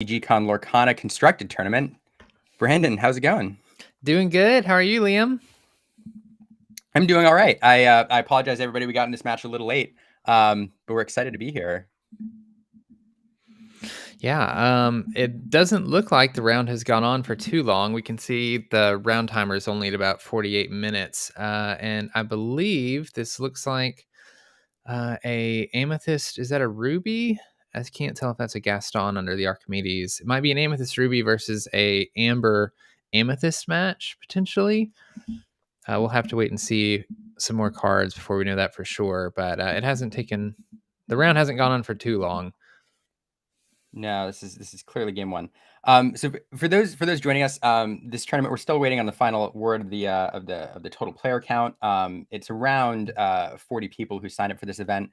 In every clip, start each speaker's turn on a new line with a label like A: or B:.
A: TCG Lorcana constructed tournament. Brandon, how's it going?
B: Doing good. How are you, Liam?
A: I'm doing all right. I apologize, everybody. We got in this match a little late, but we're excited to be here.
B: Yeah, it doesn't look like the round has gone on for too long. We can see the round timer is only at about 48 minutes. And I believe this looks like a Amethyst. Is that a Ruby? I can't tell if that's a Gaston under the Archimedes. It might be an Amethyst Ruby versus a Amber Amethyst match, potentially. We'll have to wait and see some more cards before we know that for sure. But the round hasn't gone on for too long.
A: No, this is clearly game one. So for those joining us, this tournament, we're still waiting on the final word of the total player count. It's around 40 people who signed up for this event.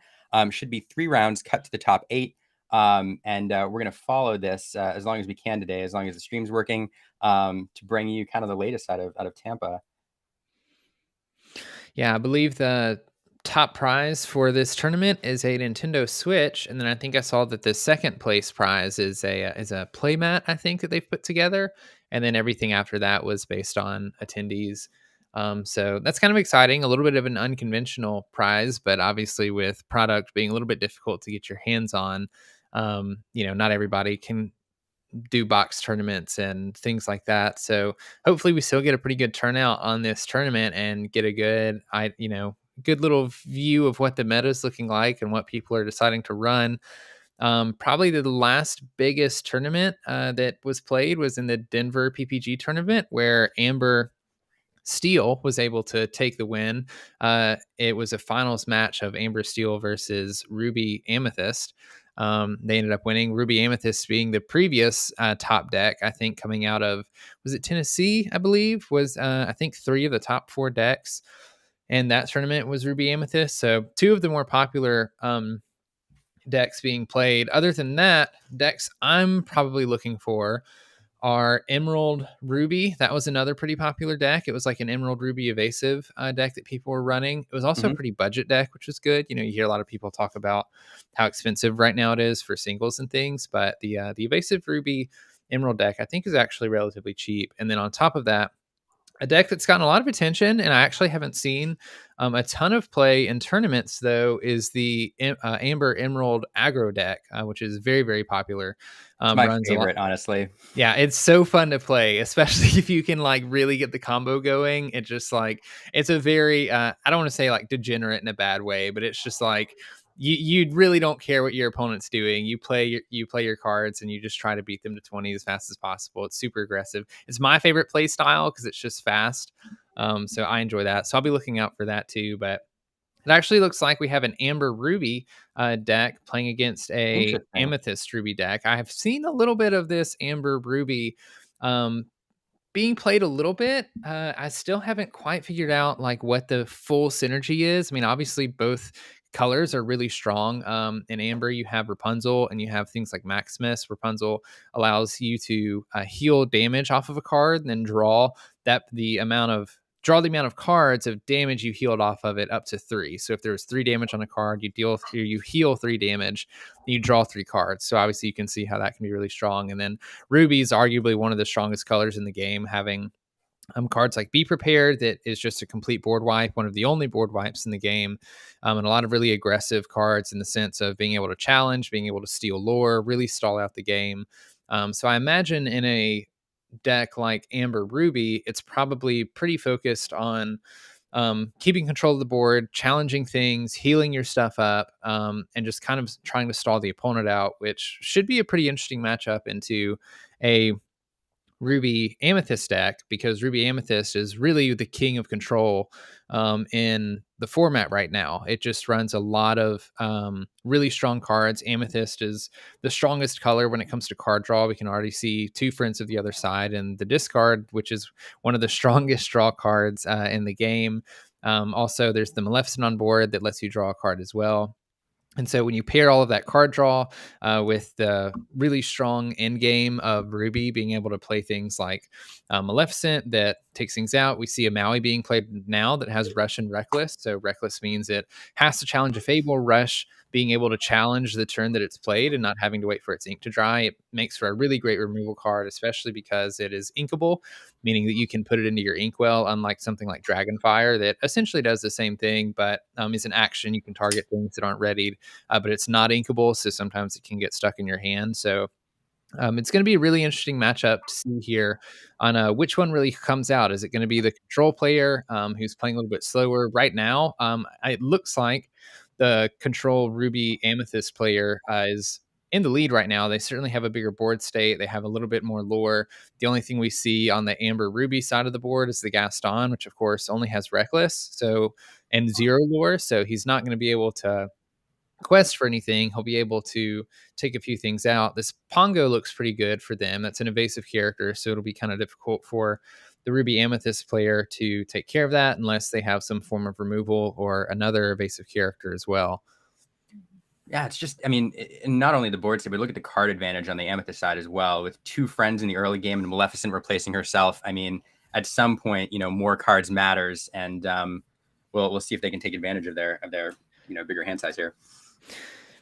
A: Should be 3 rounds cut to the top 8. And we're going to follow this as long as we can today, as long as the stream's working, to bring you kind of the latest out of Tampa.
B: Yeah, I believe the top prize for this tournament is a Nintendo Switch, and then I think I saw that the second place prize is a playmat. I think that they've put together, and then everything after that was based on attendees. So that's kind of exciting. A little bit of an unconventional prize, but obviously with product being a little bit difficult to get your hands on, not everybody can do box tournaments and things like that. So hopefully we still get a pretty good turnout on this tournament and get a good little view of what the meta is looking like and what people are deciding to run. Probably the last biggest tournament that was played was in the Denver PPG tournament where Amber Steel was able to take the win. It was a finals match of Amber Steel versus Ruby Amethyst. They ended up winning. Ruby Amethyst being the previous top deck, I think, coming out of, was it Tennessee, I believe, was, I think, 3 of the top 4 decks. And that tournament was Ruby Amethyst. So 2 of the more popular decks being played. Other than that, decks I'm probably looking for are Emerald Ruby. That was another pretty popular deck. It was like an Emerald Ruby evasive deck that people were running. It was also a pretty budget deck, which was good. You hear a lot of people talk about how expensive right now it is for singles and things, but the evasive Ruby Emerald deck I think is actually relatively cheap. And then on top of that, a deck that's gotten a lot of attention, and I actually haven't seen a ton of play in tournaments, though, is the Amber Emerald aggro deck, which is very, very popuper.
A: It's my favorite, honestly.
B: Yeah, it's so fun to play, especially if you can really get the combo going. It just it's a very I don't want to say degenerate in a bad way, but it's just you really don't care what your opponent's doing. You play your cards and you just try to beat them to 20 as fast as possible. It's super aggressive. It's my favorite play style because it's just fast. So I enjoy that. So I'll be looking out for that too. But it actually looks like we have an Amber Ruby deck playing against a Amethyst Ruby deck. I have seen a little bit of this Amber Ruby being played a little bit. I still haven't quite figured out what the full synergy is. I mean, obviously both colors are really strong. In Amber, you have Rapunzel and you have things like Maximus. Rapunzel allows you to heal damage off of a card and then draw the amount of cards of damage you healed off of it up to 3. So if there was 3 damage on a card, you heal 3 damage, you draw 3 cards. So obviously you can see how that can be really strong. And then Ruby is arguably one of the strongest colors in the game, having cards like Be Prepared, that is just a complete board wipe, one of the only board wipes in the game, and a lot of really aggressive cards in the sense of being able to challenge, being able to steal lore, really stall out the game. So I imagine in a deck like Amber Ruby, it's probably pretty focused on keeping control of the board, challenging things, healing your stuff up, and just kind of trying to stall the opponent out, which should be a pretty interesting matchup into a Ruby Amethyst deck, because Ruby Amethyst is really the king of control in the format right now. It just runs a lot of really strong cards. Amethyst is the strongest color when it comes to card draw. We can already see 2 Friends of the Other Side and the discard, which is one of the strongest draw cards in the game. Also, there's the Maleficent on board that lets you draw a card as well. And so when you pair all of that card draw with the really strong end game of Ruby being able to play things like Maleficent that takes things out. We see a Maui being played now that has Rush and Reckless. So Reckless means it has to challenge a Fable. Rush being able to challenge the turn that it's played and not having to wait for its ink to dry. It makes for a really great removal card, especially because it is inkable, meaning that you can put it into your inkwell, unlike something like Dragonfire that essentially does the same thing, but is an action. You can target things that aren't readied, but it's not inkable, so sometimes it can get stuck in your hand. So it's going to be a really interesting matchup to see here on which one really comes out. Is it going to be the control player who's playing a little bit slower right now? It looks like the control Ruby Amethyst player is in the lead right now. They certainly have a bigger board state. They have a little bit more lore. The only thing we see on the Amber Ruby side of the board is the Gaston, which of course only has Reckless, and 0 lore. So he's not going to be able to quest for anything. He'll be able to take a few things out. This Pongo looks pretty good for them. That's an evasive character, so it'll be kind of difficult for the Ruby Amethyst player to take care of that unless they have some form of removal or another evasive character as well.
A: Yeah, it's just, I mean, not only the board state, but look at the card advantage on the Amethyst side as well, with 2 friends in the early game and Maleficent replacing herself. I mean, at some point, more cards matters, and we'll see if they can take advantage of their bigger hand size here.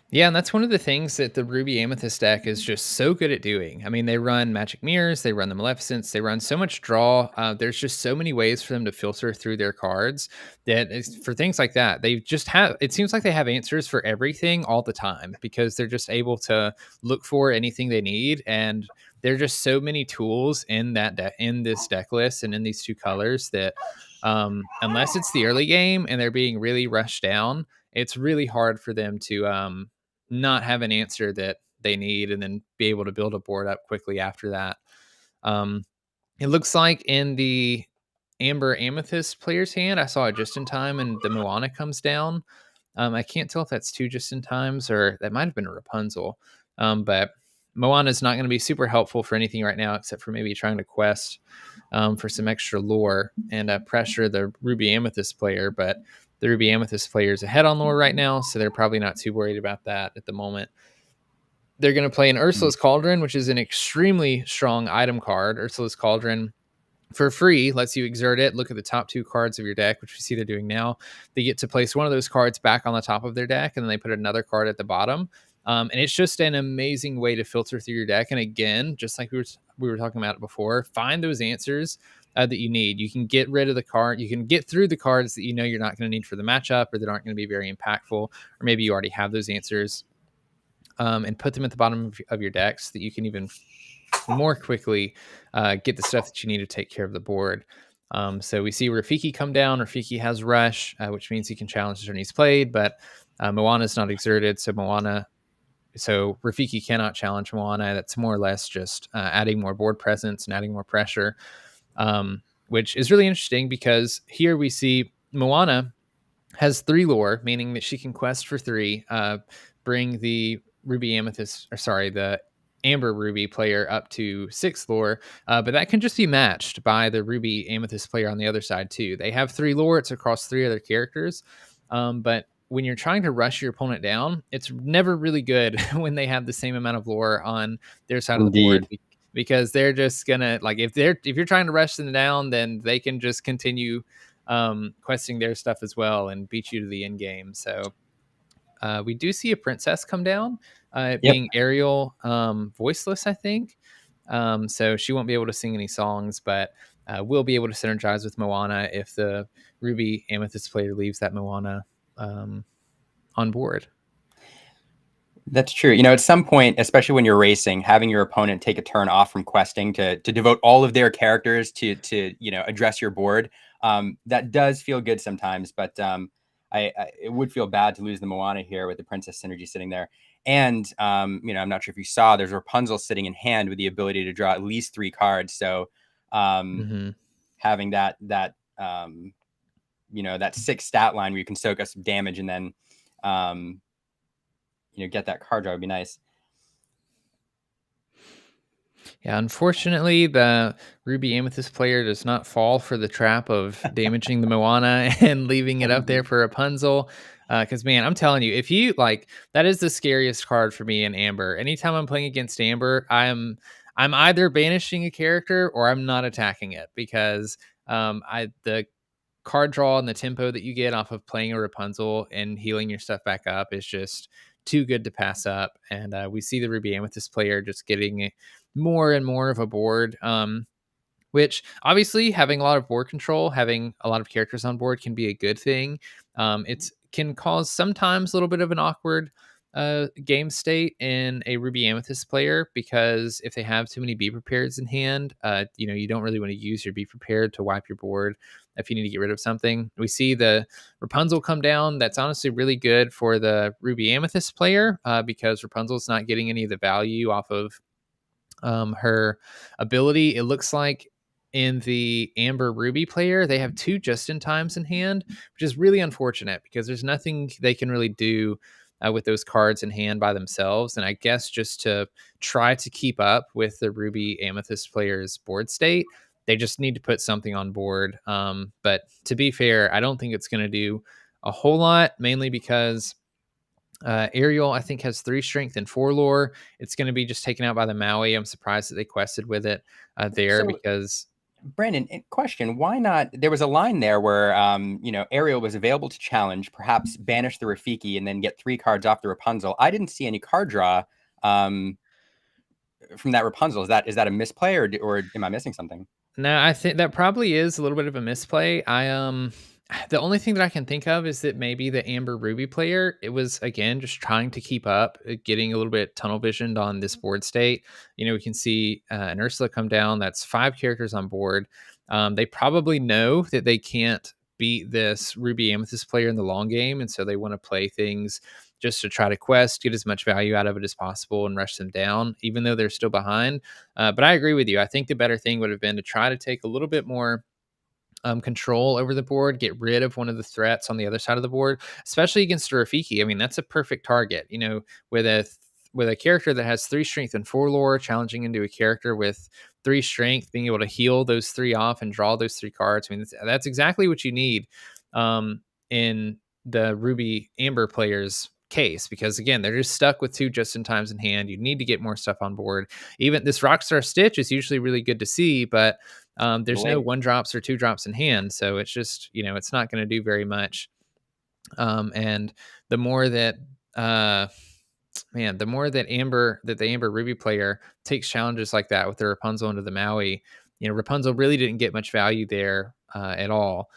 B: Yeah, and that's one of the things that the Ruby Amethyst deck is just so good at doing. I mean, they run Magic Mirrors, they run the Maleficents, they run so much draw. There's just so many ways for them to filter through their cards that for things like that, they just have, it seems like they have answers for everything all the time because they're just able to look for anything they need. And there are just so many tools in in this deck list and in these 2 colors that unless it's the early game and they're being really rushed down, it's really hard for them to not have an answer that they need and then be able to build a board up quickly after that. It looks like in the Amber Amethyst player's hand, I saw it just in time and the Moana comes down. I can't tell if that's 2 just in times or that might have been a Rapunzel. But Moana is not going to be super helpful for anything right now except for maybe trying to quest for some extra lore and pressure the Ruby Amethyst player. But the Ruby Amethyst player is ahead on lore right now, so they're probably not too worried about that at the moment. They're going to play an Ursula's Cauldron, which is an extremely strong item card. Ursula's Cauldron, for free, lets you exert it. Look at the top 2 cards of your deck, which we see they're doing now. They get to place one of those cards back on the top of their deck, and then they put another card at the bottom. And it's just an amazing way to filter through your deck. And again, just like we were talking about it before, find those answers that you need. You can get rid of the card. You can get through the cards that you're not going to need for the matchup or that aren't going to be very impactful, or maybe you already have those answers, and put them at the bottom of your deck so that you can even more quickly get the stuff that you need to take care of the board. So we see Rafiki come down. Rafiki has Rush, which means he can challenge the turn he's played, but Moana is not exerted, so Rafiki cannot challenge Moana. That's more or less just adding more board presence and adding more pressure, which is really interesting because here we see Moana has 3 lore, meaning that she can quest for 3, bring the the Amber Ruby player up to 6 lore, but that can just be matched by the Ruby Amethyst player on the other side too. They have 3 lore, it's across 3 other characters, but when you're trying to rush your opponent down, it's never really good when they have the same amount of lore on their side of the board, because they're just gonna, like, if you're trying to rush them down, then they can just continue questing their stuff as well and beat you to the end game. So we do see a princess come down, being Ariel, voiceless, I think. So she won't be able to sing any songs, but will be able to synergize with Moana if the Ruby Amethyst player leaves that Moana on board.
A: That's true. At some point, especially when you're racing, having your opponent take a turn off from questing to devote all of their characters to address your board, that does feel good sometimes. But it would feel bad to lose the Moana here with the Princess synergy sitting there. And I'm not sure if you saw, there's Rapunzel sitting in hand with the ability to draw at least 3 cards. So having that 6 stat line where you can soak us some damage and then get that card draw would be nice.
B: Yeah, unfortunately, the Ruby Amethyst player does not fall for the trap of damaging the Moana and leaving it up there for Rapunzel. Because, man, I'm telling you, if you that is the scariest card for me in Amber. Anytime I'm playing against Amber, I'm either banishing a character or I'm not attacking it, because The card draw and the tempo that you get off of playing a Rapunzel and healing your stuff back up is just too good to pass up. And we see the Ruby Amethyst player just getting more and more of a board. Which obviously having a lot of board control, having a lot of characters on board can be a good thing. It can cause sometimes a little bit of an awkward game state in a Ruby Amethyst player because if they have too many Be Prepareds in hand, you don't really want to use your Be Prepared to wipe your board if you need to get rid of something. We see the Rapunzel come down. That's honestly really good for the Ruby Amethyst player because Rapunzel's not getting any of the value off of her ability. It looks like in the Amber Ruby player, they have two just in times in hand, which is really unfortunate because there's nothing they can really do with those cards in hand by themselves. And I guess just to try to keep up with the Ruby Amethyst player's board state, they just need to put something on board. But to be fair, I don't think it's going to do a whole lot, mainly because Ariel, I think, has 3 strength and 4 lore. It's going to be just taken out by the Maui. I'm surprised that they quested with it there
A: So,
B: because
A: Brandon, question: why not? There was a line there where, Ariel was available to challenge, perhaps banish the Rafiki, and then get 3 cards off the Rapunzel. I didn't see any card draw um, from that Rapunzel. Is that a misplay, or am I missing something?
B: no, I think that probably is a little bit of a misplay. The only thing that I can think of is that maybe the Amber Ruby player, it was again just trying to keep up, getting a little bit tunnel visioned on this board state. We can see an Ursula come down. That's 5 characters on board. They probably know that they can't beat this Ruby Amethyst player in the long game, and so they want to play things just to try to quest, get as much value out of it as possible, and rush them down, even though they're still behind. But I agree with you. I think the better thing would have been to try to take a little bit more control over the board, get rid of one of the threats on the other side of the board, especially against a Rafiki. I mean, that's a perfect target. With a character that has 3 strength and 4 lore, challenging into a character with 3 strength, being able to heal those 3 off and draw those 3 cards. I mean, that's exactly what you need in the Ruby Amber players case, because again, they're just stuck with 2 just in times in hand. You need to get more stuff on board. Even this Rockstar Stitch is usually really good to see, but there's no
A: Late.
B: 1 drops or 2 drops in hand, so it's just it's not going to do very much. And the more that the more that the Amber Ruby player takes challenges like that with the Rapunzel into the Maui, Rapunzel really didn't get much value there at all.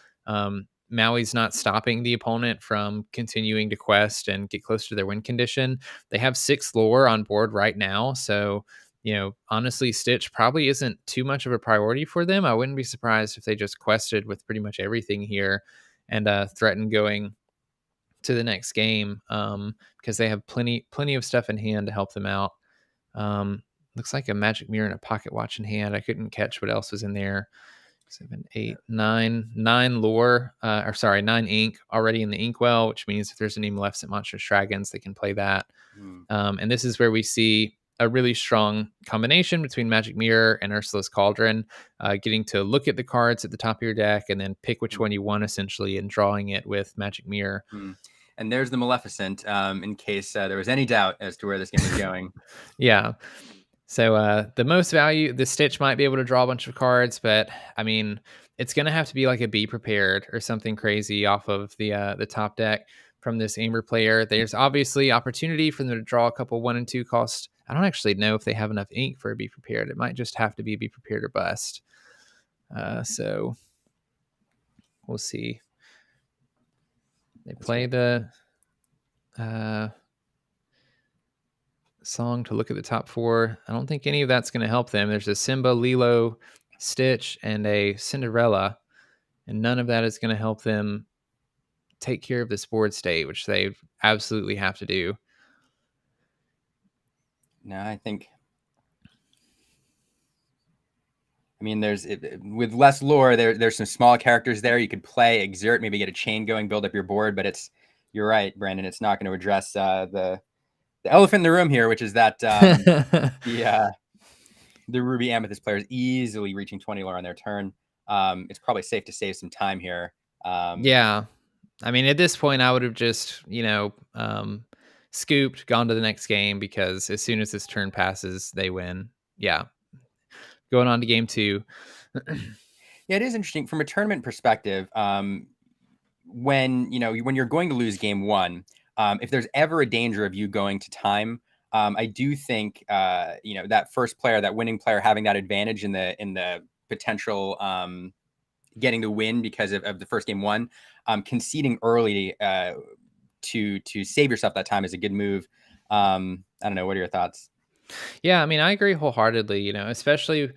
B: Maui's not stopping the opponent from continuing to quest and get close to their win condition. They have 6 lore on board right now, so honestly, Stitch probably isn't too much of a priority for them. I wouldn't be surprised if they just quested with pretty much everything here and threatened going to the next game because they have plenty of stuff in hand to help them out. Looks like a magic mirror and a pocket watch in hand. I couldn't catch what else was in there. 7, 8, 9 lore, or sorry, 9 ink already in the inkwell, which means if there's any Maleficent Monstrous Dragons, they can play that. And this is where we see a really strong combination between Magic Mirror and Ursula's Cauldron, getting to look at the cards at the top of your deck and then pick which one you want, essentially, and drawing it with Magic Mirror.
A: And there's the Maleficent, in case there was any doubt as to where this game was going.
B: Yeah. So the most value, the Stitch might be able to draw a bunch of cards, but I mean, it's going to have to be like a Be Prepared or something crazy off of the top deck from this Amber player. There's obviously opportunity for them to draw a couple 1 and 2 cost. I don't actually know if they have enough ink for a Be Prepared. It might just have to be a Be Prepared or bust. So we'll see. They play the song to look at the top 4. I don't think any of that's going to help them. There's a Simba, Lilo, Stitch, and a Cinderella, and none of that is going to help them take care of this board state, which they absolutely have to do.
A: No, I mean, with less lore, there's some small characters there. You could play, exert, maybe get a chain going, build up your board. But you're right, Brandon. It's not going to address the elephant in the room here, which is that the Ruby Amethyst players easily reaching 20 lore on their turn. It's probably safe to save some time here.
B: Yeah. I mean, at this point, I would have just, scooped, gone to the next game, because as soon as this turn passes, they win. Yeah. Going on to game 2.
A: Yeah, it is interesting from a tournament perspective. When when you're going to lose game one, if there's ever a danger of you going to time, I do think that first player, that winning player, having that advantage in the potential getting the win because of the first game won, conceding early to save yourself that time is a good move. I don't know. What are your thoughts?
B: Yeah, I mean, I agree wholeheartedly. Especially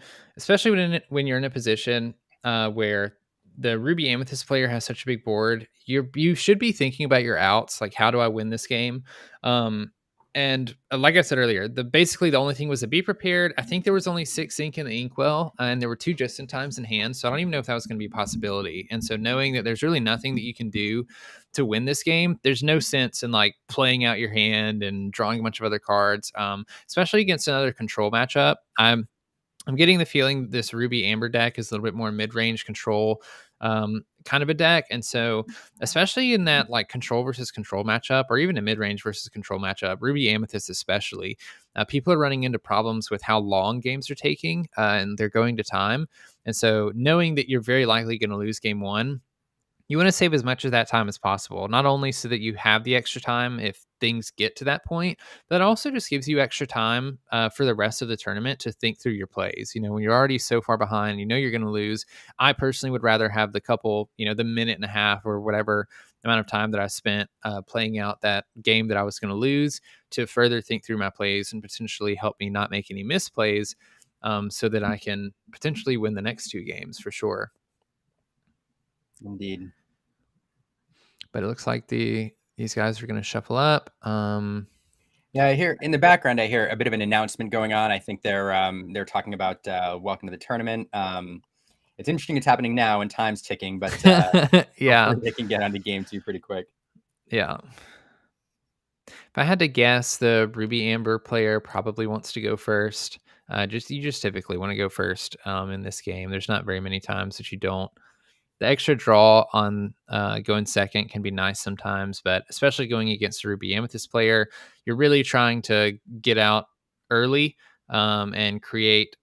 B: when you're in a position where the Ruby Amethyst player has such a big board, you should be thinking about your outs. Like, how do I win this game? And like I said earlier, basically the only thing was to be prepared. I think there was only 6 ink in the inkwell, and there were 2 just in times in hand. So I don't even know if that was going to be a possibility. And so knowing that there's really nothing that you can do to win this game, there's no sense in like playing out your hand and drawing a bunch of other cards, especially against another control matchup. I'm getting the feeling that this Ruby Amber deck is a little bit more mid-range control kind of a deck. And so, especially in that like control versus control matchup, or even a mid-range versus control matchup, Ruby Amethyst especially, people are running into problems with how long games are taking and they're going to time. And so, knowing that you're very likely going to lose game one, you want to save as much of that time as possible, not only so that you have the extra time if things get to that point, but it also just gives you extra time for the rest of the tournament to think through your plays. When you're already so far behind, you're going to lose. I personally would rather have the couple, the minute and a half or whatever amount of time that I spent playing out that game that I was going to lose to further think through my plays and potentially help me not make any misplays, so that I can potentially win the next 2 games for sure.
A: Indeed.
B: But it looks like these guys are going to shuffle up.
A: Yeah, I hear in the background. I hear a bit of an announcement going on. I think they're talking about welcome to the tournament. It's interesting. It's happening now, and time's ticking. But
B: Yeah,
A: hopefully they can get on to game two pretty quick.
B: yeah. If I had to guess, the Ruby Amber player probably wants to go first. You just typically want to go first in this game. There's not very many times that you don't. The extra draw on going second can be nice sometimes, but especially going against a Ruby Amethyst player, you're really trying to get out early and create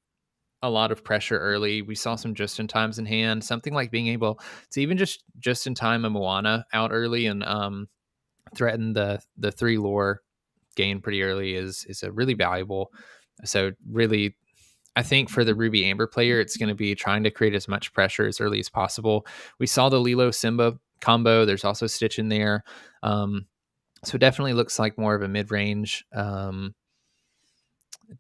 B: a lot of pressure early. We saw some just in times in hand, something like being able to even just in time a Moana out early and threaten the 3 lore gain pretty early is a really valuable. So really, I think for the Ruby Amber player, it's going to be trying to create as much pressure as early as possible. We saw the Lilo Simba combo. There's also Stitch in there. So it definitely looks like more of a mid-range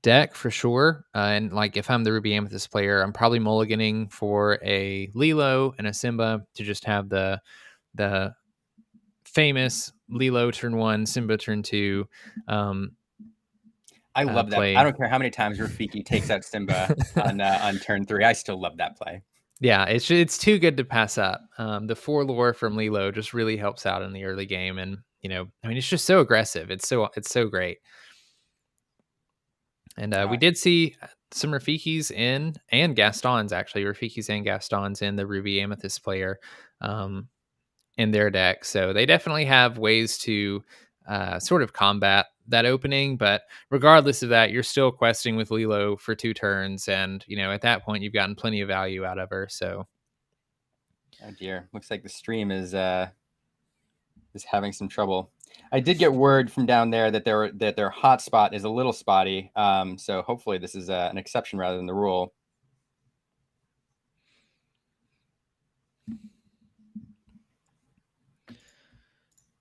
B: deck for sure. And like if I'm the Ruby Amethyst player, I'm probably mulliganing for a Lilo and a Simba to just have the famous Lilo turn 1, Simba turn 2.
A: I love that.
B: Play.
A: I don't care how many times Rafiki takes out Simba on turn 3. I still love that play.
B: Yeah, it's too good to pass up. The 4 lore from Lilo just really helps out in the early game, and it's just so aggressive. It's so great. And we did see some Rafikis and Gastons, actually. Rafikis and Gastons in the Ruby Amethyst player in their deck. So they definitely have ways to sort of combat that opening. But regardless of that, you're still questing with Lilo for 2 turns. And, at that point, you've gotten plenty of value out of her. So.
A: Oh, dear. Looks like the stream is having some trouble. I did get word from down there that their hotspot is a little spotty. So hopefully this is an exception rather than the rule.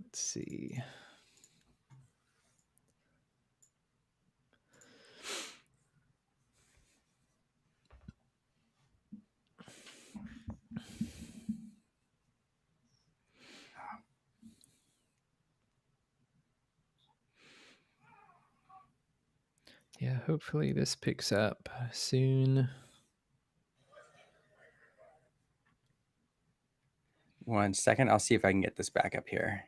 B: Let's see. Yeah, hopefully this picks up soon.
A: 1 second. I'll see if I can get this back up here.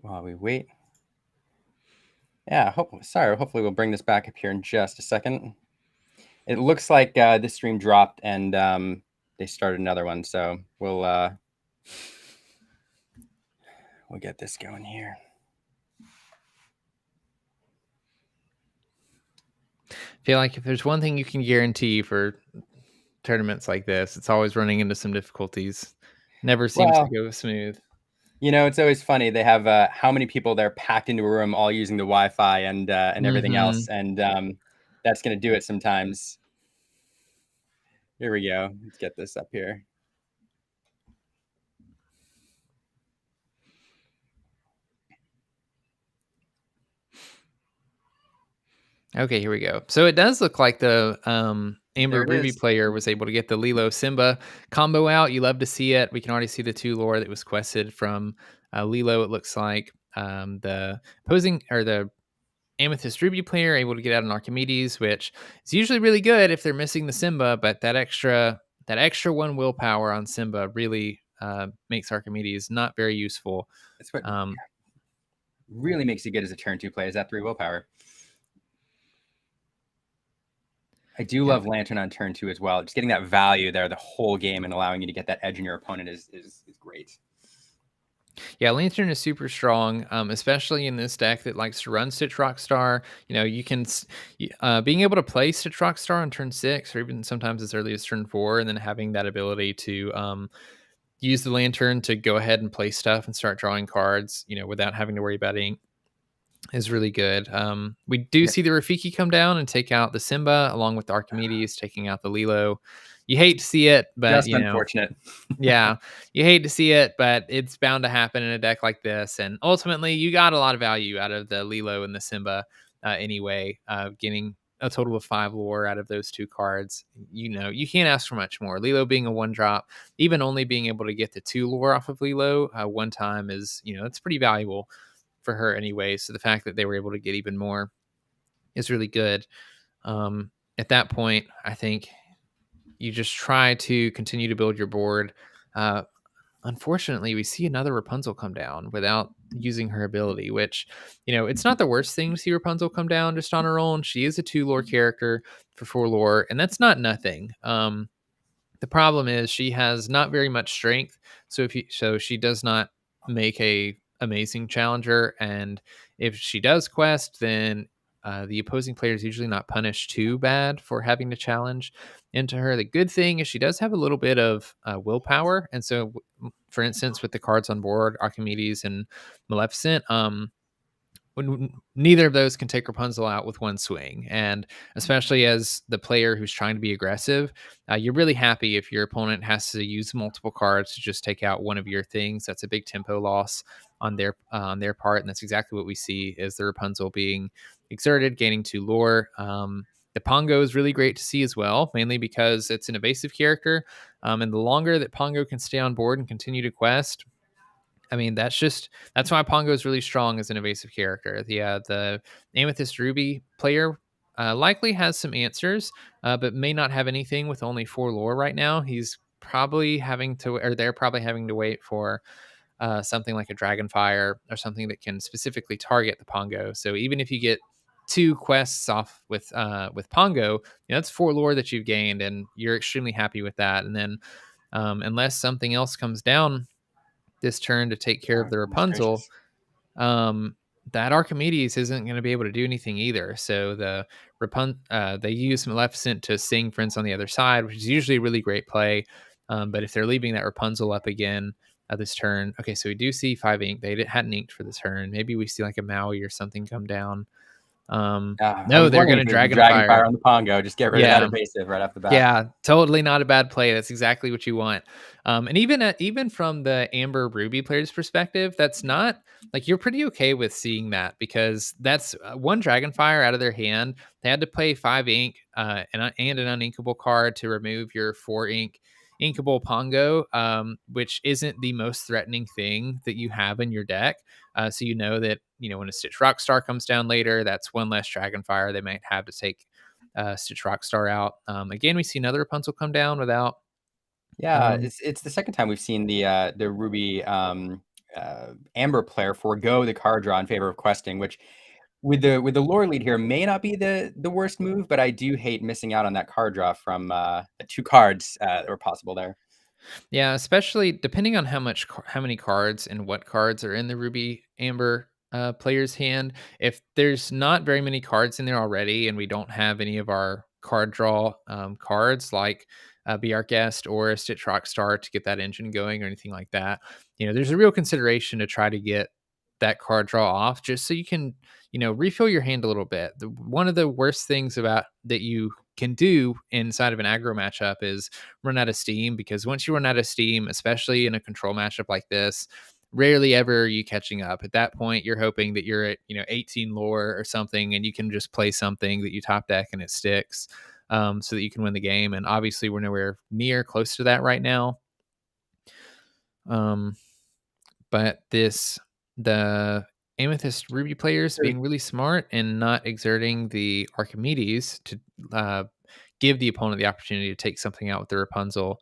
A: While we wait. Yeah, hopefully we'll bring this back up here in just a second. It looks like this stream dropped and they started another one. So we'll get this going here.
B: feel like if there's one thing you can guarantee for tournaments like this, it's always running into some difficulties. Never seems to
A: Well,
B: go smooth.
A: it's always funny. They have how many people they're packed into a room, all using the Wi-Fi and everything else,
B: Mhm.
A: and that's going to do it sometimes. Here we go. Let's get this up here.
B: Okay, here we go. So it does look like the
A: There
B: Amber
A: it
B: Ruby
A: is.
B: player was able to get the Lilo Simba combo out. You love to see it. We can already see the 2 lore that was quested from Lilo. It looks like the opposing or the Amethyst Ruby player able to get out an Archimedes, which is usually really good if they're missing the Simba, but that extra 1 willpower on Simba really makes Archimedes not very useful.
A: That's what
B: Um,
A: really makes you good as a turn 2 player, is that 3 willpower. I do
B: yeah,
A: love Lantern on turn 2 as well. Just getting that value there the whole game and allowing you to get that edge in your opponent is great.
B: Yeah, Lantern is super strong, especially in this deck that likes to run Stitch Rockstar. You can being able to play Stitch Rockstar on turn 6, or even sometimes as early as turn 4, and then having that ability to use the Lantern to go ahead and play stuff and start drawing cards, without having to worry about ink, is really good. We do
A: Yeah,
B: see the Rafiki come down and take out the Simba along with the Archimedes, taking out the Lilo. You hate to see it, but
A: just unfortunate.
B: yeah, you hate to see it, but it's bound to happen in a deck like this. And ultimately, you got a lot of value out of the Lilo and the Simba anyway, getting a total of 5 lore out of those 2 cards. You can't ask for much more. Lilo being a 1-drop, even only being able to get the 2 lore off of Lilo one time is, it's pretty valuable for her anyway. So the fact that they were able to get even more is really good. At that point, I think you just try to continue to build your board. Uh, Unfortunately, we see another Rapunzel come down without using her ability, which, it's not the worst thing to see Rapunzel come down just on her own. She is a 2 lore character for 4 lore, and that's not nothing. The problem is she has not very much strength, so she does not make a amazing challenger. And if she does quest, then the opposing player is usually not punished too bad for having to challenge into her. The good thing is she does have a little bit of willpower, and so, for instance, with the cards on board, Archimedes and Maleficent, when neither of those can take Rapunzel out with one swing. And especially as the player who's trying to be aggressive, you're really happy if your opponent has to use multiple cards to just take out one of your things. That's a big tempo loss on their part, and that's exactly what we see is the Rapunzel being exerted, gaining 2 lore. The Pongo is really great to see as well, mainly because it's an evasive character, and the longer that Pongo can stay on board and continue to quest, I mean, that's why Pongo is really strong as an evasive character. The Amethyst Ruby player likely has some answers, but may not have anything with only 4 lore right now. He's probably having to, or they're probably having to wait for something like a Dragonfire or something that can specifically target the Pongo. So even if you get 2 quests off with Pongo, that's 4 lore that you've gained, and you're extremely happy with that. And then unless something else comes down this turn to take care of
A: Oh,
B: the
A: goodness
B: Rapunzel,
A: gracious.
B: um, that Archimedes isn't going to be able to do anything either. So they use Maleficent to sing Friends on the Other Side, which is usually a really great play. But if they're leaving that Rapunzel up again this turn, okay, so we do see 5 ink. They hadn't inked for the turn. Maybe we see like a Maui or something come down.
A: I
B: No,
A: was
B: they're
A: wondering
B: going
A: if
B: to
A: it was the Dragonfire
B: Dragonfire.
A: on the Pongo. Just get rid of that
B: Yeah.
A: evasive right off the bat.
B: Yeah, totally not a bad play. That's exactly what you want. And even from the Amber Ruby player's perspective, that's not like you're pretty okay with seeing that because that's 1 Dragonfire out of their hand. They had to play 5 ink and an uninkable card to remove your 4 ink inkable Pongo, which isn't the most threatening thing that you have in your deck. So you know that when a Stitch Rockstar comes down later, that's 1 less Dragonfire they might have to take Stitch Rockstar out. Again, we see another Rapunzel come down without.
A: Yeah,
B: Um,
A: it's the second time we've seen the Ruby Amber player forego the card draw in favor of questing, which with the lore lead here may not be the worst move, but I do hate missing out on that card draw from 2 cards that were possible there.
B: yeah, especially depending on how many cards and what cards are in the Ruby Amber player's hand. If there's not very many cards in there already, and we don't have any of our card draw cards like Be Our Guest or a Stitch Rockstar to get that engine going or anything like that, there's a real consideration to try to get that card draw off just so you can, refill your hand a little bit. One of the worst things about that you can do inside of an aggro matchup is run out of steam, because once you run out of steam, especially in a control matchup like this, rarely ever are you catching up. At that point, you're hoping that you're at 18 lore or something, and you can just play something that you top deck and it sticks, so that you can win the game. And obviously, we're nowhere near close to that right now. But the Amethyst Ruby players being really smart and not exerting the Archimedes to give the opponent the opportunity to take something out with the Rapunzel,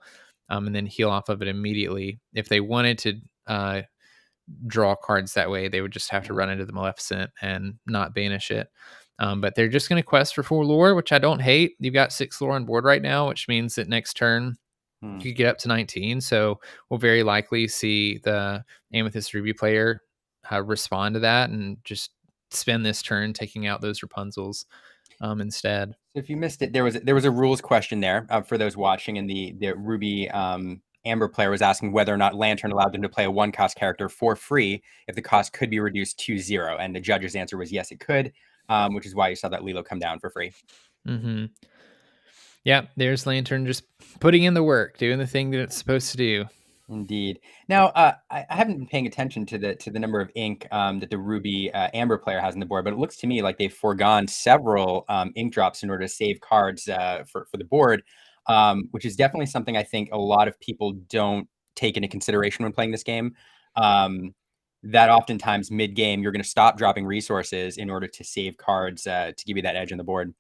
B: and then heal off of it immediately. If they wanted to draw cards that way, they would just have to run into the Maleficent and not banish it. But they're just going to quest for 4 lore, which I don't hate. You've got 6 lore on board right now, which means that next turn you could get up to 19. So we'll very likely see the Amethyst Ruby player respond to that and just spend this turn taking out those Rapunzels instead.
A: So if you missed it, there was a rules question there for those watching, and the Ruby Amber player was asking whether or not Lantern allowed them to play a 1-cost character for free if the cost could be reduced to 0. And the judge's answer was yes, it could, which is why you saw that Lilo come down for free.
B: Mm-hmm. Yeah, there's Lantern just putting in the work, doing the thing that it's supposed to do.
A: Indeed. Now, I haven't been paying attention to the number of ink that the Ruby Amber player has on the board, but it looks to me like they've foregone several ink drops in order to save cards for the board, which is definitely something I think a lot of people don't take into consideration when playing this game. That oftentimes mid-game, you're going to stop dropping resources in order to save cards to give you that edge on the board.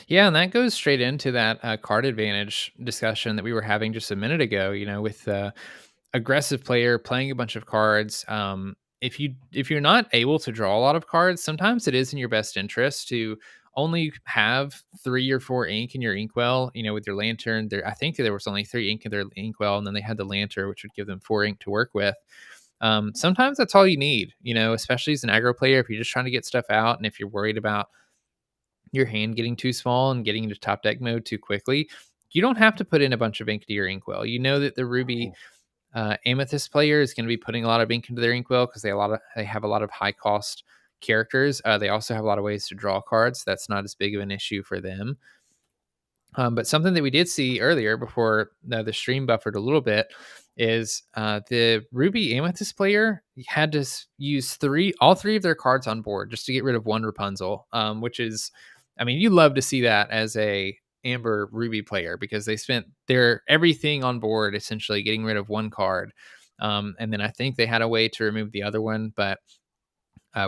B: Yeah, and that goes straight into that card advantage discussion that we were having just a minute ago. With the aggressive player playing a bunch of cards. If you're not able to draw a lot of cards, sometimes it is in your best interest to only have 3 or 4 ink in your inkwell. With your Lantern, I think there was only 3 ink in their inkwell, and then they had the Lantern, which would give them 4 ink to work with. Sometimes that's all you need. Especially as an aggro player, if you're just trying to get stuff out, and if you're worried about your hand getting too small and getting into top deck mode too quickly, you don't have to put in a bunch of ink to your inkwell. That the Ruby Amethyst player is going to be putting a lot of ink into their inkwell because they have a lot of high cost characters. They also have a lot of ways to draw cards. That's not as big of an issue for them. But something that we did see earlier before the stream buffered a little bit is the Ruby Amethyst player had to use all three of their cards on board just to get rid of 1 Rapunzel, which is, you love to see that as a Amber Ruby player, because they spent their everything on board essentially getting rid of 1 card. And then I think they had a way to remove the other one, but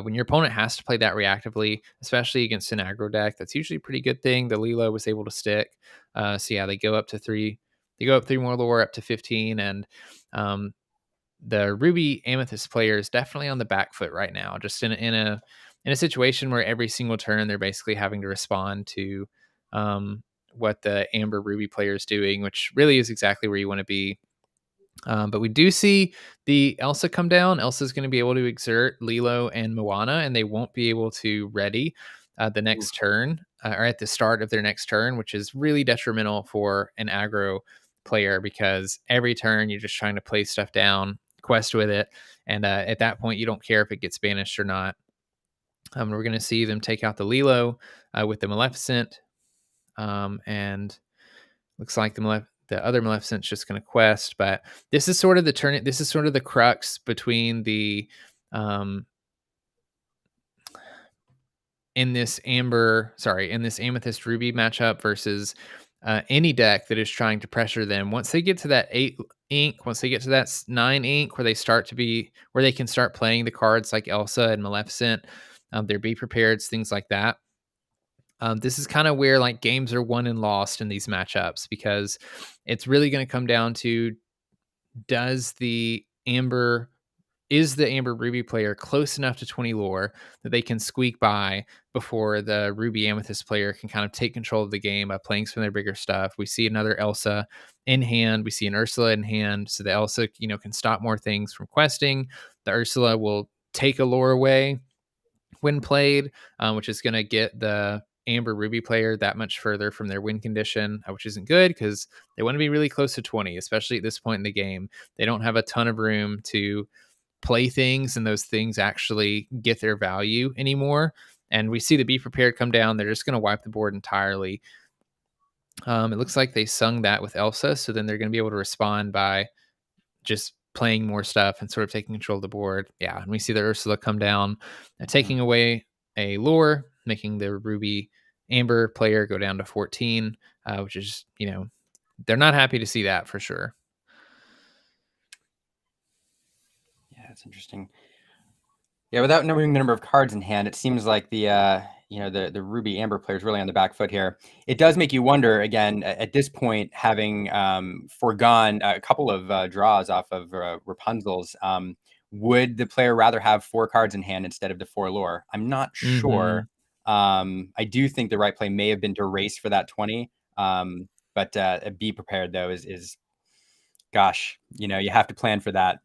B: when your opponent has to play that reactively, especially against an aggro deck, that's usually a pretty good thing. The Lilo was able to stick. So yeah, they go up 3 more lore, up to 15, and the Ruby Amethyst player is definitely on the back foot right now, just in a situation where every single turn they're basically having to respond to what the Amber Ruby player is doing, which really is exactly where you want to be. But we do see the Elsa come down. Elsa's going to be able to exert Lilo and Moana, and they won't be able to ready the next turn or at the start of their next turn, which is really detrimental for an aggro player, because every turn you're just trying to play stuff down, quest with it, and at that point you don't care if it gets banished or not. We're going to see them take out the Lilo with the Maleficent, and looks like the other Maleficent's just going to quest. But this is sort of the turn. This is sort of the crux between the in this Amethyst Ruby matchup versus any deck that is trying to pressure them. Once they get to that 8 ink, once they get to that 9 ink, where they can start playing the cards like Elsa and Maleficent, their Be Prepareds, things like that. This is kind of where like games are won and lost in these matchups, because it's really going to come down to, is the Amber Ruby player close enough to 20 lore that they can squeak by before the Ruby Amethyst player can kind of take control of the game by playing some of their bigger stuff. We see another Elsa in hand. We see an Ursula in hand. So the Elsa, can stop more things from questing. The Ursula will take a lore away when played, which is going to get the Amber Ruby player that much further from their win condition, which isn't good because they want to be really close to 20, especially at this point in the game. They don't have a ton of room to play things and those things actually get their value anymore. And we see the Be Prepared come down. They're just going to wipe the board entirely. It looks like they sung that with Elsa, so then they're going to be able to respond by just playing more stuff and sort of taking control of the board. Yeah, and we see the Ursula come down, taking away a lore, making the Ruby Amber player go down to 14, which is, they're not happy to see that for sure.
A: Yeah, that's interesting. Yeah, without knowing the number of cards in hand, it seems like the Ruby Amber player is really on the back foot here. It does make you wonder again at this point, having foregone a couple of draws off of Rapunzel's. Would the player rather have 4 cards in hand instead of the 4 lore? I'm not sure. I do think the right play may have been to race for that 20. But Be Prepared though is gosh, you have to plan for that.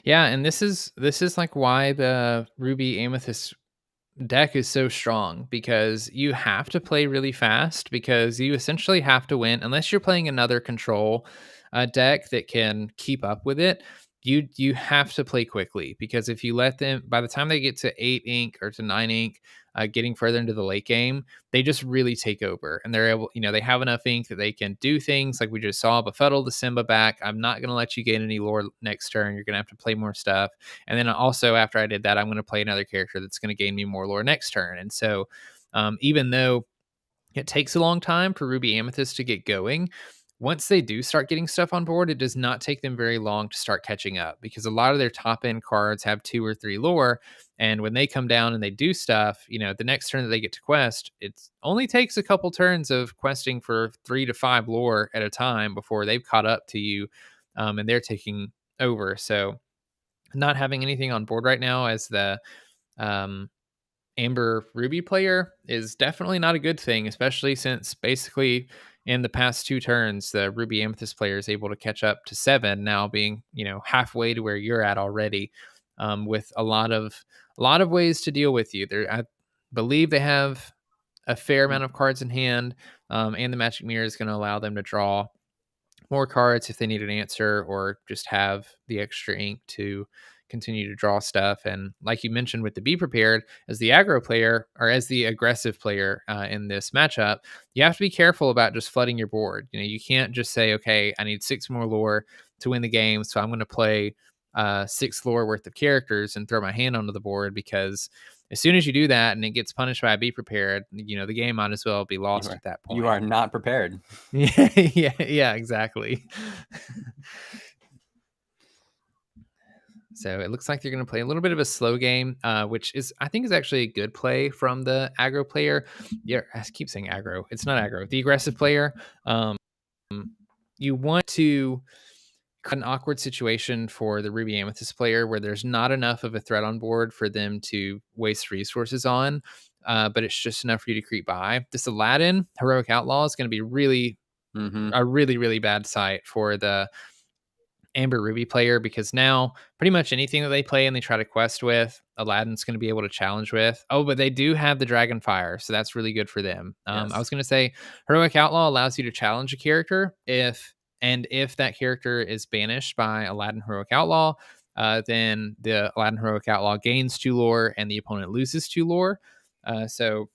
B: Yeah, and this is like why the Ruby Amethyst deck is so strong, because you have to play really fast, because you essentially have to win unless you're playing another control deck that can keep up with it. You have to play quickly, because if you let them, by the time they get to 8 ink or to 9 ink, getting further into the late game, they just really take over, and they're able, they have enough ink that they can do things like we just saw, befuddle the Simba back. I'm not going to let you gain any lore next turn. You're going to have to play more stuff. And then also after I did that, I'm going to play another character that's going to gain me more lore next turn. And so even though it takes a long time for Ruby Amethyst to get going, once they do start getting stuff on board, it does not take them very long to start catching up, because a lot of their top end cards have 2 or 3 lore. And when they come down and they do stuff, the next turn that they get to quest, it only takes a couple turns of questing for 3 to 5 lore at a time before they've caught up to you, and they're taking over. So not having anything on board right now as the Amber Ruby player is definitely not a good thing, especially since basically in the past 2 turns, the Ruby Amethyst player is able to catch up to 7, now being, halfway to where you're at already, with a lot of ways to deal with you. I believe they have a fair amount of cards in hand, and the Magic Mirror is going to allow them to draw more cards if they need an answer, or just have the extra ink to continue to draw stuff. And like you mentioned with the Be Prepared, as the aggro player, or as the aggressive player in this matchup, you have to be careful about just flooding your board. You can't just say, okay, I need 6 more lore to win the game, so I'm going to play 6 lore worth of characters and throw my hand onto the board, because as soon as you do that and it gets punished by a Be Prepared, the game might as well be lost at that point.
A: You are not prepared.
B: yeah, exactly. So it looks like they're going to play a little bit of a slow game, which I think is actually a good play from the aggro player. Yeah, I keep saying aggro. It's not aggro. The aggressive player. You want to create an awkward situation for the Ruby Amethyst player where there's not enough of a threat on board for them to waste resources on, but it's just enough for you to creep by. This Aladdin Heroic Outlaw is going to be really a really, really bad sight for the Amber Ruby player, because now pretty much anything that they play and they try to quest with, Aladdin's going to be able to challenge with. Oh, but they do have the Dragonfire, so that's really good for them.
A: Yes.
B: I was going to say Heroic Outlaw allows you to challenge a character if that character is banished by Aladdin Heroic Outlaw, then the Aladdin Heroic Outlaw gains 2 lore and the opponent loses 2 lore. So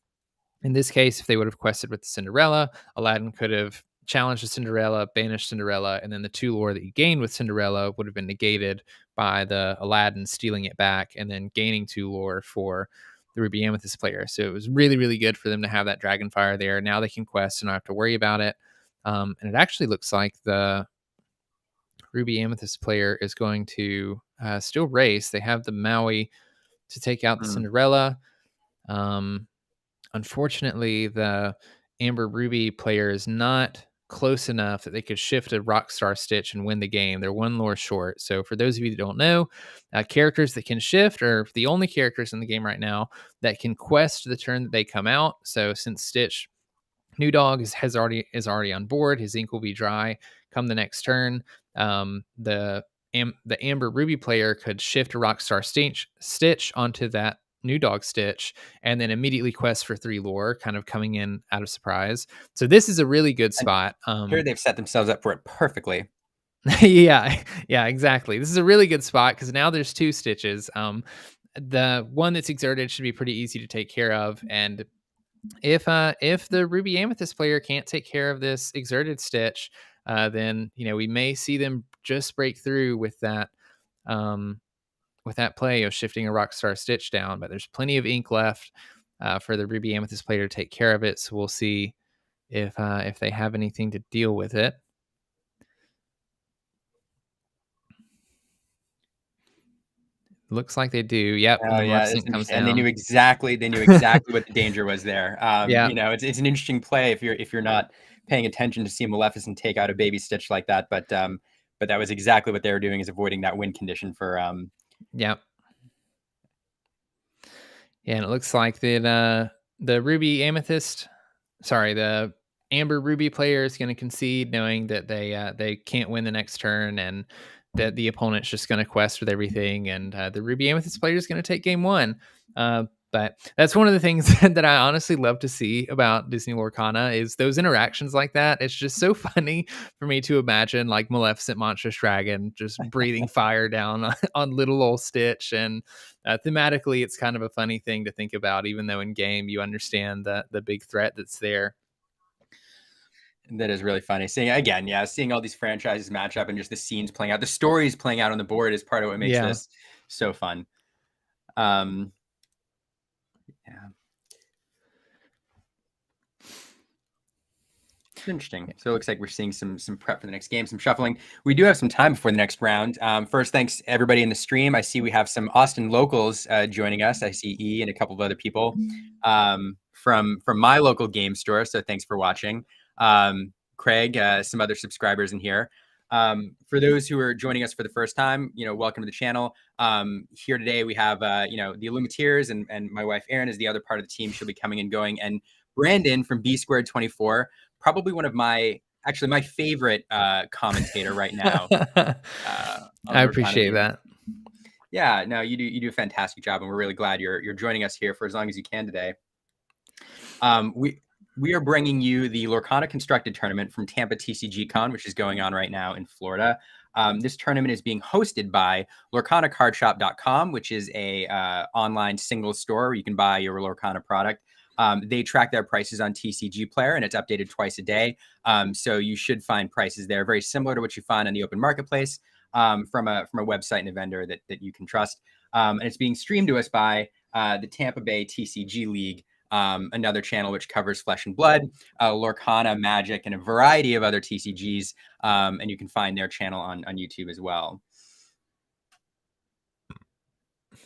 B: in this case, if they would have quested with the Cinderella, Aladdin could have challenged the Cinderella, banished Cinderella, and then the 2 lore that you gained with Cinderella would have been negated by the Aladdin stealing it back and then gaining 2 lore for the Ruby Amethyst player. So it was really, really good for them to have that Dragonfire there. Now they can quest and not have to worry about it. And it actually looks like the Ruby Amethyst player is going to still race. They have the Maui to take out the Cinderella. Unfortunately, the Amber Ruby player is not close enough that they could shift a Rockstar Stitch and win the game. They're 1 lore short. So for those of you that don't know, characters that can shift are the only characters in the game right now that can quest the turn that they come out. So since Stitch New Dog is already on board, his ink will be dry come the next turn. The the Amber Ruby player could shift a Rockstar Stitch onto that new dog Stitch, and then immediately quest for 3 lore, kind of coming in out of surprise. So this is a really good
A: And
B: spot.
A: here they've set themselves up for it perfectly.
B: Yeah, exactly. This is a really good spot because now there's 2 Stitches. The one that's exerted should be pretty easy to take care of, and if the Ruby Amethyst player can't take care of this exerted Stitch, then we may see them just break through um, with that play of shifting a Rockstar Stitch down. But there's plenty of ink left for the Ruby Amethyst player to take care of it. So we'll see if they have anything to deal with it. Looks like they do. Yep.
A: Oh
B: And the
A: yeah, it's
B: Maleficent comes
A: interesting. And they
B: down.
A: knew exactly what the danger was there.
B: Yeah.
A: It's an interesting play if you're not paying attention to see a Maleficent take out a baby Stitch like that. But that was exactly what they were doing, is avoiding that win condition for
B: Yep. Yeah, and it looks like that the Ruby Amethyst, sorry, the Amber Ruby player is going to concede, knowing that they can't win the next turn, and that the opponent's just going to quest with everything, and the Ruby Amethyst player is going to take game 1. But that's one of the things that I honestly love to see about Disney Lorcana is those interactions like that. It's just so funny for me to imagine like Maleficent Monstrous Dragon just breathing fire down on little old Stitch. And thematically, it's kind of a funny thing to think about, even though in game you understand the big threat that's there.
A: That is really funny. Seeing all these franchises match up and just the scenes playing out, the stories playing out on the board is part of what makes this so fun. Yeah. Interesting. So it looks like we're seeing some prep for the next game, some shuffling. We do have some time before the next round. First, thanks everybody in the stream. I see we have some Austin locals joining us. I see E and a couple of other people from my local game store. So thanks for watching. Craig, some other subscribers in here. For those who are joining us for the first time, welcome to the channel. Here today we have the Illumiteers, and my wife Erin is the other part of the team. She'll be coming and going, and Brandon from B Squared 24, probably one of my favorite commentator right now.
B: I appreciate that.
A: Yeah, no, you do a fantastic job, and we're really glad you're joining us here for as long as you can today. We are bringing you the Lorcana Constructed Tournament from Tampa TCG Con, which is going on right now in Florida. This tournament is being hosted by LorcanaCardShop.com, which is a online singles store where you can buy your Lorcana product. They track their prices on TCG Player, and it's updated twice a day. So you should find prices there very similar to what you find on the open marketplace from a website and a vendor that you can trust. And it's being streamed to us by the Tampa Bay TCG League, another channel which covers Flesh and Blood, Lorcana, Magic, and a variety of other TCGs. And you can find their channel on YouTube as well.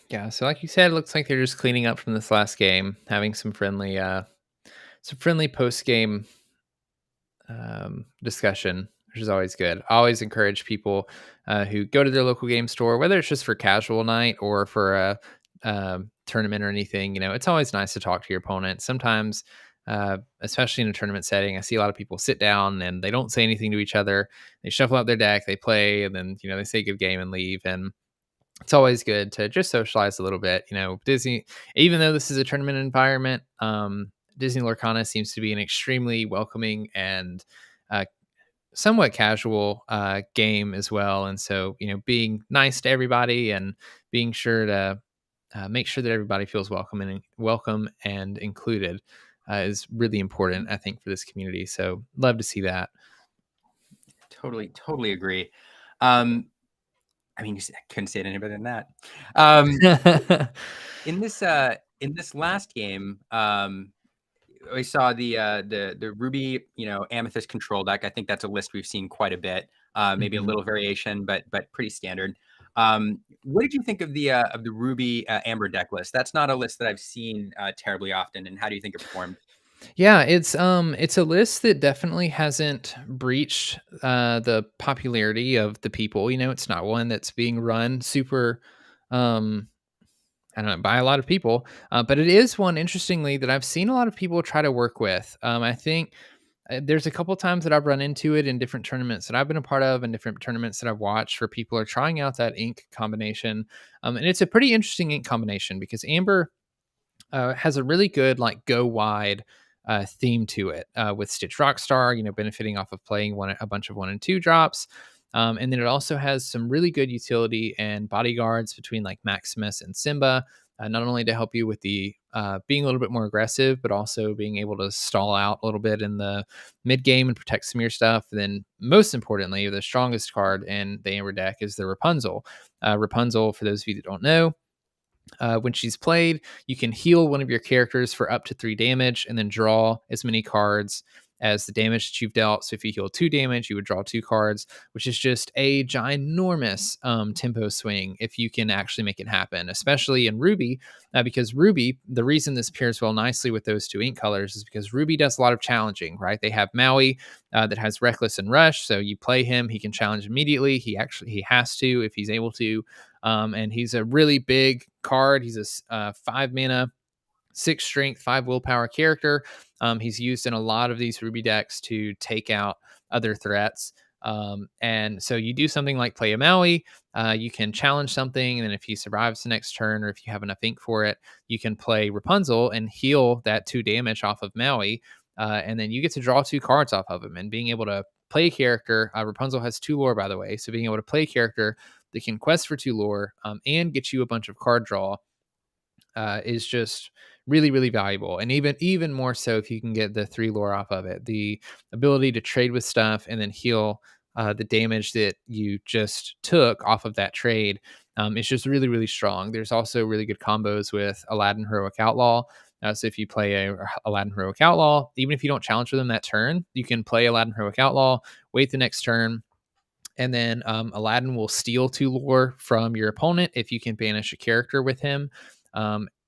B: Yeah, so like you said, it looks like they're just cleaning up from this last game, having some friendly post-game discussion, which is always good. I always encourage people who go to their local game store, whether it's just for casual night or for a tournament or anything, it's always nice to talk to your opponent. Sometimes, especially in a tournament setting, I see a lot of people sit down and they don't say anything to each other. They shuffle out their deck, they play, and then, they say good game and leave. And it's always good to just socialize a little bit. Disney, even though this is a tournament environment, Disney Lorcana seems to be an extremely welcoming and somewhat casual game as well. And so, being nice to everybody and being sure to make sure that everybody feels welcome and included is really important, I think, for this community. So love to see that.
A: Totally agree. I couldn't say it any better than that. In this last game, we saw the Ruby, Amethyst control deck. I think that's a list we've seen quite a bit. Maybe a little variation, but pretty standard. What did you think of the Ruby Amber deck list? That's not a list that I've seen terribly often. And how do you think it performed?
B: Yeah, it's a list that definitely hasn't breached the popularity of the people. It's not one that's being run super I don't know, by a lot of people, but it is one, interestingly, that I've seen a lot of people try to work with. I think There's a couple times that I've run into it in different tournaments that I've been a part of and different tournaments that I've watched where people are trying out that ink combination. And it's a pretty interesting ink combination because Amber has a really good like go wide theme to it with Stitch Rockstar, benefiting off of playing a bunch of 1 and 2 drops. And then it also has some really good utility and bodyguards between like Maximus and Simba, not only to help you with the being a little bit more aggressive, but also being able to stall out a little bit in the mid game and protect some of your stuff. And then, most importantly, the strongest card in the Amber deck is the Rapunzel. Rapunzel, for those of you that don't know, when she's played, you can heal one of your characters for up to 3 damage and then draw as many cards as the damage that you've dealt. So if you heal 2 damage, you would draw 2 cards, which is just a ginormous tempo swing if you can actually make it happen, especially in Ruby, because Ruby, the reason this pairs well nicely with those 2 ink colors is because Ruby does a lot of challenging, right? They have Maui that has Reckless and Rush. So you play him, he can challenge immediately. He has to if he's able to. And he's a really big card. He's a 5 mana, 6 strength, 5 willpower character. He's used in a lot of these Ruby decks to take out other threats. And so you do something like play a Maui, you can challenge something, and then if he survives the next turn, or if you have enough ink for it, you can play Rapunzel and heal that 2 damage off of Maui. And then you get to draw 2 cards off of him. And being able to play a character, Rapunzel has 2 lore, by the way. So being able to play a character that can quest for 2 lore and get you a bunch of card draw is just really, really valuable. And even more so if you can get the 3 lore off of it. The ability to trade with stuff and then heal the damage that you just took off of that trade is just really, really strong. There's also really good combos with Aladdin Heroic Outlaw. So if you play a Aladdin Heroic Outlaw, even if you don't challenge with them that turn, you can play Aladdin Heroic Outlaw, wait the next turn, and then Aladdin will steal 2 lore from your opponent if you can banish a character with him.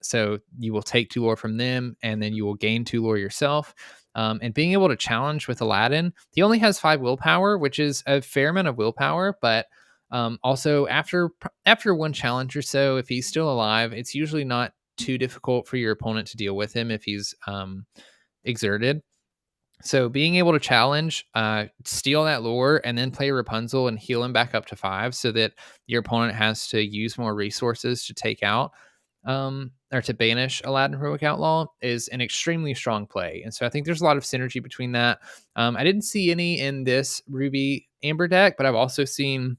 B: So you will take 2 lore from them, and then you will gain 2 lore yourself. And being able to challenge with Aladdin, he only has 5 willpower, which is a fair amount of willpower. But also after 1 challenge or so, if he's still alive, it's usually not too difficult for your opponent to deal with him if he's exerted. So being able to challenge, steal that lore, and then play Rapunzel and heal him back up to 5 so that your opponent has to use more resources to take out or to banish Aladdin Heroic Outlaw is an extremely strong play. And so I think there's a lot of synergy between that. I didn't see any in this Ruby Amber deck, but I've also seen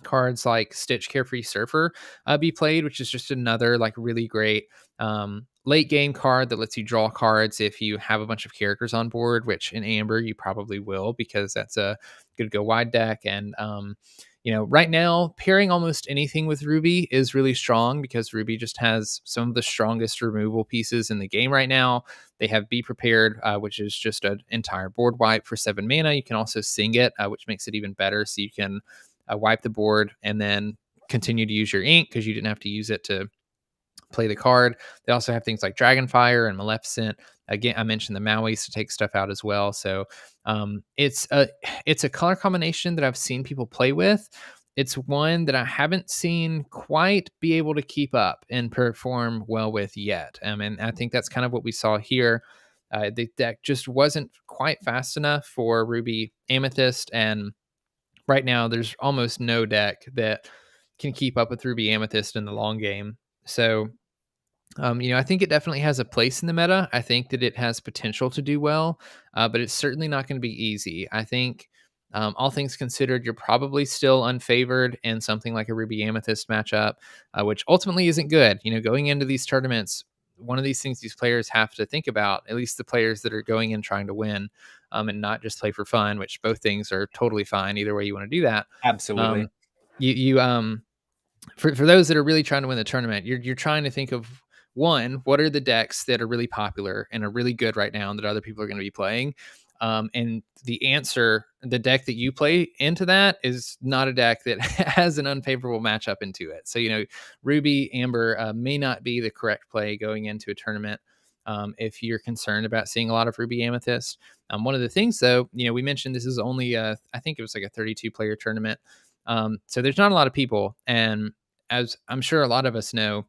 B: cards like Stitch Carefree Surfer be played, which is just another like really great late game card that lets you draw cards if you have a bunch of characters on board, which in Amber you probably will, because that's a good go wide deck. And right now pairing almost anything with Ruby is really strong because Ruby just has some of the strongest removal pieces in the game right now. They have Be Prepared, which is just an entire board wipe for 7 mana. You can also sing it, which makes it even better. So you can wipe the board and then continue to use your ink because you didn't have to use it to play the card. They also have things like Dragonfire and Maleficent. Again, I mentioned the Mauis to take stuff out as well. So it's a color combination that I've seen people play with. It's one that I haven't seen quite be able to keep up and perform well with yet. And I think that's kind of what we saw here. The deck just wasn't quite fast enough for Ruby Amethyst, and right now there's almost no deck that can keep up with Ruby Amethyst in the long game. So, I think it definitely has a place in the meta. I think that it has potential to do well, but it's certainly not going to be easy. I think, all things considered, you're probably still unfavored in something like a Ruby Amethyst matchup, which ultimately isn't good. Going into these tournaments, one of these things these players have to think about, at least the players that are going in trying to win, and not just play for fun, which both things are totally fine. Either way you want to do that.
A: Absolutely.
B: For those that are really trying to win the tournament, you're trying to think of, one, what are the decks that are really popular and are really good right now and that other people are going to be playing? And the answer, the deck that you play into that is not a deck that has an unfavorable matchup into it. So, Ruby Amber may not be the correct play going into a tournament if you're concerned about seeing a lot of Ruby Amethyst. One of the things, though, we mentioned this is only, I think it was like a 32-player tournament. So there's not a lot of people. And as I'm sure a lot of us know,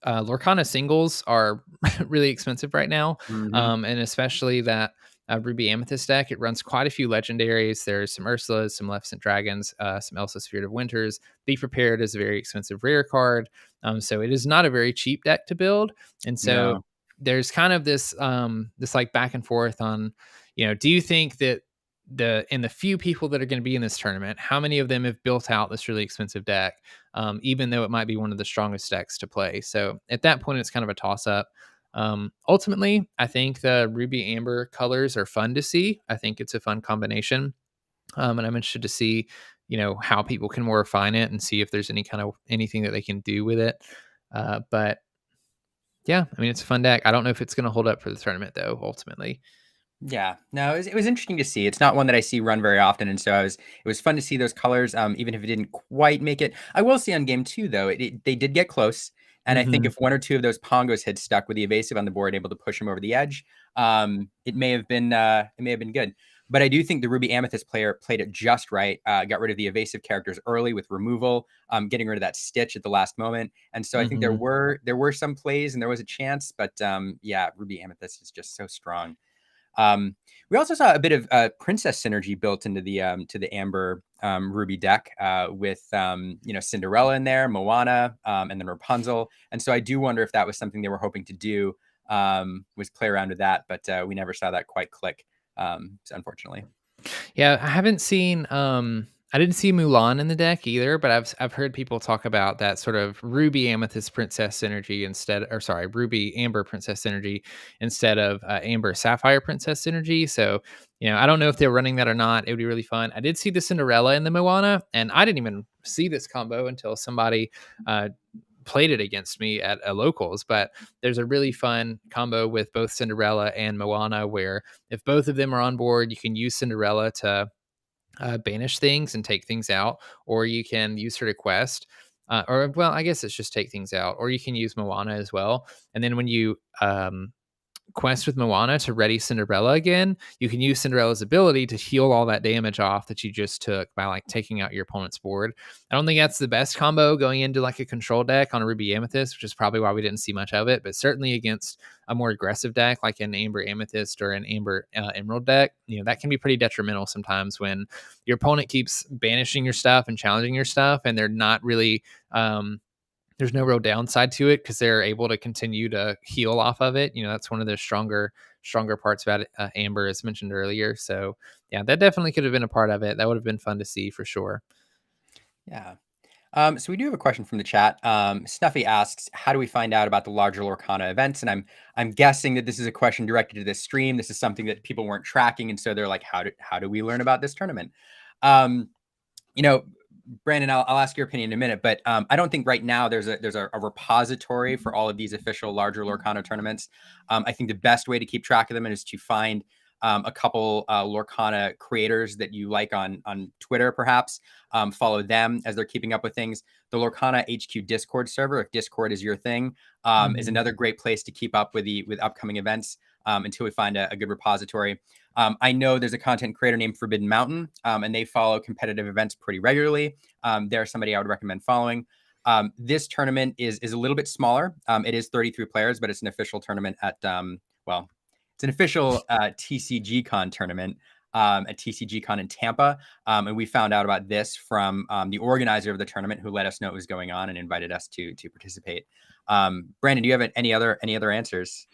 B: Lorcana singles are really expensive right now.
A: Mm-hmm.
B: And especially that Ruby Amethyst deck. It runs quite a few legendaries. There's some Ursulas, some Maleficent Dragons, some Elsa Spirit of Winters. Be Prepared is a very expensive rare card. So it is not a very cheap deck to build. And so
A: No.
B: there's kind of this like back and forth on, do you think that the few people that are going to be in this tournament, how many of them have built out this really expensive deck, even though it might be one of the strongest decks to play? So at that point, it's kind of a toss up. Ultimately, I think the Ruby Amber colors are fun to see. I think it's a fun combination. And I'm interested to see, how people can more refine it and see if there's anything that they can do with it. But yeah, I mean, it's a fun deck. I don't know if it's going to hold up for the tournament though, ultimately.
A: Yeah, no, it was interesting to see. It's not one that I see run very often, and so it was fun to see those colors. Even if it didn't quite make it, I will see on game two though, they did get close, and I think
B: Mhm.
A: if one or two of those Pongos had stuck with the evasive on the board, able to push him over the edge, it may have been good. But I do think the Ruby Amethyst player played it just right. Got rid of the evasive characters early with removal, getting rid of that stitch at the last moment, and so I think there
B: Mhm.
A: were some plays and there was a chance, but yeah, Ruby Amethyst is just so strong. We also saw a bit of princess synergy built into the to the Amber Ruby deck with Cinderella in there, Moana, and then Rapunzel. And so I do wonder if that was something they were hoping to do, was play around with that, but we never saw that quite click, unfortunately.
B: Yeah, I didn't see Mulan in the deck either, but I've heard people talk about that sort of Ruby Amethyst Princess synergy Ruby Amber Princess synergy instead of Amber Sapphire Princess synergy. So, I don't know if they're running that or not. It would be really fun. I did see the Cinderella in the Moana, and I didn't even see this combo until somebody uh, played it against me at a locals. But there's a really fun combo with both Cinderella and Moana where if both of them are on board, you can use Cinderella to banish things and take things out, or you can use her to quest. Or well, I guess it's just take things out, or you can use Moana as well. And then when you quest with Moana to ready Cinderella again, you can use Cinderella's ability to heal all that damage off that you just took by like taking out your opponent's board. I don't think that's the best combo going into like a control deck on a Ruby Amethyst, which is probably why we didn't see much of it, but certainly against a more aggressive deck like an Amber Amethyst or an Amber Emerald deck, that can be pretty detrimental sometimes when your opponent keeps banishing your stuff and challenging your stuff and they're not really there's no real downside to it because they're able to continue to heal off of it. That's one of the stronger parts about it, Amber, as mentioned earlier. So yeah, that definitely could have been a part of it. That would have been fun to see for sure.
A: Yeah. So we do have a question from the chat. Snuffy asks, "How do we find out about the larger Lorcana events?" And I'm guessing that this is a question directed to this stream. This is something that people weren't tracking, and so they're like, "How do we learn about this tournament?" Um, you know, Brandon, I'll ask your opinion in a minute, but I don't think right now there's a repository for all of these official larger Lorcana tournaments. I think the best way to keep track of them is to find a couple Lorcana creators that you like on Twitter, perhaps. Follow them as they're keeping up with things. The Lorcana HQ Discord server, if Discord is your thing, is
B: Mhm.
A: another great place to keep up with upcoming events until we find a good repository. I know there's a content creator named Forbidden Mountain, and they follow competitive events pretty regularly. They're somebody I would recommend following. This tournament is a little bit smaller. It is 33 players, but it's an official tournament at well, it's an official TCG Con tournament at TCG Con in Tampa. And we found out about this from the organizer of the tournament, who let us know it was going on and invited us to participate. Brandon, do you have any other answers?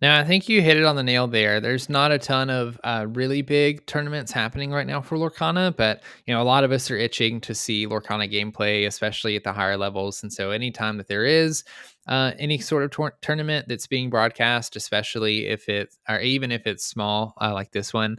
B: Now, I think you hit it on the nail there. There's not a ton of really big tournaments happening right now for Lorcana, but a lot of us are itching to see Lorcana gameplay, especially at the higher levels. And so, anytime that there is any sort of tournament that's being broadcast, especially if or even if it's small like this one,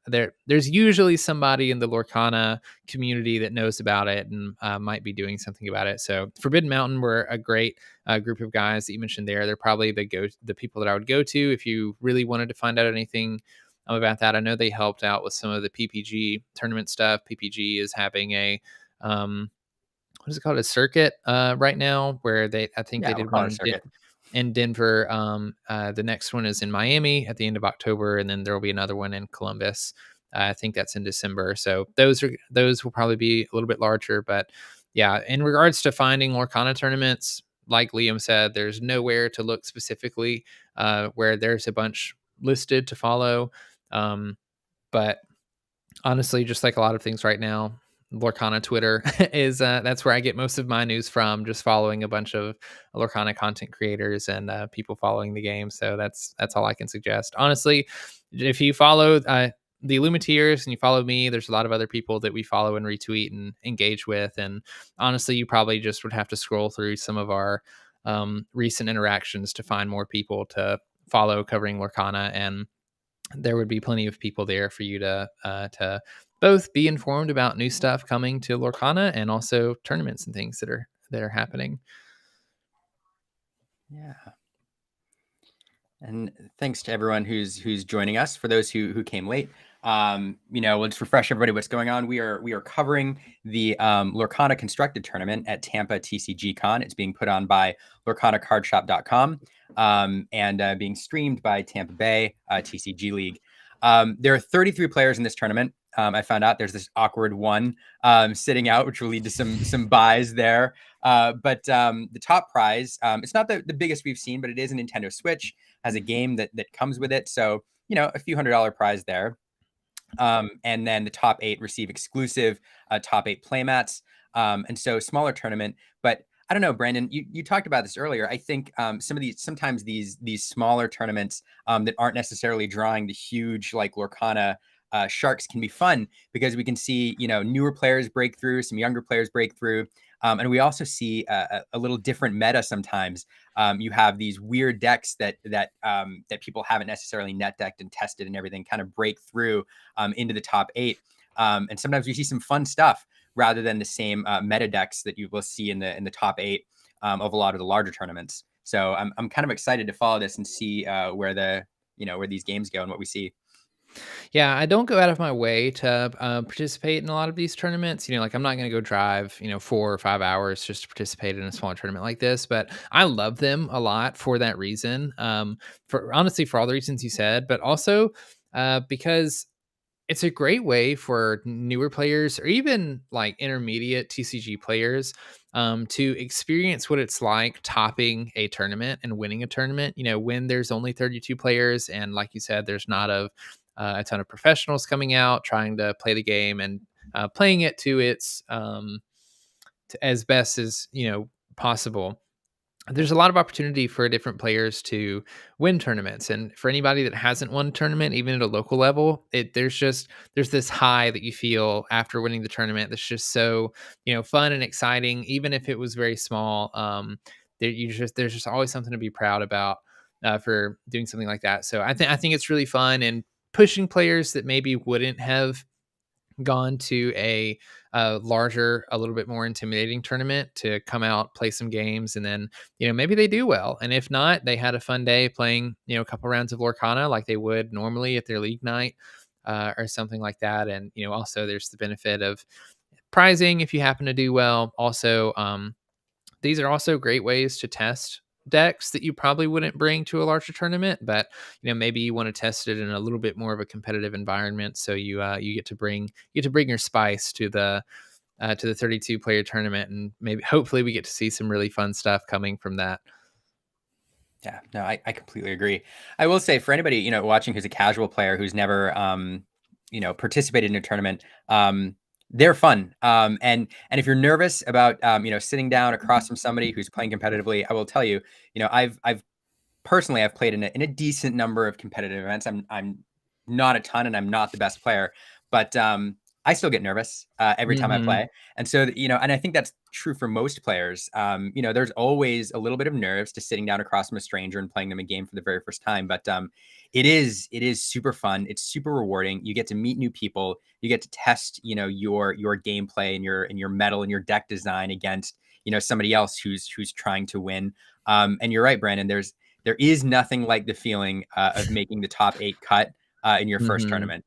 B: there's usually somebody in the Lorcana community that knows about it and might be doing something about it. So, Forbidden Mountain were a great group of guys that you mentioned there. They're probably the people that I would go to if you really wanted to find out anything about that. I know they helped out with some of the PPG tournament stuff. PPG is having a what is it called, a circuit right now where I think they
A: Yeah, we'll
B: did
A: call
B: one
A: it a circuit.
B: in Denver. The next one is in Miami at the end of October, and then there will be another one in Columbus. I think that's in December. So those will probably be a little bit larger, but yeah. In regards to finding Lorcana tournaments, like Liam said, there's nowhere to look specifically where there's a bunch listed to follow. But honestly, just like a lot of things right now, Lorcana Twitter is that's where I get most of my news from. Just following a bunch of Lorcana content creators and people following the game. So that's all I can suggest. Honestly, if you follow the Illumiteers and you follow me, there's a lot of other people that we follow and retweet and engage with. And honestly, you probably just would have to scroll through some of our recent interactions to find more people to follow covering Lorcana, and there would be plenty of people there for you to both be informed about new stuff coming to Lorcana and also tournaments and things that are happening.
A: Yeah. And thanks to everyone who's joining us. For those who came late, we'll just refresh everybody what's going on. We are covering the Lorcana Constructed Tournament at Tampa TCG Con. It's being put on by LorcanaCardShop.com and being streamed by Tampa Bay TCG League. There are 33 players in this tournament. I found out there's this awkward one sitting out, which will lead to some buys there. But the top prize, it's not the biggest we've seen, but it is a Nintendo Switch, has a game that comes with it. So, a few $100 prize there. And then the top 8 receive exclusive top 8 playmats. And so smaller tournament, but I don't know, Brandon, you talked about this earlier. I think sometimes these smaller tournaments that aren't necessarily drawing the huge like Lorcana sharks can be fun because we can see, newer players break through, some younger players break through. And we also see a little different meta sometimes. You have these weird decks that people haven't necessarily net decked and tested and everything kind of break through into the top 8. And sometimes we see some fun stuff rather than the same meta decks that you will see in the top 8 of a lot of the larger tournaments. So I'm kind of excited to follow this and see where these games go and what we see.
B: Yeah, I don't go out of my way to participate in a lot of these tournaments. Like I'm not going to go drive, 4 or 5 hours just to participate in a small tournament like this. But I love them a lot for that reason. For all the reasons you said, but also because it's a great way for newer players or even like intermediate TCG players to experience what it's like topping a tournament and winning a tournament. When there's only 32 players and, like you said, there's not a ton of professionals coming out trying to play the game and playing it to its as best as possible. There's a lot of opportunity for different players to win tournaments, and for anybody that hasn't won a tournament, even at a local level, there's this high that you feel after winning the tournament that's just so fun and exciting. Even if it was very small, there's just always something to be proud about for doing something like that. So I think it's really fun and pushing players that maybe wouldn't have gone to a larger, a little bit more intimidating tournament to come out, play some games, and then maybe they do well, and if not, they had a fun day playing a couple rounds of Lorcana like they would normally at their league night or something like that. And also there's the benefit of prizing if you happen to do well. Also, these are also great ways to test decks that you probably wouldn't bring to a larger tournament, but maybe you want to test it in a little bit more of a competitive environment. So you get to bring your spice to the 32 player tournament, and maybe hopefully we get to see some really fun stuff coming from that.
A: Yeah, no, I completely agree. I will say for anybody, watching who's a casual player who's never, participated in a tournament, they're fun. And if you're nervous about, sitting down across from somebody who's playing competitively, I will tell you, I've personally, I've played in a decent number of competitive events. I'm not a ton and I'm not the best player, but, I still get nervous every time I play. And so, and I think that's true for most players. There's always a little bit of nerves to sitting down across from a stranger and playing them a game for the very first time. But it is super fun. It's super rewarding. You get to meet new people. You get to test, your gameplay and your metal and your deck design against, somebody else who's trying to win. And you're right, Brandon. There is nothing like the feeling of making the top 8 cut in your first tournament.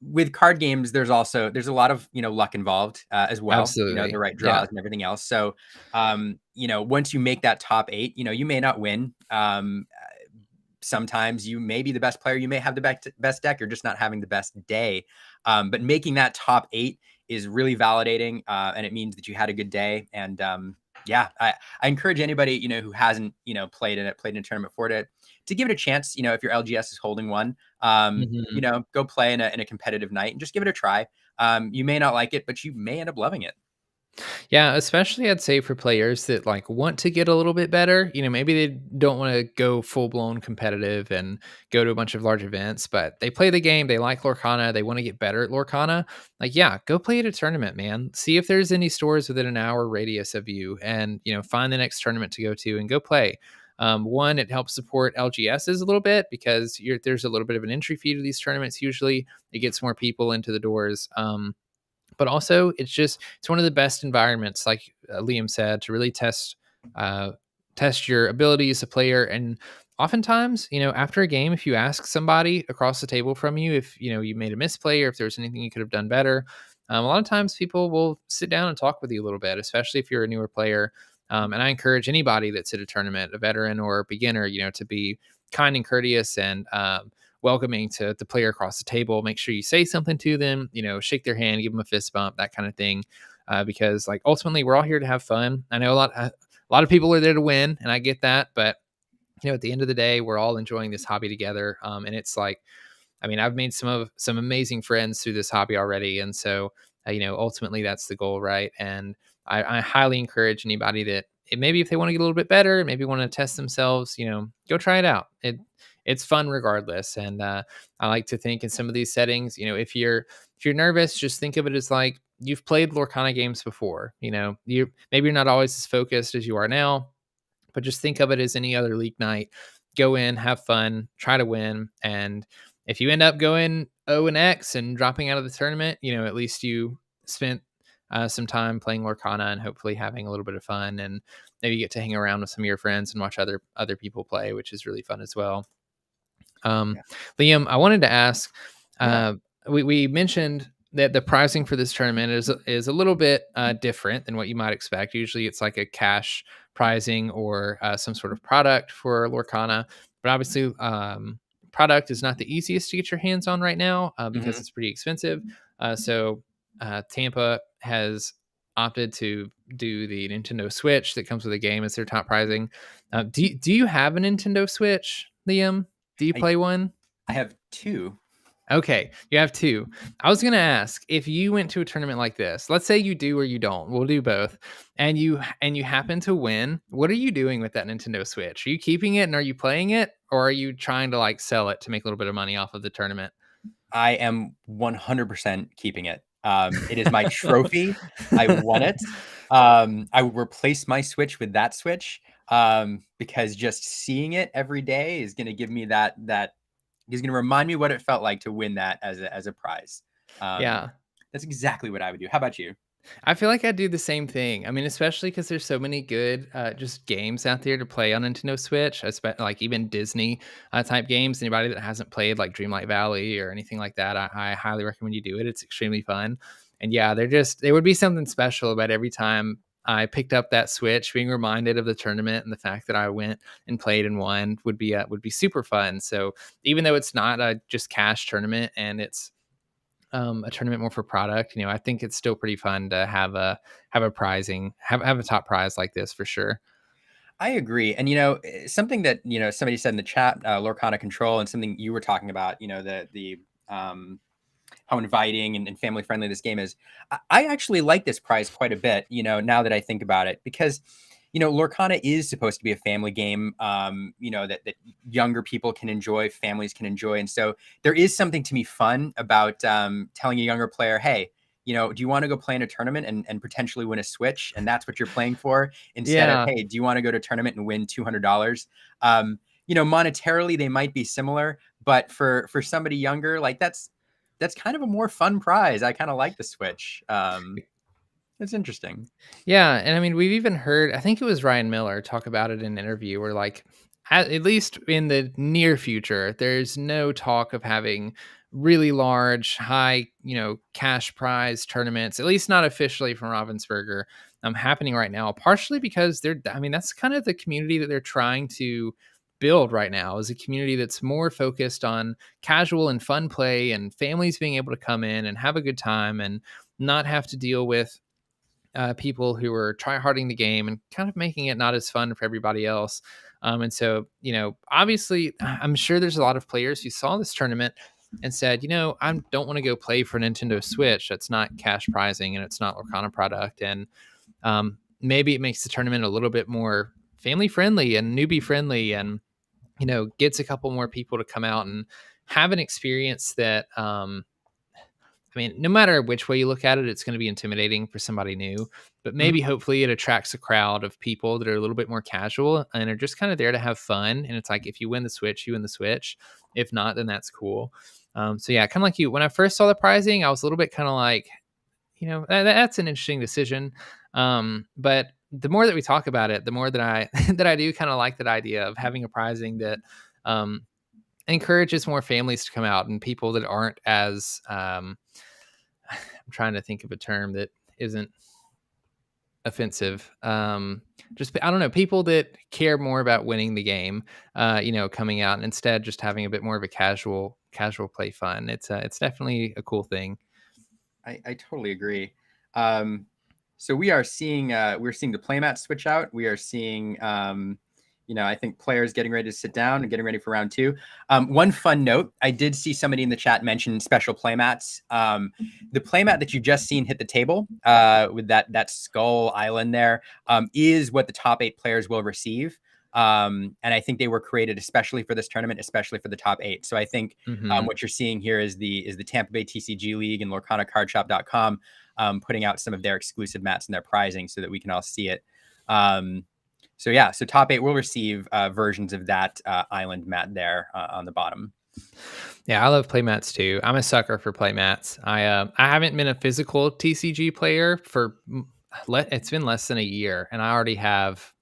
A: With card games, there's a lot of luck involved as well.
B: Absolutely.
A: The right draws and everything else. So once you make that top 8, you may not win. Sometimes you may be the best player, you may have the best deck, you're just not having the best day. But making that top 8 is really validating, and it means that you had a good day. And Yeah, I encourage anybody, who hasn't, played in a tournament for it to give it a chance. If your LGS is holding one,
B: Mhm.
A: go play in a competitive night and just give it a try. You may not like it, but you may end up loving it.
B: Yeah, especially I'd say for players that like want to get a little bit better. Maybe they don't want to go full blown competitive and go to a bunch of large events, but they play the game, they like Lorcana, they want to get better at Lorcana. Like, yeah, go play at a tournament, man. See if there's any stores within an hour radius of you, and find the next tournament to go to and go play. One, it helps support LGSs a little bit because there's a little bit of an entry fee to these tournaments. Usually, it gets more people into the doors. But also it's one of the best environments, like Liam said, to really uh, test your ability as a player. And oftentimes, after a game, if you ask somebody across the table from you if you made a misplay or if there's anything you could have done better, a lot of times people will sit down and talk with you a little bit, especially if you're a newer player. And I encourage anybody that's at a tournament, a veteran or a beginner, to be kind and courteous and welcoming to the player across the table. Make sure you say something to them, shake their hand, give them a fist bump, that kind of thing. Because like ultimately we're all here to have fun. I know a lot of people are there to win, and I get that, but at the end of the day, we're all enjoying this hobby together. And it's like, I mean, I've made some amazing friends through this hobby already, and so ultimately that's the goal, right? And I highly encourage anybody that maybe if they want to get a little bit better, maybe want to test themselves, go try it out. It's fun regardless, and I like to think in some of these settings, if you're nervous, just think of it as like you've played Lorcana games before. You're not always as focused as you are now, but just think of it as any other league night. Go in, have fun, try to win, and if you end up going O and X and dropping out of the tournament, at least you spent some time playing Lorcana and hopefully having a little bit of fun, and maybe get to hang around with some of your friends and watch other people play, which is really fun as well. Um,
A: Yeah.
B: Liam, I wanted to ask.
A: Yeah.
B: Uh, we mentioned that the pricing for this tournament is a little bit different than what you might expect. Usually, it's like a cash pricing or some sort of product for Lorcana, but obviously, product is not the easiest to get your hands on right now because
A: Mhm.
B: it's pretty expensive. So Tampa has opted to do the Nintendo Switch that comes with the game as their top pricing. Do you have a Nintendo Switch, Liam? Do you
A: I
B: play one?
A: I have two.
B: Okay, you have two. I was gonna ask if you went to a tournament like this. Let's say you do or you don't. We'll do both. And you happen to win. What are you doing with that Nintendo Switch? Are you keeping it and are you playing it, or are you trying to like sell it to make a little bit of money off of the tournament?
A: I am 100% keeping it. It is my trophy. I won it. I would replace my Switch with that Switch, because just seeing it every day is going to give me that is going to remind me what it felt like to win that as a prize. Um,
B: Yeah.
A: that's exactly what I would do. How about you?
B: I feel like I do the same thing. I mean, especially because there's so many good just games out there to play on Nintendo Switch. Like even Disney type games. Anybody that hasn't played like Dreamlight Valley or anything like that, I highly recommend you do it. It's extremely fun. And yeah, there would be something special about every time I picked up that Switch, being reminded of the tournament and the fact that I went and played and won would be super fun. So even though it's not a just cash tournament and it's a tournament more for product, I think it's still pretty fun to have a top prize like this for sure.
A: I agree. And something that somebody said in the chat, Lorcana Control, and something you were talking about, the how inviting and family friendly this game is. I actually like this prize quite a bit, now that I think about it, because, Lorcana is supposed to be a family game, that younger people can enjoy, families can enjoy. And so there is something to me fun about telling a younger player, hey, do you want to go play in a tournament and potentially win a Switch? And that's what you're playing for, instead of,
B: Yeah.
A: hey, do you want to go to a tournament and win $200? Monetarily, they might be similar, but for somebody younger, like that's kind of a more fun prize. I kind of like the Switch. It's interesting.
B: Yeah, and I mean, we've even heard, I think it was Ryan Miller talk about it in an interview where like at least in the near future, there's no talk of having really large, high, cash prize tournaments, at least not officially from Ravensburger, happening right now, partially because I mean, that's kind of the community that they're trying to build right now, is a community that's more focused on casual and fun play and families being able to come in and have a good time and not have to deal with people who were tryharding the game and kind of making it not as fun for everybody else. And so, obviously, I'm sure there's a lot of players who saw this tournament and said, I don't want to go play for Nintendo Switch. That's not cash prizing and it's not Lorcana product. And maybe it makes the tournament a little bit more family friendly and newbie friendly, and gets a couple more people to come out and have an experience that no matter which way you look at it, it's going to be intimidating for somebody new, but
A: Mhm.
B: maybe hopefully it attracts a crowd of people that are a little bit more casual and are just kind of there to have fun. And it's like, if you win the Switch, you win the Switch. If not, then that's cool. So yeah, kind of like you, when I first saw the pricing, I was a little bit kind of like, that's an interesting decision. But the more that we talk about it, the more that I, that I do kind of like that idea of having a pricing that, encourages more families to come out and people that aren't as I'm trying to think of a term that isn't offensive. Just I don't know, people that care more about winning the game, coming out and instead just having a bit more of a casual play fun. It's definitely a cool thing.
A: I totally agree. So we're seeing the playmats switch out. We are seeing I think players getting ready to sit down and getting ready for round 2. One fun note, I did see somebody in the chat mention special playmats. The playmat that you've just seen hit the table with that skull island there is what the top 8 players will receive. And I think they were created especially for this tournament, especially for the top 8. So I think what you're seeing here is the Tampa Bay TCG League and LorcanaCardShop.com putting out some of their exclusive mats and their pricing so that we can all see it. So top 8 will receive versions of that island mat there on the bottom.
B: Yeah, I love playmats too. I'm a sucker for playmats. I haven't been a physical TCG player for it's been less than a year, and I already have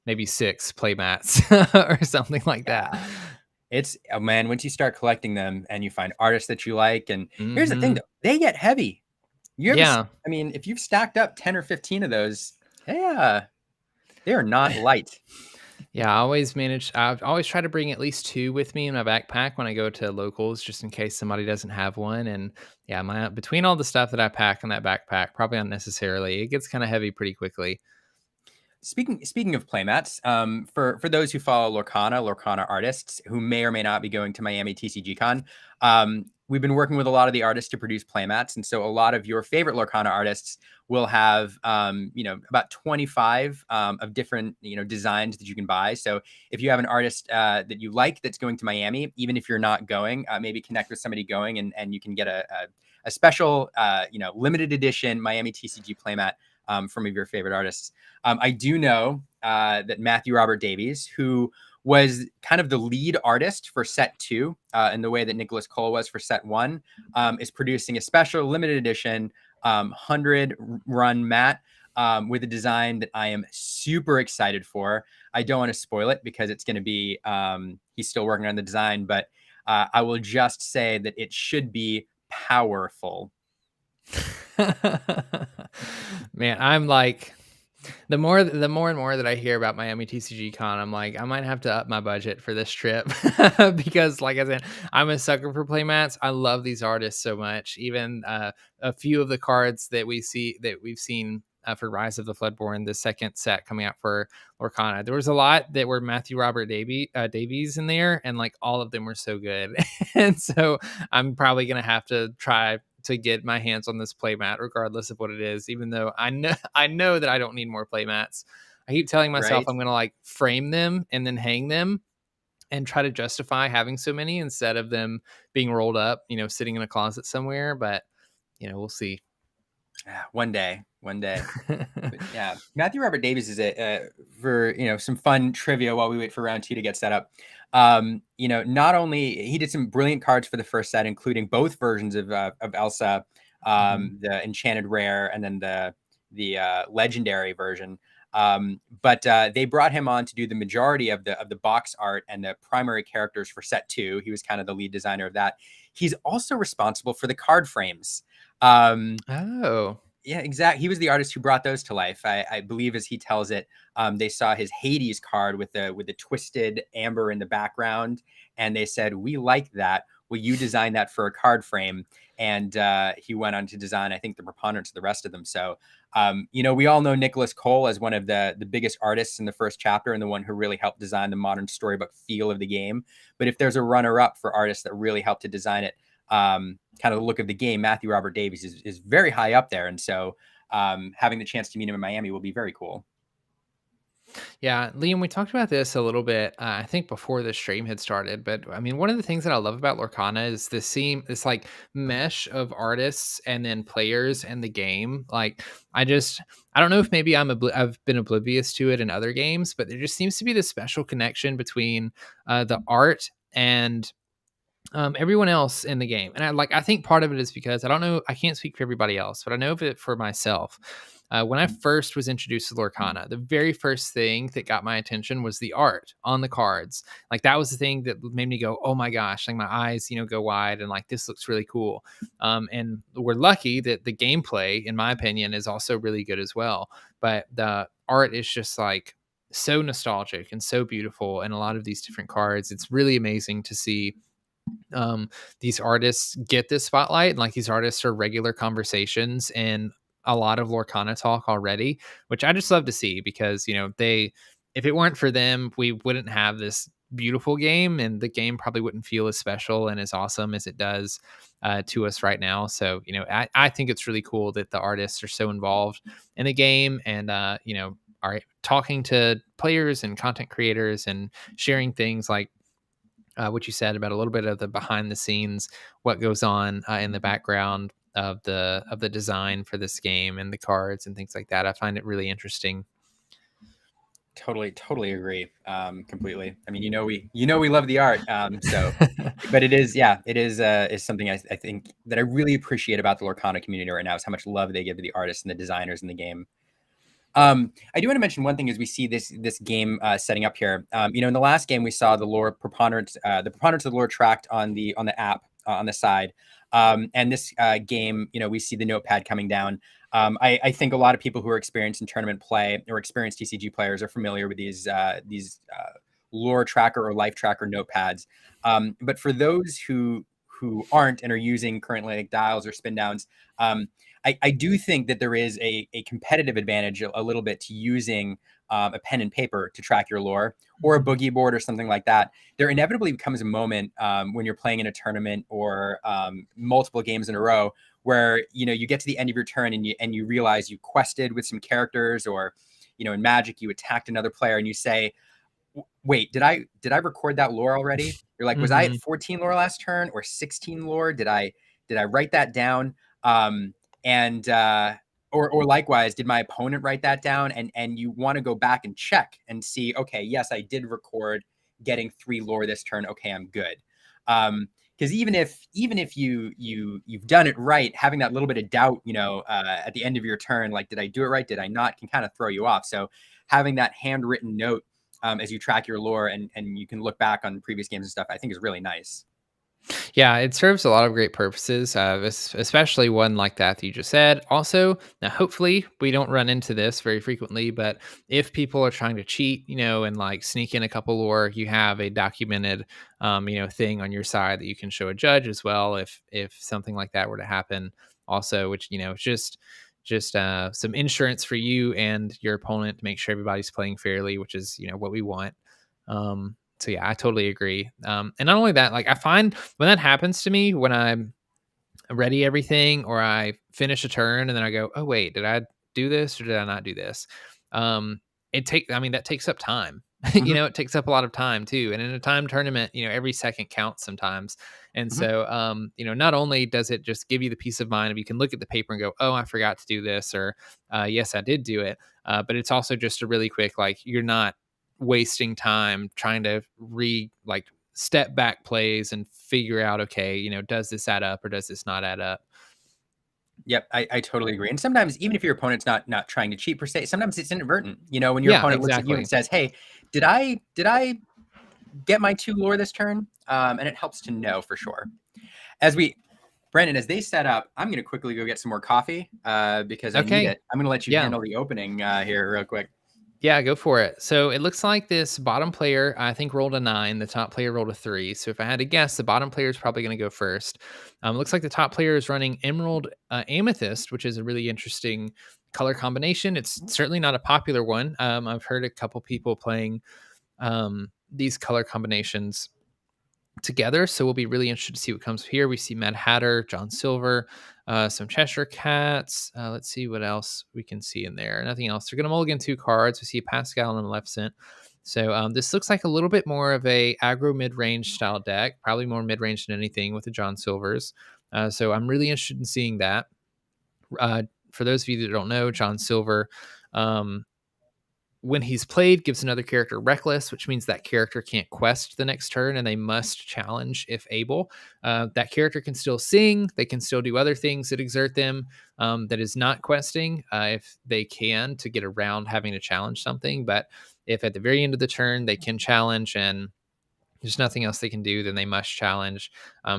B: maybe 6 playmats or something like that.
A: It's man, once you start collecting them and you find artists that you like, and here's the thing
B: Mhm.
A: though, they get heavy.
B: Yeah.
A: If you've stacked up 10 or 15 of those, they are not light.
B: Yeah, I always try to bring at least 2 with me in my backpack when I go to locals, just in case somebody doesn't have one. And yeah, between all the stuff that I pack in that backpack, probably unnecessarily, it gets kind of heavy pretty quickly.
A: Speaking of playmats, for those who follow Lorcana artists who may or may not be going to Miami TCG Con, we've been working with a lot of the artists to produce playmats, and so a lot of your favorite Lorcana artists will have about 25 of different designs that you can buy. So if you have an artist that you like that's going to Miami, even if you're not going, maybe connect with somebody going, and you can get a special limited edition Miami TCG playmat from your favorite artists. I do know that Matthew Robert Davies, who was kind of the lead artist for set 2 in the way that Nicholas Cole was for set 1, is producing a special limited edition 100 run mat with a design that I am super excited for. I don't want to spoil it because it's going to be, he's still working on the design, but I will just say that it should be powerful.
B: Man, I'm like, the more and more that I hear about Miami TCG Con, I'm like, I might have to up my budget for this trip because, like I said, I'm a sucker for playmats. I love these artists so much. Even a few of the cards that we've seen for Rise of the Floodborn, the second set coming out for Lorcana, there was a lot that were Matthew Robert Davies in there, and like all of them were so good. And so I'm probably gonna have to try to get my hands on this playmat regardless of what it is, even though I know that I don't need more playmats. I keep telling myself
A: Right?
B: I'm going to like frame them and then hang them and try to justify having so many instead of them being rolled up, sitting in a closet somewhere, but we'll see.
A: One day. But yeah, Matthew Robert Davies is for some fun trivia while we wait for round 2 to get set up. Not only he did some brilliant cards for the first set, including both versions of Elsa, the Enchanted Rare and then the Legendary version. But they brought him on to do the majority of the box art and the primary characters for set 2. He was kind of the lead designer of that. He's also responsible for the card frames.
B: Oh.
A: Yeah, exactly. He was the artist who brought those to life. I believe, as he tells it, they saw his Hades card with the twisted amber in the background, and they said, "We like that. Will you design that for a card frame?" And he went on to design, I think, the preponderance of the rest of them. So, We all know Nicholas Cole as one of the biggest artists in the first chapter and the one who really helped design the modern storybook feel of the game. But if there's a runner-up for artists that really helped to design it, kind of the look of the game, Matthew Robert Davies is very high up there. And so having the chance to meet him in Miami will be very cool.
B: Yeah, Liam, we talked about this a little bit, I think before the stream had started, but I mean, one of the things that I love about Lorcana is this like mesh of artists and then players and the game. Like, I don't know if maybe I've been oblivious to it in other games, but there just seems to be this special connection between the art and everyone else in the game. And I think part of it is because I can't speak for everybody else, but I know of it for myself. When I first was introduced to Lorcana, the very first thing that got my attention was the art on the cards. Like, that was the thing that made me go, oh my gosh, like my eyes, go wide and like, this looks really cool. And we're lucky that the gameplay, in my opinion, is also really good as well. But the art is just like so nostalgic and so beautiful. And a lot of these different cards, it's really amazing to see these artists get this spotlight, and like these artists are regular conversations and a lot of Lorcana talk already, which I just love to see because if it weren't for them, we wouldn't have this beautiful game, and the game probably wouldn't feel as special and as awesome as it does to us right now. So I think it's really cool that the artists are so involved in the game and are talking to players and content creators and sharing things like what you said about a little bit of the behind the scenes, what goes on in the background of the design for this game and the cards and things like that. I find it really interesting.
A: Totally agree. Completely. I mean, we love the art. But it is something I think that I really appreciate about the Lorcana community right now is how much love they give to the artists and the designers in the game. I do want to mention one thing as we see this game setting up here. In the last game we saw the lore preponderance, the preponderance of the lore tracked on the app on the side, and this game, we see the notepad coming down. I think a lot of people who are experienced in tournament play or experienced TCG players are familiar with these lore tracker or life tracker notepads. But for those who aren't and are using currently like dials or spin downs, I do think that there is a competitive advantage a little bit to using a pen and paper to track your lore, or a boogie board or something like that. There inevitably becomes a moment when you're playing in a tournament or multiple games in a row where you get to the end of your turn and you realize you quested with some characters, or in Magic you attacked another player and you say, wait, did I record that lore already? You're like, was I at 14 lore last turn or 16 lore? Did I write that down? Or likewise, did my opponent write that down? And you want to go back and check and see, okay, yes, I did record getting 3 lore this turn. Okay, I'm good. Because even if you've done it right, having that little bit of doubt, at the end of your turn, like, did I do it right? Did I not? Can kind of throw you off. So having that handwritten note as you track your lore and you can look back on previous games and stuff, I think is really nice.
B: Yeah, it serves a lot of great purposes, especially one like that you just said. Also, now hopefully we don't run into this very frequently, but if people are trying to cheat, and like sneak in a couple lore, you have a documented, thing on your side that you can show a judge as well if something like that were to happen. Also, which just some insurance for you and your opponent to make sure everybody's playing fairly, which is what we want. So yeah, I totally agree. And not only that, like I find when that happens to me, when I'm ready everything or I finish a turn and then I go, oh wait, did I do this or did I not do this? That takes up time.
A: Mm-hmm.
B: It takes up a lot of time too. And in a time tournament, every second counts sometimes. And
A: Mm-hmm.
B: so, not only does it just give you the peace of mind if you can look at the paper and go, oh, I forgot to do this, or yes, I did do it. But it's also just a really quick, like you're not wasting time trying to step back plays and figure out, okay, does this add up or does this not add up?
A: Yep, I totally agree. And sometimes even if your opponent's not trying to cheat per se, sometimes it's inadvertent. When your opponent looks at you and says, "Hey, did I get my 2 lore this turn?" And it helps to know for sure. Brandon, as they set up, I'm going to quickly go get some more coffee because I need it. I'm going to let you handle the opening here real quick.
B: Yeah, go for it. So it looks like this bottom player, I think, rolled a 9. The top player rolled a 3. So if I had to guess, the bottom player is probably going to go first. It looks like the top player is running Emerald Amethyst, which is a really interesting color combination. It's certainly not a popular one. I've heard a couple people playing these color combinations together, so we'll be really interested to see what comes here. We see Mad Hatter, John Silver, some Cheshire Cats. Let's see what else we can see in there. Nothing else. They're going to mulligan 2 cards. We see Pascal and Maleficent. So this looks like a little bit more of a aggro mid-range style deck, probably more mid-range than anything with the John Silvers. So I'm really interested in seeing that. For those of you that don't know, John Silver, when he's played, gives another character reckless, which means that character can't quest the next turn and they must challenge if able. That character can still sing. They can still do other things that exert them that is not questing if they can, to get around having to challenge something. But if at the very end of the turn they can challenge and there's nothing else they can do, then they must challenge.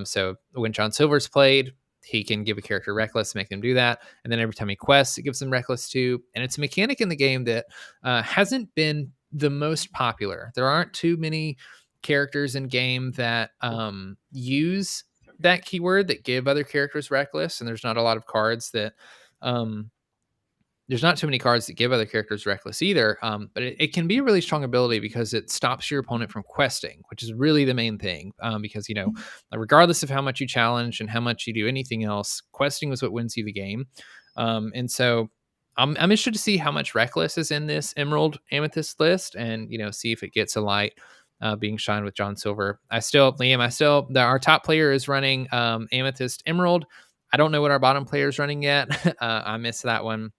B: So when John Silver's played, he can give a character reckless, make them do that. And then every time he quests, it gives them reckless too. And it's a mechanic in the game that hasn't been the most popular. There aren't too many characters in game that use that keyword, that give other characters reckless. And there's not a lot of cards that there's not too many cards that give other characters reckless either, but it can be a really strong ability because it stops your opponent from questing, which is really the main thing. Because, regardless of how much you challenge and how much you do anything else, questing is what wins you the game. And so I'm interested to see how much reckless is in this Emerald Amethyst list, and see if it gets a light being shined with John Silver. Liam, our top player is running Amethyst Emerald. I don't know what our bottom player is running yet. I missed that one.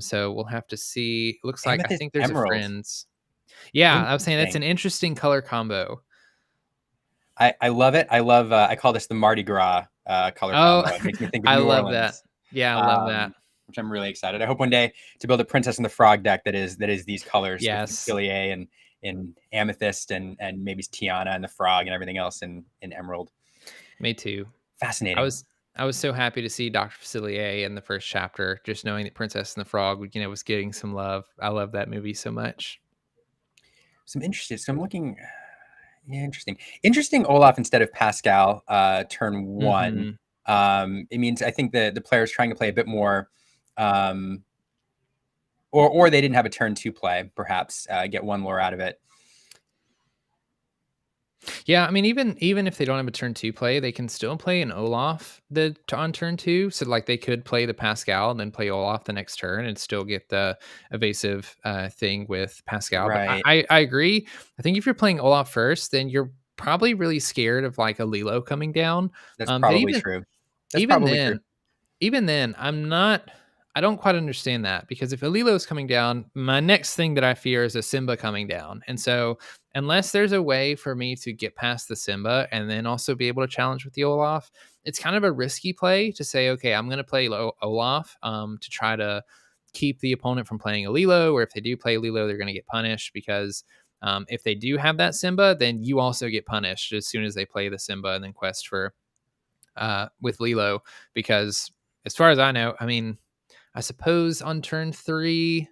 B: So we'll have to see. Looks like I think there's
A: Emerald.
B: a friends. Yeah, I was saying that's an interesting color combo.
A: I love it. I love. I call this the Mardi Gras color combo. It makes me think of
B: I
A: New
B: love
A: Orleans.
B: that. Yeah, I love that.
A: Which I'm really excited. I hope one day to build a Princess and the Frog deck that is these colors.
B: Yes.
A: Facilier and Amethyst and maybe Tiana and the Frog and everything else in Emerald.
B: Me too.
A: Fascinating.
B: I was so happy to see Dr. Facilier in the first chapter, just knowing that Princess and the Frog, was getting some love. I love that movie so much.
A: So I'm looking. Yeah, interesting. Olaf instead of Pascal, turn 1.
B: Mm-hmm.
A: It means I think the player is trying to play a bit more, or they didn't have a turn 2 play, perhaps get 1 lore out of it.
B: Yeah, I mean, even if they don't have a turn 2 play, they can still play an Olaf on turn 2. So like they could play the Pascal and then play Olaf the next turn and still get the evasive thing with Pascal.
A: Right.
B: But I agree. I think if you're playing Olaf first, then you're probably really scared of like a Lilo coming down.
A: That's probably true.
B: Even then, I don't quite understand that, because if Alilo is coming down, my next thing that I fear is a Simba coming down. And so unless there's a way for me to get past the Simba and then also be able to challenge with the Olaf, it's kind of a risky play to say, okay, I'm going to play Olaf to try to keep the opponent from playing Alilo, or if they do play Alilo, they're going to get punished, because if they do have that Simba, then you also get punished as soon as they play the Simba and then quest for with Lilo, because as far as I know, I mean, I suppose on turn 3,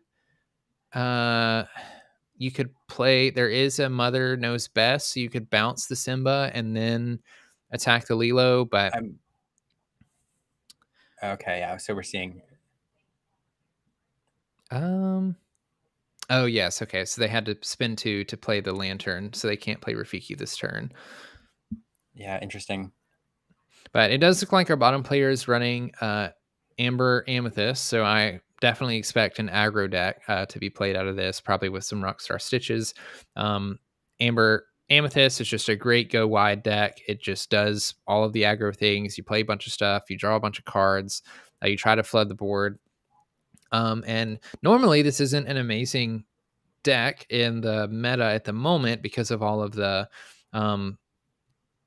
B: you could play. There is a Mother Knows Best, so you could bounce the Simba and then attack the Lilo. But
A: okay, yeah. So we're seeing.
B: Oh yes, okay. So they had to spend 2 to play the Lantern, so they can't play Rafiki this turn.
A: Yeah, interesting.
B: But it does look like our bottom player is running Amber Amethyst, so I definitely expect an aggro deck to be played out of this, probably with some Rockstar Stitches. Amber Amethyst is just a great go wide deck. It just does all of the aggro things. You play a bunch of stuff, you draw a bunch of cards, you try to flood the board. And normally this isn't an amazing deck in the meta at the moment because of all of the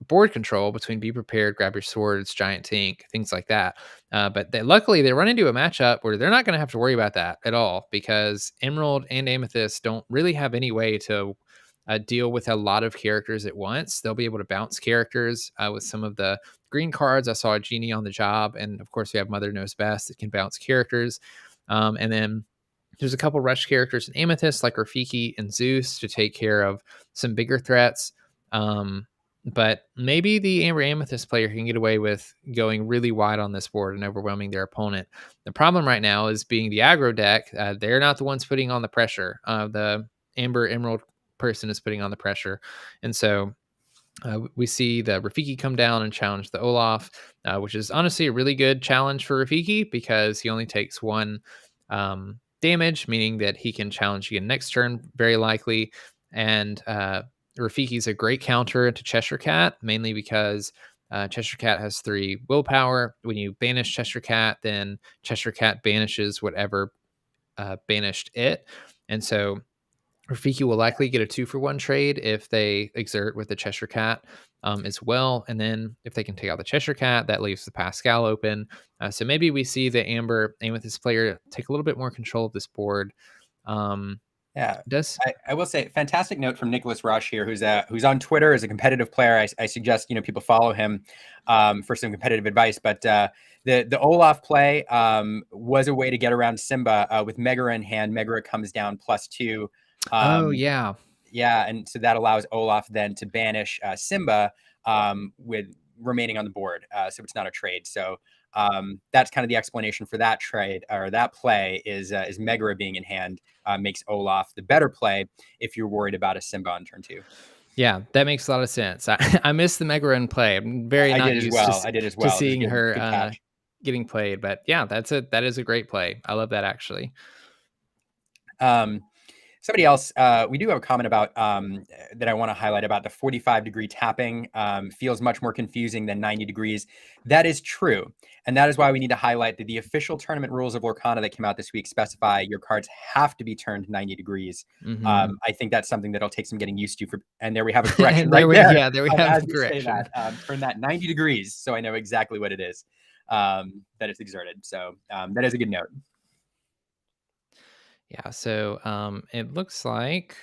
B: board control between Be Prepared, Grab Your Swords, Giant Tink, things like that. But luckily they run into a matchup where they're not going to have to worry about that at all, because Emerald and Amethyst don't really have any way to deal with a lot of characters at once. They'll be able to bounce characters with some of the green cards. I saw a Genie on the Job, and of course we have Mother Knows Best that can bounce characters. And then there's a couple rush characters in Amethyst like Rafiki and Zeus to take care of some bigger threats. But maybe the Amber Amethyst player can get away with going really wide on this board and overwhelming their opponent. The problem right now is being the aggro deck. They're not the ones putting on the pressure. The Amber Emerald person is putting on the pressure. And so we see the Rafiki come down and challenge the Olaf, which is honestly a really good challenge for Rafiki because he only takes one damage, meaning that he can challenge again next turn, very likely. And Rafiki's a great counter to Cheshire Cat, mainly because Cheshire Cat has 3 willpower. When you banish Cheshire Cat, then Cheshire Cat banishes whatever banished it. And so Rafiki will likely get a 2-for-1 trade if they exert with the Cheshire Cat as well. And then if they can take out the Cheshire Cat, that leaves the Pascal open. So maybe we see the Amber Amethyst player take a little bit more control of this board.
A: Yeah,
B: Does
A: I will say, fantastic note from Nicholas Rush here, who's on Twitter as a competitive player. I suggest people follow him for some competitive advice. But the Olaf play was a way to get around Simba with Megara in hand. Megara comes down +2.
B: Oh yeah.
A: Yeah, and so that allows Olaf then to banish Simba with remaining on the board. So it's not a trade. So that's kind of the explanation for that trade, or that play is Megara being in hand makes Olaf the better play if you're worried about a Simba on turn 2.
B: Yeah, that makes a lot of sense. I missed the Megara in play. I'm very
A: I
B: not
A: did as
B: used
A: well. I did as
B: to
A: well. It was
B: seeing
A: good,
B: her
A: good catch.
B: getting played. But yeah, that is a great play. I love that actually.
A: Somebody else, we do have a comment about that I want to highlight about the 45-degree tapping. Feels much more confusing than 90 degrees. That is true. And that is why we need to highlight that the official tournament rules of Lorcana that came out this week specify your cards have to be turned 90 degrees.
B: Mm-hmm.
A: I think that's something that'll take some getting used to. And there we have a correction
B: And there
A: right there.
B: there we have
A: As
B: the
A: we say
B: correction.
A: that, turn that 90 degrees so I know exactly what it is that it's exerted. So that is a good note.
B: Yeah, so it looks like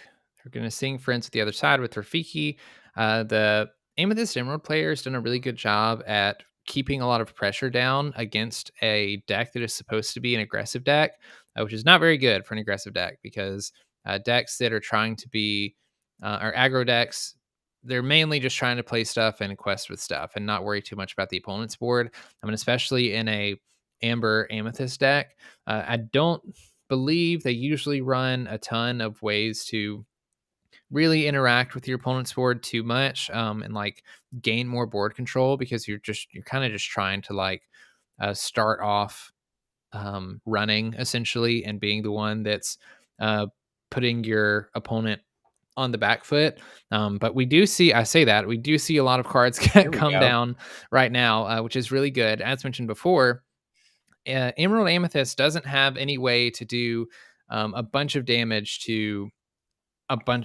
B: they're going to sing Friends with the Other Side with Rafiki. The Amethyst Emerald player has done a really good job at keeping a lot of pressure down against a deck that is supposed to be an aggressive deck, which is not very good for an aggressive deck because decks that are trying to be, or aggro decks, they're mainly just trying to play stuff and quest with stuff and not worry too much about the opponent's board. I mean, especially in a Amber Amethyst deck. I don't believe they usually run a ton of ways to really interact with your opponent's board too much and like gain more board control because you're kind of just trying to like start off running essentially and being the one that's putting your opponent on the back foot. But we do see, I say that, we do see a lot of cards come
A: Go.
B: down right now, which is really good. As mentioned before, Emerald Amethyst doesn't have any way to do a bunch of damage to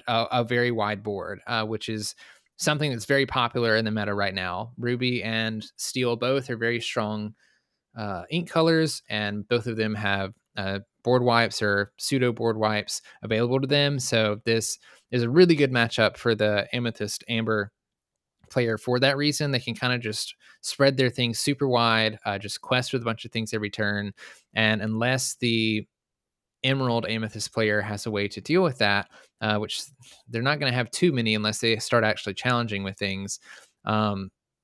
B: a very wide board, which is something that's very popular in the meta right now. Ruby and Steel both are very strong ink colors, and both of them have board wipes or pseudo board wipes available to them. So this is a really good matchup for the Amethyst Amber player for that reason. They can kind of just spread their things super wide, just quest with a bunch of things every turn. And unless the Emerald Amethyst player has a way to deal with that, which they're not going to have too many unless they start actually challenging with things.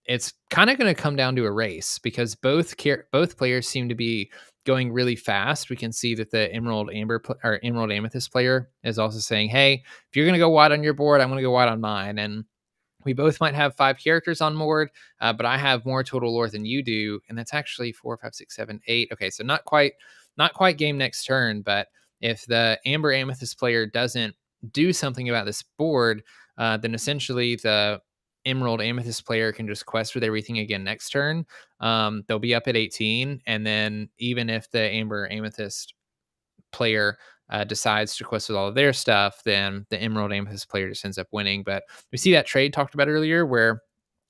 B: It's kind of going to come down to a race because both players seem to be going really fast. We can see that the Emerald Amethyst player is also saying, "Hey, if you're going to go wide on your board, I'm going to go wide on mine." And we both might have 5 characters on board, but I have more total lore than you do, and that's actually 4, 5, 6, 7, 8. Okay, so not quite game next turn. But if the Amber Amethyst player doesn't do something about this board, then essentially the Emerald Amethyst player can just quest with everything again next turn. They'll be up at 18, and then even if the Amber Amethyst player decides to quest with all of their stuff, then the Emerald Amethyst player just ends up winning. But we see that trade talked about earlier where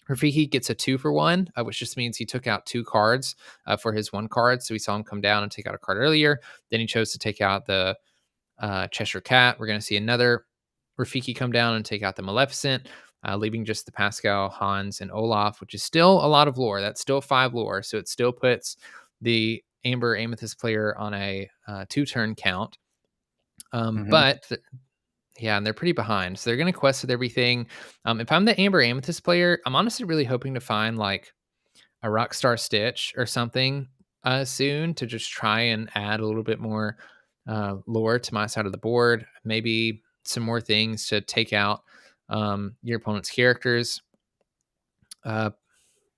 B: Rafiki gets a 2-for-1, which just means he took out 2 cards for his 1 card. So we saw him come down and take out a card earlier. Then he chose to take out the Cheshire Cat. We're going to see another Rafiki come down and take out the Maleficent, leaving just the Pascal, Hans, and Olaf, which is still a lot of lore. That's still 5 lore. So it still puts the Amber Amethyst player on a 2-turn count. But Yeah, and they're pretty behind. So they're going to quest with everything. If I'm the Amber Amethyst player, I'm honestly really hoping to find like a Rockstar Stitch or something soon to just try and add a little bit more lore to my side of the board. Maybe some more things to take out your opponent's characters. Uh,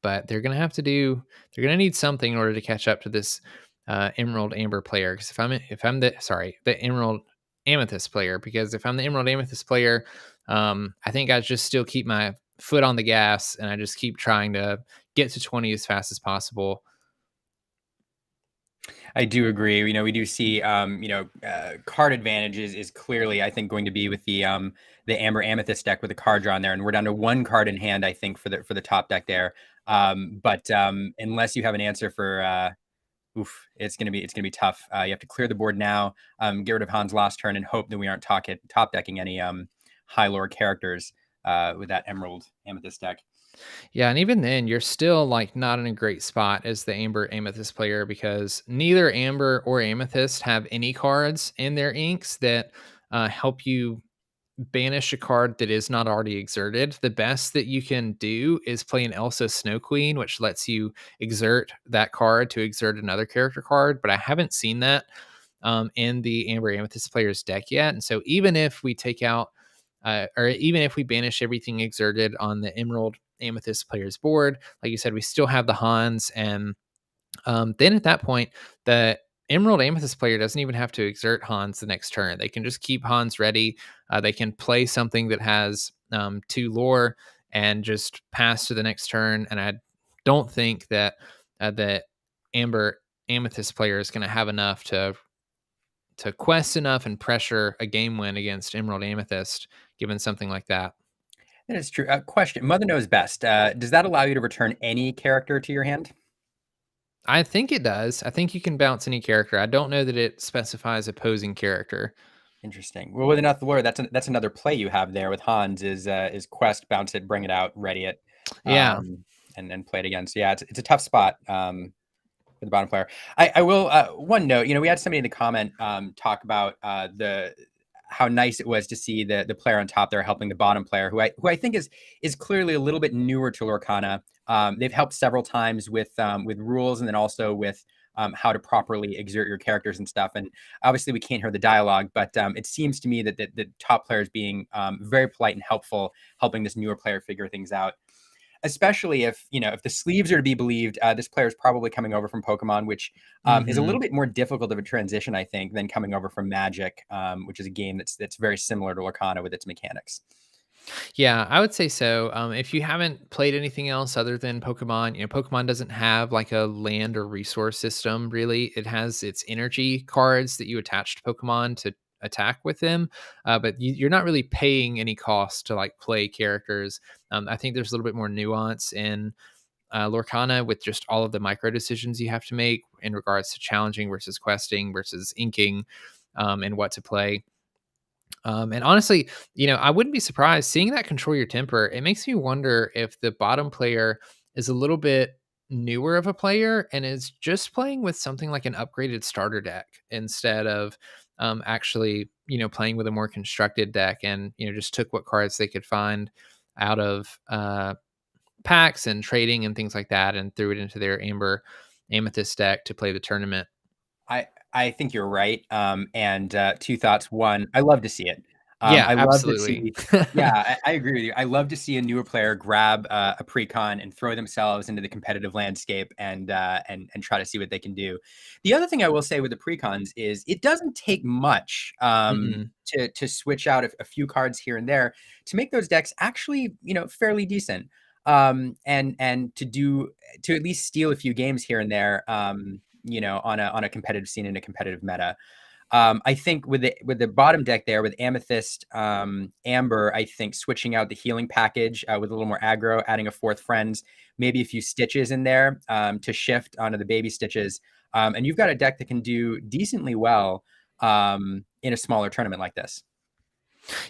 B: but they're gonna need something in order to catch up to this Emerald Amber player. Because if I'm the Emerald Amethyst player, because if I'm the Emerald Amethyst player, I think I just still keep my foot on the gas and I just keep trying to get to 20 as fast as possible.
A: I do agree. We do see, card advantages is clearly, I think, going to be with the Amber Amethyst deck with the card draw in there, and we're down to one card in hand, I think, for the top deck there. But unless you have an answer for, it's gonna be tough. You have to clear the board now, get rid of Han's last turn, and hope that we aren't top decking any high lore characters with that Emerald Amethyst deck.
B: Yeah, and even then, you're still like not in a great spot as the Amber Amethyst player because neither Amber or Amethyst have any cards in their inks that help you banish a card that is not already exerted. The best that you can do is play an Elsa Snow Queen, which lets you exert that card to exert another character card. But I haven't seen that in the Amber Amethyst player's deck yet. And so even if we take out, or even if we banish everything exerted on the Emerald Amethyst player's board, like you said, we still have the Hans. And then at that point, the Emerald Amethyst player doesn't even have to exert Hans the next turn. They can just keep Hans ready. They can play something that has two lore and just pass to the next turn. And I don't think that the Amber Amethyst player is going to have enough to quest enough and pressure a game win against Emerald Amethyst, given something like that.
A: That is true. Question: Mother knows best. Does that allow you to return any character to your hand?
B: I think it does. I think you can bounce any character. I don't know that it specifies opposing character.
A: Interesting. Well, with enough lore, that's another play you have there with Hans is quest, bounce it, bring it out, ready it,
B: Yeah.
A: and then play it again. So yeah, it's a tough spot for the bottom player. I will one note. We had somebody in the comment talk about the how nice it was to see the player on top there helping the bottom player, who I think is clearly a little bit newer to Lorcana. They've helped several times with rules and then also with how to properly exert your characters and stuff. And obviously we can't hear the dialogue, but it seems to me that the top player is being very polite and helpful, helping this newer player figure things out. Especially if the sleeves are to be believed, this player is probably coming over from Pokemon, which is a
B: Hmm.
A: little bit more difficult of a transition, I think, than coming over from Magic, which is a game that's very similar to Lorcana with its mechanics.
B: Yeah, I would say so. If you haven't played anything else other than Pokemon, Pokemon doesn't have like a land or resource system really. It has its energy cards that you attach to Pokemon to attack with them, but you're not really paying any cost to like play characters. I think there's a little bit more nuance in Lorcana with just all of the micro decisions you have to make in regards to challenging versus questing versus inking, and what to play. And honestly, I wouldn't be surprised seeing that control your temper. It makes me wonder if the bottom player is a little bit newer of a player and is just playing with something like an upgraded starter deck instead of actually, playing with a more constructed deck and, just took what cards they could find out of packs and trading and things like that and threw it into their Amber Amethyst deck to play the tournament.
A: I think you're right. And two thoughts. One, I love to see it.
B: Yeah,
A: I love to
B: absolutely.
A: see. Yeah, I agree with you. I love to see a newer player grab a precon and throw themselves into the competitive landscape and try to see what they can do. The other thing I will say with the precons is it doesn't take much
B: Mm-mm.
A: to switch out a few cards here and there to make those decks actually fairly decent. And to at least steal a few games here and there. On a competitive scene in a competitive meta. I think with the bottom deck there with Amethyst, Amber, I think switching out the healing package with a little more aggro, adding a fourth friends, maybe a few stitches in there to shift onto the baby stitches, and you've got a deck that can do decently well in a smaller tournament like this.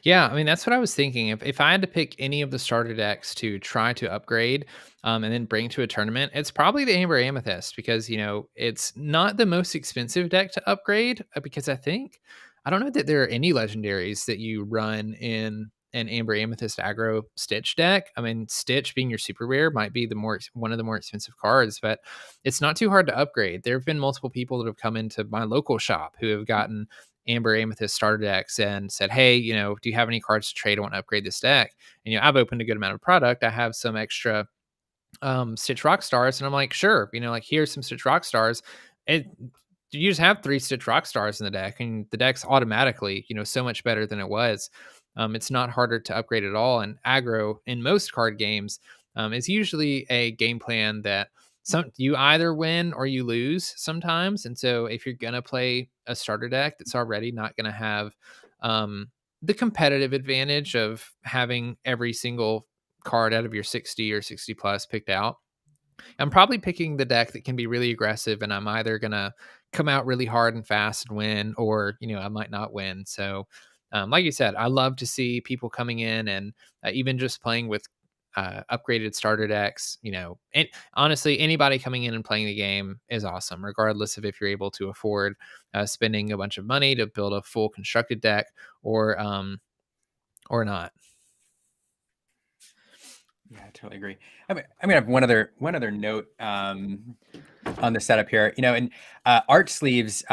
B: Yeah, I mean that's what I was thinking. If I had to pick any of the starter decks to try to upgrade, and then bring to a tournament, it's probably the Amber Amethyst because it's not the most expensive deck to upgrade because I think I don't know that there are any legendaries that you run in an Amber Amethyst aggro Stitch deck. I mean, Stitch being your super rare might be one of the more expensive cards, but it's not too hard to upgrade. There have been multiple people that have come into my local shop who have gotten Amber Amethyst starter decks and said, "Hey, do you have any cards to trade? I want to upgrade this deck." And I've opened a good amount of product. I have some extra Stitch Rock Stars, and I'm like, sure, like here's some Stitch Rock Stars. It You just have 3 Stitch Rock Stars in the deck, and the deck's automatically, so much better than it was. It's not harder to upgrade at all. And aggro in most card games is usually a game plan that you either win or you lose sometimes. And so if you're gonna play a starter deck that's already not gonna have the competitive advantage of having every single card out of your 60 or 60 plus picked out, I'm probably picking the deck that can be really aggressive, and I'm either gonna come out really hard and fast and win, or I might not win. So, like you said, I love to see people coming in and even just playing with upgraded starter decks. And honestly, anybody coming in and playing the game is awesome, regardless of if you're able to afford spending a bunch of money to build a full constructed deck or not.
A: Yeah, I totally agree. I'm gonna have one other note on the setup here. And art sleeves.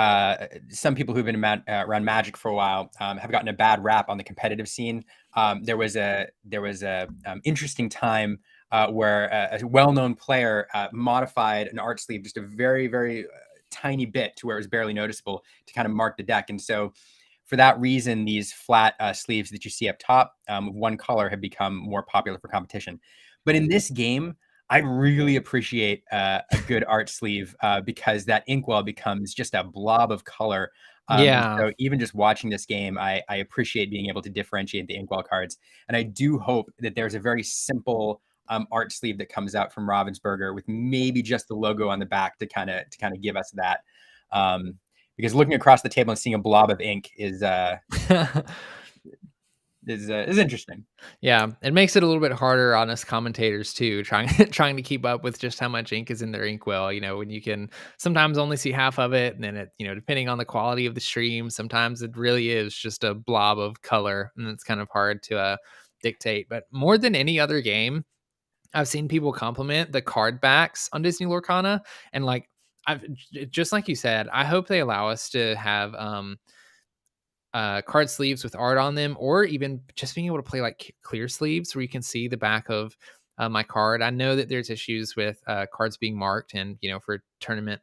A: Some people who've been around Magic for a while have gotten a bad rap on the competitive scene. There was a interesting time where a well-known player modified an art sleeve just a very, very tiny bit to where it was barely noticeable to kind of mark the deck. And so for that reason, these flat sleeves that you see up top with one color have become more popular for competition. But in this game, I really appreciate a good art sleeve because that inkwell becomes just a blob of color. And
B: Yeah.
A: so even just watching this game, I appreciate being able to differentiate the inkwell cards. And I do hope that there's a very simple art sleeve that comes out from Ravensburger with maybe just the logo on the back to kind of give us that. Because looking across the table and seeing a blob of ink is interesting.
B: Yeah, it makes it a little bit harder on us commentators too, trying trying to keep up with just how much ink is in their inkwell. When you can sometimes only see half of it, and then depending on the quality of the stream, sometimes it really is just a blob of color, and it's kind of hard to dictate. But more than any other game, I've seen people compliment the card backs on Disney Lorcana, and just like you said, I hope they allow us to have card sleeves with art on them, or even just being able to play like clear sleeves where you can see the back of my card. I know that there's issues with cards being marked, and for tournament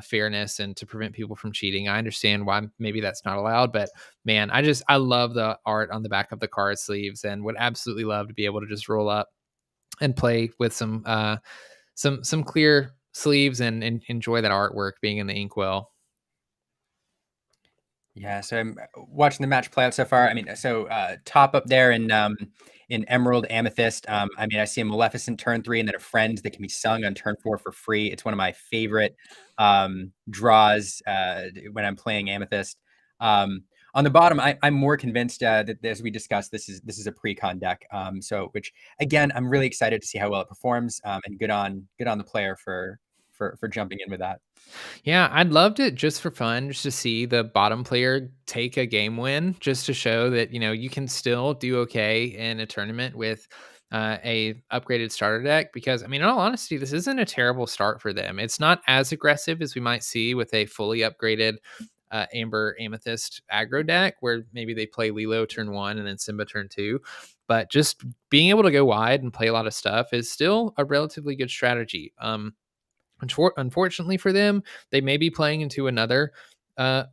B: fairness and to prevent people from cheating. I understand why maybe that's not allowed, but man, I love the art on the back of the card sleeves, and would absolutely love to be able to just roll up and play with some clear sleeves and enjoy that artwork being in the inkwell.
A: Yeah, so I'm watching the match play out so far. I mean, so top up there in Emerald Amethyst. I mean, I see a Maleficent turn 3 and then a Friend that can be sung on turn 4 for free. It's one of my favorite draws when I'm playing Amethyst. On the bottom, I'm more convinced that, as we discussed, this is a pre-con deck. So, which again, I'm really excited to see how well it performs. And good on the player for jumping in with that.
B: Yeah, I'd love to, just for fun, just to see the bottom player take a game win, just to show that you can still do okay in a tournament with a upgraded starter deck. Because I mean, in all honesty, this isn't a terrible start for them. It's not as aggressive as we might see with a fully upgraded Amber Amethyst aggro deck, where maybe they play Lilo turn 1 and then Simba turn 2. But just being able to go wide and play a lot of stuff is still a relatively good strategy. Unfortunately for them, they may be playing into another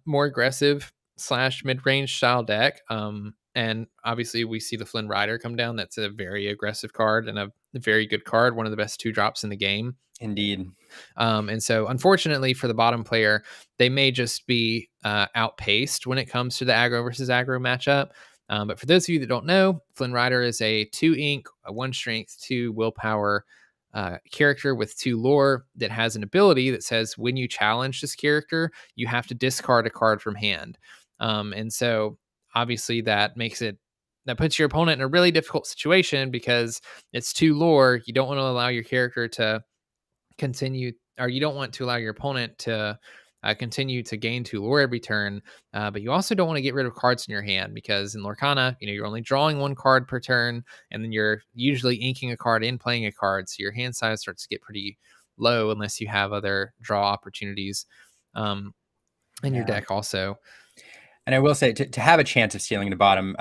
B: more aggressive / mid-range style deck. And obviously, we see the Flynn Rider come down. That's a very aggressive card and a very good card, one of the best 2-drops in the game.
A: Indeed.
B: And so, unfortunately for the bottom player, they may just be outpaced when it comes to the aggro versus aggro matchup. But for those of you that don't know, Flynn Rider is a 2 ink, a 1 strength, 2 willpower character with 2 lore that has an ability that says when you challenge this character, you have to discard a card from hand. And so obviously that puts your opponent in a really difficult situation because it's 2 lore. You don't want to allow your character to continue, or you don't want to allow your opponent to continue to gain 2 lore every turn, but you also don't want to get rid of cards in your hand because in Lorcana, you're only drawing 1 card per turn, and then you're usually inking a card and playing a card, so your hand size starts to get pretty low unless you have other draw opportunities in your
A: Yeah.
B: deck also.
A: And I will say to have a chance of stealing the bottom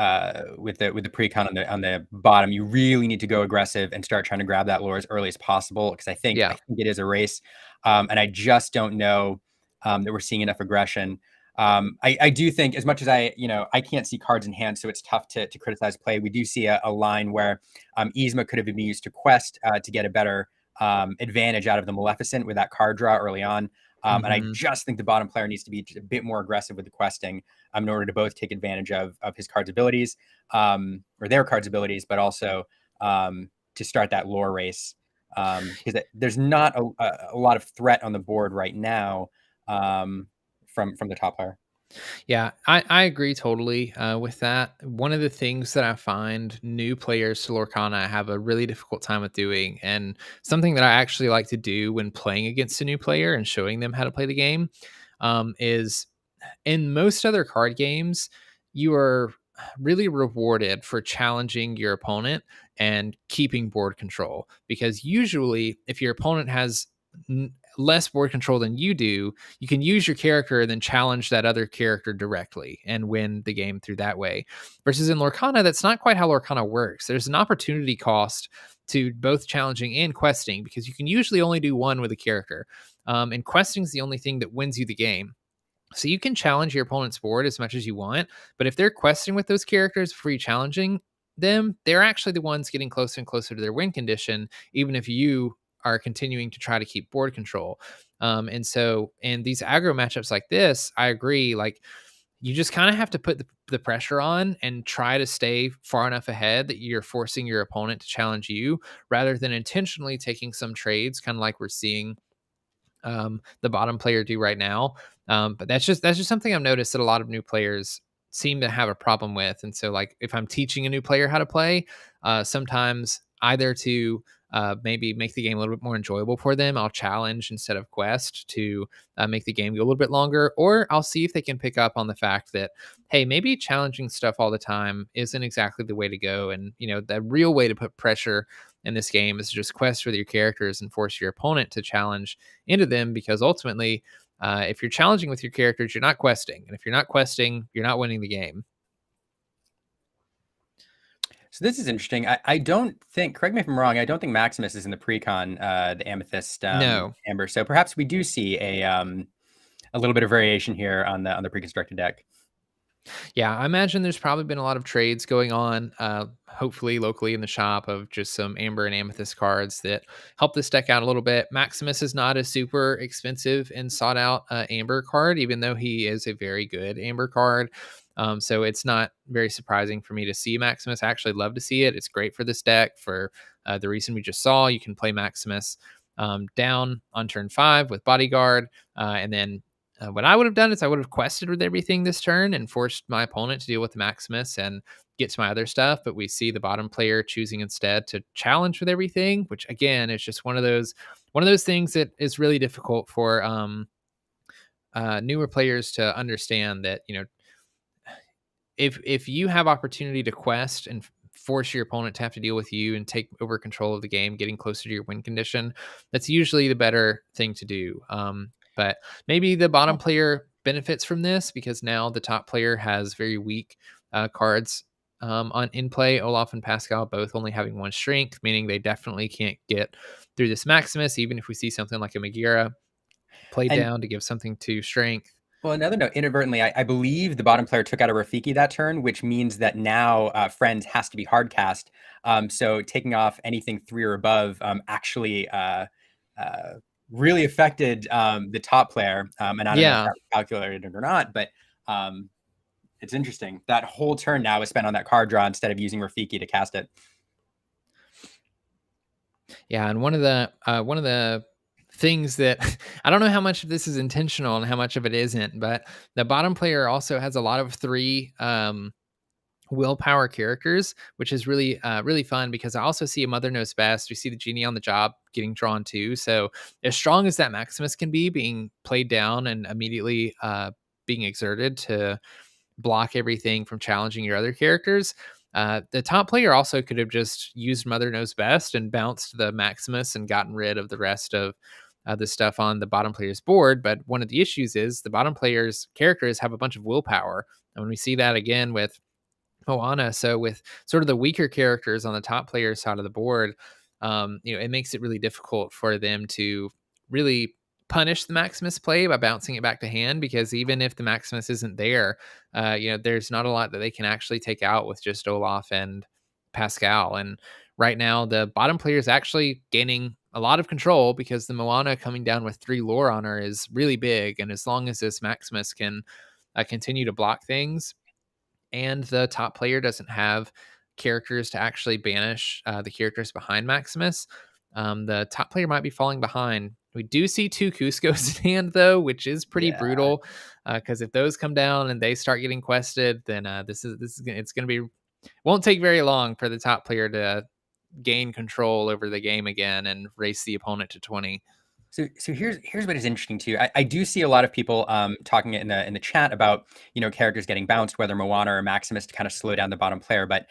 A: with the pre-con on the bottom, you really need to go aggressive and start trying to grab that lore as early as possible because I think
B: Yeah.
A: it is a race, and I just don't know that we're seeing enough aggression. I do think as much as I can't see cards in hand, so it's tough to criticize play. We do see a line where Yzma could have been used to quest to get a better advantage out of the Maleficent with that card draw early on. And I just think the bottom player needs to be just a bit more aggressive with the questing in order to both take advantage of his card's abilities or their card's abilities, but also to start that lore race because there's not a lot of threat on the board right now from the top player.
B: Yeah, I agree totally with that. One of the things that I find new players to Lorcana have a really difficult time with doing, and something that I actually like to do when playing against a new player and showing them how to play the game, is in most other card games, you are really rewarded for challenging your opponent and keeping board control. Because usually, if your opponent has less board control than you do, you can use your character and then challenge that other character directly and win the game through that way. Versus in Lorcana, that's not quite how Lorcana works. There's an opportunity cost to both challenging and questing because you can usually only do one with a character. And questing is the only thing that wins you the game. So you can challenge your opponent's board as much as you want, but if they're questing with those characters before you challenging them, they're actually the ones getting closer and closer to their win condition, even if you are continuing to try to keep board control. And so in these aggro matchups like this, I agree. Like you just kind of have to put the pressure on and try to stay far enough ahead that you're forcing your opponent to challenge you rather than intentionally taking some trades, kind of like we're seeing the bottom player do right now. But that's just something I've noticed that a lot of new players seem to have a problem with. And so, like, if I'm teaching a new player how to play, sometimes either to maybe make the game a little bit more enjoyable for them, I'll challenge instead of quest to make the game go a little bit longer, or I'll see if they can pick up on the fact that, hey, maybe challenging stuff all the time isn't exactly the way to go. And, the real way to put pressure in this game is to just quest with your characters and force your opponent to challenge into them because ultimately, if you're challenging with your characters, you're not questing. And if you're not questing, you're not winning the game.
A: So this is interesting. I don't think, correct me if I'm wrong, I don't think Maximus is in the pre-con, the Amethyst
B: No.
A: Amber. So perhaps we do see a little bit of variation here on the pre-constructed deck.
B: Yeah, I imagine there's probably been a lot of trades going on, hopefully locally in the shop of just some Amber and Amethyst cards that help this deck out a little bit. Maximus is not a super expensive and sought out Amber card, even though he is a very good Amber card. So it's not very surprising for me to see Maximus. I actually love to see it. It's great for this deck for the reason we just saw. You can play Maximus down on turn 5 with Bodyguard, and then what I would have done is I would have quested with everything this turn and forced my opponent to deal with the Maximus and get to my other stuff. But we see the bottom player choosing instead to challenge with everything, which again is just one of those things that is really difficult for newer players to understand. That if you have opportunity to quest and force your opponent to have to deal with you and take over control of the game, getting closer to your win condition, that's usually the better thing to do. But maybe the bottom player benefits from this because now the top player has very weak cards on in play. Olaf and Pascal both only having 1 strength, meaning they definitely can't get through this Maximus, even if we see something like a Magira played
A: And
B: down to give something to strength.
A: well, another note, inadvertently, I believe the bottom player took out a Rafiki that turn, which means that now Friends has to be hard cast. So taking off anything 3 or above actually really affected the top player. And I don't know if
B: Yeah.
A: that was calculated or not, but it's interesting. That whole turn now is spent on that card draw instead of using Rafiki to cast it.
B: Yeah, and one of the things that I don't know how much of this is intentional and how much of it isn't, but the bottom player also has a lot of 3 willpower characters, which is really really fun because I also see a Mother Knows Best. We see the genie on the job getting drawn too. So as strong as that Maximus can be, being played down and immediately being exerted to block everything from challenging your other characters. The top player also could have just used Mother Knows Best and bounced the Maximus and gotten rid of the rest of the stuff on the bottom player's board. But one of the issues is the bottom player's characters have a bunch of willpower. And when we see that again with Moana, so with sort of the weaker characters on the top player side of the board, it makes it really difficult for them to really punish the Maximus play by bouncing it back to hand because even if the Maximus isn't there, there's not a lot that they can actually take out with just Olaf and Pascal. And right now, the bottom player is actually gaining a lot of control because the Moana coming down with 3 lore on her is really big. And as long as this Maximus can continue to block things, and the top player doesn't have characters to actually banish the characters behind Maximus, the top player might be falling behind. We do see 2 Cuscos in hand though, which is pretty
A: Yeah.
B: brutal. Because if those come down and they start getting quested, then it's going to be won't take very long for the top player to gain control over the game again and race the opponent to 20.
A: So here's what is interesting too. I do see a lot of people talking in the chat about characters getting bounced, whether Moana or Maximus, to kind of slow down the bottom player. But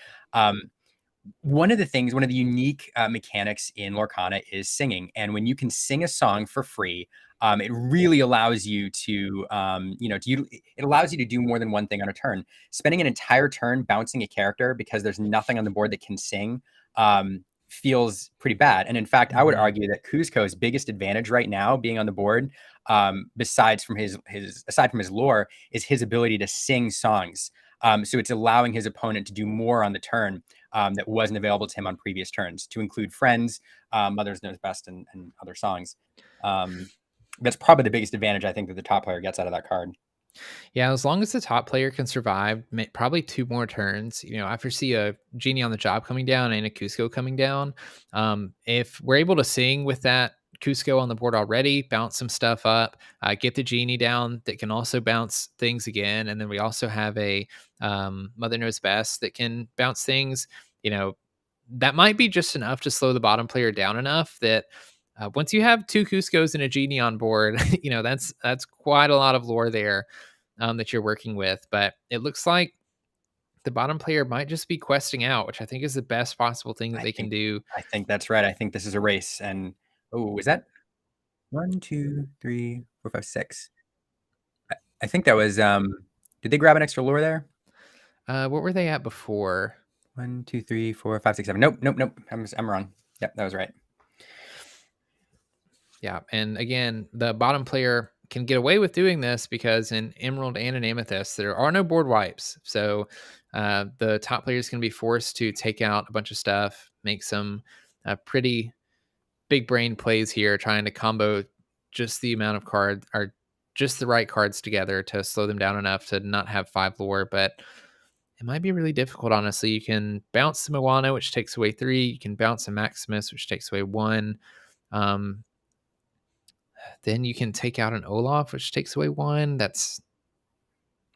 A: one of the unique mechanics in Lorcana is singing, and when you can sing a song for free, it really allows you to it allows you to do more than one thing on a turn. Spending an entire turn bouncing a character because there's nothing on the board that can sing. Feels pretty bad. And in fact, I would argue that Cusco's biggest advantage right now being on the board, aside from his lore, is his ability to sing songs. So it's allowing his opponent to do more on the turn that wasn't available to him on previous turns, to include Friends, Mother's Knows Best, and other songs. That's probably the biggest advantage I think that the top player gets out of that card.
B: Yeah, as long as the top player can survive probably 2 more turns, I foresee a genie on the job coming down and a Cusco coming down. If we're able to sing with that Cusco on the board already, bounce some stuff up, get the genie down that can also bounce things again, and then we also have a Mother Knows Best that can bounce things. That might be just enough to slow the bottom player down enough that once you have 2 Cuscos and a genie on board, that's quite a lot of lore there that you're working with. But it looks like the bottom player might just be questing out, which I think is the best possible thing that they can do.
A: I think that's right. I think this is a race. And is that 1, 2, 3, 4, 5, 6? I think that was. Did they grab an extra lure there?
B: What were they at before?
A: 1, 2, 3, 4, 5, 6, 7. Nope. I'm wrong. Yep, that was right.
B: Yeah, and again, the bottom player can get away with doing this because in Emerald and in Amethyst, there are no board wipes. So the top players can be forced to take out a bunch of stuff, make some pretty big brain plays here, trying to combo just the amount of cards or just the right cards together to slow them down enough to not have 5 lore. But it might be really difficult, honestly. You can bounce the Moana, which takes away 3. You can bounce a Maximus, which takes away 1. Then you can take out an Olaf, which takes away 1. That's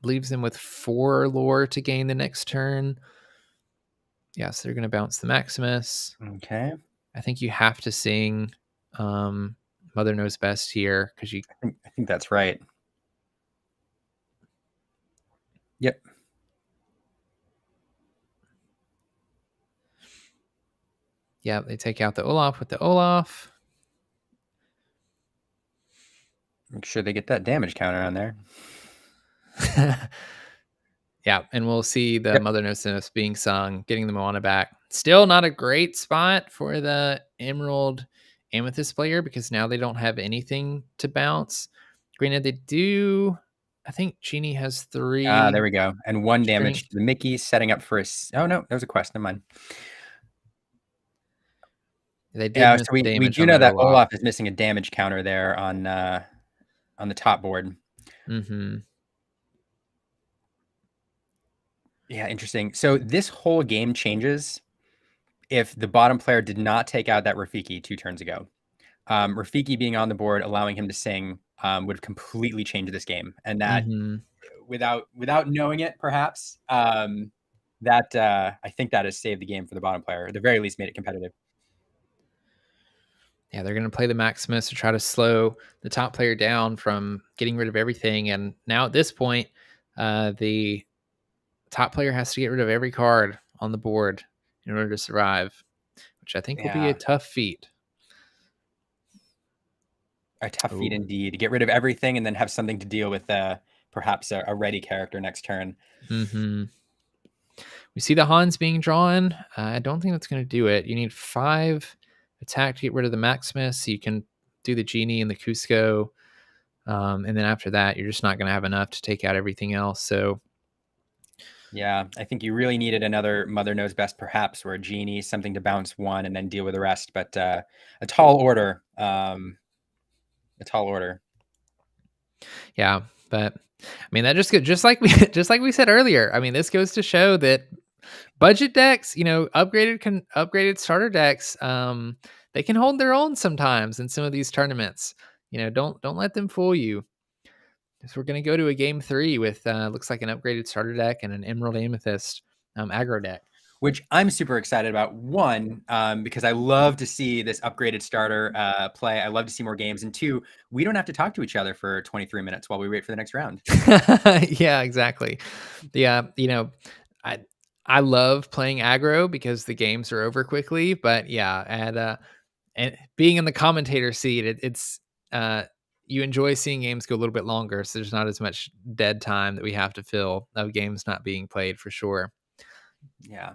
B: leaves them with 4 lore to gain the next turn. Yeah, so they're going to bounce the Maximus.
A: Okay.
B: I think you have to sing Mother Knows Best here because
A: I think that's right. Yep.
B: Yeah, they take out the Olaf with the Olaf.
A: Make sure they get that damage counter on there.
B: Yeah, and we'll see the Mother Knows Best being sung, getting the Moana back. Still not a great spot for the Emerald Amethyst player because now they don't have anything to bounce. Granted, they do. I think Genie has 3.
A: There we go. And 1 damage to the Mickey, setting up for a. Oh no, there was a quest. Never mind.
B: They did miss
A: so we do know that Olaf is missing a damage counter there on the top board.
B: Mm-hmm.
A: Yeah, interesting. So this whole game changes if the bottom player did not take out that Rafiki 2 turns ago. Rafiki being on the board, allowing him to sing, would have completely changed this game, and that without knowing it, perhaps that I think that has saved the game for the bottom player, or at the very least made it competitive.
B: Yeah, they're going to play the Maximus to try to slow the top player down from getting rid of everything. And now at this point, the top player has to get rid of every card on the board in order to survive, which I think will be a
A: Yeah,
B: tough feat.
A: a tough feat
B: Oh.
A: indeed to get rid of everything and then have something to deal with perhaps a ready character next turn.
B: Mm-hmm. We see the Hans being drawn. I don't think that's going to do it. You need 5 attack to get rid of the Maximus. So you can do the Genie and the Cusco. And then after that, you're just not going to have enough to take out everything else. So
A: yeah, I think you really needed another Mother Knows Best, perhaps, or a Genie, something to bounce one and then deal with the rest. But a tall order. A tall order.
B: yeah, but I mean that just like we said earlier. I mean, this goes to show that budget decks, upgraded starter decks, they can hold their own sometimes in some of these tournaments. Don't let them fool you. So we're going to go to a game 3 with looks like an upgraded starter deck and an Emerald Amethyst aggro deck,
A: which I'm super excited about. One, because I love to see this upgraded starter play. I love to see more games. And 2, we don't have to talk to each other for 23 minutes while we wait for the next round.
B: Yeah, exactly. Yeah, I love playing aggro because the games are over quickly. But yeah, and being in the commentator seat, it's you enjoy seeing games go a little bit longer, so there's not as much dead time that we have to fill of games not being played for sure.
A: Yeah.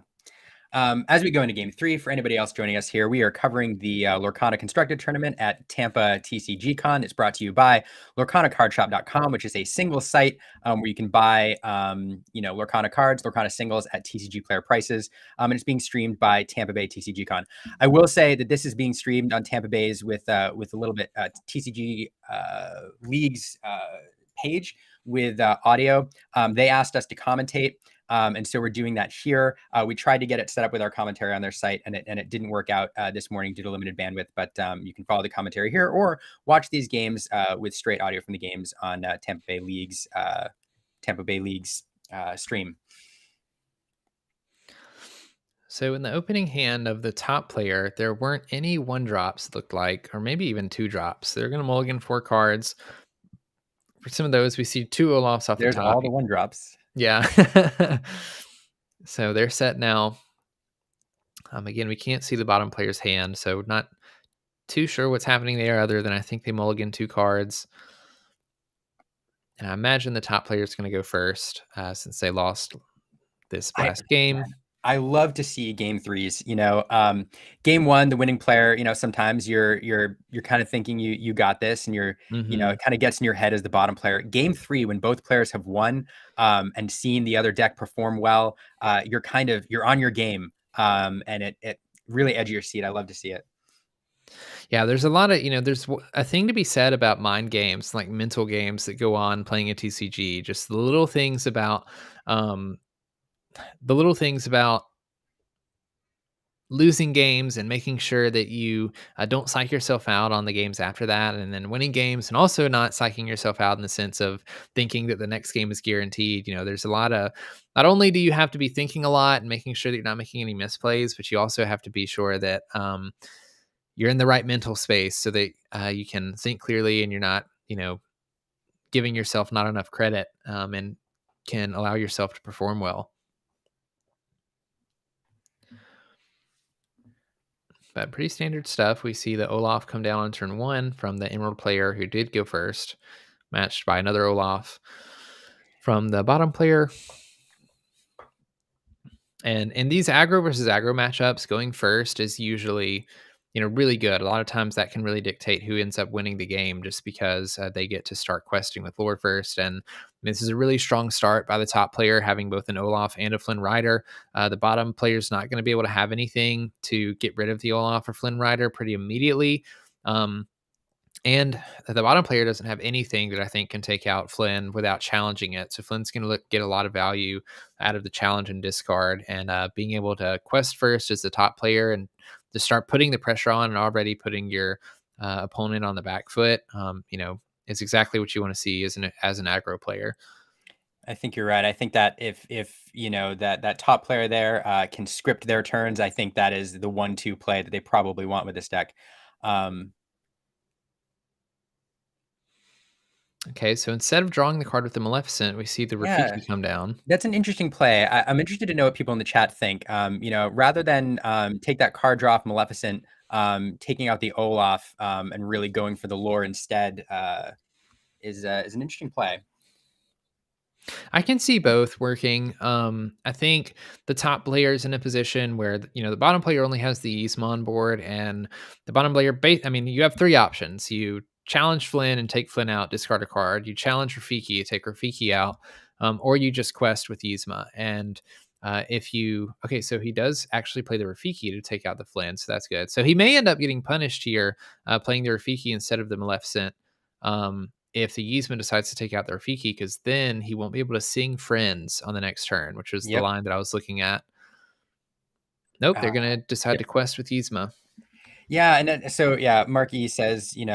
A: As we go into game 3, for anybody else joining us here, we are covering the Lorcana Constructed Tournament at Tampa TCG Con. It's brought to you by LorcanaCardShop.com, which is a single site where you can buy, Lorcana cards, Lorcana singles at TCG player prices, and it's being streamed by Tampa Bay TCG Con. I will say that this is being streamed on Tampa Bay's with a little bit TCG League's page with audio. They asked us to commentate. And so we're doing that here. We tried to get it set up with our commentary on their site, and it didn't work out this morning due to limited bandwidth. But you can follow the commentary here or watch these games with straight audio from the games on Tampa Bay League's stream.
B: So in the opening hand of the top player, there weren't any 1-drops, looked like, or maybe even 2-drops. They're going to mulligan 4 cards. For some of those, we see 2 Olafs off
A: There's
B: the top.
A: all the 1-drops.
B: Yeah. So they're set now. Again, we can't see the bottom player's hand, so not too sure what's happening there other than I think they mulligan 2 cards. And I imagine the top player is going to go first since they lost this last game.
A: I love to see game 3s. Game 1, the winning player. Sometimes you're kind of thinking you got this, and it kind of gets in your head as the bottom player. Game 3, when both players have won and seen the other deck perform well, you're on your game, and it really edge your seat. I love to see it.
B: Yeah, there's a lot of, there's a thing to be said about mind games, like mental games that go on playing a TCG. Just the little things about losing games and making sure that you don't psych yourself out on the games after that, and then winning games, and also not psyching yourself out in the sense of thinking that the next game is guaranteed. There's a lot of, not only do you have to be thinking a lot and making sure that you're not making any misplays, but you also have to be sure that you're in the right mental space so that you can think clearly and you're not, giving yourself not enough credit, and can allow yourself to perform well. But pretty standard stuff. We see the Olaf come down on turn 1 from the Emerald player who did go first, matched by another Olaf from the bottom player. And in these aggro versus aggro matchups, going first is usually, really good. A lot of times that can really dictate who ends up winning the game, just because they get to start questing with lore first. And this is a really strong start by the top player, having both an Olaf and a Flynn Rider. The bottom player is not going to be able to have anything to get rid of the Olaf or Flynn Rider pretty immediately. And the bottom player doesn't have anything that I think can take out Flynn without challenging it. So Flynn's going to get a lot of value out of the challenge and discard, and being able to quest first as the top player and to start putting the pressure on and already putting your opponent on the back foot, is exactly what you want to see as an aggro player.
A: I think you're right. I think that if you know that top player there can script their turns, I think that is the 1-2 play that they probably want with this deck.
B: Okay, so instead of drawing the card with the Maleficent, we see the
A: Yeah,
B: Rafiki come down.
A: that's an interesting play. I'm interested to know what people in the chat think. You know, rather than take that card draw off Maleficent, taking out the Olaf and really going for the lore instead is an interesting play.
B: I can see both working. I think the top player is in a position where the bottom player only has the Yzma on board, and the bottom player. I mean, you have three options. You challenge Flynn and take Flynn out, discard a card. You challenge Rafiki, take Rafiki out, or you just quest with Yzma. And if you so he does actually play the Rafiki to take out the Flynn, so that's good. So he may end up getting punished here, playing the Rafiki instead of the Maleficent. If the Yzma decides to take out the Rafiki, because then he won't be able to sing Friends on the next turn, which was the
A: Yep.
B: line that I was looking at. Nope, they're going to decide
A: Yep.
B: to quest with Yzma.
A: Yeah, and then, so yeah, Mark E says, in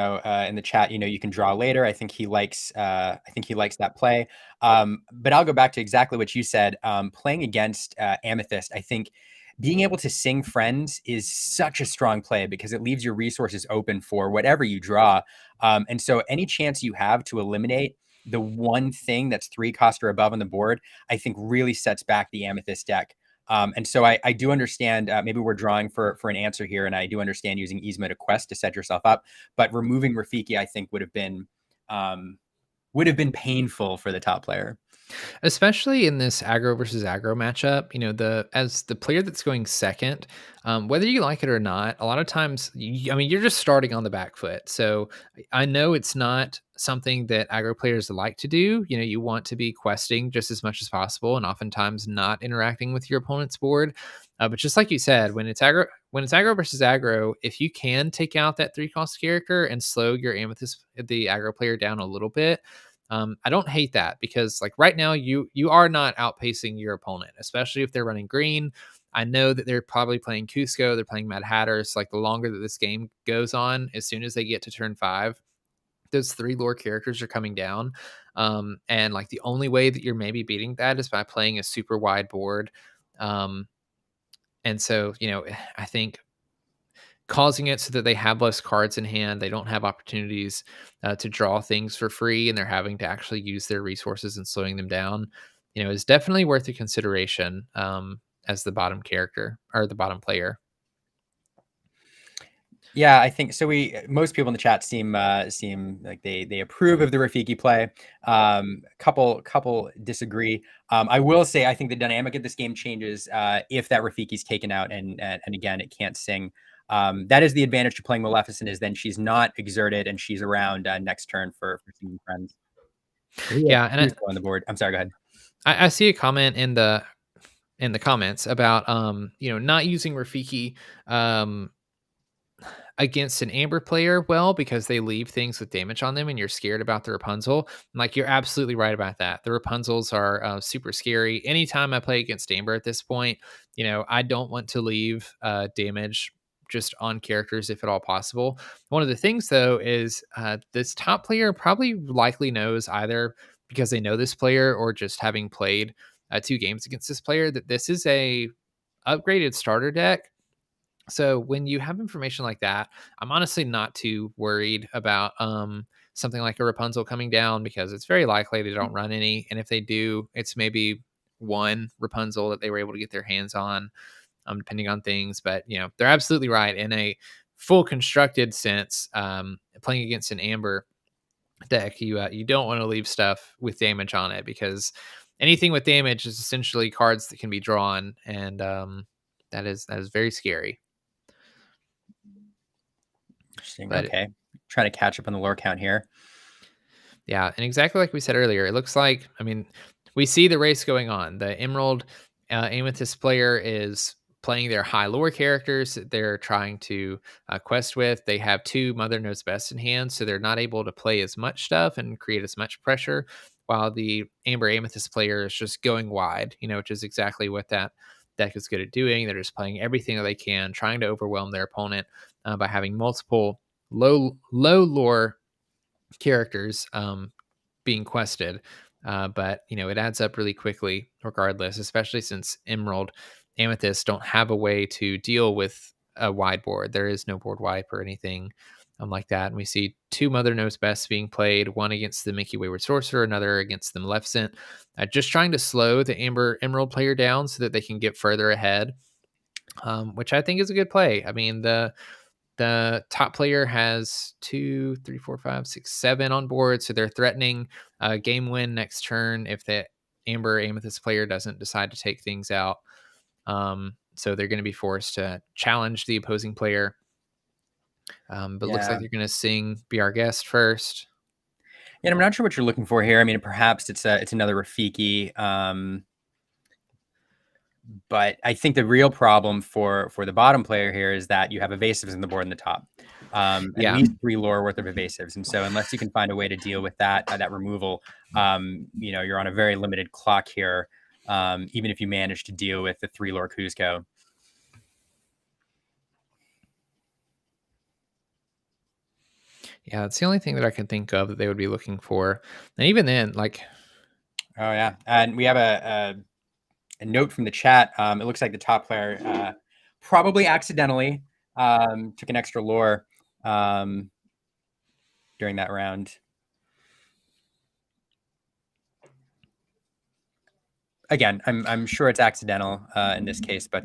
A: the chat, you can draw later. I think he likes that play. But I'll go back to exactly what you said. Playing against Amethyst, I think being able to sing Friends is such a strong play because it leaves your resources open for whatever you draw. And so any chance you have to eliminate the one thing that's 3 cost or above on the board, I think really sets back the Amethyst deck. And so I do understand, maybe we're drawing for an answer here, and I do understand using Yzma to quest to set yourself up, but removing Rafiki, I think would have been painful for the top player.
B: Especially in this aggro versus aggro matchup, as the player that's going second, whether you like it or not, a lot of times, you're just starting on the back foot. So I know it's not something that aggro players like to do. You want to be questing just as much as possible, and oftentimes not interacting with your opponent's board. But just like you said, when it's aggro versus aggro, if you can take out that 3-cost character and slow your Amethyst, the aggro player, down a little bit, I don't hate that, because like right now you are not outpacing your opponent, especially if they're running green. I know that they're probably playing Cusco, they're playing Mad Hatter. So like the longer that this game goes on, as soon as they get to turn 5, those 3 lore characters are coming down. And like the only way that you're maybe beating that is by playing a super wide board. And so, I think causing it so that they have less cards in hand, they don't have opportunities to draw things for free, and they're having to actually use their resources and slowing them down, is definitely worth a consideration, as the bottom character or the bottom player.
A: Yeah, I think so. Most people in the chat seem like they approve of the Rafiki play. Couple disagree. I will say I think the dynamic of this game changes if that Rafiki's taken out and again it can't sing. That is the advantage to playing Maleficent, is then she's not exerted and she's around next turn for singing Friends.
B: Yeah, and
A: on the board. I'm sorry. Go ahead.
B: I see a comment in the comments about not using Rafiki against an Amber player well, because they leave things with damage on them and you're scared about the Rapunzel. Like, you're absolutely right about that. The Rapunzels are super scary. Anytime I play against Amber at this point, I don't want to leave damage just on characters if at all possible. One of the things though is this top player probably likely knows, either because they know this player or just having played 2 games against this player, that this is a upgraded starter deck. So when you have information like that, I'm honestly not too worried about something like a Rapunzel coming down, because it's very likely they don't run any, and if they do, it's maybe one Rapunzel that they were able to get their hands on, depending on things. But they're absolutely right. In a full constructed sense, playing against an Amber deck, you don't want to leave stuff with damage on it, because anything with damage is essentially cards that can be drawn, and that is very scary.
A: Interesting.
B: But
A: Okay. Trying to catch up on the lore count here.
B: yeah, and exactly like we said earlier, it looks like, we see the race going on. The Emerald Amethyst player is playing their high lore characters that they're trying to quest with. They have 2 Mother Knows Best in hand, so they're not able to play as much stuff and create as much pressure, while the Amber Amethyst player is just going wide, which is exactly what that deck is good at doing. They're just playing everything that they can, trying to overwhelm their opponent by having multiple low lore characters being quested. But it adds up really quickly regardless, especially since Emerald Amethyst don't have a way to deal with a wide board. There is no board wipe or anything like that. And we see two Mother Knows Best being played, one against the Mickey Wayward Sorcerer, another against the Maleficent, just trying to slow the Amber Emerald player down so that they can get further ahead, which I think is a good play. I mean, the top player has 2, 3, 4, 5, 6, 7 on board, so they're threatening a game win next turn if the Amber Amethyst player doesn't decide to take things out. So they're going to be forced to challenge the opposing player. But looks like
A: Yeah.
B: they're going to sing "Be Our Guest" first.
A: Yeah, I'm not sure what you're looking for here. I mean, perhaps it's another Rafiki. But I think the real problem for the bottom player here is that you have evasives in the board in the top. At
B: Yeah.
A: least 3 lore worth of evasives. And so unless you can find a way to deal with that removal, you're on a very limited clock here, even if you manage to deal with the 3 lore Kuzco.
B: Yeah, that's the only thing that I can think of that they would be looking for. And even then, like...
A: Oh, yeah. And we have a note from the chat. It looks like the top player probably accidentally took an extra lore during that round. Again, I'm sure it's accidental in this case, but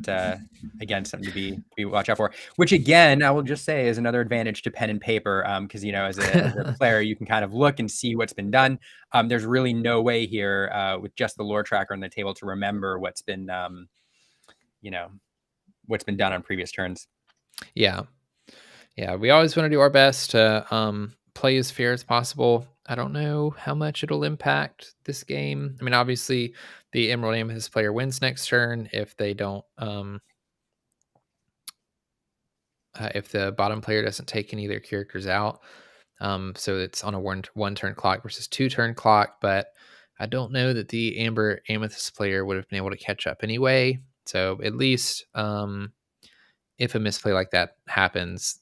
A: again, something to be watch out for. Which again, I will just say is another advantage to pen and paper, because as a player, you can kind of look and see what's been done. There's really no way here with just the lore tracker on the table to remember what's been what's been done on previous turns.
B: Yeah, we always want to do our best to play as fair as possible. I don't know how much it'll impact this game. I mean, obviously, the Emerald Amethyst player wins next turn if they don't. If the bottom player doesn't take any of their characters out, so it's on a one turn clock versus 2 turn clock. But I don't know that the Amber Amethyst player would have been able to catch up anyway. So at least if a misplay like that happens,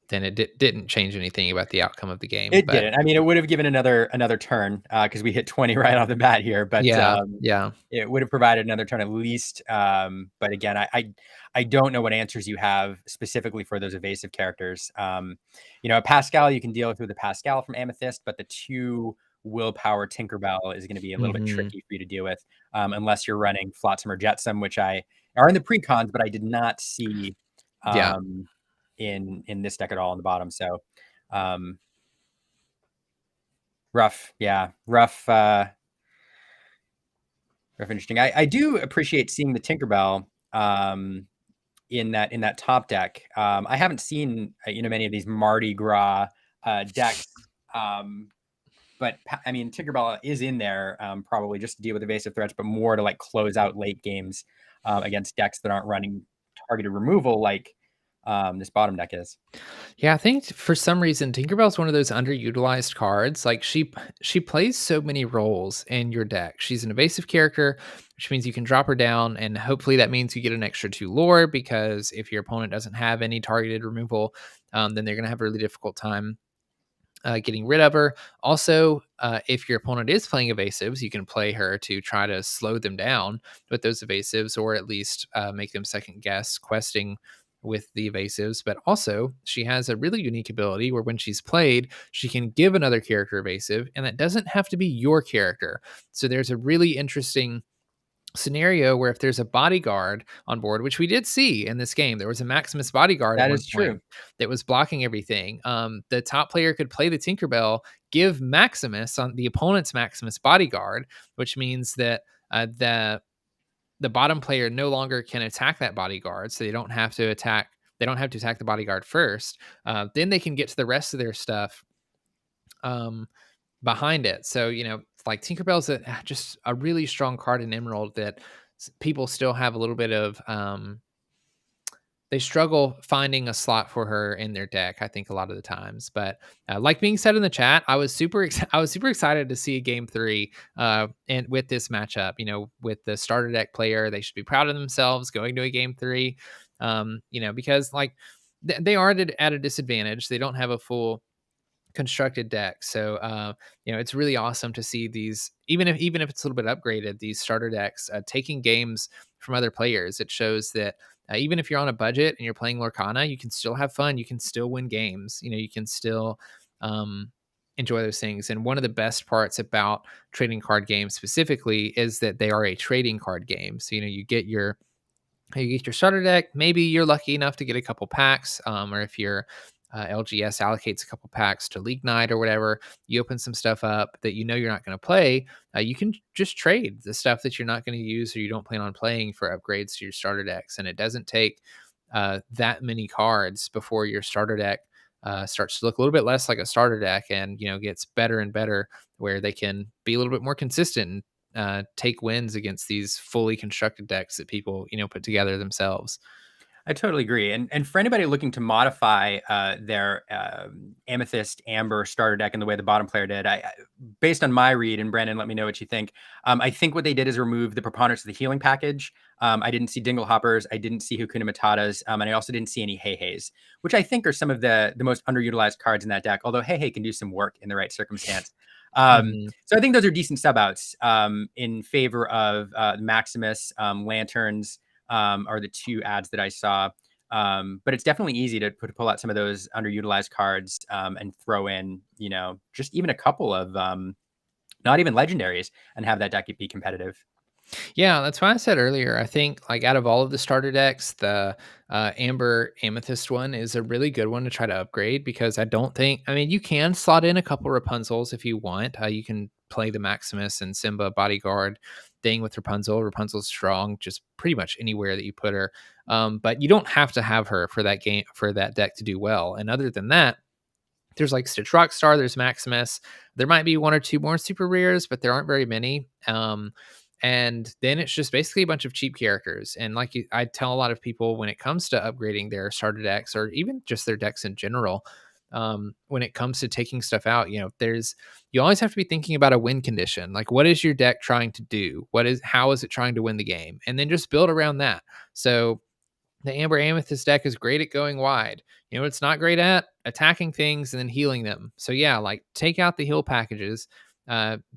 B: then it didn't change anything about the outcome of the game.
A: It didn't. I mean, it would have given another turn because we hit 20 right off the bat here. But it would have provided another turn at least. But again, I don't know what answers you have specifically for those evasive characters. Pascal, you can deal with the Pascal from Amethyst, but the 2 willpower Tinkerbell is going to be a little bit tricky for you to deal with unless you're running Flotsam or Jetsam, which are in the pre-cons, but I did not see in this deck at all on the bottom. So rough interesting. I do appreciate seeing the Tinkerbell in that top deck. I haven't seen many of these Mardi Gras decks, but I mean Tinkerbell is in there probably just to deal with evasive threats, but more to like close out late games against decks that aren't running targeted removal like this bottom deck is.
B: Yeah, I think for some reason Tinkerbell's one of those underutilized cards. Like she plays so many roles in your deck. She's an evasive character, which means you can drop her down, and hopefully that means you get an extra 2 lore, because if your opponent doesn't have any targeted removal, then they're going to have a really difficult time getting rid of her. Also, if your opponent is playing evasives, you can play her to try to slow them down with those evasives, or at least make them second guess questing with the evasives. But also, she has a really unique ability where when she's played, she can give another character evasive, and that doesn't have to be your character. So there's a really interesting scenario where if there's a bodyguard on board, which we did see in this game, there was a Maximus bodyguard
A: that is true
B: that was blocking everything. The top player could play the Tinkerbell, give Maximus on the opponent's Maximus bodyguard, which means that the bottom player no longer can attack that bodyguard, so they don't have to attack the bodyguard first. Then they can get to the rest of their stuff behind it. So, like Tinkerbell's just a really strong card in Emerald that people still have a little bit of they struggle finding a slot for her in their deck, I think, a lot of the times. But like being said in the chat, I was super excited to see game 3 and with this matchup. With the starter deck player, they should be proud of themselves going to a game 3. Because like they are at a disadvantage. They don't have a full constructed deck. So it's really awesome to see these, even if it's a little bit upgraded, these starter decks taking games from other players. It shows that even if you're on a budget and you're playing Lorcana, you can still have fun. You can still win games. You can still um, enjoy those things. And one of the best parts about trading card games specifically is that they are a trading card game. So you get your starter deck. Maybe you're lucky enough to get a couple packs, or if your LGS allocates a couple packs to League Night or whatever, you open some stuff up that you're not going to play. You can just trade the stuff that you're not going to use or you don't plan on playing for upgrades to your starter decks, and it doesn't take that many cards before your starter deck starts to look a little bit less like a starter deck, and gets better and better, where they can be a little bit more consistent, take wins against these fully constructed decks that people put together themselves.
A: I totally agree. And for anybody looking to modify their Amethyst Amber starter deck in the way the bottom player did, based on my read, and Brandon, let me know what you think. I think what they did is remove the preponderance of the healing package. I didn't see Dingle Hoppers. I didn't see Hakuna Matatas. And I also didn't see any Hey Heys, which I think are some of the most underutilized cards in that deck, although Hey Hey can do some work in the right circumstance.
B: Mhm.
A: So I think those are decent sub outs in favor of Maximus, Lanterns, are the two ads that I saw. But it's definitely easy to pull out some of those underutilized cards and throw in, just even a couple of not even legendaries and have that deck be competitive.
B: Yeah, that's why I said earlier. I think like out of all of the starter decks, the Amber Amethyst one is a really good one to try to upgrade, because I mean, you can slot in a couple Rapunzels if you want. You can play the Maximus and Simba bodyguard thing with Rapunzel. Rapunzel's strong, just pretty much anywhere that you put her. But you don't have to have her for that game, for that deck to do well. And other than that, there's like Stitch Rockstar, there's Maximus. There might be one or two more super rares, but there aren't very many. And then it's just basically a bunch of cheap characters. And I tell a lot of people, when it comes to upgrading their starter decks or even just their decks in general, when it comes to taking stuff out, you always have to be thinking about a win condition. Like, what is your deck trying to do? How is it trying to win the game? And then just build around that. So the Amber Amethyst deck is great at going wide. You know, it's not great at attacking things and then healing them. So yeah, like take out the heal packages,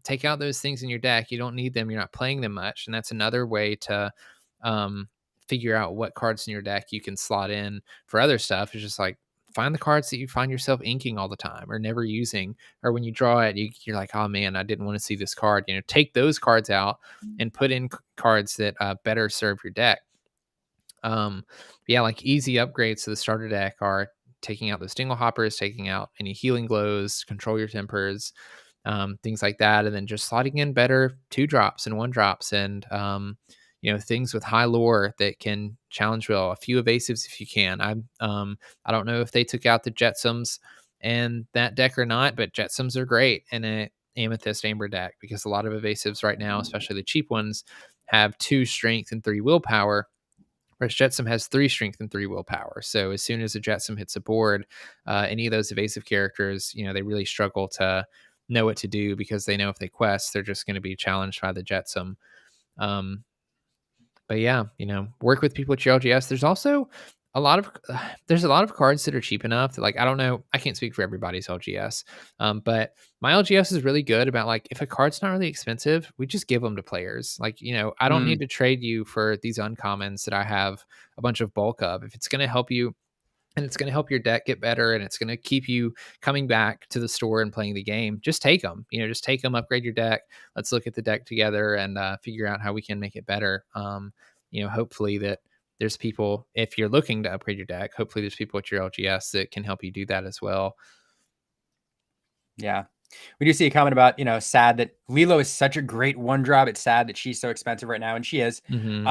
B: take out those things in your deck. You don't need them. You're not playing them much, and that's another way to um, figure out what cards in your deck you can slot in for other stuff. Is just like find the cards that you find yourself inking all the time or never using, or when you draw it, you're like, oh man, I didn't want to see this card. Take those cards out and put in cards that better serve your deck. Yeah, like easy upgrades to the starter deck are taking out those dingle hoppers, taking out any healing glows, control your tempers, things like that, and then just slotting in better 2 drops and 1 drops, and things with high lore that can challenge well. A few evasives if you can. I don't know if they took out the Jetsams and that deck or not, but Jetsams are great in a Amethyst Amber deck, because a lot of evasives right now, especially the cheap ones, have 2 strength and 3 willpower, whereas Jetsam has 3 strength and 3 willpower. So as soon as a Jetsam hits a board, any of those evasive characters, they really struggle to know what to do, because they know if they quest, they're just going to be challenged by the Jetsam. Um, but yeah, work with people at your LGS. A lot of there's a lot of cards that are cheap enough that, like, I don't know, I can't speak for everybody's LGS, but my LGS is really good about, like, if a card's not really expensive, we just give them to players. Like, I don't
A: Mm,
B: need to trade you for these uncommons that I have a bunch of bulk of. If it's going to help you and it's going to help your deck get better, and it's going to keep you coming back to the store and playing the game, just take them. Just take them, upgrade your deck. Let's look at the deck together and figure out how we can make it better. Hopefully that there's people, if you're looking to upgrade your deck, hopefully there's people at your LGS that can help you do that as well.
A: yeah. We do see a comment about, sad that Lilo is such a great 1-drop. It's sad that she's so expensive right now, and she is.
B: Hmm.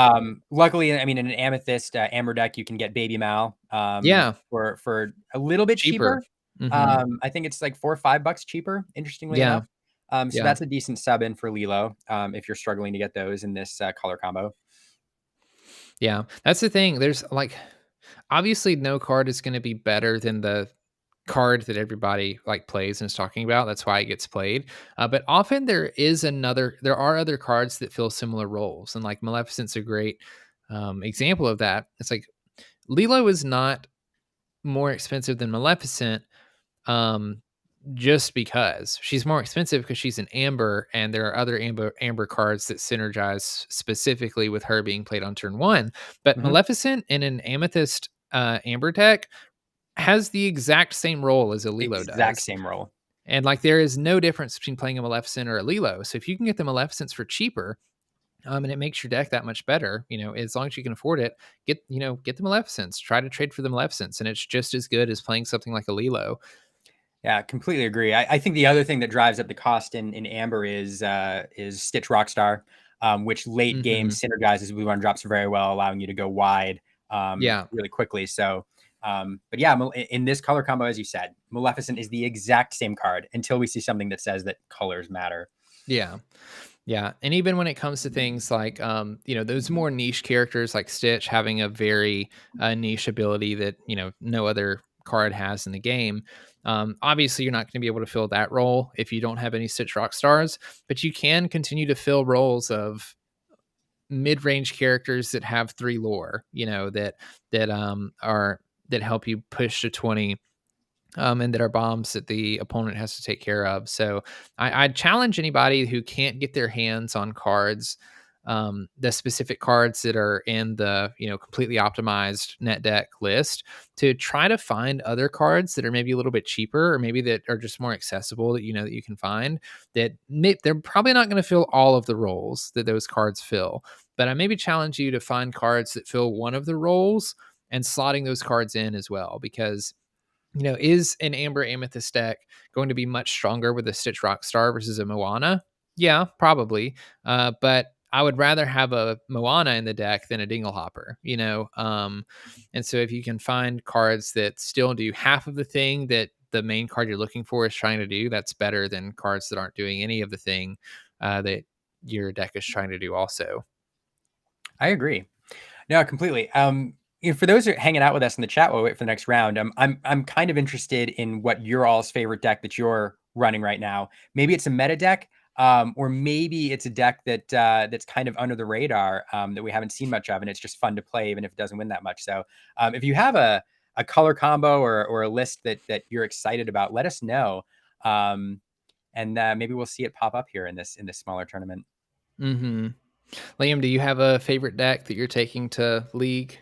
A: Luckily, I mean, in an Amethyst Amber deck, you can get Baby Mal
B: Yeah,
A: for a little bit
B: cheaper.
A: cheaper.
B: Hmm.
A: I think it's like $4 or $5 cheaper, interestingly
B: Yeah,
A: enough. So
B: yeah,
A: that's a decent sub in for Lilo if you're struggling to get those in this color combo.
B: yeah. That's the thing. There's like, obviously no card is going to be better than the card that everybody like plays and is talking about. That's why it gets played. But often there are other cards that fill similar roles, and like Maleficent's a great example of that. It's like Lilo is not more expensive than Maleficent, um, just because she's more expensive because she's an amber, and there are other amber cards that synergize specifically with her being played on turn one. But
A: Hmm.
B: Maleficent in an Amethyst amber deck has the exact same role as a Lilo
A: Exact
B: does.
A: same role.
B: And like there is no difference between playing a Maleficent or a Lilo. So if you can get the Maleficents for cheaper, and it makes your deck that much better, as long as you can afford it, get the Maleficents. Try to trade for the Maleficents, and it's just as good as playing something like a Lilo.
A: Yeah, completely agree. I think the other thing that drives up the cost in Amber is Stitch Rockstar, which late game
B: Hmm.
A: synergizes with one drops very well, allowing you to go wide
B: Yeah.
A: really quickly. So, but yeah, in this color combo, as you said, Maleficent is the exact same card until we see something that says that colors matter.
B: Yeah. Yeah, and even when it comes to things like, those more niche characters like Stitch having a very niche ability that no other card has in the game. Obviously, you're not going to be able to fill that role if you don't have any Stitch Rock Stars, but you can continue to fill roles of mid-range characters that have 3 lore. That help you push to 20, and that are bombs that the opponent has to take care of. So I'd challenge anybody who can't get their hands on cards, the specific cards that are in the completely optimized net deck list, to try to find other cards that are maybe a little bit cheaper, or maybe that are just more accessible, that that you can find, that they're probably not going to fill all of the roles that those cards fill. But I maybe challenge you to find cards that fill one of the roles and slotting those cards in as well, because is an Amber Amethyst deck going to be much stronger with a Stitch Rockstar versus a Moana? Yeah, probably. But I would rather have a Moana in the deck than a Dinglehopper, and so if you can find cards that still do half of the thing that the main card you're looking for is trying to do, that's better than cards that aren't doing any of the thing that your deck is trying to do also.
A: I agree. No, completely. For those who are hanging out with us in the chat while we wait for the next round, I'm kind of interested in what your all's favorite deck that you're running right now. Maybe it's a meta deck, or maybe it's a deck that that's kind of under the radar, that we haven't seen much of, and it's just fun to play, even if it doesn't win that much. So, if you have a color combo or a list that you're excited about, let us know, and maybe we'll see it pop up here in this smaller tournament.
B: Mm-hmm. Liam, do you have a favorite deck that you're taking to League?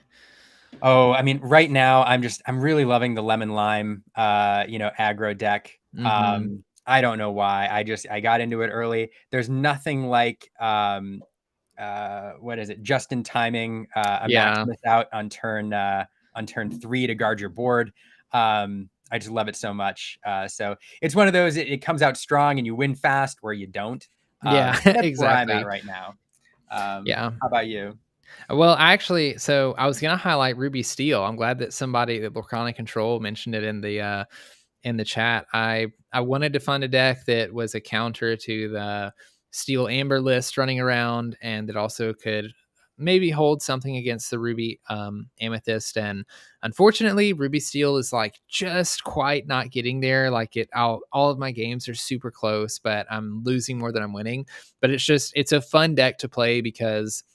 A: Oh, I mean, right now I'm really loving the lemon lime, aggro deck.
B: Mm-hmm.
A: I don't know why. I got into it early. There's nothing like what is it? Just in timing, a
B: Yeah.
A: Maximus out on turn 3 to guard your board. I just love it so much. So it's one of those. It comes out strong and you win fast, where you don't.
B: Yeah,
A: That's where I'm at
B: exactly.
A: right now.
B: Yeah.
A: How about you?
B: Well, actually, so I was gonna highlight Ruby Steel. I'm glad that somebody that Lorcana Control mentioned it in the chat. I wanted to find a deck that was a counter to the Steel Amber list running around, and that also could maybe hold something against the Ruby Amethyst. And unfortunately, Ruby Steel is like just quite not getting there. Like all of my games are super close, but I'm losing more than I'm winning. But it's a fun deck to play because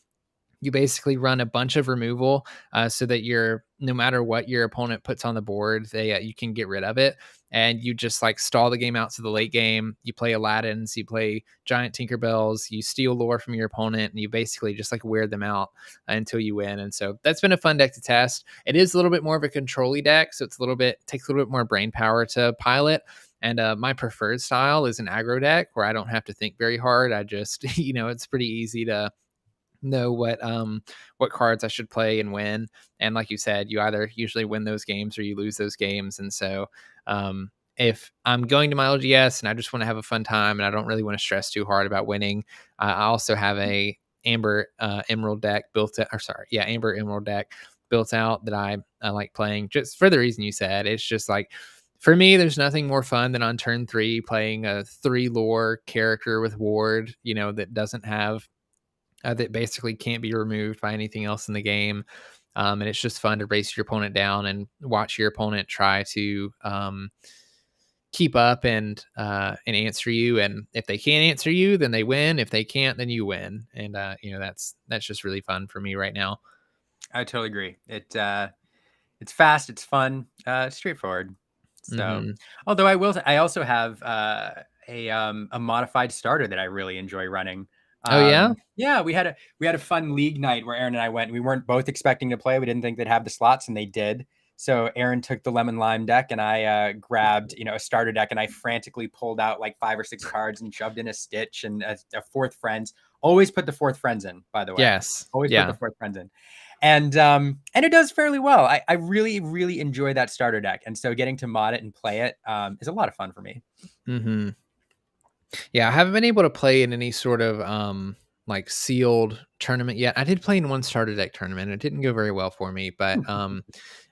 B: you basically run a bunch of removal, so that no matter what your opponent puts on the board, you can get rid of it, and you just like stall the game out to the late game. You play Aladdin's, you play giant Tinkerbells, you steal lore from your opponent, and you basically just like wear them out until you win. And so that's been a fun deck to test. It is a little bit more of a control-y deck, so takes a little bit more brain power to pilot. And my preferred style is an aggro deck where I don't have to think very hard. I just it's pretty easy to know what cards I should play and when. And like you said, you either usually win those games or you lose those games. And so if I'm going to my LGS and I just want to have a fun time and I don't really want to stress too hard about winning, I also have a Amber Emerald deck Amber Emerald deck built out that I like playing, just for the reason you said. It's just like, for me, there's nothing more fun than on turn 3 playing a 3 lore character with ward, that doesn't have that basically can't be removed by anything else in the game. And it's just fun to race your opponent down and watch your opponent try to keep up and answer you. And if they can't answer you, then they win. If they can't, then you win. And that's just really fun for me right now.
A: I totally agree. It's fast, it's fun, straightforward. So,
B: Mm-hmm.
A: although I also have a modified starter that I really enjoy running.
B: Oh yeah.
A: Yeah, we had a fun league night where Aaron and I went. We weren't both expecting to play. We didn't think they'd have the slots, and they did. So Aaron took the lemon lime deck, and I grabbed a starter deck, and I frantically pulled out like 5 or 6 cards and shoved in a Stitch and a fourth friends. Always put the fourth friends in, by the way.
B: Yes.
A: Always put the
B: Yeah.
A: fourth friends in. And it does fairly well. I really, really enjoy that starter deck. And so getting to mod it and play it is a lot of fun for me.
B: Mm-hmm. Yeah, I haven't been able to play in any sort of like sealed tournament yet. I did play in one starter deck tournament. It didn't go very well for me, but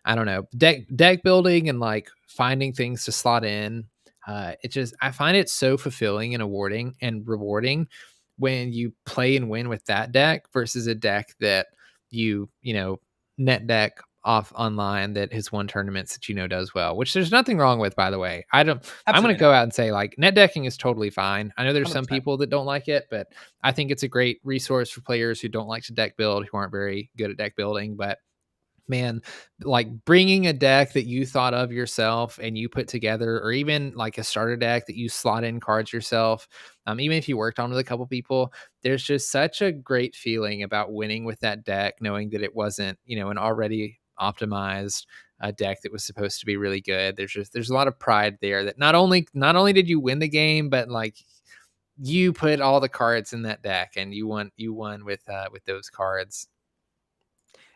B: I don't know. Deck building and like finding things to slot in. It just I find it so fulfilling and awarding and rewarding when you play and win with that deck versus a deck that you net deck off online that has won tournaments that does well, which there's nothing wrong with, by the way. I'm going to
A: Absolutely
B: go
A: not.
B: out and say like net decking is totally fine. I know there's some
A: 100%.
B: people that don't like it, but I think it's a great resource for players who don't like to deck build, who aren't very good at deck building. But man, like bringing a deck that you thought of yourself and you put together, or even like a starter deck that you slot in cards yourself, even if you worked on with a couple people, there's just such a great feeling about winning with that deck, knowing that it wasn't an already optimized deck that was supposed to be really good. There's a lot of pride there that not only did you win the game, but like you put all the cards in that deck and you won with those cards.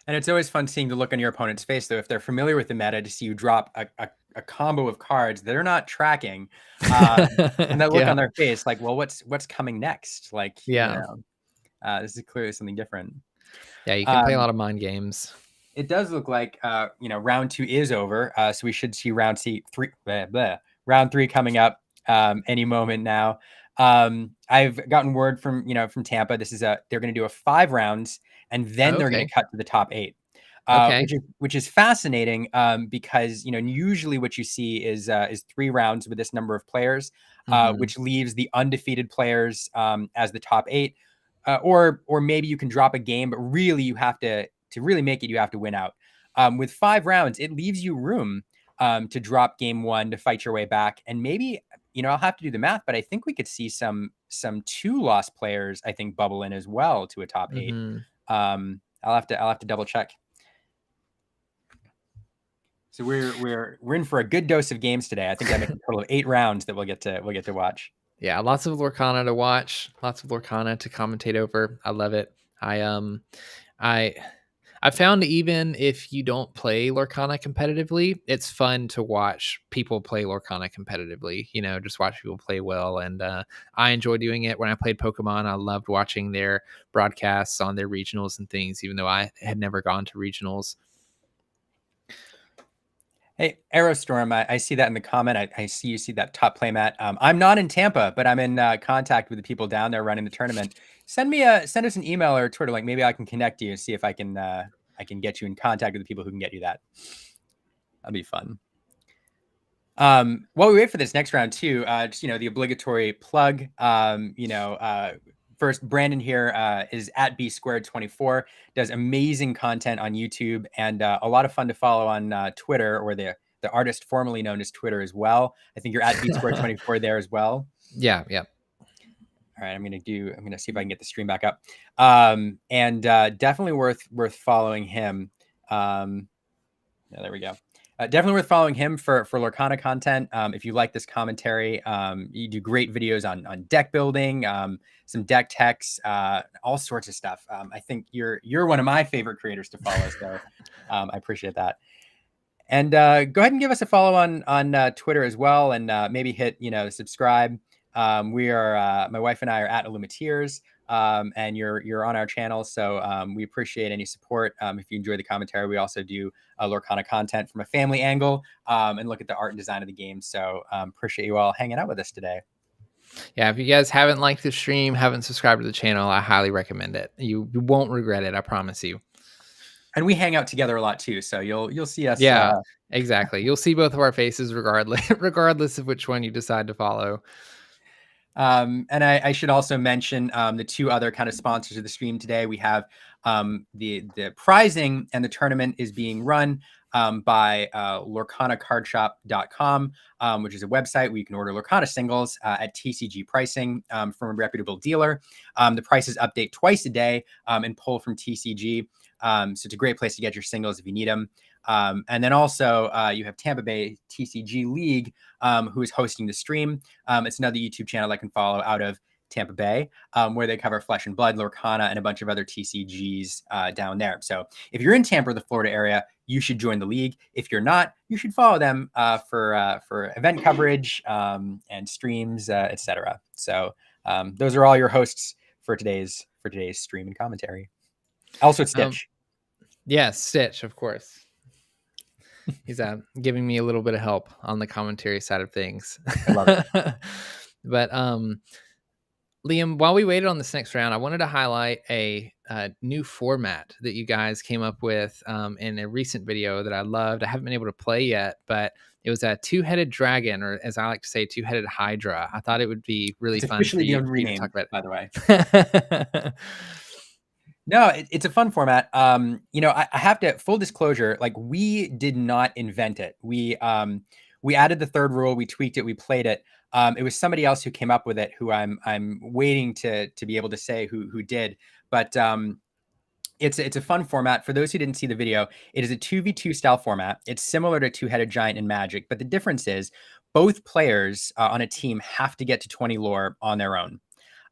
A: And it's always fun seeing the look on your opponent's face, though, if they're familiar with the meta, to see you drop a combo of cards that are not tracking. And that look
B: Yeah.
A: on their face, like, well, what's coming next? Like,
B: Yeah.
A: this is clearly something different.
B: Yeah, you can play a lot of mind games.
A: It does look like round 2 is over, so we should see round round 3 coming up any moment now. I've gotten word from Tampa. They're going to do a 5 rounds, and then they're going
B: Okay.
A: to cut to the top 8,
B: Okay.
A: which is fascinating because usually what you see is 3 rounds with this number of players,
B: Mhm.
A: which leaves the undefeated players as the top 8, or maybe you can drop a game, but really you have to really make it, you have to win out. With 5 rounds, it leaves you room to drop game 1 to fight your way back, and maybe I'll have to do the math, but I think we could see some 2 lost players, I think, bubble in as well to a top 8.
B: Mhm.
A: I'll have to double check. So we're in for a good dose of games today. I think that makes a total of 8 rounds that we'll get to watch.
B: Yeah, lots of Lorcana to watch, lots of Lorcana to commentate over. I love it. I I found even if you don't play Lorcana competitively, it's fun to watch people play Lorcana competitively. Just watch people play well, and I enjoy doing it. When I played Pokemon, I loved watching their broadcasts on their regionals and things, even though I had never gone to regionals.
A: Hey, Aerostorm, I see that in the comment. I see you see that top playmat. I'm not in Tampa, but I'm in contact with the people down there running the tournament. Send us an email or a Twitter link. Maybe I can connect you and see if I can get you in contact with the people who can get you that. That'd be fun. While we wait for this next round too, just the obligatory plug. First, Brandon here is at B²24, does amazing content on YouTube and a lot of fun to follow on Twitter, or the artist formerly known as Twitter as well. I think you're at B²24 there as well.
B: Yeah.
A: All right, I'm gonna see if I can get the stream back up. And definitely worth following him. Yeah, there we go. Definitely worth following him for Lorcana content. If you like this commentary, you do great videos on deck building, some deck techs, all sorts of stuff. I think you're one of my favorite creators to follow, so I appreciate that. And go ahead and give us a follow on Twitter as well, and maybe hit subscribe. We are my wife and I are at Illumiteers. And you're on our channel, so we appreciate any support. If you enjoy the commentary, we also do Lorcana content from a family angle, and look at the art and design of the game. So appreciate you all hanging out with us today.
B: Yeah, if you guys haven't liked the stream, haven't subscribed to the channel, I highly recommend it. You won't regret it, I promise you.
A: And we hang out together a lot too, so you'll see us.
B: Yeah, exactly. You'll see both of our faces regardless of which one you decide to follow.
A: And I should also mention the 2 other kind of sponsors of the stream today. We have the prizing, and the tournament is being run by lorcanacardshop.com, which is a website where you can order Lorcana singles at TCG pricing from a reputable dealer. The prices update twice a day and pull from TCG. So it's a great place to get your singles if you need them. And then also you have Tampa Bay TCG League, who is hosting the stream. It's another YouTube channel I can follow out of Tampa Bay, where they cover Flesh and Blood, Lorcana, and a bunch of other TCGs down there. So if you're in Tampa or the Florida area, you should join the league. If you're not, you should follow them for event coverage and streams, etc. So those are all your hosts for today's stream and commentary. Also, Stitch.
B: Yes, Stitch, of course. He's giving me a little bit of help on the commentary side of things.
A: I love it.
B: But Liam, while we waited on this next round, I wanted to highlight a new format that you guys came up with in a recent video that I loved. I haven't been able to play yet, but it was a two-headed dragon, or as I like to say, two-headed hydra. I thought it would be really fun for you to talk about it.
A: By the way. No, it's a fun format. I have to, full disclosure, like, we did not invent it. We added the third rule, we tweaked it, we played it. It was somebody else who came up with it, who I'm waiting to be able to say who did. But it's a fun format. For those who didn't see the video, it is a 2v2 style format. It's similar to Two-Headed Giant in Magic, but the difference is both players on a team have to get to 20 lore on their own.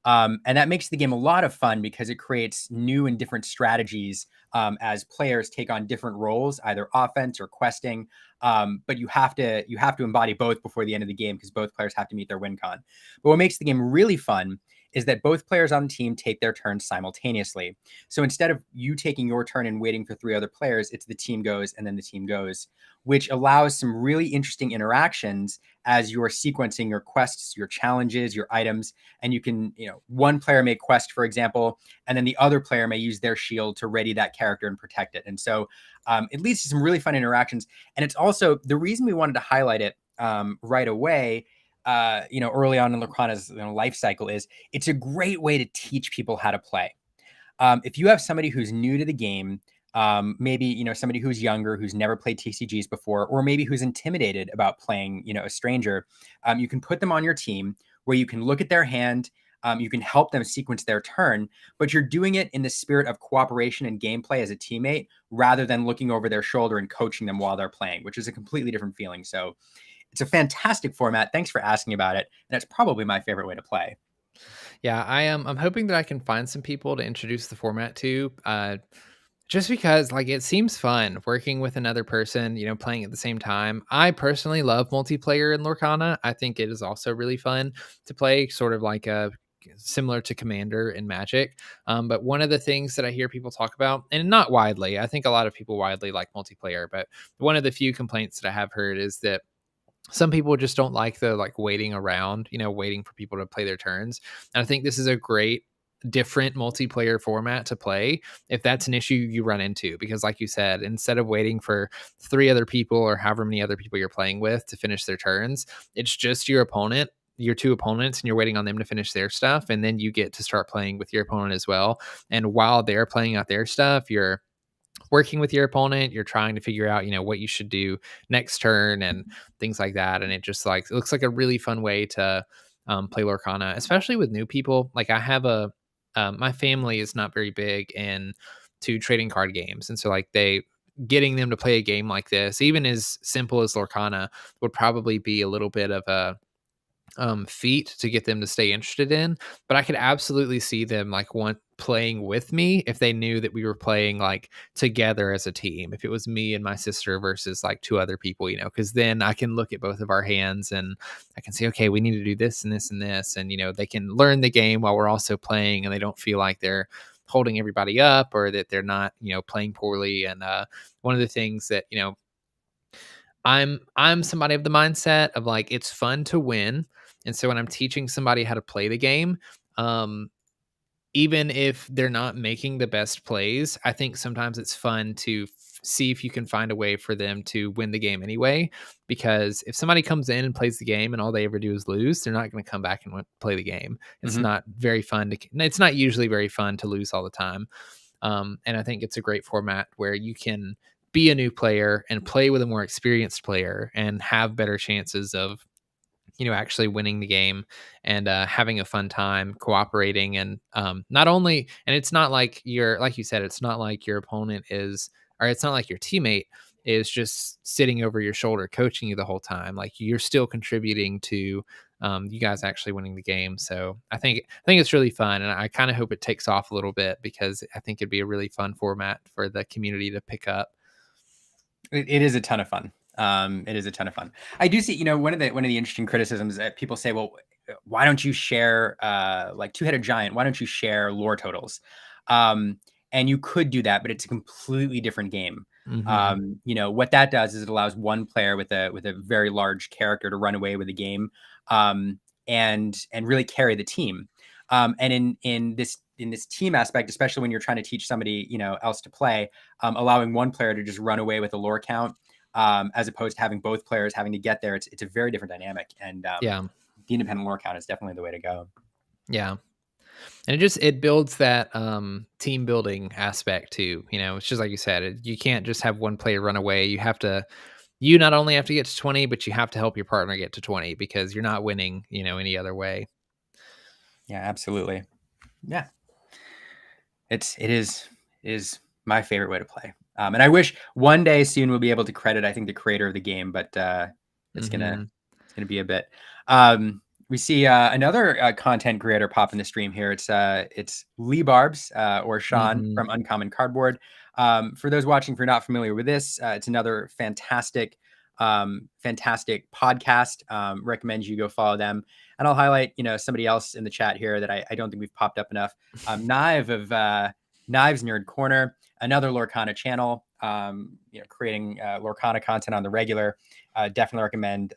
A: And that makes the game a lot of fun because it creates new and different strategies as players take on different roles, either offense or questing. But you have to embody both before the end of the game because both players have to meet their win con. But what makes the game really fun is that both players on the team take their turns simultaneously. So instead of you taking your turn and waiting for three other players, it's the team goes and then the team goes, which allows some really interesting interactions as you're sequencing your quests, your challenges, your items. And you can, one player may quest, for example, and then the other player may use their shield to ready that character and protect it. And so it leads to some really fun interactions. And it's also the reason we wanted to highlight it right away, early on in Lorcana's life cycle, is it's a great way to teach people how to play. If you have somebody who's new to the game, maybe, somebody who's younger, who's never played TCGs before, or maybe who's intimidated about playing, a stranger, you can put them on your team where you can look at their hand, you can help them sequence their turn, but you're doing it in the spirit of cooperation and gameplay as a teammate, rather than looking over their shoulder and coaching them while they're playing, which is a completely different feeling. So it's a fantastic format. Thanks for asking about it. And it's probably my favorite way to play.
B: Yeah, I'm hoping that I can find some people to introduce the format to, just because it seems fun working with another person, playing at the same time. I personally love multiplayer in Lorcana. I think it is also really fun to play, sort of like similar to Commander in Magic. But one of the things that I hear people talk about, and not widely, I think a lot of people widely like multiplayer, but one of the few complaints that I have heard is that some people just don't like the waiting around, waiting for people to play their turns. And I think this is a great different multiplayer format to play if that's an issue you run into, because like you said, instead of waiting for three other people or however many other people you're playing with to finish their turns, it's just your opponent, your two opponents, and you're waiting on them to finish their stuff, and then you get to start playing with your opponent as well. And while they're playing out their stuff, you're working with your opponent, you're trying to figure out, what you should do next turn and things like that. And it just it looks like a really fun way to play Lorcana, especially with new people. I have my family is not very big into trading card games. And so getting them to play a game like this, even as simple as Lorcana, would probably be a little bit of a feat to get them to stay interested in. But I could absolutely see them want playing with me if they knew that we were playing together as a team. If it was me and my sister versus two other people, because then I can look at both of our hands and I can say, okay, we need to do this and this and this. And, they can learn the game while we're also playing, and they don't feel like they're holding everybody up or that they're not, playing poorly. And one of the things that, I'm somebody of the mindset of it's fun to win. And so when I'm teaching somebody how to play the game, even if they're not making the best plays, I think sometimes it's fun to see if you can find a way for them to win the game anyway. Because if somebody comes in and plays the game and all they ever do is lose, they're not going to come back and play the game. It's not very fun it's not usually very fun to lose all the time. And I think it's a great format where you can be a new player and play with a more experienced player and have better chances of actually winning the game and having a fun time cooperating. And not only, and it's not like like you said, it's not like your opponent is, or it's not like your teammate is just sitting over your shoulder coaching you the whole time. Like you're still contributing to you guys actually winning the game. So I think it's really fun, and I kind of hope it takes off a little bit, because I think it'd be a really fun format for the community to pick up.
A: It is a ton of fun. It is a ton of fun. I do see, one of the interesting criticisms that people say, well, why don't you share like Two-Headed Giant? Why don't you share lore totals? And you could do that, but it's a completely different game. What that does is it allows one player with a very large character to run away with the game, and really carry the team. And in this team aspect, especially when you're trying to teach somebody, else to play, allowing one player to just run away with a lore count, as opposed to having both players having to get there. It's a very different dynamic. And the independent lore count is definitely the way to go.
B: Yeah. And it builds that team building aspect too. It's just like you said, you can't just have one player run away. You not only have to get to 20, but you have to help your partner get to 20, because you're not winning, any other way.
A: Yeah, absolutely. Yeah. It is my favorite way to play. And I wish one day soon we'll be able to credit, I think, the creator of the game, but it's gonna be a bit. We see another content creator pop in the stream here. It's Lee Barbs or Sean from Uncommon Cardboard. For those watching, if you're not familiar with this, it's another fantastic podcast. Recommend you go follow them. And I'll highlight, somebody else in the chat here that I don't think we've popped up enough. Knive of Knives Nerd Corner, another Lorcana channel, creating Lorcana content on the regular. Definitely recommend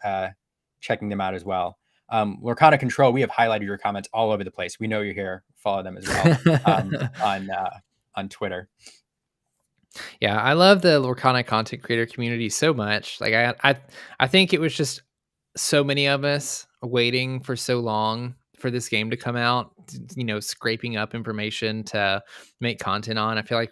A: checking them out as well. Lorcana Control, we have highlighted your comments all over the place. We know you're here. Follow them as well on Twitter.
B: Yeah, I love the Lorcana content creator community so much. Like I think it was just so many of us waiting for so long for this game to come out, scraping up information to make content on. I feel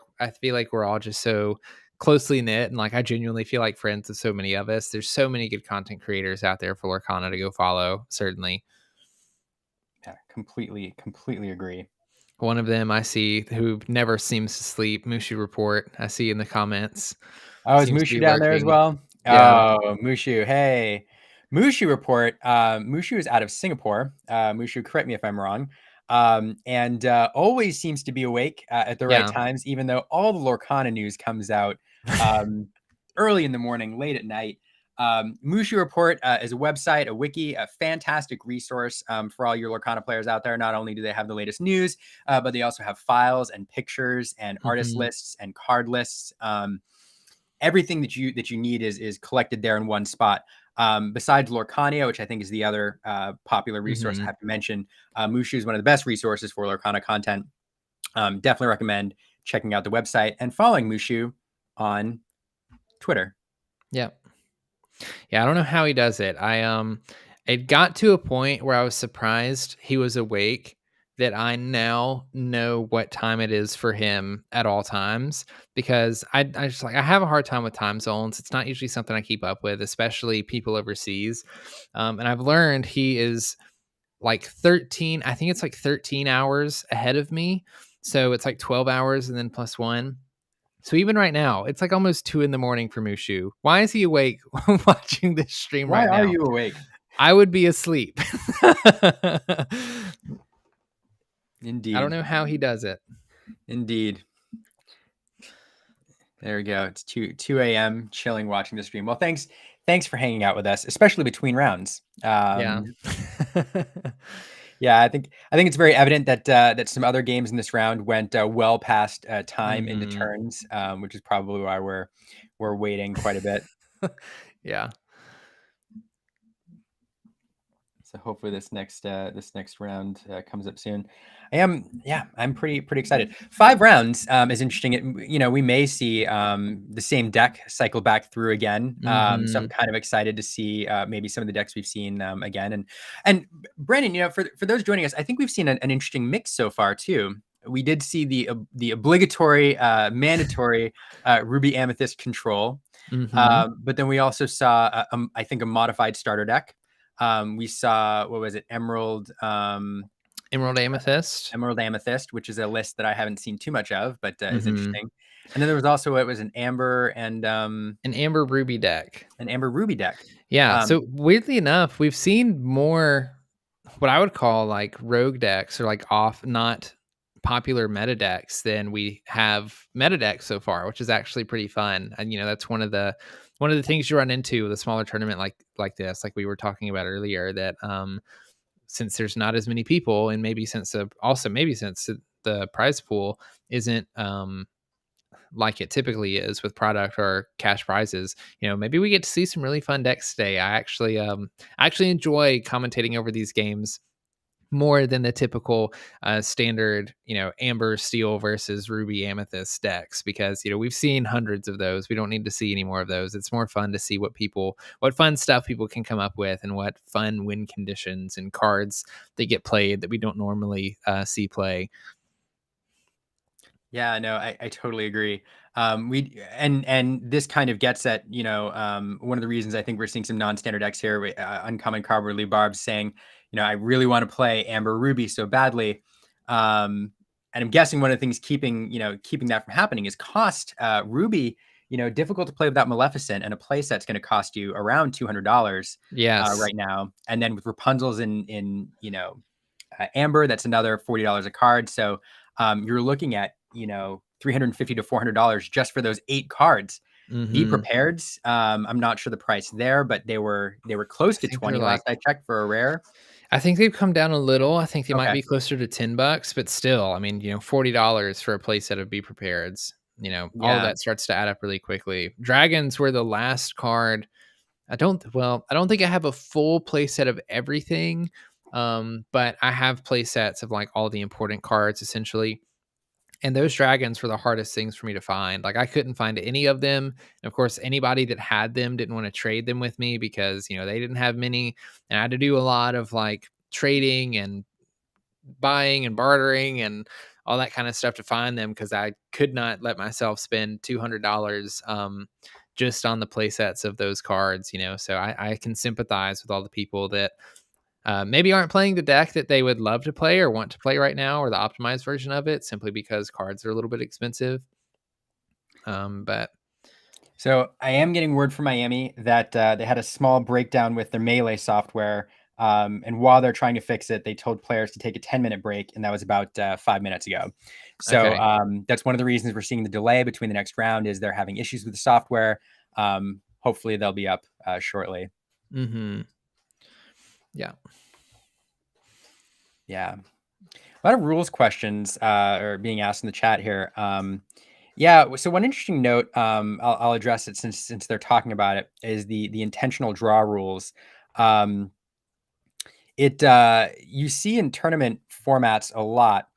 B: like we're all just so closely knit, and like I genuinely feel like friends with so many of us. There's so many good content creators out there for Lorcana to go follow, certainly.
A: Yeah, completely agree.
B: One of them I see who never seems to sleep, Mushu Report, I see in the comments.
A: Oh, is Mushu down there as well?
B: Yeah.
A: Oh, Mushu. Hey, Mushu Report. Mushu is out of Singapore. Mushu, correct me if I'm wrong. And always seems to be awake at the right times, even though all the Lorcana news comes out early in the morning, late at night. Mushu Report is a website, a wiki, a fantastic resource for all your Lorcana players out there. Not only do they have the latest news, but they also have files and pictures and artist lists and card lists. Everything that you need is collected there in one spot. Besides Lorcania, which I think is the other popular resource I have to mention, Mushu is one of the best resources for Lorcana content. Definitely recommend checking out the website and following Mushu on Twitter.
B: Yeah. Yeah, I don't know how he does it. It got to a point where I was surprised he was awake, that I now know what time it is for him at all times, because I just I have a hard time with time zones. It's not usually something I keep up with, especially people overseas. And I've learned he is like 13, I think it's like 13 hours ahead of me. So it's like 12 hours and then plus one. So even right now, it's like almost 2 a.m. for Mushu. Why is he awake watching this stream right now?
A: Why are you awake?
B: I would be asleep.
A: Indeed.
B: I don't know how he does it.
A: Indeed. There we go. It's 2 a.m. chilling, watching the stream. Well, thanks for hanging out with us, especially between rounds.
B: Yeah.
A: Yeah, I think it's very evident that some other games in this round went well past time into turns, which is probably why we're waiting quite a bit.
B: Yeah.
A: So hopefully this next round comes up soon. I'm pretty excited. 5 rounds is interesting. We may see the same deck cycle back through again. So I'm kind of excited to see maybe some of the decks we've seen again. And Brandon, for those joining us, I think we've seen an interesting mix so far too. we did see the obligatory, mandatory Ruby Amethyst control. But then we also saw, I think, a modified starter deck. We saw, what was it,
B: Emerald Amethyst.
A: Emerald Amethyst, which is a list that I haven't seen too much of, but is interesting. And then there was also, it was an Amber and
B: an Amber Ruby deck.
A: An Amber Ruby deck.
B: Yeah. So weirdly enough, we've seen more what I would call like rogue decks or like off not popular meta decks than we have meta decks so far, which is actually pretty fun. And that's one of the things you run into with a smaller tournament like this, like we were talking about earlier, that since there's not as many people, and maybe since the prize pool isn't like it typically is with product or cash prizes, maybe we get to see some really fun decks today. I actually enjoy commentating over these games more than the typical standard, Amber Steel versus Ruby Amethyst decks, because we've seen hundreds of those. We don't need to see any more of those. It's more fun to see what fun stuff people can come up with, and what fun win conditions and cards they get played that we don't normally see play.
A: Yeah, no, I totally agree. And this kind of gets at, one of the reasons I think we're seeing some non-standard decks here. Uncommon Card where Lee Barb's saying, I really want to play Amber Ruby so badly. And I'm guessing one of the things keeping that from happening is cost. Ruby, difficult to play without Maleficent, and a play set's going to cost you around $200 right now. And then with Rapunzel's in Amber, that's another $40 a card. So you're looking at $350 to $400 just for those 8 cards. Be prepared. I'm not sure the price there, but they were close to 20 last I checked for a rare.
B: I think they've come down a little. I think they might be closer to $10, but still, I mean, $40 for a playset of Be Prepareds. All of that starts to add up really quickly. Dragons were the last card. I don't think I have a full playset of everything, but I have playsets of like all the important cards essentially. And those dragons were the hardest things for me to find. Like I couldn't find any of them. And of course, anybody that had them didn't want to trade them with me because, they didn't have many. And I had to do a lot of like trading and buying and bartering and all that kind of stuff to find them, because I could not let myself spend $200 just on the play sets of those cards, So I can sympathize with all the people that maybe aren't playing the deck that they would love to play or want to play right now, or the optimized version of it, simply because cards are a little bit expensive. But
A: so I am getting word from Miami that they had a small breakdown with their Melee software. And while they're trying to fix it, they told players to take a 10-minute break, and that was about 5 minutes ago. So that's one of the reasons we're seeing the delay between the next round, is they're having issues with the software. Hopefully they'll be up shortly.
B: Yeah.
A: A lot of rules questions are being asked in the chat here. So one interesting note, I'll address it since they're talking about it, is the intentional draw rules. You see in tournament formats a lot,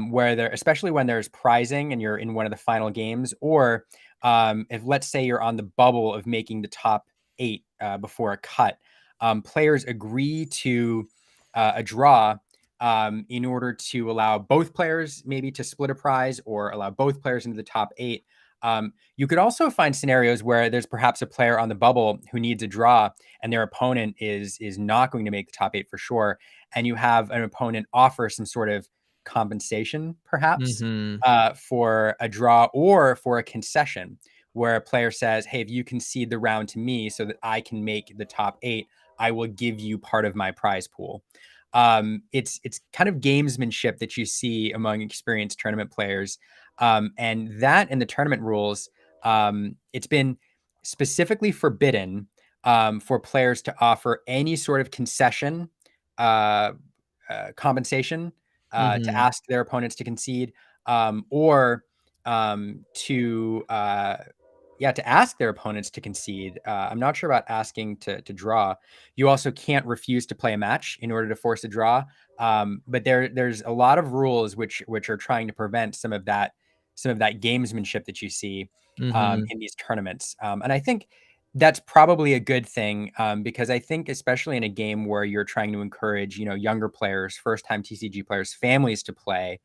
A: where especially when there's prizing and you're in one of the final games, or if, let's say, you're on the bubble of making the top 8 before a cut, players agree to a draw in order to allow both players maybe to split a prize, or allow both players into the top 8. You could also find scenarios where there's perhaps a player on the bubble who needs a draw, and their opponent is not going to make the top 8 for sure, and you have an opponent offer some sort of compensation, perhaps, for a draw or for a concession, where a player says, hey, if you concede the round to me so that I can make the top 8, I will give you part of my prize pool. It's kind of gamesmanship that you see among experienced tournament players. And that in the tournament rules, it's been specifically forbidden for players to offer any sort of concession, compensation, to ask their opponents to concede, or to ask their opponents to concede. I'm not sure about asking to draw. You also can't refuse to play a match in order to force a draw. But there's a lot of rules which are trying to prevent some of that gamesmanship that you see in these tournaments. And I think that's probably a good thing, because I think, especially in a game where you're trying to encourage, younger players, first-time TCG players, families to play,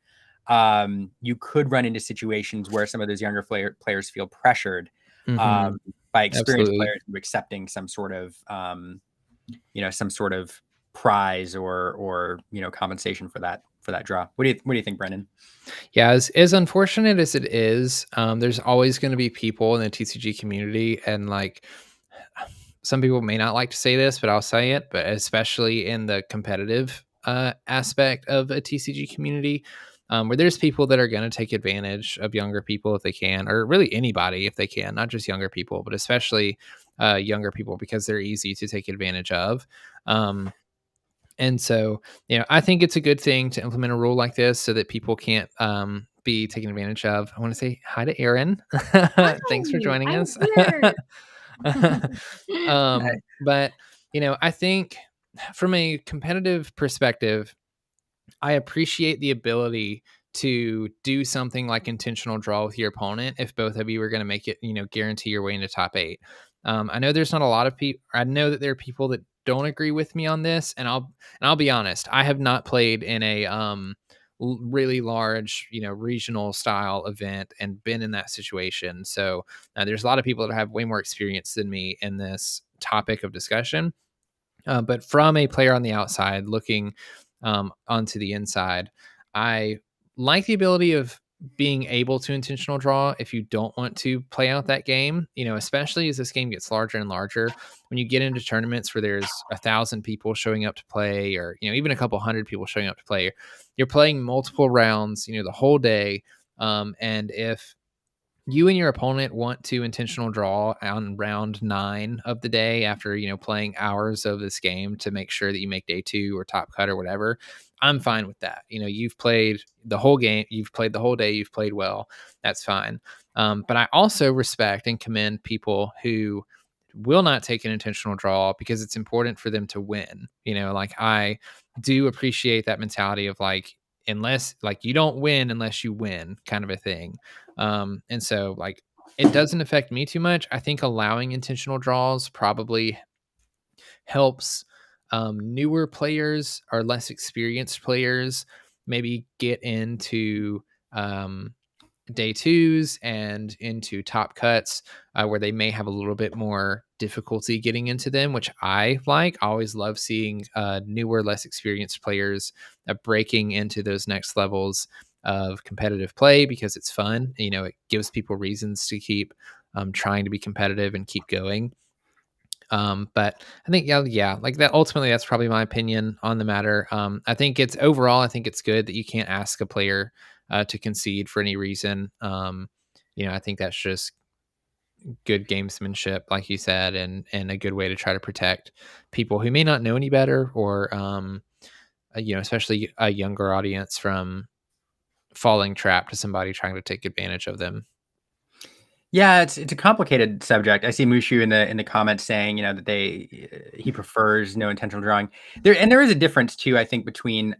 A: you could run into situations where some of those younger players feel pressured
B: Mhm.
A: by experienced
B: Absolutely.
A: players into accepting some sort of prize or compensation for that draw. What do you think, Brendan?
B: Yeah, as unfortunate as it is, there's always going to be people in the TCG community, and like some people may not like to say this, but I'll say it. But especially in the competitive aspect of a TCG community, where there's people that are going to take advantage of younger people if they can, or really anybody if they can, not just younger people, but especially younger people because they're easy to take advantage of. Um, and so, I think it's a good thing to implement a rule like this so that people can't be taken advantage of. I want to say hi to Aaron. Thanks for
C: Hi,
B: joining
C: I'm
B: us.
C: here.
B: But, I think from a competitive perspective, I appreciate the ability to do something like intentional draw with your opponent if both of you are going to make it, guarantee your way into top eight. I know there's not a lot of people. I know that there are people that don't agree with me on this, and I'll be honest. I have not played in a really large, regional style event and been in that situation. So there's a lot of people that have way more experience than me in this topic of discussion. But from a player on the outside looking onto the inside, I like the ability of being able to intentional draw if you don't want to play out that game, especially as this game gets larger and larger. When you get into tournaments where there's 1,000 people showing up to play, or, even a couple hundred people showing up to play, you're playing multiple rounds, the whole day. And if you and your opponent want to intentional draw on round 9 of the day after playing hours of this game to make sure that you make day 2 or top cut or whatever, I'm fine with that. You've played the whole game, you've played the whole day, you've played well, that's fine. But I also respect and commend people who will not take an intentional draw because it's important for them to win. Like, I do appreciate that mentality of like, unless, like, you don't win unless you win, kind of a thing. And so, like, it doesn't affect me too much. I think allowing intentional draws probably helps newer players or less experienced players maybe get into day twos and into top cuts where they may have a little bit more difficulty getting into them, which I like. I always love seeing newer, less experienced players breaking into those next levels of competitive play because it's fun. It gives people reasons to keep trying to be competitive and keep going. But I think, yeah, like that. Ultimately, that's probably my opinion on the matter. I think it's overall, I think it's good that you can't ask a player to concede for any reason. I think that's just good gamesmanship, like you said, and a good way to try to protect people who may not know any better, or especially a younger audience from falling trap to somebody trying to take advantage of them.
A: Yeah, it's a complicated subject. I see Mushu in the comments saying, that he prefers no intentional drawing. There is a difference too, I think, between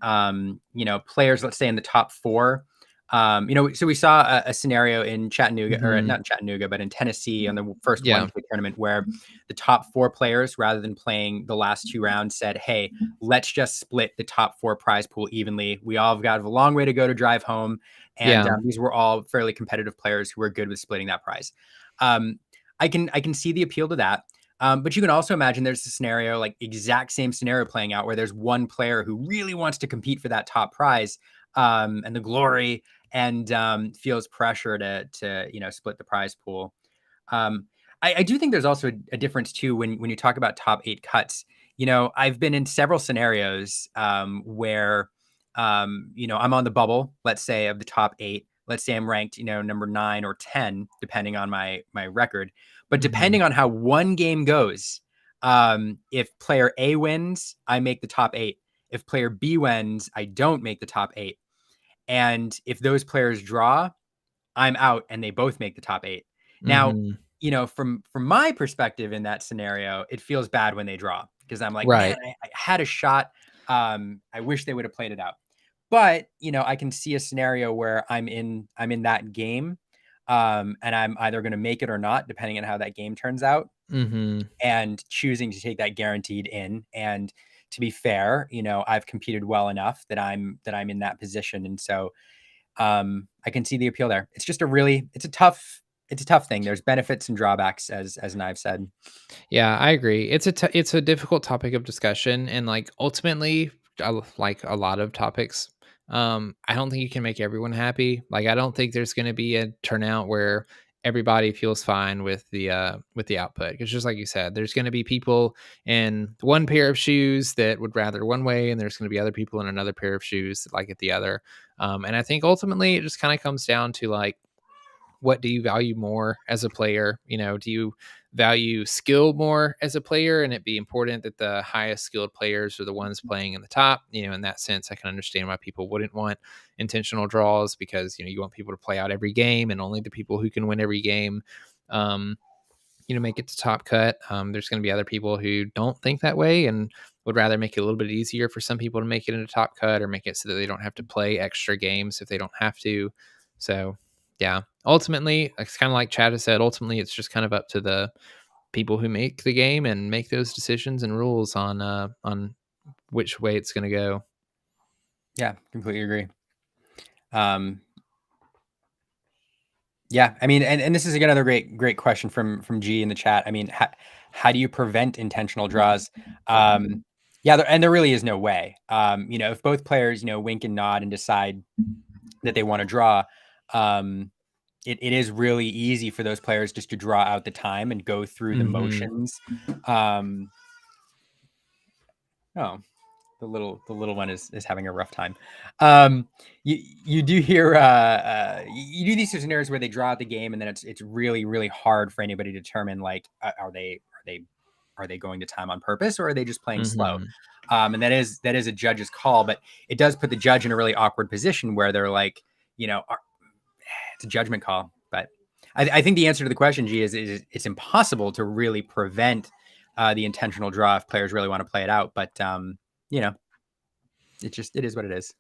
A: players, let's say in the top 4. So we saw a scenario in Chattanooga, or
B: Mhm.
A: not in Chattanooga, but in Tennessee on the first
B: Yeah.
A: 1K tournament, where the top 4 players, rather than playing the last 2 rounds, said, "Hey, let's just split the top 4 prize pool evenly. We all have got a long way to go to drive home." And
B: Yeah.
A: these were all fairly competitive players who were good with splitting that prize. Um, I can see the appeal to that. But you can also imagine there's a scenario, like exact same scenario playing out, where there's one player who really wants to compete for that top prize and the glory, and feels pressure to split the prize pool. Um, I do think there's also a difference too when you talk about top 8 cuts. I've been in several scenarios where I'm on the bubble, let's say, of the top 8. Let's say I'm ranked, number 9 or 10, depending on my record. But
B: Mhm.
A: depending on how one game goes, if player A wins, I make the top 8. If player B wins, I don't make the top 8. And if those players draw, I'm out and they both make the top 8. Now,
B: Mhm.
A: from my perspective in that scenario, it feels bad when they draw because I'm like, man,
B: Right.
A: I had a shot. I wish they would have played it out. But, I can see a scenario where I'm in that game, and I'm either going to make it or not, depending on how that game turns out,
B: Mhm.
A: and choosing to take that guaranteed in. And to be fair, I've competed well enough that I'm in that position. And so I can see the appeal there. It's just it's a tough thing. There's benefits and drawbacks, as I've said.
B: Yeah, I agree. It's a difficult topic of discussion, and like ultimately, like a lot of topics, I don't think you can make everyone happy. Like I don't think there's going to be a turnout where everybody feels fine with the output. Because just like you said, there's going to be people in one pair of shoes that would rather one way, and there's going to be other people in another pair of shoes that like it the other. And I think ultimately it just kind of comes down to like what do you value more as a player? You know, do you value skill more as a player and it be important that the highest skilled players are the ones playing in the top? You know, in that sense, I can understand why people wouldn't want intentional draws because, you know, you want people to play out every game and only the people who can win every game, um, you know, make it to top cut. There's going to be other people who don't think that way and would rather make it a little bit easier for some people to make it into top cut or make it so that they don't have to play extra games if they don't have to. So, yeah, ultimately, it's kind of like Chad has said. Ultimately, it's just kind of up to the people who make the game and make those decisions and rules on which way it's going to go.
A: Yeah, completely agree. Yeah, I mean, and this is another great question from G in the chat. I mean, how do you prevent intentional draws? Yeah, there really is no way. You know, if both players, you know, wink and nod and decide that they want to draw, it is really easy for those players just to draw out the time and go through the
B: Mm-hmm.
A: motions. Oh, the little one is having a rough time. You do hear you do these scenarios where they draw out the game and then it's really hard for anybody to determine like are they going to time on purpose or are they just playing slow?
B: Mm-hmm.
A: And that is a judge's call, but it does put the judge in a really awkward position where they're like, you know, it's a judgment call. But I think the answer to the question, G, is it's impossible to really prevent the intentional draw if players really want to play it out. But you know, it is what it is.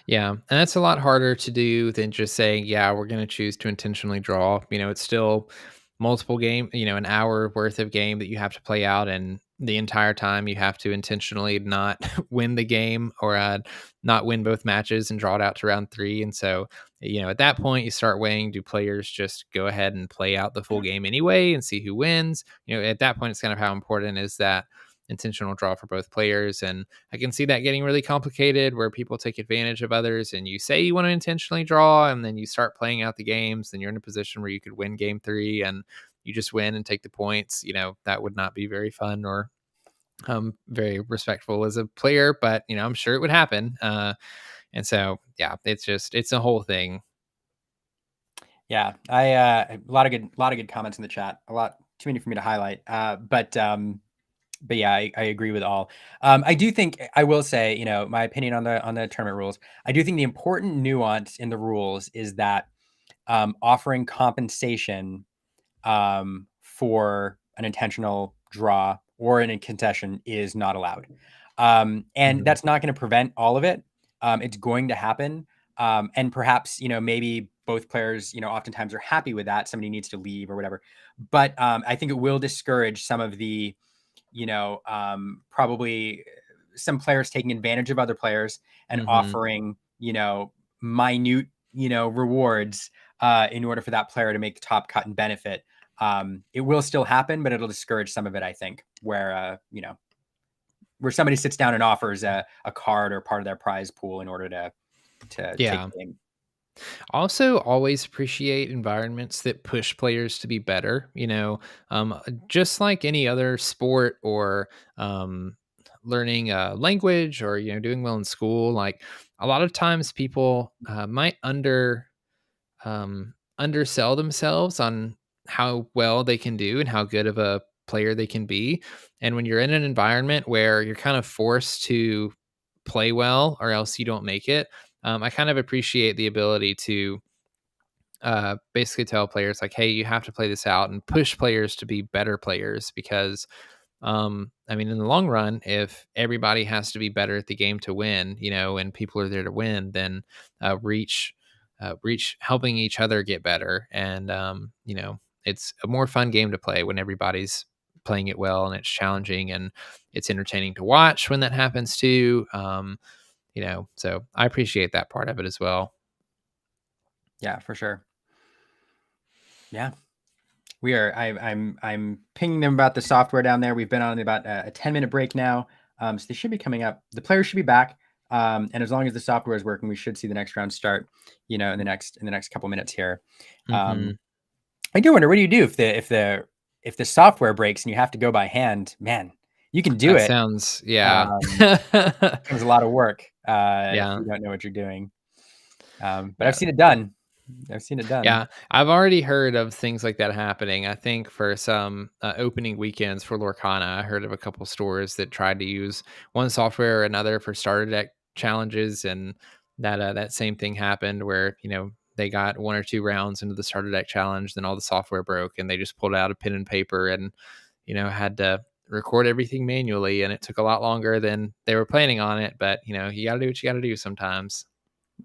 B: Yeah, and that's a lot harder to do than just saying, "Yeah, we're going to choose to intentionally draw." You know, it's still multiple game, you know, an hour worth of game that you have to play out, and the entire time you have to intentionally not win the game or not win both matches and draw it out to round three. And so, you know, at that point, you start weighing: do players just go ahead and play out the full game anyway and see who wins? You know, at that point, it's kind of how important is that intentional draw for both players. And I can see that getting really complicated where people take advantage of others and you say you want to intentionally draw and then you start playing out the games, then you're in a position where you could win game three and you just win and take the points. You know, that would not be very fun or very respectful as a player, but you know, I'm sure it would happen. And so, yeah, it's a whole thing.
A: Yeah, I a lot of good comments in the chat. A lot too many for me to highlight. But yeah, I agree with all. I do think I will say, you know, my opinion on the tournament rules. I do think the important nuance in the rules is that offering compensation for an intentional draw or in a contestation is not allowed. And
B: Mhm.
A: that's not going to prevent all of it. It's going to happen. And perhaps, you know, maybe both players, you know, oftentimes are happy with that. Somebody needs to leave or whatever. But I think it will discourage some of the, you know, probably some players taking advantage of other players and
B: Mhm.
A: offering, you know, minute, you know, rewards in order for that player to make the top cut and benefit. It will still happen, but it'll discourage some of it, I think, where, you know, where somebody sits down and offers a card or part of their prize pool in order to take
B: Yeah.
A: the game.
B: Also, always appreciate environments that push players to be better. You know, just like any other sport or learning a language or you know doing well in school. Like a lot of times, people might undersell themselves on how well they can do and how good of a player they can be. And when you're in an environment where you're kind of forced to play well or else you don't make it, I kind of appreciate the ability to basically tell players like, hey, you have to play this out and push players to be better players because I mean, in the long run, if everybody has to be better at the game to win, you know, and people are there to win, then reach helping each other get better. And you know, it's a more fun game to play when everybody's playing it well and it's challenging and it's entertaining to watch when that happens too. You know, so I appreciate that part of it as well.
A: Yeah, for sure. Yeah. We are. I'm pinging them about the software down there. We've been on about a 10-minute break now, so they should be coming up. The players should be back, and as long as the software is working, we should see the next round start. In the next couple minutes here.
B: Mm-hmm.
A: I do wonder, what do you do if the software breaks and you have to go by hand? Man, you can do
B: That
A: it.
B: sounds, yeah.
A: Um, Becomes a lot of work if
B: Yeah.
A: you don't know what you're doing. But I've
B: Yeah.
A: seen it done. I've seen it done.
B: Yeah, I've already heard of things like that happening. I think for some opening weekends for Lorcana, I heard of a couple stores that tried to use one software or another for starter deck challenges, and that same thing happened where they got one or two rounds into the starter deck challenge, then all the software broke, and they just pulled out a pen and paper and had to record everything manually, and it took a lot longer than they were planning on it. But you got to do what you got to do sometimes.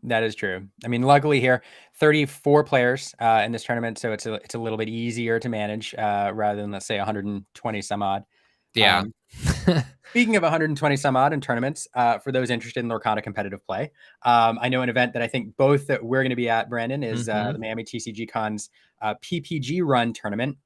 A: That is true. I mean, luckily here, 34 players in this tournament, so it's a little bit easier to manage rather than, let's say, 120 some odd.
B: Yeah.
A: Um, Speaking of 120 some odd in tournaments, for those interested in Lorcana competitive play, I know an event that I think both that we're going to be at, Brandon, is the Miami TCG Con's PPG Run tournament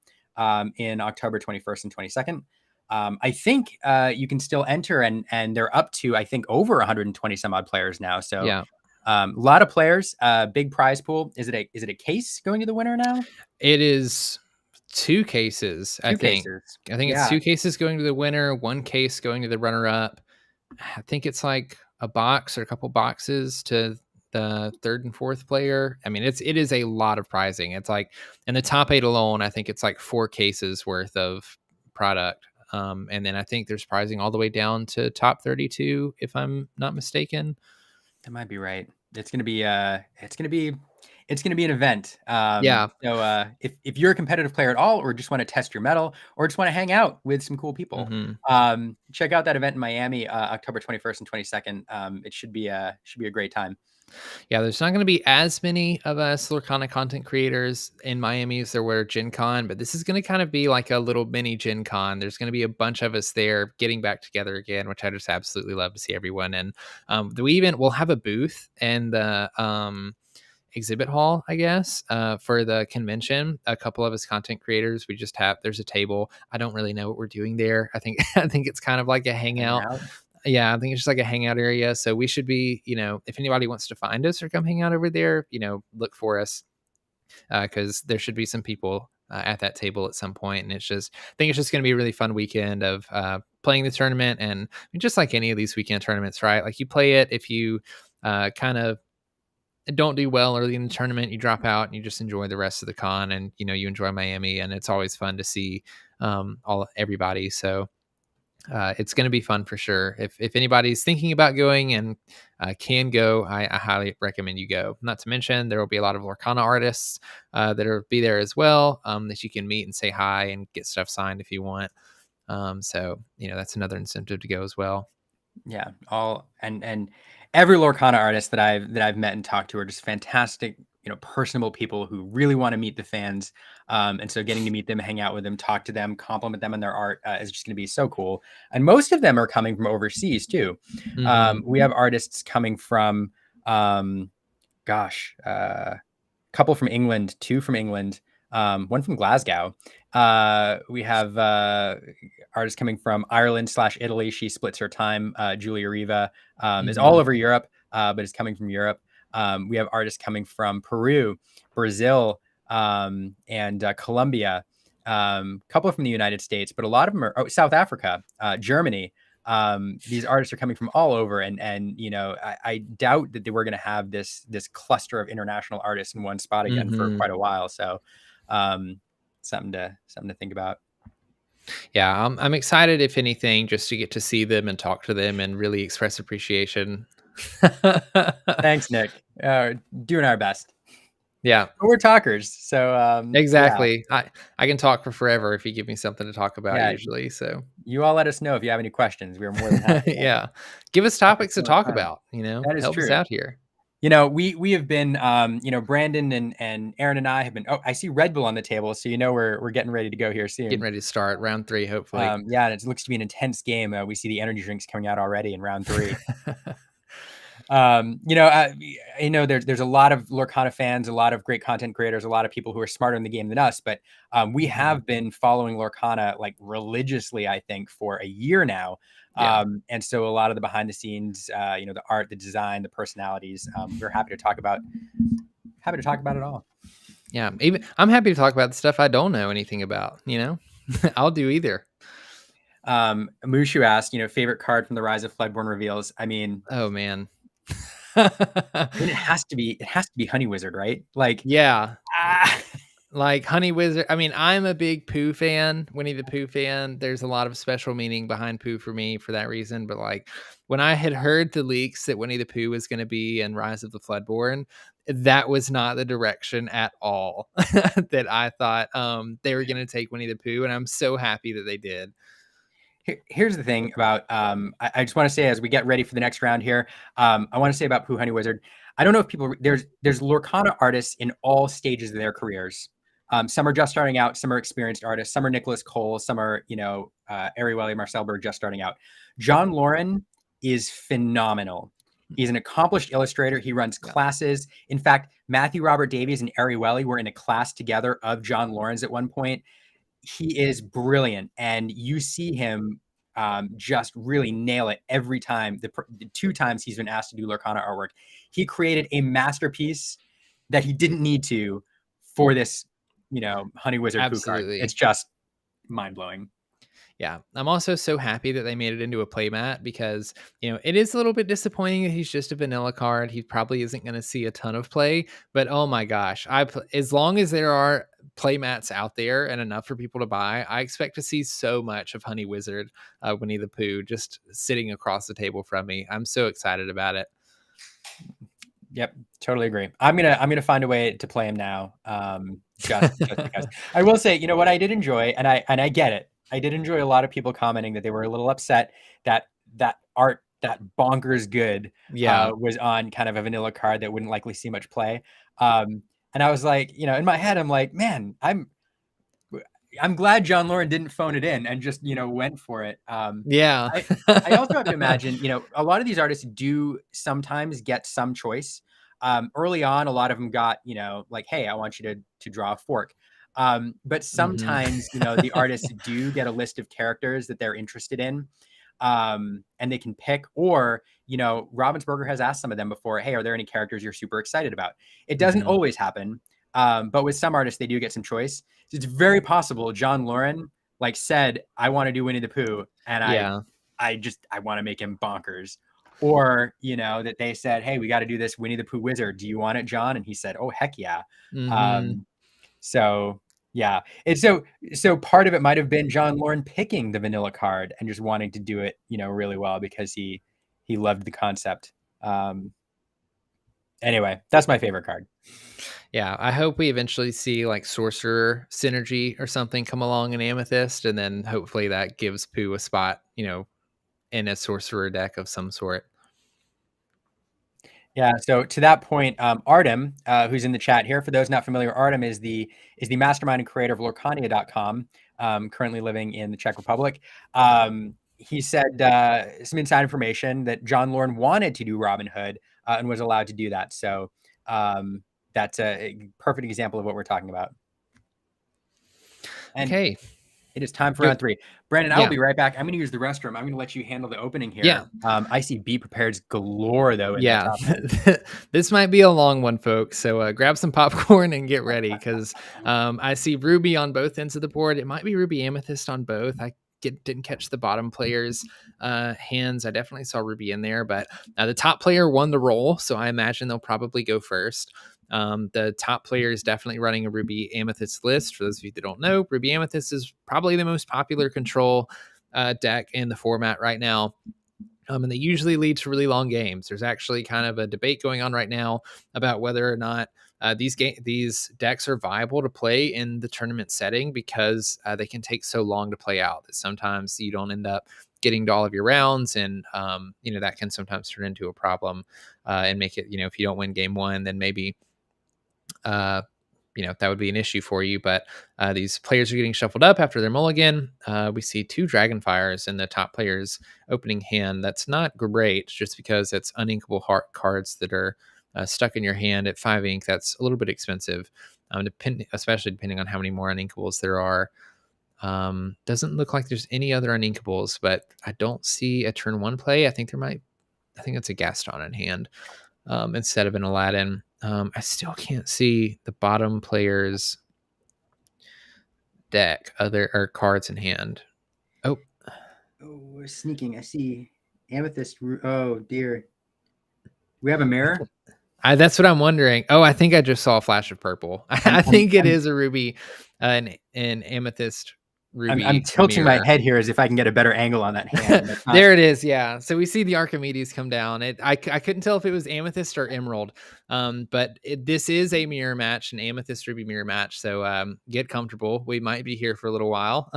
A: in October 21st and 22nd. I think you can still enter, and they're up to, I think, over 120 some odd players now. So
B: Yeah.
A: a lot of players, big prize pool. Is it a case going to the winner now?
B: It is 2 cases, I
A: Two
B: think.
A: cases.
B: I think it's
A: Yeah,
B: 2 cases going to the winner, 1 case going to the runner-up. I think it's like a box or a couple boxes to the 3rd and 4th player. I mean, it is a lot of prizing. It's like in the top 8 alone, I think it's like 4 cases worth of product. And then I think there's prizing all the way down to top 32, if I'm not mistaken.
A: that might be right. It's gonna be an event.
B: Yeah.
A: If you're a competitive player at all, or just want to test your metal, or just want to hang out with some cool people,
B: Mhm.
A: check out that event in Miami, October 21st and 22nd. It should be a great time.
B: Yeah, there's not going to be as many of us Lorcana content creators in Miami as there were Gen Con, but this is going to kind of be like a little mini Gen Con. There's going to be a bunch of us there getting back together again, which I just absolutely love to see everyone. And we'll have a booth in the exhibit hall, I guess, for the convention. A couple of us content creators, there's a table. I don't really know what we're doing there. I think I think it's kind of like a
A: Hanging
B: hangout.
A: out.
B: Yeah, I think it's just like a hangout area. So we should be, if anybody wants to find us or come hang out over there, look for us, because there should be some people at that table at some point. And I think it's just going to be a really fun weekend of playing the tournament. And I mean, just like any of these weekend tournaments, right? Like you play it, if you kind of don't do well early in the tournament, you drop out and you just enjoy the rest of the con, and you enjoy Miami, and it's always fun to see everybody. So it's going to be fun for sure. If anybody's thinking about going and can go, I highly recommend you go. Not to mention, there will be a lot of Lorcana artists that will be there as well, that you can meet and say hi and get stuff signed if you want. So that's another incentive to go as well.
A: Yeah, all and every Lorcana artist that I've met and talked to are just fantastic, personable people who really want to meet the fans. And so getting to meet them, hang out with them, talk to them, compliment them on their art is just going to be so cool. And most of them are coming from overseas too.
B: Hmm.
A: We have artists coming from, couple from England, two from England, one from Glasgow. We have artists coming from Ireland/Italy. She splits her time. Julia Riva is all
B: Hmm.
A: over Europe, but is coming from Europe. We have artists coming from Peru, Brazil, and Colombia. Couple from the United States, but a lot of them are South Africa, Germany. These artists are coming from all over, and I doubt that they were going to have this cluster of international artists in one spot again for
B: Hmm.
A: quite a while. So something to think about.
B: Yeah, I'm excited, if anything, just to get to see them and talk to them and really express appreciation.
A: Thanks, Nick. Doing our best.
B: Yeah,
A: But we're talkers, so yeah,
B: exactly. I can talk for forever if you give me something to talk about
A: yeah.
B: usually. So
A: You all let us know if you have any questions. We're more than happy to
B: yeah, give us
A: talk
B: topics to
A: to
B: talk
A: Lorcana.
B: about.
A: That is
B: Help us
A: true.
B: out here.
A: We have been, Brandon and Aaron and I have been. Oh, I see Red Bull on the table, so we're getting ready to go here
B: Getting
A: soon.
B: ready to start round 3, hopefully.
A: Yeah, and it looks to be an intense game. We see the energy drinks coming out already in round 3. I know there's a lot of Lorcana fans, a lot of great content creators, a lot of people who are smarter in the game than us, but we have been following Lorcana like religiously, I think, for a year now.
B: Yeah.
A: And so a lot of the behind the scenes, the art, the design, the personalities, we're happy to talk about it all.
B: Yeah. Even I'm happy to talk about the stuff I don't know anything about, I'll do either.
A: Mushu asked, favorite card from the Rise of Floodborn reveals. I mean,
B: Oh man.
A: it has to be Honey Wizard, right? Like,
B: Yeah.
A: ah,
B: Like Honey Wizard. I mean, I'm a big Pooh fan, Winnie the Pooh fan. There's a lot of special meaning behind Pooh for me for that reason. But like when I had heard the leaks that Winnie the Pooh was going to be in Rise of the Floodborn, that was not the direction at all that I thought they were going to take Winnie the Pooh. And I'm so happy that they did.
A: here's the thing about I just want to say as we get ready for the next round here, I want to say about Pooh Honey Wizard. I don't know if people there's Lorcana artists in all stages of their careers. Some are just starting out, some are experienced artists, some are Nicholas Cole, some are Ariwelli, Marcel Berg just starting out. John Lauren is phenomenal. He's an accomplished illustrator. He runs classes. In fact, Matthew Robert Davies and Ariwelli were in a class together of John Lauren's at one point. He is brilliant, and you see him just really nail it every time. The 2 times he's been asked to do Lorcana artwork, he created a masterpiece that he didn't need to for this, Honey Wizard Pooh card. It's just mind blowing.
B: Yeah, I'm also so happy that they made it into a playmat because, it is a little bit disappointing that he's just a vanilla card. He probably isn't going to see a ton of play, but oh my gosh, as long as there are playmats out there and enough for people to buy, I expect to see so much of Honey Wizard, Winnie the Pooh, just sitting across the table from me. I'm so excited about it.
A: Yep, totally agree. I'm gonna find a way to play him now, just because. I will say, what I did enjoy, and I get it. I did enjoy a lot of people commenting that they were a little upset that art, that bonkers good, was on kind of a vanilla card that wouldn't likely see much play. And I was like, in my head, I'm like, man, I'm glad John Lauren didn't phone it in and just, went for it.
B: Yeah.
A: I also have to imagine, a lot of these artists do sometimes get some choice. Early on, a lot of them got, like, hey, I want you to draw a fork. But sometimes, the artists do get a list of characters that they're interested in, and they can pick, or, Ravensburger has asked some of them before, hey, are there any characters you're super excited about? It doesn't always happen. But with some artists, they do get some choice. So it's very possible John Lauren said, I want to do Winnie the Pooh, and I want to make him bonkers. Or, that they said, hey, we got to do this Winnie the Pooh wizard. Do you want it, John? And he said, oh, heck yeah. So yeah. And so part of it might have been John Lauren picking the vanilla card and just wanting to do it, really well because he loved the concept. Anyway, that's my favorite card.
B: Yeah, I hope we eventually see like sorcerer synergy or something come along in Amethyst, and then hopefully that gives Pooh a spot, in a sorcerer deck of some sort.
A: Yeah. So to that point, Artem, who's in the chat here, for those not familiar, Artem is the mastermind and creator of Lorcania.com, currently living in the Czech Republic. He said some inside information that John Lauren wanted to do Robin Hood and was allowed to do that. So that's a perfect example of what we're talking about. And okay. It is time for round 3. Brandon, I will be right back. I'm going to use the restroom. I'm going to let you handle the opening here.
B: Yeah.
A: I see B prepared's galore, though.
B: This might be a long one, folks. So grab some popcorn and get ready because I see Ruby on both ends of the board. It might be Ruby Amethyst on both. I didn't catch the bottom player's hands. I definitely saw Ruby in there, but the top player won the roll, so I imagine they'll probably go first. The top player is definitely running a Ruby Amethyst list. For those of you that don't know, Ruby Amethyst is probably the most popular control deck in the format right now. And they usually lead to really long games. There's actually kind of a debate going on right now about whether or not these decks are viable to play in the tournament setting because they can take so long to play out that sometimes you don't end up getting to all of your rounds, and that can sometimes turn into a problem and make it, if you don't win game 1, then maybe that would be an issue for you. But these players are getting shuffled up after their mulligan. We see 2 Dragonfires in the top player's opening hand. That's not great, just because it's uninkable cards that are stuck in your hand at 5 ink. That's a little bit expensive, especially depending on how many more uninkables there are. Doesn't look like there's any other uninkables, but I don't see a turn 1 play. I think it's a Gaston in hand instead of an Aladdin. I still can't see the bottom player's deck, or cards in hand. Oh,
A: we're sneaking. I see Amethyst. Oh dear. We have a mirror.
B: That's what I'm wondering. Oh, I think I just saw a flash of purple. I think it is a ruby, an Amethyst ruby.
A: I'm tilting my head here as if I can get a better angle on that hand.
B: There it is. Yeah. So we see the Archimedes come down. I couldn't tell if it was Amethyst or Emerald, but this is a mirror match, an Amethyst ruby mirror match. So get comfortable. We might be here for a little while.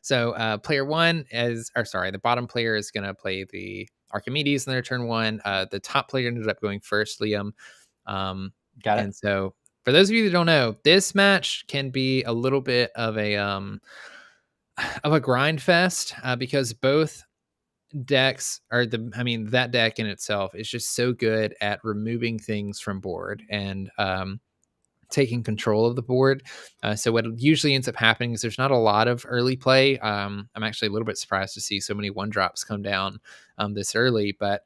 B: So player 1 the bottom player is going to play the Archimedes in their turn 1. The top player ended up going first, Liam.
A: Got it.
B: And so for those of you that don't know, this match can be a little bit of a grind fest because both decks that deck in itself is just so good at removing things from board and taking control of the board. So what usually ends up happening is there's not a lot of early play. I'm actually a little bit surprised to see so many 1-drops come down this early, but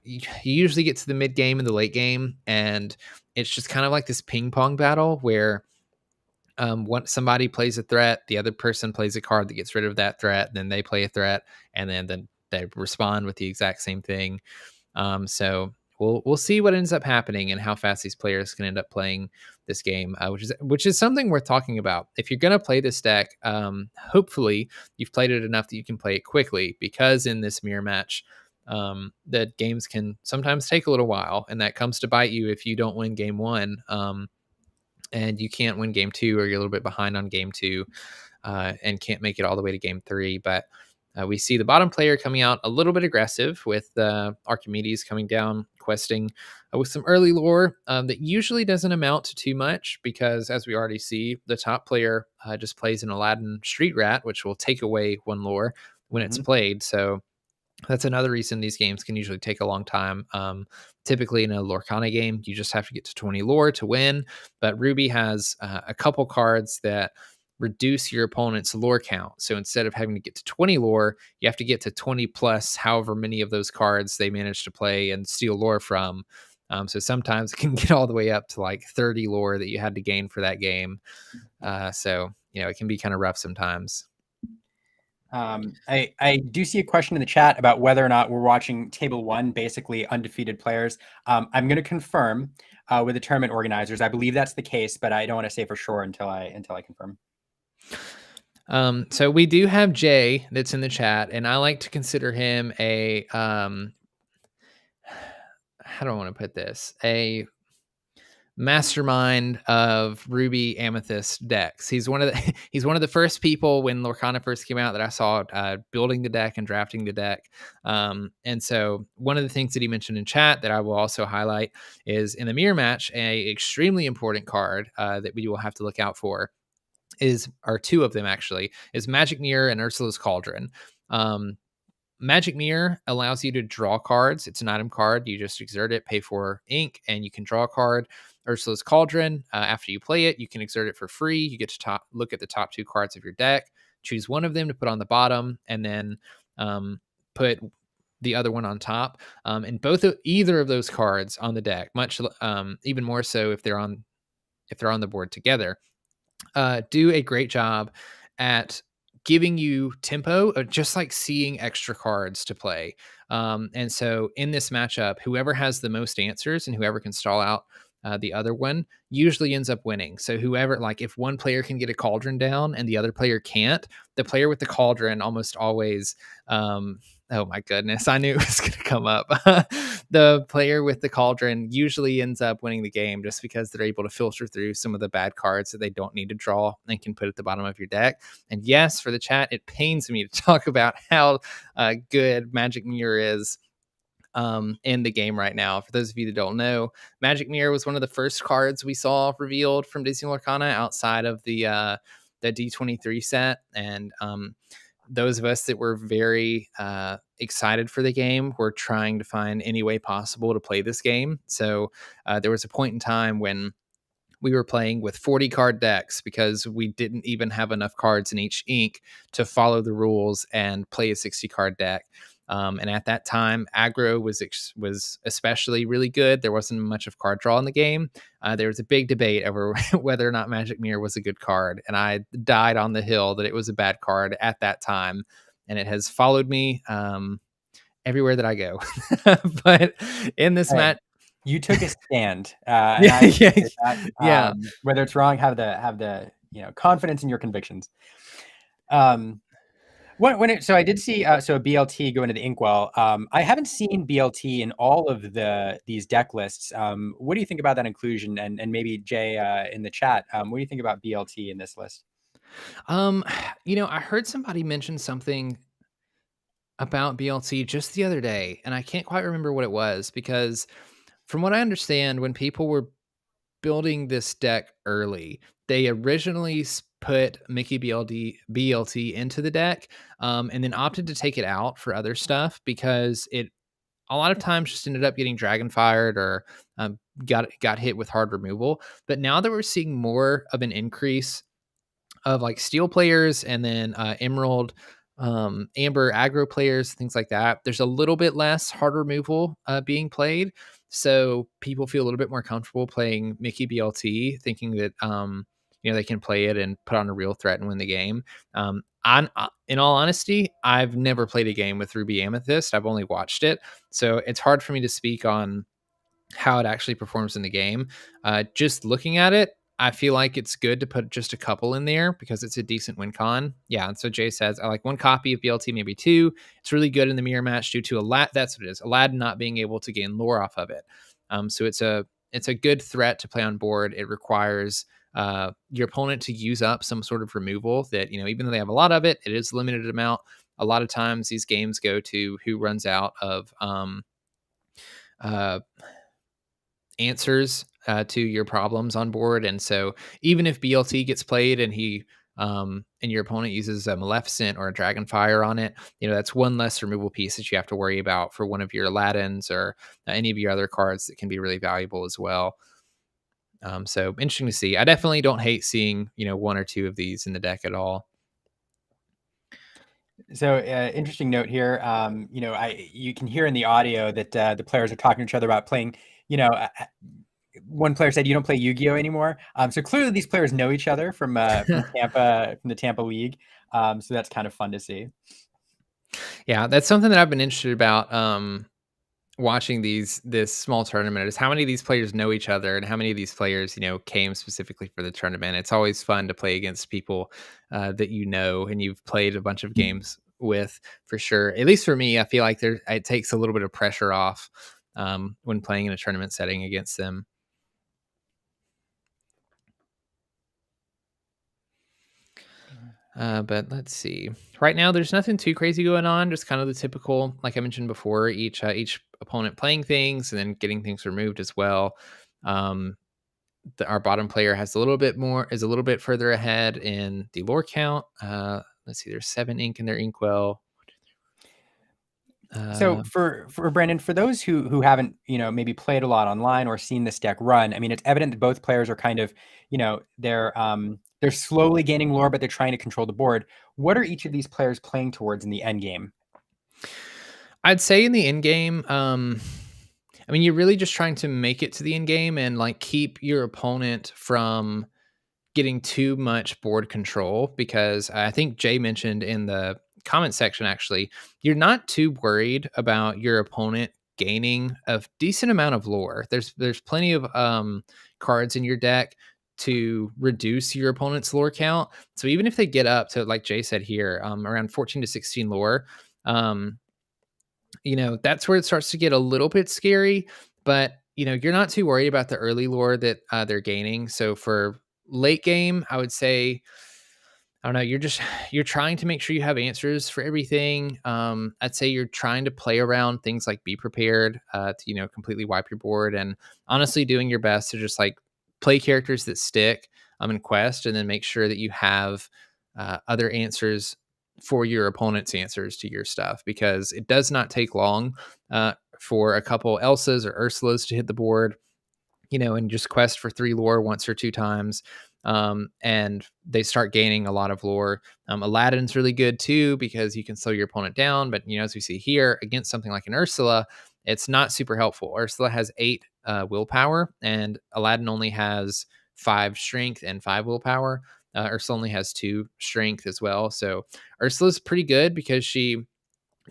B: you usually get to the mid game and the late game, and it's just kind of like this ping pong battle where once somebody plays a threat, the other person plays a card that gets rid of that threat, then they play a threat, and then they respond with the exact same thing. So we'll see what ends up happening and how fast these players can end up playing this game, which is something worth talking about. If you're going to play this deck, hopefully you've played it enough that you can play it quickly, because in this mirror match, the games can sometimes take a little while, and that comes to bite you if you don't win game 1. And you can't win game 2, or you're a little bit behind on game 2 and can't make it all the way to game 3. But we see the bottom player coming out a little bit aggressive with Archimedes coming down, questing with some early lore that usually doesn't amount to too much, because as we already see, the top player just plays an Aladdin Street Rat, which will take away 1 lore when it's played. So that's another reason these games can usually take a long time. Typically in a Lorcana game, you just have to get to 20 lore to win. But Ruby has a couple cards that reduce your opponent's lore count. So instead of having to get to 20 lore, you have to get to 20 plus however many of those cards they manage to play and steal lore from. So sometimes it can get all the way up to like 30 lore that you had to gain for that game. So it can be kind of rough sometimes.
A: I do see a question in the chat about whether or not we're watching table 1, basically undefeated players. I'm going to confirm with the tournament organizers. I believe that's the case, but I don't want to say for sure until I confirm.
B: So we do have Jay that's in the chat, and I like to consider him a how do I want to put this? A mastermind of Ruby Amethyst decks. He's one of the first people when Lorcana first came out that I saw building the deck and drafting the deck. And so one of the things that he mentioned in chat that I will also highlight is in the mirror match, a extremely important card that we will have to look out for are 2 of them actually, is Magic Mirror and Ursula's Cauldron. Magic Mirror allows you to draw cards. It's an item card. You just exert it, pay for ink, and you can draw a card. Ursula's Cauldron, after you play it, you can exert it for free. You get to look at the top 2 cards of your deck, choose one of them to put on the bottom, and then put the other one on top. And either of those cards on the deck, much even more so if they're on the board together, do a great job at giving you tempo, just like seeing extra cards to play. And so in this matchup, whoever has the most answers and whoever can stall out the other one usually ends up winning. So whoever, like if one player can get a cauldron down and the other player can't, the player with the cauldron almost always, oh my goodness, I knew it was going to come up. The player with the cauldron usually ends up winning the game just because they're able to filter through some of the bad cards that they don't need to draw and can put at the bottom of your deck. And yes, for the chat, it pains me to talk about how good Magic Mirror is. in the game right now. For those of you that don't know, Magic Mirror was one of the first cards we saw revealed from Disney Lorcana outside of the D23 set, and those of us that were very excited for the game were trying to find any way possible to play this game. So there was a point in time when we were playing with 40 card decks because we didn't even have enough cards in each ink to follow the rules and play a 60 card deck. And at that time, aggro was especially really good. There wasn't much of card draw in the game. There was a big debate over whether or not Magic Mirror was a good card, and I died on the hill that it was a bad card at that time, and it has followed me everywhere that I go. But in this match,
A: you took a stand, and I appreciate that.
B: Yeah.
A: Whether it's wrong, have the confidence in your convictions. So I did see so a BLT go into the Inkwell. I haven't seen BLT in all of these deck lists. What do you think about that inclusion? And maybe Jay in the chat, what do you think about BLT in this list?
B: I heard somebody mention something about BLT just the other day, and I can't quite remember what it was, because from what I understand, when people were building this deck early, they originally put Mickey BLT into the deck, and then opted to take it out for other stuff because it a lot of times just ended up getting dragonfired or got hit with hard removal. But now that we're seeing more of an increase of like steel players and then emerald, amber aggro players, things like that, there's a little bit less hard removal being played, so people feel a little bit more comfortable playing Mickey BLT, thinking that they can play it and put on a real threat and win the game. In all honesty, I've never played a game with Ruby Amethyst. I've only watched it, so it's hard for me to speak on how it actually performs in the game. Just looking at it, I feel like it's good to put just a couple in there because it's a decent win con. Yeah, and so Jay says, I like one copy of BLT, maybe two. It's really good in the mirror match due to that's what it is, Aladdin not being able to gain lore off of it. So it's a good threat to play on board. It requires your opponent to use up some sort of removal that, even though they have a lot of it, it is a limited amount. A lot of times these games go to who runs out of answers to your problems on board. And so even if BLT gets played and and your opponent uses a Maleficent or a Dragonfire on it, that's one less removal piece that you have to worry about for one of your Aladdins or any of your other cards that can be really valuable as well. So interesting to see. I definitely don't hate seeing, one or two of these in the deck at all.
A: So interesting note here. You can hear in the audio that the players are talking to each other about playing. One player said, "You don't play Yu-Gi-Oh anymore." So clearly these players know each other from Tampa, from the Tampa League. So that's kind of fun to see.
B: Yeah, that's something that I've been interested about watching this small tournament, is how many of these players know each other and how many of these players came specifically for the tournament. It's always fun to play against people that and you've played a bunch of games with, for sure. At least for me, I feel like it takes a little bit of pressure off when playing in a tournament setting against them. But let's see. Right now, there's nothing too crazy going on. Just kind of the typical, like I mentioned before, each opponent playing things and then getting things removed as well. Our bottom player is a little bit further ahead in the lore count. Let's see. There's 7 ink in their inkwell.
A: So for Brandon, for those who haven't maybe played a lot online or seen this deck run, I mean, it's evident that both players are kind of they're slowly gaining lore, but they're trying to control the board. What are each of these players playing towards in the end game?
B: I'd say in the end game, I mean, you're really just trying to make it to the end game and like keep your opponent from getting too much board control, because I think Jay mentioned in the comment section, actually, you're not too worried about your opponent gaining a decent amount of lore. There's plenty of cards in your deck to reduce your opponent's lore count. So even if they get up to, like Jay said here, around 14 to 16 lore, that's where it starts to get a little bit scary. But you're not too worried about the early lore that they're gaining. So for late game, I would say I don't know. You're trying to make sure you have answers for everything. I'd say you're trying to play around things like be prepared to completely wipe your board, and honestly doing your best to just like play characters that stick in quest, and then make sure that you have other answers for your opponent's answers to your stuff, because it does not take long for a couple Elsas or Ursulas to hit the board, and just quest for 3 lore once or 2 times. And they start gaining a lot of lore. Aladdin's really good too, because you can slow your opponent down. But, as we see here against something like an Ursula, it's not super helpful. Ursula has 8 willpower, and Aladdin only has 5 strength and 5 willpower. Ursula only has 2 strength as well. So Ursula's pretty good because she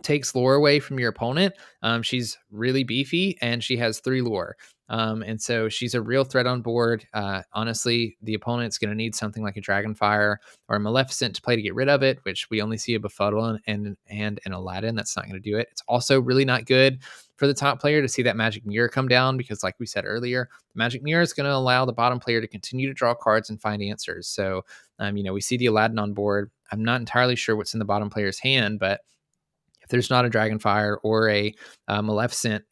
B: takes lore away from your opponent. She's really beefy and she has 3 lore. And so she's a real threat on board. Honestly, the opponent's going to need something like a Dragonfire or a Maleficent to play to get rid of it, which we only see a Befuddle and an Aladdin. That's not going to do it. It's also really not good for the top player to see that Magic Mirror come down, because like we said earlier, the Magic Mirror is going to allow the bottom player to continue to draw cards and find answers. So, we see the Aladdin on board. I'm not entirely sure what's in the bottom player's hand, but if there's not a Dragonfire or a Maleficent,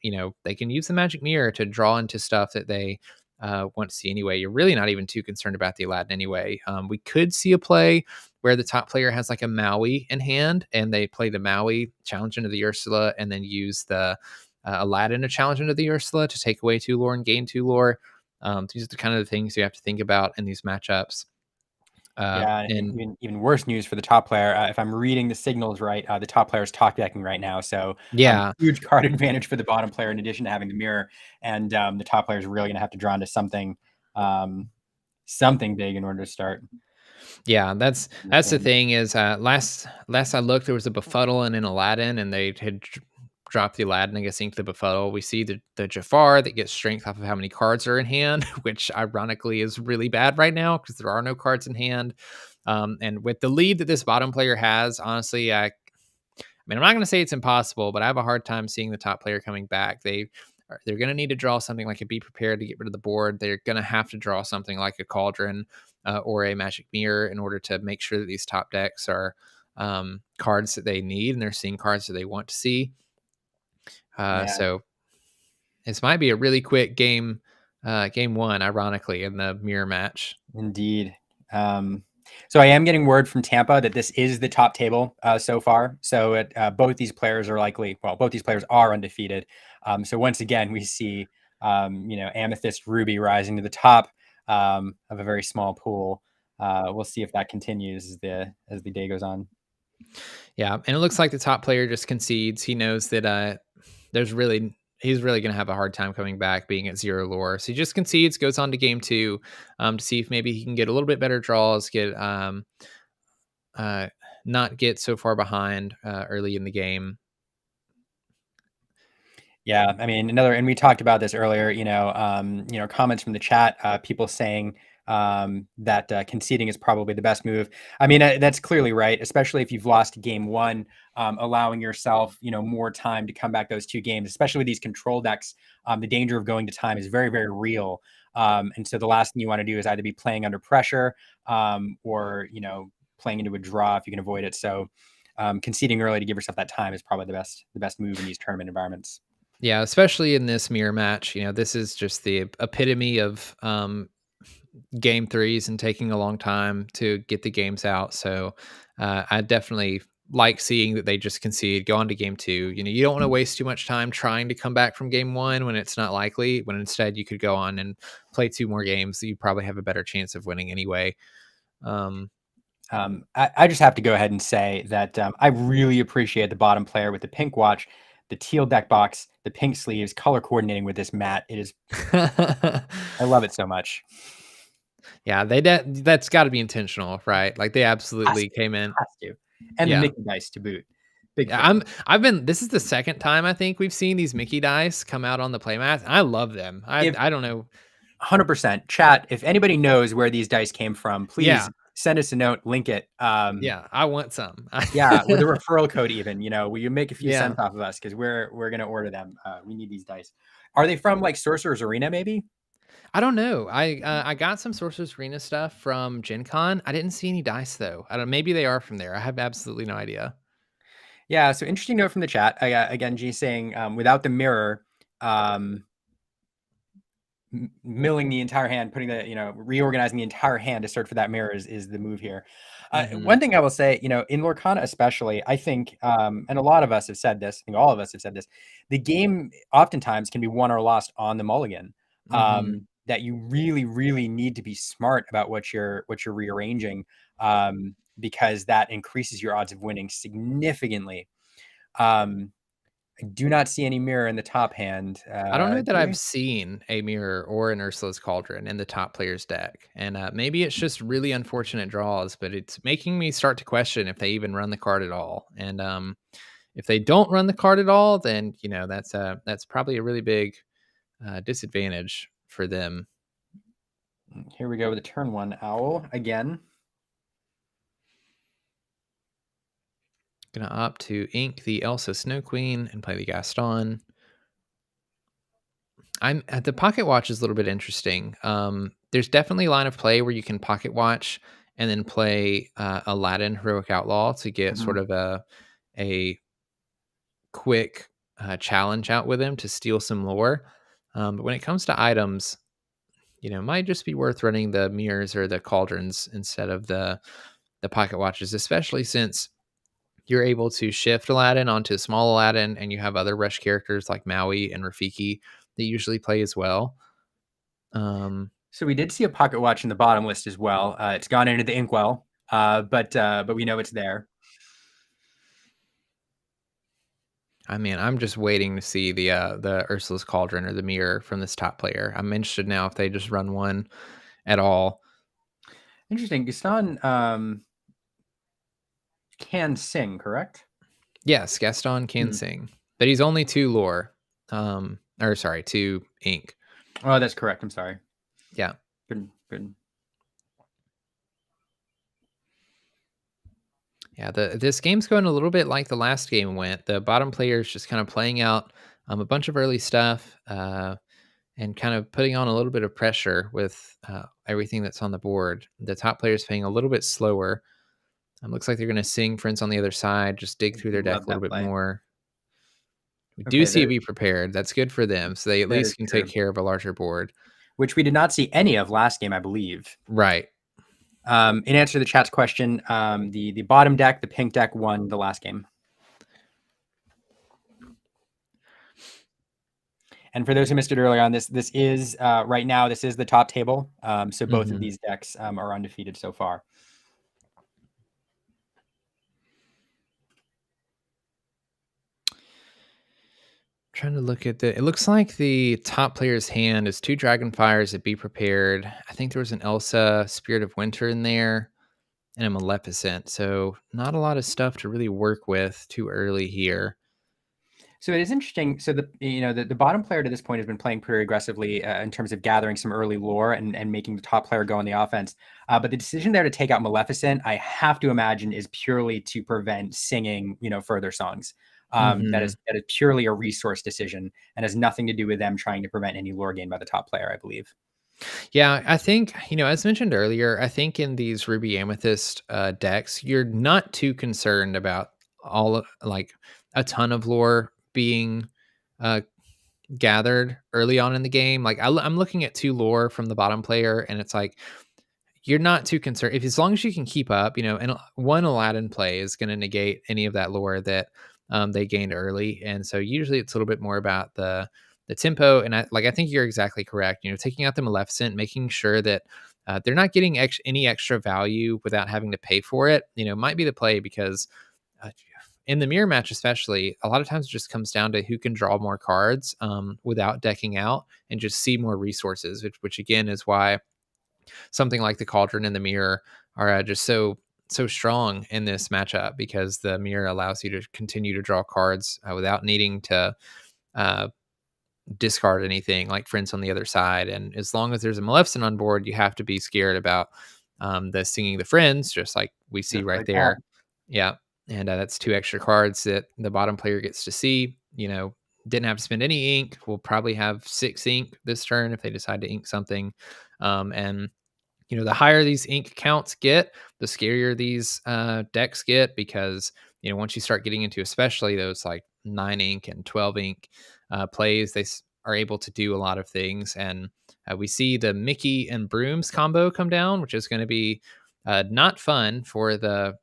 B: they can use the Magic Mirror to draw into stuff that they want to see anyway. You're really not even too concerned about the Aladdin anyway. We could see a play where the top player has like a Maui in hand, and they play the Maui, challenge into the Ursula, and then use the Aladdin to challenge into the Ursula to take away 2 lore and gain 2 lore. These are the kind of the things you have to think about in these matchups.
A: Yeah,
B: And
A: even worse news for the top player. If I'm reading the signals right, the top player is talk decking right now. So
B: yeah,
A: huge card advantage for the bottom player in addition to having the mirror. And the top player is really going to have to draw into something big in order to start.
B: yeah, that's the thing is last I looked, there was a Befuddle and an Aladdin, and they had dropped the Aladdin, I guess, into the Befuddle. We see the Jafar that gets strength off of how many cards are in hand, which ironically is really bad right now because there are no cards in hand. And with the lead that this bottom player has, honestly, I mean, I'm not going to say it's impossible, but I have a hard time seeing the top player coming back. They're going to need to draw something like a Be Prepared to get rid of the board. They're going to have to draw something like a Cauldron or a Magic Mirror in order to make sure that these top decks are cards that they need, and they're seeing cards that they want to see. So this might be a really quick game 1, ironically, in the mirror match.
A: Indeed. So I am getting word from Tampa that this is the top table so far. So both these players are undefeated. So once again, we see, Amethyst, Ruby rising to the top of a very small pool. We'll see if that continues as the day goes on.
B: Yeah, and it looks like the top player just concedes. He knows that he's really going to have a hard time coming back being at 0 lore. So he just concedes, goes on to game 2 to see if maybe he can get a little bit better draws, not get so far behind early in the game.
A: Yeah, I mean, and we talked about this earlier, comments from the chat, people saying that conceding is probably the best move. I mean, that's clearly right, especially if you've lost game 1, allowing yourself, more time to come back those 2 games, especially with these control decks. The danger of going to time is very, very real. And so the last thing you want to do is either be playing under pressure or, playing into a draw if you can avoid it. So conceding early to give yourself that time is probably the best move in these tournament environments.
B: Yeah, especially in this mirror match. This is just the epitome of game 3s and taking a long time to get the games out. So I definitely like seeing that they just concede, go on to game 2. You don't want to waste too much time trying to come back from game 1 when it's not likely, when instead you could go on and play 2 more games. You probably have a better chance of winning anyway.
A: I just have to go ahead and say that I really appreciate the bottom player with the pink watch, the teal deck box, the pink sleeves, color coordinating with this mat. It is, I love it so much.
B: Yeah, that's got to be intentional, right? Like they absolutely came in.
A: Has to. And the Mickey dice to boot. Big
B: fan. This is the second time I think we've seen these Mickey dice come out on the playmat. I love them. I don't know.
A: 100%. Chat, if anybody knows where these dice came from, please send us a note, link it.
B: I want some.
A: With a referral code even, will you make a few cents off of us because we're going to order them. We need these dice. Are they from like Sorcerer's Arena maybe?
B: I don't know. I got some Sorcerer's Arena stuff from Gen Con. I didn't see any dice though. I don't. Maybe they are from there. I have absolutely no idea.
A: Yeah, so interesting note from the chat. Again, G saying without the mirror, um, milling the entire hand, putting the, reorganizing the entire hand to search for that mirror is the move here.
B: Hmm.
A: One thing I will say, in Lorcana especially, I think, and a lot of us have said this, I think all of us have said this, the game oftentimes can be won or lost on the mulligan.
B: Hmm.
A: That you really, really need to be smart about what you're rearranging, because that increases your odds of winning significantly. Um, I do not see any mirror in the top hand.
B: I don't know that
A: Do
B: I've
A: we?
B: seen a mirror or an Ursula's Cauldron in the top player's deck, and maybe it's just really unfortunate draws, but it's making me start to question if they even run the card at all. And if they don't run the card at all, then that's probably a really big disadvantage for them.
A: Here we go with the turn one owl again.
B: Gonna opt to ink the Elsa Snow Queen and play the Gaston. I'm at the pocket watch is a little bit interesting. There's definitely a line of play where you can pocket watch and then play Aladdin Heroic Outlaw to get
A: Mhm.
B: sort of a quick challenge out with him to steal some lore. But when it comes to items, it might just be worth running the mirrors or the cauldrons instead of the pocket watches, especially since you're able to shift Aladdin onto small Aladdin, and you have other rush characters like Maui and Rafiki that usually play as well. Um,
A: So we did see a pocket watch in the bottom list as well. It's gone into the inkwell, but we know it's there.
B: I mean, I'm just waiting to see the Ursula's Cauldron or the mirror from this top player. I'm interested now if they just run one at all.
A: Interesting. Gaston can sing, correct?
B: Yes, Gaston can
A: Hmm.
B: sing, but he's only two lore. Or sorry, two ink.
A: Oh, that's correct. I'm sorry.
B: Yeah.
A: Good, good.
B: Yeah, this game's going a little bit like the last game went. The bottom player is just kind of playing out a bunch of early stuff and kind of putting on a little bit of pressure with everything that's on the board. The top player is playing a little bit slower. Looks like they're going to sing Friends on the Other Side, just dig through their deck
A: Love
B: a little
A: that
B: bit
A: play.
B: more. We do
A: Okay,
B: see Be Prepared. That's good for them. So they at
A: that is
B: least can take
A: true.
B: care of a larger board.
A: Which we did not see any of last game, I believe.
B: Right.
A: In answer to the chat's question, the bottom deck, the pink deck, won the last game. And for those who missed it earlier on, this is right now, this is the top table. So both of
B: Mm-hmm.
A: these decks are undefeated so far.
B: Trying to look at it looks like the top player's hand is two Dragonfires at Be Prepared. I think there was an Elsa Spirit of Winter in there and a Maleficent. So not a lot of stuff to really work with too early here.
A: So it is interesting. So the bottom player to this point has been playing pretty aggressively in terms of gathering some early lore and making the top player go on the offense. But the decision there to take out Maleficent, I have to imagine, is purely to prevent singing, further songs. That
B: Mm-hmm.
A: is purely a resource decision and has nothing to do with them trying to prevent any lore gain by the top player, I believe.
B: Yeah, I think, as mentioned earlier, I think in these Ruby Amethyst decks, you're not too concerned about like a ton of lore being uh, gathered early on in the game. Like I'm looking at two lore from the bottom player, and it's like you're not too concerned if as long as you can keep up. And one Aladdin play is going to negate any of that lore that they gained early, and so usually it's a little bit more about the tempo. And I think you're exactly correct. Taking out the Maleficent, making sure that they're not getting any extra value without having to pay for it. Might be the play because uh, in the mirror match, especially, a lot of times it just comes down to who can draw more cards without decking out and just see more resources, which again is why something like the Cauldron and the Mirror are just so strong in this matchup, because the Mirror allows you to continue to draw cards without needing to uh, discard anything like Friends on the Other Side. And as long as there's a Maleficent on board, you have to be scared about the Singing the Friends, just like we see
A: Just
B: right
A: like that.
B: there. Yeah. And that's two extra cards that the bottom player gets to see. didn't have to spend any ink. We'll probably have 6 ink this turn if they decide to ink something. And the higher these ink counts get, the scarier these decks get, because once you start getting into especially those like 9 ink and 12 ink plays, they are able to do a lot of things. And we see the Mickey and Brooms combo come down, which is going to be not fun for the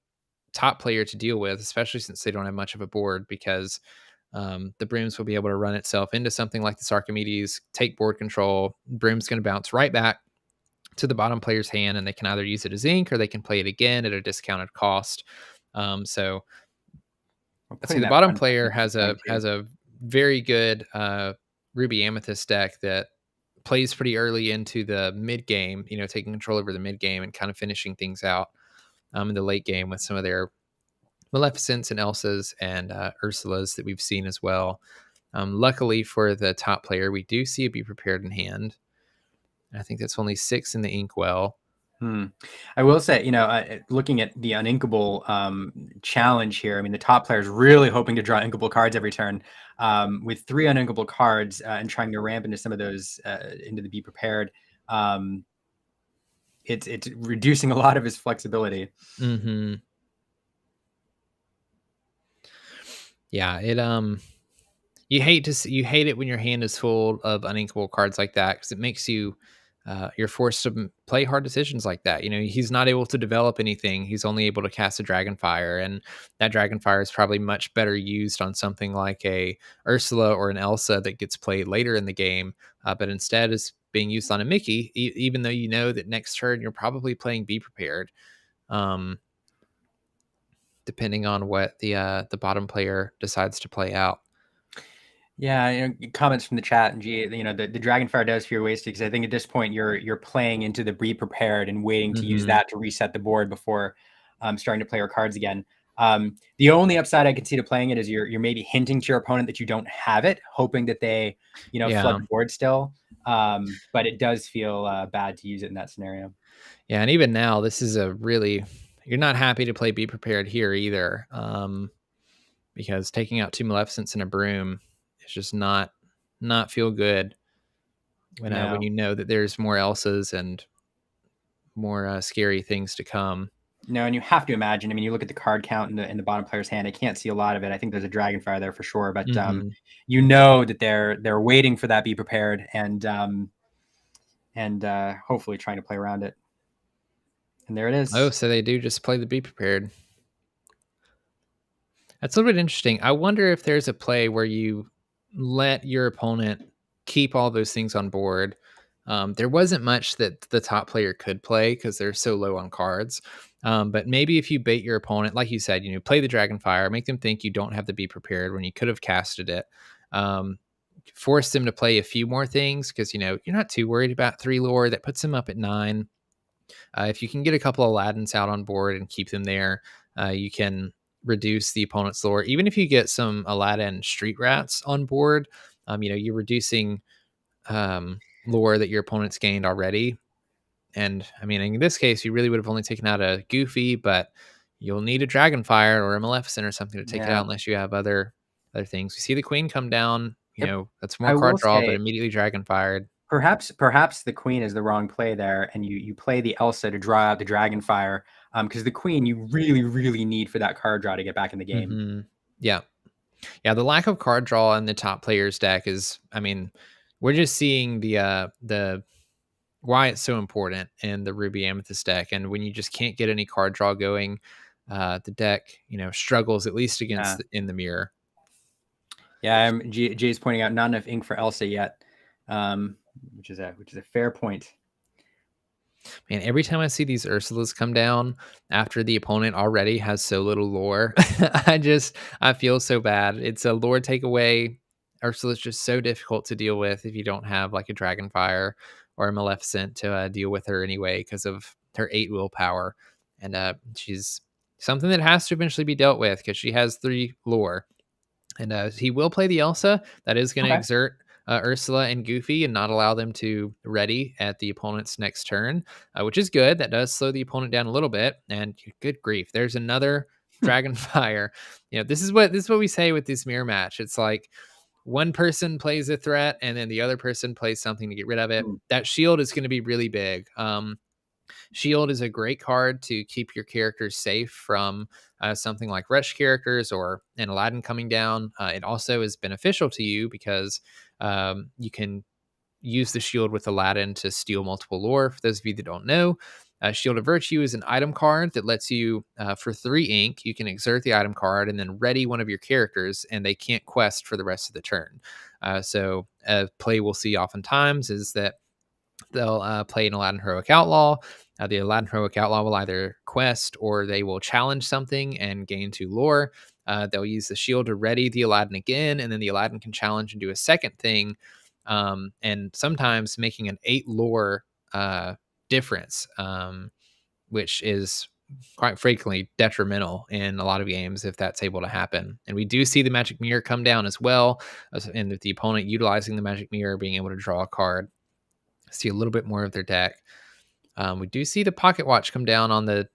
B: top player to deal with, especially since they don't have much of a board, because the Brooms will be able to run itself into something like this Archimedes, take board control. Broom's going to bounce right back to the bottom player's hand, and they can either use it as ink or they can play it again at a discounted cost. So let's see, the bottom player has a very good Ruby Amethyst deck that plays pretty early into the mid game, taking control over the mid game and kind of finishing things out in the late game with some of their Maleficents and Elsas and Ursulas that we've seen as well. Luckily for the top player, we do see a Be Prepared in hand. I think that's only 6 in the inkwell.
A: I will say, looking at the uninkable challenge here, I mean, the top player is really hoping to draw inkable cards every turn. With 3 uninkable cards and trying to ramp into some of those into the Be Prepared, it's reducing a lot of his flexibility.
B: Mm-hmm. Yeah, you hate it when your hand is full of uninkable cards like that, because it makes you you're forced to play hard decisions like that. He's not able to develop anything. He's only able to cast a Dragonfire, and that Dragonfire is probably much better used on something like a Ursula or an Elsa that gets played later in the game, but instead is being used on a Mickey, even though that next turn you're probably playing Be Prepared. Depending on what the bottom player decides to play out.
A: Yeah, comments from the chat, and the Dragonfire does feel wasted, because I think at this point you're playing into the Be Prepared and waiting to use that to reset the board before starting to play your cards again. The only upside I can see to playing it is you're maybe hinting to your opponent that you don't have it, hoping that they flood the board still. But it does feel bad to use it in that scenario.
B: Yeah, and even now, this is you're not happy to play Be Prepared here either, because taking out 2 Maleficents and a Broom is just not feel good when you know that there's more Elsas and more scary things to come.
A: No, and you have to imagine. I mean, you look at the card count in the bottom player's hand. I can't see a lot of it. I think there's a Dragonfire there for sure, but that they're waiting for that Be Prepared and hopefully trying to play around it. And there it is.
B: Oh, so they do just play the Be Prepared. That's a little bit interesting. I wonder if there's a play where you let your opponent keep all those things on board. There wasn't much that the top player could play because they're so low on cards. But maybe if you bait your opponent, like you said, play the Dragonfire, make them think you don't have to Be Prepared when you could have casted it. Force them to play a few more things, because you're not too worried about 3 lore. That puts them up at 9. If you can get a couple Aladdins out on board and keep them there, you can reduce the opponent's lore. Even if you get some Aladdin Street Rats on board, you're reducing lore that your opponent's gained already. And I mean, in this case, you really would have only taken out a Goofy, but you'll need a Dragonfire or a Maleficent or something to take it out, unless you have other things. We see the Queen come down. That's more card draw, but immediately Dragonfired.
A: Perhaps the Queen is the wrong play there, and you play the Elsa to draw out the Dragonfire, because the Queen you really, really need for that card draw to get back in the game.
B: Mm-hmm. Yeah. The lack of card draw in the top player's deck is, I mean, we're just seeing the why it's so important in the Ruby Amethyst deck. And when you just can't get any card draw going, the deck struggles, at least against in the mirror.
A: Yeah, Jay's pointing out not enough ink for Elsa yet. Which is a fair point.
B: Man, every time I see these Ursulas come down after the opponent already has so little lore, I feel so bad. It's a lore takeaway. Ursula's just so difficult to deal with if you don't have like a Dragonfire or a Maleficent to deal with her anyway, because of her 8 willpower. And she's something that has to eventually be dealt with, because she has 3 lore. And he will play the Elsa. That is going to exert Ursula and Goofy and not allow them to ready at the opponent's next turn, which is good. That does slow the opponent down a little bit. And good grief, there's another Dragonfire. This is what we say with this mirror match. It's like, one person plays a threat and then the other person plays something to get rid of it,
A: Mm.
B: that shield is going to be really big. Shield is a great card to keep your characters safe from something like rush characters or an Aladdin coming down. It also is beneficial to you because you can use the shield with Aladdin to steal multiple lore. For those of you that don't know, Shield of Virtue is an item card that lets you, for 3 ink, you can exert the item card and then ready one of your characters, and they can't quest for the rest of the turn. So, a play we'll see oftentimes is that they'll play an Aladdin Heroic Outlaw. The Aladdin Heroic Outlaw will either quest or they will challenge something and gain 2 lore. They'll use the shield to ready the Aladdin again, and then the Aladdin can challenge and do a second thing, and sometimes making an 8 lore difference, which is quite frequently detrimental in a lot of games if that's able to happen. And we do see the magic mirror come down as well, and with the opponent utilizing the magic mirror, being able to draw a card, see a little bit more of their deck. We do see the pocket watch come down on the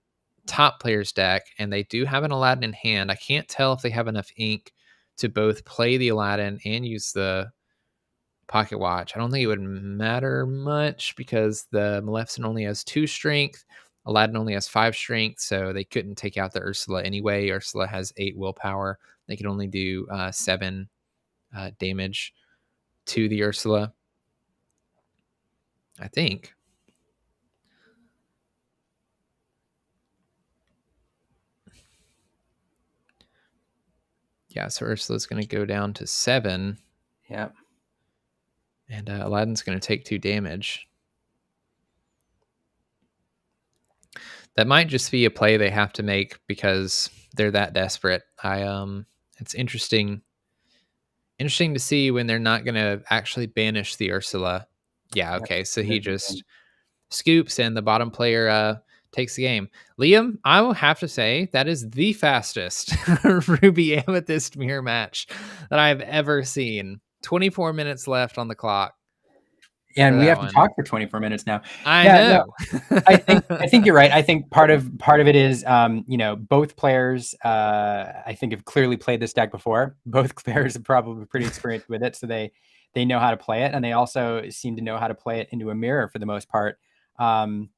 B: top player's deck, and they do have an Aladdin in hand. I can't tell if they have enough ink to both play the Aladdin and use the pocket watch. I don't think it would matter much because the Maleficent only has 2 strength. Aladdin only has 5 strength, so they couldn't take out the Ursula anyway. Ursula has 8 willpower. They could only do 7 damage to the Ursula, I think. Yeah, so Ursula's going to go down to 7.
A: Yeah.
B: And Aladdin's going to take 2 damage. That might just be a play they have to make because they're that desperate. It's interesting to see when they're not going to actually banish the Ursula. Yeah,
A: Yep.
B: okay. So
A: It
B: he
A: is the
B: just
A: same.
B: scoops and the bottom player takes the game. Liam, I will have to say that is the fastest Ruby Amethyst mirror match that I've ever seen. 24 minutes left on the clock for
A: And we
B: that
A: have to
B: one.
A: talk for 24 minutes now.
B: I
A: Yeah, no,
B: know.
A: I think you're right. I think part of it is, both players, I think have clearly played this deck before. Both players are probably pretty experienced with it, so they know how to play it, and they also seem to know how to play it into a mirror for the most part. Um,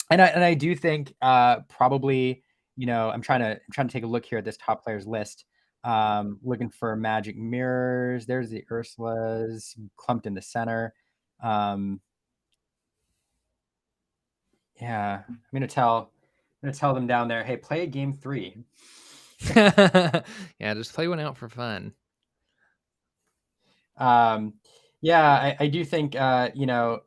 A: and I do think, probably, I'm trying to take a look here at this top players list. Looking for magic mirrors. There's the Ursulas clumped in the center. Um, yeah, I'm gonna tell them down there, hey, play a game 3.
B: Yeah, just play one out for fun.
A: Yeah, I do think, the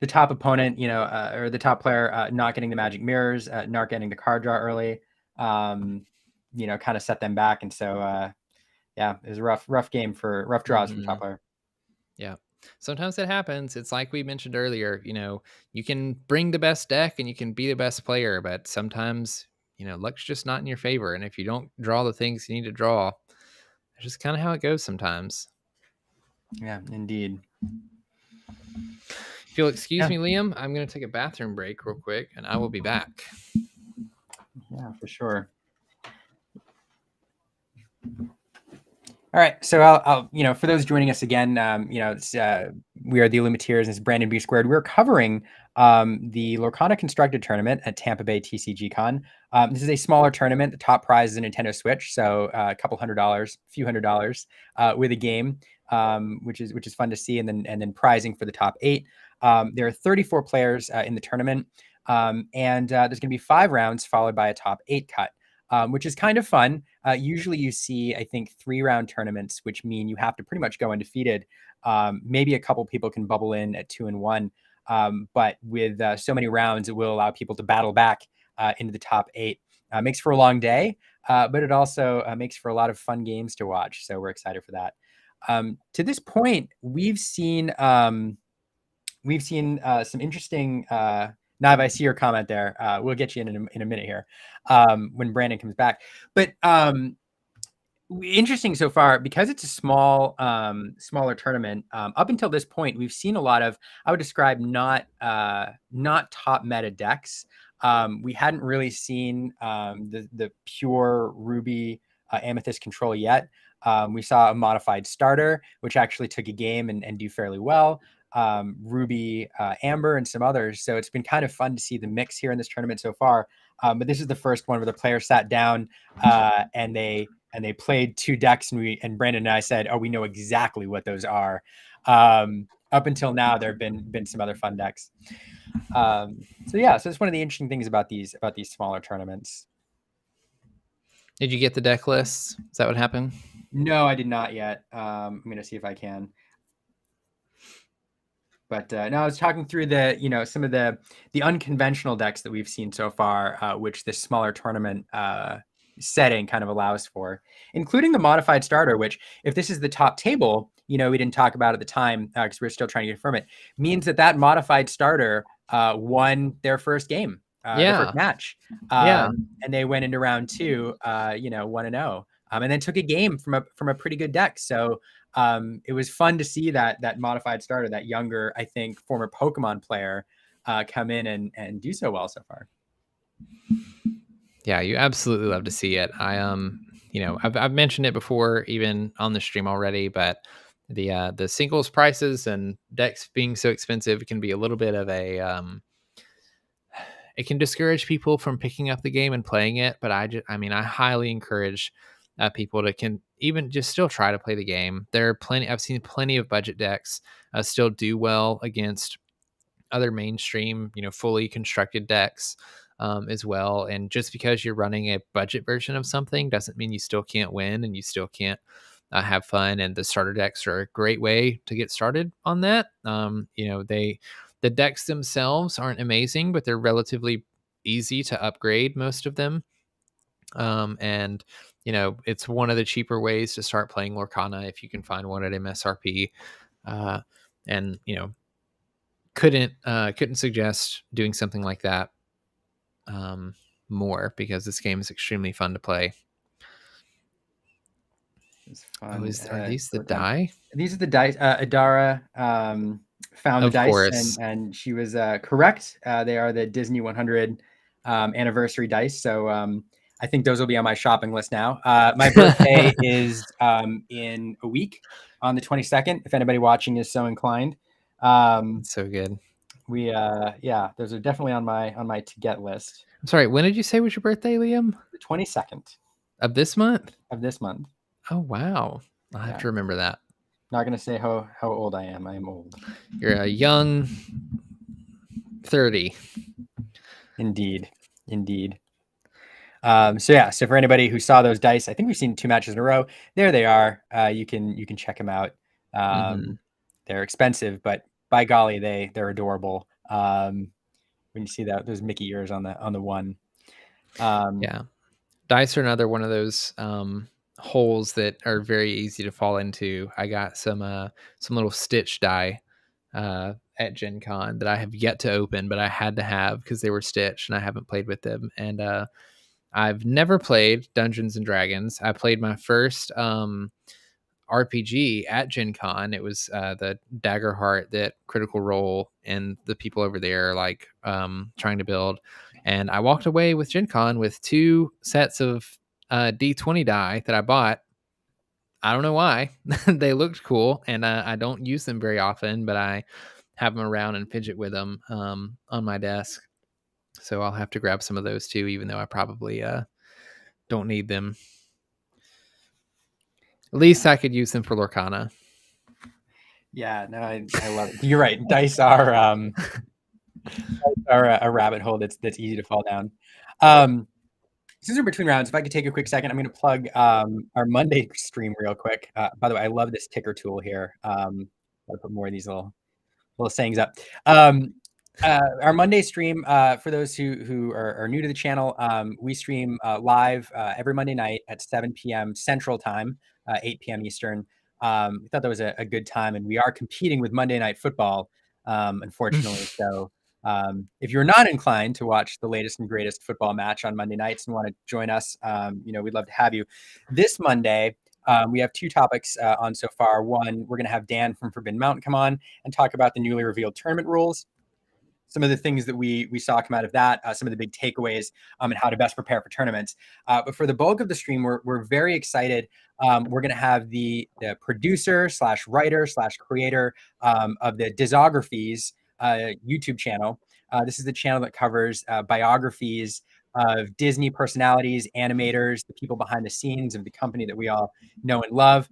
A: top opponent, or the top player, not getting the magic mirrors, not getting the card draw early, kind of set them back, and so yeah, it was a rough game for rough draws from top player.
B: Yeah. Sometimes it happens. It's like we mentioned earlier, you can bring the best deck and you can be the best player, but sometimes, luck's just not in your favor. And if you don't draw the things you need to draw, it's just kind of how it goes sometimes.
A: Yeah, indeed.
B: If you'll excuse me, Liam, I'm going to take a bathroom break real quick and I will be back.
A: Yeah, for sure. All right, so I'll for those joining us again, it's, we are the Illumiteers, and it's Brandon B Squared. We're covering the Lorcana Constructed Tournament at Tampa Bay TCG Con. This is a smaller tournament. The top prize is a Nintendo Switch, so a couple $100s, a few $100s, with a game, which is fun to see, and then prizing for the top 8. There are 34 players in the tournament, and there's going to be 5 rounds followed by a top 8 cut. Which is kind of fun. Usually you see, I think, 3-round tournaments, which mean you have to pretty much go undefeated. Maybe a couple people can bubble in at 2-1. But with so many rounds, it will allow people to battle back into the top 8. Makes for a long day, but it also makes for a lot of fun games to watch. So we're excited for that. To this point, we've seen some interesting... Nav, I see your comment there. We'll get you in a minute here when Brandon comes back. But interesting so far because it's a smaller tournament. Up until this point, we've seen a lot of, I would describe, not top meta decks. We hadn't really seen the pure Ruby Amethyst control yet. We saw a modified starter, which actually took a game and do fairly well. Ruby Amber and some others. So it's been kind of fun to see the mix here in this tournament so far. But this is the first one where the players sat down and they played 2 decks, and Brandon and I said, "Oh, we know exactly what those are." Up until now, there have been some other fun decks. So it's one of the interesting things about these smaller tournaments.
B: Did you get the deck lists? Is that what happened?
A: No, I did not yet. I'm gonna see if I can. But no, I was talking through some of the unconventional decks that we've seen so far, which this smaller tournament setting kind of allows for, including the modified starter, which, if this is the top table, we didn't talk about at the time because we're still trying to confirm it, means that modified starter won their first game, their first match. And they went into round 2, 1-0, and then took a game from a pretty good deck. So it was fun to see that modified starter, that younger, I think, former Pokemon player, come in and do so well so far.
B: Yeah, you absolutely love to see it. I've mentioned it before, even on the stream already, but the singles prices and decks being so expensive can be a little bit of a it can discourage people from picking up the game and playing it. But I highly encourage people to can even just still try to play the game. There are plenty. I've seen plenty of budget decks still do well against other mainstream, fully constructed decks as well. And just because you're running a budget version of something doesn't mean you still can't win and you still can't have fun. And the starter decks are a great way to get started on that. The decks themselves aren't amazing, but they're relatively easy to upgrade, most of them. And it's one of the cheaper ways to start playing Lorcana if you can find one at MSRP. And couldn't suggest doing something like that more, because this game is extremely fun to play.
A: It's fun.
B: Are these the die?
A: These are the dice. Adara found the dice, and she was correct. They are the Disney 100 anniversary dice. So I think those will be on my shopping list now. My birthday is in a week, on the 22nd, if anybody watching is so inclined.
B: So good.
A: Those are definitely on my to get list.
B: I'm sorry, when did you say was your birthday, Liam?
A: The 22nd
B: of this month.
A: Oh
B: wow, I'll have to remember that.
A: Not gonna say how old I am. I am old.
B: You're a young 30.
A: Indeed. So for anybody who saw those dice, I think we've seen 2 matches in a row. There they are. You can check them out. They're expensive, but by golly, they're adorable. When you see those Mickey ears on the one.
B: Dice are another one of those holes that are very easy to fall into. I got some little Stitch die at Gen Con that I have yet to open, but I had to have because they were Stitch and I haven't played with them. And I've never played Dungeons and Dragons. I played my first RPG at Gen Con. It was the Daggerheart that Critical Role and the people over there trying to build. And I walked away with Gen Con with 2 sets of D20 die that I bought. I don't know why. They looked cool, and I don't use them very often, but I have them around and fidget with them on my desk. So I'll have to grab some of those too, even though I probably don't need them. At least I could use them for Lorcana.
A: Yeah, no, I love it. You're right. Dice are a rabbit hole that's easy to fall down. Since we're between rounds, if I could take a quick second, I'm going to plug our Monday stream real quick. By the way, I love this ticker tool here. I'll put more of these little sayings up. Our Monday stream, for those who are new to the channel, we stream live every Monday night at 7 p.m. Central Time, 8 p.m. Eastern. We thought that was a good time, and we are competing with Monday Night Football, unfortunately. So if you're not inclined to watch the latest and greatest football match on Monday nights and want to join us, we'd love to have you. This Monday, we have 2 topics on so far. One, we're going to have Dan from Forbidden Mountain come on and talk about the newly revealed tournament rules. some of the things that we saw come out of that, some of the big takeaways, and how to best prepare for tournaments. But for the bulk of the stream, we're very excited. We're going to have the producer slash writer slash creator of the Disographies YouTube channel. This is the channel that covers biographies of Disney personalities, animators, the people behind the scenes of the company that we all know and love.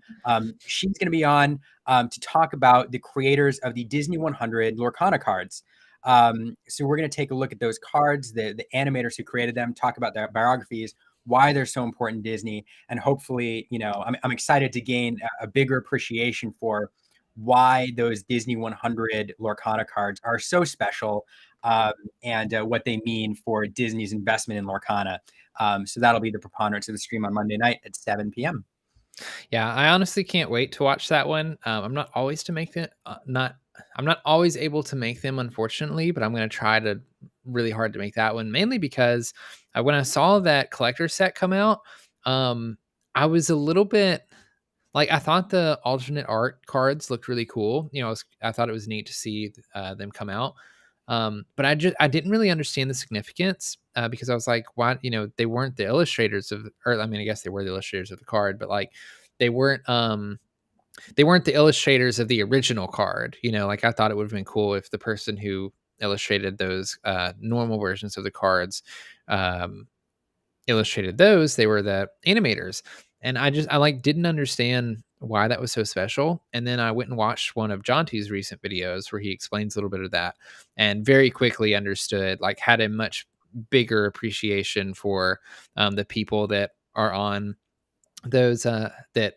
A: She's going to be on to talk about the creators of the Disney 100 Lorcana cards. So we're going to take a look at those cards, the animators who created them, talk about their biographies, why they're so important in Disney, and hopefully, I'm excited to gain a bigger appreciation for why those Disney 100 Lorcana cards are so special, and what they mean for Disney's investment in Lorcana. So that'll be the preponderance of the stream on Monday night at 7 p.m.
B: Yeah, I honestly can't wait to watch that one. I'm not always to make them not I'm not always able to make them, unfortunately, but I'm going to try to really hard to make that one, mainly because when I saw that collector set come out, I was a little bit like, I thought the alternate art cards looked really cool. I thought it was neat to see them come out. But I didn't really understand the significance because I was like, why? They weren't the illustrators of, or I mean, I guess they were the illustrators of the card, but like, they weren't they weren't the illustrators of the original card. Like, I thought it would have been cool if the person who illustrated those normal versions of the cards um, illustrated those. They were the animators, and I like didn't understand why that was so special. And then I went and watched one of Jonty's recent videos where he explains a little bit of that, and very quickly understood, like, had a much bigger appreciation for the people that are on those that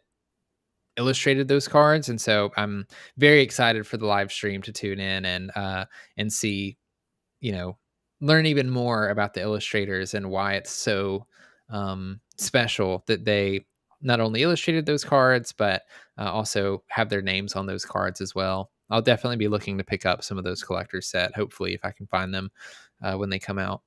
B: illustrated those cards. And so I'm very excited for the live stream to tune in and see, you know, learn even more about the illustrators and why it's so special that they not only illustrated those cards, but also have their names on those cards as well. I'll definitely be looking to pick up some of those collector set, hopefully, if I can find them when they come out.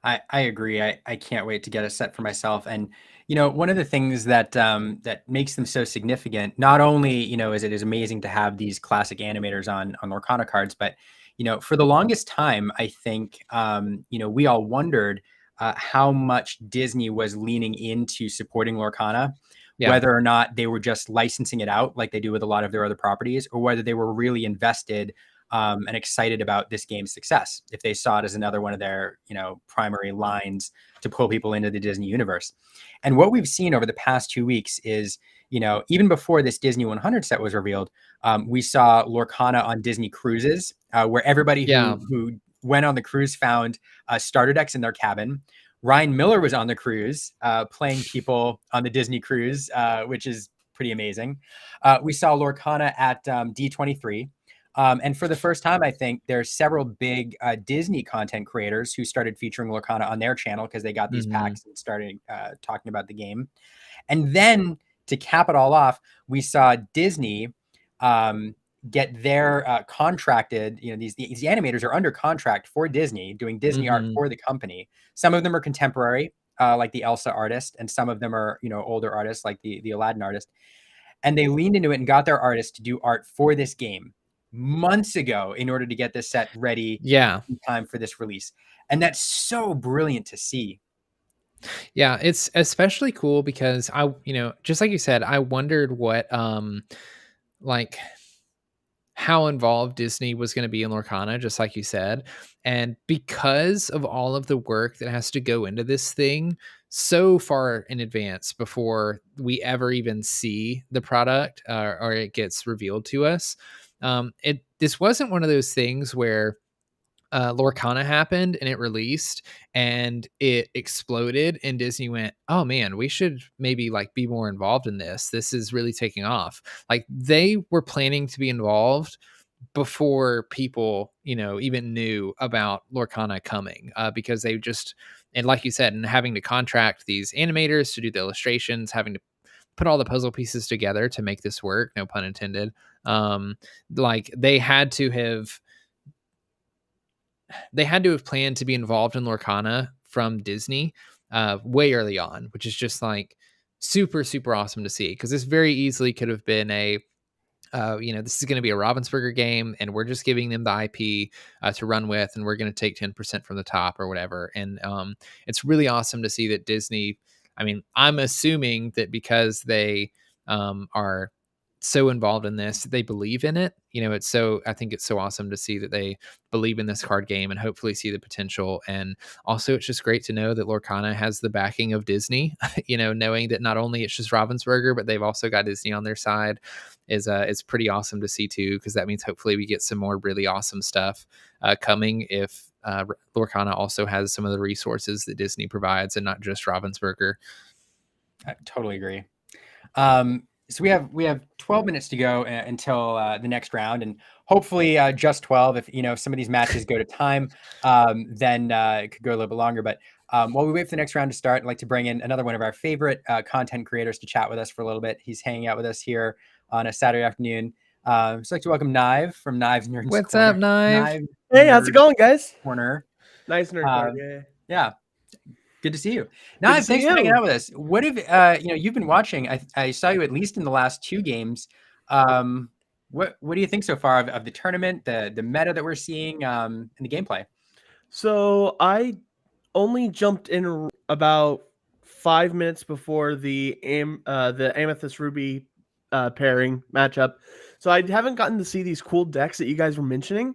A: I agree. I can't wait to get a set for myself. And one of the things that that makes them so significant, not only is it is amazing to have these classic animators on Lorcana cards, but for the longest time, I think we all wondered how much Disney was leaning into supporting Lorcana,
B: Yeah.
A: whether or not they were just licensing it out like they do with a lot of their other properties, or whether they were really invested and excited about this game's success, if they saw it as another one of their primary lines to pull people into the Disney universe. And what we've seen over the past 2 weeks is, even before this Disney 100 set was revealed, we saw Lorcana on Disney cruises, where everybody who went on the cruise found starter decks in their cabin. Ryan Miller was on the cruise playing people on the Disney cruise, which is pretty amazing. We saw Lorcana at D23. And for the first time, I think there's several big Disney content creators who started featuring Lorcana on their channel because they got these packs and started talking about the game. And then to cap it all off, we saw Disney get their contracted, these animators are under contract for Disney, doing Disney art for the company. Some of them are contemporary, like the Elsa artist, and some of them are, older artists like the Aladdin artist. And they leaned into it and got their artists to do art for this game months ago in order to get this set ready in time for this release. And that's so brilliant to see.
B: Yeah, it's especially cool because just like you said, I wondered what like how involved Disney was going to be in Lorcana, just like you said. And because of all of the work that has to go into this thing so far in advance before we ever even see the product or it gets revealed to us, this wasn't one of those things where Lorcana happened and it released and it exploded and Disney went, oh man, we should maybe like be more involved in this. This is really taking off. Like, they were planning to be involved before people, even knew about Lorcana coming, because they just, and like you said, and having to contract these animators to do the illustrations, having to put all the puzzle pieces together to make this work, no pun intended. Like, they had to have planned to be involved in Lorcana from Disney way early on, which is just like super, super awesome to see, because this very easily could have been a this is going to be a Ravensburger game, and we're just giving them the IP to run with, and we're going to take 10% from the top or whatever. And it's really awesome to see that Disney. I mean, I'm assuming that because they are so involved in this, they believe in it. I think it's so awesome to see that they believe in this card game and hopefully see the potential. And also, it's just great to know that Lorcana has the backing of Disney. Knowing that not only it's just Ravensburger, but they've also got Disney on their side is pretty awesome to see too, because that means hopefully we get some more really awesome stuff coming if Lorcana also has some of the resources that Disney provides and not just Ravensburger.
A: I totally agree. So we have 12 minutes to go until the next round, and hopefully just 12. If some of these matches go to time, then it could go a little bit longer. But while we wait for the next round to start, I'd like to bring in another one of our favorite content creators to chat with us for a little bit. He's hanging out with us here on a Saturday afternoon. So I'd like to welcome Nive from Nive's Nerds
B: What's
A: Corner.
B: up, Nive?
C: Hey, how's it going, guys?
A: Corner.
C: Nice nerd corner.
A: Yeah. Good to see you. Nive, thanks for hanging out with us. What have you've been watching? I saw you at least in the last 2 games. What do you think so far of the tournament, the meta that we're seeing, and the gameplay?
C: So I only jumped in about 5 minutes before the Amethyst Ruby pairing matchup, so I haven't gotten to see these cool decks that you guys were mentioning.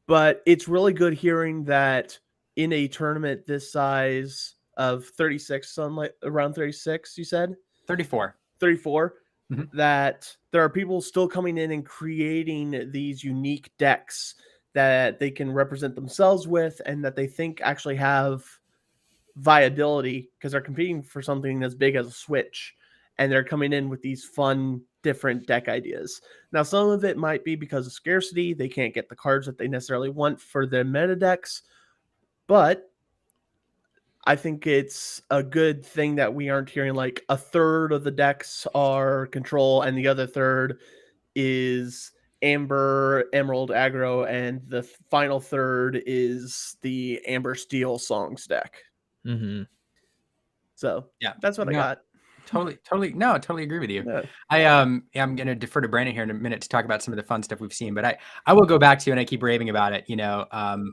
C: But it's really good hearing that in a tournament this size of 36, around 36, you said
A: 34,
C: that there are people still coming in and creating these unique decks that they can represent themselves with, and that they think actually have viability because they're competing for something as big as a Switch, and they're coming in with these fun, different deck ideas. Now, some of it might be because of scarcity. They can't get the cards that they necessarily want for their meta decks, but I think it's a good thing that we aren't hearing like a third of the decks are control and the other third is Amber, Emerald, aggro, and the final third is the Amber Steel Songs deck.
B: Mm-hmm.
C: So yeah, that's what I got.
A: Totally agree with you.
C: Yeah.
A: I'm going to defer to Brandon here in a minute to talk about some of the fun stuff we've seen, but I will go back to, and I keep raving about it.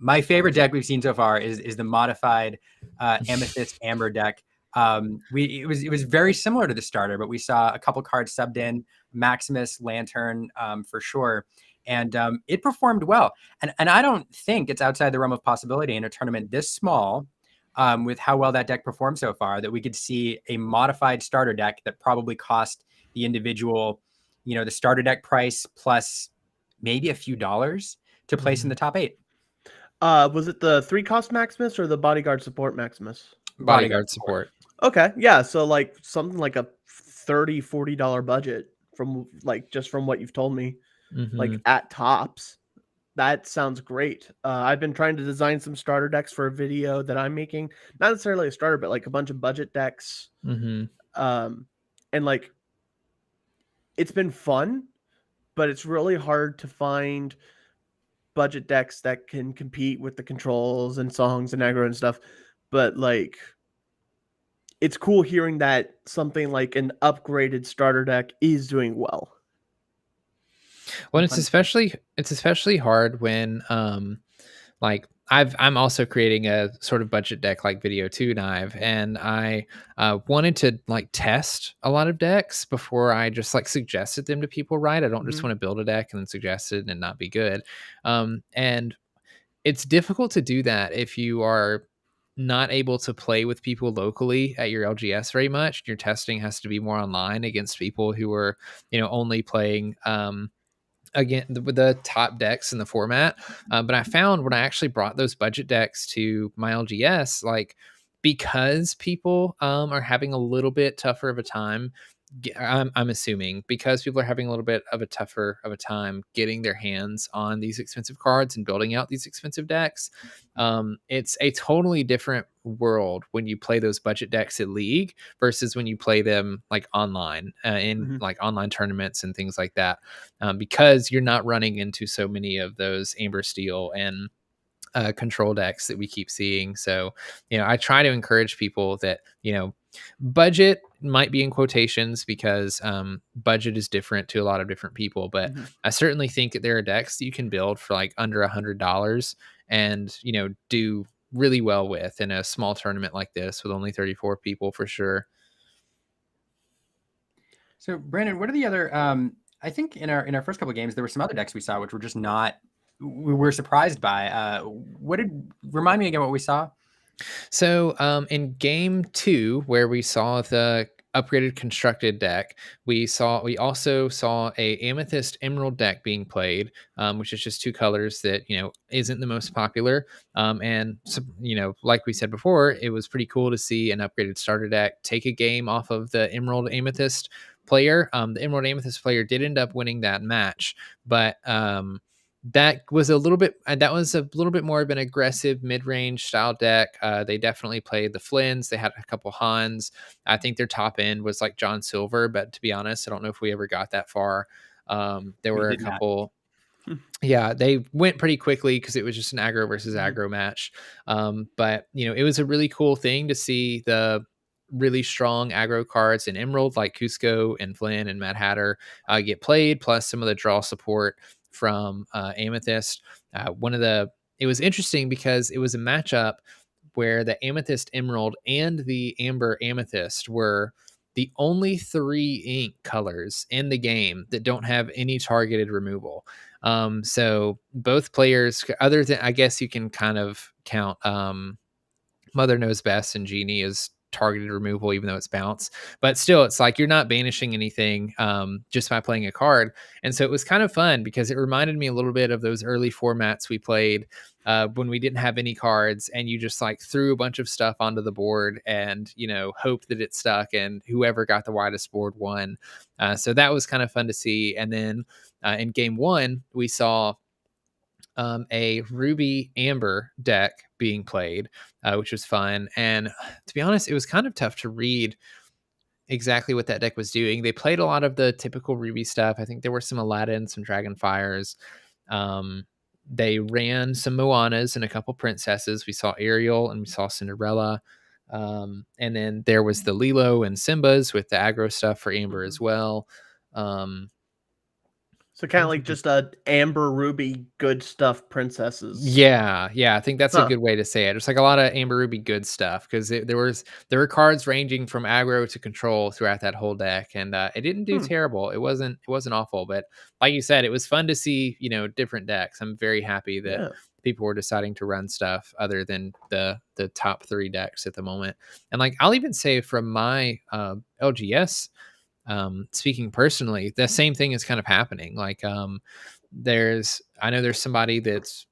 A: My favorite deck we've seen so far is the modified Amethyst Amber deck. It was very similar to the starter, but we saw a couple cards subbed in, Maximus, Lantern, for sure. And it performed well. And I don't think it's outside the realm of possibility in a tournament this small, with how well that deck performed so far, that we could see a modified starter deck that probably cost the individual, the starter deck price plus maybe a few dollars to place in the top 8.
C: Was it the 3-cost Maximus or the Bodyguard Support Maximus?
B: Bodyguard support.
C: Okay, yeah, so like something like a $30-$40 budget from just from what you've told me, like at tops. That sounds great. I've been trying to design some starter decks for a video that I'm making. Not necessarily a starter, but like a bunch of budget decks. And like, it's been fun, but it's really hard to find budget decks that can compete with the controls and songs and aggro and stuff. But like, it's cool hearing that something like an upgraded starter deck is doing well.
B: Well, it's especially hard when I'm also creating a sort of budget deck like video too, Nive, and I wanted to test a lot of decks before I just suggested them to people. Right, I don't just want to build a deck and then suggest it and not be good. And it's difficult to do that if you are not able to play with people locally at your LGS very much. Your testing has to be more online against people who are only playing again with the top decks in the format. But I found when I actually brought those budget decks to my LGS, because people are having a little bit tougher of a time, I'm assuming because people are having a little bit of a tougher of a time getting their hands on these expensive cards and building out these expensive decks. It's a totally different world when you play those budget decks at League versus when you play them online in online tournaments and things like that, because you're not running into so many of those Amber Steel and control decks that we keep seeing. So, I try to encourage people that, budget might be in quotations because budget is different to a lot of different people. But
C: Mhm.
B: I certainly think that there are decks that you can build for like under $100 and, do really well with in a small tournament like this with only 34 people for sure.
A: So Brandon, what are the other? I think in our first couple of games there were some other decks we saw which were just not. We were surprised by. Remind me again what we saw?
B: So in game 2, where we saw the upgraded constructed deck, we also saw a Amethyst Emerald deck being played, which is just 2 colors that isn't the most popular. And so, like we said before, it was pretty cool to see an upgraded starter deck take a game off of the Emerald Amethyst player. The Emerald Amethyst player did end up winning that match, but that was a little bit more of an aggressive mid-range style deck. They definitely played the Flynns. They had a couple Hans. I think their top end was like John Silver, but to be honest, I don't know if we ever got that far. There were a
A: did not.
B: couple. Yeah, they went pretty quickly because it was just an aggro versus
C: Mhm.
B: aggro match. But it was a really cool thing to see the really strong aggro cards in Emerald like Cusco and Flynn and Mad Hatter get played, plus some of the draw support from Amethyst. It was interesting because it was a matchup where the Amethyst Emerald and the Amber Amethyst were the only 3 ink colors in the game that don't have any targeted removal. So both players, other than, I guess you can kind of count Mother Knows Best and Genie as targeted removal, even though it's bounce. But still, it's like you're not banishing anything just by playing a card. And so it was kind of fun because it reminded me a little bit of those early formats we played when we didn't have any cards and you just like threw a bunch of stuff onto the board and, hoped that it stuck and whoever got the widest board won. So that was kind of fun to see. And then in game 1, we saw a Ruby Amber deck being played, which was fun. And to be honest, it was kind of tough to read exactly what that deck was doing. They played a lot of the typical Ruby stuff. I think there were some Aladdin, some Dragonfires. They ran some Moanas and a couple princesses. We saw Ariel and we saw Cinderella. And then there was the Lilo and Simbas with the aggro stuff for Amber as well.
C: So kind of like just a Amber Ruby good stuff princesses.
B: Yeah, I think that's a good way to say it. It's like a lot of Amber Ruby good stuff because there were cards ranging from aggro to control throughout that whole deck, and it didn't do terrible. It wasn't awful, but like you said, it was fun to see different decks. I'm very happy that people were deciding to run stuff other than the top 3 decks at the moment. And like I'll even say from my LGS. Speaking personally, the same thing is kind of happening. Like, I know there's somebody that's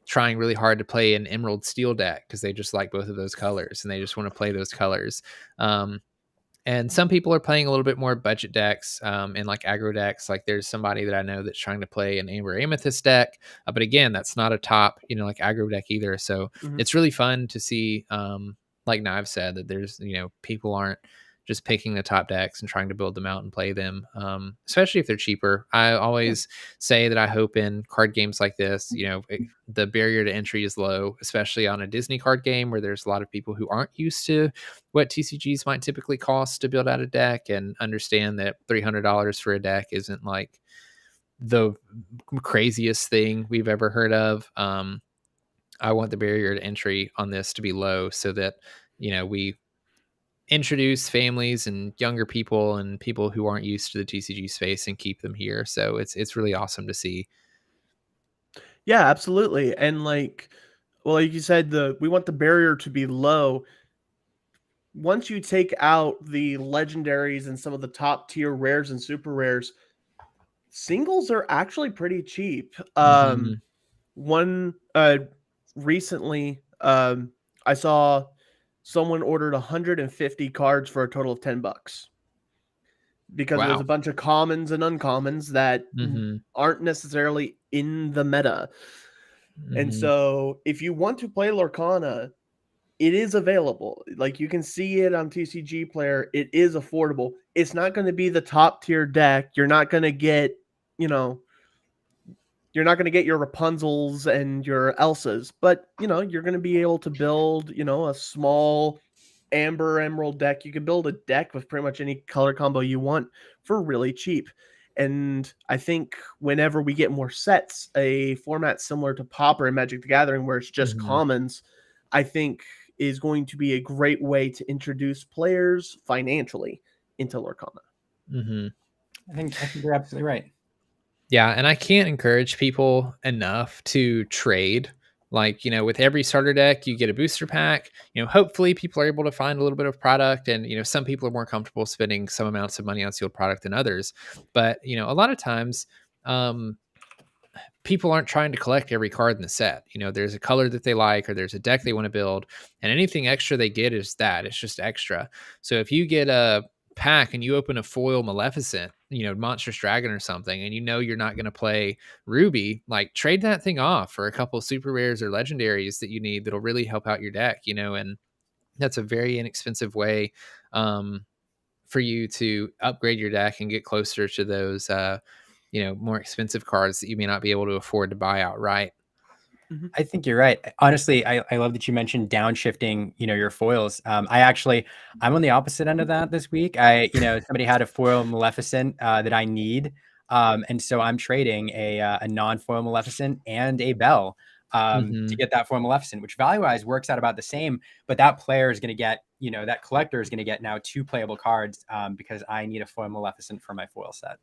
B: trying really hard to play an Emerald Steel deck because they just like both of those colors and they just want to play those colors. And some people are playing a little bit more budget decks and like aggro decks. Like there's somebody that I know that's trying to play an Amber Amethyst deck. But again, that's not a top, like aggro deck either. So it's really fun to see, like Knives said, that there's, people aren't just picking the top decks and trying to build them out and play them, especially if they're cheaper. I always say that I hope in card games like this, the barrier to entry is low, especially on a Disney card game where there's a lot of people who aren't used to what TCGs might typically cost to build out a deck and understand that $300 for a deck isn't like the craziest thing we've ever heard of. I want the barrier to entry on this to be low so that, we introduce families and younger people and people who aren't used to the TCG space and keep them here. So it's really awesome to see.
C: Yeah, absolutely. And like you said, we want the barrier to be low. Once you take out the legendaries and some of the top tier rares and super rares, singles are actually pretty cheap. One recently, I saw someone ordered 150 cards for a total of $10 because there's a bunch of commons and uncommons that aren't necessarily in the meta. And so if you want to play Lorcana, it is available. Like you can see it on TCG Player. It is affordable. It's not going to be the top tier deck. You're not going to get, you're not going to get your Rapunzels and your Elsas, but you're going to be able to build, a small Amber Emerald deck. You can build a deck with pretty much any color combo you want for really cheap. And I think whenever we get more sets, a format similar to Pauper and Magic the Gathering, where it's just commons, I think is going to be a great way to introduce players financially into Lorcana.
A: I think you're absolutely right.
B: Yeah, and I can't encourage people enough to trade. Like, with every starter deck, you get a booster pack. Hopefully people are able to find a little bit of product, and some people are more comfortable spending some amounts of money on sealed product than others. But a lot of times, people aren't trying to collect every card in the set. There's a color that they like, or there's a deck they want to build, and anything extra they get is that. It's just extra. So if you get a pack and you open a foil Maleficent, Monstrous Dragon or something, and you're not going to play Ruby, like, trade that thing off for a couple super rares or legendaries that you need that'll really help out your deck, and that's a very inexpensive way for you to upgrade your deck and get closer to those more expensive cards that you may not be able to afford to buy outright.
A: I think you're right. Honestly, I love that you mentioned downshifting, your foils. I'm on the opposite end of that this week. Somebody had a foil Maleficent that I need. And so I'm trading a non-foil Maleficent and a Belle to get that foil Maleficent, which value-wise works out about the same. But that player is going to get, that collector is going to get now 2 playable cards because I need a foil Maleficent for my foil set.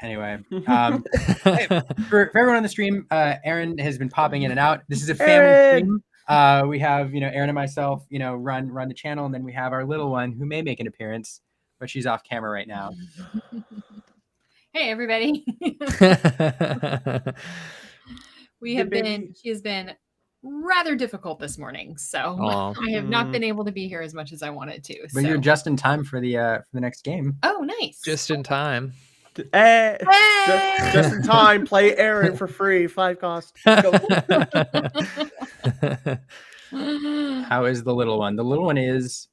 A: Anyway, hey, for everyone on the stream, Aaron has been popping in and out. This is a family stream. We have, Aaron and myself, run the channel, and then we have our little one who may make an appearance, but she's off camera right now.
D: Hey, everybody. She has been rather difficult this morning, so I have not been able to be here as much as I wanted to.
A: But you're just in time for the next game.
D: Oh, nice.
B: Just in time.
C: Hey! Just in time. Play Aaron for free. 5 cost. Go.
A: How is the little one? The little one is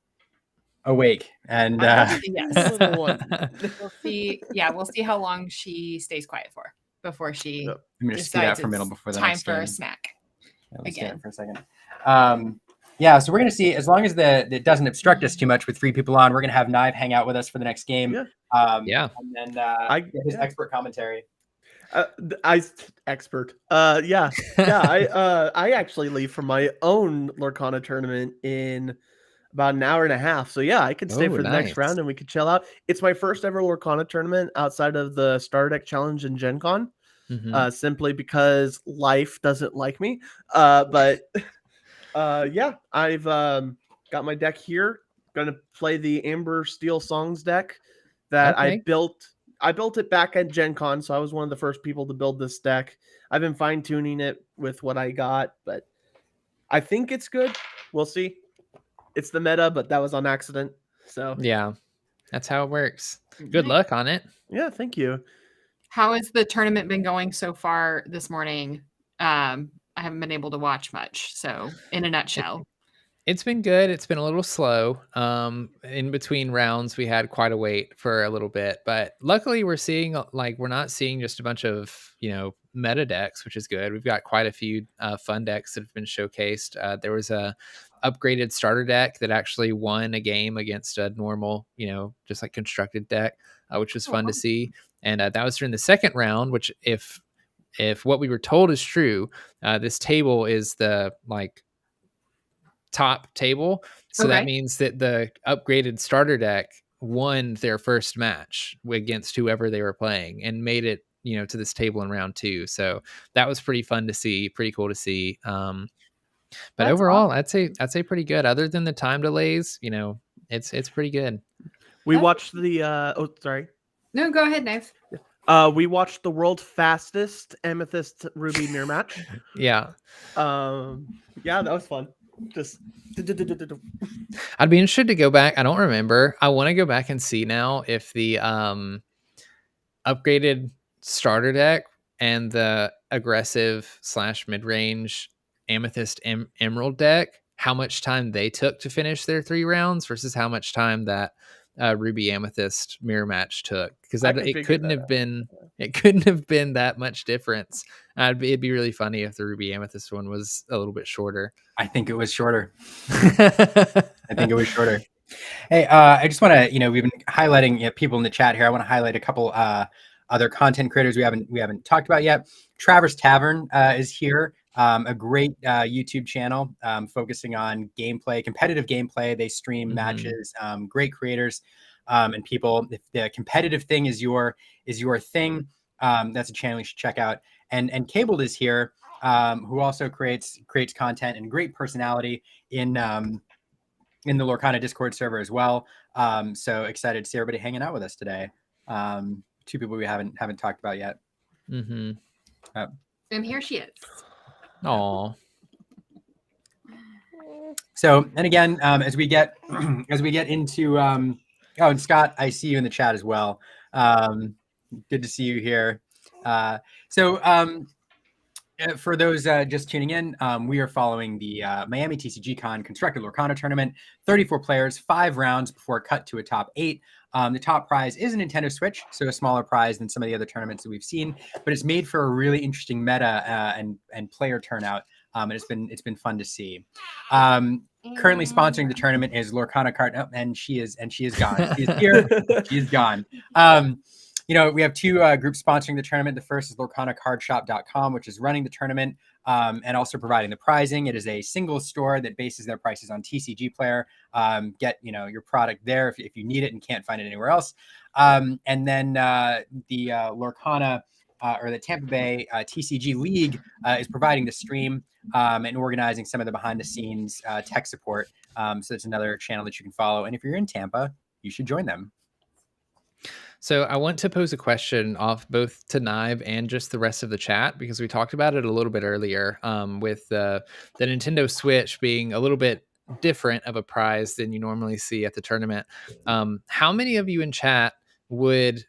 A: awake, and
D: yes. Little one. We'll see. Yeah, we'll see how long she stays quiet for before she.
A: I'm going to speed out for middle before the
D: time
A: next
D: for
A: game.
D: a snack.
A: Again for a second. So we're going to see, as long as it doesn't obstruct us too much with 3 people on, we're going to have Knive hang out with us for the next game. And then his expert commentary.
C: I actually leave for my own Lorcana tournament in about an hour and a half. So I could stay for the next round and we could chill out. It's my first ever Lorcana tournament outside of the Star Deck Challenge and Gen Con. Simply because life doesn't like me. But I've got my deck here. Gonna play the Amber Steel Songs deck that I built. I built it back at Gen Con, so I was one of the first people to build this deck. I've been fine-tuning it with what I got, but I think it's good. We'll see. It's the meta, but that was on accident. So
B: yeah, that's how it works. Good luck on it.
C: Yeah, thank you.
D: How has the tournament been going so far this morning? I haven't been able to watch much. So in a nutshell.
B: It's been good. It's been a little slow. In between rounds, we had quite a wait for a little bit, but luckily we're not seeing just a bunch of, meta decks, which is good. We've got quite a few fun decks that have been showcased. There was a upgraded starter deck that actually won a game against a normal, just like constructed deck, which was fun to see. And that was during the second round, which if what we were told is true, this table is the top table. So that means that the upgraded starter deck won their first match against whoever they were playing and made it, to this table in round 2. So that was pretty fun to see, pretty cool to see. But that's overall, awesome. I'd say pretty good. Other than the time delays, it's pretty good.
C: We watched the sorry.
D: No, go ahead, Knife.
C: We watched the world's fastest Amethyst Ruby mirror match.
B: Yeah.
C: That was fun. Just
B: I'd be interested to go back. I don't remember. I want to go back and see now if the upgraded starter deck and the aggressive / mid-range Amethyst Emerald deck, how much time they took to finish their 3 rounds versus how much time that Ruby Amethyst mirror match took, because
C: I can
B: it
C: figure
B: couldn't
C: that
B: have
C: out.
B: been it couldn't have been that much difference. It'd be really funny if the Ruby Amethyst one was a little bit shorter.
A: I think it was shorter. I think it was shorter. Hey, I just want to, we've been highlighting people in the chat here. I want to highlight a couple other content creators we haven't talked about yet. Traverse Tavern is here. A great YouTube channel focusing on gameplay, competitive gameplay. They stream matches. Great creators and people. If the competitive thing is your thing, that's a channel you should check out. And Cabled is here, who also creates content and great personality in the Lorcana Discord server as well. So excited to see everybody hanging out with us today. Two people we haven't talked about yet.
D: And here she is.
B: Aw.
A: So, and again, as we get into and Scott, I see you in the chat as well. Good to see you here. For those just tuning in, we are following the Miami TCG Con Constructed Lorcana Tournament. 34 players, 5 rounds before cut to a top 8. The top prize is a Nintendo Switch, so a smaller prize than some of the other tournaments that we've seen, but it's made for a really interesting meta and player turnout, and it's been fun to see. Currently sponsoring the tournament is Lorcana Card, and she is gone. She is here. She is gone. We have 2 groups sponsoring the tournament. The first is LorcanaCardShop.com, which is running the tournament and also providing the prizing. It is a single store that bases their prices on TCG Player. Get your product there if you need it and can't find it anywhere else. And then the Lorcana or the Tampa Bay TCG League is providing the stream and organizing some of the behind-the-scenes tech support. So it's another channel that you can follow. And if you're in Tampa, you should join them.
B: So I want to pose a question off both to Nive and just the rest of the chat, because we talked about it a little bit earlier with the Nintendo Switch being a little bit different of a prize than you normally see at the tournament. How many of you in chat would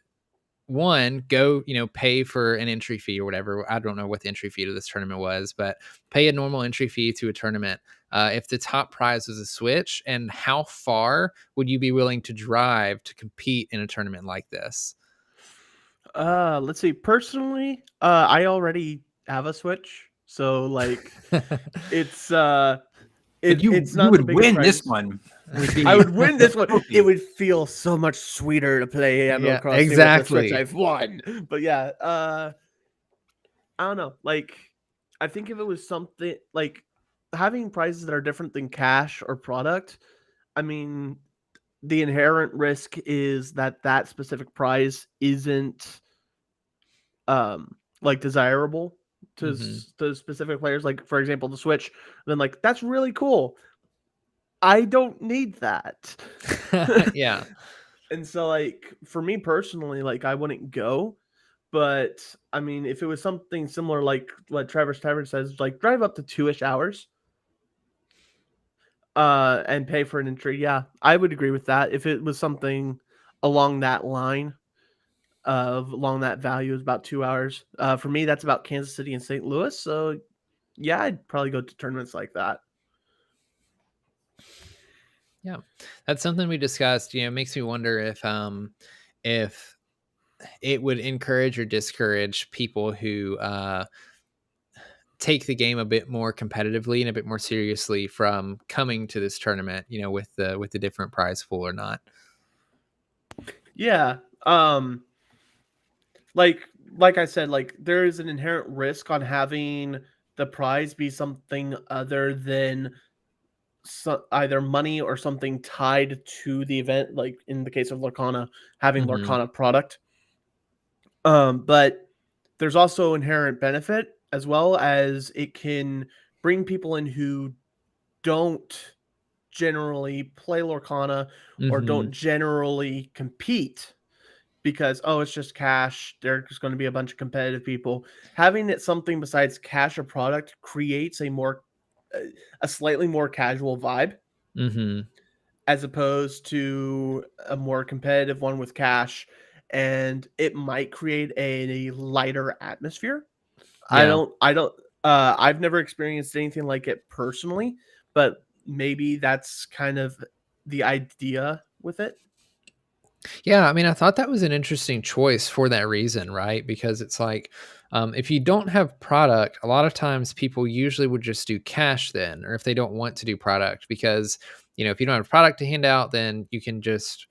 B: go, pay for an entry fee or whatever? I don't know what the entry fee to this tournament was, but pay a normal entry fee to a tournament if the top prize was a Switch, and how far would you be willing to drive to compete in a tournament like this?
C: Let's see. Personally, I already have a Switch, so like it's it's not
A: would win this one.
C: I would win this one. It would feel so much sweeter to play Animal Crossing
B: exactly.
C: with the Switch. I've won. But yeah, I don't know. Like, I think if it was something like having prizes that are different than cash or product, I mean, the inherent risk is that specific prize isn't like desirable to specific players. Like, for example, the Switch. Then like, that's really cool. I don't need that.
B: Yeah.
C: And so like, for me personally, like, I wouldn't go. But I mean, if it was something similar, like what Traverse Tavern says, like drive up to 2-ish hours and pay for an entry. Yeah, I would agree with that. If it was something along that line along that value, is about 2 hours. For me, that's about Kansas City and St. Louis. So yeah, I'd probably go to tournaments like that.
B: Yeah, that's something we discussed. It makes me wonder if it would encourage or discourage people who take the game a bit more competitively and a bit more seriously from coming to this tournament, with the different prize pool or not.
C: Yeah. Like I said, like there is an inherent risk on having the prize be something other than either money or something tied to the event, like in the case of Lorcana, having Lorcana product. But there's also inherent benefit, as well as it can bring people in who don't generally play Lorcana or don't generally compete because, it's just cash. There's going to be a bunch of competitive people. Having it something besides cash or product creates a slightly more casual vibe, as opposed to a more competitive one with cash, and it might create a lighter atmosphere. Yeah. I've never experienced anything like it personally, but maybe that's kind of the idea with it.
B: Yeah, I mean, I thought that was an interesting choice for that reason, right? Because it's like, if you don't have product, a lot of times people usually would just do cash then, or if they don't want to do product, because, if you don't have product to hand out, then you can just,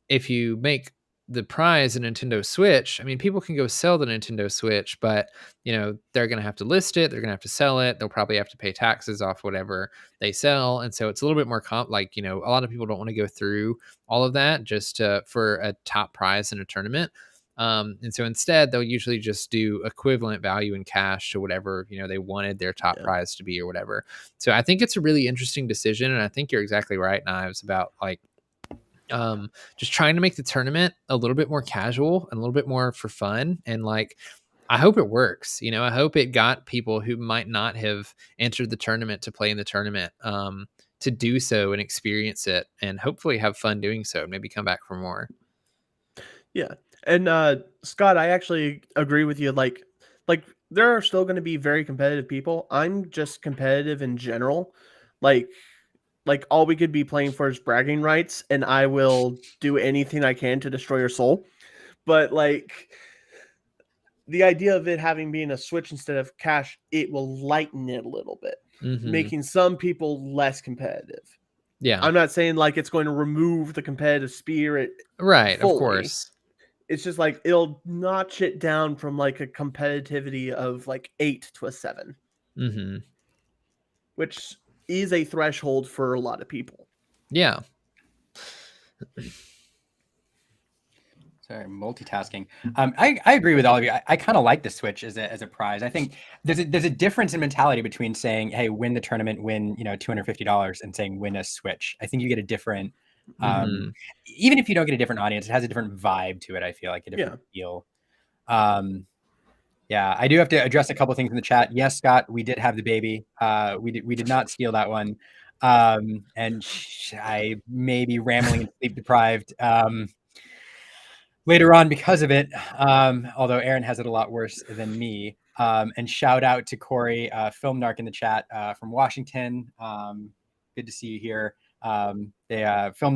B: if you make the prize a Nintendo Switch, I mean, people can go sell the Nintendo Switch, but they're going to have to list it, they're going to have to sell it, they'll probably have to pay taxes off whatever they sell, and so it's a little bit more a lot of people don't want to go through all of that just for a top prize in a tournament. And so instead, they'll usually just do equivalent value in cash to whatever they wanted their top prize to be or whatever. So I think it's a really interesting decision, and I think you're exactly right, Knives, about like just trying to make the tournament a little bit more casual and a little bit more for fun. And like, I hope it works. I hope it got people who might not have entered the tournament to play in the tournament to do so and experience it, and hopefully have fun doing so and maybe come back for more.
C: Yeah. And Scott, I actually agree with you. Like there are still going to be very competitive people. I'm just competitive in general. Like all we could be playing for is bragging rights, and I will do anything I can to destroy your soul. But like the idea of it having being a Switch instead of cash, it will lighten it a little bit, making some people less competitive.
B: Yeah.
C: I'm not saying like it's going to remove the competitive spirit.
B: Right,
C: fully.
B: Of course.
C: It's just like it'll notch it down from like a competitivity of like 8 to a 7. Which is a threshold for a lot of people.
B: Yeah.
A: Sorry, multitasking. I agree with all of you. I kind of like the Switch as a prize. I think there's a difference in mentality between saying, "Hey, win the tournament, win $250," and saying, "Win a Switch." I think you get a different, even if you don't get a different audience, it has a different vibe to it. I feel like a different feel. Yeah, I do have to address a couple things in the chat. Yes, Scott, we did have the baby. We did not steal that one, and I may be rambling and sleep deprived. Later on because of it, although Aaron has it a lot worse than me. And shout out to Corey, Film Narc in the chat from Washington. Good to see you here. Film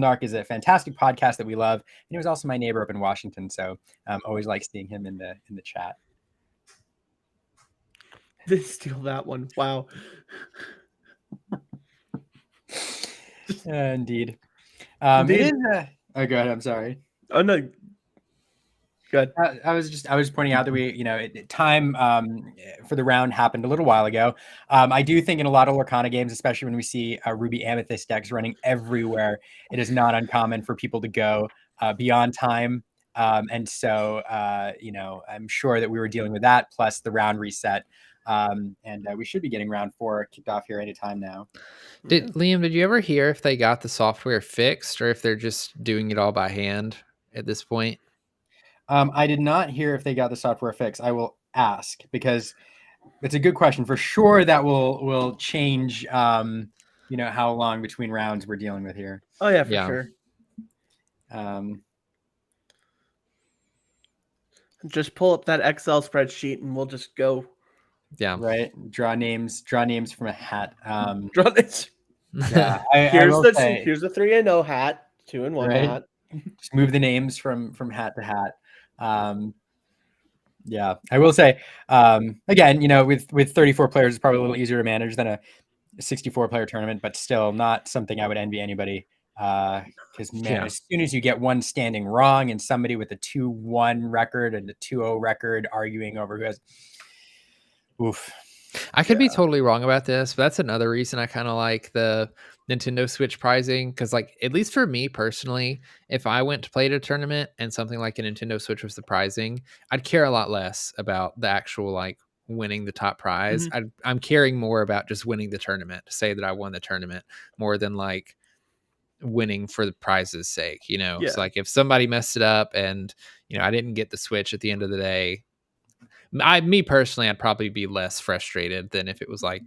A: Narc is a fantastic podcast that we love. And he was also my neighbor up in Washington. So always like seeing him in the chat.
C: Did steal that one. Wow.
A: Indeed. It is, oh, go ahead. I'm sorry.
C: Oh, no. Good.
A: I was pointing out that we, time for the round happened a little while ago. I do think in a lot of Lorcana games, especially when we see Ruby Amethyst decks running everywhere, it is not uncommon for people to go beyond time. And so, I'm sure that we were dealing with that, plus the round reset. And we should be getting round 4 kicked off here anytime now.
B: Liam, did you ever hear if they got the software fixed or if they're just doing it all by hand at this point?
A: I did not hear if they got the software fixed. I will ask because it's a good question. For sure, that will change. How long between rounds we're dealing with here.
C: Oh yeah, for sure. Just pull up that Excel spreadsheet and we'll just go.
B: Yeah.
A: Right. Draw names from a hat.
C: Draw this.
A: Yeah.
C: Here's the 3-0 hat, 2-1 hat.
A: Just move the names from hat to hat. Yeah, I will say, again, with 34 players, it's probably a little easier to manage than a 64 player tournament, but still not something I would envy anybody. Because as soon as you get one standing wrong and somebody with a 2-1 record and a 2-0 record arguing over who has, oof.
B: I could be totally wrong about this, but that's another reason I kind of like the Nintendo Switch prizing, because like, at least for me personally, if I went to play at a tournament and something like a Nintendo Switch was the prizing, I'd care a lot less about the actual like winning the top prize. I'm caring more about just winning the tournament, to say that I won the tournament, more than like winning for the prize's sake. It's like if somebody messed it up and I didn't get the Switch at the end of the day, me personally, I'd probably be less frustrated than if it was like,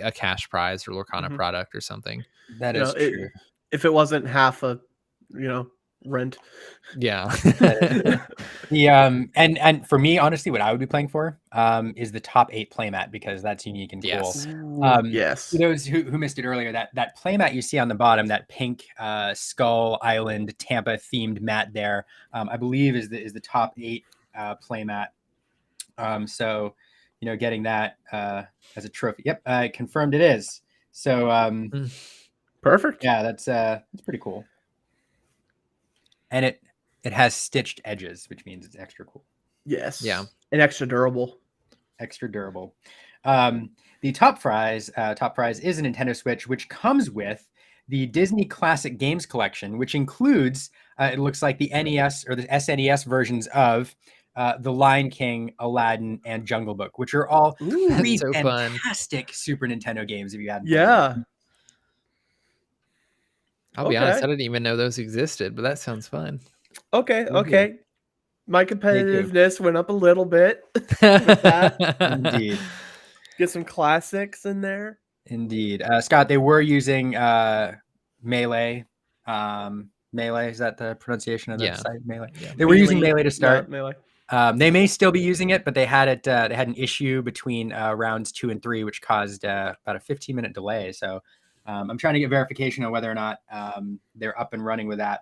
B: a cash prize or Lorcana product or something.
A: That is true.
C: If it wasn't half a, rent.
B: Yeah.
A: The and for me, honestly, what I would be playing for is the top 8 playmat, because that's unique and cool.
B: Yes.
C: Yes.
A: For those who missed it earlier, that playmat you see on the bottom, that pink Skull Island Tampa themed mat there, I believe is the top 8 playmat. So getting that as a trophy. Yep, I confirmed it is. So
C: Perfect.
A: yeah, that's pretty cool. And it has stitched edges, which means it's extra cool.
C: Yes.
B: Yeah.
C: And extra durable.
A: Extra durable. The top prize is a Nintendo Switch, which comes with the Disney Classic Games Collection, which includes, it looks like the NES or the SNES versions of The Lion King, Aladdin, and Jungle Book, which are all three
B: so
A: fantastic Super Nintendo games if you hadn't.
C: Yeah.
B: I'll be honest, I didn't even know those existed, but that sounds fun.
C: Okay. My competitiveness went up a little bit with that.
A: Indeed.
C: Get some classics in there.
A: Indeed. Scott, they were using Melee. Melee, is that the pronunciation of the site? Melee.
C: Yeah.
A: They were using Melee to start.
C: Melee.
A: They may still be using it, but they had it. They had an issue between rounds 2 and 3, which caused about a 15-minute delay. So I'm trying to get verification on whether or not they're up and running with that.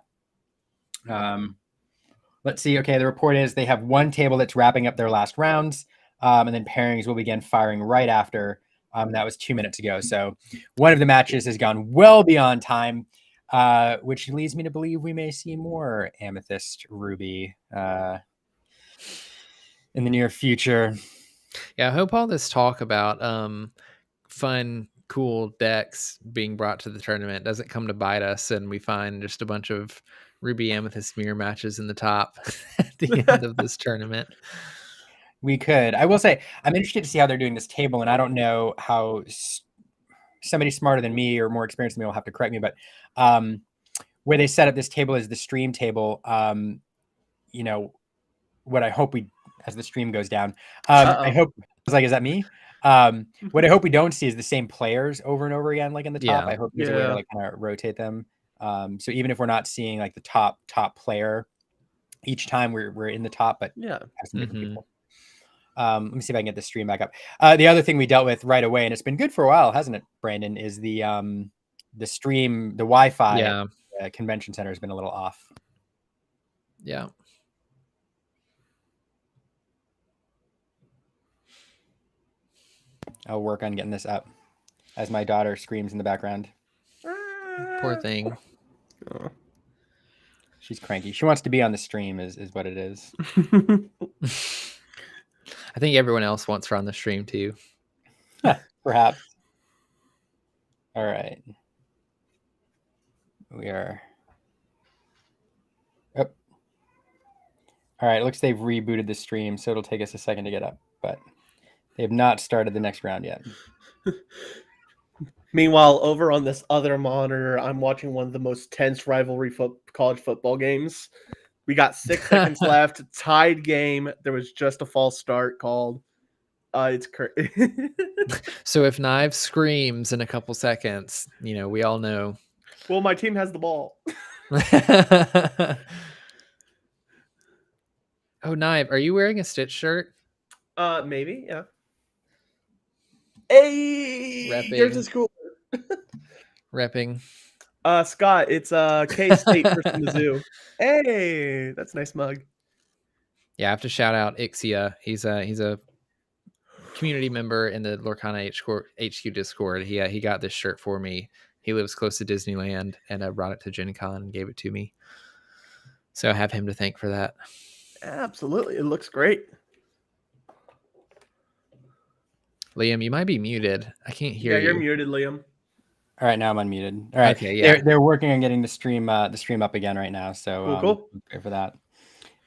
A: Let's see. Okay, the report is they have one table that's wrapping up their last rounds, and then pairings will begin firing right after. That was 2 minutes ago. So one of the matches has gone well beyond time, which leads me to believe we may see more Amethyst Ruby in the near future.
B: Yeah, I hope all this talk about fun, cool decks being brought to the tournament doesn't come to bite us and we find just a bunch of Ruby Amethyst mirror matches in the top at the end of this tournament.
A: We could. I will say, I'm interested to see how they're doing this table, and I don't know how somebody smarter than me or more experienced than me will have to correct me, but where they set up this table is the stream table. What I hope as the stream goes down, I hope, is that me? What I hope we don't see is the same players over and over again, like in the top. I hope there's a way to kind of rotate them. So even if we're not seeing like the top player each time we're in the top, but have some different people. Let me see if I can get the stream back up. The other thing we dealt with right away, and it's been good for a while, hasn't it, Brandon, is the stream, the Wi-Fi convention center has been a little off.
B: Yeah.
A: I'll work on getting this up as my daughter screams in the background.
B: Poor thing.
A: She's cranky. She wants to be on the stream is what it is.
B: I think everyone else wants her on the stream too.
A: Perhaps. All right. We are. Oh. All right. It looks they've rebooted the stream, so it'll take us a second to get up, but they have not started the next round yet.
C: Meanwhile, over on this other monitor, I'm watching one of the most tense rivalry college football games. We got 6 seconds left. Tied game. There was just a false start called. It's crazy.
B: So if Knives screams in a couple seconds, we all know.
C: Well, my team has the ball.
B: Oh, Knive, are you wearing a Stitch shirt?
C: Maybe, yeah. Hey,
B: Repping.
C: yours is cool.
B: Repping.
C: Scott, it's K-State versus Mizzou. Hey, that's a nice mug.
B: Yeah, I have to shout out Ixia. He's a community member in the Lorcana HQ Discord. He got this shirt for me. He lives close to Disneyland, and I brought it to Gen Con and gave it to me. So I have him to thank for that.
C: Absolutely, it looks great.
B: Liam, you might be muted. I can't hear you.
C: Yeah, you're muted, Liam.
A: All right, now I'm unmuted. All right,
B: okay, yeah.
A: They're working on getting the stream up again right now. So
C: cool.
A: Prepare for that.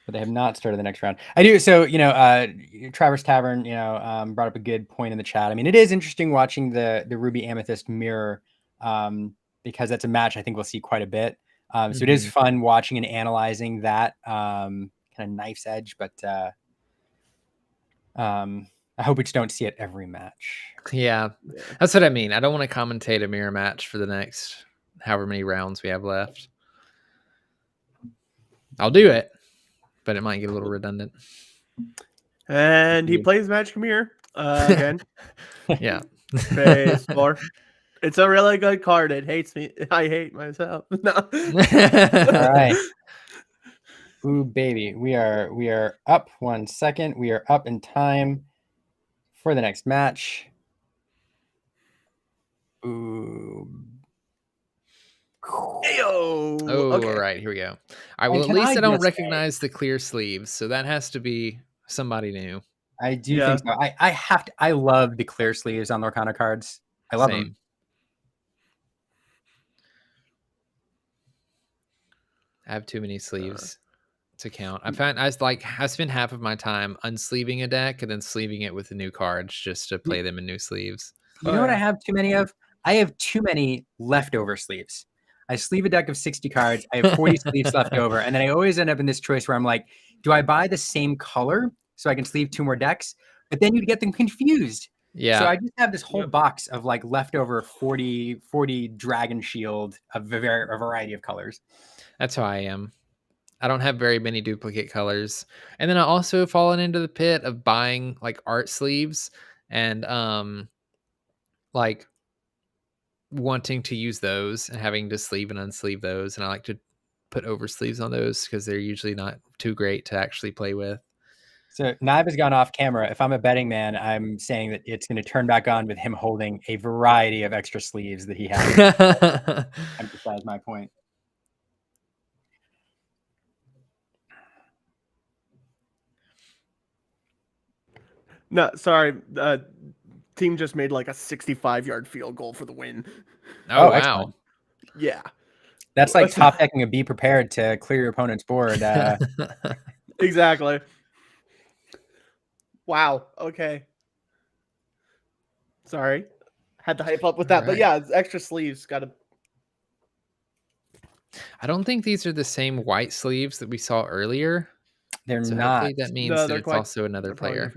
A: But they have not started the next round. I do. So Traverse Tavern, brought up a good point in the chat. I mean, it is interesting watching the Ruby Amethyst mirror because that's a match I think we'll see quite a bit. So it is fun watching and analyzing that kind of knife's edge, but I hope we just don't see it every match.
B: Yeah, that's what I mean. I don't want to commentate a mirror match for the next however many rounds we have left. I'll do it, but it might get a little redundant.
C: And he plays Magic Mirror again.
B: Yeah.
C: Phase 4. It's a really good card. It hates me. I hate myself. No.
A: All right. Ooh, baby. We are up 1 second. We are up in time for the next match. Ooh.
C: Ayo.
B: Oh,
C: Okay.
B: all right. Here we go. All right. Well, at
A: can
B: least
A: I
B: I don't
A: just say-
B: recognize the clear sleeves, so that has to be somebody new.
A: I do
C: Yeah.
A: think so. I have to. I love the clear sleeves on Lorcana cards. I love them.
B: I have too many sleeves to count. I spend half of my time unsleeving a deck and then sleeving it with the new cards just to play them in new sleeves.
A: You know what I have too many of? I have too many leftover sleeves. I sleeve a deck of 60 cards. I have 40 sleeves left over. And then I always end up in this choice where I'm like, do I buy the same color so I can sleeve 2 more decks? But then you'd get them confused.
B: Yeah.
A: So I just have this whole box of like leftover 40 Dragon Shield of a variety of colors.
B: That's how I am. I don't have very many duplicate colors. And then I also have fallen into the pit of buying like art sleeves and like wanting to use those and having to sleeve and unsleeve those. And I like to put over sleeves on those because they're usually not too great to actually play with.
A: So Naib has gone off camera. If I'm a betting man, I'm saying that it's going to turn back on with him holding a variety of extra sleeves that he has. Emphasize my point.
C: No, sorry. Team just made like a 65-yard field goal for the win.
B: Oh, wow.
A: Excellent.
C: Yeah.
A: That's like top decking a be prepared to clear your opponent's board.
C: Exactly. Wow. Okay. Sorry. Had to hype up with that.
B: All
C: But
B: right.
C: yeah, it's extra sleeves. Got to.
B: I don't think these are the same white sleeves that we saw earlier.
A: They're
B: So
A: not.
B: hopefully that means
C: No,
B: that it's also another player.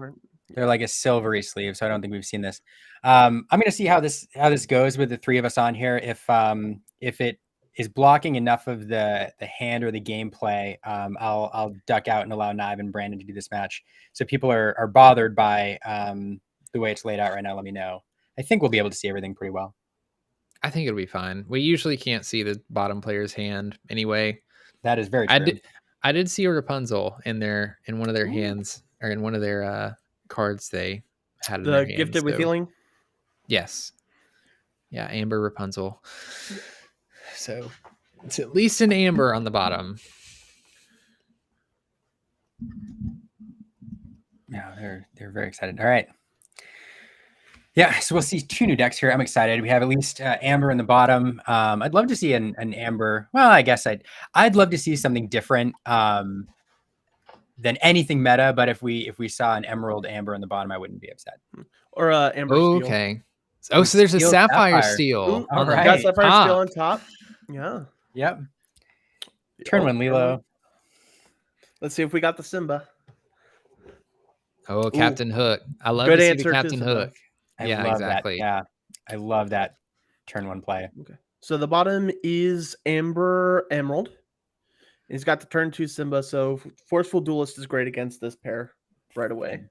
A: They're like a silvery sleeve, so I don't think we've seen this. I'm going to see how this goes with the 3 of us on here. If it is blocking enough of the hand or the gameplay, I'll duck out and allow Naib and Brandon to do this match. So people are bothered by the way it's laid out right now. Let me know. I think we'll be able to see everything pretty well.
B: I think it'll be fine. We usually can't see the bottom player's hand anyway.
A: That is very true.
B: I did see a Rapunzel in one of their hands, or in one of their cards they had in their hands.
C: Gifted with Healing?
B: Yes. Yeah, Amber Rapunzel. So it's at least an Amber on the bottom.
A: Yeah, they're very excited. All right. Yeah, so we'll see 2 new decks here. I'm excited. We have at least Amber in the bottom. I'd love to see an Amber. Well, I guess I'd love to see something different than anything meta. But if we saw an Emerald Amber in the bottom, I wouldn't be upset.
C: Or Amber Steel.
B: Okay. Oh, so there's a Sapphire Steel.
C: Ooh,
A: all right.
C: Got Sapphire Steel on top. Yeah.
A: Yep. Turn 1, Lilo.
C: Let's see if we got the Simba.
B: Oh, Captain Hook. I love
C: Good
B: to see
C: answer
B: the
C: to
B: Captain
C: Simba.
B: Hook. Yeah,
A: love
B: exactly.
A: That. Yeah, I love that turn 1 play.
C: Okay. So the bottom is Amber Emerald. He's got the turn 2 Simba, so Forceful Duelist is great against this pair right away.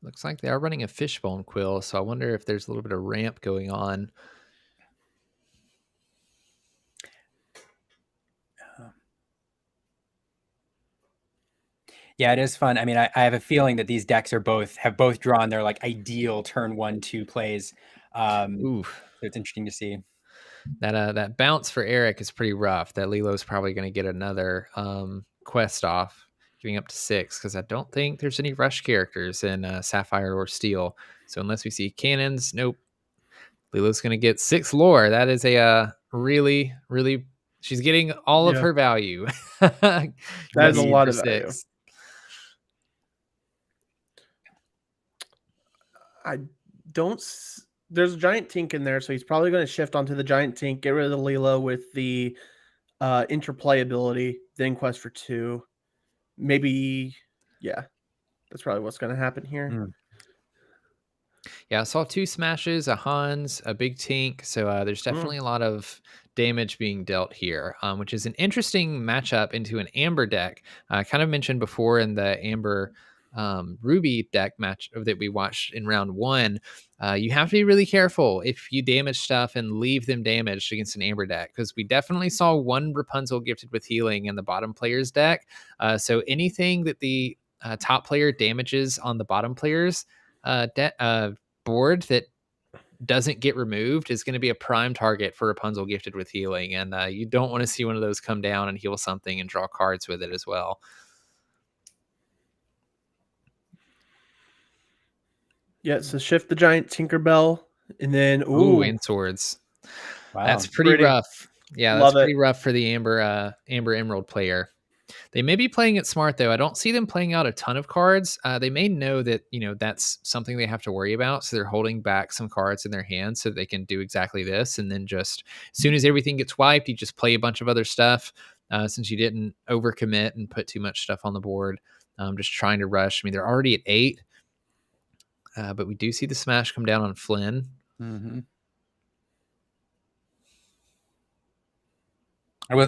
B: Looks like they are running a Fishbone Quill, so I wonder if there's a little bit of ramp going on.
A: Yeah, it is fun. I mean, I have a feeling that these decks have both drawn their like ideal turn 1-2 plays. So it's interesting to see.
B: That bounce for Eric is pretty rough. That Lilo's probably going to get another quest off, giving up to 6, because I don't think there's any rush characters in Sapphire or Steel. So unless we see cannons, nope. Lilo's going to get 6 lore. That is a really, really. She's getting all of her value.
C: That is a lot of
B: 6.
C: value. I don't. There's a giant tink in there, so he's probably going to shift onto the giant tink, get rid of the Lilo with the interplay ability, then quest for 2. Maybe, yeah, that's probably what's going to happen here.
B: Yeah, I saw 2 smashes, a Hans, a big Tink. So there's definitely a lot of damage being dealt here, which is an interesting matchup into an Amber deck. I kind of mentioned before in the Amber Ruby deck match that we watched in round 1. You have to be really careful if you damage stuff and leave them damaged against an Amber deck, because we definitely saw one Rapunzel gifted with healing in the bottom player's deck. So anything that the top player damages on the bottom player's board that doesn't get removed is going to be a prime target for Rapunzel gifted with healing, and you don't want to see one of those come down and heal something and draw cards with it as well.
C: Yeah, so shift the giant Tinkerbell, and then
B: and swords.
A: Wow.
B: That's pretty rough. Yeah,
C: Love
B: that's pretty rough for the Amber Emerald player. They may be playing it smart, though. I don't see them playing out a ton of cards. They may know that, that's something they have to worry about. So they're holding back some cards in their hands so they can do exactly this. And then just as soon as everything gets wiped, you just play a bunch of other stuff since you didn't overcommit and put too much stuff on the board. Just trying to rush. I mean, they're already at 8. But we do see the smash come down on Flynn.
A: Mm-hmm.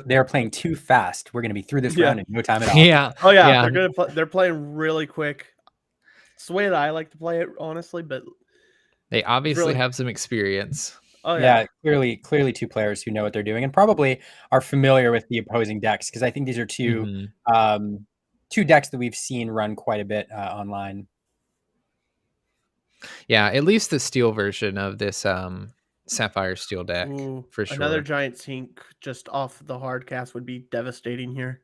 A: They're playing too fast. We're going to be through this round in no time at all.
B: Yeah.
C: Oh yeah. They're playing really quick. It's the way that I like to play it, honestly. But
B: they obviously have some experience.
C: Oh yeah.
A: Clearly 2 players who know what they're doing and probably are familiar with the opposing decks, because I think these are 2 decks that we've seen run quite a bit online.
B: Yeah, at least the steel version of this Sapphire steel deck. For sure.
C: Another giant Tink just off the hard cast would be devastating here.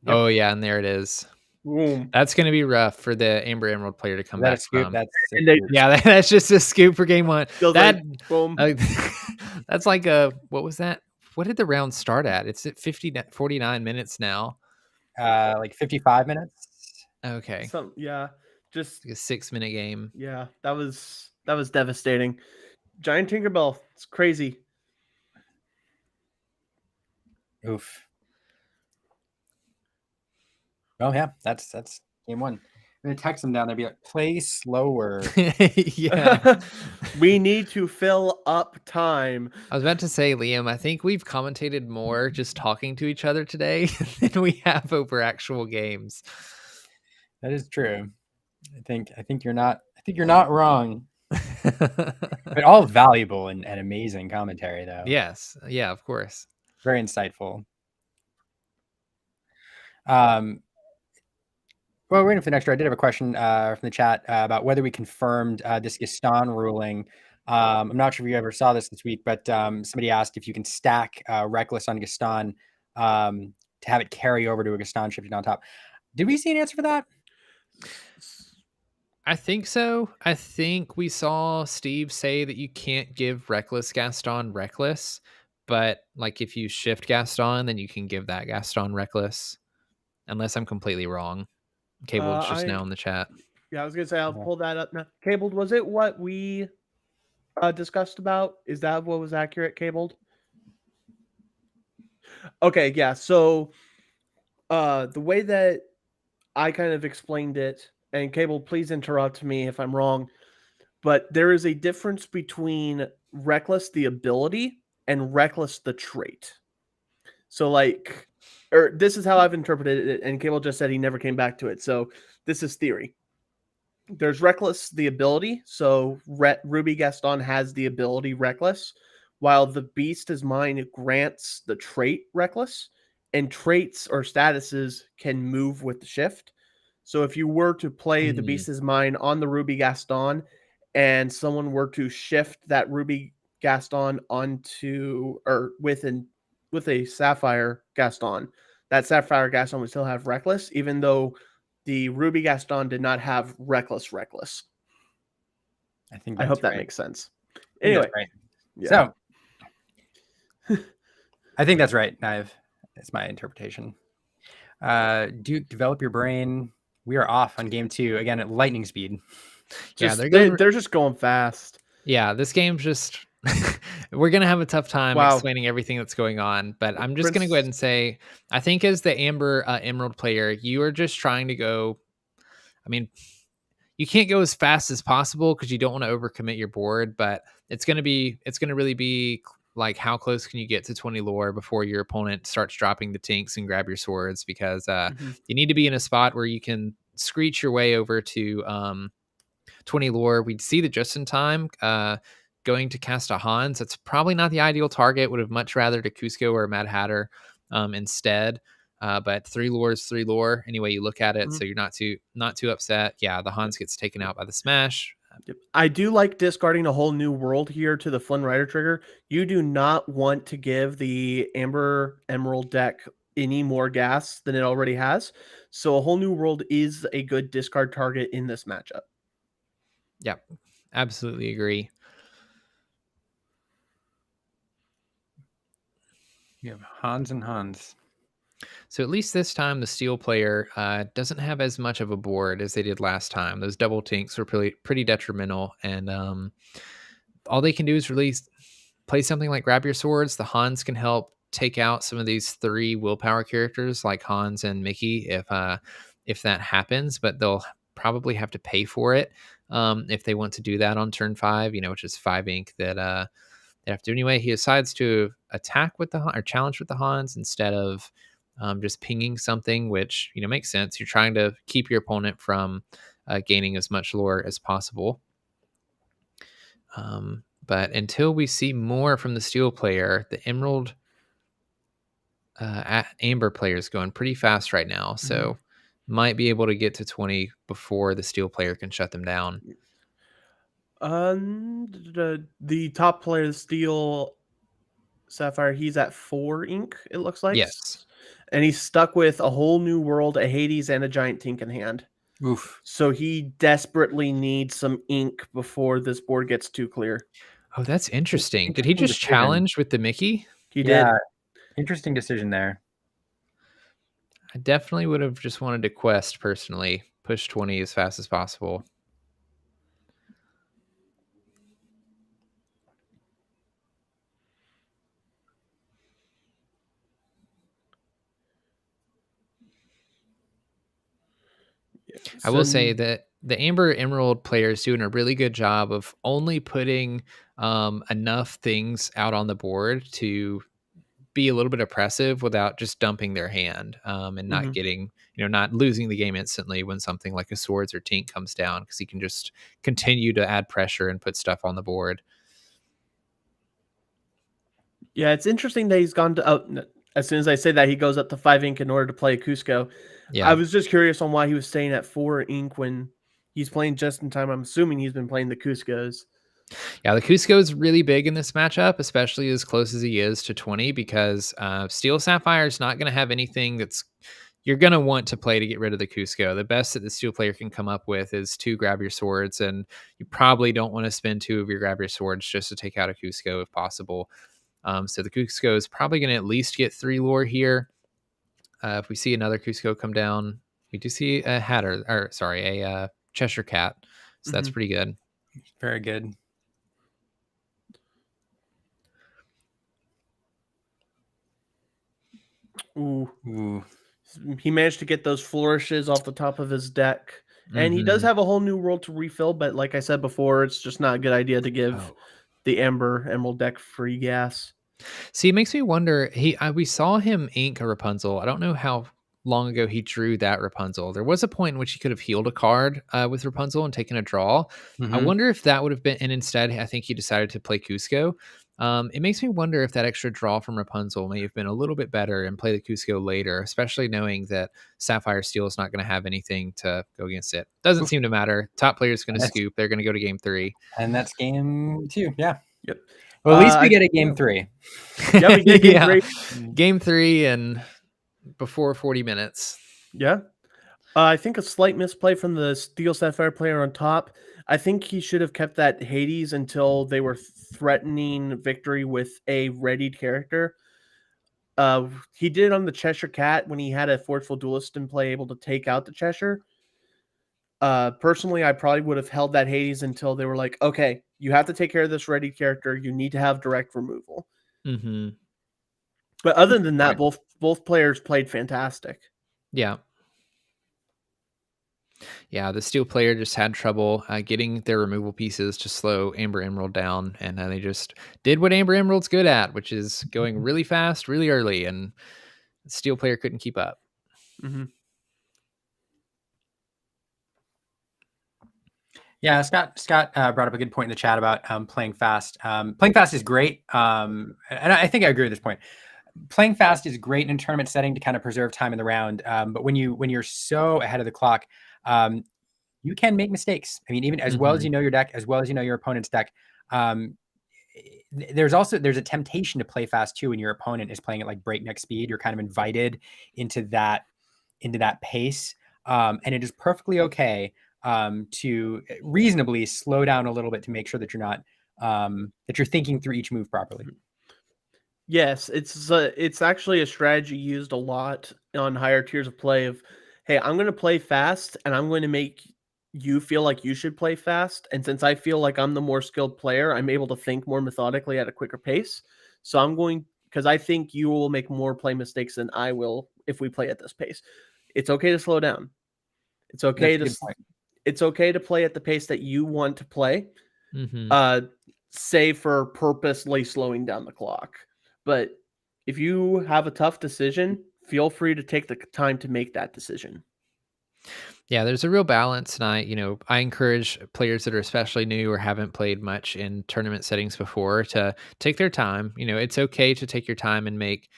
B: Yep. Oh yeah, and there it is.
C: Boom.
B: That's going to be rough for the Amber Emerald player to come back from.
A: That's
B: just a scoop for game 1.
C: Boom.
B: That's like what was that? What did the round start at? It's at 49 minutes now.
A: Like 55 minutes.
B: Okay.
C: Just
B: like a 6-minute game.
C: Yeah, that was devastating. Giant Tinkerbell, it's crazy.
A: Oof. Oh yeah, that's game 1. I'm gonna text them down there, be like, play slower.
B: Yeah.
C: We need to fill up time.
B: I was about to say, Liam, I think we've commentated more just talking to each other today than we have over actual games.
A: That is true. I think you're not wrong. But all valuable and amazing commentary, though.
B: Yes. Yeah, of course.
A: Very insightful. Well, we're waiting for the next round. I did have a question from the chat about whether we confirmed this Gaston ruling. I'm not sure if you ever saw this week, but somebody asked if you can stack Reckless on Gaston to have it carry over to a Gaston shifting on top. Did we see an answer for that?
B: I think so. I think we saw Steve say that you can't give Reckless Gaston Reckless, but like if you shift Gaston, then you can give that Gaston Reckless, unless I'm completely wrong. Cabled's just now in the chat.
C: Yeah, I was gonna say I'll pull that up now. Cabled, was it what we discussed about? Is that what was accurate, Cabled? Okay, yeah. So the way that I kind of explained it, and Cable, please interrupt me if I'm wrong, but there is a difference between Reckless the ability and Reckless the trait. So this is how I've interpreted it, and Cable just said he never came back to it. So this is theory. There's Reckless the ability. So Ruby Gaston has the ability Reckless, while the Beast is Mine grants the trait Reckless, and traits or statuses can move with the shift. So if you were to play the Beast is Mine on the Ruby Gaston, and someone were to shift that Ruby Gaston onto or with a Sapphire Gaston, that Sapphire Gaston would still have Reckless, even though the Ruby Gaston did not have Reckless. I hope that makes sense. Anyway,
A: right. Yeah. So I think that's right. That's my interpretation. Duke, develop your brain. We are off on game 2 again at lightning speed.
C: They're just going fast.
B: Yeah, this game's just we're gonna have a tough time explaining everything that's going on, but I'm just gonna go ahead and say I think as the Amber Emerald player, you are just trying to go. I mean, you can't go as fast as possible because you don't want to overcommit your board, but it's going to really be like how close can you get to 20 lore before your opponent starts dropping the tinks and grab your swords, because you need to be in a spot where you can screech your way over to 20 lore. We'd see that just in time. Going to cast a Hans, that's probably not the ideal target. Would have much rather to Cusco or a Mad Hatter instead. But 3 lore is 3 lore anyway you look at it, so you're not too upset. Yeah, the Hans gets taken out by the smash.
C: I do like discarding a whole new world here to the Flynn Rider trigger. You do not want to give the Amber Emerald deck any more gas than it already has. So a whole new world is a good discard target in this matchup.
B: Yep, absolutely agree.
A: You have Hans and Hans.
B: So at least this time, the Steel player doesn't have as much of a board as they did last time. Those double tinks were pretty detrimental, and all they can do is really play something like Grab Your Swords. The Hans can help take out some of these 3 willpower characters like Hans and Mickey if that happens, but they'll probably have to pay for it if they want to do that on turn 5, which is 5 ink that they have to do anyway. He decides to attack with or challenge with the Hans instead of just pinging something, which makes sense. You're trying to keep your opponent from gaining as much lore as possible. But until we see more from the Steel player, the Emerald Amber player is going pretty fast right now, so might be able to get to 20 before the Steel player can shut them down.
C: The top player, the Steel Sapphire, he's at 4 ink, it looks like.
B: Yes.
C: And he's stuck with a whole new world, a Hades, and a giant tink in hand.
A: Oof.
C: So he desperately needs some ink before this board gets too clear.
B: Oh, that's interesting. Did he just challenge with the Mickey?
C: He did.
A: Interesting decision there.
B: I definitely would have just wanted to quest personally. Push 20 as fast as possible. I will say that the Amber Emerald player is doing a really good job of only putting enough things out on the board to be a little bit oppressive without just dumping their hand and not getting, not losing the game instantly when something like a swords or tink comes down, because he can just continue to add pressure and put stuff on the board.
C: Yeah, it's interesting that he's gone to as soon as I say that, he goes up to 5 ink in order to play Cusco. Yeah. I was just curious on why he was staying at 4 ink when he's playing just in time. I'm assuming he's been playing the Cuscos.
B: Yeah, the Cusco is really big in this matchup, especially as close as he is to 20, because Steel Sapphire is not going to have anything that's you're going to want to play to get rid of the Cusco. The best that the Steel player can come up with is 2 Grab Your Swords, and you probably don't want to spend 2 of your Grab Your Swords just to take out a Cusco if possible. So the Cusco is probably going to at least get 3 lore here. If we see another Cusco come down, we do see a a Cheshire Cat. So that's pretty good.
A: Very good.
C: Ooh. He managed to get those flourishes off the top of his deck. And he does have a whole new world to refill, but like I said before, it's just not a good idea to give the Amber Emerald deck free gas.
B: See, it makes me wonder. We saw him ink a Rapunzel. I don't know how long ago he drew that Rapunzel. There was a point in which he could have healed a card with Rapunzel and taken a draw. I wonder if that would have been, and instead I think he decided to play Cusco. It makes me wonder if that extra draw from Rapunzel may have been a little bit better and play the Cusco later, especially knowing that Sapphire Steel is not going to have anything to go against it. Doesn't seem to matter. Top player is going to scoop. They're going to go to game 3.
A: And that's game 2. Yeah.
C: Yep.
A: Well, at least we get a game 3.
C: Yeah, we get game 3.
B: Game 3 and before 40 minutes.
C: Yeah. I think a slight misplay from the Steel Sapphire player on top. I think he should have kept that Hades until they were threatening victory with a readied character. He did it on the Cheshire Cat when he had a Forceful Duelist in play able to take out the Cheshire. Personally, I probably would have held that Hades until they were like, okay, you have to take care of this ready character. You need to have direct removal. But other than that, both players played fantastic.
B: Yeah. Yeah, the steel player just had trouble getting their removal pieces to slow Amber Emerald down, and they just did what Amber Emerald's good at, which is going really fast, really early, and the steel player couldn't keep up.
C: Mm-hmm.
A: Yeah, Scott brought up a good point in the chat about playing fast. Playing fast is great, and I think I agree with this point. Playing fast is great in a tournament setting to kind of preserve time in the round. But when you're so ahead of the clock, you can make mistakes. I mean, even as well as you know your deck, as well as you know your opponent's deck. There's a temptation to play fast too when your opponent is playing at like breakneck speed. You're kind of invited into that pace, and it is perfectly okay to reasonably slow down a little bit to make sure that you're not that you're thinking through each move properly.
C: Yes, it's actually a strategy used a lot on higher tiers of play of, hey, I'm going to play fast and I'm going to make you feel like you should play fast. And since I feel like I'm the more skilled player, I'm able to think more methodically at a quicker pace. So because I think you will make more play mistakes than I will if we play at this pace. It's okay to slow down. It's okay it's okay to play at the pace that you want to play. Say for purposely slowing down the clock. But if you have a tough decision, feel free to take the time to make that decision.
B: Yeah, there's a real balance, and I encourage players that are especially new or haven't played much in tournament settings before to take their time. It's okay to take your time and make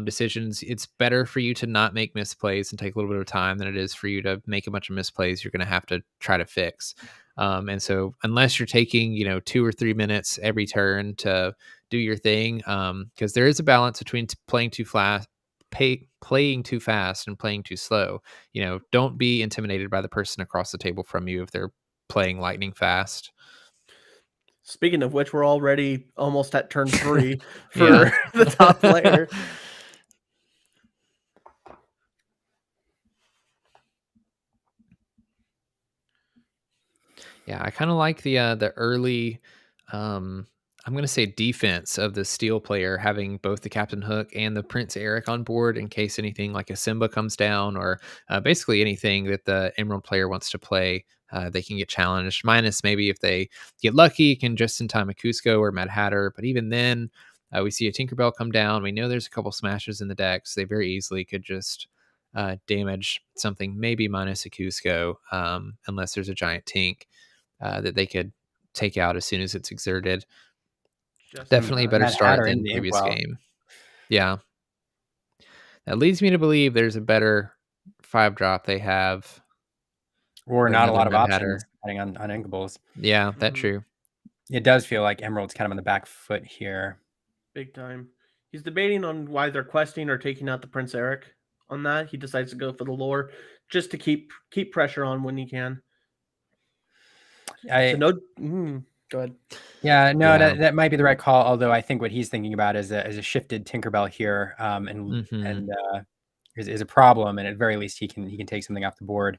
B: decisions. It's better for you to not make misplays and take a little bit of time than it is for you to make a bunch of misplays you're going to have to try to fix. And so unless you're taking, 2 or 3 minutes every turn to do your thing, because there is a balance between playing too fast, playing too fast and playing too slow. Don't be intimidated by the person across the table from you if they're playing lightning fast.
C: Speaking of which, we're already almost at turn 3 for the top player.
B: Yeah, I kind of like the early, I'm going to say defense of the steel player, having both the Captain Hook and the Prince Eric on board in case anything like a Simba comes down, or basically anything that the Emerald player wants to play. They can get challenged, minus maybe if they get lucky, can just in time a Cusco or Mad Hatter. But even then, we see a Tinkerbell come down. We know there's a couple smashes in the deck, so they very easily could just damage something, maybe minus a Cusco, unless there's a giant Tink that they could take out as soon as it's exerted. Definitely a better start than the previous game. Yeah. That leads me to believe there's a better 5-drop they have.
A: Or not a lot of options depending on Inkables.
B: Yeah, that's true.
A: It does feel like Emerald's kind of on the back foot here.
C: Big time. He's debating on why they're questing or taking out the Prince Eric on that. He decides to go for the lore just to keep pressure on when he can. Go ahead.
A: Yeah, no, that might be the right call. Although I think what he's thinking about is a shifted Tinkerbell here, and is a problem. And at very least, he can take something off the board.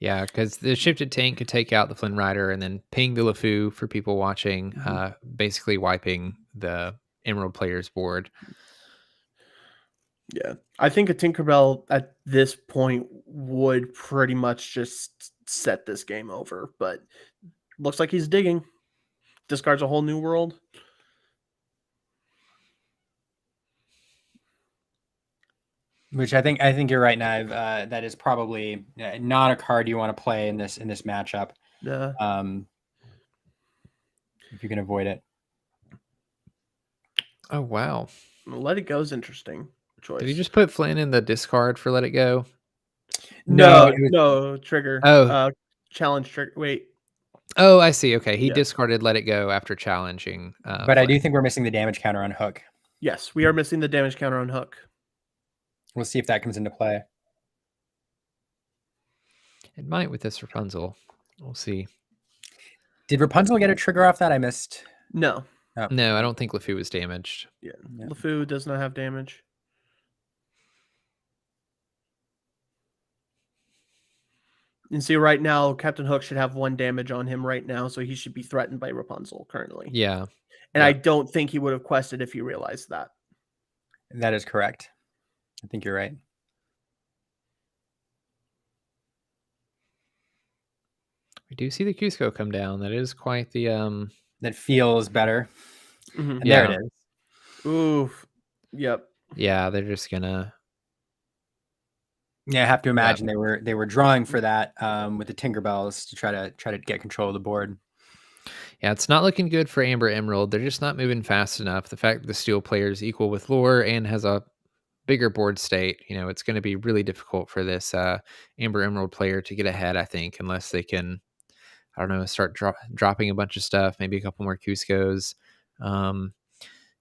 B: Yeah, because the shifted tank could take out the Flynn Rider and then ping the LeFou for people watching, basically wiping the Emerald player's board.
C: Yeah, I think a Tinkerbell at this point would pretty much just set this game over, but looks like he's digging. Discards a whole new world.
A: Which I think you're right, Nive. That is probably not a card you want to play in this matchup.
C: Yeah.
A: If you can avoid it.
B: Oh wow.
C: Let It Go is interesting choice.
B: Did he just put Flynn in the discard for Let It Go?
C: No, trigger.
B: Oh,
C: challenge trigger. Wait.
B: Oh, I see. Okay, he discarded Let It Go after challenging.
A: But
B: Flynn.
A: I do think we're missing the damage counter on Hook.
C: Yes, we are missing the damage counter on Hook.
A: We'll see if that comes into play.
B: It might with this Rapunzel. We'll see.
A: Did Rapunzel get a trigger off that? I missed.
C: No.
A: Oh.
B: No, I don't think LeFou was damaged.
C: Yeah, LeFou does not have damage. And see, right now, Captain Hook should have 1 damage on him right now, so he should be threatened by Rapunzel currently.
B: Yeah.
C: And I don't think he would have quested if he realized that.
A: That is correct. I think you're right.
B: We do see the Cusco come down. That is quite the
A: That feels better.
C: Mhm.
A: And there it is.
C: Oof. Yep.
B: Yeah, they're just gonna.
A: Yeah, I have to imagine they were drawing for that with the Tinkerbells to try to get control of the board.
B: Yeah, it's not looking good for Amber Emerald. They're just not moving fast enough. The fact that the Steel player is equal with Lore and has a bigger board state, it's going to be really difficult for this Amber Emerald player to get ahead, I think, unless they can, I don't know, start dropping a bunch of stuff, maybe a couple more Cuscos.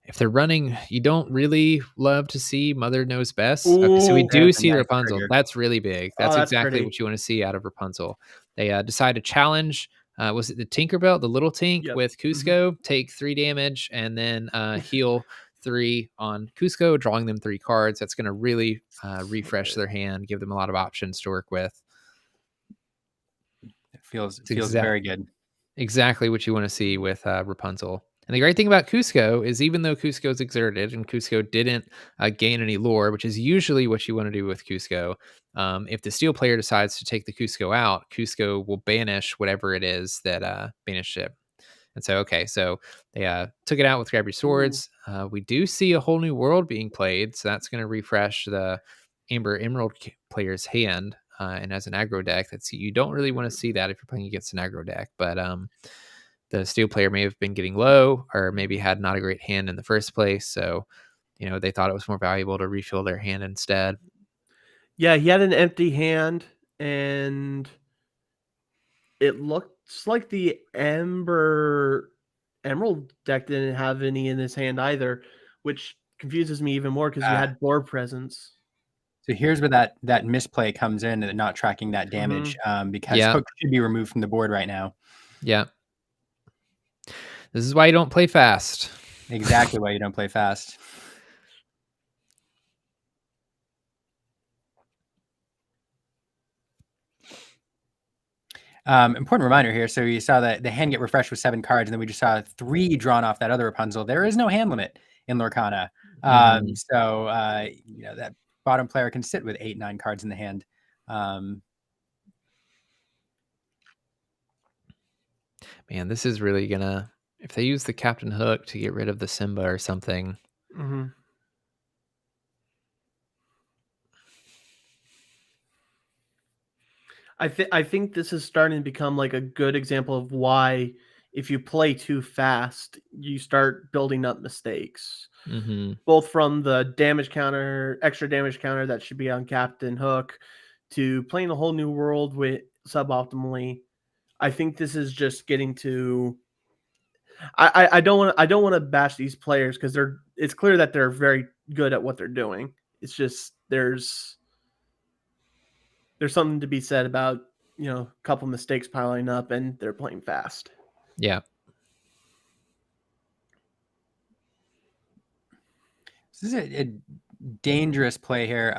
B: If they're running, you don't really love to see Mother Knows Best. Okay, so we
C: Ooh,
B: do
A: that's a
B: see
A: nice
B: Rapunzel.
A: trigger.
B: That's really big.
C: Oh,
B: That's
C: that's
B: exactly
C: pretty.
B: what you want to see out of Rapunzel. They decide to challenge. Was it the Tinkerbell, the little Tink
C: Yep.
B: with Cusco? Take 3 damage and then heal 3 on Cusco, drawing them 3 cards. That's going to really refresh their hand, give them a lot of options to work with.
A: It feels very good.
B: Exactly what you want to see with Rapunzel. And the great thing about Cusco is even though Cusco's exerted and Cusco didn't gain any lore, which is usually what you want to do with Cusco, if the Steel player decides to take the Cusco out, Cusco will banish whatever it is that banished it. And so, okay, so they took it out with Grab Your Swords. We do see a whole new world being played, so that's going to refresh the Amber Emerald player's hand. And as an aggro deck, you don't really want to see that if you're playing against an aggro deck, but the Steel player may have been getting low or maybe had not a great hand in the first place. So, they thought it was more valuable to refill their hand instead.
C: Yeah, he had an empty hand, and it looks like the Emerald deck didn't have any in his hand either, which confuses me even more because you had board presence.
A: So here's where that misplay comes in and not tracking that damage because Hook should be removed from the board right now.
B: Yeah. This is why you don't play fast.
A: Exactly why you don't play fast. Important reminder here. So you saw that the hand get refreshed with 7 cards, and then we just saw 3 drawn off that other Rapunzel. There is no hand limit in Lorcana. So that bottom player can sit with 8, 9 cards in the hand.
B: Man, this is really gonna, if they use the Captain Hook to get rid of the Simba or something.
C: Mm-hmm. I think this is starting to become like a good example of why if you play too fast, you start building up mistakes. Both from the damage counter, extra damage counter that should be on Captain Hook, to playing a whole new world with suboptimally. I think this is just getting to. I don't want to bash these players because it's clear that they're very good at what they're doing. It's just there's something to be said about a couple mistakes piling up and they're playing fast.
B: Yeah.
A: This is a dangerous play here.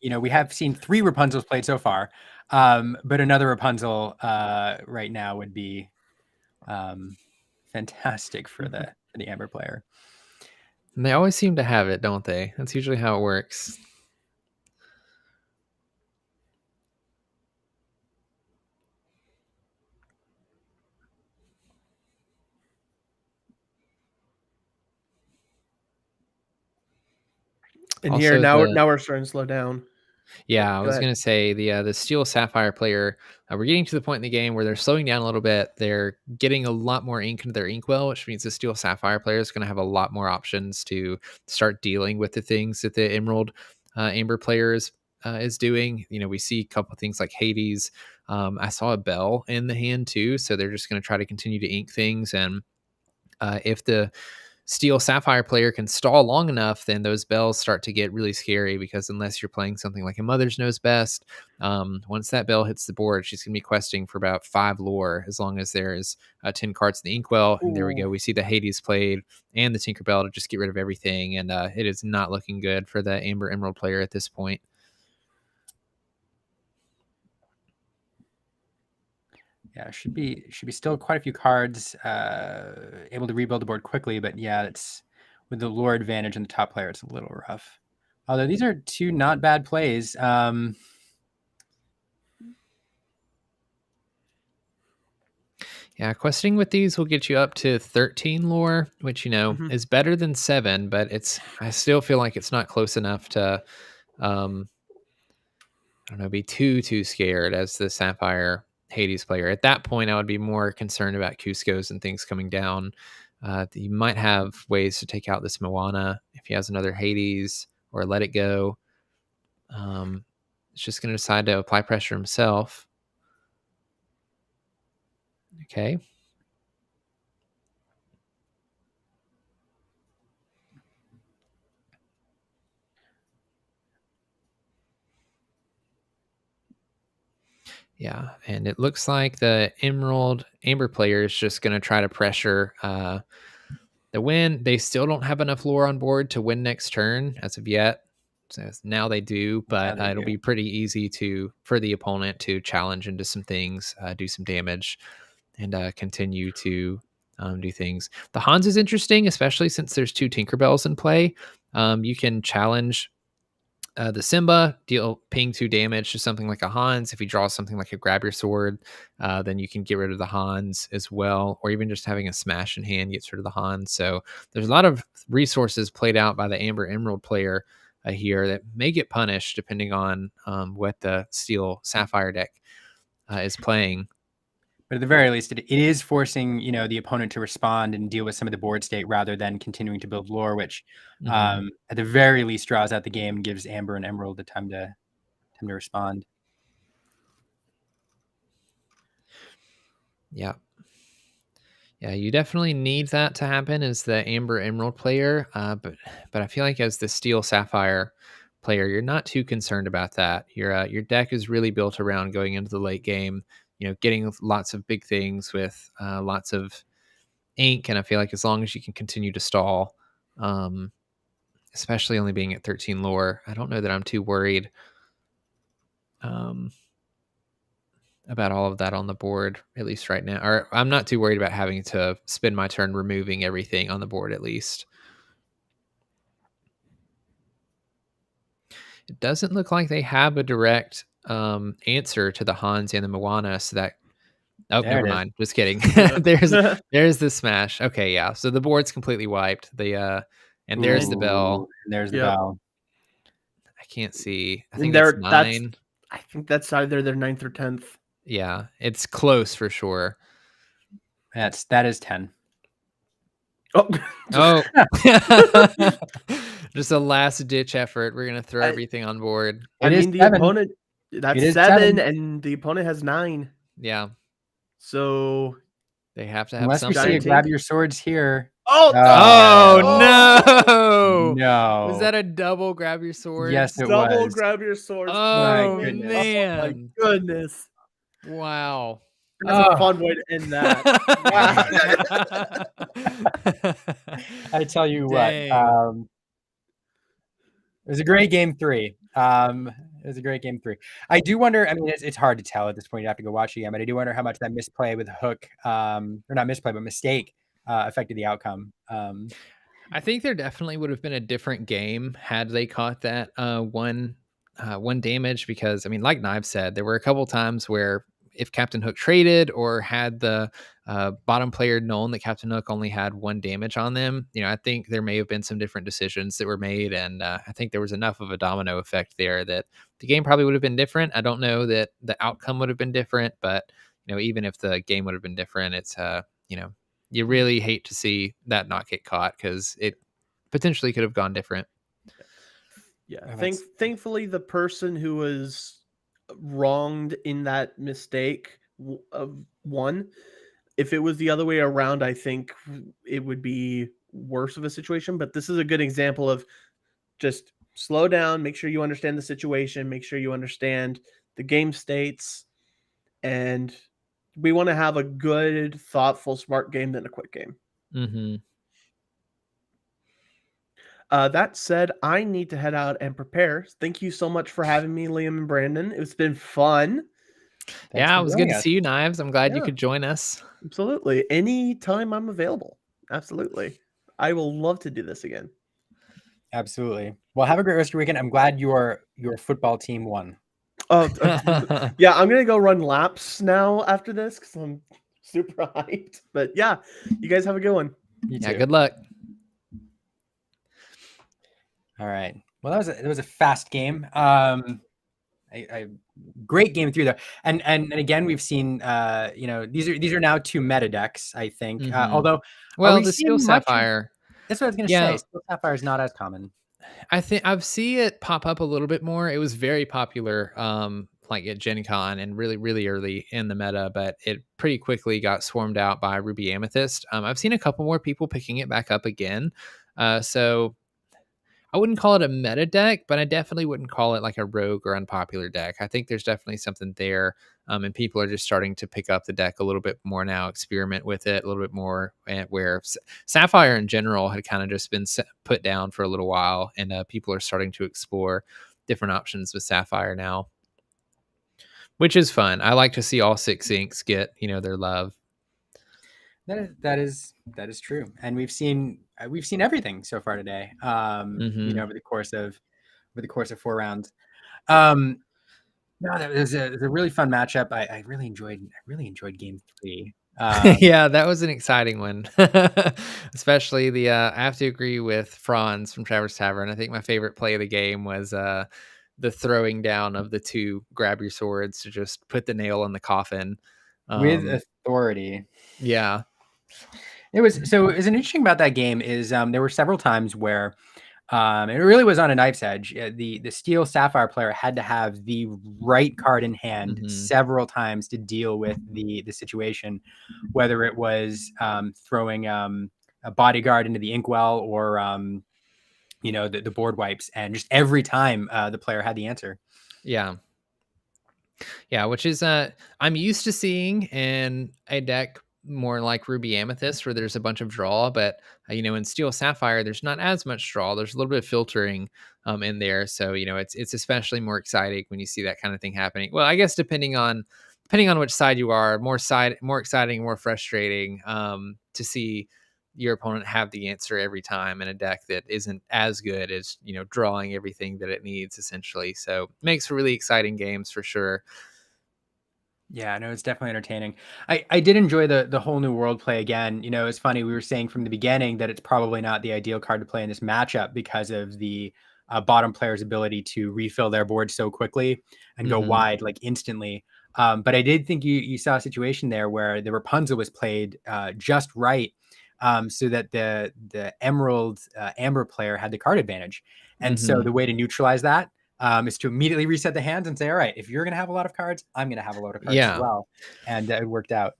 A: We have seen 3 Rapunzels played so far, but another Rapunzel right now would be fantastic for the Amber player.
B: And they always seem to have it, don't they? That's usually how it works.
C: And also here now we're starting to slow down.
B: Yeah, I was going to say the Steel Sapphire player, we're getting to the point in the game where they're slowing down a little bit. They're getting a lot more ink into their inkwell, which means the Steel Sapphire player is going to have a lot more options to start dealing with the things that the Emerald Amber player is doing. We see a couple of things like Hades. I saw a bell in the hand too, so they're just going to try to continue to ink things. And if the Steel Sapphire player can stall long enough, then those bells start to get really scary because unless you're playing something like a Mother's Knows Best, once that bell hits the board, she's going to be questing for about 5 lore as long as there's 10 cards in the inkwell. And there we go. We see the Hades played and the Tinkerbell to just get rid of everything. And it is not looking good for the Amber Emerald player at this point.
A: Yeah, should be still quite a few cards able to rebuild the board quickly, but yeah, it's with the lore advantage in the top player, it's a little rough. Although these are 2 not bad plays.
B: Yeah, questing with these will get you up to 13 lore, which, you know, is better than 7, but I still feel like it's not close enough to, I don't know, be too scared as the Sapphire Hades player. At that point, I would be more concerned about Cusco's and things coming down. You might have ways to take out this Moana if he has another Hades or let it go. It's just going to decide to apply pressure himself. Okay. Yeah, and it looks like the Amber player is just going to try to pressure the win. They still don't have enough lore on board to win next turn as of yet. So now they do, but it'll be pretty easy for the opponent to challenge into some things, do some damage, and continue to do things. The Hans is interesting, especially since there's 2 Tinkerbells in play. You can challenge the Simba, deal ping 2 damage to something like a Hans. If he draws something like a Grab Your Sword, then you can get rid of the Hans as well, or even just having a Smash in hand gets rid of the Hans. So there's a lot of resources played out by the Amber Emerald player here that may get punished depending on what the Steel Sapphire deck is playing.
A: But at the very least, it is forcing, you know, the opponent to respond and deal with some of the board state rather than continuing to build lore, which at the very least draws out the game and gives Amber and Emerald the time to respond.
B: Yeah. Yeah, you definitely need that to happen as the Amber Emerald player, but I feel like as the Steel Sapphire player, you're not too concerned about that. Your deck is really built around going into the late game, you know, getting lots of big things with lots of ink, and I feel like as long as you can continue to stall, especially only being at 13 lore, I don't know that I'm too worried about all of that on the board, at least right now. Or I'm not too worried about having to spend my turn removing everything on the board, at least. It doesn't look like they have a direct answer to the Hans and the Moana, so that... Oh,
A: There
B: never
A: it is.
B: mind. Just kidding. There's the Smash. Okay, yeah. So the board's completely wiped. And there's the bell.
A: And there's the bell.
B: I can't see. I think that's 9.
C: I think that's either their 9th or 10th.
B: Yeah, it's close for sure.
A: That is 10.
B: Oh. Just a last ditch effort. We're gonna throw everything on board.
C: The opponent, that's 7, and the opponent has 9.
B: Yeah.
C: So
B: they have to have
A: unless
B: something.
A: we see Grab Your Swords here.
B: Oh no!
A: No.
B: Was that a double Grab Your Sword?
A: Yes, it
C: double
A: was.
C: Grab Your Swords.
B: Oh
A: my goodness.
B: man!
C: Oh my goodness!
B: Wow.
C: That's a fun way to end that.
A: I tell you what, it was a great game 3. It was a great game 3. I do wonder, I mean, it's hard to tell at this point. You have to go watch the game, but I do wonder how much that misplay with Hook, or not misplay, but mistake, affected the outcome.
B: I think there definitely would have been a different game had they caught that one damage, because, I mean, like Knives said, there were a couple times where if Captain Hook traded or had the bottom player known that Captain Hook only had 1 damage on them, you know, I think there may have been some different decisions that were made, and I think there was enough of a domino effect there that the game probably would have been different. I don't know that the outcome would have been different, but, you know, even if the game would have been different, it's you know, you really hate to see that not get caught because it potentially could have gone different.
C: Yeah, thankfully the person who was wronged in that mistake won. If it was the other way around, I think it would be worse of a situation, but this is a good example of just slow down, make sure you understand the situation, make sure you understand the game states, and we want to have a good, thoughtful, smart game than a quick game. That said, I need to head out and prepare. Thank you so much for having me, Liam and Brandon. It's been fun.
B: It was good to see you, Knives. I'm glad you could join us.
C: Absolutely. Anytime I'm available. Absolutely. I will love to do this again.
A: Absolutely. Well, have a great rest of your weekend. I'm glad your football team won.
C: Oh, yeah. I'm going to go run laps now after this because I'm super hyped. But yeah, you guys have a good one.
A: You
B: Yeah,
A: too.
B: good luck.
A: All right. Well, that was a fast game. A great game through though, and again we've seen these are now 2 meta decks, I think. Although,
B: well,
A: are we
B: the Steel
A: seeing much
B: Sapphire.
A: that's what I was gonna
B: Yeah.
A: say. Steel Sapphire is not as common.
B: I think I've seen it pop up a little bit more. It was very popular, like at Gen Con and really, really early in the meta, but it pretty quickly got swarmed out by Ruby Amethyst. I've seen a couple more people picking it back up again. So I wouldn't call it a meta deck, but I definitely wouldn't call it like a rogue or unpopular deck. I think there's definitely something there. And people are just starting to pick up the deck a little bit more now, experiment with it a little bit more. Where Sapphire in general had kind of just been put down for a little while, and people are starting to explore different options with Sapphire now, which is fun. I like to see all 6 inks get their love.
A: That is true, and we've seen everything so far today. Over the course of 4 rounds. No, that was a really fun matchup. I really enjoyed game 3.
B: Yeah, that was an exciting one. Especially the I have to agree with Franz from Traverse Tavern. I think my favorite play of the game was the throwing down of the 2 grab your swords to just put the nail in the coffin.
A: With authority.
B: Yeah.
A: It was an interesting about that game is there were several times where it really was on a knife's edge. The Steel Sapphire player had to have the right card in hand several times to deal with the situation, whether it was throwing a bodyguard into the inkwell or the board wipes, and just every time the player had the answer.
B: Yeah, which is I'm used to seeing in a deck more like Ruby Amethyst where there's a bunch of draw, but in Steel Sapphire there's not as much draw. There's a little bit of filtering in there, so it's especially more exciting when you see that kind of thing happening. Well, I guess depending on which side you are, more exciting, more frustrating to see your opponent have the answer every time in a deck that isn't as good as drawing everything that it needs essentially. So it makes for really exciting games for sure.
A: Yeah, no, it's definitely entertaining. I did enjoy the whole new world play again. It's funny, we were saying from the beginning that it's probably not the ideal card to play in this matchup because of the bottom player's ability to refill their board so quickly and go wide like instantly. But I did think you saw a situation there where the Rapunzel was played just right, so that the Emerald Amber player had the card advantage. And so the way to neutralize that is to immediately reset the hands and say, all right, if you're going to have a lot of cards, I'm going to have a lot of cards as well. And it worked out.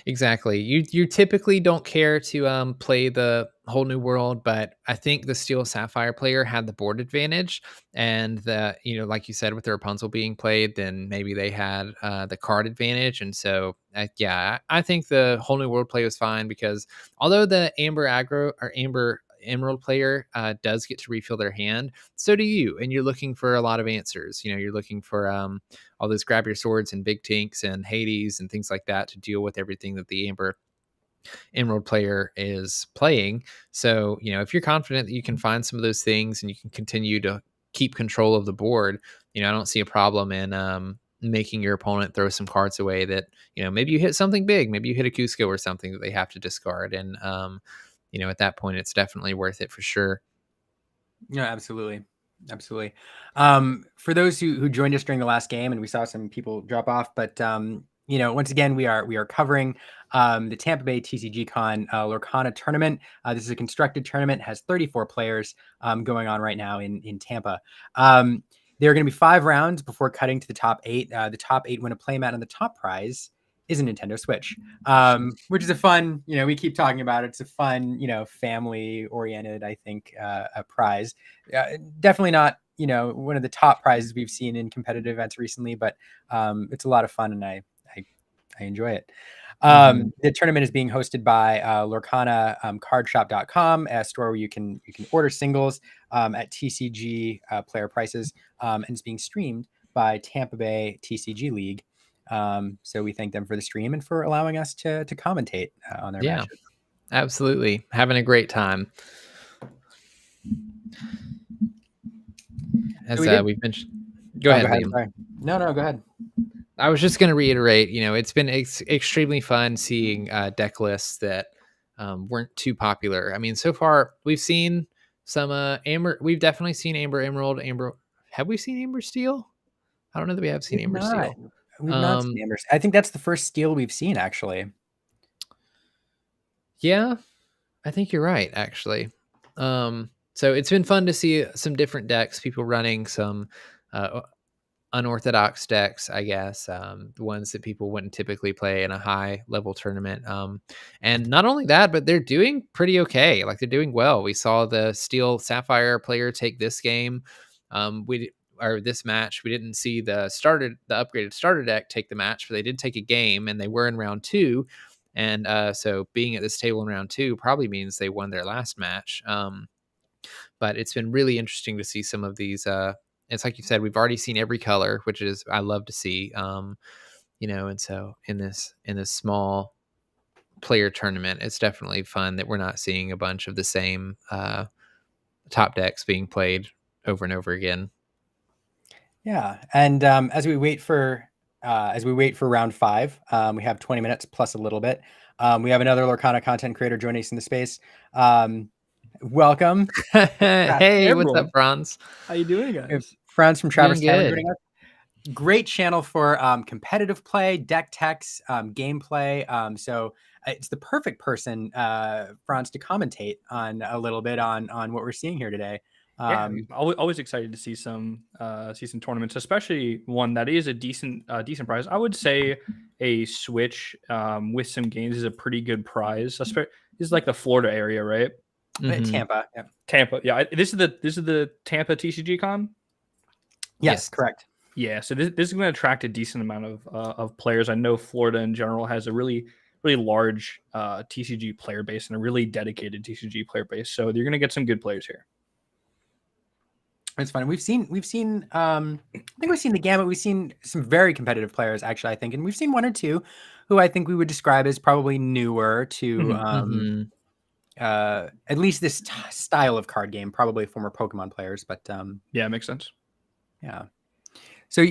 B: Exactly. You typically don't care to play the whole new world, but I think the Steel Sapphire player had the board advantage, and the like you said, with the Rapunzel being played, then maybe they had the card advantage, and so I think the whole new world play was fine because although the Amber aggro or Amber Emerald player does get to refill their hand, so do you, and you're looking for a lot of answers. You're looking for all those grab your swords and big tinks and Hades and things like that to deal with everything that the Amber Emerald player is playing. So if you're confident that you can find some of those things and you can continue to keep control of the board, I don't see a problem in making your opponent throw some cards away that maybe you hit something big, maybe you hit a Cusco or something that they have to discard, and at that point it's definitely worth it for sure.
A: Yeah, absolutely. For those who joined us during the last game, and we saw some people drop off, but once again we are covering the Tampa Bay TCG Con Lorcana tournament. This is a constructed tournament, has 34 players going on right now in Tampa. There are going to be 5 rounds before cutting to the top 8. The top 8 win a playmat, and the top prize is a Nintendo Switch, which is a fun, we keep talking about it. It's a fun, family oriented, I think, a prize. Definitely not, one of the top prizes we've seen in competitive events recently, but it's a lot of fun and I enjoy it. The tournament is being hosted by Lorcana cardshop.com, a store where you can order singles at TCG player prices, and it's being streamed by Tampa Bay TCG League. So we thank them for the stream and for allowing us to commentate on their matches.
B: Absolutely. Having a great time. As we've mentioned. Go ahead, Liam.
A: Sorry. No, go ahead.
B: I was just going to reiterate, it's been extremely fun seeing deck lists that weren't too popular. I mean, so far we've seen some Amber. We've definitely seen Amber Emerald. Have we seen Amber Steel? I don't know that we have seen Amber Steel.
A: We've not seen Amber. I think that's the first Steel we've seen, actually.
B: Yeah, I think you're right, actually. So it's been fun to see some different decks, people running some unorthodox decks, I guess, the ones that people wouldn't typically play in a high level tournament. And not only that, but they're doing pretty okay. Like, they're doing well. We saw the Steel Sapphire player take this game. This match. We didn't see the upgraded starter deck take the match, but they did take a game, and they were in round 2. And so being at this table in round 2 probably means they won their last match. But it's been really interesting to see some of these. It's like you said, we've already seen every color, which is I love to see. And so in this small player tournament, it's definitely fun that we're not seeing a bunch of the same top decks being played over and over again.
A: Yeah, and as we wait for round 5, we have 20 minutes plus a little bit. We have another Lorcana content creator joining us in the space. Welcome.
B: Hey, what's up, Franz?
C: How you doing, guys?
A: Franz from Traverse Town
B: good.
A: joining us. Great channel for competitive play, deck techs, gameplay. So it's the perfect person, Franz, to commentate on a little bit on what we're seeing here today.
E: Always excited to see some tournaments, especially one that is a decent prize. I would say a Switch with some games is a pretty good prize. This is like the Florida area, right?
A: Mm-hmm. Tampa. Yeah.
E: Tampa. Yeah. This is the Tampa TCG Con.
A: Yes, correct.
E: Yeah. So this is going to attract a decent amount of players. I know Florida in general has a really large TCG player base and a really dedicated TCG player base. So you're going to get some good players here.
A: It's fun. We've seen I think we've seen the gamut. We've seen some very competitive players, actually, I think, and we've seen one or two who I think we would describe as probably newer to at least this style of card game, probably former Pokemon players, but
E: yeah, it makes sense.
A: Yeah. So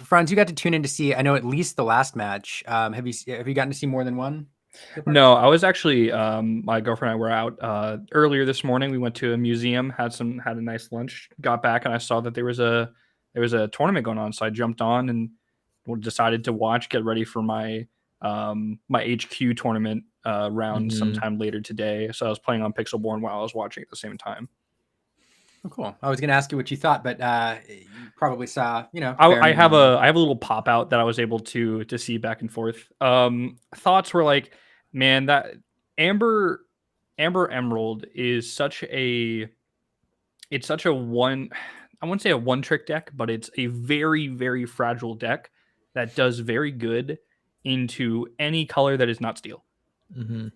A: Franz, you got to tune in to see, I know, at least the last match. Have you gotten to see more than one?
E: No, I was actually my girlfriend and I were out earlier this morning. We went to a museum, had a nice lunch, got back, and I saw that there was a tournament going on. So I jumped on and decided to watch, get ready for my my HQ tournament round sometime later today. So I was playing on Pixelborn while I was watching at the same time.
A: Oh, cool. I was going to ask you what you thought, but you probably saw,
E: I have a little pop out that I was able to see back and forth. Thoughts were like, man, that Amber Emerald is such a one, I wouldn't say a one trick deck, but it's a very, very fragile deck that does very good into any color that is not steel.
B: Mm-hmm.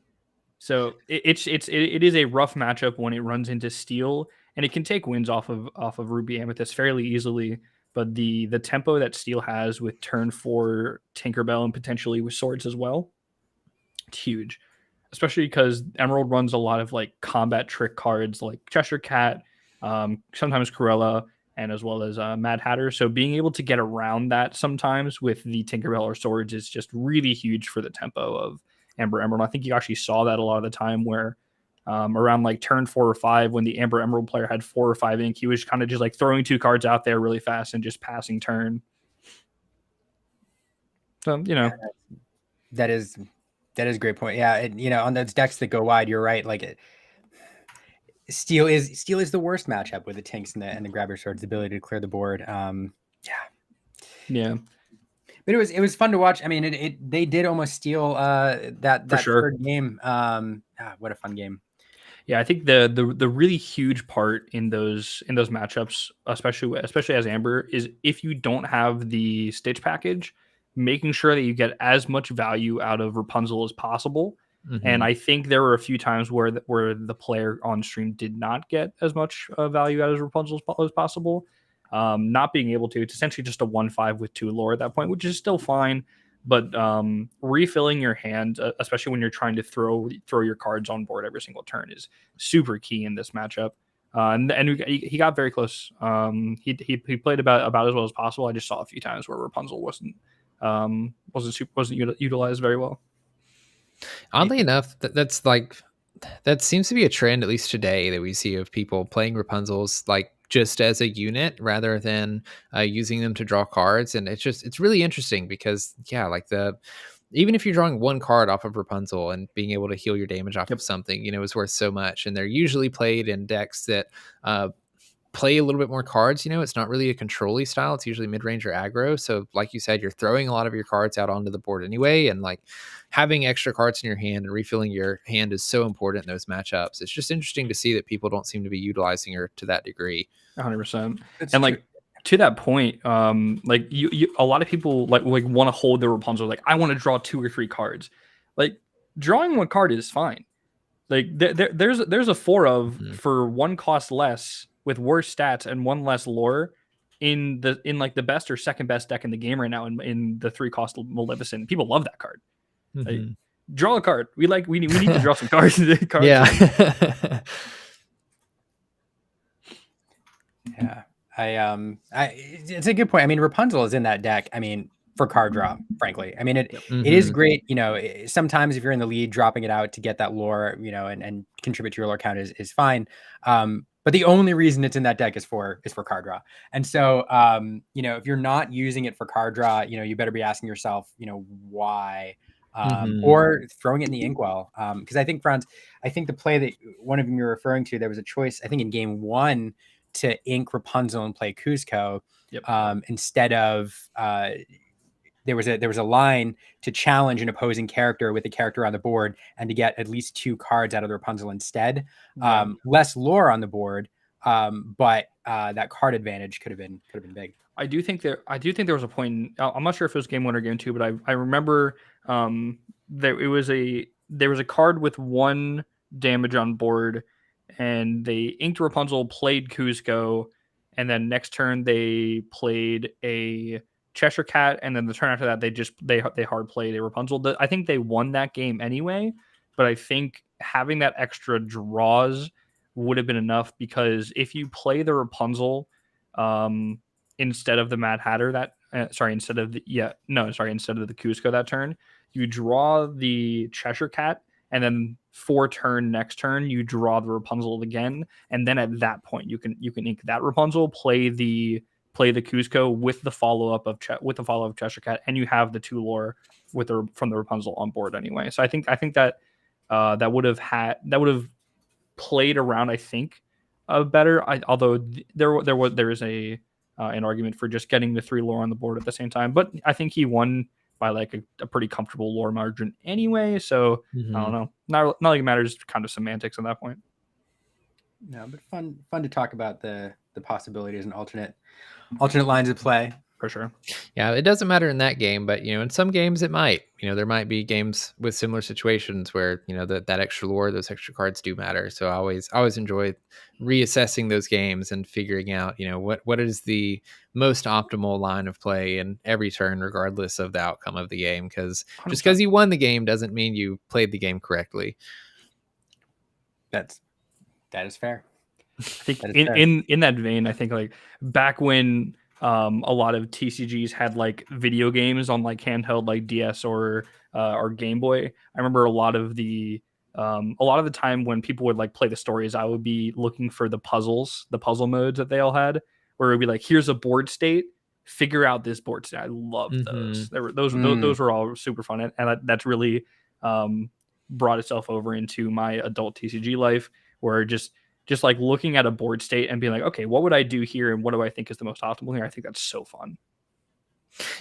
E: So it is a rough matchup when it runs into steel, and it can take wins off of Ruby Amethyst fairly easily. But the tempo that steel has with turn 4 Tinkerbell and potentially with swords as well, it's huge. Especially because Emerald runs a lot of like combat trick cards like Cheshire Cat, sometimes Cruella, and as well as Mad Hatter. So being able to get around that sometimes with the Tinkerbell or swords is just really huge for the tempo of Amber Emerald. I think you actually saw that a lot of the time where around like turn 4 or 5, when the Amber Emerald player had 4 or 5 ink, he was kind of just like throwing 2 cards out there really fast and just passing turn. So,
A: that is a great point. Yeah. On those decks that go wide, you're right. Like steel is the worst matchup with the Tinks and the grabber swords, the ability to clear the board.
E: Yeah.
A: But it was fun to watch. I mean, they did almost steal that third game. What a fun game!
E: Yeah, I think the really huge part in those matchups, especially as Amber, is if you don't have the Stitch package, making sure that you get as much value out of Rapunzel as possible. Mm-hmm. And I think there were a few times where the player on stream did not get as much value out of Rapunzel as possible. Not being able to, it's essentially just a 1/5 with 2 lore at that point, which is still fine. But refilling your hand, especially when you're trying to throw your cards on board every single turn, is super key in this matchup. And he got very close. He played about as well as possible. I just saw a few times where Rapunzel wasn't utilized very well.
B: Oddly enough, that seems to be a trend, at least today, that we see of people playing Rapunzels like just as a unit rather than using them to draw cards. And it's really interesting because like even if you're drawing one card off of Rapunzel and being able to heal your damage off of something, is worth so much. And they're usually played in decks that play a little bit more cards. It's not really a control-y style. It's usually mid-range or aggro. So like you said, you're throwing a lot of your cards out onto the board anyway. And like having extra cards in your hand and refilling your hand is so important in those matchups. It's just interesting to see that people don't seem to be utilizing her to that degree.
E: 100%. And like to that point, like you a lot of people like want to hold their Rapunzel. Like, I want to draw 2 or 3 cards. Like, drawing one card is fine. Like there's a 4 of for 1 cost less with worse stats and 1 less lore in like the best or second best deck in the game right now in the 3 cost Maleficent. People love that card. Like, draw a card. We need to draw some cards.
B: Yeah.
A: Yeah. It's a good point. I mean, Rapunzel is in that deck. I mean, for card draw, frankly. I mean, it is great. Sometimes if you're in the lead, dropping it out to get that lore, and contribute to your lore count is fine. But the only reason it's in that deck is for card draw. And so, if you're not using it for card draw, you better be asking yourself, why, or throwing it in the inkwell. Because I think, Franz, the play that one of them you're referring to, there was a choice, I think in game 1 to ink Rapunzel and play Kuzco, instead of, there was a line to challenge an opposing character with a character on the board and to get at least 2 cards out of the Rapunzel instead. Less lore on the board, but that card advantage could have been big.
E: I do think there was a point. I'm not sure if it was game 1 or game 2, but I remember there was a card with 1 damage on board, and they inked Rapunzel, played Kuzco, and then next turn they played a Cheshire Cat, and then the turn after that they hard played a Rapunzel. I think they won that game anyway, but I think having that extra draws would have been enough, because if you play the Rapunzel instead of the Mad Hatter instead of the Kuzco that turn, you draw the Cheshire Cat, and then next turn you draw the Rapunzel again, and then at that point you can ink that Rapunzel, play the Kuzco with the follow-up of Cheshire Cat, and you have the 2 lore from the Rapunzel on board anyway. So I think that that would have played around, I think, better. Although there is an argument for just getting the 3 lore on the board at the same time, but I think he won by like a pretty comfortable lore margin anyway. So I don't know. Not like it matters. Kind of semantics at that point.
A: No, but fun to talk about the possibilities and alternate lines of play.
E: For sure.
B: Yeah, it doesn't matter in that game, but in some games it might. There might be games with similar situations where that extra lore, those extra cards do matter. So I always enjoy reassessing those games and figuring out what is the most optimal line of play in every turn, regardless of the outcome of the game. Because just because you won the game doesn't mean you played the game correctly.
A: That is fair.
E: I think in that vein, I think like back when a lot of TCGs had like video games on like handheld like DS or Game Boy. I remember a lot of the time when people would like play the stories, I would be looking for the puzzle modes that they all had, where it would be like, here's a board state, figure out this board state. I loved those. Those were all super fun, and that's really brought itself over into my adult TCG life, where just like looking at a board state and being like, okay, what would I do here? And what do I think is the most optimal here? I think that's so fun.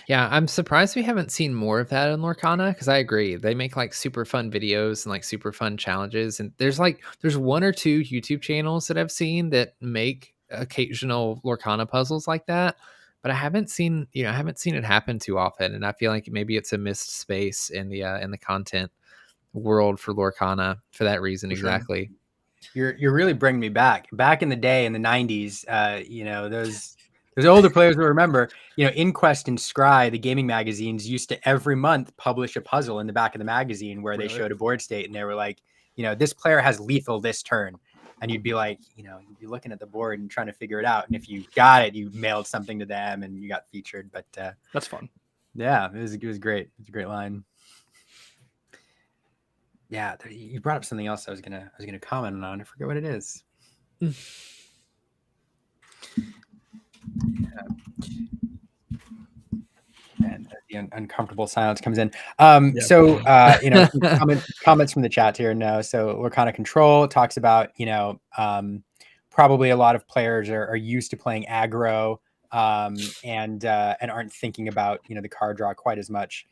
B: Yeah, I'm surprised we haven't seen more of that in Lorcana, because I agree. They make like super fun videos and like super fun challenges. And there's 1 or 2 YouTube channels that I've seen that make occasional Lorcana puzzles like that. But I haven't seen it happen too often. And I feel like maybe it's a missed space in the content world for Lorcana for that reason. For exactly.
A: Sure. You're really bringing me back in the day in the 90s. Those older players will remember, Inquest and Scry, the gaming magazines, used to every month publish a puzzle in the back of the magazine where they showed a board state, and they were like, this player has lethal this turn, and you'd be like, you'd be looking at the board and trying to figure it out, and if you got it, you mailed something to them and you got featured. But
E: that's fun.
A: Yeah, it was great. It was a great line. Yeah, you brought up something else I was gonna comment on. I forget what it is. And the uncomfortable silence comes in. So comments from the chat here. No, so Lorcana Control talks about, probably a lot of players are used to playing aggro, and aren't thinking about, the card draw quite as much.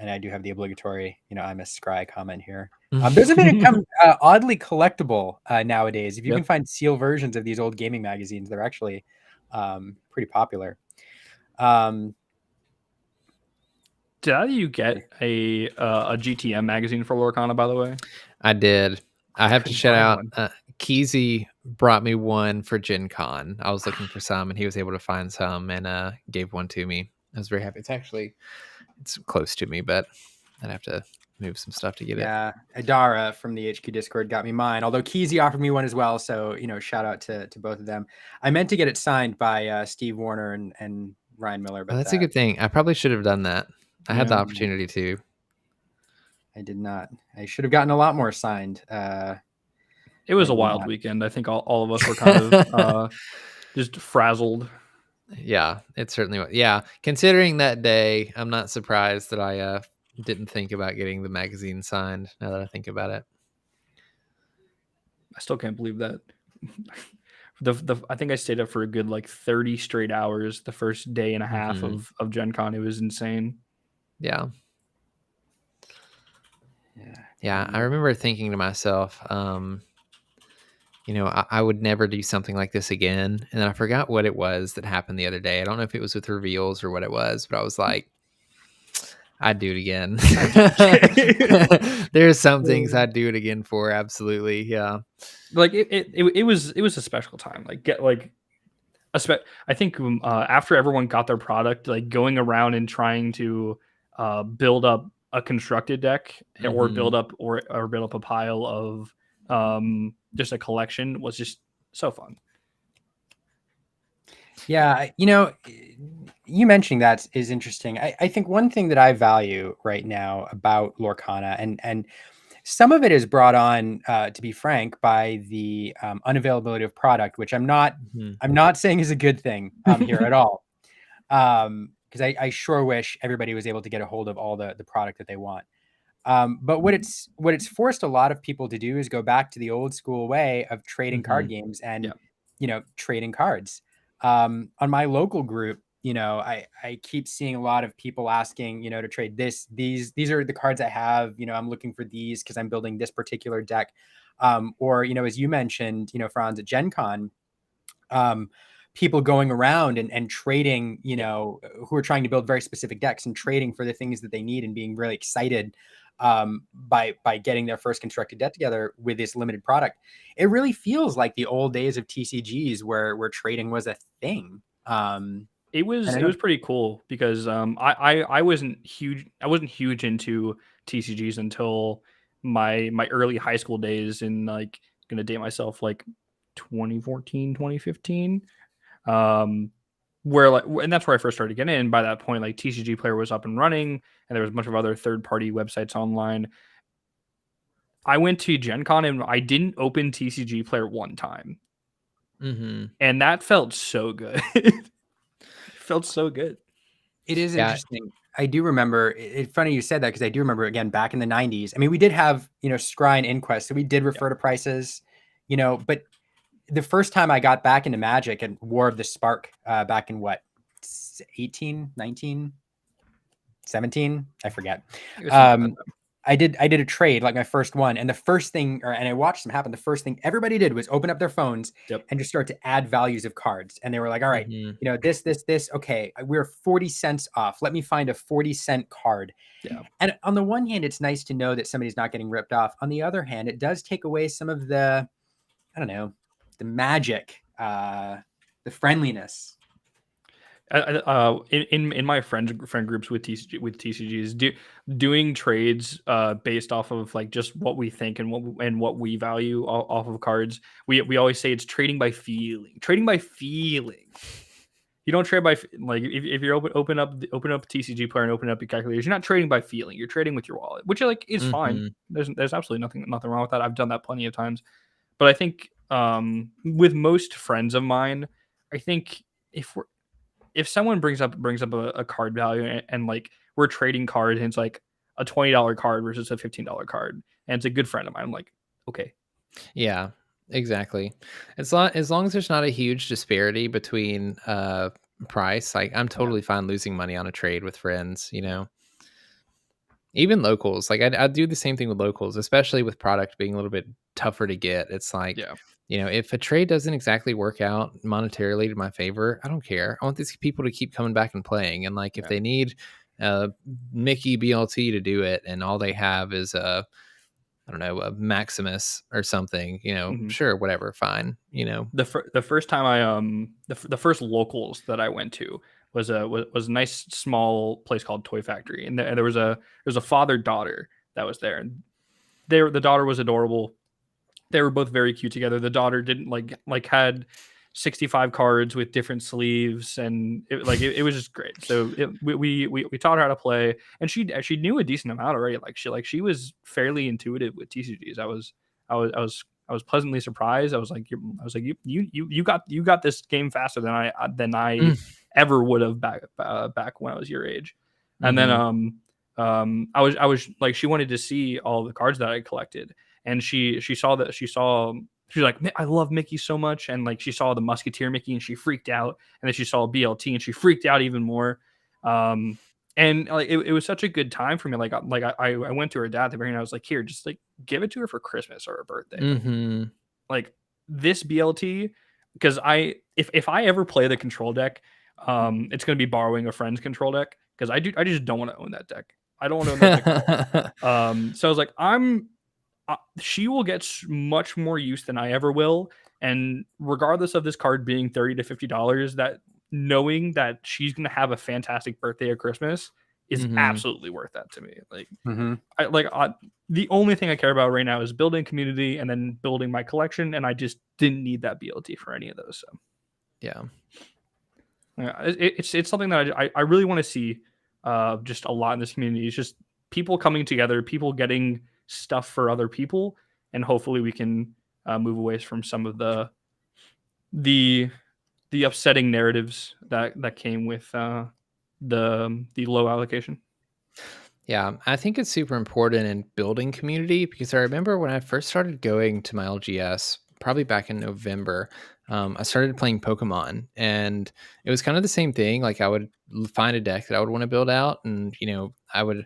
A: And I do have the obligatory, I'm a scry comment here. Those have become oddly collectible nowadays. If you can find seal versions of these old gaming magazines, they're actually pretty popular.
E: Did you get a GTM magazine for Lorcana, by the way?
B: I did. I have to shout out Keezy brought me one for Gen Con. I was looking for some and he was able to find some and gave one to me. I was very happy. It's close to me, but I'd have to move some stuff to get it.
A: Yeah, Adara from the HQ Discord got me mine, although Keezy offered me one as well. So, shout out to both of them. I meant to get it signed by Steve Warner and Ryan Miller. But
B: that's a good thing. I probably should have done that. I had the opportunity to.
A: I did not. I should have gotten a lot more signed.
E: It was a wild weekend. I think all of us were kind of just frazzled.
B: Yeah, it certainly was. Yeah, considering that day, I'm not surprised that I didn't think about getting the magazine signed. Now that I think about it,
E: I still can't believe that. I think I stayed up for a good 30 straight hours the first day and a half of Gen Con. It was insane.
B: Yeah. I remember thinking to myself, I would never do something like this again. And then I forgot what it was that happened the other day. I don't know if it was with reveals or what it was, but I was like, I'd do it again. There's some things I'd do it again for. Absolutely. Yeah.
E: It was a special time. I think after everyone got their product, going around and trying to build up a constructed deck or build up a pile of just a collection was just so fun.
A: Yeah, you mentioning that is interesting. I think one thing that I value right now about Lorcana, and some of it is brought on, to be frank, by the unavailability of product, which I'm not saying is a good thing here at all. Because I sure wish everybody was able to get a hold of all the product that they want. But what it's forced a lot of people to do is go back to the old school way of trading card games and trading cards. On my local group, I keep seeing a lot of people asking, to trade these are the cards I have, I'm looking for these because I'm building this particular deck. Or, as you mentioned, Franz, at Gen Con, people going around and trading, who are trying to build very specific decks and trading for the things that they need and being really excited by getting their first constructed deck together with this limited product. It really feels like the old days of TCGs where trading was a thing.
E: It was pretty cool because I wasn't huge into TCGs until my early high school days in gonna date myself 2014, 2015. And that's where I first started getting in. By that point, TCG Player was up and running, and there was a bunch of other third-party websites online. I went to Gen Con and I didn't open TCG Player one time, and that felt so good. It felt so good.
A: It is interesting. I do remember. It's funny you said that because I do remember again back in the 90s. I mean, we did have Scry and Inquest, so we did refer to prices, but. The first time I got back into Magic and War of the Spark back in 18, 19, 17, I forget. I did a trade, my first one. And the first thing, and I watched them happen. The first thing everybody did was open up their phones and just start to add values of cards. And they were like, all right, this. Okay, we're 40 cents off. Let me find a 40-cent card. Yeah. And on the one hand, it's nice to know that somebody's not getting ripped off. On the other hand, it does take away some of the, I don't know, the magic, the friendliness.
E: In my friend groups with TCGs, doing trades based off of just what we think and what we value off of cards. We always say it's trading by feeling. you don't trade by like if you're open up TCG player and open up your calculators, you're not trading by feeling. You're trading with your wallet, which like is fine. There's absolutely nothing wrong with that. I've done that plenty of times. But I think with most friends of mine, I think if someone brings up a card value and like we're trading cards and it's like a $20 card versus a $15 card and it's a good friend of mine, I'm like, okay.
B: Yeah, exactly. As long as there's not a huge disparity between price, like I'm totally fine losing money on a trade with friends, you know. Even locals, like I do the same thing with locals, especially with product being a little bit tougher to get. It's like, you know, if a trade doesn't exactly work out monetarily to my favor, I don't care. I want these people to keep coming back and playing. And like, if they need Mickey BLT to do it, and all they have is I don't know, a Maximus or something, you know, sure, whatever, fine. You know,
E: the first time I the first locals that I went to was a nice small place called Toy Factory, and there was a father daughter that was there, and the daughter was adorable. They were both very cute together. The daughter didn't like had 65 cards with different sleeves, and it was just great. So we taught her how to play, and she knew a decent amount already. She was fairly intuitive with TCGs. I was pleasantly surprised. I was like you got this game faster than I ever would have back when I was your age. And then I was like, she wanted to see all the cards that I collected, and she was like, I love Mickey so much, and like she saw the Musketeer Mickey and she freaked out, and then she saw BLT and she freaked out even more. And like it was such a good time for me. I went to her dad at the very end. I was like, here, just like give it to her for Christmas or her birthday. Like this BLT, because if I ever play the control deck, it's gonna be borrowing a friend's control deck, because I just don't want to own that deck. I don't want to own that deck at all. So I was like, she will get much more use than I ever will, and regardless of this card being $30 to $50, that knowing that she's gonna have a fantastic birthday or Christmas is absolutely worth that to me. Like, the only thing I care about right now is building community and then building my collection, and I just didn't need that BLT for any of those. So, yeah, it's something that I really want to see just a lot in this community. It's just people coming together, people getting stuff for other people, and hopefully we can move away from some of the upsetting narratives that came with the low allocation.
B: Yeah, I think it's super important in building community, because I remember when I first started going to my LGS, probably back in November, I started playing Pokemon, and it was kind of the same thing. Like I would find a deck that I would want to build out, and you know, I would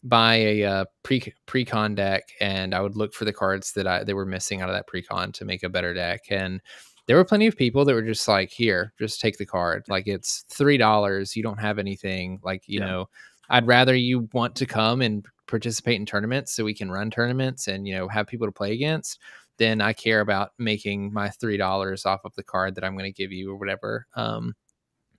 B: buy a pre-con deck, and I would look for the cards that they were missing out of that pre-con to make a better deck. And there were plenty of people that were just like, here, just take the card. Like, it's $3. You don't have anything. Like, you know, I'd rather you want to come and participate in tournaments so we can run tournaments and, you know, have people to play against, than I care about making my $3 off of the card that I'm going to give you or whatever. And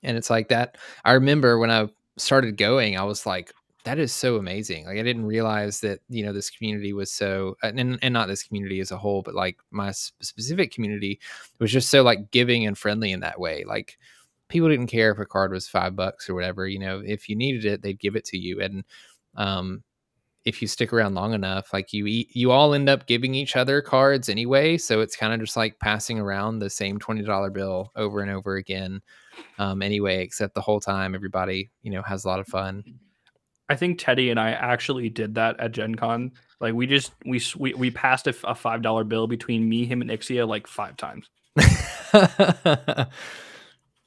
B: it's like that. I remember when I started going, I was like, that is so amazing. Like, I didn't realize that, you know, this community was so, and not this community as a whole, but like my specific community was just so like giving and friendly in that way. Like, people didn't care if a card was $5 or whatever, you know, if you needed it, they'd give it to you. And if you stick around long enough, like you all end up giving each other cards anyway. So it's kind of just like passing around the same $20 bill over and over again. Anyway, except the whole time everybody, you know, has a lot of fun.
E: I think Teddy and I actually did that at Gen Con. Like, we passed a $5 bill between me, him, and Ixia like 5 times.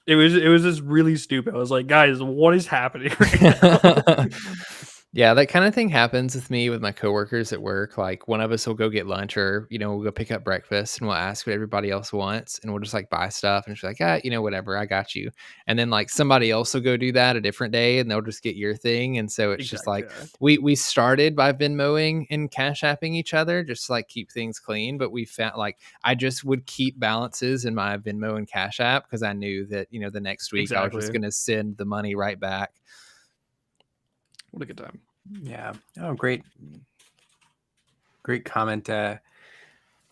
E: It was just really stupid. I was like, guys, what is happening right now?
B: Yeah, that kind of thing happens with me with my coworkers at work. Like, one of us will go get lunch, or, you know, we'll go pick up breakfast, and we'll ask what everybody else wants, and we'll just like buy stuff. And she's like, you know, whatever, I got you. And then like somebody else will go do that a different day, and they'll just get your thing. And so it's just like, we started by Venmoing and Cash Apping each other just to like keep things clean. But we found like I just would keep balances in my Venmo and Cash App, because I knew that, you know, the next week I was just going to send the money right back.
E: What a good time.
A: Yeah. Oh, great comment.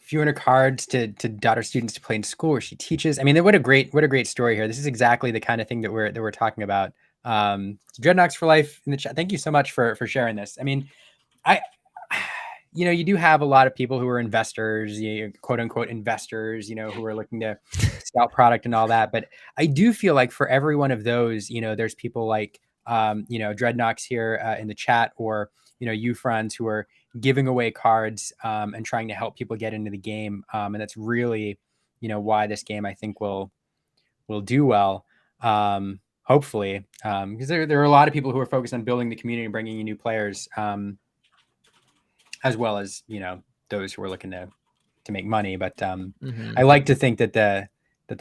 A: few hundred cards to daughter students to play in school where she teaches. I mean, what a great story here. This is exactly the kind of thing that we're talking about. Dreadnoks for life in the chat. Thank you so much for sharing this. I mean, you do have a lot of people who are investors, quote unquote investors, who are looking to scout product and all that. But I do feel like for every one of those, there's people like, Dreadnoks here in the chat, or, you friends who are giving away cards and trying to help people get into the game. And that's really, why this game I think will do well. Hopefully, because there are a lot of people who are focused on building the community and bringing in new players. As well as those who are looking to make money, but I like to think that the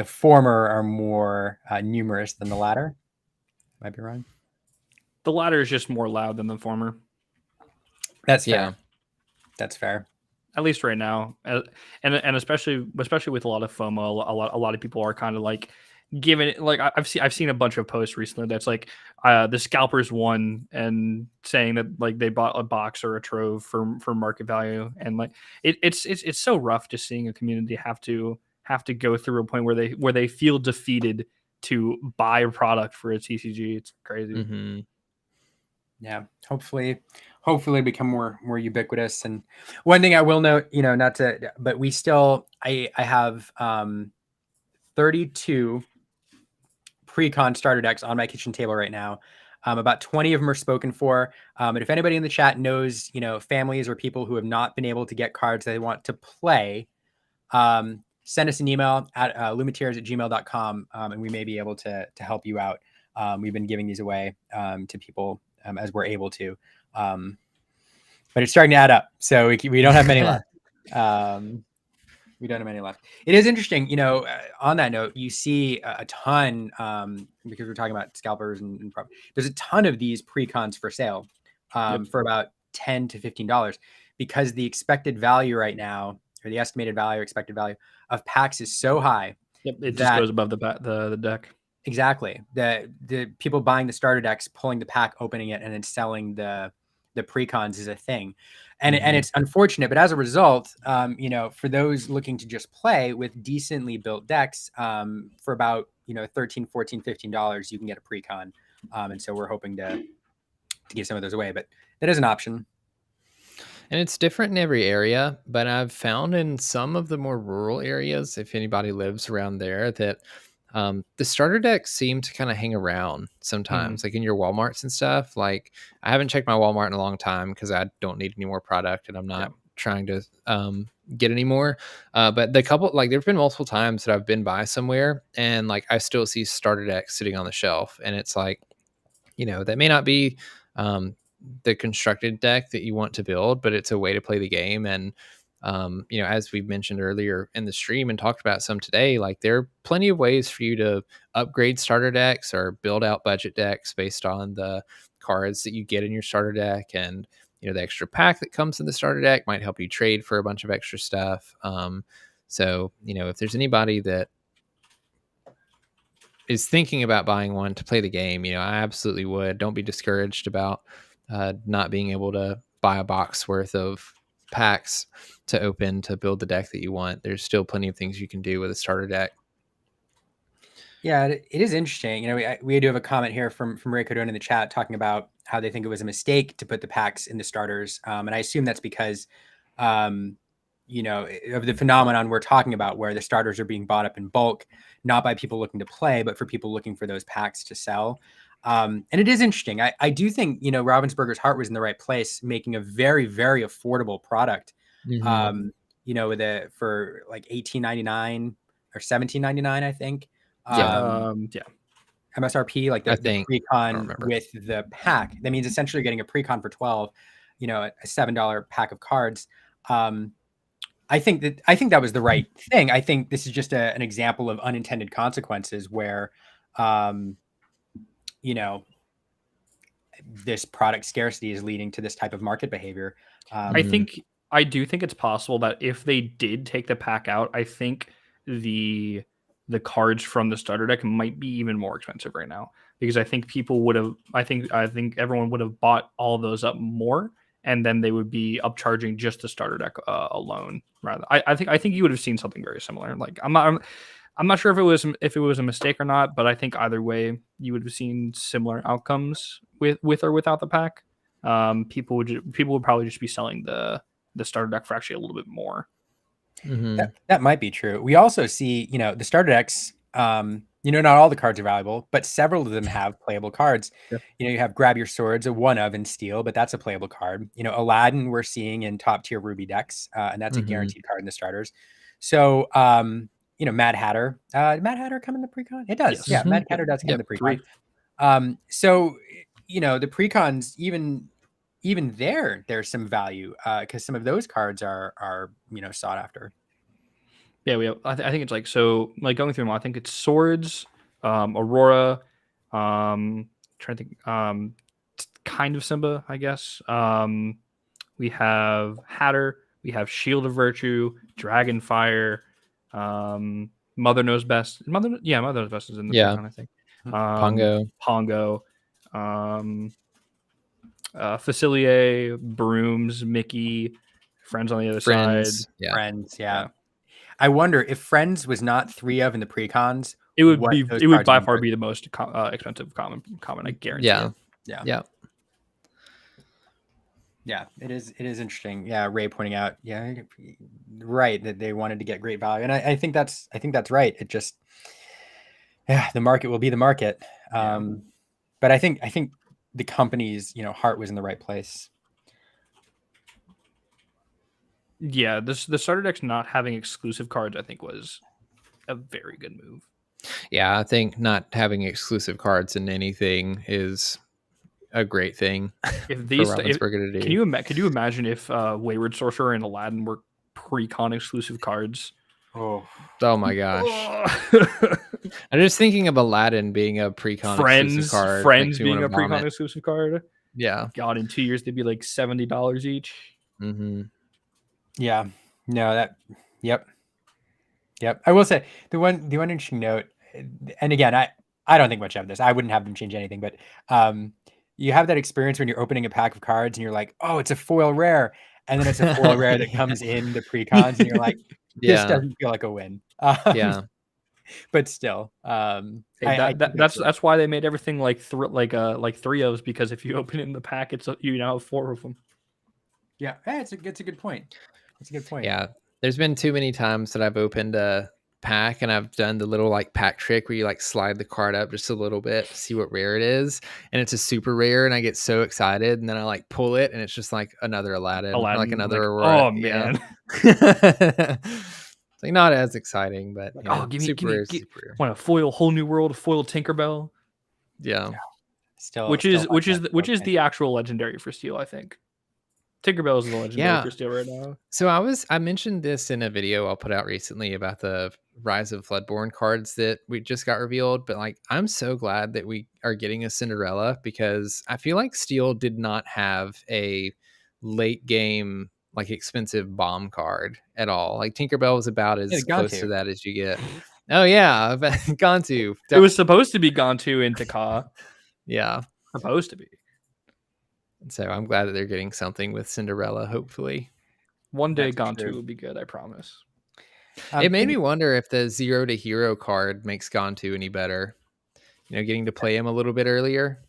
A: former are more numerous than the latter. Might be wrong.
E: The latter is just more loud than the former.
A: That's fair. That's fair.
E: At least right now, and especially with a lot of FOMO, a lot of people are kind of like giving it, like I've seen a bunch of posts recently that's like the scalpers won and saying that like they bought a box or a trove for market value, and like it's so rough just seeing a community have to go through a point where they feel defeated to buy a product for a TCG. It's crazy.
A: Yeah, hopefully become more ubiquitous. And one thing I will note, but we still I have 32 pre-con starter decks on my kitchen table right now. About 20 of them are spoken for. But if anybody in the chat knows, families or people who have not been able to get cards they want to play, send us an email at illumiteers@gmail.com, and we may be able to help you out. We've been giving these away to people as we're able to. But it's starting to add up, so we don't have many left. We don't have any left. It is interesting, on that note, you see a ton, because we're talking about scalpers and there's a ton of these pre-cons for sale for about $10 to $15, because the expected value right now, or the estimated value, expected value of packs is so high.
E: Yep, it just goes above the deck.
A: Exactly. The people buying the starter decks, pulling the pack, opening it, and then selling the pre-cons is a thing. And it's unfortunate, but as a result, for those looking to just play with decently built decks, for about, $13, $14, $15, you can get a pre-con. And so we're hoping to give some of those away, but that is an option.
B: And it's different in every area, but I've found in some of the more rural areas, if anybody lives around there, that the starter decks seem to kind of hang around sometimes, like in your Walmarts and stuff. Like, I haven't checked my Walmart in a long time because I don't need any more product and I'm not trying to get any more. But there've been multiple times that I've been by somewhere and like I still see starter decks sitting on the shelf, and it's like, that may not be the constructed deck that you want to build, but it's a way to play the game. And as we mentioned earlier in the stream and talked about some today, like there are plenty of ways for you to upgrade starter decks or build out budget decks based on the cards that you get in your starter deck. And, the extra pack that comes in the starter deck might help you trade for a bunch of extra stuff. So, if there's anybody that is thinking about buying one to play the game, I absolutely would. Don't be discouraged about not being able to buy a box worth of packs to open to build the deck that you want. There's still plenty of things you can do with a starter deck.
A: Yeah, it is interesting. We do have a comment here from Ray Cardone in the chat talking about how they think it was a mistake to put the packs in the starters. And I assume that's because, of the phenomenon we're talking about, where the starters are being bought up in bulk, not by people looking to play, but for people looking for those packs to sell. And it is interesting. I do think, Ravensburger's heart was in the right place, making a very, very affordable product, for like $18.99 or $17.99, I think. MSRP, like the pre-con with the pack. That means essentially you're getting a pre-con for $12, a $7 pack of cards. I think that was the right thing. I think this is just an example of unintended consequences where, this product scarcity is leading to this type of market behavior.
E: I do think it's possible that if they did take the pack out, I think the cards from the starter deck might be even more expensive right now, because I think people would have, I think everyone would have bought all of those up more, and then they would be upcharging just the starter deck alone. Rather, I think you would have seen something very similar. Like I'm not sure if it was a mistake or not, but I think either way you would have seen similar outcomes with or without the pack. People would probably just be selling the starter deck for actually a little bit more.
B: Mm-hmm.
A: That might be true. We also see, the starter decks, not all the cards are valuable, but several of them have playable cards.
E: Yep.
A: You have Grab Your Swords, a one of in Steel, but that's a playable card. Aladdin we're seeing in top tier Ruby decks, and that's a guaranteed card in the starters. So, Mad Hatter. Mad Hatter come in the precon? It does.
E: Yes.
A: Yeah, Mad Hatter does come in the precon.
E: 3.
A: So, the precons, even there's some value because some of those cards are sought after.
E: Yeah, we have. I think it's like going through them. I think it's Swords, Aurora, trying to think, kind of Simba, I guess. We have Hatter, we have Shield of Virtue, Dragonfire, Mother Knows Best. Mother Knows Best is in the precon, I think. Pongo, Facilier, Brooms, Mickey, Friends on the other side.
B: Yeah.
A: Friends, yeah. I wonder if Friends was not 3 of in the precons,
E: it would by far be the most expensive common. I guarantee.
B: Yeah.
A: Yeah, it is interesting. Yeah, Ray pointing out, right, that they wanted to get great value, and I think that's right. It just, the market will be the market. But I think the company's heart was in the right place.
E: Yeah, the starter deck's not having exclusive cards, I think, was a very good move.
B: Yeah, I think not having exclusive cards in anything is a great thing.
E: If these,
B: for Ravensburger to do.
E: Could you imagine if Wayward Sorcerer and Aladdin were pre-con exclusive cards?
B: Oh my gosh! I'm just thinking of Aladdin being a pre-con exclusive card.
E: Friends being a pre-con exclusive card.
B: Yeah.
E: God, in 2 years they'd be like $70 each.
B: Mm-hmm.
A: Yeah. No, Yep. I will say the one interesting note, and again, I don't think much of this. I wouldn't have them change anything, but you have that experience when you're opening a pack of cards and you're like, oh, it's a foil rare, and then it's a foil rare that comes in the precons, and you're like, this doesn't feel like a win. But still,
E: that's why they made everything like 3-Os, because if you open it in the pack, it's you now have 4 of them.
A: Yeah, it's a good point. That's a good point.
B: Yeah, there's been too many times that I've opened a pack and I've done the little pack trick where you slide the card up just a little bit to see what rare it is, and it's a super rare, and I get so excited, and then I pull it, and it's just another Aladdin or another Aurora.
E: Oh man.
B: It's not as exciting, but
E: give me
B: super rare.
E: Want a foil Whole New World, a foil Tinkerbell?
B: Yeah.
E: Still, which is the actual legendary for Steel, I think. Tinkerbell is the legendary for Steel right now.
B: So I mentioned this in a video I'll put out recently about the Rise of Floodborn cards that we just got revealed, but I'm so glad that we are getting a Cinderella, because I feel like Steel did not have a late game expensive bomb card at all. Tinkerbell was about as close to that as you get. Oh yeah, Gantu.
E: It was supposed to be Gantu in Taka.
B: Yeah,
E: supposed to be.
B: So I'm glad that they're getting something with Cinderella, hopefully.
E: One day Gantu will be good, I promise.
B: It made me wonder if the 0 to hero card makes Gantu any better. Getting to play him a little bit earlier.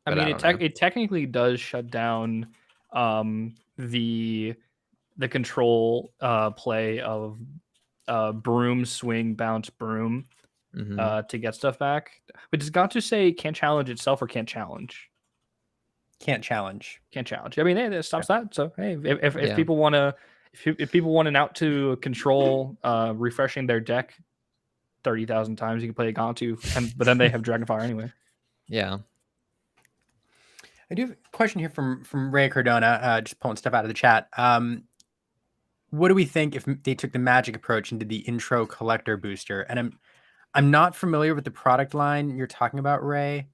E: I mean, it technically does shut down the control play of broom, swing, bounce, broom to get stuff back. But does Gantu say can't challenge itself or can't challenge?
A: Can't challenge.
E: I mean, it stops that. So hey, if people want to, if people want an out to control refreshing their deck 30,000 times, you can play a Gantu, but then they have Dragonfire anyway.
B: Yeah.
A: I do have a question here from Ray Cardona, just pulling stuff out of the chat. What do we think if they took the Magic approach and did the intro collector booster? And I'm not familiar with the product line you're talking about, Ray.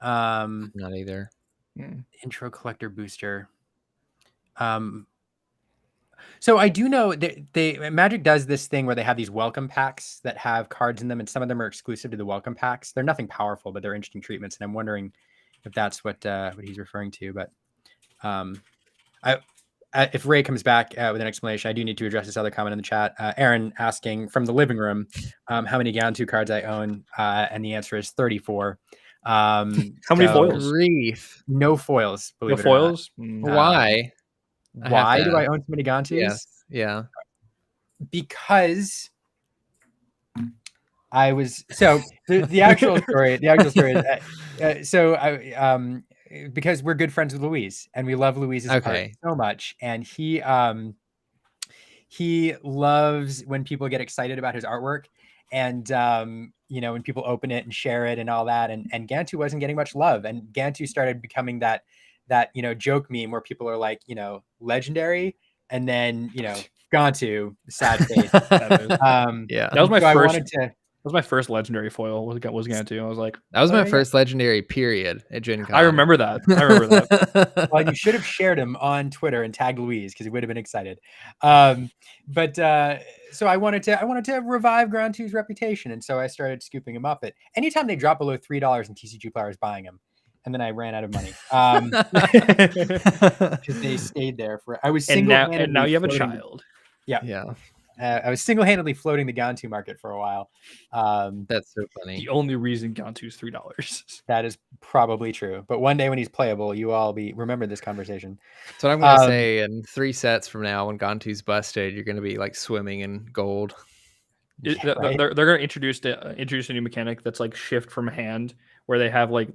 B: Not either.
A: Intro collector booster. So I do know that Magic does this thing where they have these welcome packs that have cards in them, and some of them are exclusive to the welcome packs. They're nothing powerful, but they're interesting treatments, and I'm wondering if that's what he's referring to. But if Ray comes back with an explanation, I do need to address this other comment in the chat. Aaron asking from the living room, how many Gantu cards I own, and the answer is 34.
E: How many foils?
B: Grief.
A: No foils. Believe
E: No
A: it or not.
E: foils.
B: Why?
A: Why do I own so many Gantus?
B: Yes. Yeah.
A: Because I was the actual story. The actual story is because we're good friends with Louise and we love Louise's art so much, and he loves when people get excited about his artwork, and when people open it and share it and all that, and Gantu wasn't getting much love, and Gantu started becoming that joke meme where people are like, legendary, and then Gantu, sad face.
B: Yeah,
E: that was my
A: so
E: first. That was my first legendary foil. Was Gantu. I was like,
B: that was my first legendary period at Gen Con.
E: I remember that.
A: Well, you should have shared him on Twitter and tagged Louise because he would have been excited. So I wanted to revive Gantu's reputation, and so I started scooping him up at anytime they drop below $3 in TCG players buying him. And then I ran out of money because they stayed there for. I was single-handedly
E: and now you have a child.
A: Yeah. I was single-handedly floating the Gantu market for a while.
B: That's so funny.
E: The only reason Gantu is $3.
A: That is probably true. But one day when he's playable, you all remember this conversation.
B: So I'm going to say in 3 sets from now, when Gantu's busted, you're going to be like swimming in gold.
E: They're going to introduce a new mechanic that's like shift from hand, where they have like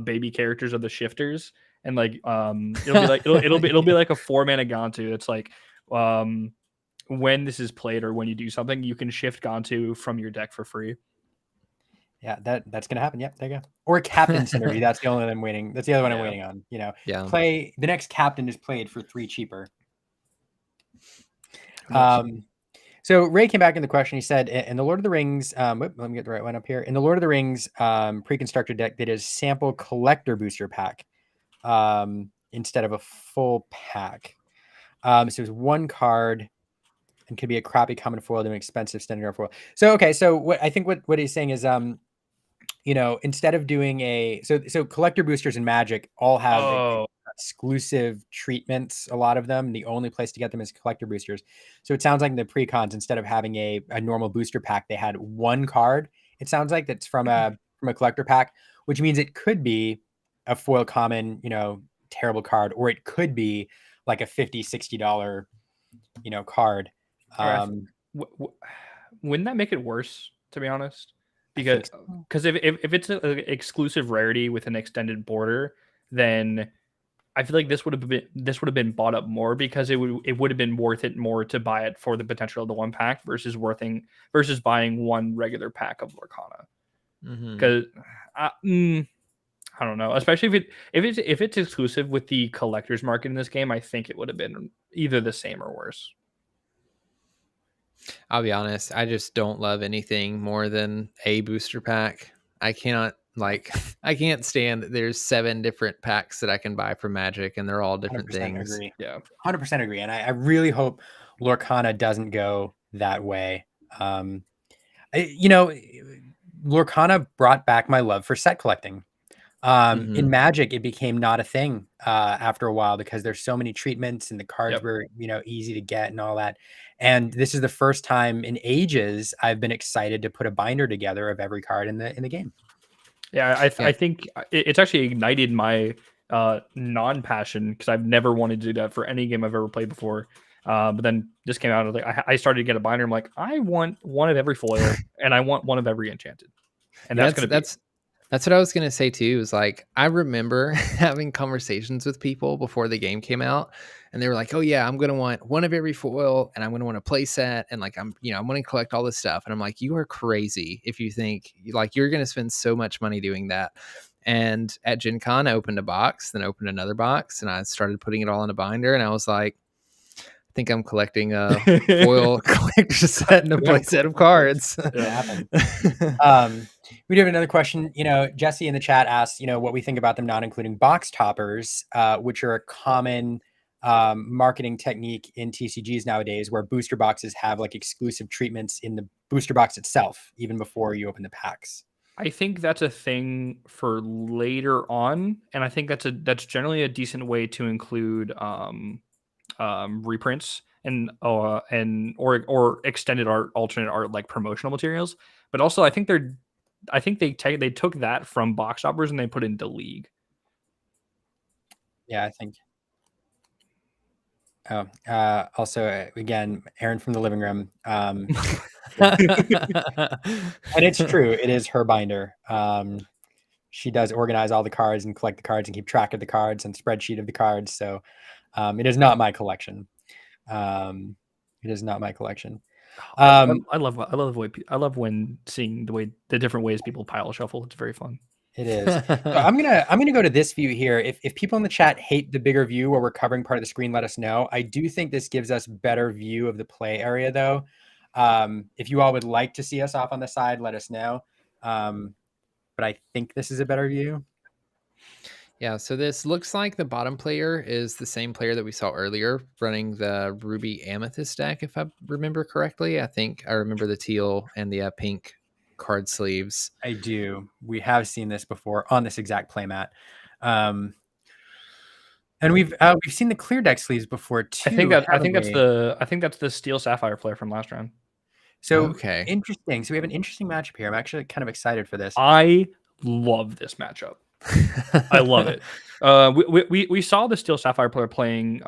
E: baby characters of the shifters, and like it'll be like a 4-mana Gantu. It's like when this is played or when you do something, you can shift Gantu from your deck for free.
A: Yeah, that's gonna happen. Yep, there you go. Or Captain Synergy. That's the only one I'm waiting. That's the other one I'm waiting on. Play the next Captain is played for 3 cheaper. So Ray came back in the question. He said, in the Lord of the Rings, let me get the right one up here. In the Lord of the Rings pre-constructed deck, that is sample collector booster pack instead of a full pack. So it was 1 card and could be a crappy common foil to an expensive standard foil. So what he's saying is, instead of doing so collector boosters in Magic all have exclusive treatments. A lot of them, the only place to get them is collector boosters. So it sounds like in the pre-cons, instead of having a normal booster pack, they had 1 card. It sounds like that's from a collector pack, which means it could be a foil common, terrible card, or it could be like a $50-$60 card.
E: Wouldn't that make it worse, to be honest? Because if it's an exclusive rarity with an extended border, then I feel like this would have been bought up more, because it would have been worth it more to buy it for the potential of the 1 pack versus buying 1 regular pack of Lorcana. Because I don't know, especially if it's exclusive with the collector's market in this game, I think it would have been either the same or worse.
B: I'll be honest, I just don't love anything more than a booster pack. I can't stand that there's 7 different packs that I can buy for Magic, and they're all different things.
A: Agree.
E: Yeah,
A: 100% agree. And I really hope Lorcana doesn't go that way. Lorcana brought back my love for set collecting. In Magic, it became not a thing after a while, because there's so many treatments and the cards were easy to get and all that. And this is the first time in ages I've been excited to put a binder together of every card in the game.
E: Yeah, I think it's actually ignited my non-passion, because I've never wanted to do that for any game I've ever played before. But then this came out, I started to get a binder. I'm like, I want 1 of every foil and I want 1 of every enchanted. And
B: that's what I was going to say too, is like, I remember having conversations with people before the game came out, and they were like, oh yeah, I'm going to want 1 of every foil, and I'm going to want a play set, and like, I'm going to collect all this stuff. And I'm like, you are crazy if you think like you're going to spend so much money doing that. And at Gen Con, I opened a box, then opened another box, and I started putting it all in a binder, and I was like, I think I'm collecting a foil collector set and a play set of cards.
A: We do have another question. Jesse in the chat asked, what we think about them not including box toppers, which are a common marketing technique in TCGs nowadays, where booster boxes have like exclusive treatments in the booster box itself, even before you open the packs.
E: I think that's a thing for later on, and I think that's generally a decent way to include reprints and or extended art, alternate art, like promotional materials. But also, I think they took that from box shoppers and they put it into League.
A: Yeah, I think. Oh, also, again, Aaron from the living room. And it's true. It is her binder. She does organize all the cards and collect the cards and keep track of the cards and spreadsheet of the cards. So it is not my collection. It is not my collection.
E: I love when seeing the different ways people pile shuffle. It's very fun.
A: It is. So I'm gonna go to this view here. If people in the chat hate the bigger view where we're covering part of the screen, let us know. I do think this gives us better view of the play area, though. If you all would like to see us off on the side, let us know. But I think this is a better view.
B: Yeah, so this looks like the bottom player is the same player that we saw earlier running the Ruby Amethyst deck, if I remember correctly. I think I remember the teal and the pink card sleeves.
A: I do. We have seen this before on this exact playmat. And we've seen the clear deck sleeves before too.
E: I think that's the Steel Sapphire player from last round.
A: So
B: okay,
A: interesting. So we have an interesting matchup here. I'm actually kind of excited for this.
E: I love this matchup. I love it. We saw the Steel Sapphire player playing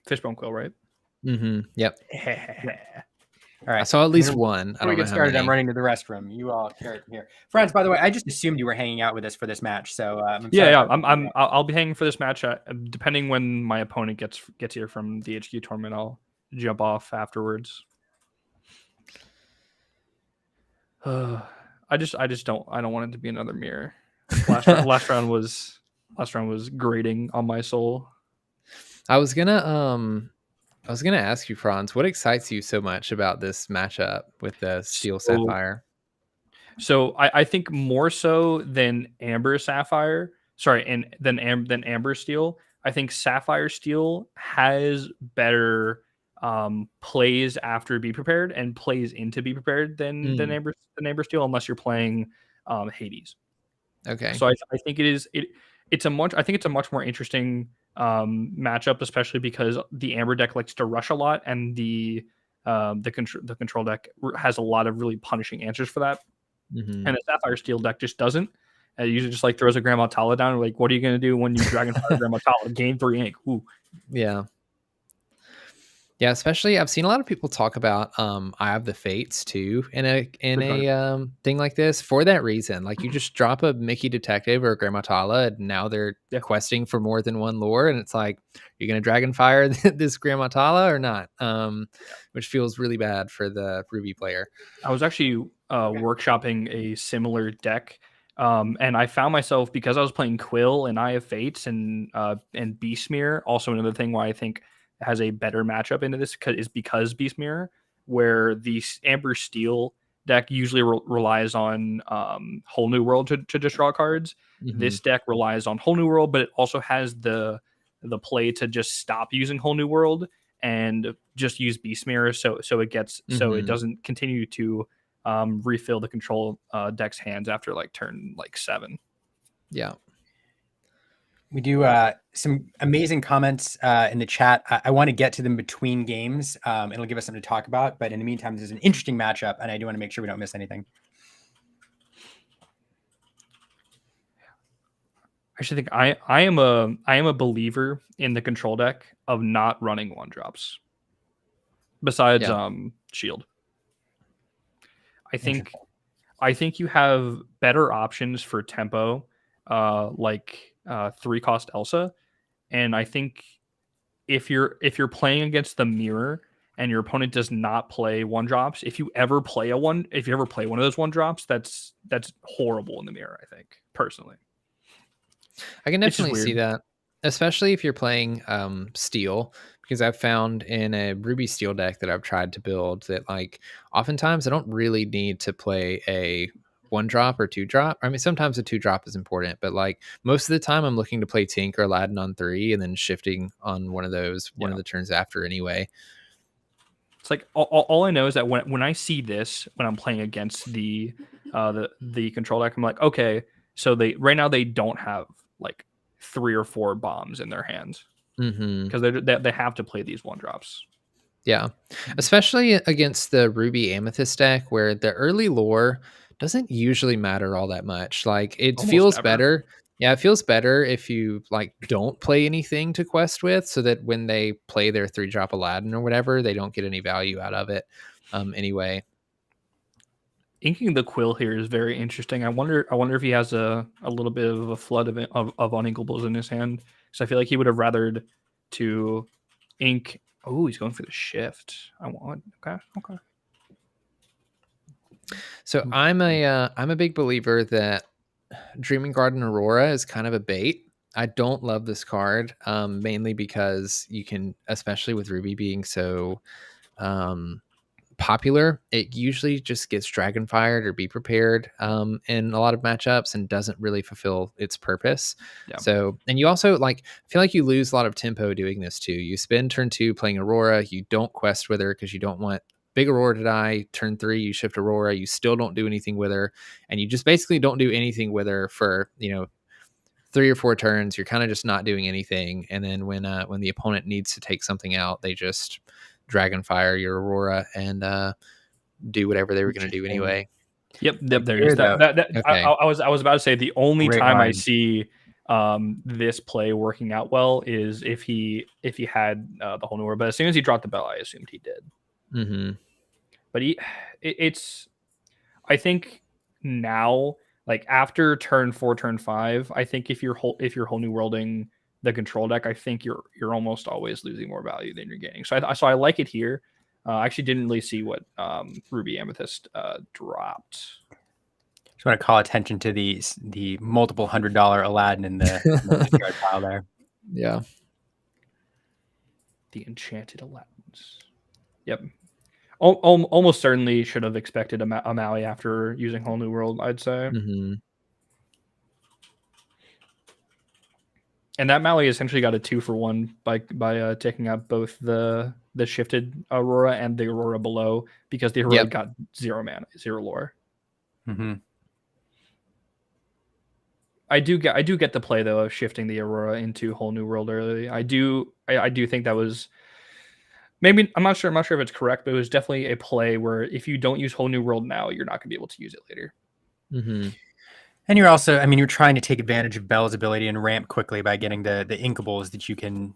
E: Fishbone Quill, right?
B: Mm-hmm. Yep.
A: All right.
B: I saw at least one.
A: Before we get started, I'm running to the restroom. You all carry it from here. Friends, by the way, I just assumed you were hanging out with us for this match. So
E: I'll be hanging for this match. Depending when my opponent gets here from the HQ tournament, I'll jump off afterwards. I don't want it to be another mirror. Last round was grating on my soul.
B: I was gonna ask you, Franz, what excites you so much about this matchup with the Steel Sapphire?
E: So I think more so than Amber Sapphire, than Amber Steel, I think Sapphire Steel has better plays after Be Prepared and plays into Be Prepared than Amber Steel, unless you're playing Hades.
B: Okay.
E: So I think it's a much more interesting matchup, especially because the Amber deck likes to rush a lot, and the control deck has a lot of really punishing answers for that.
B: Mm-hmm.
E: And the Sapphire Steel deck just doesn't. It usually just like throws a Grandma Tala down. Like, what are you going to do when you Dragonfire Grandma Tala? Gain 3 ink. Ooh.
B: Yeah. Yeah, especially I've seen a lot of people talk about Eye of the Fates too in a thing like this for that reason. Like you just drop a Mickey Detective or a Grandma Tala and now they're questing for more than one lore, and it's like, you're gonna Dragonfire this Grandma Tala or not? Which feels really bad for the Ruby player.
E: I was actually workshopping a similar deck. And I found myself, because I was playing Quill and Eye of Fates and Beastmere, also another thing why I think has a better matchup into this is because Beastmere, where the Amber Steel deck usually relies on Whole New World to just draw cards. Mm-hmm. This deck relies on Whole New World, but it also has the play to just stop using Whole New World and just use Beastmere, so it gets so it doesn't continue to refill the control deck's hands after like turn 7.
B: Yeah.
A: We do some amazing comments in the chat. I want to get to them between games. It'll give us something to talk about. But in the meantime, this is an interesting matchup, and I do want to make sure we don't miss anything.
E: I actually think I am a believer in the control deck of not running 1-drops. Besides Shield. I think you have better options for tempo, like 3-cost Elsa, and I think if you're playing against the mirror and your opponent does not play 1-drops, if you ever play one of those 1-drops, that's horrible in the mirror. I think personally,
B: I can definitely see that, especially if you're playing Steel, because I've found in a Ruby Steel deck that I've tried to build that like oftentimes I don't really need to play a 1-drop or 2-drop. I mean, sometimes a 2-drop is important, but like most of the time I'm looking to play Tink or Aladdin on 3 and then shifting on one of those one of the turns after anyway.
E: It's like all I know is that when I see this, when I'm playing against the control deck, I'm like, okay, so right now they don't have like 3 or 4 bombs in their hands. because they have to play these 1-drops.
B: Yeah, especially against the Ruby Amethyst deck, where the early lore doesn't usually matter all that much. Like it
E: Almost
B: feels
E: never.
B: better. Yeah, it feels better if you like don't play anything to quest with, so that when they play their 3-drop Aladdin or whatever, they don't get any value out of it. Anyway,
E: inking the Quill here is very interesting. I wonder if he has a little bit of a flood of uninkables in his hand. So I feel like he would have rathered to ink. Oh, he's going for the shift. Okay.
B: So I'm a big believer that Dreaming Garden Aurora is kind of a bait. I don't love this card, mainly because you can, especially with Ruby being so popular, it usually just gets dragon fired or be prepared in a lot of matchups and doesn't really fulfill its purpose.
E: Yeah.
B: So, and you also feel like you lose a lot of tempo doing this too. You spend turn 2 playing Aurora, you don't quest with her because you don't want big Aurora to die. Turn 3 you shift Aurora, you still don't do anything with her, and you just basically don't do anything with her for 3 or 4 turns. You're kind of just not doing anything, and then when the opponent needs to take something out, they just Dragonfire your Aurora and do whatever they were going to do anyway.
E: Yep. There is that. Okay. I was about to say the only time I see this play working out well is if he had the whole new Aurora. But as soon as he dropped the bell, I assumed he did.
B: Mm-hmm.
E: But I think now, like after turn 4, turn 5, I think if you're whole new worlding the control deck, I think you're almost always losing more value than you're gaining. So I like it here. I actually didn't really see what Ruby Amethyst dropped.
A: Just want to call attention to the multiple $100 Aladdin in the discard pile there.
B: Yeah.
E: The enchanted Aladdins. Yep. Almost certainly should have expected a Maui after using Whole New World, I'd say.
B: Mm-hmm.
E: And that Maui essentially got a 2-for-1 by taking out both the shifted Aurora and the Aurora below, because the Aurora got 0 mana, 0 lore.
A: Mm-hmm.
E: I do get the play though of shifting the Aurora into Whole New World early. I do think that was maybe, I'm not sure if it's correct, but it was definitely a play where if you don't use Whole New World now, you're not gonna be able to use it later.
B: Mm-hmm.
A: And you're also, you're trying to take advantage of Bell's ability and ramp quickly by getting the inkables that you can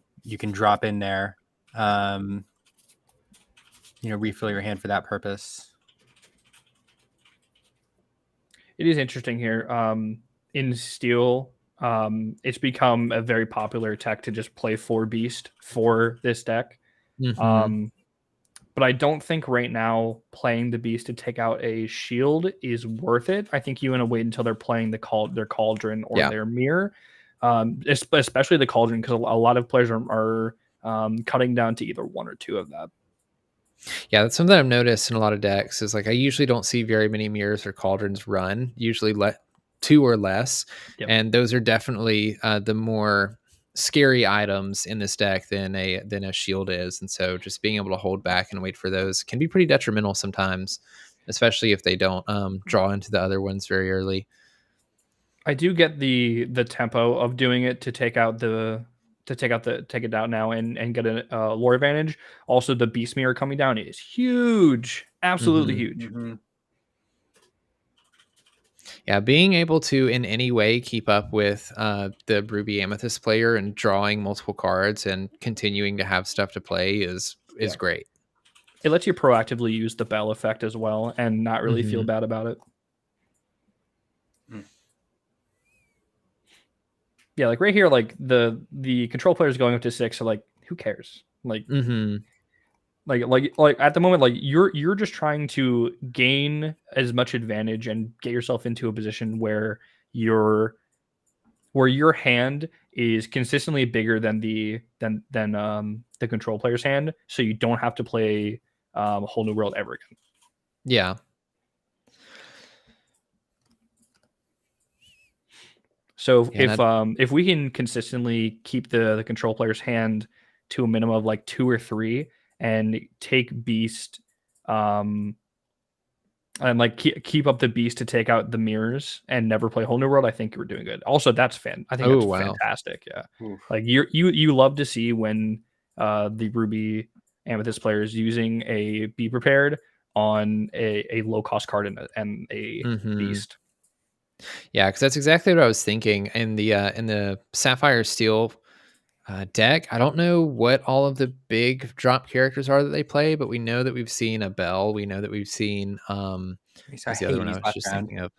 A: drop in there. Refill your hand for that purpose.
E: It is interesting here. In Steel, it's become a very popular tech to just play 4 Beast for this deck.
B: Mm-hmm.
E: But I don't think right now playing the Beast to take out a shield is worth it. I think you want to wait until they're playing their Cauldron or their Mirror, especially the Cauldron, because a lot of players are cutting down to either 1 or 2 of that.
B: Yeah, that's something I've noticed in a lot of decks is I usually don't see very many Mirrors or Cauldrons run, usually 2 or less. Yep. And those are definitely the more scary items in this deck than a shield is, and so just being able to hold back and wait for those can be pretty detrimental sometimes, especially if they don't draw into the other ones very early.
E: I do get the tempo of doing it to take it down now and get a lore advantage. Also, the Beast Mirror coming down is huge, absolutely huge.
A: Mm-hmm.
B: Yeah, being able to in any way keep up with the Ruby Amethyst player and drawing multiple cards and continuing to have stuff to play is great.
E: It lets you proactively use the Bell effect as well and not really feel bad about it. Yeah, like right here, like the control players going up to 6, so like who cares? Like like at the moment, like you're just trying to gain as much advantage and get yourself into a position where your hand is consistently bigger than the control player's hand, so you don't have to play a Whole New World ever again.
B: Yeah.
E: So if we can consistently keep the control player's hand to a minimum of like 2 or 3 and take Beast and like keep up the beast to take out the mirrors and never play Whole New World, I think you were doing good. Also, that's I think that's fantastic. Yeah,
A: Oof.
E: like you love to see when the Ruby Amethyst player is using a Be Prepared on a low cost card and a beast.
B: Yeah, because that's exactly what I was thinking in the Sapphire Steel deck. I don't know what all of the big drop characters are that they play, but we know that we've seen a Bell. We know that we've seen what's the other one I was just thinking of?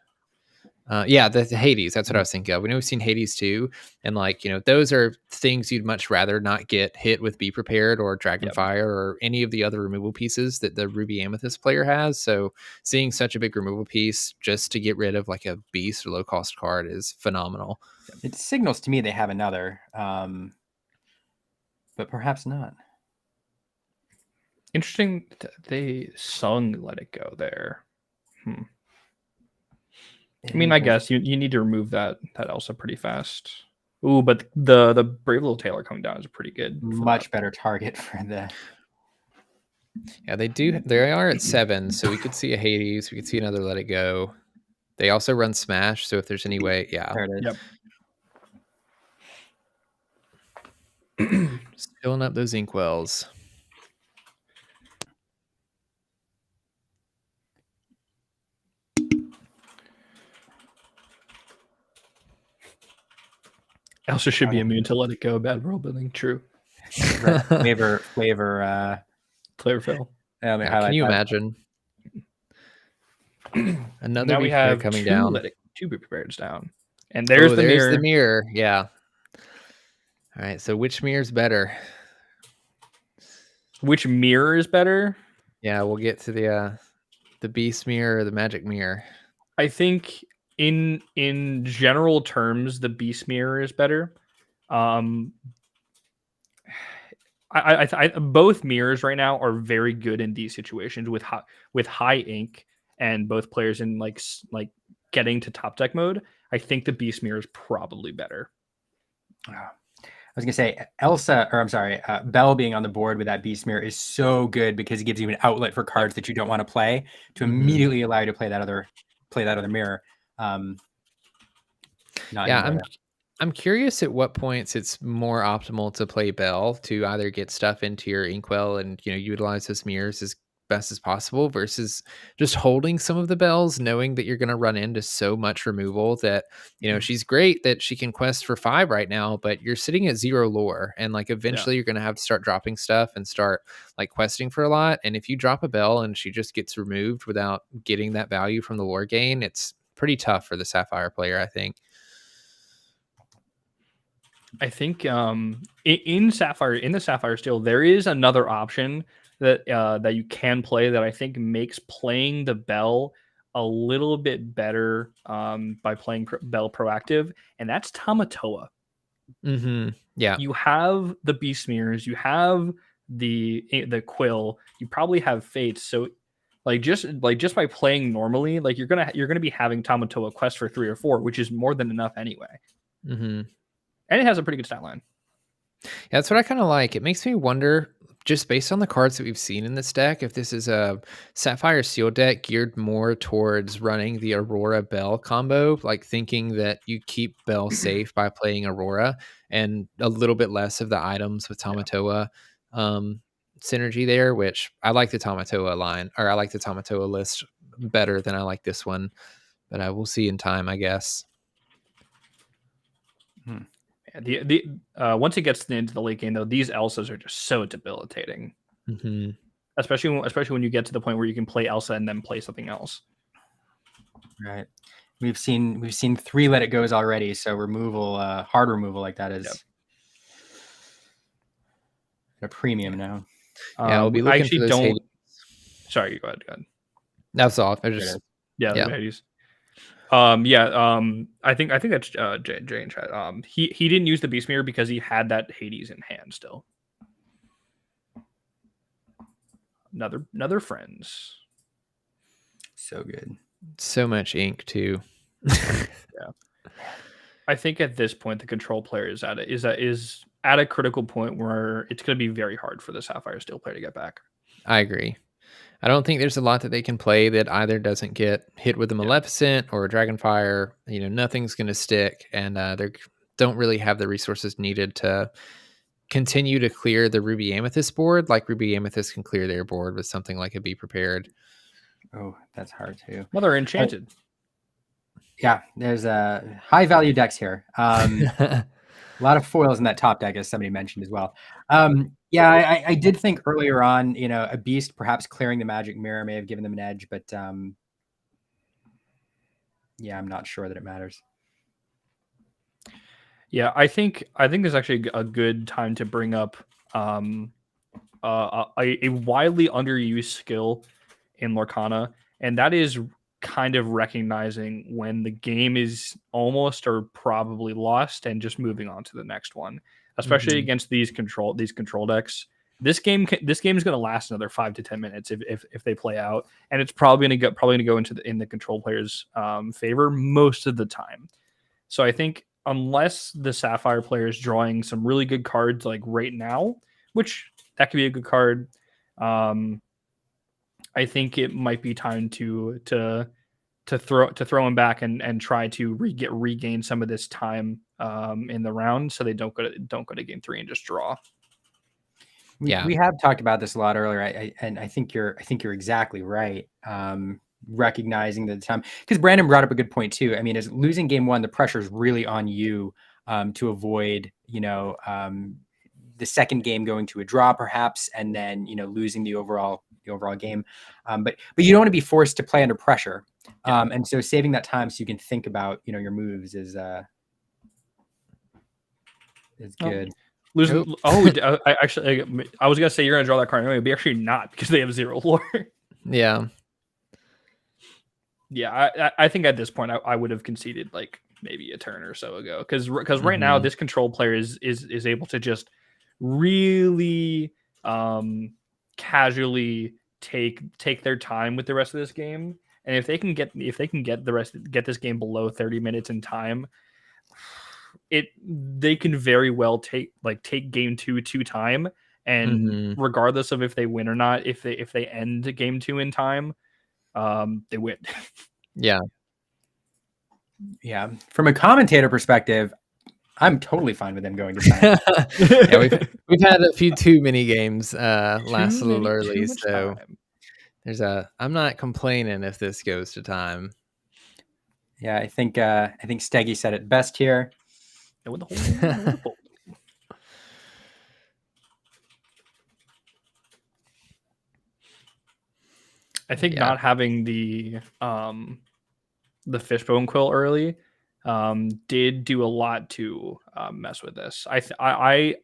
B: The Hades. That's what I was thinking of. We know we've seen Hades too, and like those are things you'd much rather not get hit with Be Prepared or Dragonfire or any of the other removal pieces that the Ruby Amethyst player has. So seeing such a big removal piece just to get rid of like a beast or low cost card is phenomenal.
A: It signals to me they have another, but perhaps not.
E: Interesting. They sung "Let It Go" there. I mean, I guess you need to remove that Elsa pretty fast. Ooh, but the Brave Little Tailor coming down is pretty good.
A: Much better target for the.
B: Yeah, they do. They are at 7, so we could see a Hades. We could see another Let It Go. They also run Smash, so if there's any way,
A: There it is.
B: Yep. Just filling up those inkwells.
E: Elsa should be immune to Let It Go. Bad world building. True.
A: Flavor.
E: Fail.
B: Can you imagine? Another
E: now we have
B: coming down.
E: Two Be Prepared down, and there's the mirror.
B: The mirror. Yeah. All right. So which mirror is better?
E: Which mirror is better?
B: Yeah, we'll get to the beast mirror or the magic mirror.
E: I think in general terms, the beast mirror is better. I both mirrors right now are very good in these situations with high ink and both players in like getting to top deck mode. I think the beast mirror is probably better.
A: I was gonna say Bell being on the board with that beast mirror is so good because it gives you an outlet for cards that you don't want to play to immediately allow you to play that other mirror.
B: I'm curious at what points it's more optimal to play Bell to either get stuff into your inkwell and utilize those mirrors as best as possible versus just holding some of the bells, knowing that you're going to run into so much removal that she's great that she can quest for 5 right now, but you're sitting at 0 lore and like eventually you're going to have to start dropping stuff and start like questing for a lot. And if you drop a bell and she just gets removed without getting that value from the lore gain, it's pretty tough for the Sapphire player, I think.
E: I think in the Sapphire Steel, there is another option that you can play that I think makes playing the Bell a little bit better by playing Bell proactive, and that's Tamatoa.
B: Yeah,
E: you have the Beast Mirrors, you have the Quill, you probably have Fates, so just by playing normally, like you're gonna be having Tamatoa quest for 3 or 4, which is more than enough anyway. And it has a pretty good stat line.
B: Yeah, that's what I kind of like. It makes me wonder, just based on the cards that we've seen in this deck, if this is a Sapphire Steel deck geared more towards running the Aurora Bell combo, like thinking that you keep Bell safe by playing Aurora and a little bit less of the items with Tamatoa synergy there, which I like the Tamatoa line, or I like the Tamatoa list better than I like this one, but I will see in time, I guess.
E: Once it gets into the late game, though, these Elsas are just so debilitating. Especially when you get to the point where you can play Elsa and then play something else.
A: Right. We've seen 3 Let It Goes already, so hard removal like that is a premium now.
B: Yeah, we'll be looking for those Hades.
E: Sorry, go ahead.
B: That's all.
E: Hades. I think that's Jay in chat. He didn't use the Beast Mirror because he had that Hades in hand still. Another friends.
A: So good.
B: So much ink too.
E: I think at this point the control player is at a critical point where it's going to be very hard for the Sapphire Steel player to get back.
B: I agree. I don't think there's a lot that they can play that either doesn't get hit with a Maleficent or a Dragonfire. Nothing's going to stick, and they don't really have the resources needed to continue to clear the Ruby Amethyst board like Ruby Amethyst can clear their board with something like a Be Prepared.
A: Oh, that's hard too.
E: Well, they're enchanted.
A: Yeah, there's a high value decks here. A lot of foils in that top deck, as somebody mentioned as well. Yeah, I did think earlier on, a beast perhaps clearing the magic mirror may have given them an edge, but yeah, I'm not sure that it matters.
E: Yeah, I think there's actually a good time to bring up a widely underused skill in Lorcana, and that is kind of recognizing when the game is almost or probably lost and just moving on to the next one, especially against these control decks. This game is going to last another 5 to 10 minutes if they play out, and it's probably going to go in the control player's favor most of the time. So I think unless the Sapphire player is drawing some really good cards like right now, which that could be a good card, I think it might be time to throw him back and try to regain some of this time in the round, so they don't go to game 3 and just draw.
A: We have talked about this a lot earlier, and I think you're exactly right. Recognizing the time, because Brandon brought up a good point too. I mean, as losing game 1, the pressure is really on you to avoid, the second game going to a draw perhaps, and then losing the overall game. But you don't want to be forced to play under pressure, and so saving that time so you can think about your moves is good.
E: Losing. Oh, I was gonna say you're gonna draw that card anyway, but actually not, because they have 0 lore.
B: Yeah.
E: Yeah, I think at this point I would have conceded like maybe a turn or so ago, because right now this control player is able to just really casually take their time with the rest of this game, and if they can get this game below 30 minutes in time, they can very well take game 2 time, and regardless of if they win or not, if they end game 2 in time, they win.
B: Yeah.
A: From a commentator perspective, I'm totally fine with them going to time.
B: Yeah, we've had a few too many games last a little early, so I'm not complaining if this goes to time.
A: Yeah, I think Steggy said it best here.
E: I think not having the Fishbone Quill early did do a lot to mess with this. I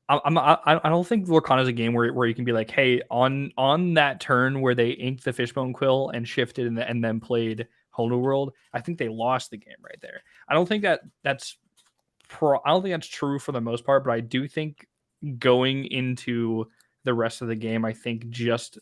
E: don't think Lorcana is a game where you can be like, hey, on that turn where they inked the Fishbone Quill and shifted and then played Whole New World, I think they lost the game right there. I don't think that's true for the most part, but I do think going into the rest of the game, I think just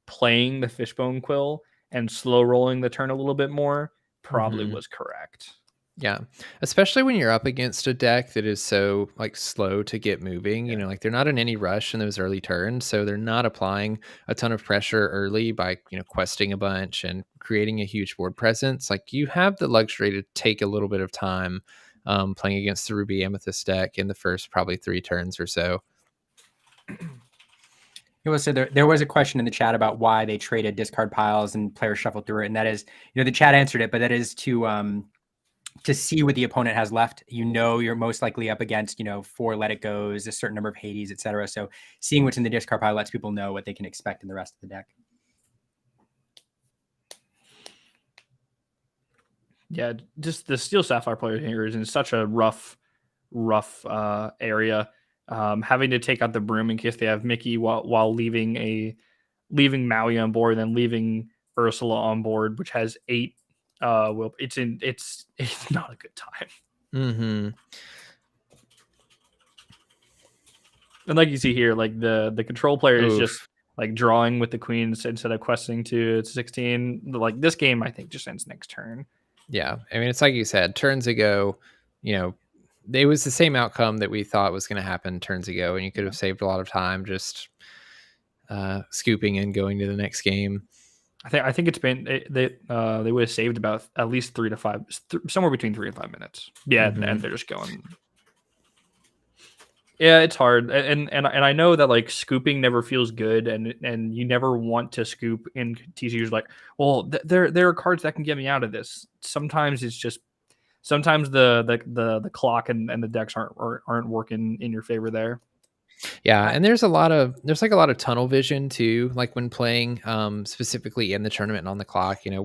E: playing the Fishbone Quill and slow rolling the turn a little bit more probably was correct.
B: Yeah, especially when you're up against a deck that is so slow to get moving. They're not in any rush in those early turns, so they're not applying a ton of pressure early by questing a bunch and creating a huge board presence. You have the luxury to take a little bit of time playing against the Ruby Amethyst deck in the first probably 3 turns or so.
A: So there was a question in the chat about why they traded discard piles and players shuffled through it, and that is, the chat answered it, but that is to see what the opponent has left. You're most likely up against 4 Let It Goes, a certain number of Hades, etc. So seeing what's in the discard pile lets people know what they can expect in the rest of the deck.
E: Yeah, just the Steel Sapphire player here is in such a rough area. Having to take out the Broom in case they have Mickey while leaving Maui on board, and then leaving Ursula on board, which has 8. It's not a good time. And like you see here, the control player is just drawing with the queens instead of questing to 16. This game, I think, just ends next turn.
B: Yeah, I mean, it's like you said, turns ago, it was the same outcome that we thought was going to happen turns ago, and you could have saved a lot of time just scooping and going to the next game.
E: I think it's been they would have saved about at least 3 to 5, somewhere between 3 and 5 minutes. Yeah, and they're just going. Yeah, it's hard, and I know that like scooping never feels good, and you never want to scoop in TCGs. Like, well, there are cards that can get me out of this. Sometimes it's just the clock and the decks aren't working in your favor there.
B: Yeah, and there's like a lot of tunnel vision too, like when playing specifically in the tournament and on the clock. You know,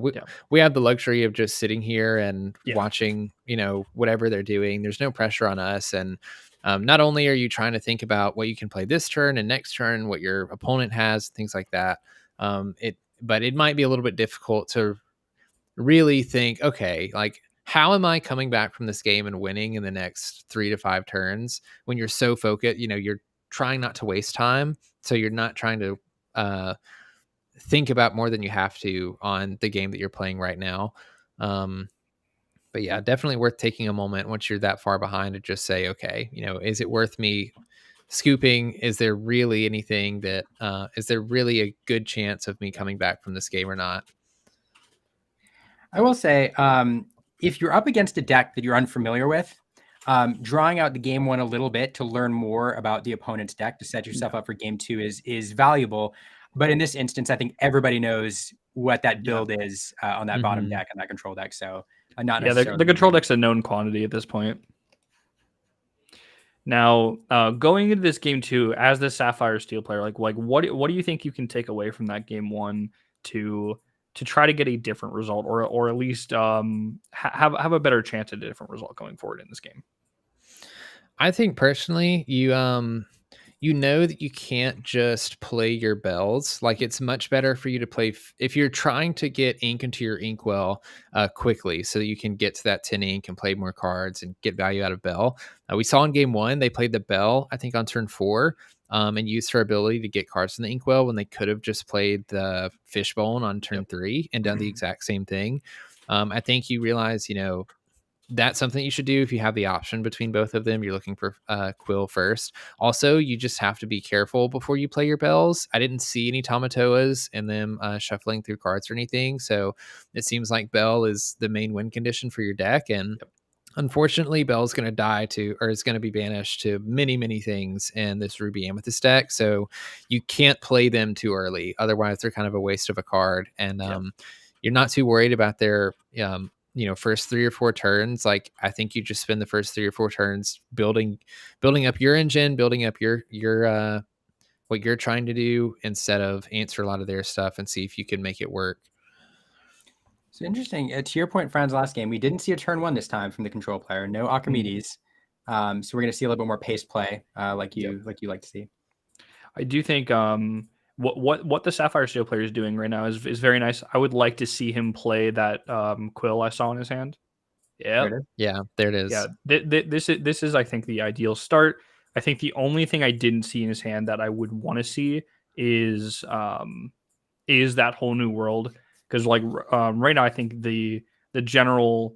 B: we have the luxury of just sitting here and watching, you know, whatever they're doing. There's no pressure on us, and not only are you trying to think about what you can play this turn and next turn, what your opponent has, things like that. But it might be a little bit difficult to really think, okay, like, how am I coming back from this game and winning in the next 3 to 5 turns when you're so focused? You know, you're trying not to waste time, so you're not trying to think about more than you have to on the game that you're playing right now. But yeah, definitely worth taking a moment once you're that far behind to just say, okay, you know, is it worth me scooping? Is there really anything that is there really a good chance of me coming back from this game or not?
A: I will say, if you're up against a deck that you're unfamiliar with, drawing out the game one a little bit to learn more about the opponent's deck to set yourself up for game two is valuable. But in this instance, I think everybody knows what that build is on that bottom deck and that control deck. So not necessarily.
E: The control deck's a known quantity at this point. Now, going into this game two as the Sapphire Steel player, like what do you think you can take away from that game one to try to get a different result, or at least have a better chance at a different result going forward in this game?
B: I think personally, you know that you can't just play your bells. Like, it's much better for you to play if you're trying to get ink into your inkwell quickly, so that you can get to that 10 ink and play more cards and get value out of bell. We saw in game one they played the bell, I think, on turn 4. And used her ability to get cards in the inkwell when they could have just played the fishbone on turn 3 and done the exact same thing. I think you realize, you know, that's something you should do if you have the option between both of them. You're looking for Quill first. Also, you just have to be careful before you play your bells. I didn't see any Tamatoas in them shuffling through cards or anything, so it seems like Bell is the main win condition for your deck, and unfortunately, Bell's going to die or is going to be banished to many, many things in this Ruby Amethyst deck. So you can't play them too early. Otherwise, they're kind of a waste of a card. And you're not too worried about their, first 3 or 4 turns. Like, I think you just spend the first 3 or 4 turns building up your engine, building up your what you're trying to do, instead of answer a lot of their stuff and see if you can make it work.
A: So interesting. To your point, Fran's last game, we didn't see a turn 1 this time from the control player. No Archimedes. So we're going to see a little bit more paced play, like you like to see.
E: I do think what the Sapphire Steel player is doing right now is very nice. I would like to see him play that Quill I saw in his hand. Yeah,
B: there it is.
E: Yeah, this is I think the ideal start. I think the only thing I didn't see in his hand that I would want to see is that whole new world. Because right now, I think the general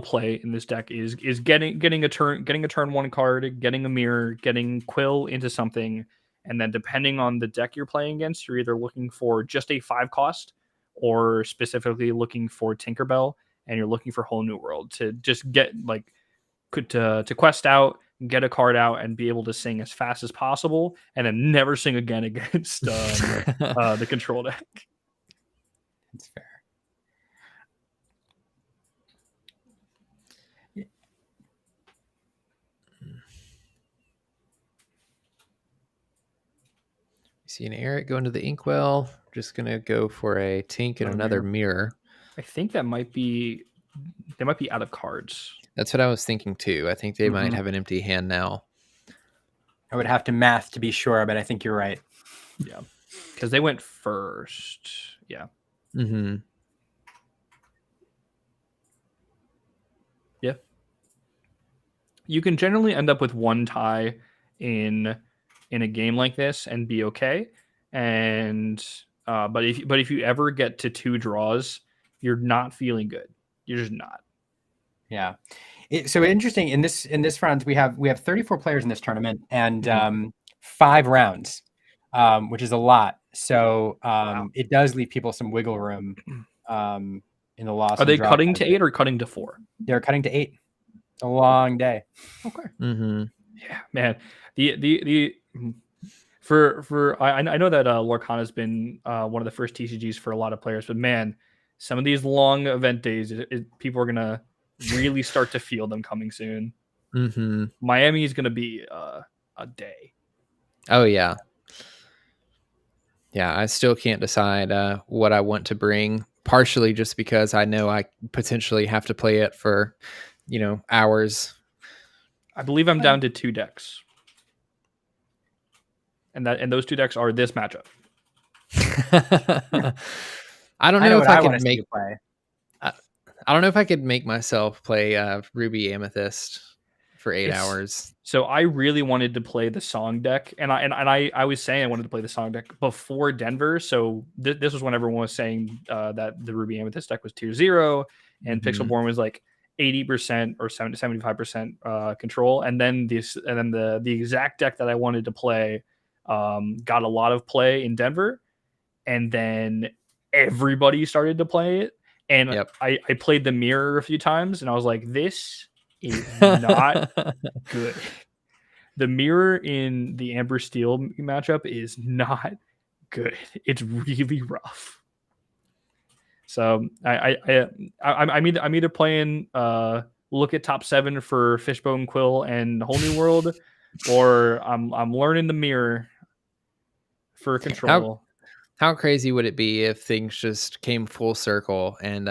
E: play in this deck is getting a turn 1 card, getting a mirror, getting Quill into something, and then depending on the deck you're playing against, you're either looking for just a 5 cost or specifically looking for Tinkerbell, and you're looking for Whole New World to just get to quest out, get a card out, and be able to sing as fast as possible, and then never sing again against the control deck.
A: That's fair.
B: See an Eric going to the inkwell. Just gonna go for a Tink and another mirror.
E: I think they might be out of cards.
B: That's what I was thinking too. I think they might have an empty hand now.
A: I would have to math to be sure, but I think you're right.
E: Yeah, because they went first. Yeah.
B: Mm-hmm.
E: Yeah. You can generally end up with 1 tie in a game like this and be okay. And but if you ever get to 2 draws, you're not feeling good. You're just not.
A: Yeah. So interesting in this round, we have 34 players in this tournament, and 5 rounds, which is a lot. So it does leave people some wiggle room in the loss.
E: Are
A: and
E: they
A: draw
E: cutting to
A: category.
E: 8 or cutting to 4?
A: They're cutting to 8. It's a long day.
E: Okay.
B: Mm-hmm.
E: Yeah, man. The for I know that Lorcana has been one of the first TCGs for a lot of players, but man, some of these long event days, people are gonna really start to feel them coming soon.
B: Mm-hmm.
E: Miami is gonna be a day.
B: Oh yeah. Yeah, I still can't decide what I want to bring, partially just because I know I potentially have to play it for, hours.
E: I believe I'm down to 2 decks. And those 2 decks are this matchup.
B: I don't know if I could
A: make play.
B: I don't know if I could make myself play Ruby Amethyst for 8 hours.
E: So I really wanted to play the Song deck, and I was saying I wanted to play the Song deck before Denver. So this was when everyone was saying that the Ruby Amethyst deck was tier 0, and Pixelborn was like 80% or 75% control, and then the exact deck that I wanted to play got a lot of play in Denver, and then everybody started to play it, and I played the mirror a few times, and I was like, this is not good. The mirror in the Amber Steel matchup is not good. It's really rough. So I'm either playing look at top 7 for Fishbone Quill and Whole New World, or I'm learning the mirror for control.
B: How crazy would it be if things just came full circle and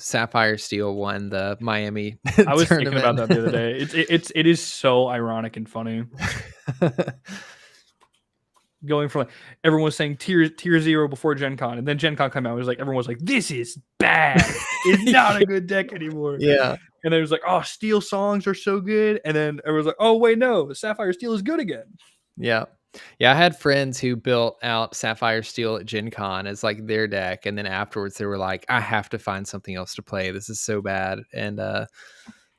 B: Sapphire Steel won the Miami
E: I was
B: tournament?
E: thinking about that the other day. It is so ironic and funny. Going from everyone was saying tier 0 before Gen Con, and then Gen Con came out. It was like everyone was like, "This is bad. It's not a good deck anymore."
B: Yeah.
E: And then it was like, "Oh, Steel songs are so good," and then everyone was like, "Oh wait, no, Sapphire Steel is good again."
B: Yeah. Yeah, I had friends who built out Sapphire Steel at Gen Con as like their deck, and then afterwards they were like, I have to find something else to play. This is so bad. And I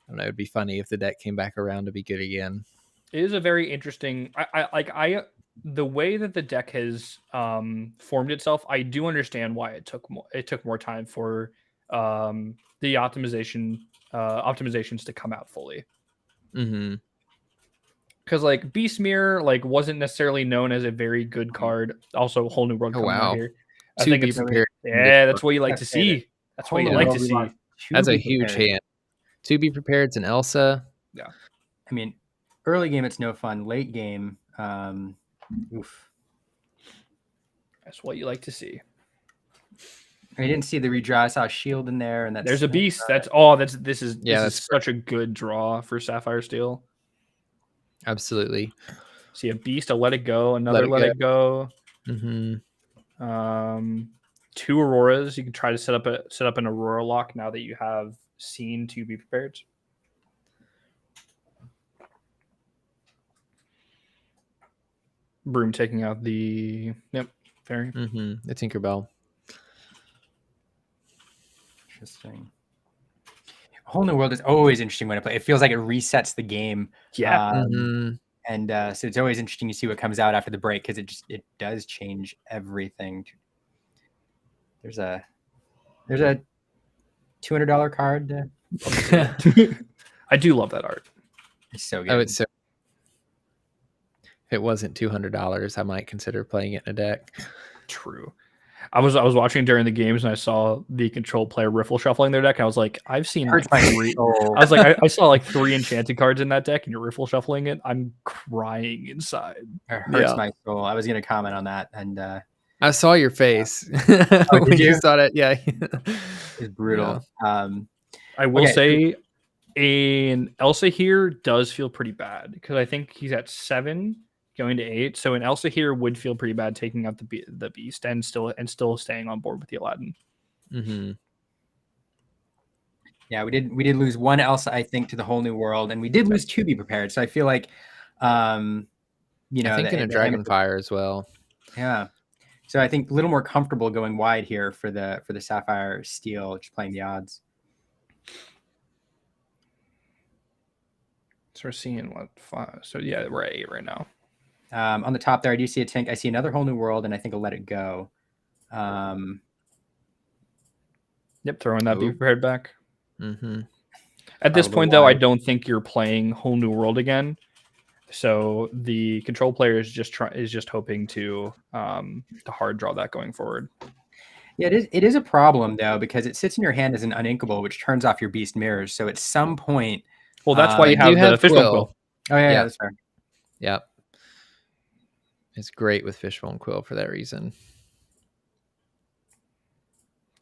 B: don't know, it'd be funny if the deck came back around to be good again.
E: It is a very interesting the way that the deck has formed itself. I do understand why it took more time for the optimizations to come out fully.
B: Mm-hmm.
E: Because like Beast Mirror wasn't necessarily known as a very good card. Also, Whole New World coming out here. I think it's
B: prepared.
E: Yeah, that's what you like to see. That's what you like to see.
B: That's a huge hand. To be prepared. It's an Elsa.
E: Yeah.
A: I mean, early game it's no fun. Late game, oof.
E: That's what you like to see.
A: I didn't see the redraw. I saw a shield in there, and
E: there's a beast. This is such a good draw for Sapphire Steel.
B: Absolutely.
E: See a beast, a let it go, another let it go.
B: Mm-hmm.
E: 2 Auroras. You can try to set up an Aurora lock now that you have seen to be prepared. Broom taking out the fairy.
B: Mm-hmm. The Tinkerbell.
A: Interesting. Whole New World is always interesting when I play. It feels like it resets the game.
E: Yeah.
A: And so it's always interesting to see what comes out after the break, because it does change everything. There's a $200 card.
E: I do love that art.
A: It's so good.
B: Oh, it's so. If it wasn't $200, I might consider playing it in a deck.
E: True. I was watching during the games, and I saw the control player riffle shuffling their deck. And I was like, I've seen like 3. I was like, I saw like 3 enchanted cards in that deck, and you're riffle shuffling it. I'm crying inside.
A: It hurts my soul. I was going to comment on that, and
B: I saw your face
A: when
B: you saw it. Yeah,
A: it's brutal.
B: Yeah.
E: I will say, an Elsa here does feel pretty bad, because I think he's at 7. Going to 8, so an Elsa here would feel pretty bad taking out the beast and still staying on board with the Aladdin.
B: Mm-hmm.
A: Yeah, we did lose 1 Elsa, I think, to the Whole New World, and we did lose 2 Be Prepared. So I feel like,
B: I think in a Dragonfire as well.
A: Yeah, so I think a little more comfortable going wide here for the Sapphire Steel, just playing the odds.
E: So we're seeing what 5. So yeah, we're at 8 right now.
A: On the top there, I do see a Tink. I see another Whole New World, and I think I'll let it go.
E: Yep, throwing that Be Prepared back.
B: Mm-hmm.
E: At this point, though, I don't think you're playing Whole New World again. So the control player is just hoping to hard draw that going forward.
A: Yeah, it is a problem though, because it sits in your hand as an uninkable, which turns off your beast mirrors. So at some point,
E: well, that's why you have the Fishbone Quill.
A: Oh yeah, that's fair.
B: Yep, it's great with Fishbone Quill for that reason.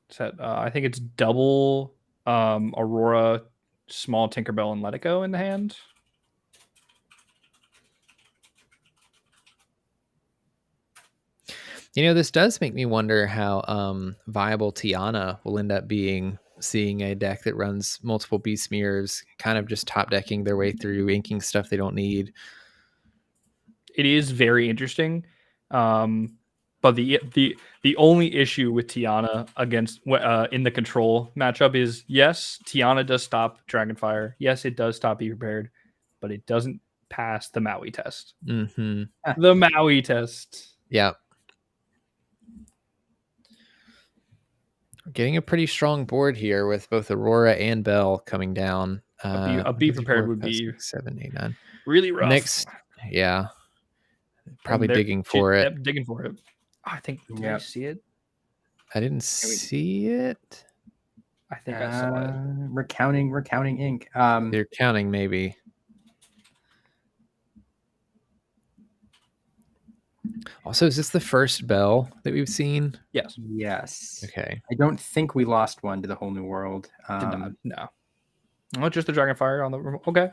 E: Set, I think it's double Aurora, small Tinkerbell, and Let It Go in the hand.
B: You know, this does make me wonder how viable Tiana will end up being, seeing a deck that runs multiple beast mirrors, kind of just top decking their way through, inking stuff they don't need.
E: It is very interesting. But the only issue with Tiana against in the control matchup is, yes, Tiana does stop Dragonfire. Yes, it does stop Be Prepared, but it doesn't pass the Maui test.
B: Mm-hmm.
E: The Maui test.
B: Yeah. Getting a pretty strong board here with both Aurora and Bell coming down.
E: A Be Prepared would be
B: 7, 8, 9.
E: Really rough.
B: Next, yeah. Probably digging for it.
E: Yep, digging for it. Oh, I think, did you see it?
B: I didn't see it.
E: I think I saw it.
A: We're counting ink.
B: They're counting, maybe. Also, is this the first Bell that we've seen?
E: Yes.
A: Yes.
B: Okay.
A: I don't think we lost one to the Whole New World.
E: No. Oh, just the Dragonfire on the... Okay.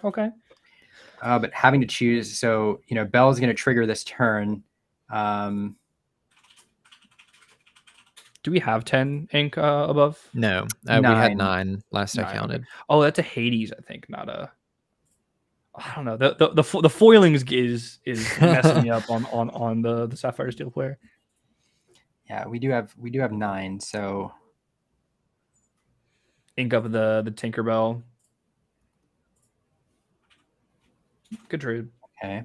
A: But having to choose, so, Bell is going to trigger this turn.
E: Do we have 10 ink above?
B: No. We had 9 last I counted.
E: Okay. Oh, that's a Hades, I think, not a... I don't know. The foilings is messing me up on the Sapphire Steel player.
A: Yeah, we do have 9, so
E: ink up the Tinkerbell. Good trade.
A: Okay.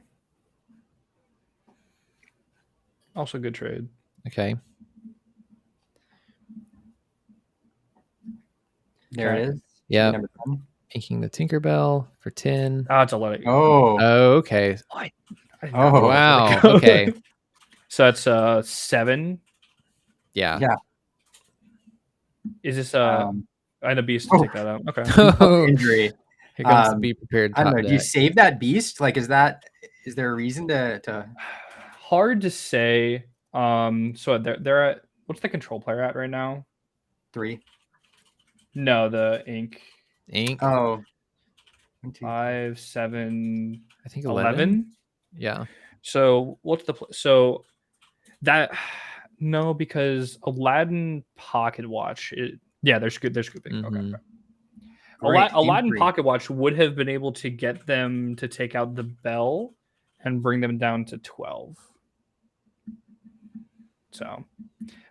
E: Also good trade.
B: Okay.
A: There it is.
B: Yeah. Inking the Tinkerbell for 10.
E: Oh, it's 11.
B: Oh, okay.
A: Oh,
B: wow. Okay.
E: So that's 7.
B: Yeah.
E: Is this and a beast to take that out? Okay.
A: Injury.
B: Here comes the Be Prepared.
A: I don't know. Do you save that beast? Like, is there a reason to?
E: Hard to say. So they're at, what's the control player at right now?
A: 3.
E: No, the ink.
A: Oh.
E: 5, 7.
B: I think
E: 11.
B: Yeah.
E: So what's so that? No, because Aladdin Pocket Watch. They're scooping.
B: Mm-hmm.
E: Okay. Aladdin Pocket Watch would have been able to get them to take out the Bell and bring them down to 12. So,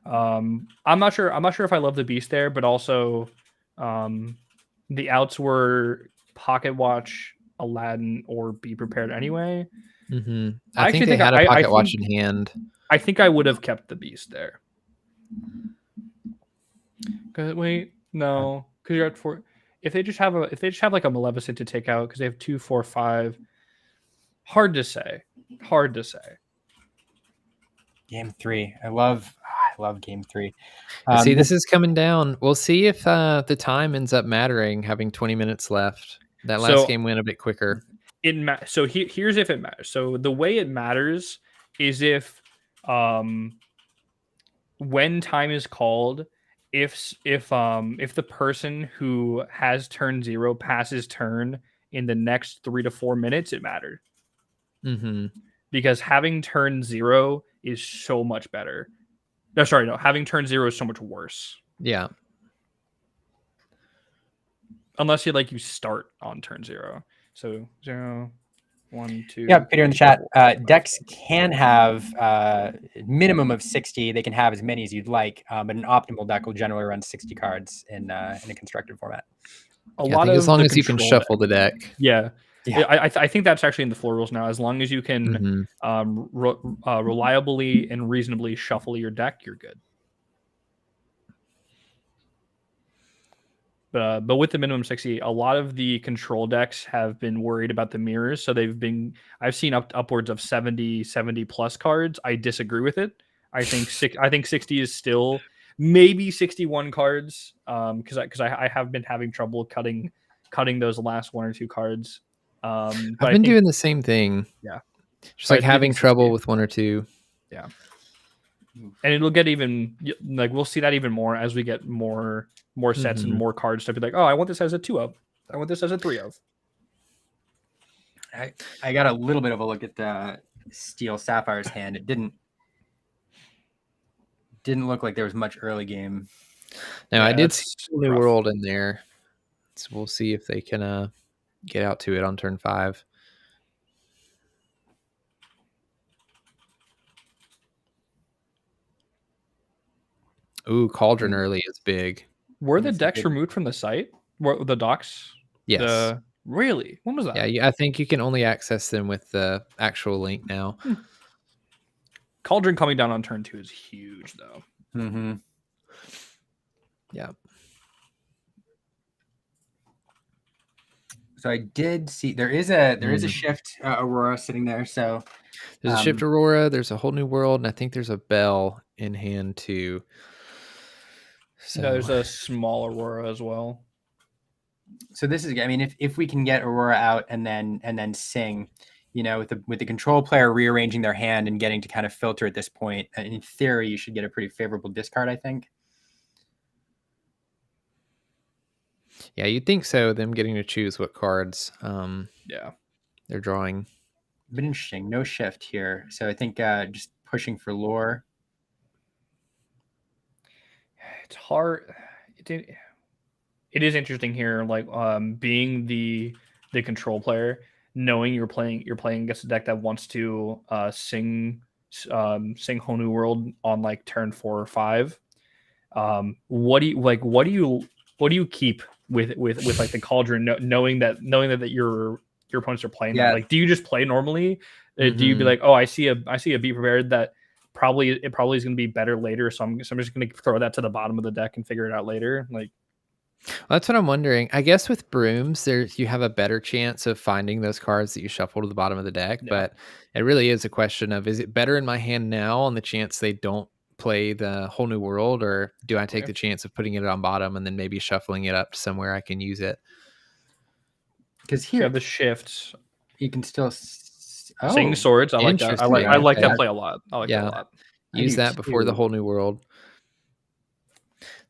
E: I'm not sure if I love the beast there, but also, the outs were Pocket Watch, Aladdin, or Be Prepared anyway.
B: Mm-hmm. I think they had a Pocket Watch in hand.
E: I think I would have kept the beast there. Wait, no, because you're at 4. If they just have like a Maleficent to take out, because they have 2, 4, 5. Hard to say.
A: Game 3. I love game 3.
B: See, this is coming down. We'll see if the time ends up mattering, having 20 minutes left. That last game went a bit quicker.
E: So here's if it matters. So the way it matters is if when time is called, if the person who has turn 0 passes turn in the next 3 to 4 minutes, it mattered.
B: Mm-hmm.
E: Because having turn 0 is so much better. No, having turn 0 is so much worse.
B: Yeah.
E: Unless you start on turn 0. So 0, 1, 2.
A: Yeah, Peter in the chat. Decks can have a minimum of 60. They can have as many as you'd like, but an optimal deck will generally run 60 cards in a constructed format.
B: As long as you can shuffle the deck.
E: Yeah.
A: Yeah.
E: I think that's actually in the floor rules now. As long as you can reliably and reasonably shuffle your deck, you're good. But with the minimum 60, a lot of the control decks have been worried about the mirrors. So I've seen upwards of 70 plus cards. I disagree with it. I think 60 is still maybe 61 cards. Because I have been having trouble cutting those last 1 or 2 cards.
B: I've been doing the same thing.
E: Yeah.
B: Just like having trouble with 1 or 2.
E: Yeah. And it'll get even like we'll see that even more as we get more sets and more cards to be like, oh, I want this as a 2 of. I want this as a 3 of.
A: I got a little bit of a look at the Steel Sapphire's hand. It didn't look like there was much early game.
B: No, I did see New World in there. So we'll see if they can get out to it on turn 5. Ooh, Cauldron early is big.
E: Were the decks removed from the site? Were the docs?
B: Yes.
E: Really? When was that?
B: Yeah, I think you can only access them with the actual link now.
E: Cauldron coming down on turn 2 is huge, though.
A: Mm-hmm.
B: Yeah.
A: So I did see there is a shift Aurora sitting there. So
B: there's a shift Aurora. There's a whole new world, and I think there's a Bell in hand too.
E: So there's a small Aurora as well.
A: So this is, I mean, if we can get Aurora out and then Sing, with the control player rearranging their hand and getting to kind of filter at this point, in theory, you should get a pretty favorable discard, I think.
B: Yeah, you'd think so. Them getting to choose what cards they're drawing.
A: But interesting. No shift here. So I think just pushing for lore.
E: It's hard. It is interesting here, like being the control player, knowing you're playing against a deck that wants to sing Whole New World on like turn 4 or 5. What do you keep with like the Cauldron, knowing that your opponents are playing that? Like, do you just play normally? Do you be like, oh, I see a Be Prepared that probably is going to be better later, so I'm just going to throw that to the bottom of the deck and figure it out later? Like,
B: well, that's what I'm wondering. I guess with brooms, you have a better chance of finding those cards that you shuffle to the bottom of the deck. Yeah. But it really is a question of, is it better in my hand now on the chance they don't play the Whole New World, or do I take the chance of putting it on bottom and then maybe shuffling it up to somewhere I can use it?
A: Because here
E: the shifts,
A: you can still
E: Sing Swords. I like that. I like that play a lot. I like that a lot.
B: Use that before the Whole New World.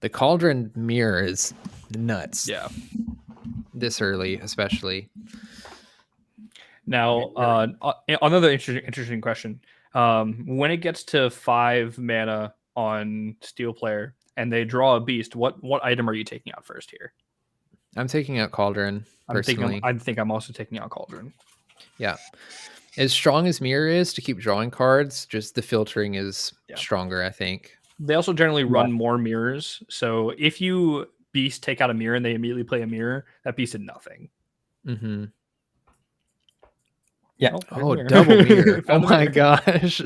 B: The Cauldron mirror is nuts.
E: Yeah.
B: This early, especially.
E: Now, another interesting question. When it gets to 5 mana on Steel player and they draw a beast, what item are you taking out first here?
B: I'm taking out Cauldron, personally.
E: I think I'm also taking out Cauldron.
B: Yeah. As strong as mirror is to keep drawing cards, just the filtering is stronger, I think.
E: They also generally run more mirrors. So if you beast take out a mirror and they immediately play a mirror, that beast did nothing.
B: Mm-hmm.
A: Yeah.
B: Double mirror. Oh my gosh.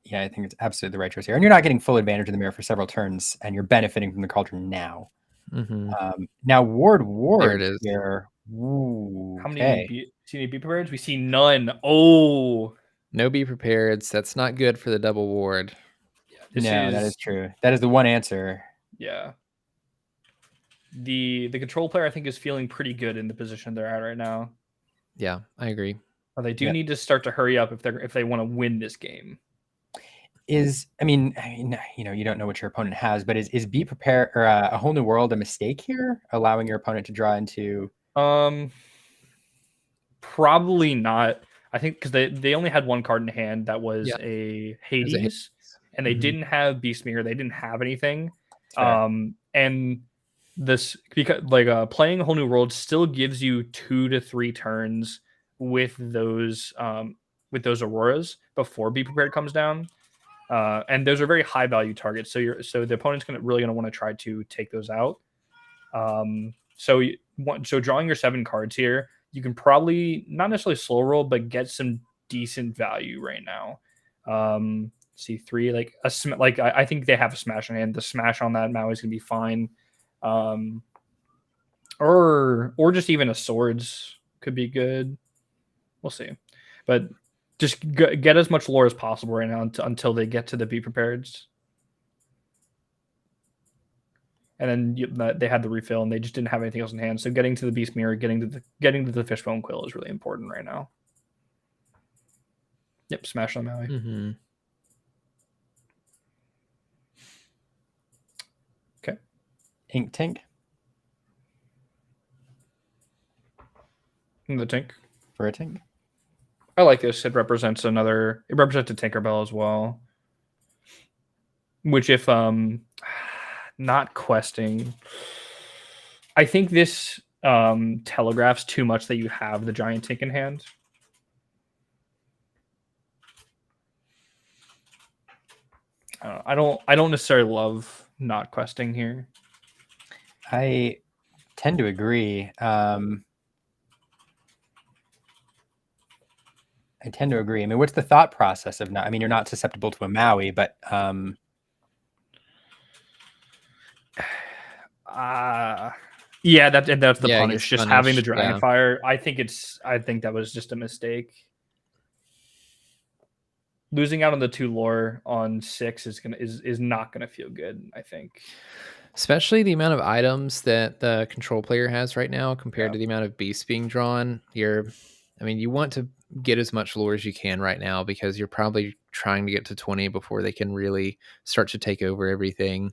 A: Yeah, I think it's absolutely the right choice here. And you're not getting full advantage of the mirror for several turns, and you're benefiting from the Cauldron now.
B: Mm-hmm.
A: Now Ward
B: there it is.
A: Here. Ooh,
E: how many see any Be Prepared? We see none. Oh,
B: no Be Prepared. That's not good for the double ward.
A: Yeah, that is true. That is the one answer.
E: Yeah. The control player, I think, is feeling pretty good in the position they're at right now.
B: Yeah, I agree.
E: But they do need to start to hurry up if they want to win this game.
A: I mean, you don't know what your opponent has, but is Be Prepared or a Whole New World a mistake here, allowing your opponent to draw into?
E: Probably not. I think because they only had one card in hand that was a Hades, and they didn't have Beast Mirror. They didn't have anything. And this, because playing a Whole New World still gives you 2 to 3 turns with those Auroras before Be Prepared comes down. And those are very high value targets. So the opponent's really gonna want to try to take those out. So so drawing your 7 cards here, you can probably not necessarily slow roll, but get some decent value right now. See 3 like I think they have a smash in hand. The smash on that Maui is gonna be fine. Or just even a swords could be good. We'll see, but just get as much lore as possible right now until they get to the be prepareds. And then they had the refill, and they just didn't have anything else in hand. So getting to the Beast Mirror, getting to the Fishbone Quill is really important right now. Yep, smash on Maui.
B: Mm-hmm.
E: Okay.
A: Ink Tank.
E: And the Tink.
A: For a Tink.
E: I like this. It represents a Tinkerbell as well. Which if not questing, I think this telegraphs too much that you have the giant Tink in hand. I don't necessarily love not questing here.
A: I tend to agree. I mean, what's the thought process of not? I mean, you're not susceptible to a Maui, but
E: yeah, that's the punish. Just
B: punished,
E: having the Dragon Fire. I think that was just a mistake. Losing out on the 2 lore on 6 is not gonna feel good, I think.
B: Especially the amount of items that the control player has right now compared to the amount of beasts being drawn. You want to get as much lore as you can right now because you're probably trying to get to 20 before they can really start to take over everything.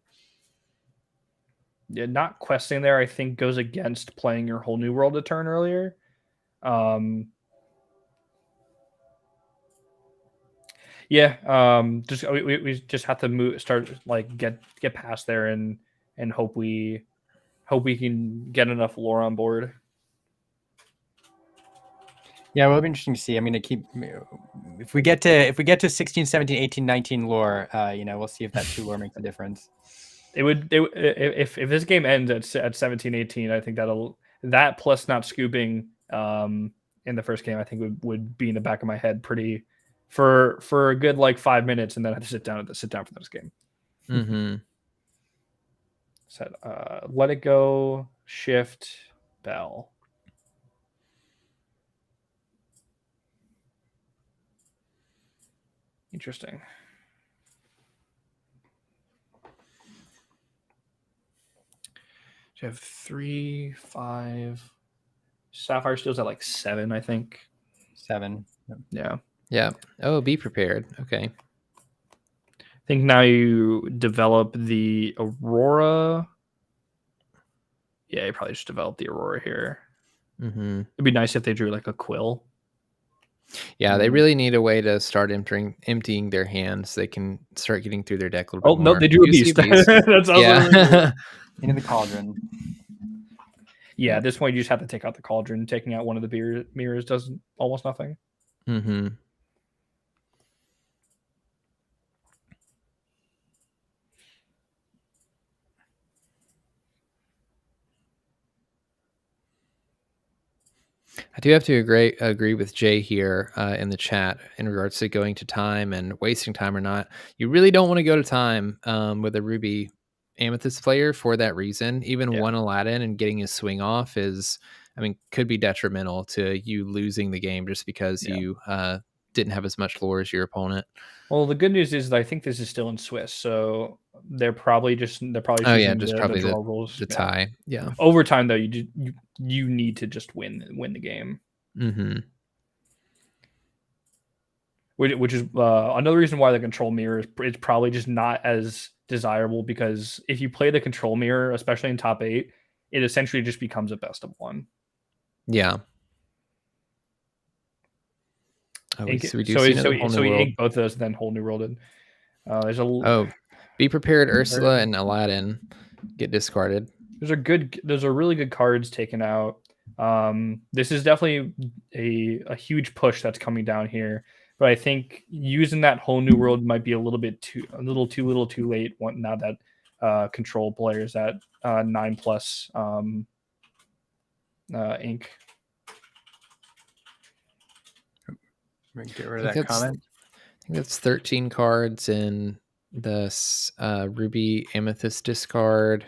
E: Yeah, not questing there, I think, goes against playing your whole new world a turn earlier. Just we just have to start like get past there and hope we can get enough lore on board.
A: Yeah, well, it'll be interesting to see. I mean, if we get to 16, 17, 18, 19 lore, we'll see if that 2 lore makes a difference.
E: If this game ends at 17, 18, I think that plus not scooping in the first game, I think would be in the back of my head pretty for a good like 5 minutes, and then I have to sit down for this game.
B: Mm-hmm.
E: So let it go, shift, bell. Interesting. So you have 3, 5. Sapphire Steel's at like 7, I think.
A: 7.
E: Yeah.
B: Yeah. Oh, be prepared. Okay.
E: I think now you develop the Aurora. Yeah, you probably just develop the Aurora here.
B: Mm-hmm.
E: It'd be nice if they drew like a Quill.
B: Yeah, they really need a way to start emptying their hands. So they can start getting through their deck a little bit
E: more. No, they drew a Beast. That's also
A: really into the Cauldron.
E: Yeah, at this point you just have to take out the Cauldron. Taking out one of the mirrors does almost nothing.
B: Mm-hmm. I do have to agree with Jay here in the chat in regards to going to time and wasting time or not. You really don't want to go to time with a Ruby Amethyst player for that reason. Even one Aladdin and getting his swing off could be detrimental to you losing the game just because you didn't have as much lore as your opponent.
E: Well, the good news is that I think this is still in Swiss, so they're probably just
B: the draw
E: rules.
B: The tie. Yeah.
E: Overtime though, you need to just win the game.
B: Mm-hmm.
E: Which is another reason why the control mirror is probably just not as desirable, because if you play the control mirror, especially in top 8, it essentially just becomes a best of 1.
B: Yeah.
E: So we ink both of those, then whole new world. And there's
B: be prepared. Ursula and Aladdin get discarded.
E: Those are really good cards taken out. This is definitely a huge push that's coming down here. But I think using that whole new world might be a little too late. Now that control players at 9+. ink.
A: Get rid of that comment.
B: I think that's 13 cards in the Ruby Amethyst discard.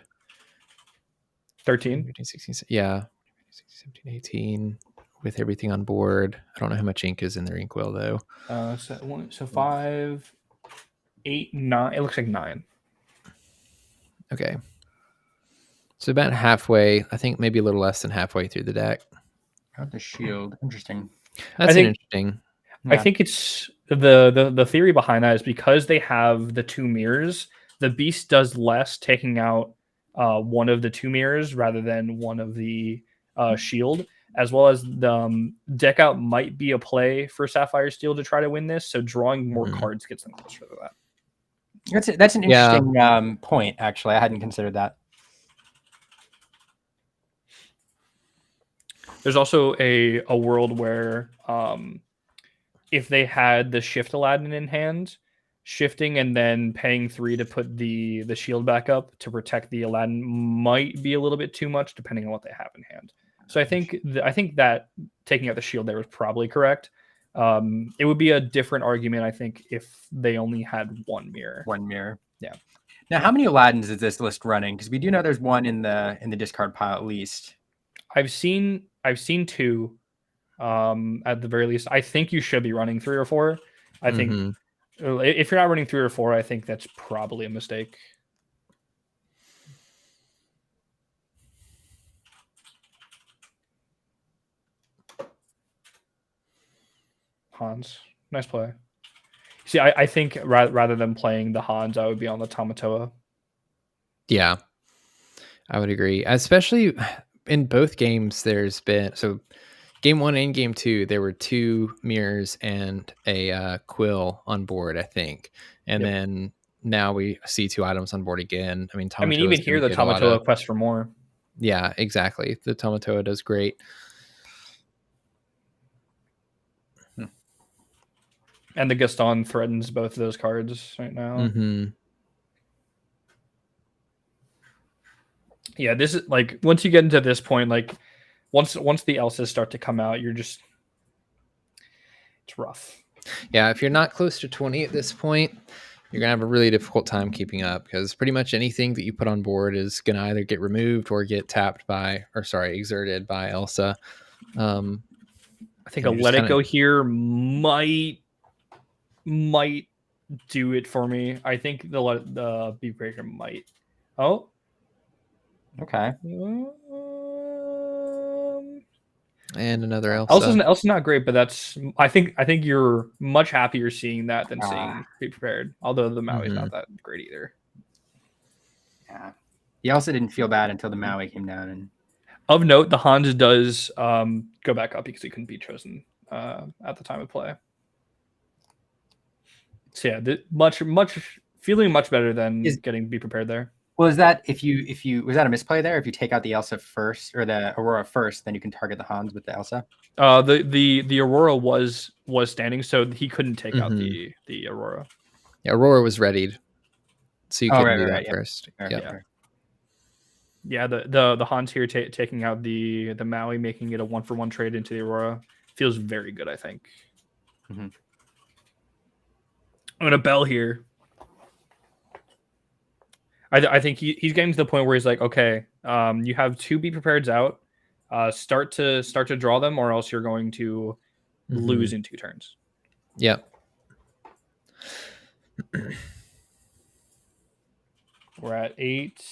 E: 13?
B: 15, 16, yeah. 16, 17, 18 with everything on board. I don't know how much ink is in their inkwell though.
E: So 5, 8, 9. It looks like 9.
B: Okay. So about halfway, I think maybe a little less than halfway through the deck.
A: Got the shield. Interesting.
B: That's interesting.
E: Yeah. I think it's the theory behind that is because they have the 2 mirrors, the beast does less taking out one of the 2 mirrors rather than one of the shield, as well as the deck out might be a play for Sapphire Steel to try to win this. So drawing more cards gets them closer to that.
A: That's an interesting point, actually. I hadn't considered that.
E: There's also a world where if they had the Shift Aladdin in hand, shifting and then paying 3 to put the shield back up to protect the Aladdin might be a little bit too much depending on what they have in hand. So I think that taking out the shield there was probably correct. It would be a different argument, I think, if they only had 1 mirror.
A: 1 mirror.
E: Yeah.
A: Now, how many Aladdins is this list running? Because we do know there's 1 in the discard pile at least.
E: I've seen 2 at the very least. I think you should be running 3 or 4. I think if you're not running 3 or 4, I think that's probably a mistake. Hans, nice play. See, I think rather than playing the Hans, I would be on the Tamatoa.
B: Yeah, I would agree. Especially in both games, there's been game 1 and game 2, there were 2 mirrors and a quill on board, I think, and then now we see 2 items on board again. I mean,
E: even here the Tamatoa quest for more.
B: Yeah, exactly. The Tamatoa does great.
E: And the Gaston threatens both of those cards right now. Yeah, this is like once you get into this point, like once the Elsas start to come out, it's rough.
B: Yeah, if you're not close to 20 at this point, you're gonna have a really difficult time keeping up because pretty much anything that you put on board is gonna either get removed or get exerted by Elsa. I
E: think a Let It Go here might do it for me. I think the Beat Breaker might. Oh,
A: okay.
B: And another Elsa.
E: Elsa's not great, but I think you're much happier seeing that than seeing Be Prepared. Although the Maui's not that great either.
A: Yeah, the Elsa didn't feel bad until the Maui came down. And
E: of note, the Hans does go back up because he couldn't be chosen at the time of play. So yeah, feeling much better than getting Be Prepared there.
A: Well, is that if you was that a misplay there? If you take out the Elsa first or the Aurora first, then you can target the Hans with the Elsa.
E: The Aurora was standing, so he couldn't take out the Aurora.
B: Yeah, Aurora was readied, so you couldn't do that first.
E: Yeah, the Hans here taking out the Maui, making it a 1-for-1 trade into the Aurora feels very good. I think. I'm gonna bell here. I think he's getting to the point where he's like, okay, you have 2 Be Prepareds out. Start to draw them, or else you're going to lose in 2 turns.
B: Yep.
E: We're at 8.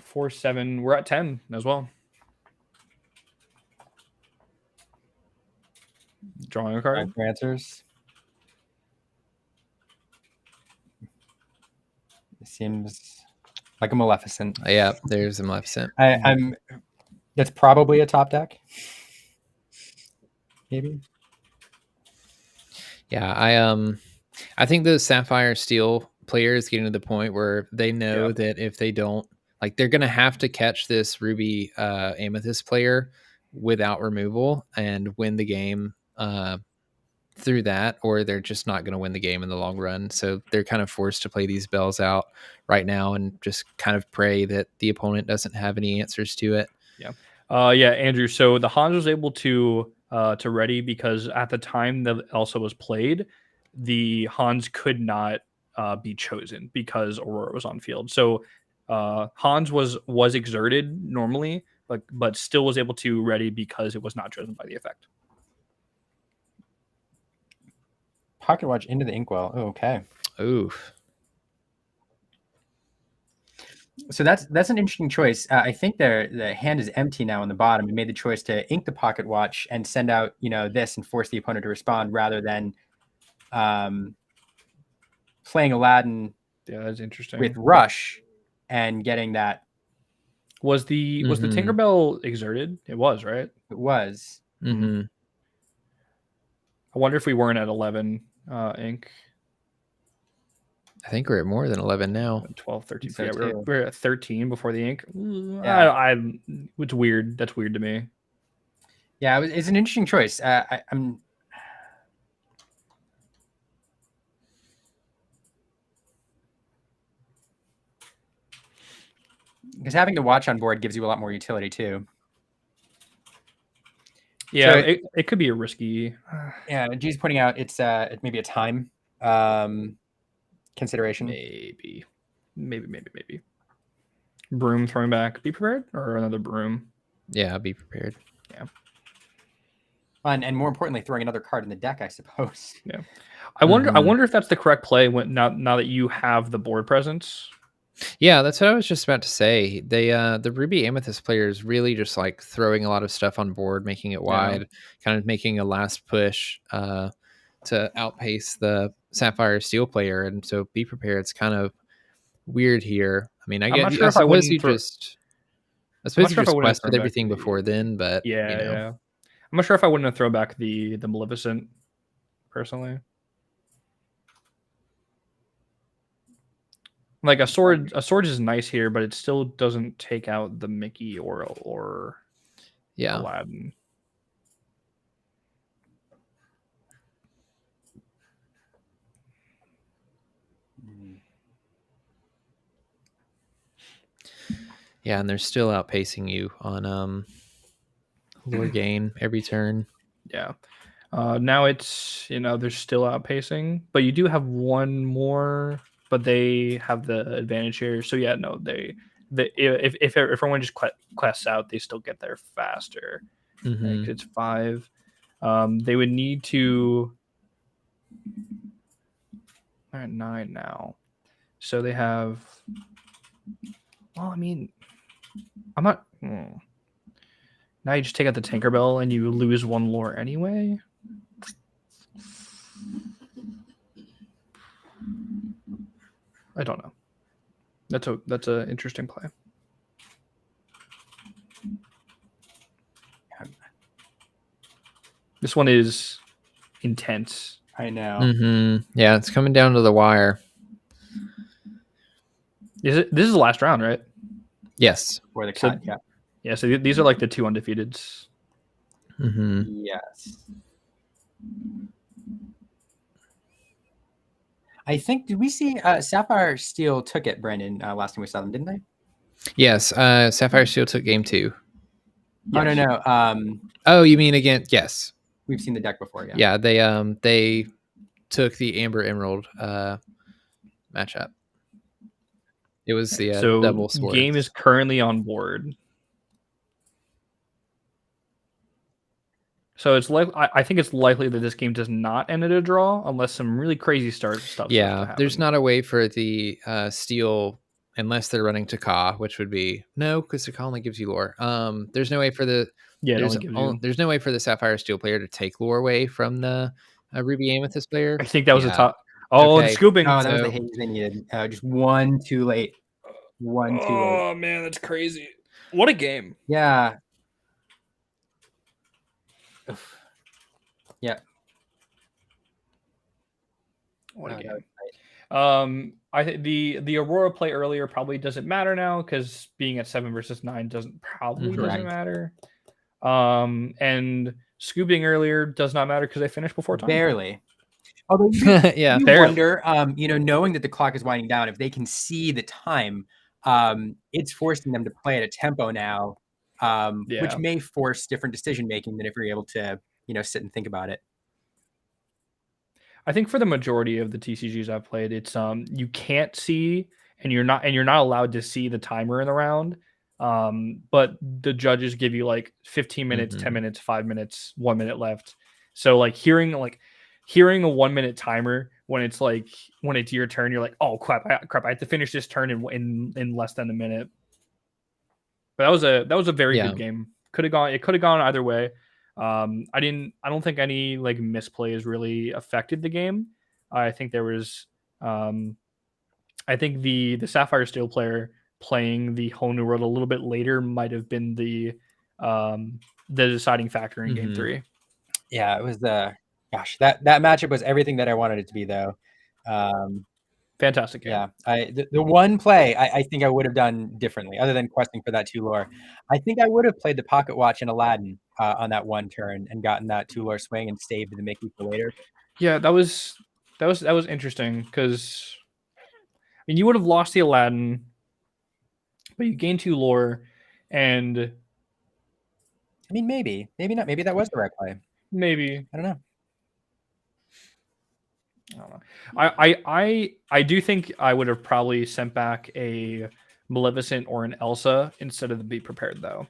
E: 4, 7. We're at 10 as well. Drawing a card.
A: For answers. It seems like a Maleficent.
B: Yeah, there's a Maleficent.
A: That's probably a top deck. Maybe.
B: Yeah, I think the Sapphire Steel players getting to the point where they know that if they don't, like, they're gonna have to catch this Ruby Amethyst player without removal and win the game through that, or they're just not going to win the game in the long run. So they're kind of forced to play these bells out right now and just kind of pray that the opponent doesn't have any answers to it.
E: Yeah. Yeah, Andrew. So the Hans was able to ready because at the time that Elsa was played, the Hans could not be chosen because Aurora was on field. So Hans was exerted normally, but still was able to ready because it was not chosen by the effect.
A: Pocket Watch into the Inkwell. Oh, okay.
B: Oof.
A: So that's an interesting choice. I think the hand is empty now on the bottom. We made the choice to ink the Pocket Watch and send out, this and force the opponent to respond rather than playing Aladdin.
E: Yeah, that's interesting.
A: With Rush and getting that.
E: Was the Tinkerbell exerted? It was, right?
A: It was.
B: Mm-hmm.
E: I wonder if we weren't at 11 ink.
B: I think we're at more than 11 now.
E: 12, 13.
A: So
E: Yeah, we're at 13 before the ink.
A: Yeah.
E: It's weird. That's weird to me.
A: Yeah, it's an interesting choice. I'm. Because having the watch on board gives you a lot more utility too.
E: Yeah, so it could be a risky.
A: Yeah, G's pointing out it's maybe a time consideration.
E: Maybe. Broom throwing back. Be prepared, or another broom.
B: Yeah, be prepared.
E: Yeah.
A: And more importantly, throwing another card in the deck, I suppose.
E: Yeah. I wonder if that's the correct play now that you have the board presence.
B: Yeah, that's what I was just about to say. The Ruby Amethyst player is really just like throwing a lot of stuff on board, making it wide, kind of making a last push to outpace the Sapphire Steel player. And so be prepared. It's kind of weird here. I mean, I suppose you just quest with everything before then, but
E: yeah. I'm not sure if I wouldn't have thrown back the Maleficent personally. Like a sword is nice here, but it still doesn't take out the Mickey or Aladdin.
B: Yeah, and they're still outpacing you on lore gain every turn.
E: Yeah. Now it's they're still outpacing, but you do have one more. But they have the advantage here. So yeah, no, if everyone just quests out, they still get there faster.
B: Mm-hmm.
E: It's 5. They would need to. They're at 9 now, so they have. Well, I mean, I'm not. Now you just take out the Tinkerbell and you lose 1 lore anyway. I don't know. That's a interesting play. This one is intense.
A: I know.
B: Mm-hmm. Yeah, it's coming down to the wire.
E: This is the last round, right?
B: Yes.
A: For the cut, yeah.
E: Yeah, so these are like the 2 undefeateds.
B: Mm-hmm.
A: Yes. I think, did we see Sapphire Steel took it, Brandon, last time we saw them, didn't they?
B: Yes, Sapphire Steel took game 2.
A: Yes. Oh, no.
B: Oh, you mean again? Yes.
A: We've seen the deck before, yeah.
B: Yeah, they took the Amber Emerald matchup. It was the double swords.
E: Game is currently on board. So it's like I think it's likely that this game does not end at a draw unless some really crazy stuff.
B: Yeah, there's not a way for the Steel unless they're running Taka, which would be no, because Taka only gives you lore. There's no way for the there's no way for the Sapphire Steel player to take lore away from the Ruby Amethyst player.
E: I think that was a top. Oh, okay. The scooping.
A: Oh, that was the haze they needed. Just 1 too late. 1 too late.
E: Oh man, that's crazy. What a game.
A: Yeah. Yeah.
E: What a game. I think the Aurora play earlier probably doesn't matter now because being at 7 versus 9 doesn't matter. And scooping earlier does not matter because they finished before time.
A: Barely. Although you wonder, knowing that the clock is winding down, if they can see the time, it's forcing them to play at a tempo now which may force different decision making than if you're able to, sit and think about it.
E: I think for the majority of the TCGs I've played, it's you can't see and you're not allowed to see the timer in the round. But the judges give you like 15 minutes, 10 minutes, 5 minutes, 1 minute left. So like hearing a 1 minute timer when it's your turn, you're like, oh crap, I have to finish this turn in less than a minute. But that was a very good game. It could have gone either way. I don't think any like misplays really affected the game. I think there was I think the Sapphire Steel player playing the whole new world a little bit later might have been the deciding factor in game 3.
A: Yeah, it was that matchup was everything that I wanted it to be though.
E: Fantastic game.
A: Yeah, the one play I think I would have done differently, other than questing for that 2 lore. I think I would have played the Pocket Watch in Aladdin on that one turn and gotten that 2 lore swing and saved the Mickey for later.
E: Yeah, that was interesting because you would have lost the Aladdin, but you gained 2 lore, and
A: maybe not. Maybe that was the right play.
E: Maybe,
A: I don't know.
E: I do think I would have probably sent back a Maleficent or an Elsa instead of the Be Prepared though.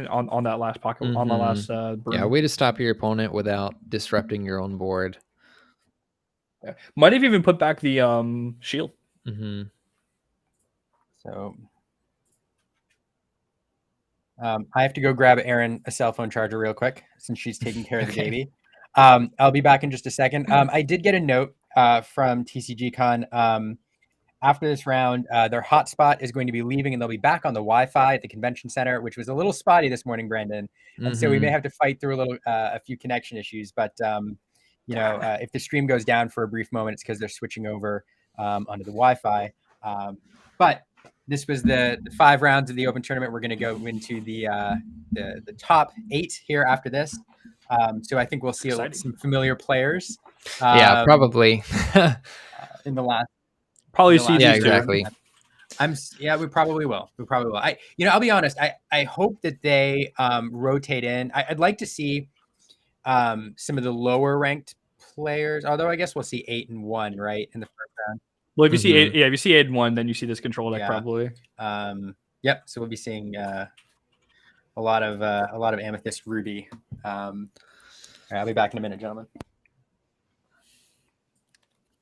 E: On that last pocket, on the last broom.
B: Yeah, way to stop your opponent without disrupting your own board.
E: Yeah. Might have even put back the shield.
A: So I have to go grab Erin a cell phone charger real quick since she's taking care of the baby. I'll be back in just a second. I did get a note from TCG Con. After this round, their hotspot is going to be leaving and they'll be back on the Wi-Fi at the convention center, which was a little spotty this morning, Brandon. And so we may have to fight through a few connection issues. But, if the stream goes down for a brief moment, it's because they're switching over onto the Wi-Fi. But this was the 5 rounds of the Open Tournament. We're going to go into the top 8 here after this. So I think we'll see some familiar players.
B: Yeah, probably.
A: In the last.
E: Probably see
B: these exactly.
A: We probably will. I'll be honest. I hope that they rotate in. I'd like to see some of the lower ranked players. Although I guess we'll see 8 and 1 right in the first round.
E: Well, if you see 8, if you see 8 and 1, then you see this control deck probably.
A: Yep. So we'll be seeing a lot of Amethyst Ruby. All right, I'll be back in a minute, gentlemen.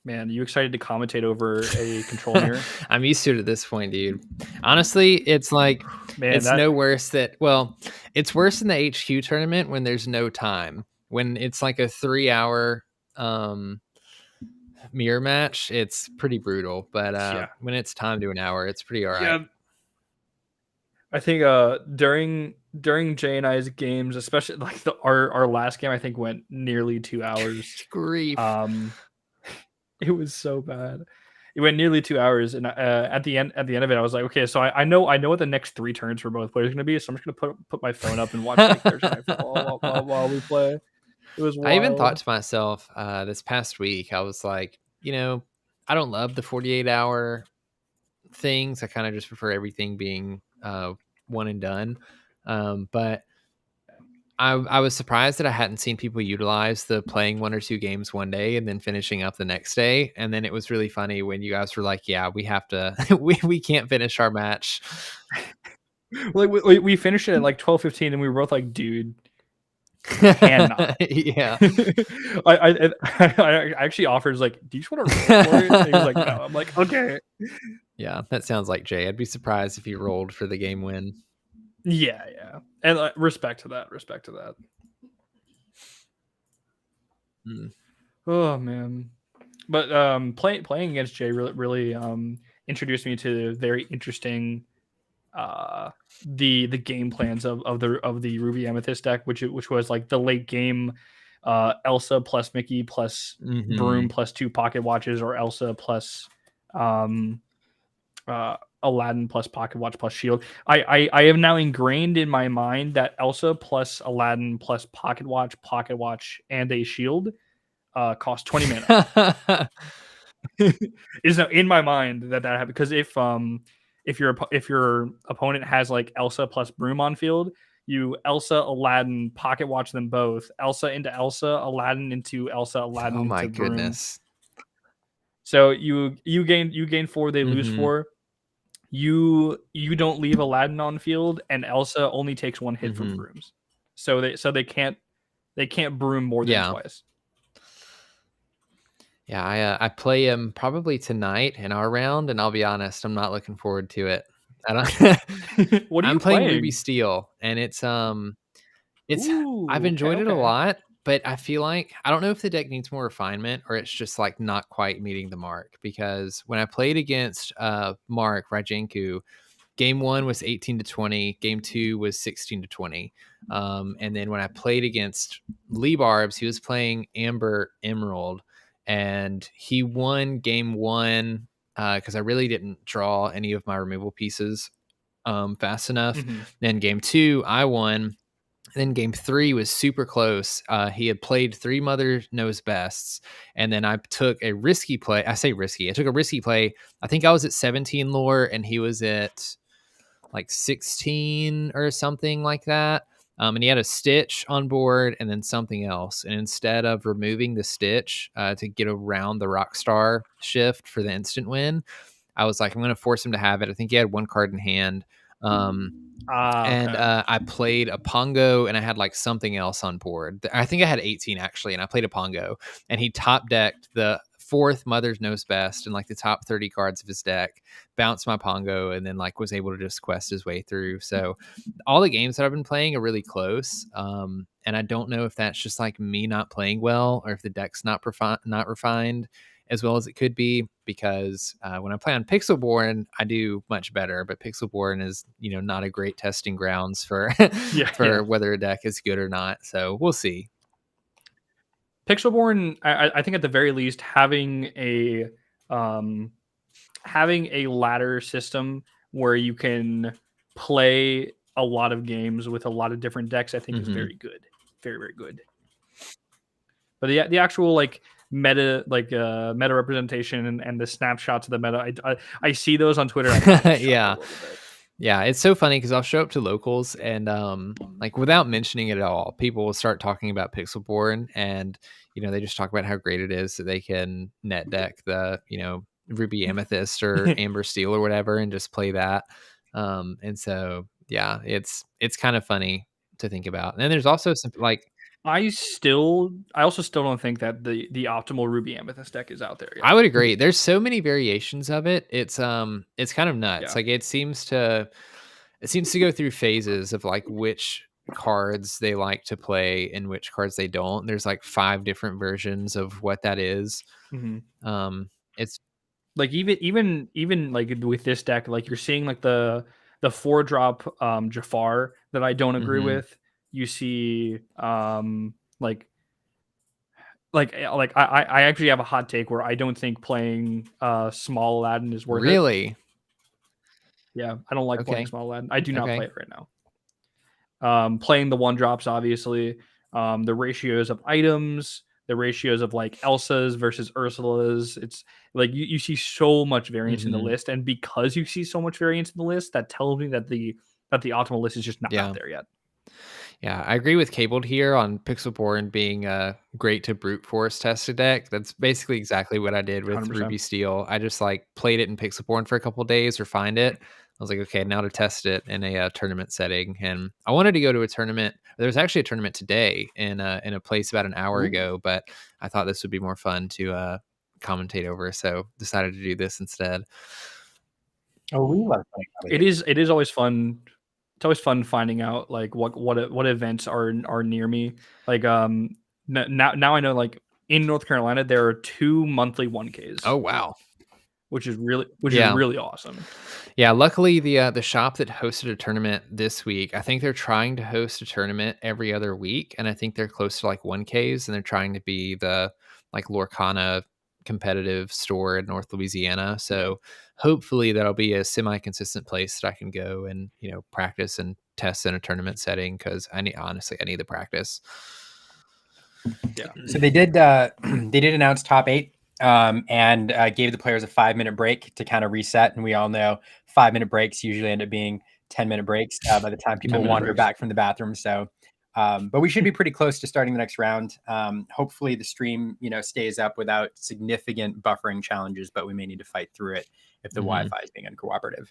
E: Man, are you excited to commentate over a control mirror?
B: I'm used to it at this point, dude. Honestly, it's like no worse it's worse in the HQ tournament when there's no time. When it's like a 3-hour mirror match, it's pretty brutal. But when it's time to an hour, it's pretty all right. Yeah.
E: I think during Jay and I's games, especially like our last game, I think went nearly 2 hours.
B: Grief.
E: It was so bad. It went nearly 2 hours, and at the end of it, I was like, okay, so I know what the next 3 turns for both players are going to be, so I'm just going to put my phone up and watch Thursday Night Football while we play. It was wild.
B: I even thought to myself this past week, I was like, I don't love the 48-hour things. I kind of just prefer everything being one and done. But I was surprised that I hadn't seen people utilize the playing 1 or 2 games one day and then finishing up the next day. And then it was really funny when you guys were like, yeah, we have to, we can't finish our match.
E: Like we finished it at like 12:15 and we were both like, dude, cannot.
B: Yeah.
E: I actually offered, like, do you just want to roll for it? And he was like, no. I'm like, okay.
B: Yeah, that sounds like Jay. I'd be surprised if he rolled for the game win.
E: Yeah. And respect to that. Oh man. But playing against Jay really introduced me to very interesting the game plans of the Ruby Amethyst deck, which was like the late game Elsa plus Mickey plus Broom plus 2 Pocket Watches, or Elsa plus Aladdin plus Pocket Watch plus Shield. I have now ingrained in my mind that Elsa plus Aladdin plus Pocket Watch, and a Shield cost 20 mana. Is in my mind that happened, because if if your opponent has like Elsa plus Broom on field, you Elsa, Aladdin, pocket watch them both. Elsa into Elsa, Aladdin into Elsa, Aladdin
B: Oh my
E: into Broom.
B: goodness.
E: So you gain 4, they lose 4. You don't leave Aladdin on field, and Elsa only takes 1 hit from brooms. So they can't broom more than twice.
B: Yeah, I play him probably tonight in our round, and I'll be honest, I'm not looking forward to it. I don't.
E: What are
B: I'm
E: you
B: playing
E: playing?
B: Ruby Steel, and it's
E: Ooh,
B: I've enjoyed it a
E: okay.
B: lot, but I feel like I don't know if the deck needs more refinement or it's just like not quite meeting the mark. Because when I played against Mark Rajenku, game 1 was 18-20, game 2 was 16-20. And then when I played against Lee Barbs, he was playing Amber Emerald, and he won game 1 because I really didn't draw any of my removal pieces fast enough. Then game 2, I won. Then game 3 was super close. He had played 3 Mother Knows Bests, and then I took a risky play. I say risky. I took a risky play. I think I was at 17 lore, and he was at like 16 or something like that. And he had a Stitch on board and then something else. And instead of removing the Stitch to get around the Rockstar shift for the instant win, I was like, I'm going to force him to have it. I think he had 1 card in hand. I played a Pongo, and I had like something else on board. I think I had 18 actually, and I played a Pongo, and he top decked the 4th Mother Knows Best and like the top 30 cards of his deck, bounced my Pongo, and then like was able to just quest his way through. So all the games that I've been playing are really close. And I don't know if that's just like me not playing well, or if the deck's not refined as well as it could be, because when I play on Pixelborn, I do much better, but Pixelborn is, not a great testing grounds for whether a deck is good or not. So we'll see.
E: Pixelborn, I think at the very least, having a ladder system where you can play a lot of games with a lot of different decks, I think is very good. Very, very good. But the actual like meta representation and the snapshots of the meta, I see those on Twitter.
B: Yeah, it's so funny because I'll show up to locals and like without mentioning it at all, people will start talking about Pixelborn, and they just talk about how great it is that they can net deck the Ruby Amethyst or Amber Steel or whatever and just play that. And so yeah, it's kind of funny to think about. And then there's also some like
E: I also still don't think that the optimal Ruby Amethyst deck is out there yet.
B: I would agree. There's so many variations of it. It's kind of nuts.
E: Yeah.
B: Like it seems to go through phases of like which cards they like to play and which cards they don't. There's like 5 different versions of what that is. It's
E: like even like with this deck, like you're seeing like the 4-drop Jafar that I don't agree with. You see like I actually have a hot take where I don't think playing small Aladdin is worth it.
B: Really?
E: Yeah, I don't like playing small Aladdin. I do not play it right now. Playing the 1-drops, obviously, the ratios of items, the ratios of like Elsa's versus Ursula's. It's like you see so much variance in the list, and because you see so much variance in the list, that tells me that the optimal list is just not out there yet.
B: Yeah, I agree with Cabled here on Pixelborn being great to brute force test a deck. That's basically exactly what I did with
E: 100%.
B: Ruby Steel. I just like played it in Pixelborn for a couple days, refined it. I was like, okay, now to test it in a tournament setting. And I wanted to go to a tournament. There was actually a tournament today in a place about an hour ago, but I thought this would be more fun to commentate over, so decided to do this instead.
A: Oh, we love playing.
E: It is always fun. It's always fun finding out like what events are near me. Like now I know like in North Carolina there are 2 monthly 1Ks.
B: Oh wow.
E: Which is really awesome.
B: Yeah, luckily the shop that hosted a tournament this week, I think they're trying to host a tournament every other week, and I think they're close to like 1Ks, and they're trying to be the like Lorcana competitive store in North Louisiana. So hopefully that'll be a semi-consistent place that I can go and practice and test in a tournament setting, because I need the practice.
A: Yeah. So they did announce top 8 and gave the players a 5-minute break to kind of reset. And we all know 5-minute breaks usually end up being 10-minute breaks by the time people wander back from the bathroom. So, but we should be pretty close to starting the next round. Hopefully the stream, stays up without significant buffering challenges, but we may need to fight through it if the Wi-Fi is being uncooperative.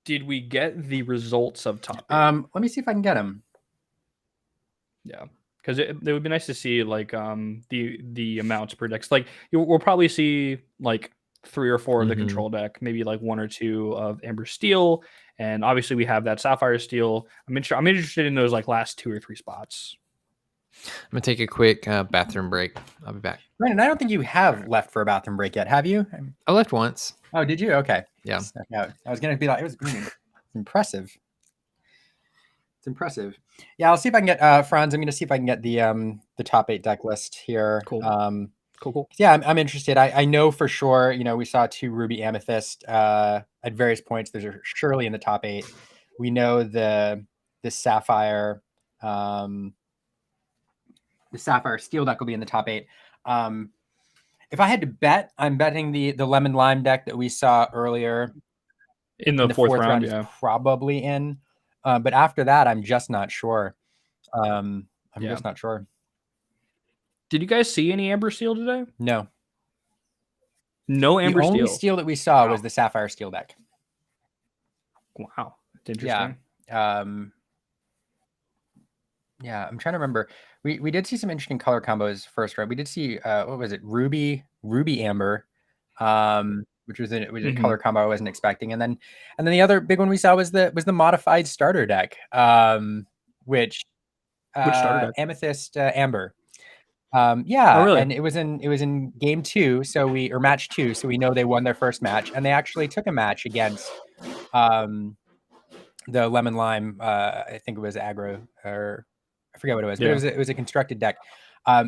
E: Did we get the results of top 8?
A: Let me see if I can get them.
E: Yeah, because it would be nice to see like the amounts per decks. Like we'll probably see like 3 or 4 of the control deck, maybe like 1 or 2 of Amber Steel, and obviously we have that Sapphire Steel. I'm interested in those like last 2 or 3 spots.
B: I'm gonna take a quick bathroom break. I'll be back.
A: Brandon, I don't think you have left for a bathroom break yet, have you?
B: I left once.
A: Oh, did you? Okay.
B: Yeah.
A: I was gonna be like, it was impressive. It's impressive. Yeah, I'll see if I can get Franz. I'm gonna see if I can get the top 8 deck list here.
E: Cool. Cool.
A: Yeah, I'm interested. I know for sure. We saw 2 Ruby Amethyst at various points. Those are surely in the top 8. We know the Sapphire. The Sapphire Steel deck will be in the top 8. If I had to bet, I'm betting the Lemon Lime deck that we saw earlier
E: in the fourth round
A: is probably in. But after that, I'm just not sure. I'm just not sure.
E: Did you guys see any Amber Steel today?
A: No.
E: No Amber Steel.
A: The only steel that we saw was the Sapphire Steel deck.
E: Wow. That's interesting.
A: Yeah. Yeah, I'm trying to remember. We did see some interesting color combos first round. We did see what was it? Ruby Amber, which was a color combo I wasn't expecting. And then the other big one we saw was the modified starter deck, which
E: starter deck?
A: Amethyst Amber.
E: Oh, really?
A: And it was in game 2, or match 2, so we know they won their first match, and they actually took a match against the Lemon Lime. I think it was aggro, or I forget what it was, but it was a constructed deck,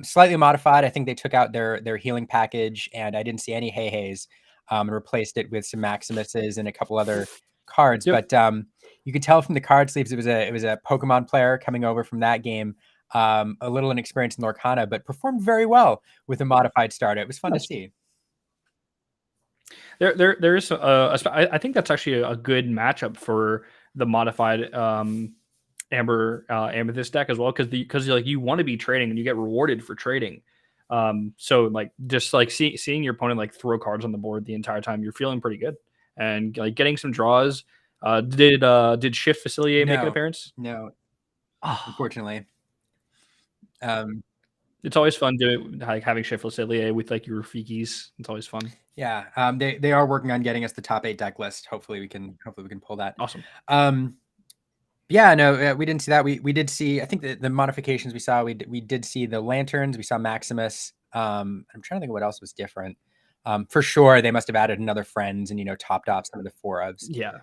A: slightly modified. I think they took out their healing package, and I didn't see any Hey-Heys, and replaced it with some Maximuses and a couple other cards.
E: Yep.
A: But you could tell from the card sleeves it was a Pokemon player coming over from that game, a little inexperienced in Lorcana, but performed very well with a modified starter. It was fun to see.
E: There is I think that's actually a good matchup for the modified Amber Amethyst deck as well, because like you want to be trading and you get rewarded for trading. So like just like seeing your opponent like throw cards on the board the entire time, you're feeling pretty good, and like getting some draws. Did Shift Facilier make an appearance?
A: No, unfortunately.
E: It's always fun doing like having Shift Facilier with like your Rafikis. It's always fun.
A: Yeah, they are working on getting us the top 8 deck list. Hopefully we can pull that.
E: Awesome.
A: Yeah, no, we didn't see that. We did see, I think the modifications we saw, we did see the Lanterns. We saw Maximus. I'm trying to think of what else was different. For sure, they must have added another Friends and, topped off some of the 4 ofs.
E: Yeah.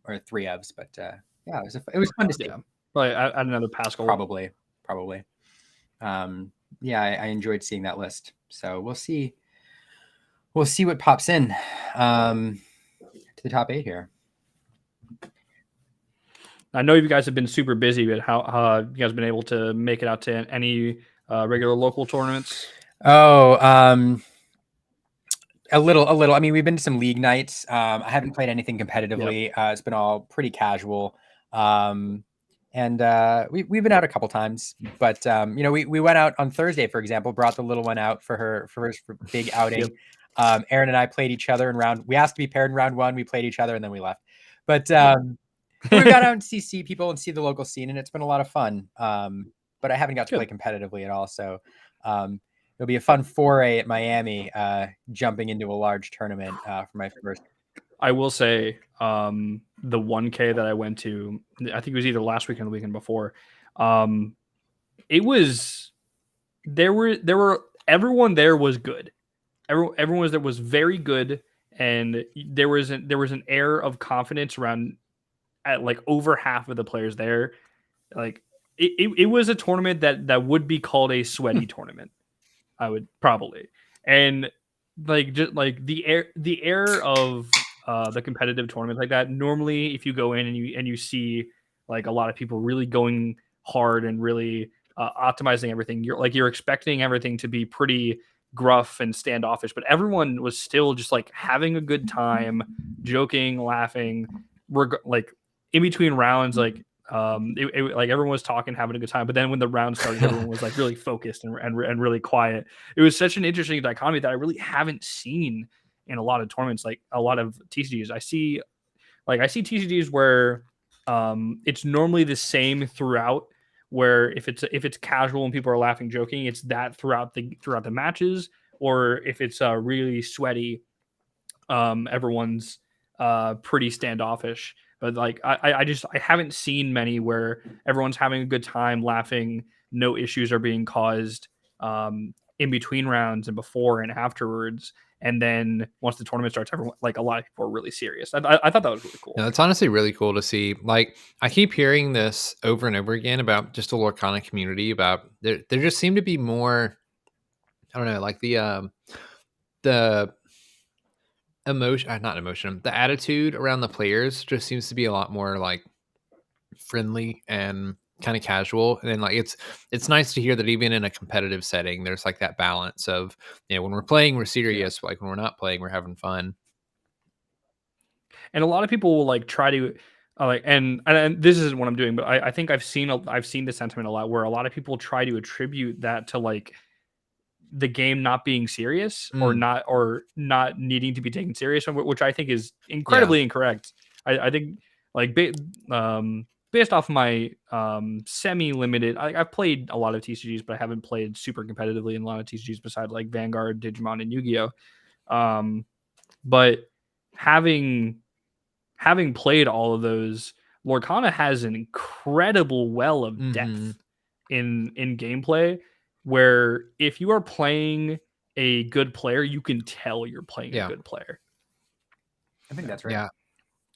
A: Or 3 ofs. But yeah, it was fun to see.
E: Yeah. Well, add another Pascal.
A: Probably. Yeah, I enjoyed seeing that list. So we'll see what pops in to the top 8 here.
E: I know you guys have been super busy, but how you guys been able to make it out to any regular local tournaments?
A: Oh, a little. I mean, we've been to some league nights. I haven't played anything competitively. It's been all pretty casual. And we've been out a couple times, but we went out on Thursday, for example, brought the little one out for her big outing. Yep. Aaron and I played each other in round. We asked to be paired in round 1. We played each other and then we left. But we got out and see people and see the local scene, and it's been a lot of fun. But I haven't got to play competitively at all. So it'll be a fun foray at Miami, jumping into a large tournament for my first.
E: I will say the 1K that I went to, I think it was either last weekend or the weekend before. It was everyone there was good. Everyone was very good, and there was an air of confidence around at like over half of the players there. Like it was a tournament that would be called a sweaty tournament. I would probably, and like just like the air of the competitive tournament like that. Normally, if you go in and you see like a lot of people really going hard and really optimizing everything, you're expecting everything to be pretty gruff and standoffish, but everyone was still just like having a good time, joking, laughing, like in between rounds, like like everyone was talking, having a good time. But then when the round started, everyone was like really focused and really quiet. It was such an interesting dichotomy that I really haven't seen in a lot of tournaments, like a lot of TCGs. I see TCGs where it's normally the same throughout, where if it's casual and people are laughing, joking, it's that throughout the matches. Or if it's really sweaty, everyone's pretty standoffish. But like I haven't seen many where everyone's having a good time, laughing, no issues are being caused in between rounds and before and afterwards. And then once the tournament starts, everyone, like a lot of people are really serious. I thought that was really cool.
B: No, it's honestly really cool to see. Like, I keep hearing this over and over again about just the Lorcana community. About there just seem to be more. I don't know, like the emotion, not emotion, the attitude around the players just seems to be a lot more like friendly and kind of casual. And then like it's nice to hear that even in a competitive setting, there's like that balance of, when we're playing, we're serious. Like when we're not playing, we're having fun.
E: And a lot of people will like try to and this isn't what I'm doing, but I think I've seen the sentiment a lot where a lot of people try to attribute that to like the game not being serious or not needing to be taken serious, which I think is incredibly incorrect. I think like based off my semi-limited, I've played a lot of TCGs, but I haven't played super competitively in a lot of TCGs besides like Vanguard, Digimon, and Yu-Gi-Oh. But having played all of those, Lorcana has an incredible well of depth in gameplay, where if you are playing a good player, you can tell you're playing a good player.
A: I think that's right.
B: Yeah.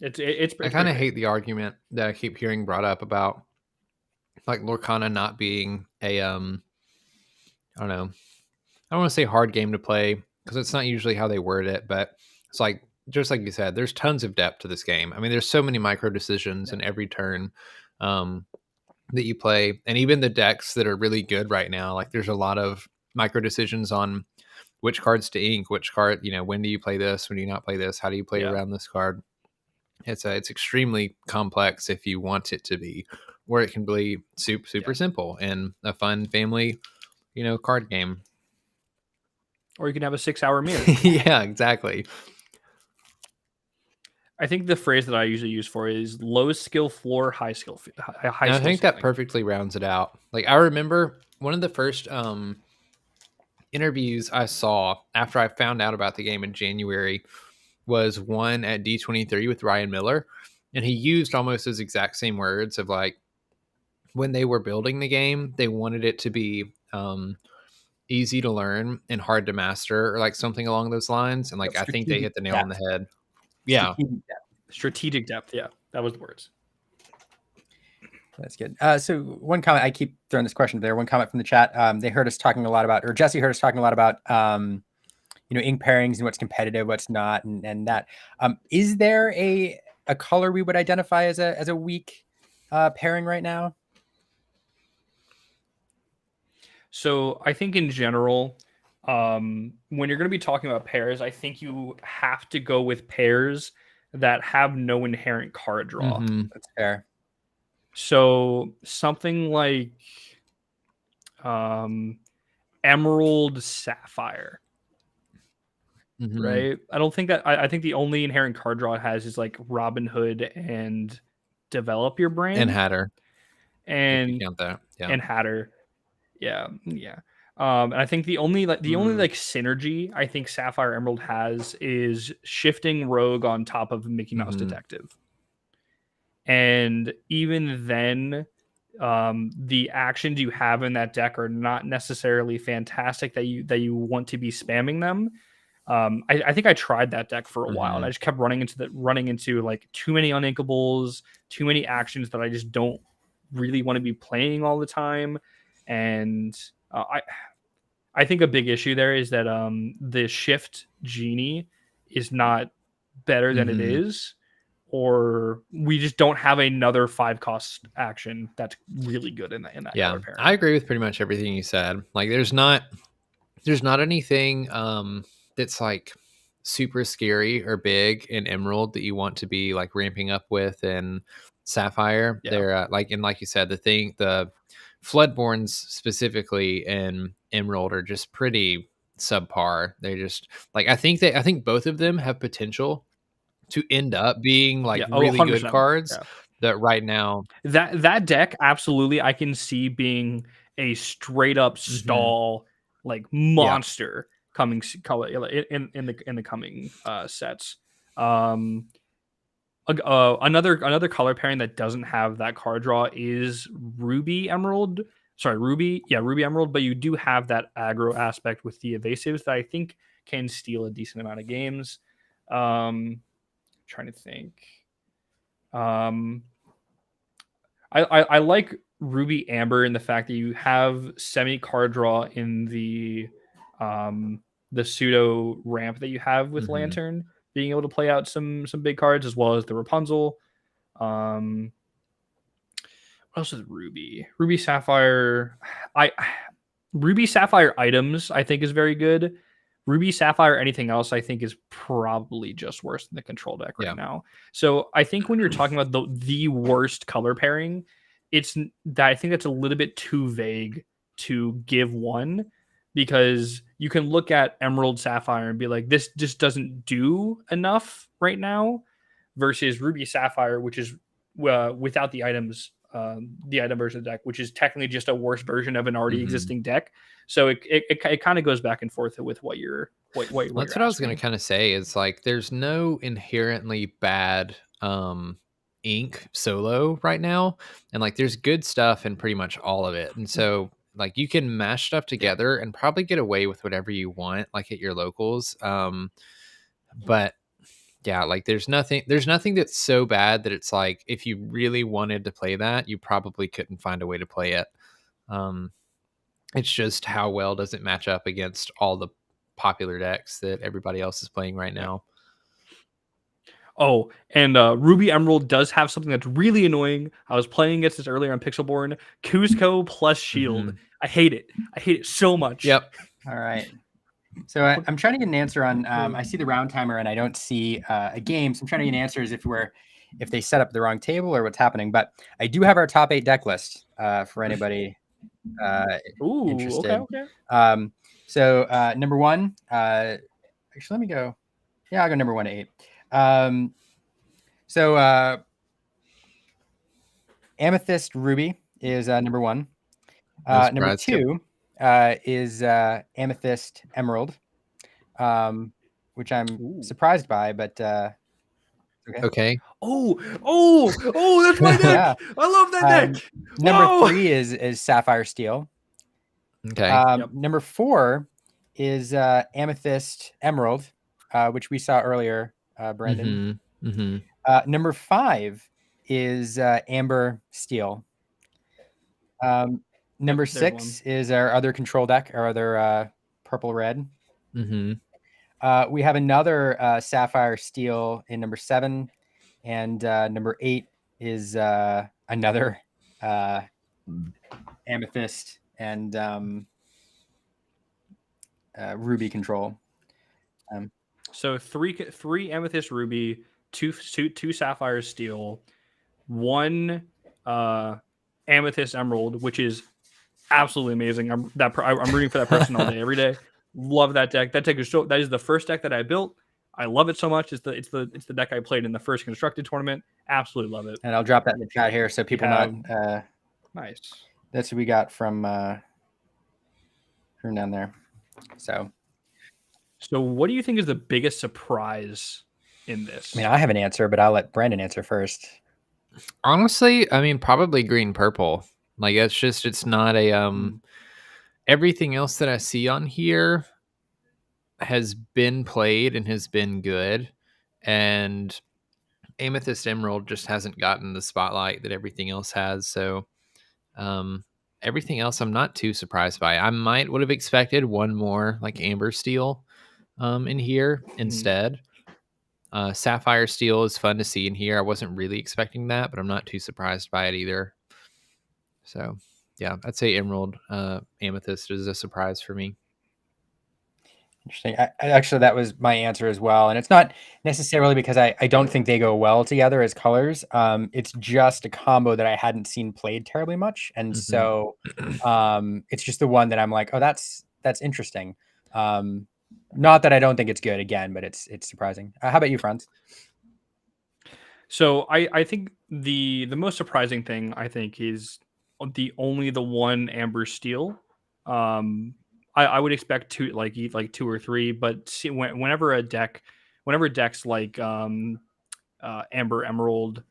E: It's
B: I kind of hate the argument that I keep hearing brought up about like Lorcana not being a I don't know. I don't want to say hard game to play because it's not usually how they word it, but it's like, just like you said, there's tons of depth to this game. I mean, there's so many micro decisions in every turn that you play, and even the decks that are really good right now. Like there's a lot of micro decisions on which cards to ink, which card, when do you play this, when do you not play this, how do you play around this card. It's extremely complex if you want it to be, where it can be super simple and a fun family, card game.
E: Or you can have a 6-hour mirror.
B: Yeah, exactly.
E: I think the phrase that I usually use for it is low skill floor, high skill.
B: I think that perfectly rounds it out. Like I remember one of the first interviews I saw after I found out about the game in January was one at D23 with Ryan Miller, and he used almost his exact same words of like when they were building the game, they wanted it to be easy to learn and hard to master, or like something along those lines. And like I think they hit the nail on the head. Yeah.
E: Strategic depth. Yeah, that was the words.
A: That's good. So one comment, I keep throwing this question there. One comment from the chat. They heard us talking a lot about, or Jesse heard us talking a lot about, ink pairings and what's competitive, what's not, and that. Is there a color we would identify as a weak pairing right now?
E: So I think in general, when you're going to be talking about pairs, I think you have to go with pairs that have no inherent card draw.
A: That's fair.
E: So something like Emerald Sapphire, right? I don't think that. I think the only inherent card draw it has is like Robin Hood and Develop Your Brain
B: and Hatter,
E: and
B: count that.
E: And Hatter, yeah. And I think the only synergy I think Sapphire Emerald has is shifting Rogue on top of Mickey Mouse Detective. And even then, the actions you have in that deck are not necessarily fantastic that you want to be spamming them. I think I tried that deck for a while, and I just kept running into like too many uninkables, too many actions that I just don't really want to be playing all the time. And I think a big issue there is that the shift genie is not better than it is, or we just don't have another 5-cost action that's really good in that color pairing.
B: I agree with pretty much everything you said. Like there's not there's not anything that's like super scary or big in Emerald that you want to be like ramping up with in Sapphire.
E: Yeah.
B: They're like you said, the Floodborns specifically in Emerald are just pretty subpar. They're just like I think both of them have potential to end up being like
E: Yeah. Oh,
B: really good
E: 100%.
B: cards.
E: Yeah.
B: That right now
E: that deck absolutely I can see being a straight up stall like monster coming in the coming sets. Another color pairing that doesn't have that card draw is Ruby Emerald. Sorry, Ruby Emerald, but you do have that aggro aspect with the evasives that I think can steal a decent amount of games. Trying to think. I like Ruby Amber in the fact that you have semi card draw in the pseudo ramp that you have with Lantern, being able to play out some big cards as well as the Rapunzel. What else is Ruby? Ruby Sapphire. Ruby Sapphire items I think is very good. Ruby Sapphire, anything else, I think is probably just worse than the control deck right now. So I think when you're talking about the worst color pairing, it's that I think that's a little bit too vague to give one, because you can look at Emerald Sapphire and be like, this just doesn't do enough right now, versus Ruby Sapphire, which is without the items, the item version of the deck, which is technically just a worse version of an already existing deck. So it kind of goes back and forth with what you're that's
B: what I was going to kind of say is like there's no inherently bad ink solo right now, and like there's good stuff in pretty much all of it, and so like you can mash stuff together and probably get away with whatever you want like at your locals, but yeah, like there's nothing that's so bad that it's like if you really wanted to play that, you probably couldn't find a way to play it. It's just how well does it match up against all the popular decks that everybody else is playing right now.
E: Oh, and Ruby Emerald does have something that's really annoying. I was playing against this earlier on Pixelborn. Cusco plus Shield. I hate it. I hate it so much.
B: Yep.
A: All right. So I'm trying to get an answer on. I see the round timer and I don't see a game. So I'm trying to get an answer as if they set up the wrong table or what's happening. But I do have our top 8 deck list for anybody interested.
E: Okay.
A: So number 1. Actually, let me go. Yeah, I'll go number 1 to 8. So Amethyst Ruby is number 1. Number 2 is Amethyst Emerald, which I'm surprised by, but
B: okay.
E: Oh, that's my deck. Yeah. I love that deck.
A: Number 3 is Sapphire Steel.
B: Okay.
A: Number 4 is Amethyst Emerald, which we saw earlier, Brandon. Number 5 is Amber Steel. Number 6 is our other control deck, our other purple red. We have another Sapphire Steel in number 7, and number 8 is another Amethyst and Ruby control.
E: So three Amethyst Ruby, two Sapphire Steel, 1 Amethyst Emerald, which is absolutely amazing. I'm rooting for that person all day, every day. Love that deck. That deck is that is the first deck that I built. I love it so much. It's the deck I played in the first constructed tournament. Absolutely love it.
A: And I'll drop that in the chat here so people know.
E: Nice.
A: That's what we got from down there. So
E: what do you think is the biggest surprise in this?
A: I mean, I have an answer, but I'll let Brandon answer first.
B: Honestly, I mean, probably green purple. Like it's not a everything else that I see on here has been played and has been good, and Amethyst Emerald just hasn't gotten the spotlight that everything else has. So everything else I'm not too surprised by. I would have expected one more like Amber Steel in here instead. Sapphire Steel is fun to see in here. I wasn't really expecting that, but I'm not too surprised by it either. So yeah, I'd say Emerald Amethyst is a surprise for me.
A: Interesting. Actually, that was my answer as well. And it's not necessarily because I don't think they go well together as colors. It's just a combo that I hadn't seen played terribly much. And so it's just the one that I'm like, oh, that's interesting. Not that I don't think it's good again, but it's surprising. How about you, Franz?
E: So I think the most surprising thing I think is the one Amber Steel. I would expect to eat like 2 or 3, but whenever decks like Amber Emerald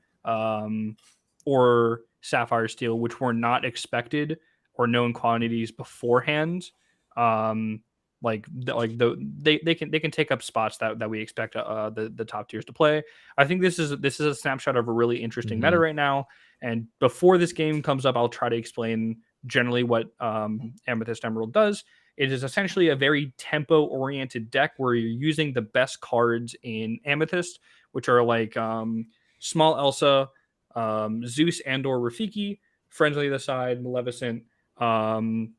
E: or Sapphire Steel, which were not expected or known quantities beforehand, they can take up spots that we expect the top tiers to play. I think this is a snapshot of a really interesting meta right now. And before this game comes up, I'll try to explain generally what Amethyst Emerald does. It is essentially a very tempo-oriented deck where you're using the best cards in Amethyst, which are like Small Elsa, Zeus and/or Rafiki, Friendly the Side, Maleficent, and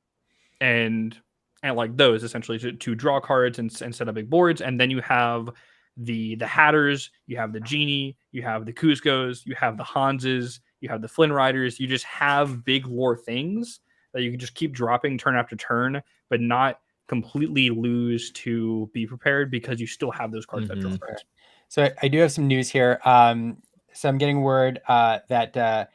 E: like those essentially to draw cards and set up big boards. And then you have the Hatters, you have the Genie, you have the Kuzcos, you have the Hanses, you have the Flynn Riders. You just have big lore things that you can just keep dropping turn after turn, but not completely lose to be prepared because you still have those cards that draw cards.
A: So I do have some news here. So I'm getting word that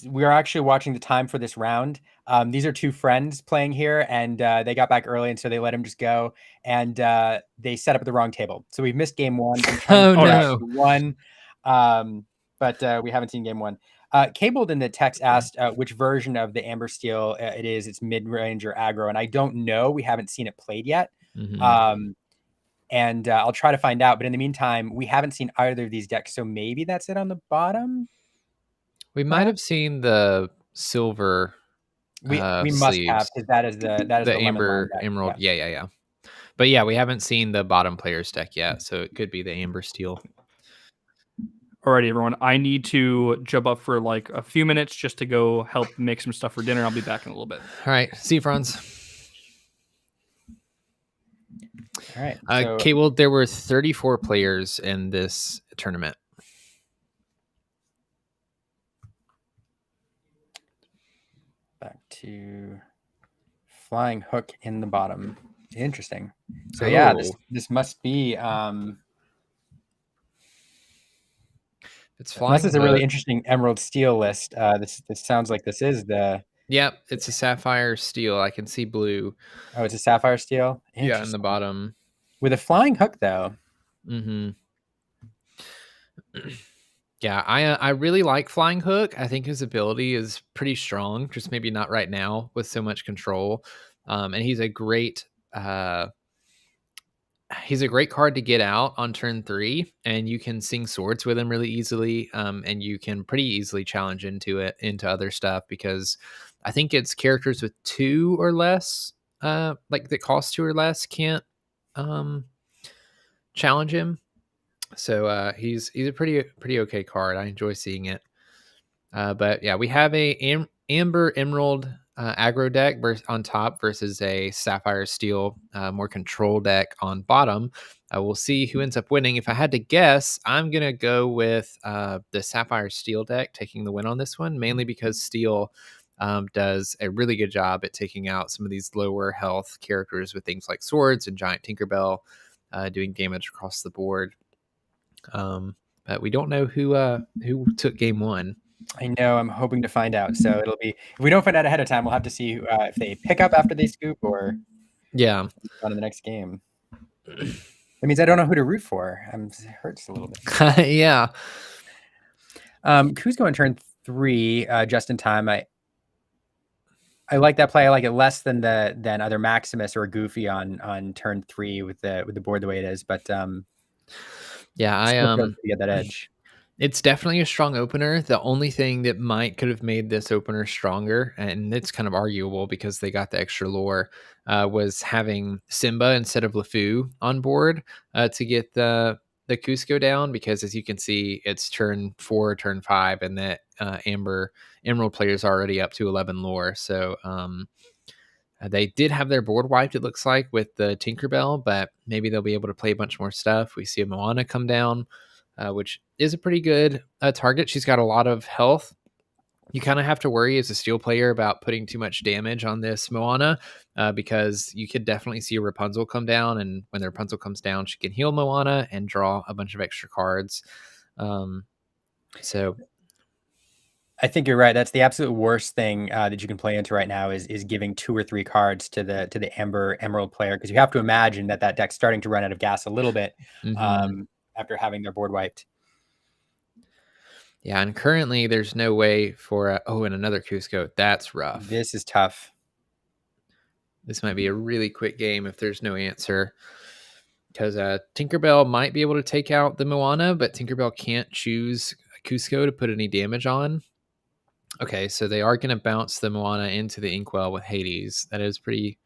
A: we are actually watching the time for this round. These are 2 friends playing here, and they got back early, and so they let him just go, and they set up at the wrong table. So we've missed game 1.
B: Oh no!
A: But we haven't seen game 1. Cabled in the text asked which version of the Amber Steel it is. It's mid-range or aggro, and I don't know. We haven't seen it played yet. And I'll try to find out. But in the meantime, we haven't seen either of these decks, so maybe that's it on the bottom.
B: We might have seen the silver.
A: We must have, because that is the
B: Amber Emerald. Yeah. But yeah, we haven't seen the bottom player's deck yet, so it could be the Amber Steel.
E: Alrighty, everyone. I need to jump up for like a few minutes just to go help make some stuff for dinner. I'll be back in a little bit.
B: All right. See you, Franz.
A: All right.
B: Cable, there were 34 players in this tournament.
A: Back to Flying Hook in the bottom. Interesting. So yeah, this must be
B: it's flying.
A: This is a really interesting Emerald Steel list. This sounds like this is the.
B: Yep, it's a Sapphire Steel. I can see blue.
A: Oh, it's a Sapphire Steel.
B: Yeah, in the bottom
A: with a Flying Hook though.
B: Yeah, I really like Flying Hook. I think his ability is pretty strong, just maybe not right now with so much control. And he's a great card to get out on turn 3, and you can sing swords with him really easily. And you can pretty easily challenge into other stuff, because I think it's characters with 2 or less, like that cost 2 or less, can't challenge him. So he's a pretty okay card. I enjoy seeing it. But yeah, we have a Amber Emerald aggro deck on top versus a Sapphire Steel more control deck on bottom. We'll see who ends up winning. If I had to guess, I'm gonna go with the Sapphire Steel deck taking the win on this one, mainly because Steel does a really good job at taking out some of these lower health characters with things like swords and Giant Tinkerbell, doing damage across the board. But we don't know who took game 1.
A: I know. I'm hoping to find out. So it'll be, if we don't find out ahead of time, we'll have to see if they pick up after they scoop or on to the next game. That means I don't know who to root for. It hurts a little bit.
B: Yeah.
A: Kuzco in turn 3, just in time. I like that play. I like it less than either Maximus or Goofy on turn 3 with the board the way it is. But
B: yeah,
A: get that edge.
B: It's definitely a strong opener. The only thing that could have made this opener stronger, and it's kind of arguable because they got the extra lore, was having Simba instead of LeFou on board to get the Kuzco down, because as you can see, it's turn 4, turn 5, and that Emerald player is already up to 11 lore. So They did have their board wiped, it looks like, with the Tinkerbell, but maybe they'll be able to play a bunch more stuff. We see a Moana come down, which is a pretty good target. She's got a lot of health. You kind of have to worry as a steel player about putting too much damage on this Moana, because you could definitely see a Rapunzel come down, and when the Rapunzel comes down, she can heal Moana and draw a bunch of extra cards. So
A: I think you're right. That's the absolute worst thing that you can play into right now is giving 2 or 3 cards to the Amber Emerald player, because you have to imagine that deck's starting to run out of gas a little bit after having their board wiped.
B: Yeah, and currently there's no way for and another Cusco. That's rough.
A: This is tough.
B: This might be a really quick game if there's no answer, because Tinkerbell might be able to take out the Moana, but Tinkerbell can't choose Cusco to put any damage on. Okay, so they are going to bounce the Moana into the Inkwell with Hades. That is pretty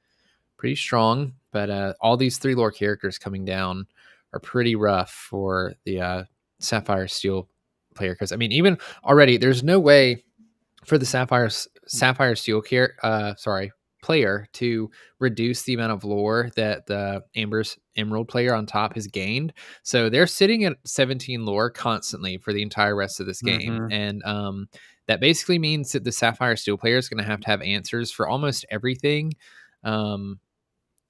B: strong, but all these 3 lore characters coming down are pretty rough for the Sapphire Steel player, because I mean, even already there's no way for the Sapphire Steel player to reduce the amount of lore that the Emerald player on top has gained. So they're sitting at 17 lore constantly for the entire rest of this game. And that basically means that the Sapphire Steel player is going to have answers for almost everything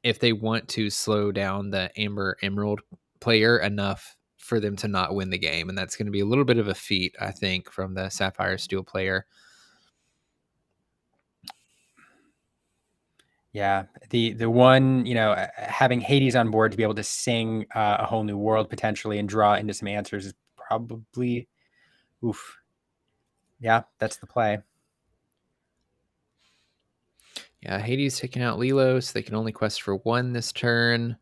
B: if they want to slow down the Amber Emerald player enough for them to not win the game. And that's going to be a little bit of a feat, I think, from the Sapphire Steel player.
A: Yeah, the one, having Hades on board to be able to sing a whole new world potentially and draw into some answers is probably, yeah, that's the play.
B: Yeah, Hades taking out Lilo, so they can only quest for 1 this turn.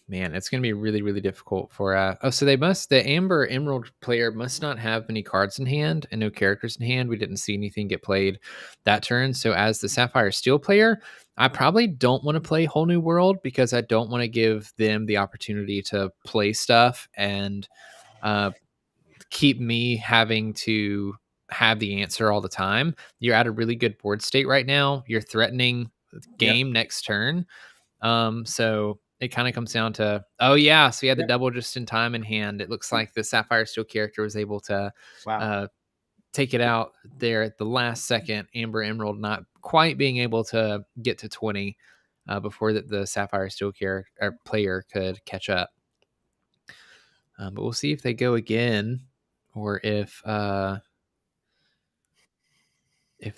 B: Man, it's going to be really, really difficult for... so the Amber Emerald player must not have many cards in hand and no characters in hand. We didn't see anything get played that turn. So as the Sapphire Steel player, I probably don't want to play Whole New World, because I don't want to give them the opportunity to play stuff and keep me having to have the answer all the time. You're at a really good board state right now. You're threatening game next turn. So it kind of comes down to, so he had the double just in time in hand. It looks like the Sapphire Steel character was able to take it out there at the last second. Amber Emerald not quite being able to get to 20 before the Sapphire Steel player could catch up. But we'll see if they go again, or if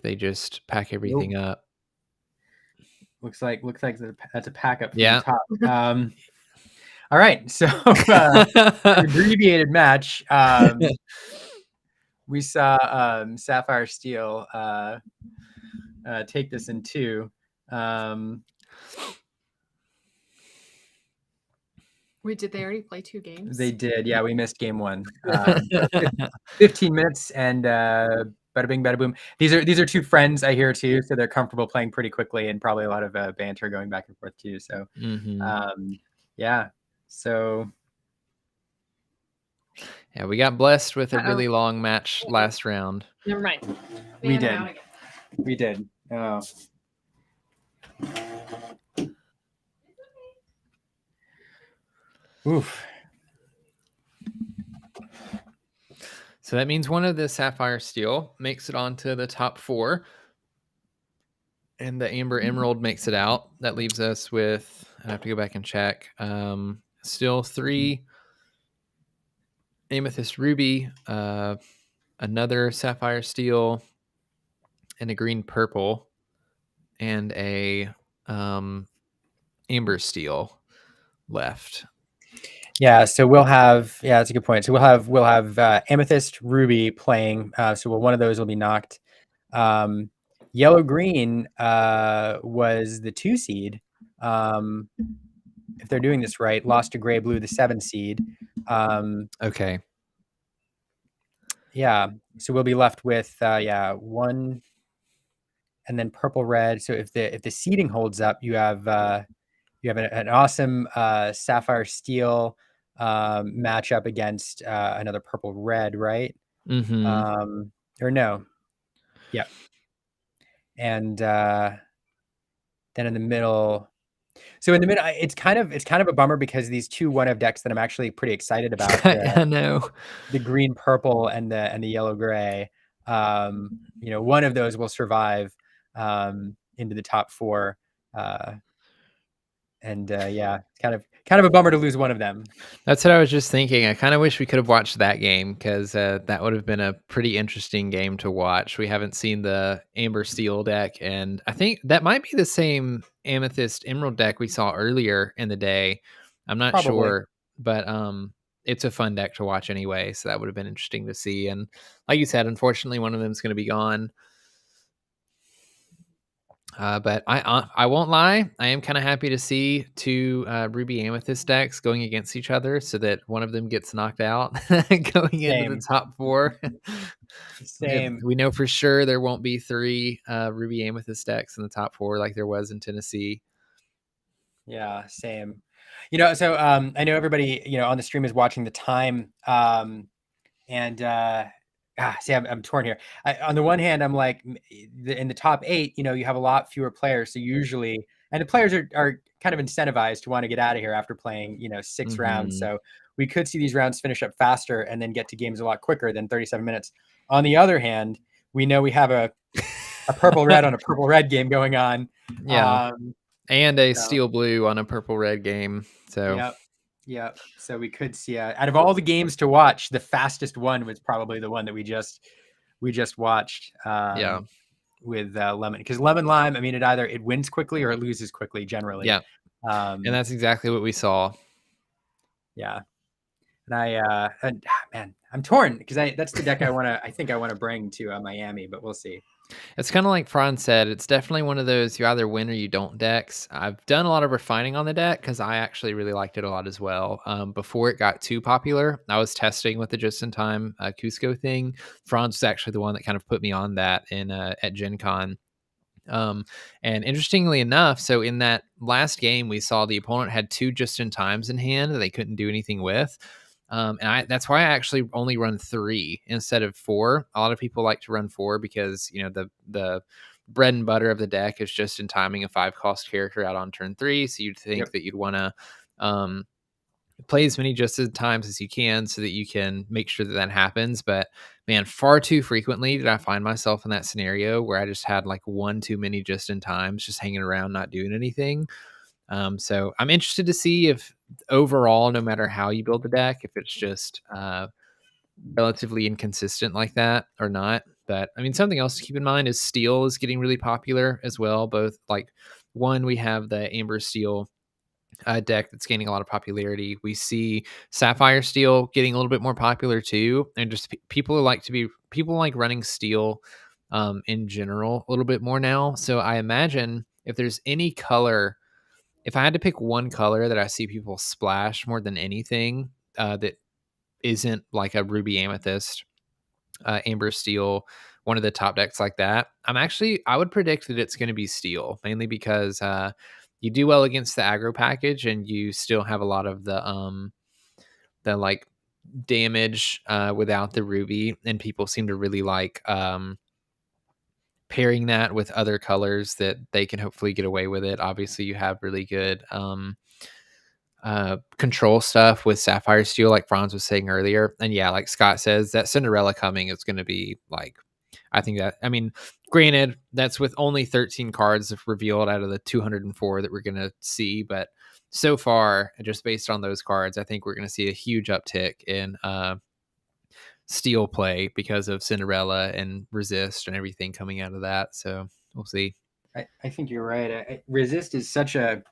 B: they just pack everything up.
A: Looks like that's a pack up from the top. All right, so abbreviated match. We saw Sapphire Steel take this in 2.
D: Wait, did they already play 2 games?
A: They did. Yeah, we missed game 1. 15 minutes and bada bing, bada boom. These are 2 friends I hear too, so they're comfortable playing pretty quickly, and probably a lot of banter going back and forth too. So, yeah. So,
B: yeah, we got blessed with a really long match last round.
D: Never mind.
A: We did. Oh. Oof.
B: So that means one of the Sapphire Steel makes it onto the top 4, and the Amber Emerald makes it out. That leaves us with, I have to go back and check, still 3 Amethyst Ruby, another Sapphire Steel, and a green purple, and a Amber Steel left.
A: Yeah, so we'll have, that's a good point. So we'll have Amethyst Ruby playing. So one of those will be knocked. Yellow green was the 2 seed. If they're doing this right, lost to gray blue, the 7 seed.
B: Okay.
A: Yeah, so we'll be left with 1, and then purple red. So if the seeding holds up, you have an awesome Sapphire Steel matchup against another purple red, right? Or no. Yeah. And Then in the middle, so in the middle, it's kind of a bummer because these two 1-of decks that I'm actually pretty excited about,
B: I know.
A: the green purple and the yellow gray. One of those will survive into the top 4. Yeah, it's kind of a bummer to lose one of them.
B: That's what I was just thinking. I kind of wish we could have watched that game because that would have been a pretty interesting game to watch. We haven't seen the Amber Steel deck, and I think that might be the same Amethyst Emerald deck we saw earlier in the day. I'm not
A: Probably.
B: sure, but it's a fun deck to watch anyway, so that would have been interesting to see. And like you said, unfortunately, one of them is going to be gone. But I won't lie, I am kind of happy to see two Ruby Amethyst decks going against each other so that one of them gets knocked out going into the top 4.
A: Same.
B: We know for sure there won't be 3 Ruby Amethyst decks in the top 4 like there was in Tennessee.
A: Yeah, same. So I know everybody, on the stream is watching the time. See, I'm torn here. On the one hand, I'm like, in the top 8, you have a lot fewer players. So usually, and the players are kind of incentivized to want to get out of here after playing, 6 rounds. So we could see these rounds finish up faster and then get to games a lot quicker than 37 minutes. On the other hand, we know we have a purple red on a purple red game going on.
B: Yeah. And a steel blue on a purple red game. So
A: yeah. So we could see out of all the games to watch, the fastest one was probably the one that we just watched. With lemon, because lemon lime, I mean, it wins quickly or it loses quickly generally.
B: Yeah. And that's exactly what we saw.
A: Yeah. And man, I'm torn because that's the deck I think I want to bring to Miami, but we'll see.
B: It's kind of like Franz said, it's definitely one of those you either win or you don't decks. I've done a lot of refining on the deck because I actually really liked it a lot as well. Before it got too popular, I was testing with the just-in-time Cusco thing. Franz was actually the one that kind of put me on that at Gen Con. And interestingly enough, so in that last game, we saw the opponent had 2 just-in-times in hand that they couldn't do anything with. That's why I actually only run 3 instead of 4. A lot of people like to run 4 because, the bread and butter of the deck is just in timing a 5-cost character out on turn 3. So you'd think that you'd want to play as many just in times as you can so that you can make sure that happens. But man, far too frequently did I find myself in that scenario where I just had like 1 too many just in times, just hanging around, not doing anything. So I'm interested to see if overall, no matter how you build the deck, if it's just relatively inconsistent like that or not. But I mean, something else to keep in mind is steel is getting really popular as well. Both we have the Amber Steel deck that's gaining a lot of popularity. We see Sapphire Steel getting a little bit more popular too, and just people like running steel in general a little bit more now. So I imagine if there's any color. If I had to pick one color that I see people splash more than anything that isn't like a Ruby Amethyst, Amber Steel, one of the top decks like that, I would predict that it's going to be Steel, mainly because you do well against the aggro package and you still have a lot of the damage without the Ruby, and people seem to really like pairing that with other colors that they can hopefully get away with it. Obviously, you have really good control stuff with Sapphire Steel, like Franz was saying earlier. And yeah, like Scott says, that Cinderella coming is going to be granted, that's with only 13 cards revealed out of the 204 that we're going to see. But so far, just based on those cards, I think we're going to see a huge uptick in steel play because of Cinderella and Resist and everything coming out of that. So we'll see.
A: I think you're right. Resist is such a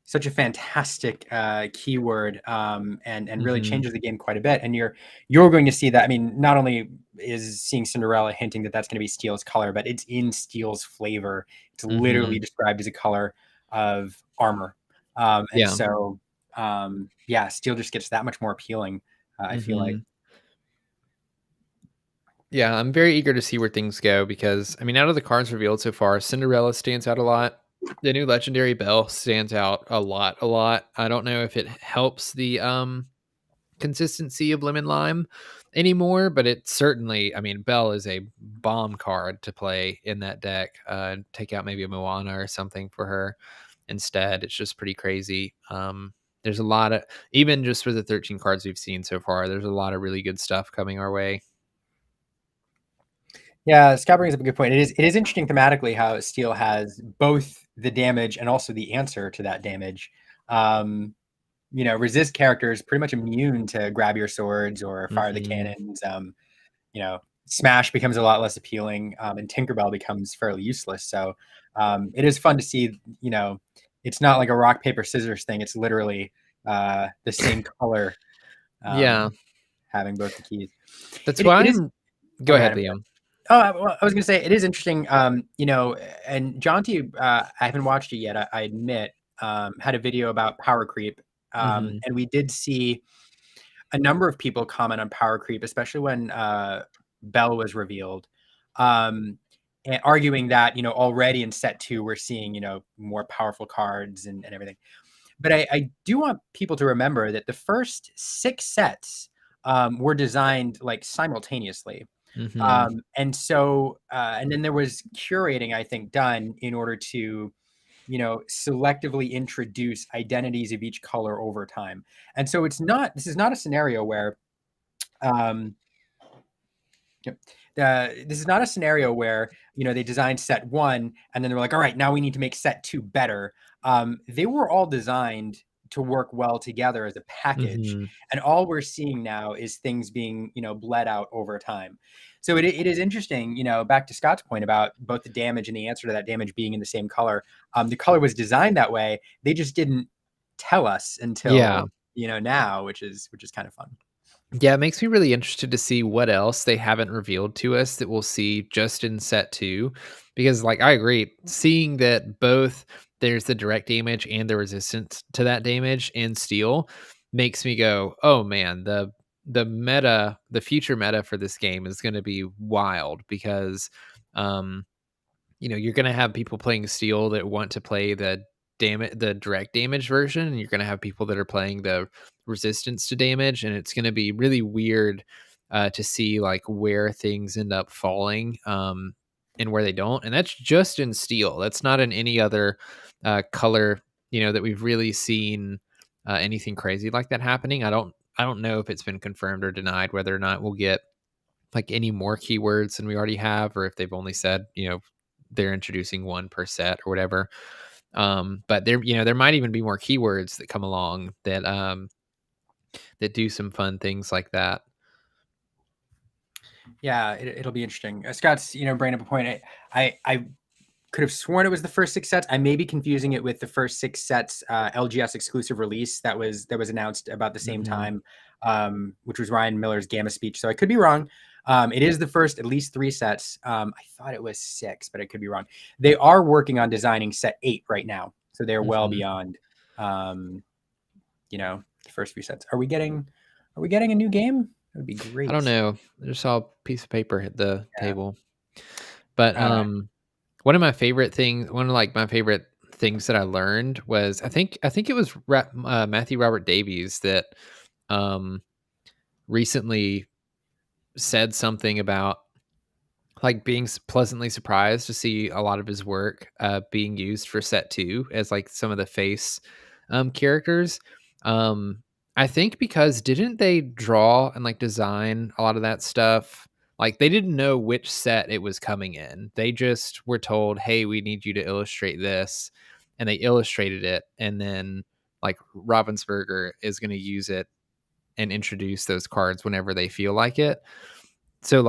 A: fantastic keyword and really changes the game quite a bit. And you're going to see that. I mean, not only is seeing Cinderella hinting that that's going to be Steel's color, but it's in Steel's flavor. It's literally described as a color of armor. So Steel just gets that much more appealing, I feel like.
B: Yeah, I'm very eager to see where things go because, I mean, out of the cards revealed so far, Cinderella stands out a lot. The new Legendary Belle stands out a lot. I don't know if it helps the consistency of lemon lime anymore, but it certainly, I mean, Belle is a bomb card to play in that deck. Take out maybe a Moana or something for her instead. It's just pretty crazy. There's a lot of, even just for the 13 cards we've seen so far, there's a lot of really good stuff coming our way.
A: Yeah, Scott brings up a good point. It is interesting thematically how Steel has both the damage and also the answer to that damage. Resist characters pretty much immune to grab your swords or fire the cannons. Smash becomes a lot less appealing, and Tinkerbell becomes fairly useless. So it is fun to see, it's not like a rock, paper, scissors thing. It's literally the same color. Having both the keys.
B: That's why Go ahead, Liam.
A: Oh, I was going to say, it is interesting, and Jonty, I haven't watched it yet, I admit, had a video about power creep. And we did see a number of people comment on power creep, especially when Belle was revealed, and arguing that, already in set 2, we're seeing, more powerful cards and everything. But I do want people to remember that the first 6 sets were designed like simultaneously. And so, and then there was curating, I think, done in order to, selectively introduce identities of each color over time. And so this is not a scenario where, this is not a scenario where, they designed set 1 and then they're like, all right, now we need to make set 2 better. They were all designed to work well together as a package. And all we're seeing now is things being, bled out over time. So it is interesting, back to Scott's point about both the damage and the answer to that damage being in the same color. The color was designed that way. They just didn't tell us until, now, which is kind of fun.
B: Yeah, it makes me really interested to see what else they haven't revealed to us that we'll see just in set 2. Because, I agree, seeing that both there's the direct damage and the resistance to that damage in Steel makes me go, oh man, the future meta for this game is going to be wild because, you're going to have people playing Steel that want to play the direct damage version, and you're going to have people that are playing the resistance to damage, and it's going to be really weird to see where things end up falling and where they don't. And that's just in Steel. That's not in any other color, that we've really seen anything crazy like that happening. I don't know if it's been confirmed or denied whether or not we'll get any more keywords than we already have, or if they've only said, they're introducing 1 per set or whatever. But there might even be more keywords that come along that that do some fun things like that.
A: Yeah, it'll be interesting. Scott's, bringing up a point. I could have sworn it was the first 6 sets. I may be confusing it with the first 6 sets LGS exclusive release that was announced about the same time, which was Ryan Miller's Gamma speech. So I could be wrong. It is the first at least 3 sets. I thought it was 6, but I could be wrong. They are working on designing set 8 right now, so they're well beyond, the first few sets. Are we getting a new game? That would be great.
B: I don't know. I just saw a piece of paper hit the table. But one of my favorite things that I learned was I think it was Matthew Robert Davies that recently said something about being pleasantly surprised to see a lot of his work being used for set 2 as some of the face characters. I think because didn't they draw and design a lot of that stuff? They didn't know which set it was coming in. They just were told, hey, we need you to illustrate this. And they illustrated it. And then Ravensburger is going to use it and introduce those cards whenever they feel like it. So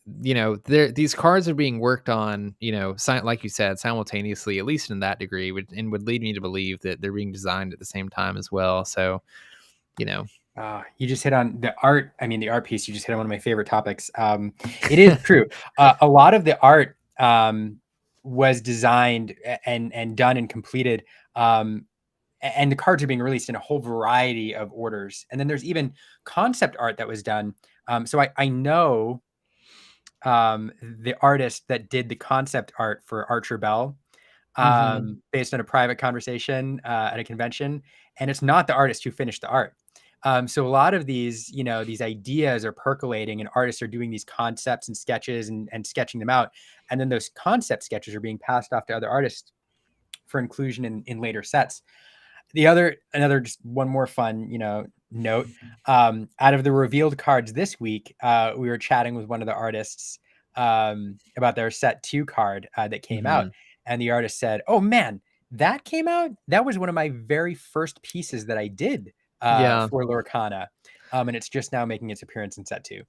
B: these cards are being worked on, like you said, simultaneously, at least in that degree, would lead me to believe that they're being designed at the same time as well. So,
A: you just hit on the art. I mean, the art piece, you just hit on one of my favorite topics. It is true. A lot of the art was designed and done and completed. And the cards are being released in a whole variety of orders. And then there's even concept art that was done. So I know the artist that did the concept art for Archer Bell, based on a private conversation at a convention. And it's not the artist who finished the art. So a lot of these, these ideas are percolating, and artists are doing these concepts and sketches and sketching them out. And then those concept sketches are being passed off to other artists for inclusion in later sets. Another just one more fun, note, out of the revealed cards this week, we were chatting with one of the artists about their set 2 card that came out, and the artist said, "Oh man, that came out. That was one of my very first pieces that I did for Lorcana, and it's just now making its appearance in set 2,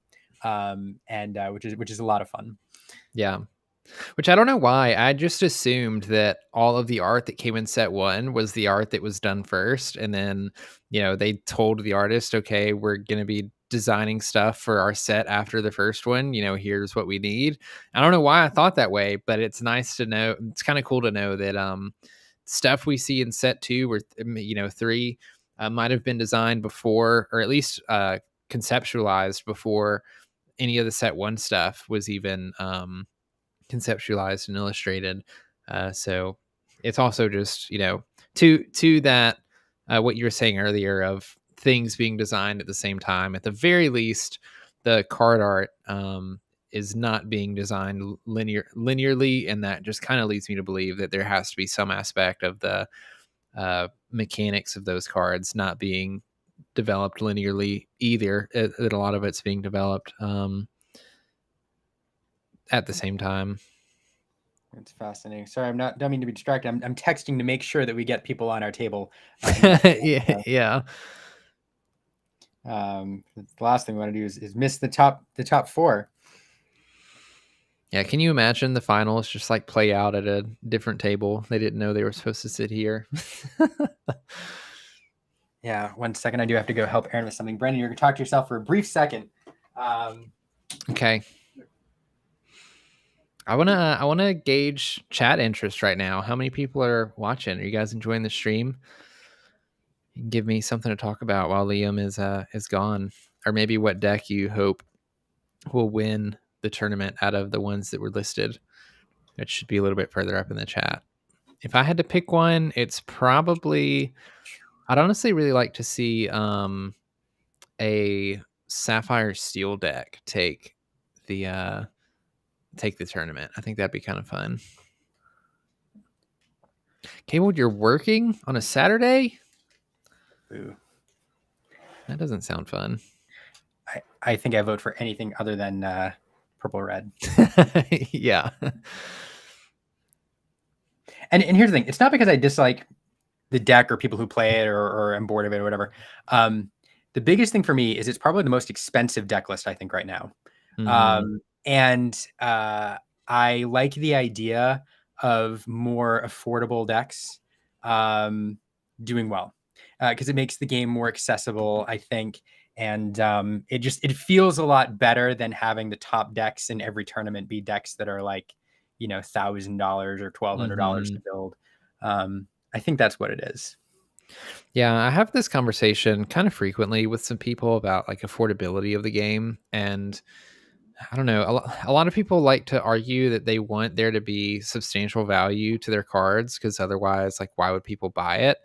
A: and which is a lot of fun."
B: Yeah. Which I don't know why. I just assumed that all of the art that came in set 1 was the art that was done first. And then, they told the artist, okay, we're going to be designing stuff for our set after the first one. Here's what we need. I don't know why I thought that way, but it's nice to know. It's kind of cool to know that stuff we see in set 2 or, 3 might have been designed before, or at least conceptualized before any of the set 1 stuff was even conceptualized and illustrated. So it's also just, to that, what you were saying earlier of things being designed at the same time. At the very least, the card art is not being designed linearly, and that just kind of leads me to believe that there has to be some aspect of the mechanics of those cards not being developed linearly either. That a lot of it's being developed at the same time.
A: It's fascinating. Sorry, don't mean to be distracted. I'm texting to make sure that we get people on our table.
B: Yeah.
A: The last thing we want to do is miss the top 4.
B: Yeah, can you imagine the finals just like play out at a different table? They didn't know they were supposed to sit here.
A: Yeah, 1 second. I do have to go help Aaron with something. Brandon, you're going to talk to yourself for a brief second.
B: Okay. I wanna gauge chat interest right now. How many people are watching? Are you guys enjoying the stream? You can give me something to talk about while Liam is gone, or maybe what deck you hope will win the tournament out of the ones that were listed. It should be a little bit further up in the chat. If I had to pick one, it's probably, I'd honestly really like to see a Sapphire Steel deck take the tournament. I think that'd be kind of fun. Cable, you're working on a Saturday?
A: Ooh.
B: That doesn't sound fun.
A: I think I vote for anything other than purple red.
B: Yeah.
A: And here's the thing. It's not because I dislike the deck or people who play it or I'm bored of it or whatever. The biggest thing for me is it's probably the most expensive deck list, I think, right now. And I like the idea of more affordable decks doing well because it makes the game more accessible, I think. And it feels a lot better than having the top decks in every tournament be decks that are like, $1,000 or $1,200 to build. I think that's what it is.
B: Yeah, I have this conversation kind of frequently with some people about like affordability of the game. And I don't know, a lot of people like to argue that they want there to be substantial value to their cards because otherwise, like, why would people buy it?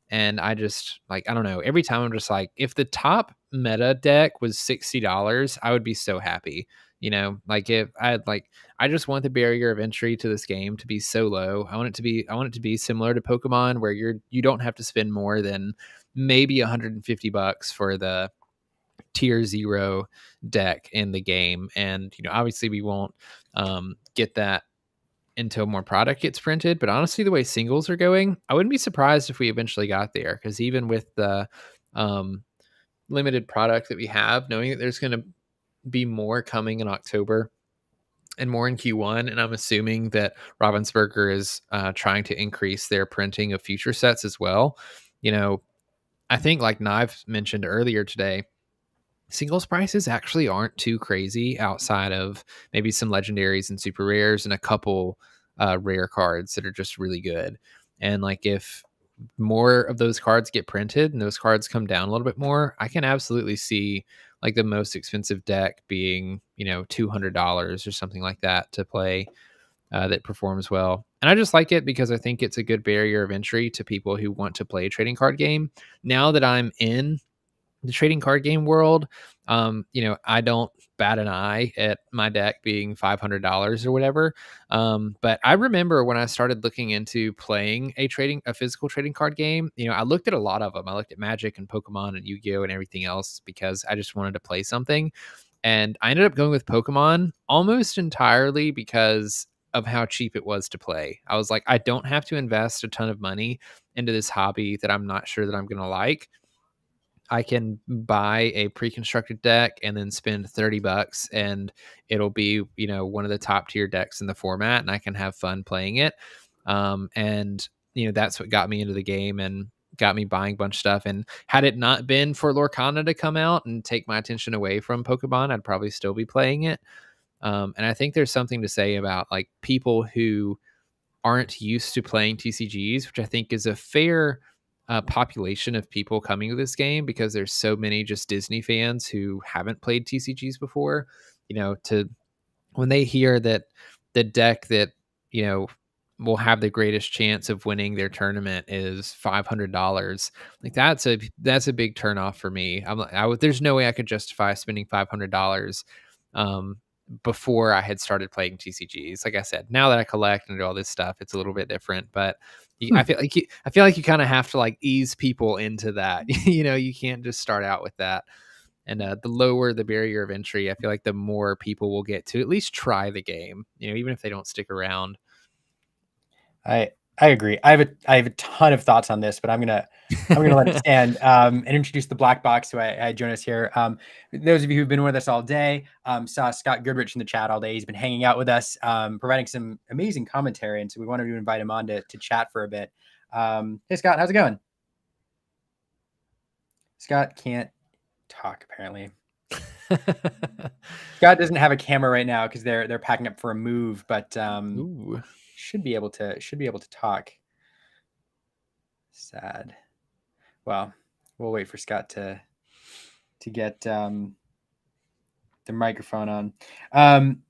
B: And I just like, I don't know, every time I'm just like, if the top meta deck was $60, I would be so happy. Like if I had I just want the barrier of entry to this game to be so low. I want it to be similar to Pokemon where you don't have to spend more than maybe $150 for the tier 0 deck in the game. And, obviously we won't get that until more product gets printed. But honestly, the way singles are going, I wouldn't be surprised if we eventually got there. Because even with the limited product that we have, knowing that there's going to be more coming in October and more in Q1, and I'm assuming that Ravensburger is trying to increase their printing of future sets as well. I think like Knive mentioned earlier today, singles prices actually aren't too crazy outside of maybe some legendaries and super rares and a couple rare cards that are just really good. And like if more of those cards get printed and those cards come down a little bit more, I can absolutely see like the most expensive deck being, $200 or something like that to play that performs well. And I just like it because I think it's a good barrier of entry to people who want to play a trading card game. Now that I'm in the trading card game world, I don't bat an eye at my deck being $500 or whatever. But I remember when I started looking into playing a physical trading card game, I looked at a lot of them. I looked at Magic and Pokemon and Yu-Gi-Oh and everything else because I just wanted to play something. And I ended up going with Pokemon almost entirely because of how cheap it was to play. I was like, I don't have to invest a ton of money into this hobby that I'm not sure that I'm going to like. I can buy a pre-constructed deck and then spend $30 and it'll be, one of the top tier decks in the format and I can have fun playing it. And that's what got me into the game and got me buying a bunch of stuff. And had it not been for Lorcana to come out and take my attention away from Pokemon, I'd probably still be playing it. And I think there's something to say about like people who aren't used to playing TCGs, which I think is a fair population of people coming to this game because there's so many just Disney fans who haven't played TCGs before. To when they hear that the deck that will have the greatest chance of winning their tournament is $500, like that's a big turnoff for me. There's no way I could justify spending $500 before I had started playing TCGs. Like I said, now that I collect and do all this stuff, it's a little bit different. But I feel like you kind of have to like ease people into that. You can't just start out with that. And the lower the barrier of entry, I feel like the more people will get to at least try the game. Even if they don't stick around.
A: I agree. I have a ton of thoughts on this, but I'm gonna let it stand and introduce the black box who I join us here. Those of you who've been with us all day saw Scott Goodrich in the chat all day. He's been hanging out with us, providing some amazing commentary, and so we wanted to invite him on to chat for a bit. Hey Scott, how's it going? Scott can't talk apparently. Scott doesn't have a camera right now because they're packing up for a move, but should be able to talk. Sad. Well, we'll wait for Scott to get the microphone on.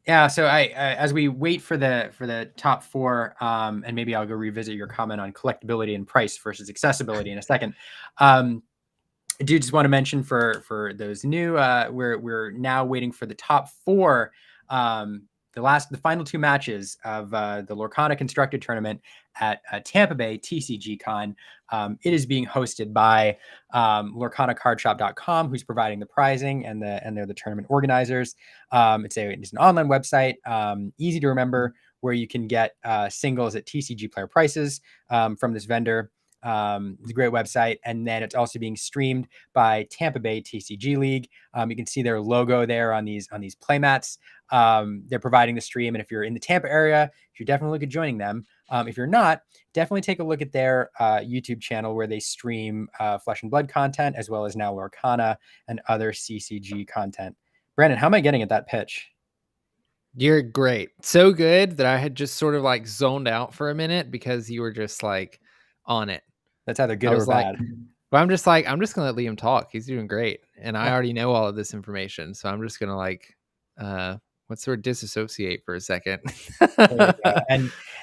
A: Yeah, so I as we wait for the top four, and maybe I'll go revisit your comment on collectability and price versus accessibility in a second. I do just want to mention for those new, we're now waiting for the top four. The final two matches of the Lorcana constructed tournament at Tampa Bay TCG Con. It is being hosted by LorcanaCardShop.com, who's providing the prizing, and they're the tournament organizers. It's an online website, easy to remember, where you can get singles at TCG player prices from this vendor. It's a great website, and then it's also being streamed by Tampa Bay TCG League. You can see their logo there on these playmats. They're providing the stream, and if you're in the Tampa area, you should definitely look at joining them. If you're not, definitely take a look at their YouTube channel where they stream Flesh and Blood content, as well as now Lorcana and other CCG content. Brandon, how am I getting at that pitch?
B: You're great. So good that I had just sort of like zoned out for a minute because you were just like on it.
A: That's either good or bad.
B: But I'm just going to let Liam talk. He's doing great. And I already know all of this information. So I'm just going to disassociate for a second.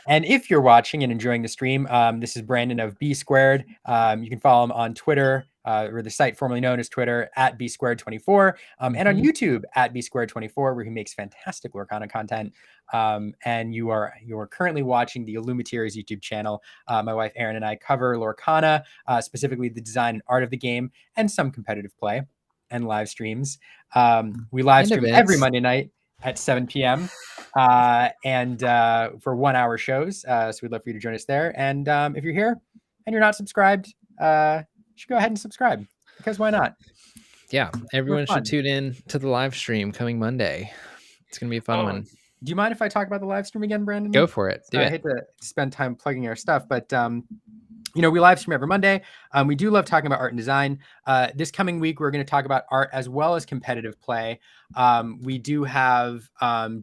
A: And if you're watching and enjoying the stream, this is Brandon of B Squared. You can follow him on Twitter, or the site formerly known as Twitter, at B Squared 24, and on YouTube at B Squared 24, where he makes fantastic Lorcana content. And you are currently watching the Illumiteers YouTube channel. My wife Erin and I cover Lorcana, specifically the design and art of the game, and some competitive play and live streams. We live stream every Monday night at 7 p.m. And for 1 hour shows. So we'd love for you to join us there. And if you're here and you're not subscribed, you should go ahead and subscribe, because why not?
B: Yeah, everyone should tune in to the live stream coming Monday. It's going to be a fun one.
A: Do you mind if I talk about the live stream again, Brandon?
B: Go for it.
A: I hate to spend time plugging our stuff, but we live stream every Monday. We do love talking about art and design. This coming week, we're going to talk about art as well as competitive play. We do have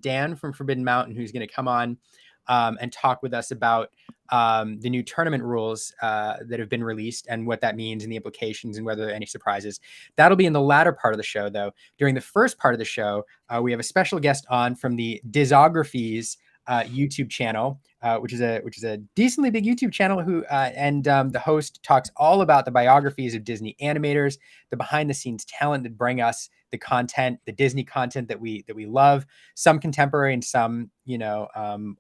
A: Dan from Forbidden Mountain, who's going to come on and talk with us about the new tournament rules that have been released and what that means and the implications and whether there are any surprises. That'll be in the latter part of the show, though. During the first part of the show, we have a special guest on from the discographies YouTube channel, which is a decently big YouTube channel. The host talks all about the biographies of Disney animators, the behind the scenes talent that bring us the content, the Disney content that we love. Some contemporary and some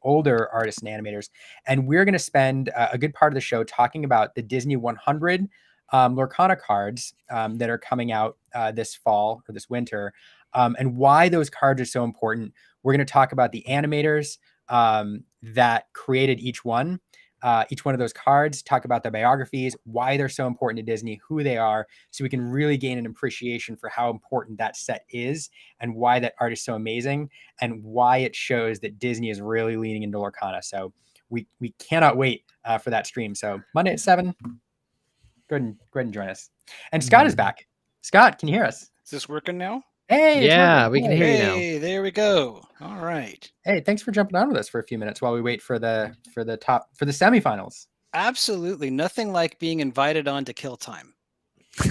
A: older artists and animators. And we're going to spend a good part of the show talking about the Disney 100 Lorcana cards that are coming out this fall or this winter, and why those cards are so important. We're going to talk about the animators that created each one of those cards, talk about their biographies, why they're so important to Disney, who they are, so we can really gain an appreciation for how important that set is and why that art is so amazing and why it shows that Disney is really leaning into Lorcana. So we cannot wait for that stream. So Monday at 7, go ahead and join us. And Scott is back. Scott, can you hear us?
F: Is this working now?
A: Hey,
B: yeah, we can hear you now.
F: Hey, there we go. All right.
A: Hey, thanks for jumping on with us for a few minutes while we wait for the semifinals.
F: Absolutely, nothing like being invited on to kill time.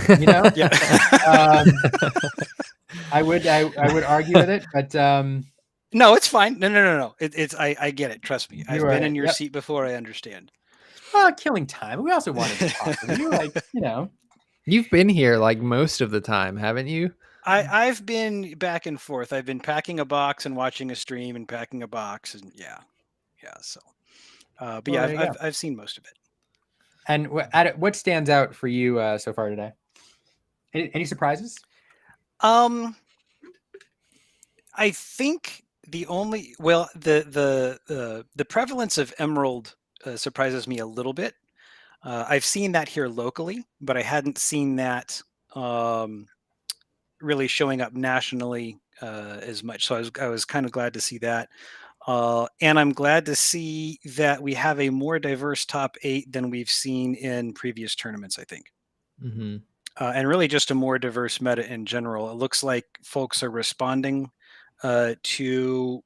A: Yeah. I would argue with it, but
F: no, it's fine. No. It's I get it. Trust me. I've been in your seat before. I understand.
A: Killing time. We also wanted to talk to you,
B: You've been here like most of the time, haven't you?
F: I've been back and forth. I've been packing a box and watching a stream and packing a box and yeah. So, but yeah, I've seen most of it.
A: And what stands out for you so far today? Any surprises?
F: I think the prevalence of Emerald surprises me a little bit. I've seen that here locally, but I hadn't seen that really showing up nationally as much. So I was kind of glad to see that. And I'm glad to see that we have a more diverse top 8 than we've seen in previous tournaments, I think.
B: Mm-hmm.
F: And really just a more diverse meta in general. It looks like folks are responding to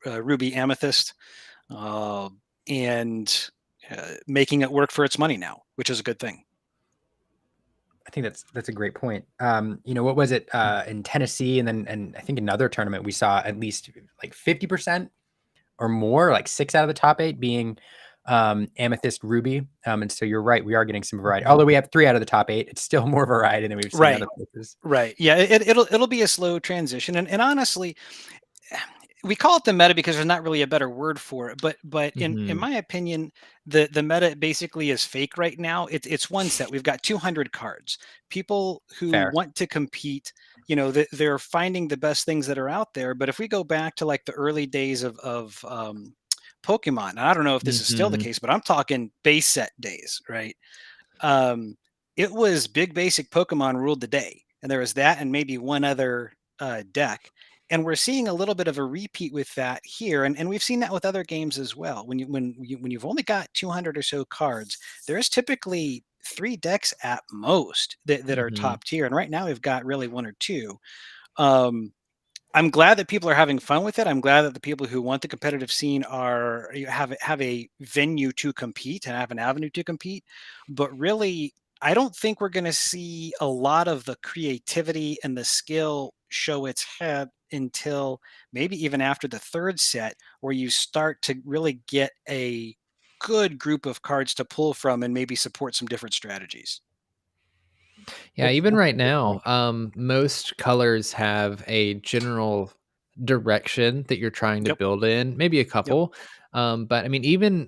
F: Ruby Amethyst and making it work for its money now, which is a good thing.
A: I think that's a great point. What was it in Tennessee, and I think another tournament we saw at least like 50% or more, like 6 out of the top 8 being Amethyst Ruby. And so you're right, we are getting some variety. Although we have 3 out of the top 8, it's still more variety than we've seen other places.
F: Right. Yeah, it'll be a slow transition, and honestly, we call it the meta because there's not really a better word for it. But in my opinion, the meta basically is fake right now. It's one set. We've got 200 cards. People who want to compete, they're finding the best things that are out there. But if we go back to like the early days of Pokemon, and I don't know if this is still the case, but I'm talking base set days, right? It was big basic Pokemon ruled the day, and there was that and maybe one other deck. And we're seeing a little bit of a repeat with that here, and we've seen that with other games as well. When you've only got 200 or so cards, there's typically 3 decks at most that are top tier, and right now we've got really 1 or 2. I'm glad that people are having fun with it. I'm glad that the people who want the competitive scene have a venue to compete and have an avenue to compete. But really, I don't think we're going to see a lot of the creativity and the skill show its head until maybe even after the 3rd set, where you start to really get a good group of cards to pull from and maybe support some different strategies.
B: Yeah, even right now, most colors have a general direction that you're trying to build in, maybe a couple. But I mean,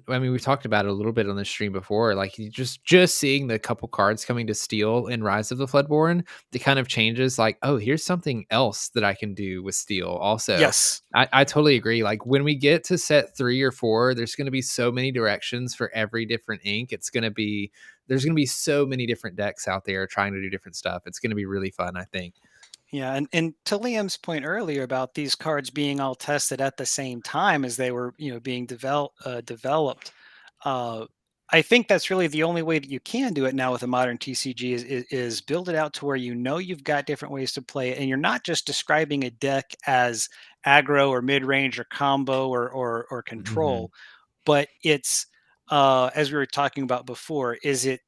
B: we've talked about it a little bit on the stream before, like you just seeing the couple cards coming to Steel in Rise of the Floodborn, it kind of changes like, oh, here's something else that I can do with Steel also.
F: Yes.
B: I totally agree. Like when we get to set 3 or 4, there's going to be so many directions for every different ink. There's going to be so many different decks out there trying to do different stuff. It's going to be really fun, I think.
F: Yeah, and to Liam's point earlier about these cards being all tested at the same time as they were, being developed, I think that's really the only way that you can do it now with a modern TCG is build it out to where you've got different ways to play it, and you're not just describing a deck as aggro or mid range or combo or control, but it's as we were talking about before, is it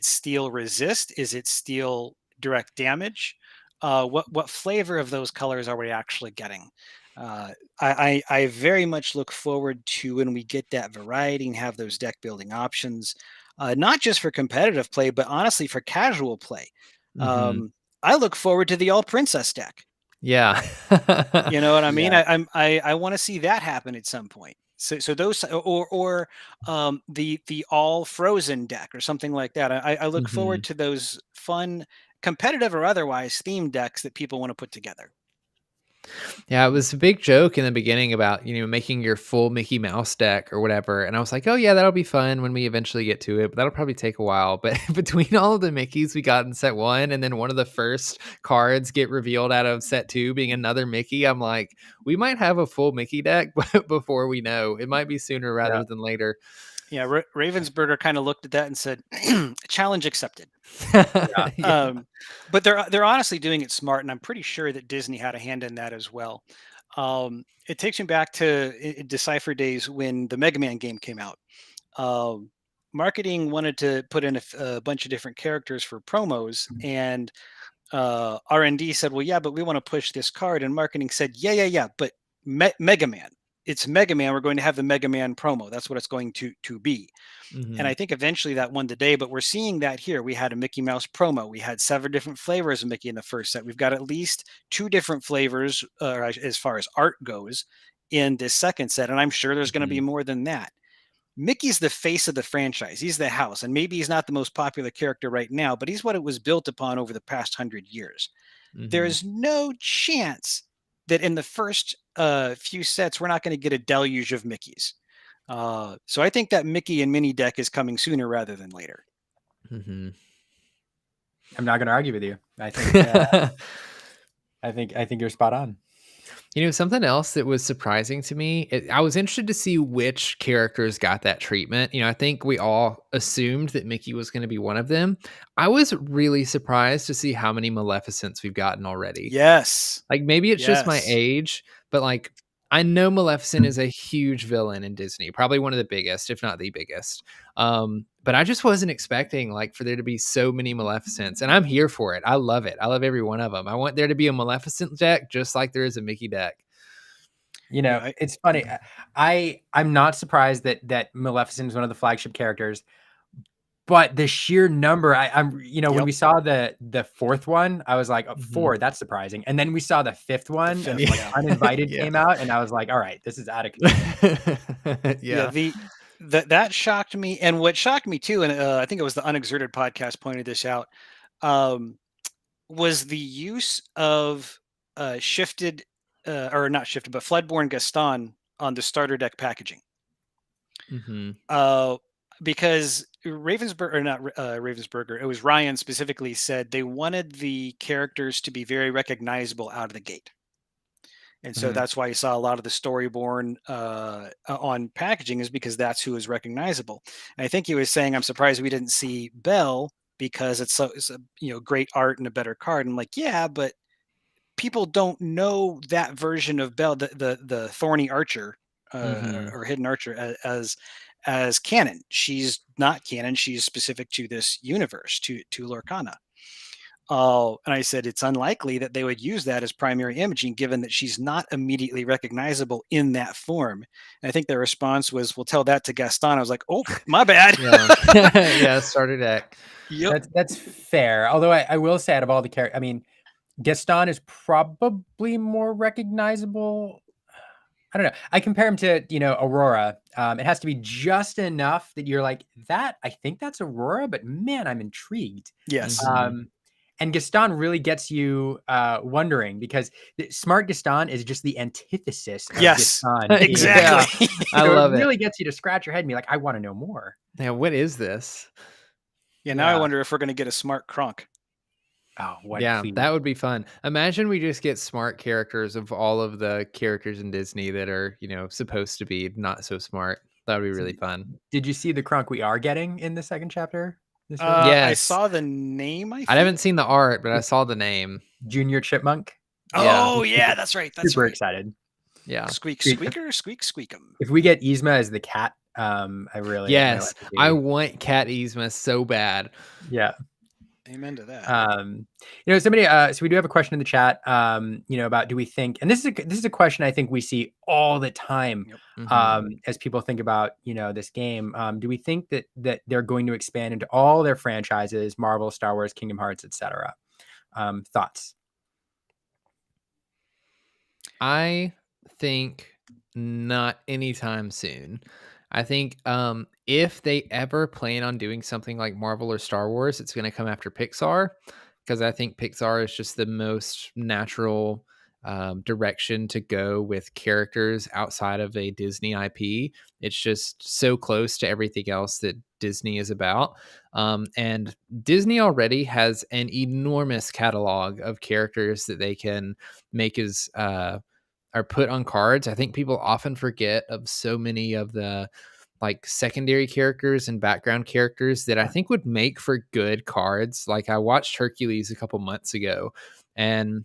F: steel resist? Is it steel direct damage? What flavor of those colors are we actually getting? I very much look forward to when we get that variety and have those deck building options, not just for competitive play, but honestly for casual play. I look forward to the all princess deck.
B: Yeah.
F: You know what I mean?
A: Yeah.
F: I want to see that happen at some point. So those or the all frozen deck or something like that. I look forward to those fun, competitive or otherwise themed decks that people want to put together.
B: Yeah, it was a big joke in the beginning about, making your full Mickey Mouse deck or whatever. And I was like, oh, yeah, that'll be fun when we eventually get to it. But that'll probably take a while. But between all of the Mickeys we got in set 1 and then one of the first cards get revealed out of set 2 being another Mickey, I'm like, we might have a full Mickey deck before we know. It might be sooner rather than later.
F: Yeah, Ravensburger kind of looked at that and said, challenge accepted. But they're honestly doing it smart, and I'm pretty sure that Disney had a hand in that as well. It takes me back to Decipher days when the Mega Man game came out. Marketing wanted to put in a bunch of different characters for promos, and R&D said, well, yeah, but we want to push this card. And marketing said, yeah, but Mega Man. It's Mega Man. We're going to have the Mega Man promo. That's what it's going to be. And I think eventually that won the day, but we're seeing that here. We had a Mickey Mouse promo. We had 7 different flavors of Mickey in the first set. We've got at least 2 different flavors as far as art goes in this second set. And I'm sure there's going to be more than that. Mickey's the face of the franchise. He's the house. And maybe he's not the most popular character right now, but he's what it was built upon over the past 100 years. There's no chance that in the first few sets, we're not going to get a deluge of Mickeys. So I think that Mickey and Minnie deck is coming sooner rather than later.
A: I'm not going to argue with you. I think I think you're spot on.
B: Something else that was surprising to me, I was interested to see which characters got that treatment. I think we all assumed that Mickey was going to be one of them. I was really surprised to see how many Maleficents we've gotten already.
F: Yes.
B: Like maybe it's just my age, but like I know Maleficent is a huge villain in Disney, probably one of the biggest, if not the biggest. But I just wasn't expecting like for there to be so many Maleficents, and I'm here for it. I love it. I love every one of them. I want there to be a Maleficent deck just like there is a Mickey deck.
A: It's funny. I'm not surprised that Maleficent is one of the flagship characters, but the sheer number, when we saw the 4th one, I was like, 4, that's surprising. And then we saw the 5th one, Uninvited came out, and I was like, all right, this is out of control.
F: That shocked me. And what shocked me too, and I think it was the Unexerted podcast pointed this out, was the use of shifted, or not shifted, but Floodborn Gaston on the starter deck packaging. Because Ravensburger, it was Ryan specifically said they wanted the characters to be very recognizable out of the gate. And so that's why you saw a lot of the Storyborn on packaging, is because that's who is recognizable. And I think he was saying, I'm surprised we didn't see Belle because it's great art and a better card. I'm like, yeah, but people don't know that version of Belle, the Thorny Archer or Hidden Archer as canon. She's not canon. She's specific to this universe, to Lorcana. And I said, it's unlikely that they would use that as primary imaging, given that she's not immediately recognizable in that form. And I think their response was, we'll tell that to Gaston. I was like, oh, my bad.
B: Yeah, starter deck.
A: Yep. That's fair. Although I will say, out of all the characters, I mean, Gaston is probably more recognizable. I don't know. I compare him to, Aurora. It has to be just enough that you're like, I think that's Aurora, but man, I'm intrigued.
F: Yes.
A: And Gaston really gets you wondering, because Smart Gaston is just the antithesis of Gaston.
F: Exactly.
B: I love
A: it. It really gets you to scratch your head and be like, I want to know more.
B: Yeah, what is this?
F: Yeah, now I wonder if we're going to get a Smart Kronk.
A: Oh, what?
B: Yeah,
A: please.
B: that would be fun. Imagine we just get smart characters of all of the characters in Disney that are, supposed to be not so smart. That would be really fun.
A: Did you see the Kronk we are getting in the second chapter?
B: Yes.
F: I saw the name. I
B: haven't seen the art, but I saw the name.
A: Junior Chipmunk.
F: Oh, yeah, that's right. That's
A: super excited.
B: Yeah.
F: Squeaker, squeak 'em.
A: If we get Yzma as the cat, I really
B: I want Cat Yzma so bad.
A: Yeah.
F: Amen to that.
A: Somebody, so we do have a question in the chat, about, do we think, and this is a question I think we see all the time, as people think about, this game. Do we think that they're going to expand into all their franchises, Marvel, Star Wars, Kingdom Hearts, etc.? Thoughts?
B: I think not anytime soon. I think if they ever plan on doing something like Marvel or Star Wars, it's going to come after Pixar, because I think Pixar is just the most natural direction to go with characters outside of a Disney IP. It's just so close to everything else that Disney is about. And Disney already has an enormous catalog of characters that they can make as are put on cards. I think people often forget of so many of the like secondary characters and background characters that I think would make for good cards. Like I watched Hercules a couple months ago, and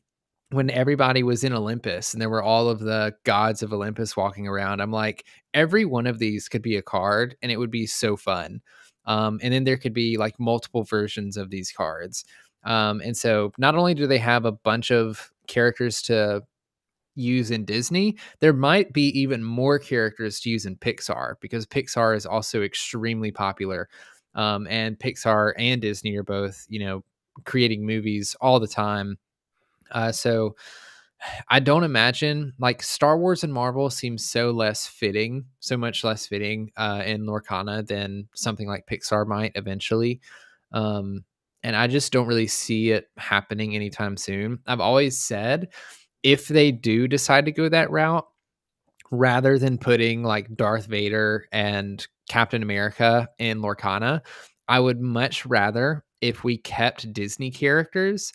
B: when everybody was in Olympus and there were all of the gods of Olympus walking around, I'm like, every one of these could be a card and it would be so fun. And then there could be like multiple versions of these cards. And so not only do they have a bunch of characters to use in Disney, there might be even more characters to use in Pixar, because Pixar is also extremely popular. And Pixar and Disney are both, creating movies all the time. So I don't imagine, like, Star Wars and Marvel seems so much less fitting in Lorcana than something like Pixar might eventually. And I just don't really see it happening anytime soon. I've always said, if they do decide to go that route, rather than putting like Darth Vader and Captain America in Lorcana, I would much rather if we kept Disney characters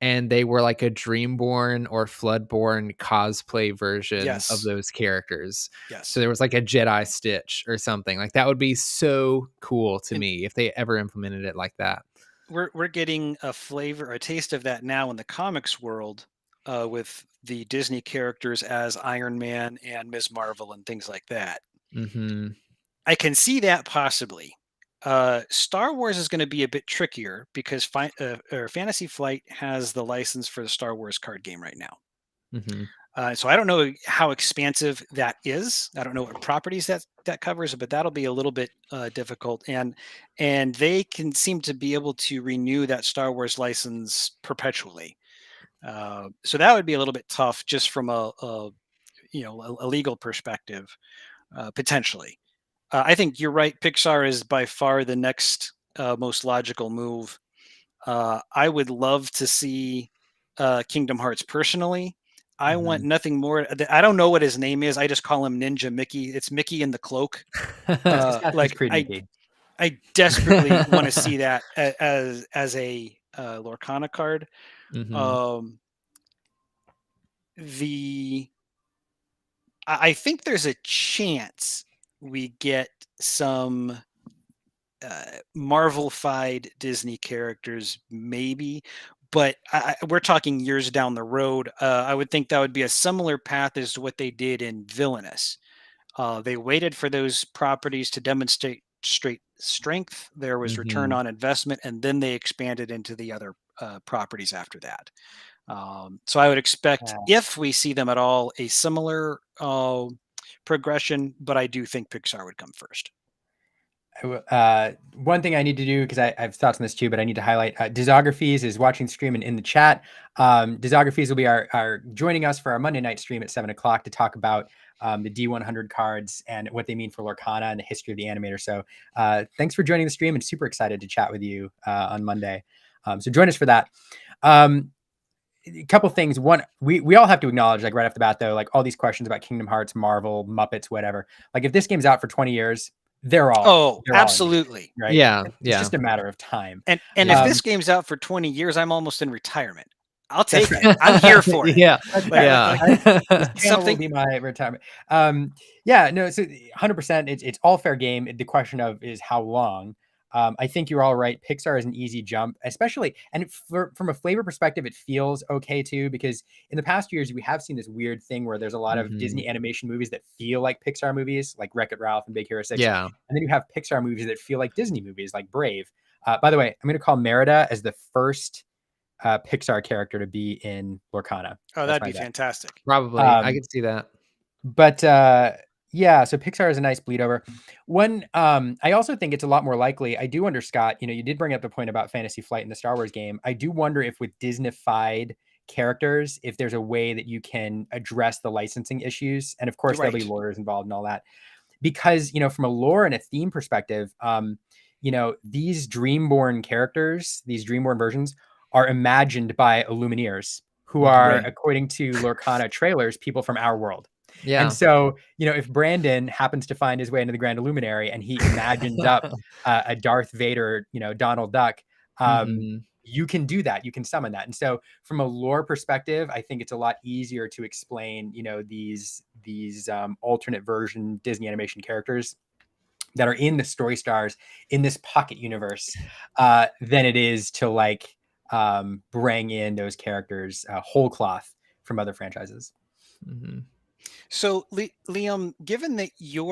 B: and they were like a Dreamborn or Floodborn cosplay version of those characters.
F: Yes.
B: So there was like a Jedi Stitch or something. Like that would be so cool to me if they ever implemented it like that.
F: We're getting a taste of that now in the comics world, with the Disney characters as Iron Man and Ms. Marvel and things like that.
B: Mm-hmm.
F: I can see that possibly. Star Wars is going to be a bit trickier because Fantasy Flight has the license for the Star Wars card game right now.
B: Mm-hmm.
F: So I don't know how expansive that is. I don't know what properties that covers, but that'll be a little bit difficult. And they can seem to be able to renew that Star Wars license perpetually. So that would be a little bit tough just from a legal perspective, potentially. I think you're right. Pixar is by far the next most logical move. I would love to see Kingdom Hearts personally. I want nothing more. I don't know what his name is. I just call him Ninja Mickey. It's Mickey in the cloak. I desperately want to see that as a Lorcana card.
B: Mm-hmm.
F: I think there's a chance we get some Marvel-fied Disney characters, maybe, but we're talking years down the road. I would think that would be a similar path as to what they did in Villainous. They waited for those properties to demonstrate strength. There was return on investment, and then they expanded into the other properties after that. So I would expect, if we see them at all, a similar progression, but I do think Pixar would come first.
A: One thing I need to do, because I have thoughts on this too, but I need to highlight Disographies is watching stream and in the chat. Disographies will be our joining us for our Monday night stream at 7:00 to talk about the D100 cards and what they mean for Lorcana and the history of the animator. So thanks for joining the stream, and super excited to chat with you on Monday. So join us for that. A couple things. One, we all have to acknowledge, like right off the bat though, like all these questions about Kingdom Hearts, Marvel, Muppets, whatever. Like if this game's out for 20 years, they're
F: absolutely
A: right.
B: Yeah.
A: It's just a matter of time.
F: And if this game's out for 20 years, I'm almost in retirement. I'll take it. I'm here for it.
B: Yeah.
A: Something will be my retirement. So 100%. It's all fair game. The question of is how long. I think you're all right. Pixar is an easy jump, especially, and from a flavor perspective, it feels okay too, because in the past years, we have seen this weird thing where there's a lot of Disney animation movies that feel like Pixar movies, like Wreck-It Ralph and Big Hero 6.
B: Yeah.
A: And then you have Pixar movies that feel like Disney movies, like Brave. By the way, I'm going to call Merida as the first Pixar character to be in Lorcana.
F: Oh, that'd be fantastic.
B: Probably. I could see that.
A: But yeah, so Pixar is a nice bleed over. I also think it's a lot more likely. I do wonder, Scott, you did bring up the point about Fantasy Flight in the Star Wars game. I do wonder if with Disney-fied characters, if there's a way that you can address the licensing issues. And of course, there'll be lawyers involved and all that. Because, from a lore and a theme perspective, these Dreamborn characters, these Dreamborn versions are imagined by Illumiteers, who are, according to Lorcana trailers, people from our world. Yeah. And so, if Brandon happens to find his way into the Grand Illuminary and he imagines up a Darth Vader, Donald Duck, you can do that. You can summon that. And so from a lore perspective, I think it's a lot easier to explain, these alternate version Disney animation characters that are in the Story Stars in this pocket universe than it is to bring in those characters whole cloth from other franchises.
B: Mm-hmm.
F: So Liam, given that you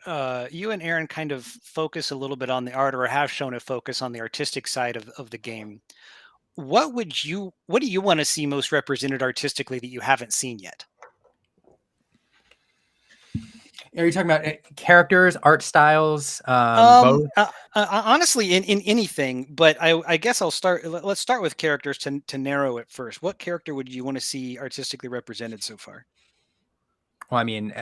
F: and Aaron kind of focus a little bit on the art, or have shown a focus on the artistic side of the game, what do you want to see most represented artistically that you haven't seen yet?
A: Are you talking about characters, art styles? Both?
F: Honestly, in anything, but I guess let's start with characters to narrow it first. What character would you want to see artistically represented so far?
A: Well, I mean,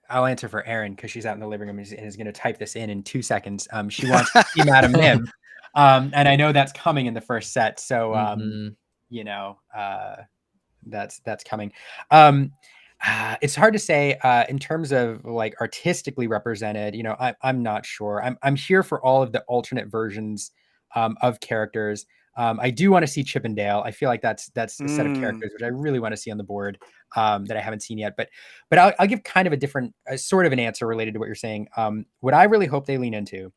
A: I'll answer for Erin because she's out in the living room and is going to type this in 2 seconds. She wants to see Madam Mim, and I know that's coming in the first set. So, that's coming. It's hard to say in terms of artistically represented. I'm not sure. I'm here for all of the alternate versions of characters. I do want to see Chip and Dale. I feel like that's a set of characters which I really want to see on the board that I haven't seen yet. But I'll give kind of a different sort of an answer related to what you're saying. What I really hope they lean into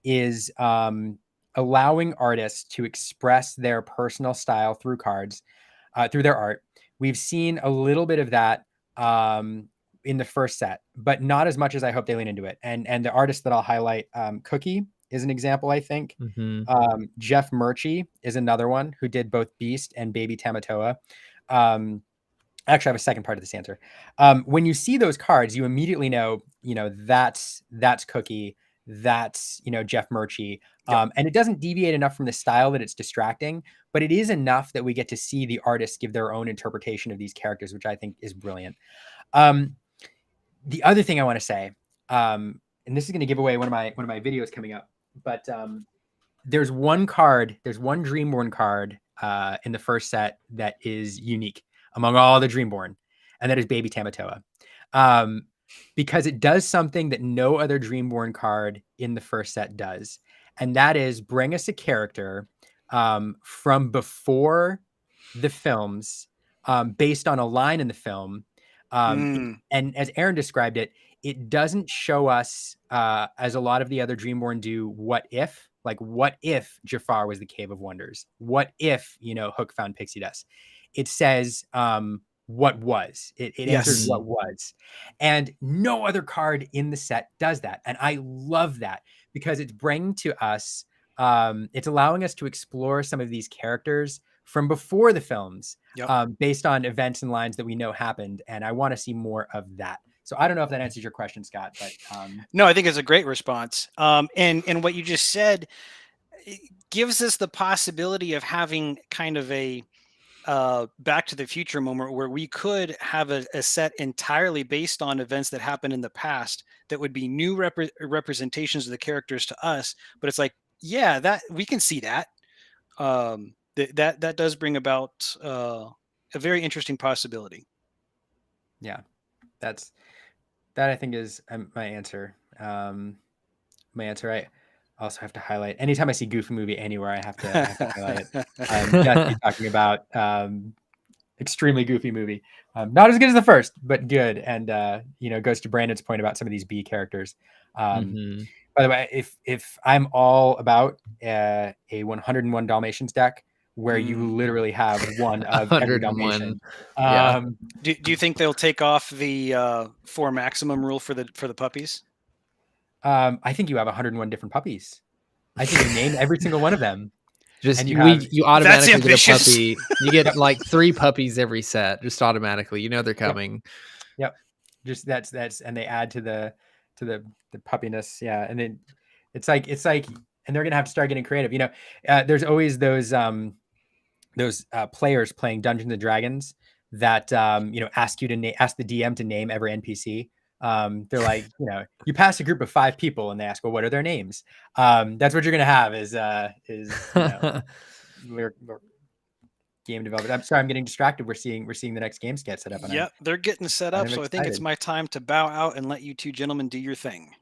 A: is allowing artists to express their personal style through cards, through their art. We've seen a little bit of that in the first set, but not as much as I hope they lean into it. And the artist that I'll highlight, Cookie, is an example, I think. Jeff Murchie is another one who did both Beast and Baby Tamatoa. Actually, I have a second part of this answer. When you see those cards, you immediately know, that's Cookie, that's, Jeff Murchie. And it doesn't deviate enough from the style that it's distracting, but it is enough that we get to see the artists give their own interpretation of these characters, which I think is brilliant. The other thing I want to say, and this is going to give away one of my videos coming up, but there's one Dreamborn card in the first set that is unique among all the Dreamborn, and that is Baby Tamatoa. Because it does something that no other Dreamborn card in the first set does. And that is bring us a character from before the films, based on a line in the film. And as Aaron described it, it doesn't show us, as a lot of the other Dreamborn do, what if Jafar was the Cave of Wonders? What if, Hook found pixie dust? It says, what was. It answers what was. And no other card in the set does that. And I love that because it's bringing to us, it's allowing us to explore some of these characters from before the films, based on events and lines that we know happened. And I want to see more of that. So I don't know if that answers your question, Scott, but
F: no, I think it's a great response. And what you just said gives us the possibility of having kind of a Back to the Future moment where we could have a set entirely based on events that happened in the past that would be new representations of the characters to us. But it's like, yeah, that we can see that. That does bring about a very interesting possibility.
A: Yeah, that I think is my answer. I also have to highlight anytime I see Goofy movie anywhere, I have to highlight it. Just talking about extremely goofy movie, not as good as the first, but good, and goes to Brandon's point about some of these B characters. By the way, if I'm all about a 101 Dalmatians deck where you literally have one of every Dalmatian.
F: Do you think they'll take off the 4 maximum rule for the puppies?
A: I think you have 101 different puppies. I think you name every single one of them.
B: Just
A: And
B: you
F: That's
B: automatically get a
F: ambitious.
B: puppy. You get like 3 puppies every set, just automatically. You know they're coming.
A: Yep. Just that's and they add to the puppiness. Yeah. And then it's like and they're gonna have to start getting creative. You know, there's always those players playing Dungeons and Dragons that you know, ask the DM to name every NPC. They're like, you know, you pass a group of 5 people and they ask, well, what are their names? That's what you're gonna have is you know, game development. I'm sorry, I'm getting distracted. We're seeing the next games get set up.
F: Yeah, they're getting set up. So I think it's
A: excited.
F: my time to bow out and let you 2 gentlemen do your thing.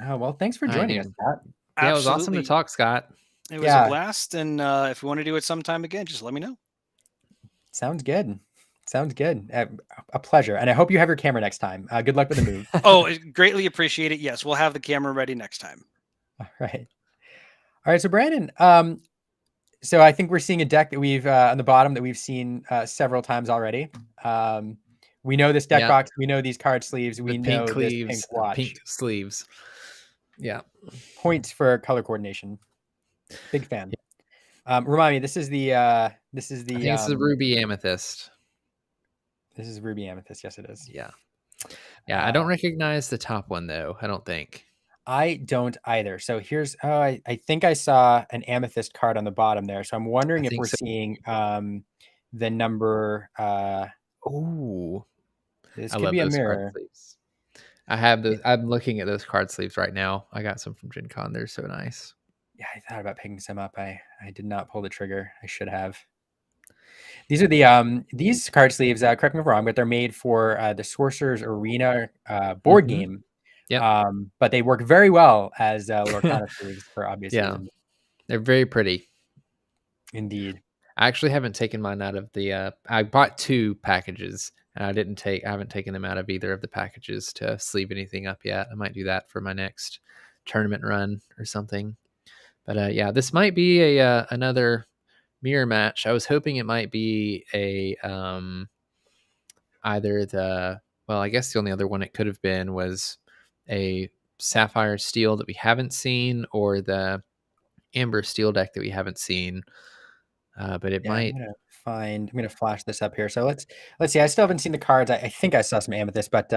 A: Oh, well, thanks for joining us, Scott.
B: Yeah, it was awesome to talk, Scott.
F: It was a blast. And if we want to do it sometime again, just let me know.
A: Sounds good. Sounds good. A pleasure. And I hope you have your camera next time. Good luck with the move.
F: Oh, greatly appreciate it. Yes, we'll have the camera ready next time.
A: All right. All right. So Brandon, so I think we're seeing a deck that we've on the bottom that we've seen several times already. We know this deck box. We know these card sleeves. We know this pink watch.
B: Pink sleeves. Yeah.
A: Points for color coordination. Big fan. Remind me, this is the
B: I think it's the Ruby Amethyst.
A: This is Ruby Amethyst. Yes, it is.
B: Yeah. Yeah. I don't recognize the top one though. I don't think.
A: I don't either. So here's I think I saw an Amethyst card on the bottom there. So I'm wondering if we're seeing the number
B: oh,
A: this could be a mirror.
B: I have those. I'm looking at those card sleeves right now. I got some from Gen Con. They're so nice.
A: Yeah, I thought about picking some up. I did not pull the trigger. I should have. These are the these card sleeves, correct me if I'm wrong, but they're made for the Sorcerer's Arena board game.
B: Yeah.
A: But they work very well as Lorcana sleeves for obvious reasons.
B: They're very pretty.
A: Indeed.
B: I actually haven't taken mine out of the I bought 2 packages and I haven't taken them out of either of the packages to sleeve anything up yet. I might do that for my next tournament run or something. But yeah, this might be a another mirror match. I was hoping it might be a either the, well, I guess the only other one it could have been was a Sapphire Steel that we haven't seen, or the Amber Steel deck that we haven't seen. But it might.
A: I'm gonna flash this up here. So let's see. I still haven't seen the cards. I think I saw some Amethyst, but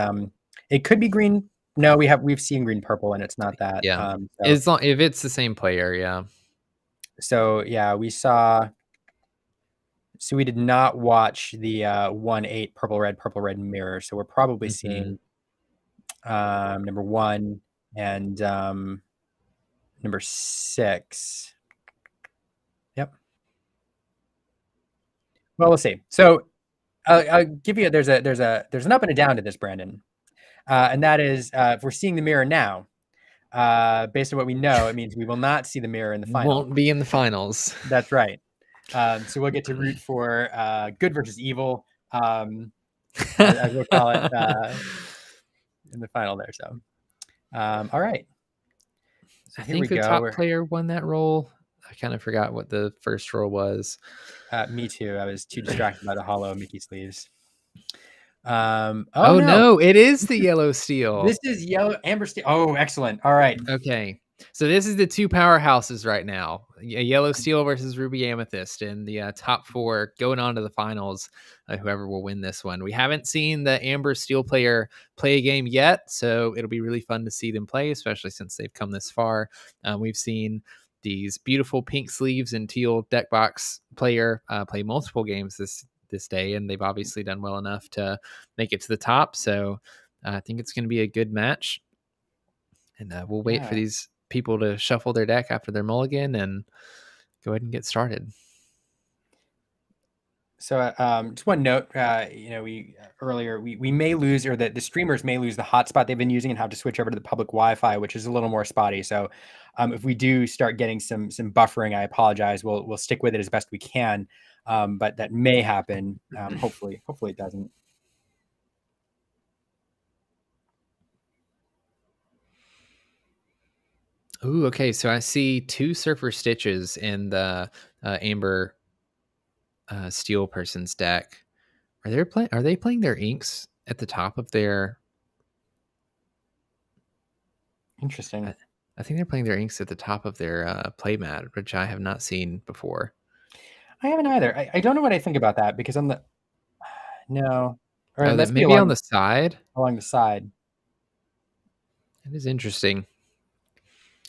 A: it could be green. No, we've seen green purple, and it's not that.
B: Yeah, as long if it's the same player, yeah.
A: So yeah, we saw. So we did not watch the 1/8 purple red mirror. So we're probably seeing number 1 and number 6. Yep. Well, we'll see. So I'll give you there's an up and a down to this, Brandon, and that is if we're seeing the mirror now, based on what we know, it means we will not see the mirror in the final.
B: Won't be in the finals.
A: That's right. So we'll get to root for good versus evil, as we'll call it in the final there. So, all right. So
B: I think the top player won that role. I kind of forgot what the first role was.
A: Me too. I was too distracted by the hollow Mickey sleeves.
B: Oh no, it is the yellow steel.
A: This is yellow amber steel. Oh, excellent. All right.
B: Okay. So this is the 2 powerhouses right now. Yellow Steel versus Ruby Amethyst in the top 4 going on to the finals. Whoever will win this one. We haven't seen the Amber Steel player play a game yet, so it'll be really fun to see them play, especially since they've come this far. We've seen these beautiful pink sleeves and teal deck box player play multiple games this day, and they've obviously done well enough to make it to the top. So I think it's going to be a good match, and we'll wait for these people to shuffle their deck after their mulligan and go ahead and get started.
A: So just one note, we may lose, or the streamers may lose the hotspot they've been using and have to switch over to the public Wi-Fi, which is a little more spotty. So if we do start getting some buffering, I apologize. We'll stick with it as best we can, but that may happen. Hopefully it doesn't.
B: Ooh, okay. So I see 2 Surfer Stitches in the Amber Steel person's deck. Are they playing their inks at the top of their?
A: Interesting.
B: I think they're playing their inks at the top of their playmat, which I have not seen before.
A: I haven't either. I don't know what I think about that because on the no, or it must be
B: maybe on the side.
A: Along the side.
B: It is interesting.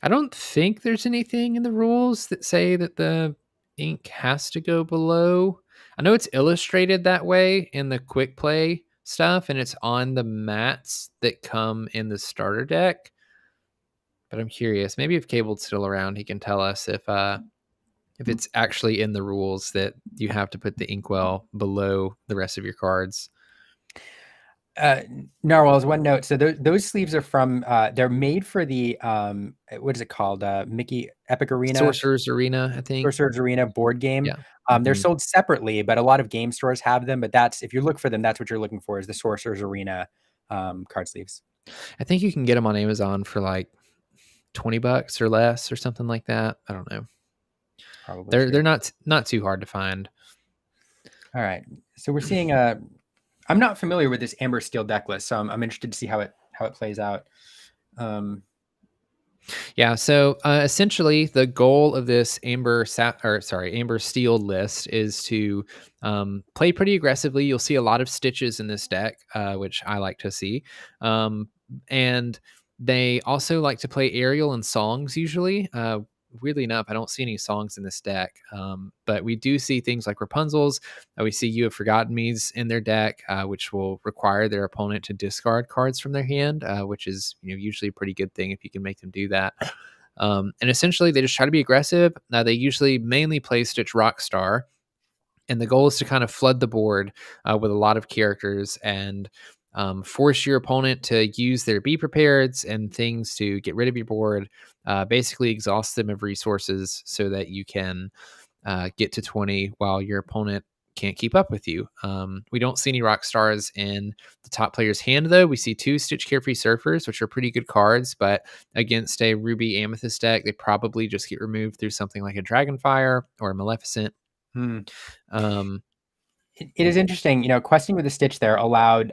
B: I don't think there's anything in the rules that say that the ink has to go below. I know it's illustrated that way in the quick play stuff, and it's on the mats that come in the starter deck. But I'm curious. Maybe if Cable's still around, he can tell us if it's actually in the rules that you have to put the inkwell below the rest of your cards.
A: Narwhals, one note. So those sleeves are from they're made for the what is it called? Mickey Epic Arena,
B: Sorcerer's Arena, I think.
A: Sorcerer's Arena board game.
B: Yeah.
A: They're sold separately, but a lot of game stores have them. But that's, if you look for them, that's what you're looking for, is the Sorcerer's Arena card sleeves.
B: I think you can get them on Amazon for like $20 or less or something like that. I don't know. Probably they're not too hard to find.
A: All right, so we're seeing I'm not familiar with this Amber Steel deck list, so I'm interested to see how it plays out.
B: Yeah, so essentially the goal of this Amber Steel list is to play pretty aggressively. You'll see a lot of stitches in this deck, which I like to see. And they also like to play aerial and songs usually. Weirdly enough, I don't see any songs in this deck, but we do see things like Rapunzel's. We see You Have Forgotten Me's in their deck, which will require their opponent to discard cards from their hand, which is usually a pretty good thing if you can make them do that. And essentially, they just try to be aggressive. They usually mainly play Stitch Rockstar, and the goal is to kind of flood the board with a lot of characters and force your opponent to use their Be Prepareds and things to get rid of your board, basically exhaust them of resources so that you can get to 20 while your opponent can't keep up with you. We don't see any rock stars in the top player's hand, though. We see 2 Stitch Carefree Surfers, which are pretty good cards, but against a Ruby Amethyst deck, they probably just get removed through something like a Dragonfire or a Maleficent.
A: It is interesting, questing with the Stitch there allowed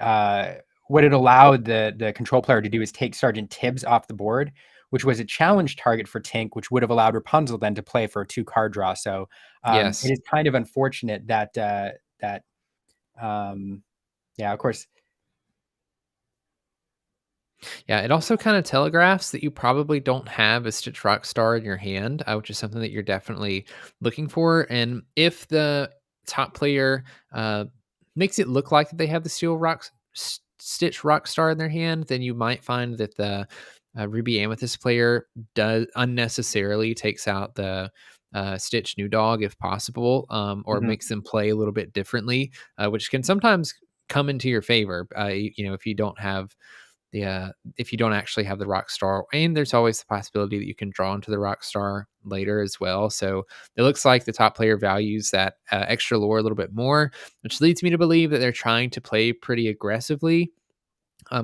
A: what it allowed the control player to do is take Sergeant Tibbs off the board, which was a challenge target for Tink, which would have allowed Rapunzel then to play for a 2 card draw. So yes, it is kind of unfortunate that of course.
B: Yeah, it also kind of telegraphs that you probably don't have a Stitch Rockstar in your hand, which is something that you're definitely looking for. And if the top player makes it look like they have the Stitch Rockstar in their hand, then you might find that the Ruby Amethyst player does unnecessarily takes out the Stitch New Dog if possible, or makes them play a little bit differently, which can sometimes come into your favor. If you don't have if you don't actually have the rock star, and there's always the possibility that you can draw into the rock star later as well. So it looks like the top player values that extra lore a little bit more, which leads me to believe that they're trying to play pretty aggressively,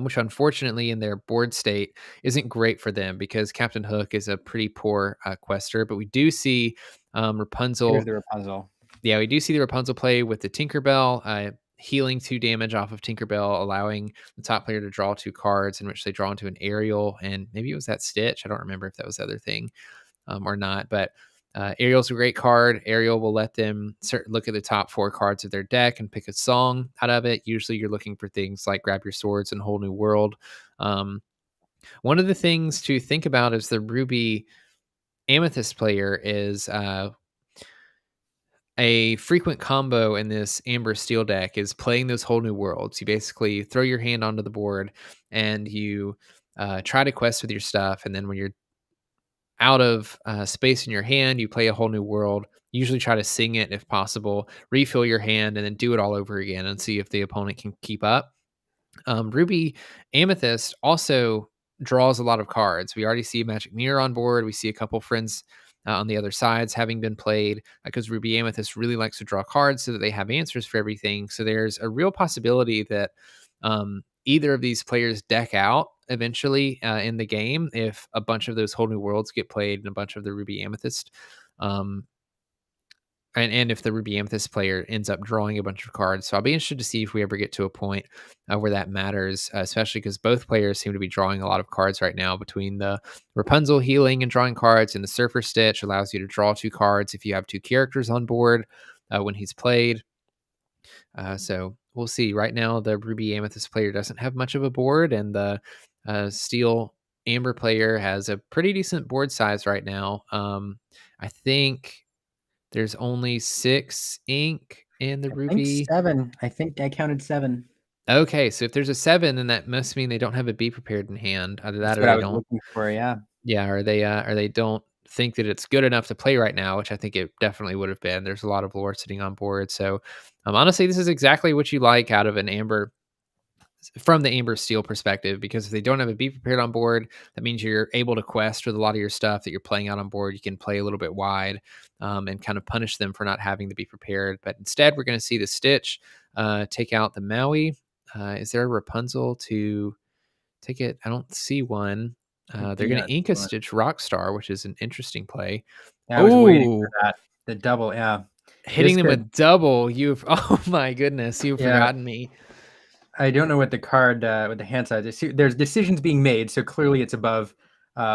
B: which unfortunately in their board state isn't great for them because Captain Hook is a pretty poor quester. But we do see Rapunzel.
A: Here's the Rapunzel.
B: Yeah, we do see the Rapunzel play with the Tinkerbell, healing 2 damage off of Tinkerbell, allowing the top player to draw 2 cards in which they draw into an aerial, and maybe it was that Stitch. I don't remember if that was the other thing or not, but Ariel's a great card. Ariel will let them look at the top 4 cards of their deck and pick a song out of it. Usually you're looking for things like Grab Your Swords and Whole New World. One of the things to think about as the Ruby Amethyst player is a frequent combo in this Amber Steel deck is playing those Whole New Worlds. You basically throw your hand onto the board and you try to quest with your stuff. And then when you're out of space in your hand, you play a Whole New World. Usually try to sing it if possible, refill your hand, and then do it all over again and see if the opponent can keep up. Ruby Amethyst also draws a lot of cards. We already see Magic Mirror on board. We see a couple friends on the other sides having been played because Ruby Amethyst really likes to draw cards so that they have answers for everything. So there's a real possibility that either of these players deck out eventually in the game if a bunch of those Whole New Worlds get played and a bunch of the Ruby Amethyst and if the Ruby Amethyst player ends up drawing a bunch of cards. So I'll be interested to see if we ever get to a point where that matters, especially because both players seem to be drawing a lot of cards right now. Between the Rapunzel healing and drawing cards, and the Surfer Stitch allows you to draw 2 cards if you have 2 characters on board when he's played. So we'll see. Right now, the Ruby Amethyst player doesn't have much of a board, and the Steel Amber player has a pretty decent board size right now. I think there's only 6 ink in the Ruby.
A: 7. I think I counted 7.
B: Okay, so if there's a 7, then that must mean they don't have a Be Prepared in hand. Either that,
A: That's
B: or
A: what I
B: they
A: was
B: don't.
A: looking for. Yeah.
B: Yeah, or they don't think that it's good enough to play right now, which I think it definitely would have been. There's a lot of lore sitting on board. So honestly, this is exactly what you like out of an Amber, from the Amber Steel perspective, because if they don't have a Be Prepared on board, that means you're able to quest with a lot of your stuff that you're playing out on board. You can play a little bit wide and kind of punish them for not having to be prepared. But instead, we're going to see the Stitch take out the Maui. Is there a Rapunzel to take it? I don't see one. They're going to ink a Stitch Rockstar, which is an interesting play.
A: I was waiting for that. The double, yeah.
B: Hitting them with double. Oh my goodness, you've forgotten me.
A: I don't know what the card, with the hand size. There's decisions being made, so clearly it's above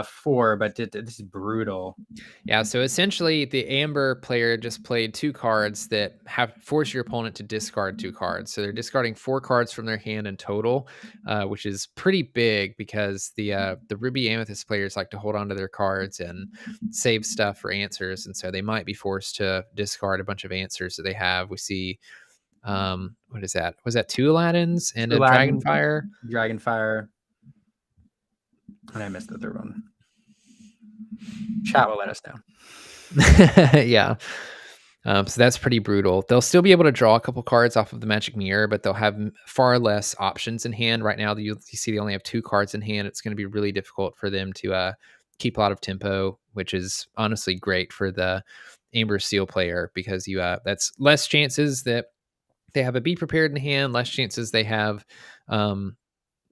A: 4, but this is brutal.
B: Yeah, so essentially the Amber player just played 2 cards that force your opponent to discard 2 cards. So they're discarding 4 cards from their hand in total, which is pretty big because the Ruby Amethyst players like to hold on to their cards and save stuff for answers, and so they might be forced to discard a bunch of answers that they have. We see, what is that? Was that 2 Aladdins and a Dragonfire?
A: Dragonfire. And I missed the third one. Chat will let us know.
B: Yeah. So that's pretty brutal. They'll still be able to draw a couple cards off of the Magic Mirror, but they'll have far less options in hand. Right now, you see they only have 2 cards in hand. It's going to be really difficult for them to keep a lot of tempo, which is honestly great for the Amber Steel player, because that's less chances that they have a Be Prepared in hand, less chances they have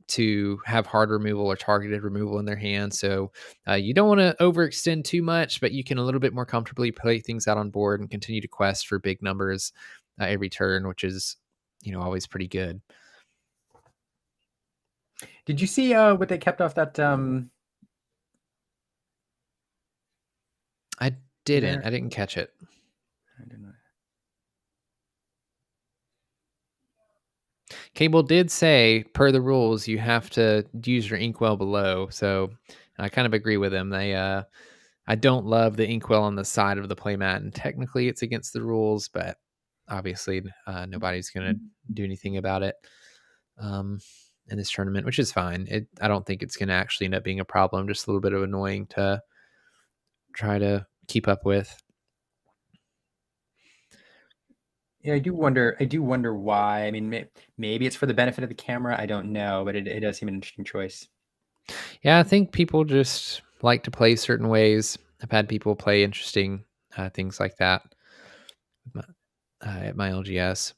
B: to have hard removal or targeted removal in their hand. So you don't want to overextend too much, but you can a little bit more comfortably play things out on board and continue to quest for big numbers every turn, which is, always pretty good.
A: Did you see what they kept off that?
B: I didn't. I didn't catch it.
A: I don't know.
B: Cable did say, per the rules, you have to use your inkwell below. So I kind of agree with him. I don't love the inkwell on the side of the playmat, and technically it's against the rules, but obviously nobody's going to do anything about it in this tournament, which is fine. I don't think it's going to actually end up being a problem. Just a little bit of annoying to try to keep up with.
A: Yeah, I do wonder why. I mean, maybe it's for the benefit of the camera. I don't know, but it does seem an interesting choice.
B: Yeah, I think people just like to play certain ways. I've had people play interesting things like that at my LGS.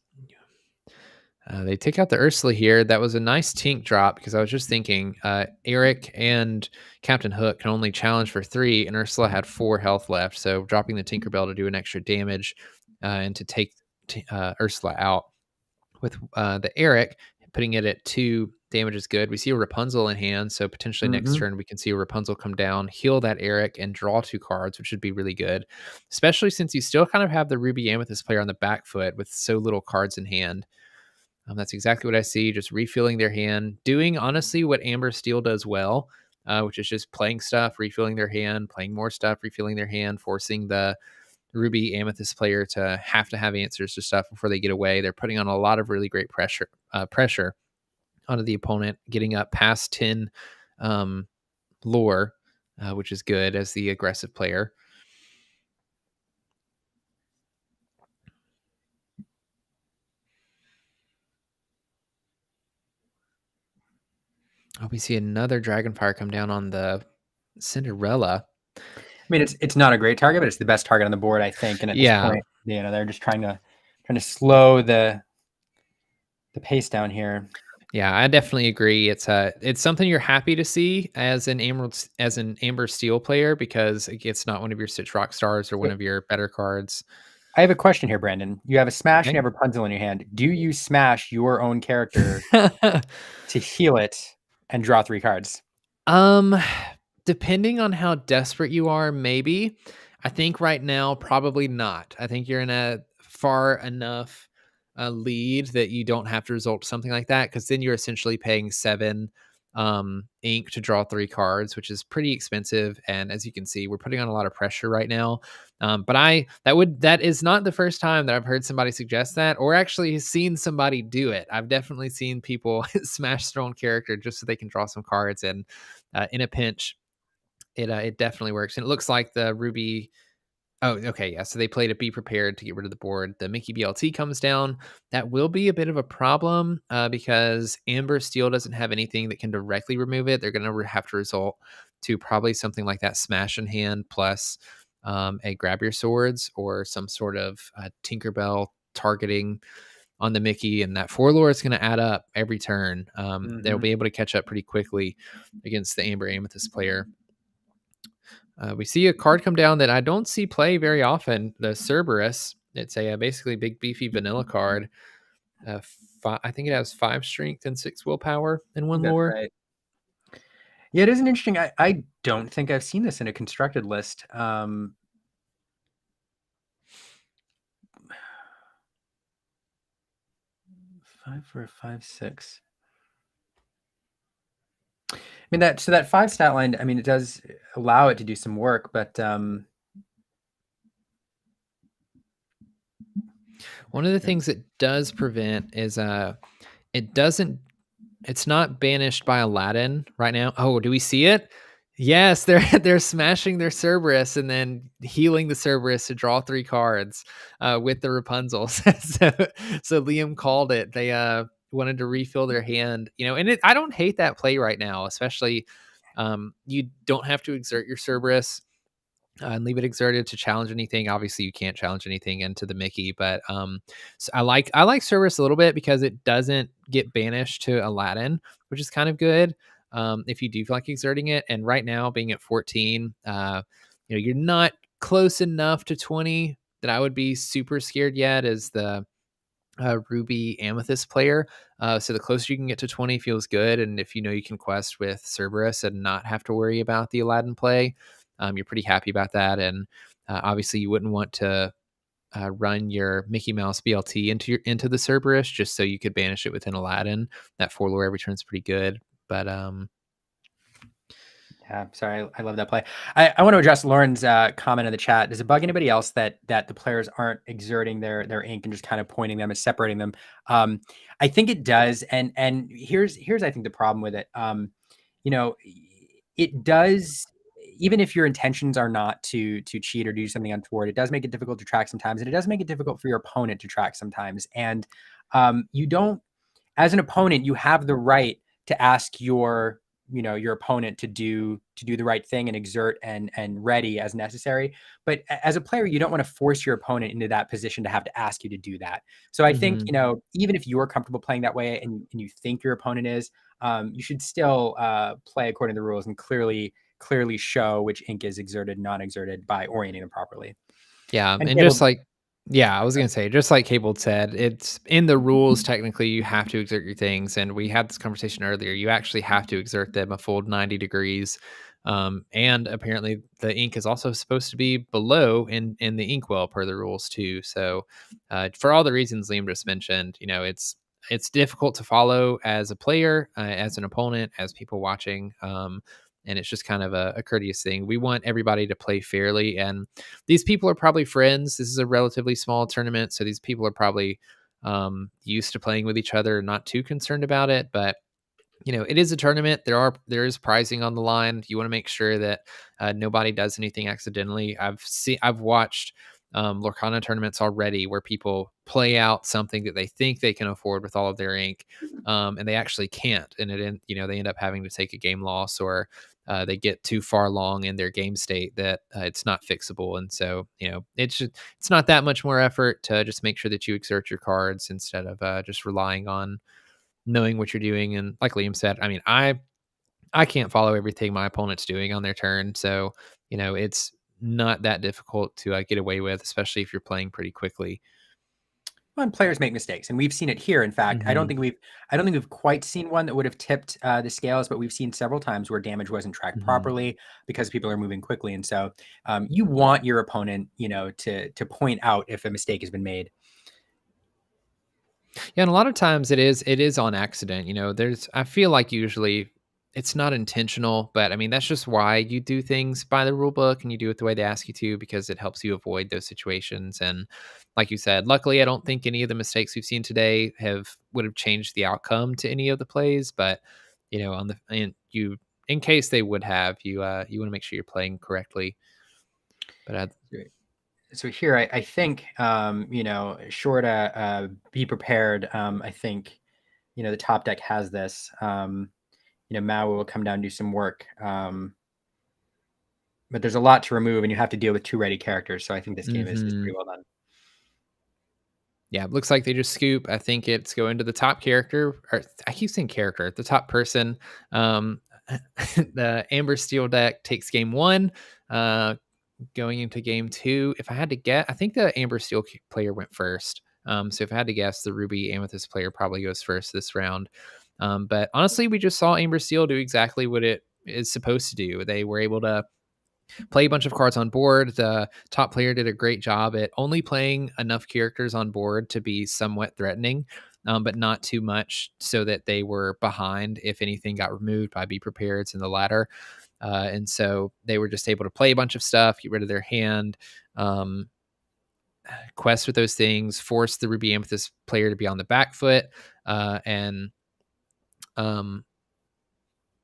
B: They take out the Ursula here. That was a nice tink drop, because I was just thinking Eric and Captain Hook can only challenge for 3, and Ursula had 4 health left. So dropping the Tinkerbell to do an extra damage and to take Ursula out with the Eric, putting it at 2 damage is good. We see a Rapunzel in hand, so potentially next turn we can see a Rapunzel come down, heal that Eric, and draw 2 cards, which would be really good, especially since you still kind of have the Ruby Amethyst player on the back foot with so little cards in hand. That's exactly what I see, just refilling their hand, doing honestly what Amber Steel does well, which is just playing stuff, refilling their hand, playing more stuff, refilling their hand, forcing the Ruby Amethyst player to have answers to stuff before they get away. They're putting on a lot of really great pressure onto the opponent, getting up past 10 lore, which is good as the aggressive player. Oh, we see another Dragonfire come down on the Cinderella.
A: I mean, it's not a great target, but it's the best target on the board, I think. And at this point, they're just trying to slow the pace down here.
B: Yeah, I definitely agree. It's something you're happy to see as an Amber Steel player, because it's not one of your Stitch Rock Stars or one of your better cards.
A: I have a question here, Brandon. You have a smash
B: Okay.
A: and you have a Rapunzel in your hand. Do you smash your own character to heal it and draw 3 cards?
B: Depending on how desperate you are, maybe. I think right now, probably not. I think you're in a far enough lead that you don't have to resort to something like that, because then you're essentially paying 7 ink to draw 3 cards, which is pretty expensive. And as you can see, we're putting on a lot of pressure right now. But that is not the first time that I've heard somebody suggest that, or actually seen somebody do it. I've definitely seen people smash their own character just so they can draw some cards, and in a pinch, it definitely works. And it looks like the Ruby. Oh, okay, yeah. So they played a Be Prepared to get rid of the board. The Mickey BLT comes down. That will be a bit of a problem because Amber Steel doesn't have anything that can directly remove it. They're going to have to resort to probably something like that Smash in Hand plus a Grab Your Swords or some sort of Tinkerbell targeting on the Mickey, and that 4 lore is going to add up every turn. They'll be able to catch up pretty quickly against the Amber Amethyst player. We see a card come down that I don't see play very often, the Cerberus. It's a basically big, beefy vanilla card. I think it has 5 strength and 6 willpower in 1 lore.
A: Right. Yeah, it is an interesting. I don't think I've seen this in a constructed list. 5 for a 5/6. I mean that 5 stat line. I mean, it does allow it to do some work, but
B: one of the things it does prevent is it's not banished by Aladdin right now. Oh, do we see it? Yes, they're smashing their Cerberus and then healing the Cerberus to draw 3 cards with the Rapunzel. So Liam called it. They wanted to refill their hand, and I don't hate that play right now, especially you don't have to exert your Cerberus and leave it exerted to challenge anything. Obviously, you can't challenge anything into the Mickey, but so I like Cerberus a little bit because it doesn't get banished to Aladdin, which is kind of good if you do feel like exerting it. And right now, being at 14, you're not close enough to 20 that I would be super scared yet as the Ruby Amethyst player. So the closer you can get to 20 feels good. And if you can quest with Cerberus and not have to worry about the Aladdin play, you're pretty happy about that. And obviously you wouldn't want to run your Mickey Mouse BLT into the Cerberus just so you could banish it within Aladdin. That 4 lore every turn is pretty good. But
A: yeah, sorry, I love that play. I want to address Lauren's comment in the chat. Does it bug anybody else that the players aren't exerting their ink and just kind of pointing them and separating them? I think it does, and here's I think the problem with it. It does. Even if your intentions are not to cheat or do something untoward, it does make it difficult to track sometimes, and it does make it difficult for your opponent to track sometimes. And you don't, as an opponent, you have the right to ask your opponent to do the right thing and exert and ready as necessary. But as a player, you don't want to force your opponent into that position to have to ask you to do that. So I think, even if you're comfortable playing that way and you think your opponent is, you should still play according to the rules and clearly show which ink is exerted, non-exerted by orienting them properly.
B: Yeah. And just like, I was going to say, just like Cable said, it's in the rules. Technically, you have to exert your things. And we had this conversation earlier. You actually have to exert them a full 90 degrees. And apparently the ink is also supposed to be below in the inkwell per the rules too. So for all the reasons Liam just mentioned, it's difficult to follow as a player, as an opponent, as people watching. And it's just kind of a courteous thing. We want everybody to play fairly. And these people are probably friends. This is a relatively small tournament. So these people are probably used to playing with each other and not too concerned about it. But, it is a tournament. There is prizing on the line. You want to make sure that nobody does anything accidentally. I've watched Lorcana tournaments already where people play out something that they think they can afford with all of their ink, and they actually can't. And they end up having to take a game loss, or they get too far along in their game state that it's not fixable. And so, it's not that much more effort to just make sure that you exert your cards instead of just relying on knowing what you're doing. And like Liam said, I mean, I can't follow everything my opponent's doing on their turn. So, not that difficult to get away with, especially if you're playing pretty quickly.
A: Well, players make mistakes, and we've seen it here. In fact, I don't think we've quite seen one that would have tipped the scales, but we've seen several times where damage wasn't tracked properly because people are moving quickly, and so you want your opponent, to point out if a mistake has been made.
B: Yeah, and a lot of times it is on accident. I feel like usually it's not intentional, but I mean that's just why you do things by the rule book and you do it the way they ask you to, because it helps you avoid those situations. And like you said, luckily I don't think any of the mistakes we've seen today would have changed the outcome to any of the plays. But in case they would have, you want to make sure you're playing correctly. But
A: so here I think short be prepared. I think the top deck has this. Mao will come down and do some work. But there's a lot to remove, and you have to deal with 2 ready characters. So I think this game is pretty well done.
B: Yeah, it looks like they just scoop. I think it's going to the top character. Or I keep saying character, the top person. The Amber Steel deck takes game 1. Going into game 2, if I had to guess, I think the Amber Steel player went first. So if I had to guess, the Ruby Amethyst player probably goes first this round. But honestly, we just saw Amber Steel do exactly what it is supposed to do. They were able to play a bunch of cards on board. The top player did a great job at only playing enough characters on board to be somewhat threatening, but not too much so that they were behind if anything got removed by Be Prepared's in the ladder. And so they were just able to play a bunch of stuff, get rid of their hand, quest with those things, force the Ruby Amethyst player to be on the back foot, and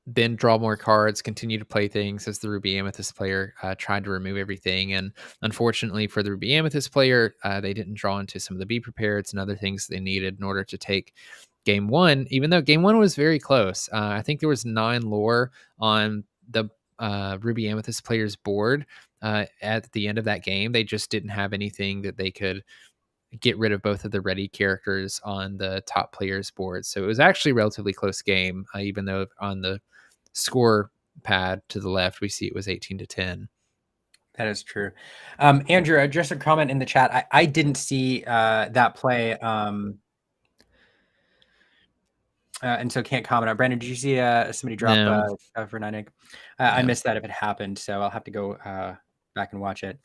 B: then draw more cards, continue to play things as the Ruby Amethyst player tried to remove everything. And unfortunately for the Ruby Amethyst player, they didn't draw into some of the Be Prepareds and other things they needed in order to take game 1, even though game 1 was very close. I think there was 9 lore on the Ruby Amethyst player's board at the end of that game. They just didn't have anything that they could get rid of both of the ready characters on the top player's board. So it was actually a relatively close game, even though on the score pad to the left, we see it was 18-10.
A: That is true. Andrew, just a comment in the chat. I didn't see that play. And so can't comment on. Brandon, did you see somebody drop for Ninig? I missed that if it happened, so I'll have to go back and watch it.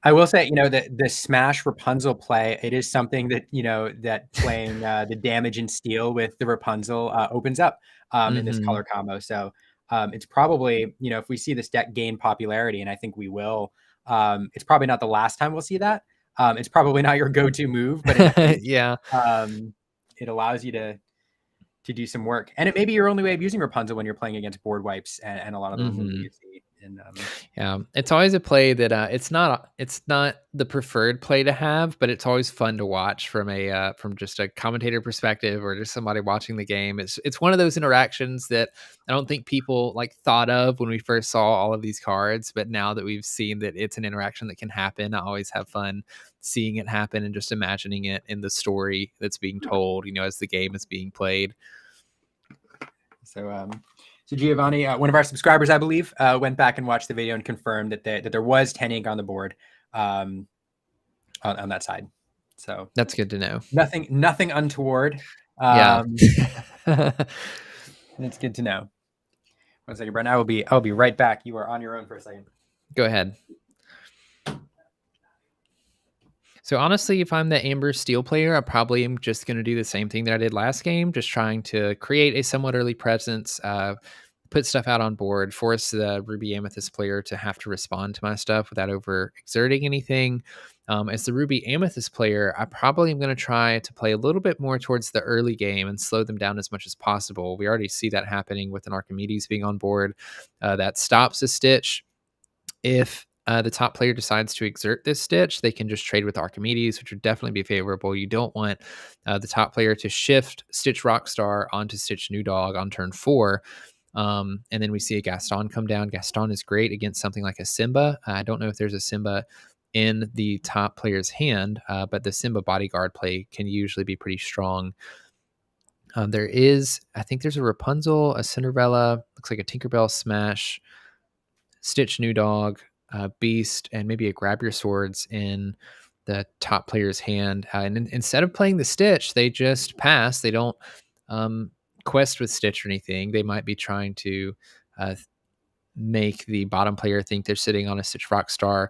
A: I will say, the Smash Rapunzel play, it is something that, that playing the damage and steal with the Rapunzel opens up in this color combo. So it's probably, if we see this deck gain popularity, and I think we will, it's probably not the last time we'll see that. It's probably not your go-to move, but it allows you to do some work. And it may be your only way of using Rapunzel when you're playing against board wipes and a lot of the moves you see. And,
B: it's always a play that it's not the preferred play to have, but it's always fun to watch from just a commentator perspective or just somebody watching the game. It's one of those interactions that I don't think people thought of when we first saw all of these cards, but now that we've seen that it's an interaction that can happen, I always have fun seeing it happen and just imagining it in the story that's being told, as the game is being played.
A: So Giovanni, one of our subscribers, I believe, went back and watched the video and confirmed that there was 10 ink on the board on that side. So
B: that's good to know.
A: Nothing untoward. It's good to know. 1 second, Brent. I'll be right back. You are on your own for a second.
B: Go ahead. So honestly, if I'm the Amber Steel player, I probably am just going to do the same thing that I did last game, just trying to create a somewhat early presence, put stuff out on board, force the Ruby Amethyst player to have to respond to my stuff without overexerting anything. As the Ruby Amethyst player, I probably am going to try to play a little bit more towards the early game and slow them down as much as possible. We already see that happening with an Archimedes being on board. That stops a Stitch. If the top player decides to exert this Stitch, they can just trade with Archimedes, which would definitely be favorable. You don't want the top player to shift Stitch Rockstar onto Stitch New Dog on turn 4. And then we see a Gaston come down. Gaston is great against something like a Simba. I don't know if there's a Simba in the top player's hand, but the Simba bodyguard play can usually be pretty strong. I think there's a Rapunzel, a Cinderella, looks like a Tinkerbell Smash, Stitch New Dog, Beast, and maybe a Grab Your Swords in the top player's hand. And instead of playing the Stitch, they just pass. They don't quest with Stitch or anything. They might be trying to make the bottom player think they're sitting on a Stitch Rockstar.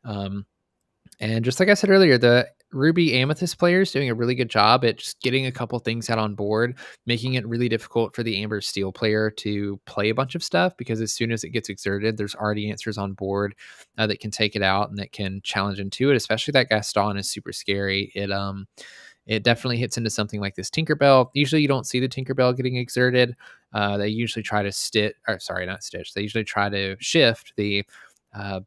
B: And just like I said earlier, the Ruby Amethyst player is doing a really good job at just getting a couple things out on board, making it really difficult for the Amber Steel player to play a bunch of stuff, because as soon as it gets exerted, there's already answers on board that can take it out and that can challenge into it. Especially that Gaston is super scary. It definitely hits into something like this Tinkerbell. Usually you don't see the Tinkerbell getting exerted. They usually try to They usually try to shift the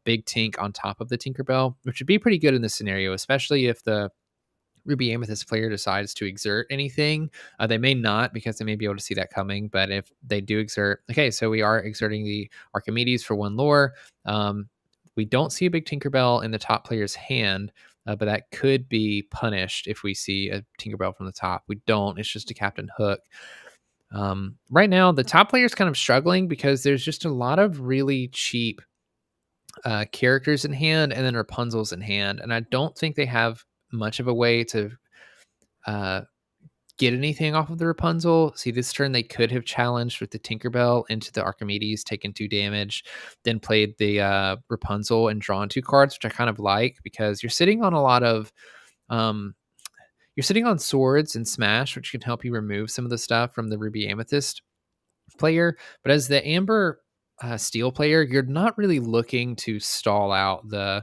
B: big Tink on top of the Tinkerbell, which would be pretty good in this scenario, especially if the Ruby Amethyst player decides to exert anything. They may not, because they may be able to see that coming, but if they do exert, okay, so we are exerting the Archimedes for 1 lore. We don't see a big Tinkerbell in the top player's hand, but that could be punished if we see a Tinkerbell from the top. We don't. It's just a Captain Hook. Right now, the top player is kind of struggling because there's just a lot of really cheap characters in hand and then Rapunzel's in hand. And I don't think they have much of a way to get anything off of the Rapunzel. See, this turn they could have challenged with the Tinkerbell into the Archimedes, taken 2 damage, then played the Rapunzel and drawn 2 cards, which I kind of like, because you're sitting on a lot of you're sitting on swords and smash, which can help you remove some of the stuff from the Ruby Amethyst player. But as the Amber Steel player, you're not really looking to stall out the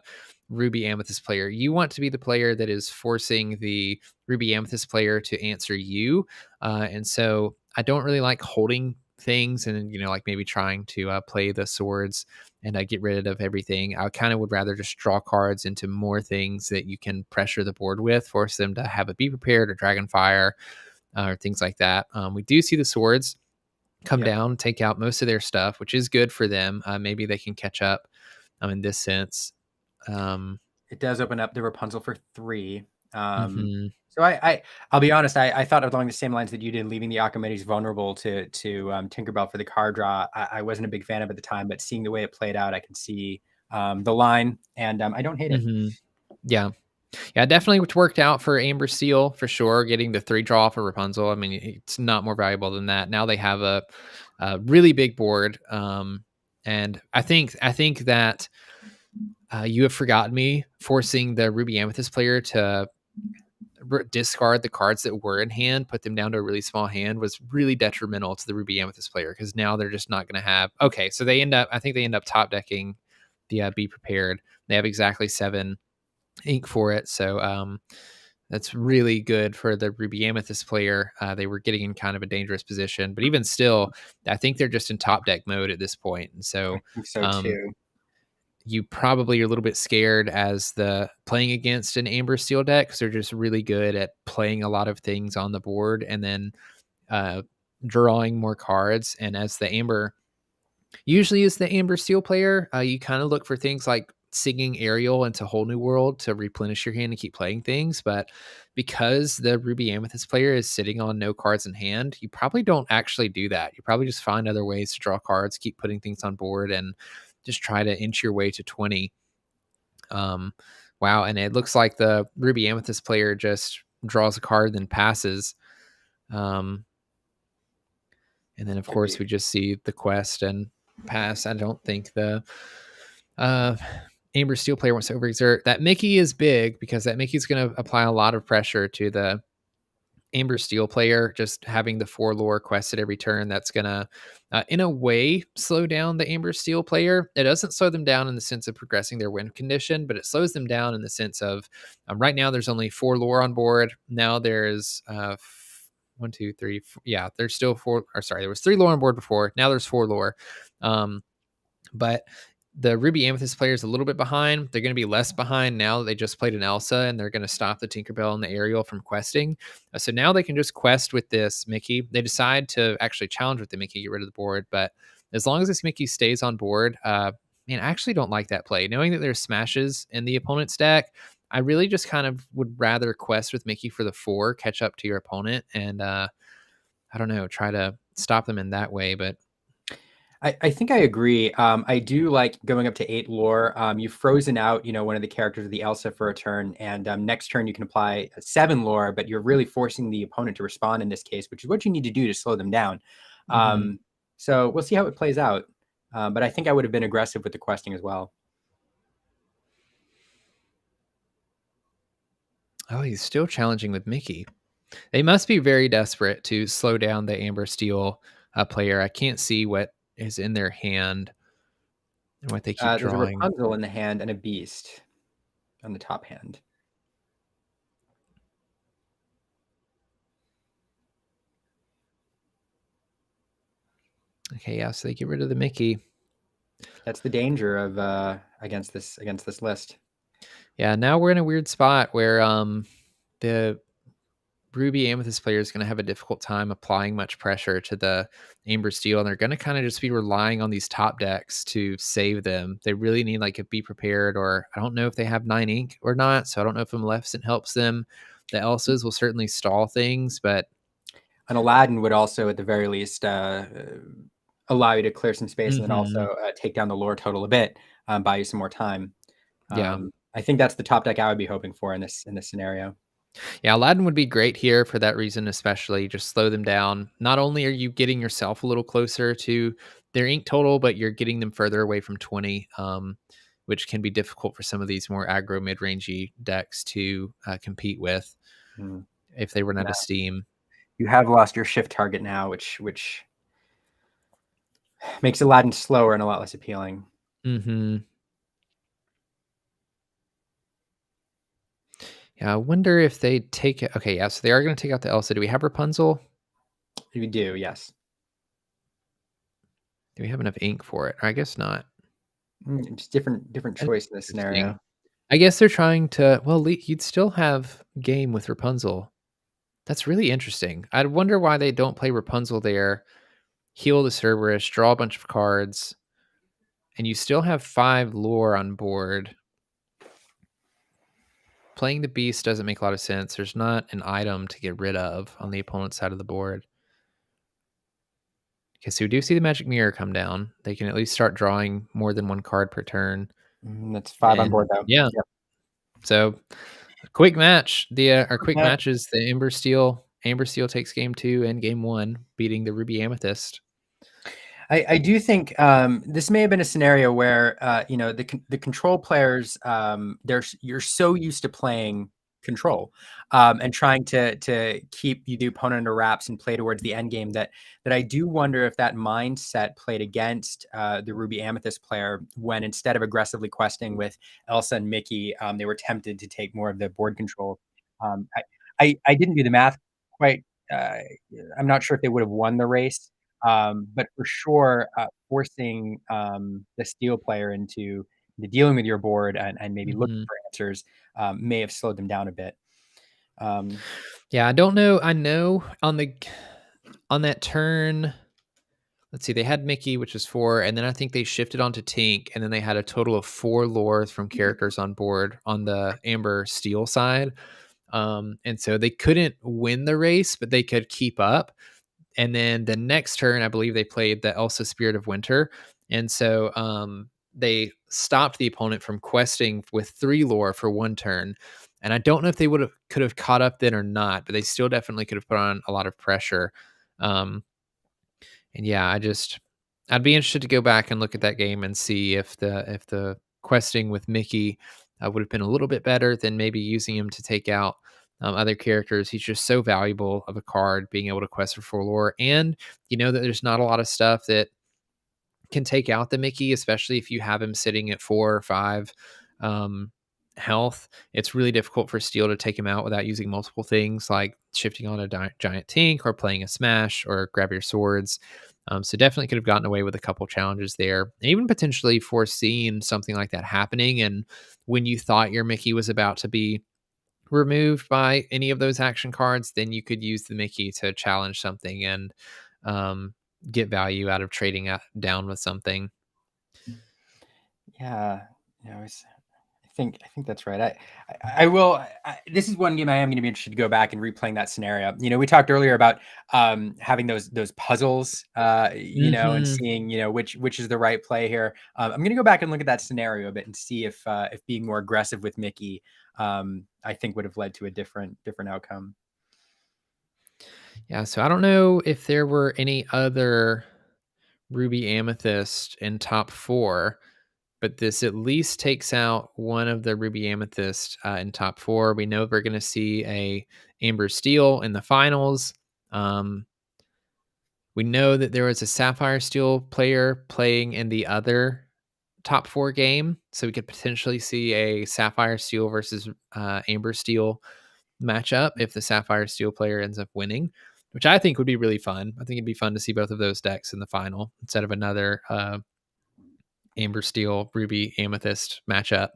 B: Ruby Amethyst player. You want to be the player that is forcing the Ruby Amethyst player to answer you. And so I don't really like holding things and, like maybe trying to play the swords and get rid of everything. I kind of would rather just draw cards into more things that you can pressure the board with, force them to have a Be Prepared or Dragonfire or things like that. We do see the swords come down, take out most of their stuff, which is good for them. Maybe they can catch up in this sense.
A: It does open up the Rapunzel for 3. So I'll be honest, I thought along the same lines that you did, leaving the Archimedes vulnerable to Tinkerbell for the card draw. I wasn't a big fan of at the time, but seeing the way it played out, I can see the line, and I don't hate it.
B: Yeah, definitely it's worked out for Amber Steel for sure, getting the 3 draw for Rapunzel. I mean, it's not more valuable than that. Now they have a really big board, and I think that You Have Forgotten Me, forcing the Ruby Amethyst player to discard the cards that were in hand, put them down to a really small hand, was really detrimental to the Ruby Amethyst player, because now they're just not going to have. Okay, so they end up top decking the Be Prepared. They have exactly 7 ink for it, so that's really good for the Ruby Amethyst player. They were getting in kind of a dangerous position, but even still, I think they're just in top deck mode at this point, and so
A: I think so too.
B: You probably are a little bit scared as the playing against an Amber Steel deck, because they're just really good at playing a lot of things on the board and then drawing more cards. And as the Amber usually is the Amber Steel player, you kind of look for things like Singing Ariel into Whole New World to replenish your hand and keep playing things. But because the Ruby Amethyst player is sitting on no cards in hand, you probably don't actually do that. You probably just find other ways to draw cards, keep putting things on board, and just try to inch your way to 20. Wow. And it looks like the Ruby Amethyst player just draws a card, then passes. And then, of course, we just see the quest and pass. I don't think the Amber Steel player wants to overexert. That Mickey is big, because that Mickey's going to apply a lot of pressure to the Amber Steel player, just having the 4 lore quested every turn. That's going to, in a way, slow down the Amber Steel player. It doesn't slow them down in the sense of progressing their win condition, but it slows them down in the sense of right now there's only 4 lore on board. Now there's 1, 2, 3. Yeah, there's still 4. Or sorry, there was 3 lore on board before. Now there's 4 lore. But the Ruby Amethyst player is a little bit behind. They're going to be less behind now that they just played an Elsa, and they're going to stop the Tinkerbell and the Ariel from questing. So now they can just quest with this Mickey. They decide to actually challenge with the Mickey, get rid of the board. But as long as this Mickey stays on board, man, I actually don't like that play. Knowing that there's smashes in the opponent's deck, I really just kind of would rather quest with Mickey for the 4, catch up to your opponent, and I don't know, try to stop them in that way. But
A: I think I agree. I do like going up to 8 lore. You've frozen out, one of the characters of the Elsa for a turn, and next turn you can apply 7 lore, but you're really forcing the opponent to respond in this case, which is what you need to do to slow them down. So we'll see how it plays out. But I think I would have been aggressive with the questing as well.
B: Oh, he's still challenging with Mickey. They must be very desperate to slow down the Amber Steel player. I can't see what is in their hand and what they keep
A: There's a
B: drawing.
A: Rapunzel in the hand and a beast on the top hand.
B: Okay, yeah, so they get rid of the Mickey.
A: That's the danger of against this list.
B: Yeah, now we're in a weird spot where the Ruby Amethyst player is going to have a difficult time applying much pressure to the Amber Steel, and they're going to kind of just be relying on these top decks to save them. They really need like a Be Prepared, or I don't know if they have 9 ink or not, so I don't know if Maleficent helps them. The Elsas will certainly stall things, but
A: an Aladdin would also, at the very least, allow you to clear some space and then also take down the lore total a bit, buy you some more time.
B: Yeah,
A: I think that's the top deck I would be hoping for in this scenario.
B: Yeah, Aladdin would be great here for that reason, especially just slow them down. Not only are you getting yourself a little closer to their ink total, but you're getting them further away from 20, which can be difficult for some of these more aggro mid-rangey decks to compete with if they run out of steam.
A: You have lost your shift target now, which makes Aladdin slower and a lot less appealing.
B: Yeah, I wonder if they take it. Okay, yeah, so they are going to take out the Elsa. Do we have Rapunzel?
A: We do, yes.
B: Do we have enough ink for it? I guess not.
A: Just different choice in this scenario.
B: I guess they're trying to. Well, you'd still have game with Rapunzel. That's really interesting. I wonder why they don't play Rapunzel there, heal the Cerberus, draw a bunch of cards, and you still have 5 lore on board. Playing the beast doesn't make a lot of sense. There's not an item to get rid of on the opponent's side of the board. Okay, so we do see the magic mirror come down. They can at least start drawing more than 1 card per turn.
A: That's 5 on board, though.
B: Yeah. Yep. So, a quick match. Our quick match is the Amber Steel. Amber Steel takes game 2 and game 1, beating the Ruby Amethyst.
A: I do think this may have been a scenario where the control players you're so used to playing control and trying to keep the opponent under wraps and play towards the end game that I do wonder if that mindset played against the Ruby Amethyst player when instead of aggressively questing with Elsa and Mickey, they were tempted to take more of the board control. I didn't do the math quite. I'm not sure if they would have won the race. But for sure, forcing the steel player into dealing with your board and maybe looking for answers may have slowed them down a bit.
B: Yeah, I don't know. I know on that turn, let's see, they had Mickey, which is 4, and then I think they shifted onto Tink, and then they had a total of 4 lores from characters on board on the Amber Steel side. And so they couldn't win the race, but they could keep up. And then the next turn, I believe they played the Elsa Spirit of Winter. And so they stopped the opponent from questing with 3 lore for 1 turn. And I don't know if they could have caught up then or not, but they still definitely could have put on a lot of pressure. And yeah, I'd be interested to go back and look at that game and see if the questing with Mickey would have been a little bit better than maybe using him to take out other characters. He's just so valuable of a card, being able to quest for 4 lore. And you know that there's not a lot of stuff that can take out the Mickey, especially if you have him sitting at 4 or 5 health. It's really difficult for Steel to take him out without using multiple things like shifting on a giant Tink or playing a smash or grab your swords. So definitely could have gotten away with a couple challenges there, and even potentially foreseeing something like that happening. And when you thought your Mickey was about to be removed by any of those action cards, then you could use the Mickey to challenge something and get value out of trading down with something.
A: Yeah, I think that's right. I will. This is one game I am going to be interested to go back and replaying that scenario. You know, we talked earlier about having those puzzles, you know, and seeing, you know, which is the right play here. I'm going to go back and look at that scenario a bit and see if being more aggressive with Mickey, I think would have led to a different outcome.
B: Yeah, so I don't know if there were any other Ruby Amethyst in top 4, but this at least takes out one of the Ruby Amethyst in top 4. We know we're going to see a Amber Steel in the finals. We know that there was a Sapphire Steel player playing in the other top 4 game, so we could potentially see a Sapphire Steel versus Amber Steel matchup if the Sapphire Steel player ends up winning, which I think would be really fun. I think it'd be fun to see both of those decks in the final instead of another Amber Steel Ruby Amethyst matchup.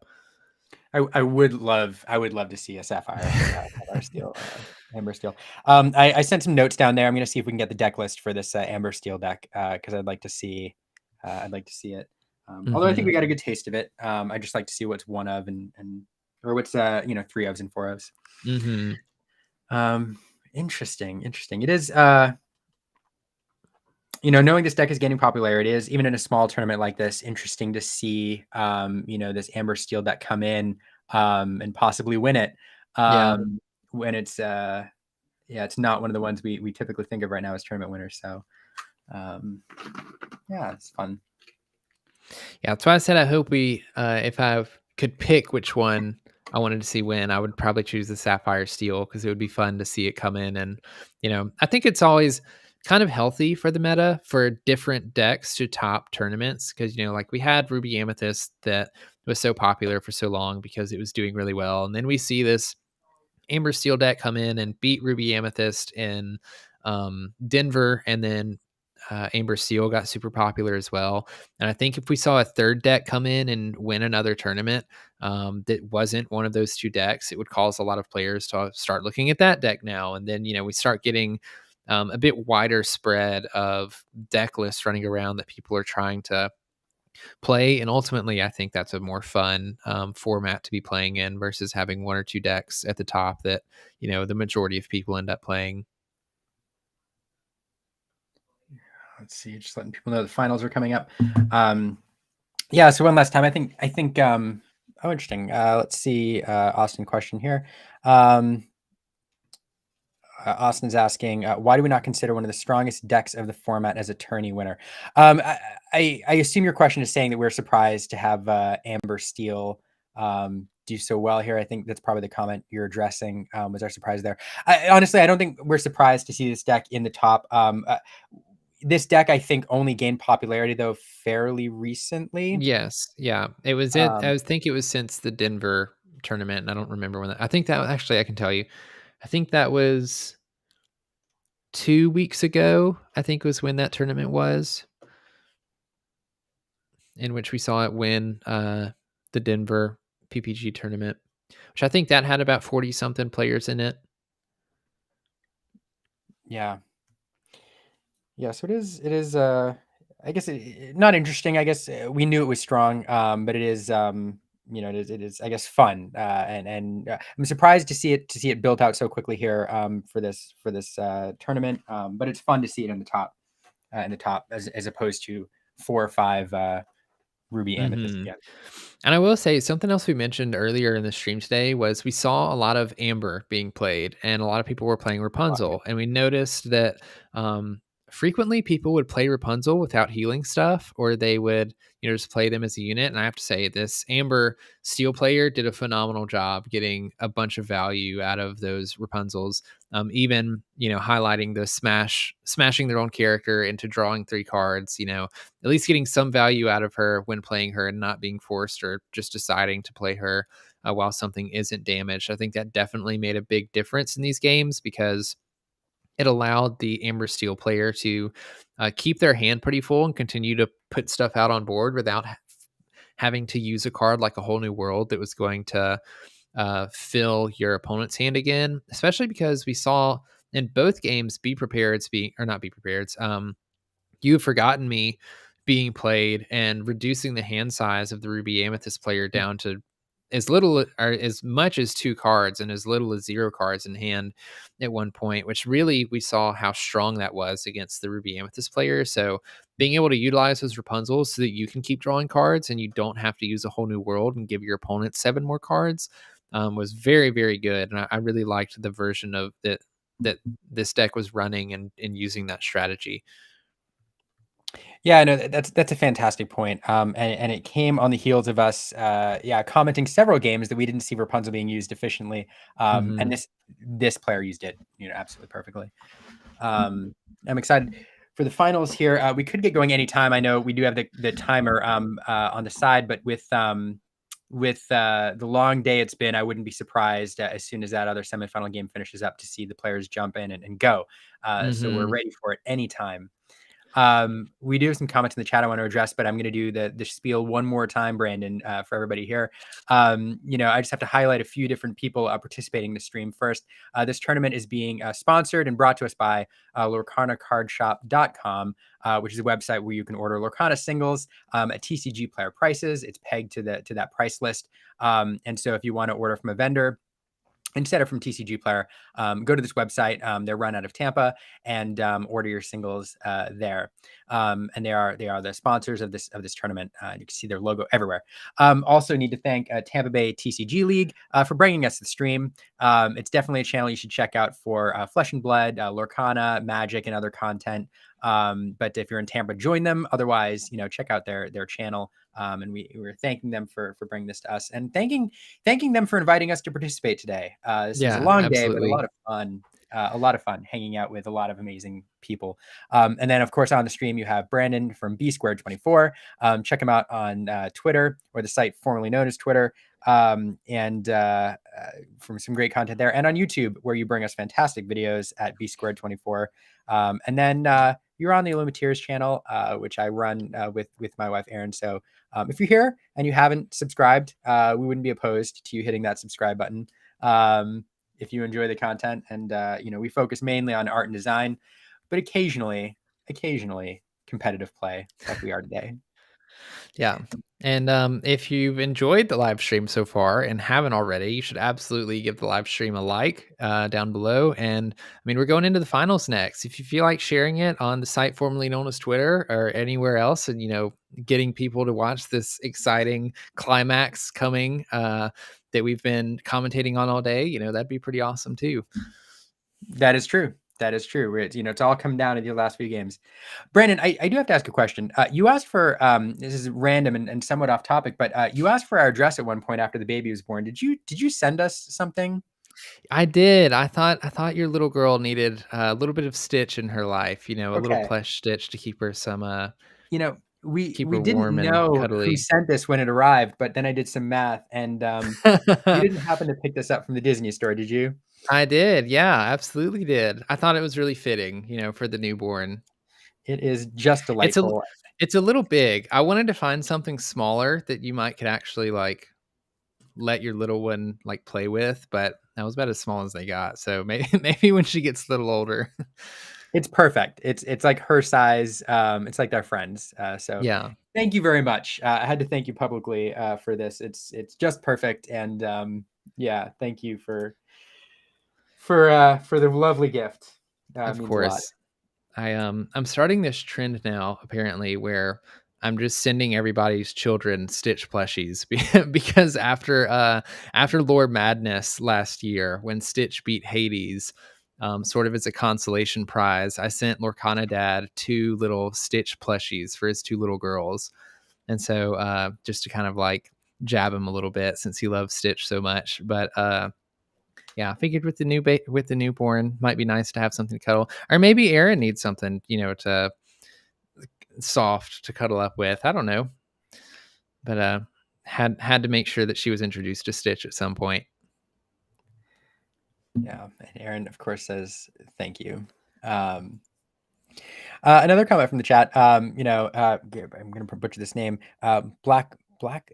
A: I would love to see a Sapphire Steel Amber Steel. I sent some notes down there. I'm going to see if we can get the deck list for this Amber Steel deck because I'd like to see it. Although I think we got a good taste of it. I just like to see what's one of and or what's 3 ofs and 4 ofs. Interesting. It is knowing this deck is gaining popularity is, even in a small tournament like this, interesting to see this Amber Steel deck come in and possibly win it. When it's it's not one of the ones we typically think of right now as tournament winners. So it's fun.
B: Yeah, that's why I said I hope we, if I could pick which one I wanted to see win, I would probably choose the Sapphire Steel because it would be fun to see it come in. And, I think it's always kind of healthy for the meta for different decks to top tournaments because, like we had Ruby Amethyst that was so popular for so long because it was doing really well. And then we see this Amber Steel deck come in and beat Ruby Amethyst in Denver, and then Amber Steel got super popular as well. And I think if we saw a third deck come in and win another tournament that wasn't one of those 2 decks, it would cause a lot of players to start looking at that deck now. And then, we start getting a bit wider spread of deck lists running around that people are trying to play. And ultimately, I think that's a more fun format to be playing in versus having 1 or 2 decks at the top that, the majority of people end up playing.
A: Let's see, just letting people know the finals are coming up. So one last time, I think interesting. Let's see, Austin question here. Austin's asking, why do we not consider one of the strongest decks of the format as a tourney winner? I assume your question is saying that we're surprised to have Amber Steel do so well here. I think that's probably the comment you're addressing. Was our surprise there? Honestly, I don't think we're surprised to see this deck in the top. This deck, I think, only gained popularity though fairly recently.
B: Yes, yeah, it was it. I think it was since the Denver tournament, and I don't remember when. I think that actually, I can tell you. I think that was 2 weeks ago. I think was when that tournament was, in which we saw it win the Denver PPG tournament, which I think that had about 40 something players in it.
A: Yeah. So it is I guess not interesting. I guess we knew it was strong, but it is it is I guess fun, and I'm surprised to see it built out so quickly here for this tournament, but it's fun to see it in the top as opposed to 4 or 5 Ruby Amethyst again.
B: And I will say something else we mentioned earlier in the stream today was we saw a lot of Amber being played and a lot of people were playing Rapunzel. And we noticed that frequently people would play Rapunzel without healing stuff, or they would, just play them as a unit. And I have to say this Amber Steel player did a phenomenal job getting a bunch of value out of those Rapunzels. Even, highlighting the smashing their own character into drawing 3 cards, at least getting some value out of her when playing her and not being forced or just deciding to play her while something isn't damaged. I think that definitely made a big difference in these games because it allowed the Amber Steel player to keep their hand pretty full and continue to put stuff out on board without having to use a card like A Whole New World that was going to fill your opponent's hand again, especially because we saw in both games Be Prepared's You Have Forgotten Me being played and reducing the hand size of the Ruby Amethyst player down to as little or as much as 2 cards and as little as 0 cards in hand at one point, which really we saw how strong that was against the Ruby Amethyst player. So being able to utilize those Rapunzels so that you can keep drawing cards and you don't have to use a whole new world and give your opponent 7 more cards was very, very good. And I really liked the version of that this deck was running and using that strategy.
A: Yeah, no, that's a fantastic point. And it came on the heels of us, commenting several games that we didn't see Rapunzel being used efficiently. And this player used it, absolutely perfectly. I'm excited for the finals here. We could get going anytime. I know we do have the timer on the side, but with the long day it's been, I wouldn't be surprised as soon as that other semifinal game finishes up to see the players jump in and go. So we're ready for it anytime. We do have some comments in the chat I want to address, but I'm going to do the spiel one more time, Brandon, for everybody here. I just have to highlight a few different people participating in the stream. First, this tournament is being sponsored and brought to us by LorcanaCardShop.com, which is a website where you can order Lorcana singles at TCG player prices. It's pegged to that price list. And so if you want to order from a vendor instead of from TCG Player, go to this website. They're run out of Tampa, and order your singles there. And they are the sponsors of this tournament. You can see their logo everywhere. Also need to thank Tampa Bay TCG League for bringing us the stream. It's definitely a channel you should check out for Flesh and Blood, Lorcana, Magic, and other content. But if you're in Tampa, join them. Otherwise, check out their channel. And we were thanking them for bringing this to us, and thanking them for inviting us to participate today. This was a long day, but a lot of fun. A lot of fun hanging out with a lot of amazing people. And then, of course, on the stream, you have Brandon from B-Squared24. Check him out on Twitter, or the site formerly known as Twitter. And from some great content there, and on YouTube, where you bring us fantastic videos at B-Squared24. And then you're on the Illumiteers channel, which I run with my wife, Erin. So if you're here and you haven't subscribed, we wouldn't be opposed to you hitting that subscribe button. If you enjoy the content, and we focus mainly on art and design, but occasionally competitive play like we are today.
B: Yeah. And if you've enjoyed the live stream so far and haven't already, you should absolutely give the live stream a like down below. And we're going into the finals next. If you feel like sharing it on the site formerly known as Twitter or anywhere else, and getting people to watch this exciting climax coming that we've been commentating on all day, that'd be pretty awesome too.
A: That is true. It's all come down to the last few games. Brandon, I do have to ask a question. You asked for, this is random and somewhat off topic, but you asked for our address at one point after the baby was born. Did you send us something?
B: I did. I thought your little girl needed a little bit of Stitch in her life, a little plush Stitch to keep her some,
A: we
B: keep her
A: didn't
B: warm and
A: know
B: cuddly.
A: who sent this when it arrived, but then I did some math, and you didn't happen to pick this up from the Disney store, did you?
B: I did. Yeah, absolutely did. I thought it was really fitting, for the newborn.
A: It is just delightful.
B: It's a little big. I wanted to find something smaller that you could actually let your little one play with, but that was about as small as they got. So maybe when she gets a little older.
A: It's perfect. It's like her size. It's like their friends. So
B: yeah.
A: Thank you very much. I had to thank you publicly for this. It's just perfect. And thank you for the lovely gift.
B: Of course. I'm starting this trend now, apparently, where I'm just sending everybody's children Stitch plushies because after Lord Madness last year, when Stitch beat Hades, sort of as a consolation prize, I sent Lorcana Dad 2 little Stitch plushies for his 2 little girls. And so just to kind of jab him a little bit, since he loves Stitch so much. But I figured with the newborn, might be nice to have something to cuddle, or maybe Erin needs something, to soft to cuddle up with. I don't know, but had to make sure that she was introduced to Stitch at some point.
A: Yeah, and Erin, of course, says thank you. Another comment from the chat. I'm going to butcher this name. Black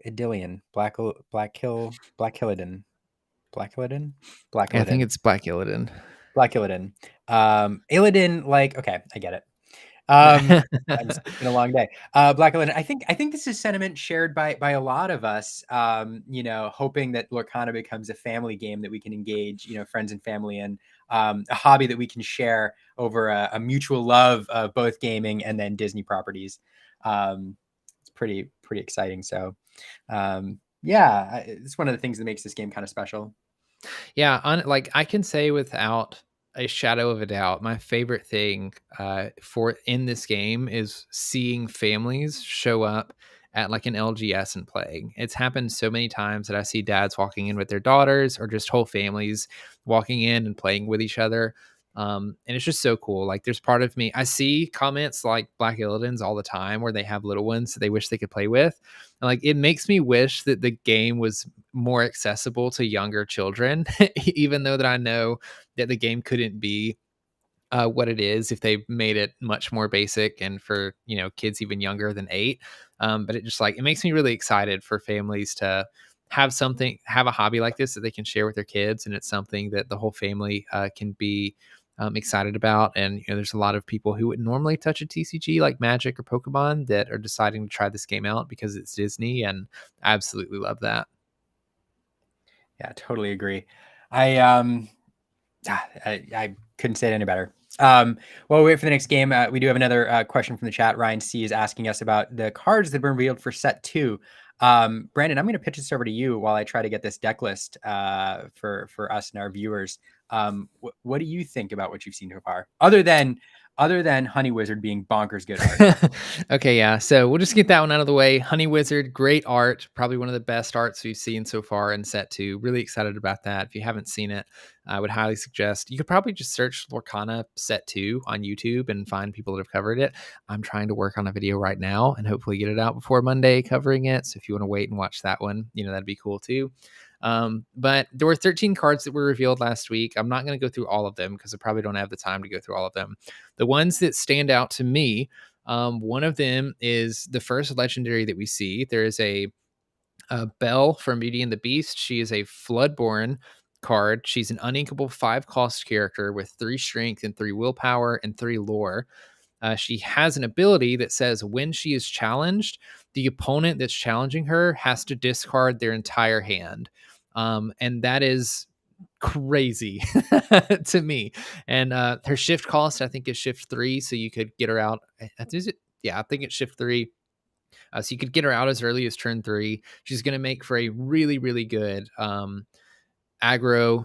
A: Idillion, Black Illidan. I
B: think it's Black Illidan.
A: Illidan. Illidan, okay, I get it. It's been a long day. Black Legend, I think this is sentiment shared by a lot of us. Hoping that Lorcana becomes a family game that we can engage, friends and family in, a hobby that we can share over a mutual love of both gaming and then Disney properties. It's pretty exciting. So, it's one of the things that makes this game kind of special.
B: Yeah, I can say without a shadow of a doubt, my favorite thing for in this game is seeing families show up at like an LGS and playing. It's happened so many times that I see dads walking in with their daughters or just whole families walking in and playing with each other. And it's just so cool. Like there's part of me, I see comments like Black Illidan's all the time where they have little ones that they wish they could play with. And like it makes me wish that the game was more accessible to younger children, even though that I know that the game couldn't be what it is if they made it much more basic and for kids even younger than 8. But it just it makes me really excited for families to have a hobby like this that they can share with their kids, and it's something that the whole family can be excited about. And there's a lot of people who would normally touch a TCG like Magic or Pokemon that are deciding to try this game out because it's Disney, and I absolutely love that.
A: Yeah, totally agree. I couldn't say it any better. While we wait for the next game, we do have another question from the chat. Ryan C is asking us about the cards that have been revealed for set 2. Brandon, I'm going to pitch this over to you while I try to get this deck list for us and our viewers. What do you think about what you've seen so far, other than Honey Wizard being bonkers good art?
B: Okay, yeah. So we'll just get that one out of the way. Honey Wizard, great art. Probably one of the best arts we've seen so far in set 2. Really excited about that. If you haven't seen it, I would highly suggest you could probably just search Lorcana set 2 on YouTube and find people that have covered it. I'm trying to work on a video right now and hopefully get it out before Monday covering it. So if you want to wait and watch that one, that'd be cool too. But there were 13 cards that were revealed last week. I'm not going to go through all of them because I probably don't have the time to go through all of them. The ones that stand out to me, one of them is the first legendary that we see. There is a Belle from Beauty and the Beast. She is a Floodborn card. She's an uninkable 5-cost character with 3 strength and 3 willpower and 3 lore. She has an ability that says when she is challenged, the opponent that's challenging her has to discard their entire hand. And that is crazy to me. And her shift cost, I think, is shift 3. So you could get her out. I think it's shift 3. So you could get her out as early as turn 3. She's going to make for a really, really good aggro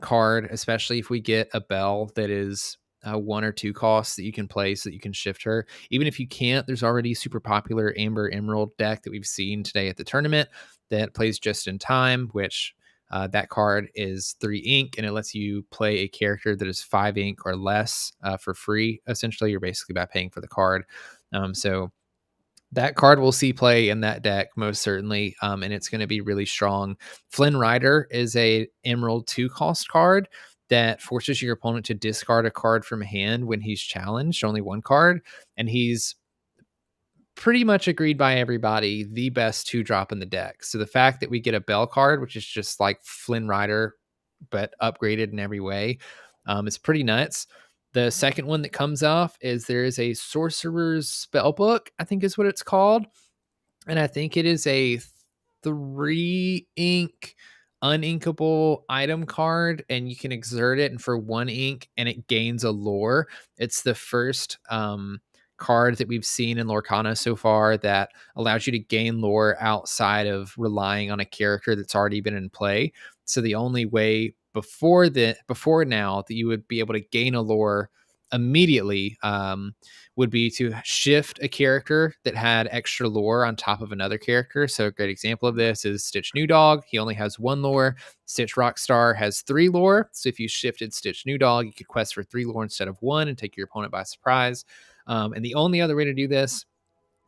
B: card, especially if we get a Belle that is 1 or 2 costs that you can play so that you can shift her. Even if you can't, there's already super popular Amber Emerald deck that we've seen today at the tournament that plays Just in Time, which that card is 3 ink, and it lets you play a character that is 5 ink or less for free. Essentially, you're basically by paying for the card. So that card will see play in that deck most certainly, and it's going to be really strong. Flynn Rider is a Emerald 2-cost card that forces your opponent to discard a card from hand when he's challenged, only 1 card, and he's pretty much agreed by everybody the best 2-drop in the deck. So the fact that we get a Belle card, which is just like Flynn Rider but upgraded in every way, is pretty nuts. The second one that comes off is there is a Sorcerer's Spellbook, I think is what it's called. And I think it is a 3 ink uninkable item card, and you can exert it, and for 1 ink, and it gains a lore. It's the first card that we've seen in Lorcana so far that allows you to gain lore outside of relying on a character that's already been in play. So the only way before now that you would be able to gain a lore immediately would be to shift a character that had extra lore on top of another character. So a great example of this is Stitch New Dog. He only has 1 lore. Stitch Rockstar has 3 lore. So if you shifted Stitch New Dog, you could quest for 3 lore instead of 1 and take your opponent by surprise. And the only other way to do this,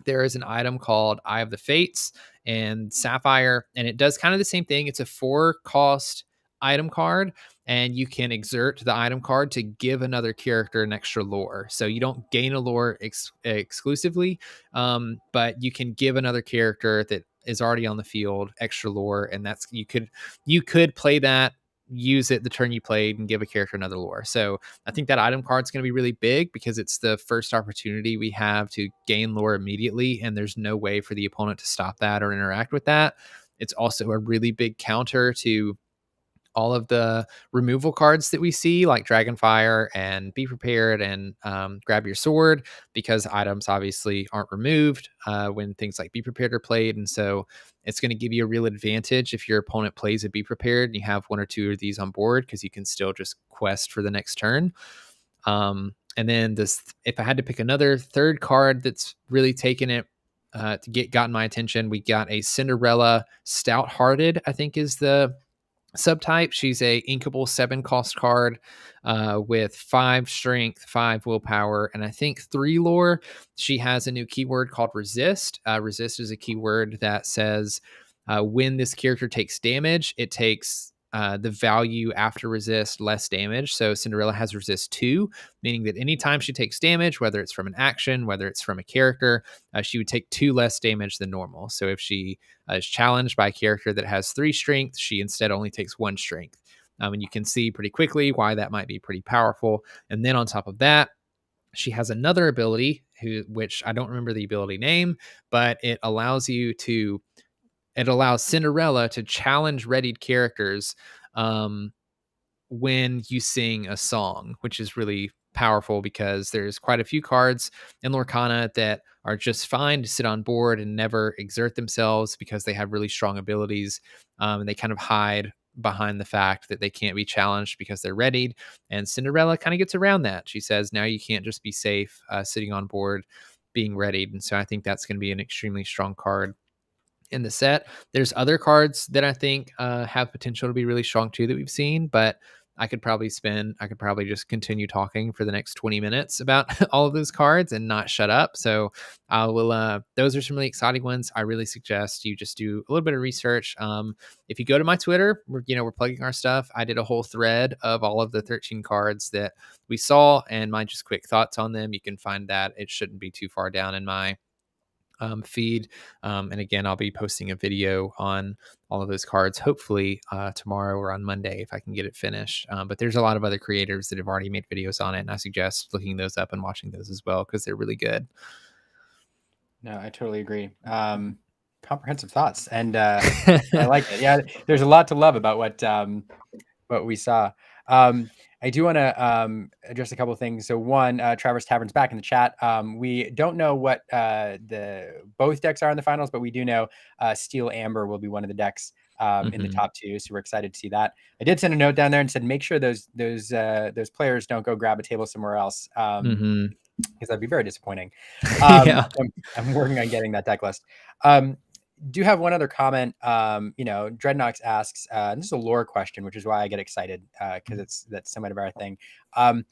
B: there is an item called Eye of the Fates and Sapphire, and it does kind of the same thing. It's a 4-cost item card, and you can exert the item card to give another character an extra lore. So you don't gain a lore exclusively, but you can give another character that is already on the field extra lore, and that's you could play that use it the turn you played and give a character another lore. So I think that item card's going to be really big because it's the first opportunity we have to gain lore immediately, and there's no way for the opponent to stop that or interact with that. It's also a really big counter to all of the removal cards that we see, like Dragonfire and Be Prepared and Grab Your Sword, because items obviously aren't removed when things like Be Prepared are played. And so it's going to give you a real advantage if your opponent plays a Be Prepared and you have one or two of these on board, because you can still just quest for the next turn. And then this, if I had to pick another third card that's really taken it gotten my attention, we got a Cinderella Stout-Hearted, I think is the subtype. She's a inkable 7-cost card with 5 strength, 5 willpower, and I think 3 lore. She has a new keyword called resist. Resist is a keyword that says when this character takes damage, it takes the value after resist less damage. So Cinderella has resist 2, meaning that anytime she takes damage, whether it's from an action, whether it's from a character, she would take 2 less damage than normal. So if she is challenged by a character that has 3 strength, she instead only takes 1 strength. And you can see pretty quickly why that might be pretty powerful. And then on top of that, she has another ability, which I don't remember the ability name, but it allows Cinderella to challenge readied characters when you sing a song, which is really powerful because there's quite a few cards in Lorcana that are just fine to sit on board and never exert themselves because they have really strong abilities, and they kind of hide behind the fact that they can't be challenged because they're readied. And Cinderella kind of gets around that. She says, now you can't just be safe sitting on board being readied. And so I think that's going to be an extremely strong card in the set. There's other cards that I think have potential to be really strong too that we've seen, but I could probably just continue talking for the next 20 minutes about all of those cards and not shut up. So I will, those are some really exciting ones. I really suggest you just do a little bit of research. If you go to my Twitter, we're plugging our stuff. I did a whole thread of all of the 13 cards that we saw and my just quick thoughts on them. You can find that. It shouldn't be too far down in my feed. And again, I'll be posting a video on all of those cards, hopefully tomorrow or on Monday if I can get it finished. But there's a lot of other creators that have already made videos on it, and I suggest looking those up and watching those as well because they're really good.
A: No, I totally agree. Comprehensive thoughts, and I like it. Yeah, there's a lot to love about what we saw. I do want to address a couple of things. So one, Traverse Tavern's back in the chat. We don't know what both decks are in the finals, but we do know Steel Amber will be one of the decks in the top 2. So we're excited to see that. I did send a note down there and said, make sure those players don't go grab a table somewhere else. Because that'd be very disappointing.
B: Yeah.
A: I'm working on getting that deck list. Do have one other comment. Dreadnox asks, this is a lore question, which is why I get excited because that's somewhat of our thing. I'm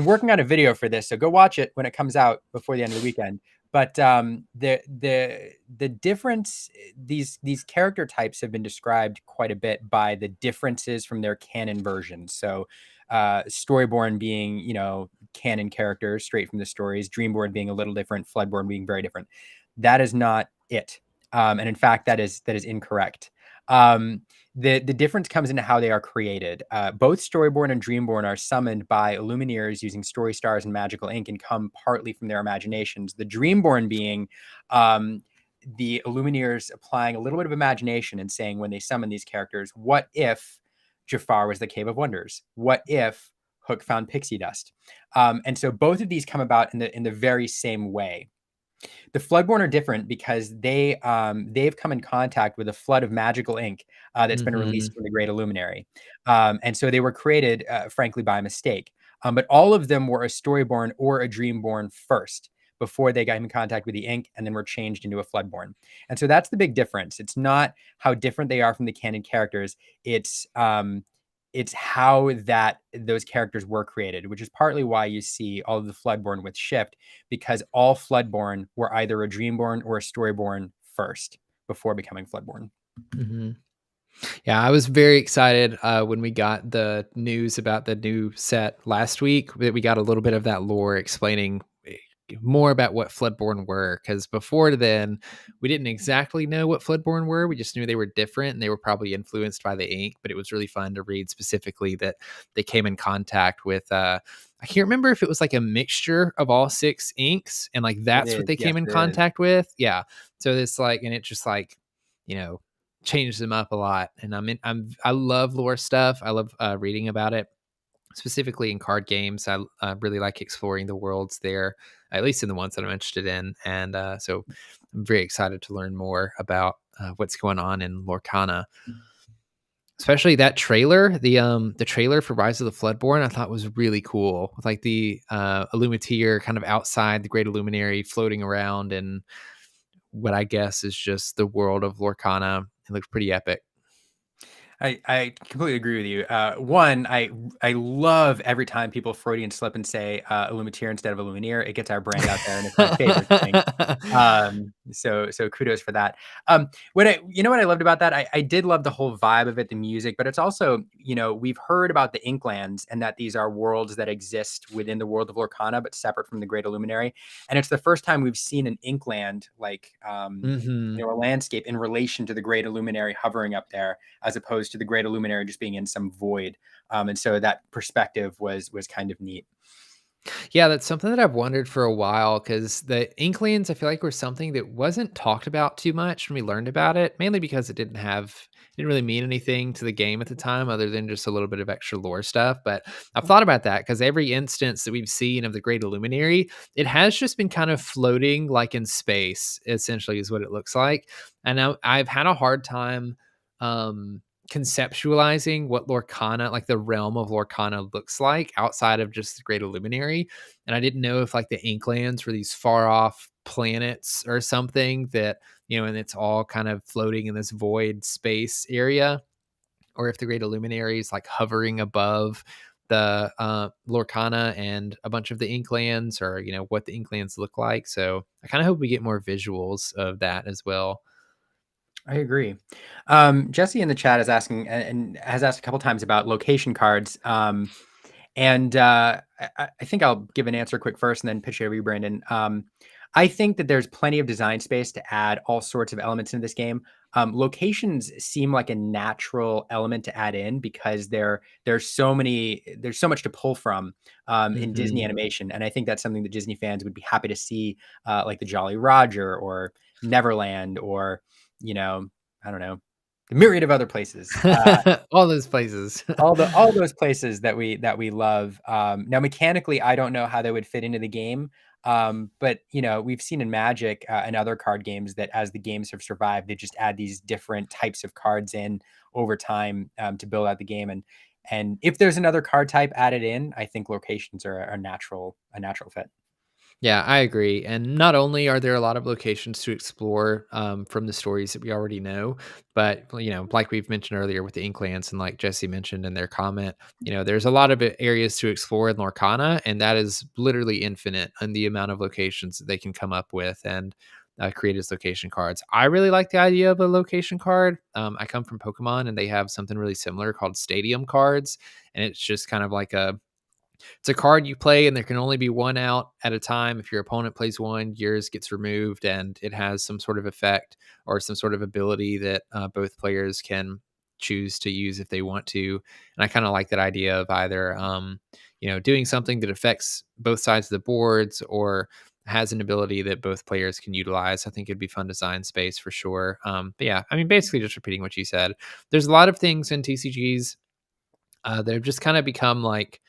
A: working on a video for this, so go watch it when it comes out before the end of the weekend. But the difference, these character types have been described quite a bit by the differences from their canon versions. So Storyborn being, canon characters straight from the stories, Dreamborn being a little different, Floodborn being very different. That is not it. And in fact, that is incorrect. The difference comes into how they are created. Both Storyborn and Dreamborn are summoned by Illumiteers using Story Stars and Magical Ink and come partly from their imaginations. The Dreamborn being the Illumiteers applying a little bit of imagination and saying when they summon these characters, what if Jafar was the Cave of Wonders? What if Hook found pixie dust? And so both of these come about in the very same way. The Floodborn are different because they've come in contact with a flood of magical ink that's been released from the Great Illuminary. And so they were created, frankly, by mistake. But all of them were a Storyborn or a Dreamborn first before they got in contact with the ink and then were changed into a Floodborn. And so that's the big difference. It's not how different they are from the canon characters. It's how those characters were created, which is partly why you see all of the Floodborn with Shift, because all Floodborn were either a Dreamborn or a Storyborn first before becoming Floodborn.
B: Yeah, I was very excited when we got the news about the new set last week that we got a little bit of that lore explaining more about what Floodborn were, because before then we didn't exactly know what Floodborn were. We just knew they were different and they were probably influenced by the ink, but it was really fun to read specifically that they came in contact with I can't remember if it was like a mixture of all 6 inks and like that's what they came in contact with. Yeah. So it's like, and it just like, changed them up a lot. And I love lore stuff. I love reading about it, specifically in card games. I really like exploring the worlds there, at least in the ones that I'm interested in. And so I'm very excited to learn more about what's going on in Lorcana. Especially that trailer, the trailer for Rise of the Floodborn, I thought was really cool. With like the Illumiteer kind of outside the Great Illuminary floating around, and what I guess is just the world of Lorcana. It looks pretty epic.
A: I completely agree with you. One, I love every time people Freudian slip and say Illumiteer instead of Illumineer. It gets our brand out there, and it's my favorite thing. So kudos for that. What I loved about that, I did love the whole vibe of it, the music, but it's also, we've heard about the Inklands and that these are worlds that exist within the world of Lorcana, but separate from the Great Illuminary. And it's the first time we've seen an Inkland like a landscape in relation to the Great Illuminary hovering up there, as opposed to the Great Illuminary just being in some void. And so that perspective was kind of neat.
B: Yeah, that's something that I've wondered for a while, because the Inklings, I feel like, were something that wasn't talked about too much when we learned about it, mainly because it didn't really mean anything to the game at the time other than just a little bit of extra lore stuff. But I've thought about that, because every instance that we've seen of the Great Illuminary, it has just been kind of floating like in space, essentially, is what it looks like. And I've had a hard time conceptualizing what Lorcana, like the realm of Lorcana, looks like outside of just the Great Illuminary. And I didn't know if like the Inklands were these far off planets or something that, and it's all kind of floating in this void space area, or if the Great Illuminary is like hovering above the Lorcana and a bunch of the Inklands, or, what the Inklands look like. So I kind of hope we get more visuals of that as well.
A: I agree. Jesse in the chat is asking, and has asked a couple times about location cards. And I think I'll give an answer quick first and then pitch it over you, Brandon. I think that there's plenty of design space to add all sorts of elements in this game. Locations seem like a natural element to add in, because there's so much to pull from in Disney animation. And I think that's something that Disney fans would be happy to see, like the Jolly Roger or Neverland, or I don't know, the myriad of other places,
B: all those places,
A: all those places that we love. Now, mechanically, I don't know how they would fit into the game. But we've seen in Magic and other card games that as the games have survived, they just add these different types of cards in over time to build out the game. And if there's another card type added in, I think locations are a natural fit.
B: Yeah, I agree. And not only are there a lot of locations to explore from the stories that we already know, but, like we've mentioned earlier with the Inklands, and like Jesse mentioned in their comment, there's a lot of areas to explore in Lorcana, and that is literally infinite in the amount of locations that they can come up with and create as location cards. I really like the idea of a location card. I come from Pokemon, and they have something really similar called stadium cards. And it's just kind of like it's a card you play, and there can only be one out at a time. If your opponent plays one, yours gets removed, and it has some sort of effect or some sort of ability that both players can choose to use if they want to. And I kind of like that idea of either, doing something that affects both sides of the boards, or has an ability that both players can utilize. I think it'd be fun design space for sure. But yeah, I mean, basically just repeating what you said. There's a lot of things in TCGs that have just kind of become like,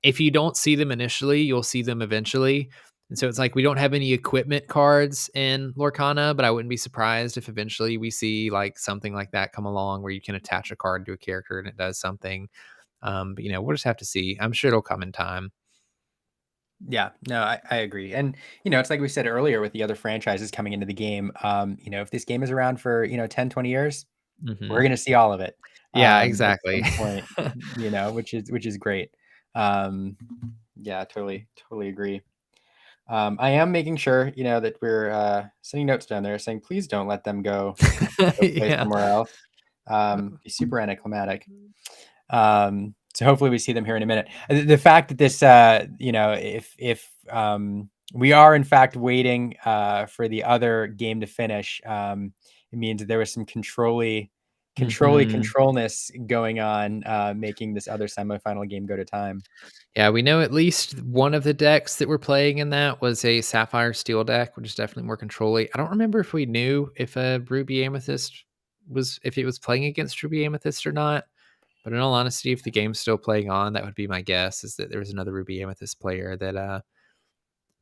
B: if you don't see them initially, you'll see them eventually. And so it's like, we don't have any equipment cards in Lorcana, but I wouldn't be surprised if eventually we see like something like that come along, where you can attach a card to a character and it does something. But we'll just have to see. I'm sure it'll come in time.
A: Yeah, no, I agree. And, it's like we said earlier with the other franchises coming into the game. If this game is around for, 10, 20 years, we're going to see all of it.
B: Yeah, exactly.
A: At some point, which is great. Yeah, totally agree. I am making sure, that we're sending notes down there saying, please don't let them go play somewhere else. Be super anticlimactic. So So hopefully we see them here in a minute. The fact that this, if we are in fact waiting for the other game to finish, it means that there was some controlness going on, making this other semifinal game go to time.
B: Yeah, we know at least one of the decks that were playing in that was a Sapphire Steel deck, which is definitely more control-y. I don't remember if we knew if a Ruby Amethyst if it was playing against Ruby Amethyst or not. But in all honesty, if the game's still playing on, that would be my guess, is that there was another Ruby Amethyst player that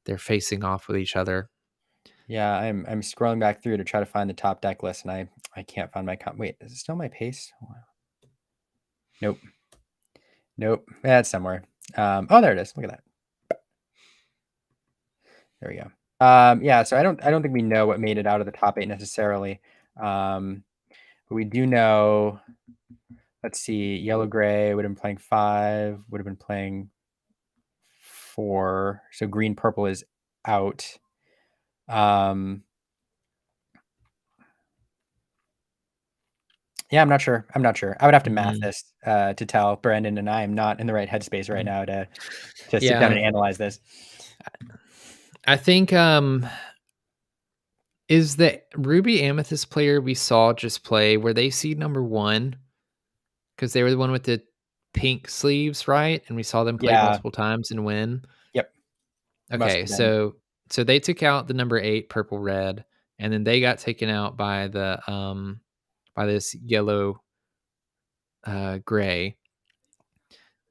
B: they're facing off with each other.
A: Yeah, I'm scrolling back through to try to find the top deck list, and I can't find my wait, is it still my pace? Nope. That's somewhere. Oh, there it is. Look at that. There we go. Yeah, so I don't think we know what made it out of the top 8 necessarily. But we do know, let's see, yellow gray would have been playing 5, would have been playing 4. So green purple is out. Yeah, I'm not sure. I would have to math this to tell Brandon, and I am not in the right headspace right now to sit down and analyze this.
B: I think is the Ruby Amethyst player we saw just play, were they seed number 1? Because they were the one with the pink sleeves, right? And we saw them play multiple times and win.
A: Yep.
B: Okay, so they took out the number 8 purple red, and then they got taken out by the by this yellow gray,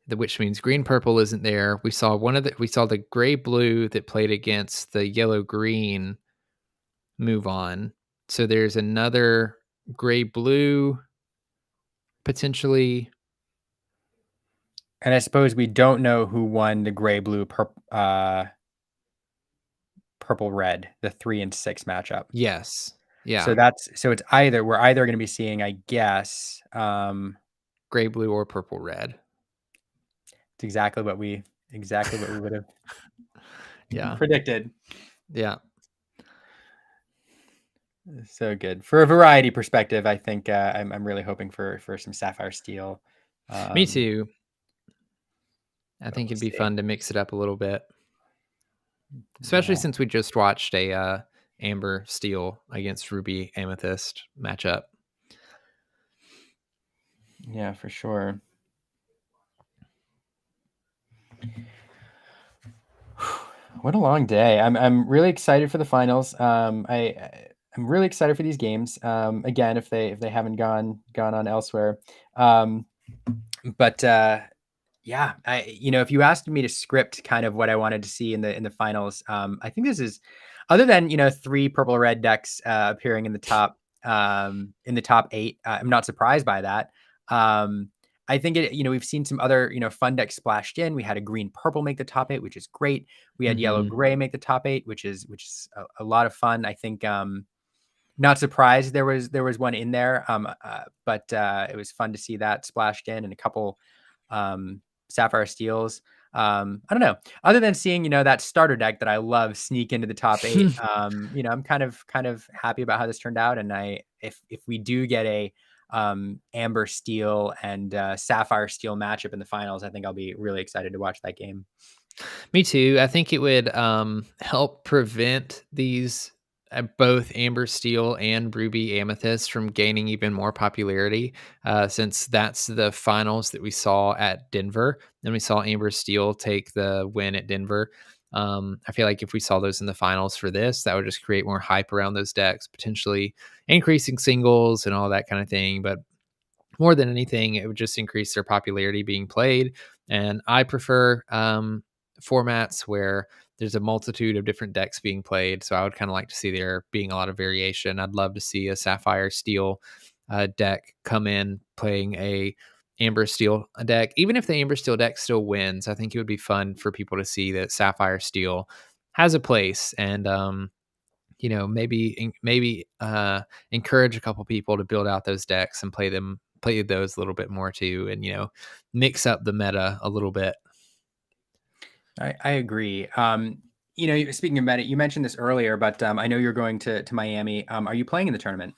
B: which means green purple isn't there. We saw the gray blue that played against the yellow green move on. So there's another gray blue potentially.
A: And I suppose we don't know who won the gray blue purple red, the 3 and 6 matchup.
B: Yes. Yeah.
A: So it's we're either going to be seeing, I guess,
B: gray blue or purple red.
A: It's exactly what we would have predicted.
B: Yeah.
A: So good. For a variety perspective, I think I'm really hoping for some Sapphire Steel.
B: Me too. I think it'd be fun to mix it up a little bit. Especially since we just watched a Amber Steel against Ruby Amethyst matchup.
A: Yeah, for sure. What a long day. I'm really excited for the finals. I'm really excited for these games. Again, if they haven't gone on elsewhere. But yeah, if you asked me to script kind of what I wanted to see in the finals, I think this is, other than 3 purple red decks appearing in the top 8. I'm not surprised by that. I think we've seen some other fun decks splashed in. We had a green purple make the top 8, which is great. We had yellow gray make the top 8, which is a lot of fun. I think not surprised there was one in there, but it was fun to see that splashed in, and a couple Sapphire Steels. I don't know. Other than seeing that starter deck that I love sneak into the top 8, I'm kind of happy about how this turned out. And if we do get a Amber Steel and Sapphire Steel matchup in the finals, I think I'll be really excited to watch that game.
B: Me too. I think it would help prevent these both Amber Steel and Ruby Amethyst from gaining even more popularity, since that's the finals that we saw at Denver. Then we saw Amber Steel take the win at Denver. I feel like if we saw those in the finals for this, that would just create more hype around those decks, potentially increasing singles and all that kind of thing. But more than anything, it would just increase their popularity being played. And I prefer formats where there's a multitude of different decks being played. So I would kind of like to see there being a lot of variation. I'd love to see a Sapphire Steel deck come in playing a Amber Steel deck. Even if the Amber Steel deck still wins, I think it would be fun for people to see that Sapphire Steel has a place, and maybe encourage a couple people to build out those decks and play those a little bit more too, and mix up the meta a little bit.
A: I agree. Speaking of meta, you mentioned this earlier, but I know you're going to Miami. Are you playing in the tournament?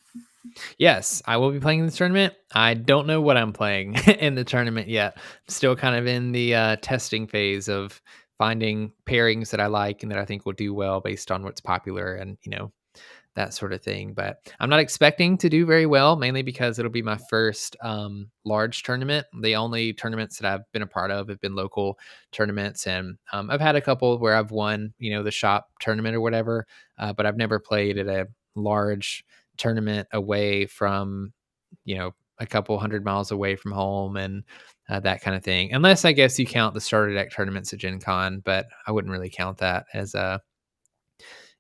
B: Yes, I will be playing in this tournament. I don't know what I'm playing in the tournament yet. I'm still kind of in the testing phase of finding pairings that I like and that I think will do well based on what's popular and, that sort of thing. But I'm not expecting to do very well, mainly because it'll be my first large tournament. The only tournaments that I've been a part of have been local tournaments. And I've had a couple where I've won, the shop tournament or whatever, but I've never played at a large tournament away from, a couple 100 miles away from home and that kind of thing. Unless I guess you count the starter deck tournaments at Gen Con, but I wouldn't really count that as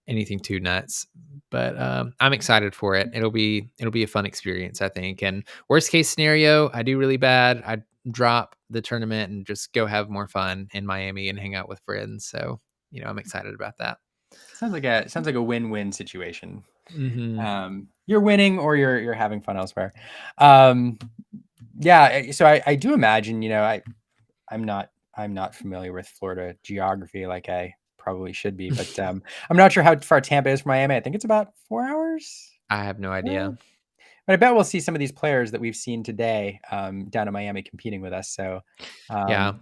B: anything too nuts. But I'm excited for it. It'll be a fun experience, I think. And worst case scenario, I do really bad, I drop the tournament and just go have more fun in Miami and hang out with friends. So, I'm excited about that.
A: Sounds like a win-win situation.
B: Mm-hmm.
A: You're winning or you're having fun elsewhere. Yeah, so I do imagine, I'm not familiar with Florida geography like I probably should be, but I'm not sure how far Tampa is from Miami. I think it's about 4 hours.
B: I have no idea.
A: But I bet we'll see some of these players that we've seen today down in Miami competing with us. So
B: yeah,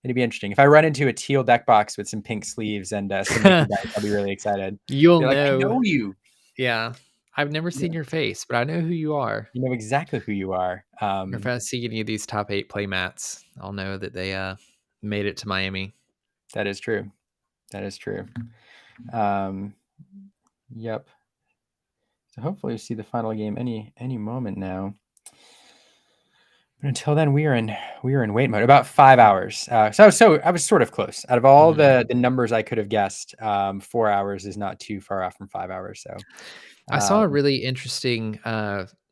A: it'd be interesting. If I run into a teal deck box with some pink sleeves and some Mickey dice, I'll be really excited.
B: You'll
A: like,
B: know.
A: I know you.
B: Yeah. I've never seen your face, but I know who you are.
A: You know exactly who you are.
B: Or if I see any of these top 8 play mats, I'll know that they made it to Miami.
A: That is true. Yep. So hopefully we see the final game any moment now. But until then, we are in wait mode. About 5 hours. So I was sort of close. Out of all the numbers I could have guessed, 4 hours is not too far off from 5 hours. So
B: I saw a really interesting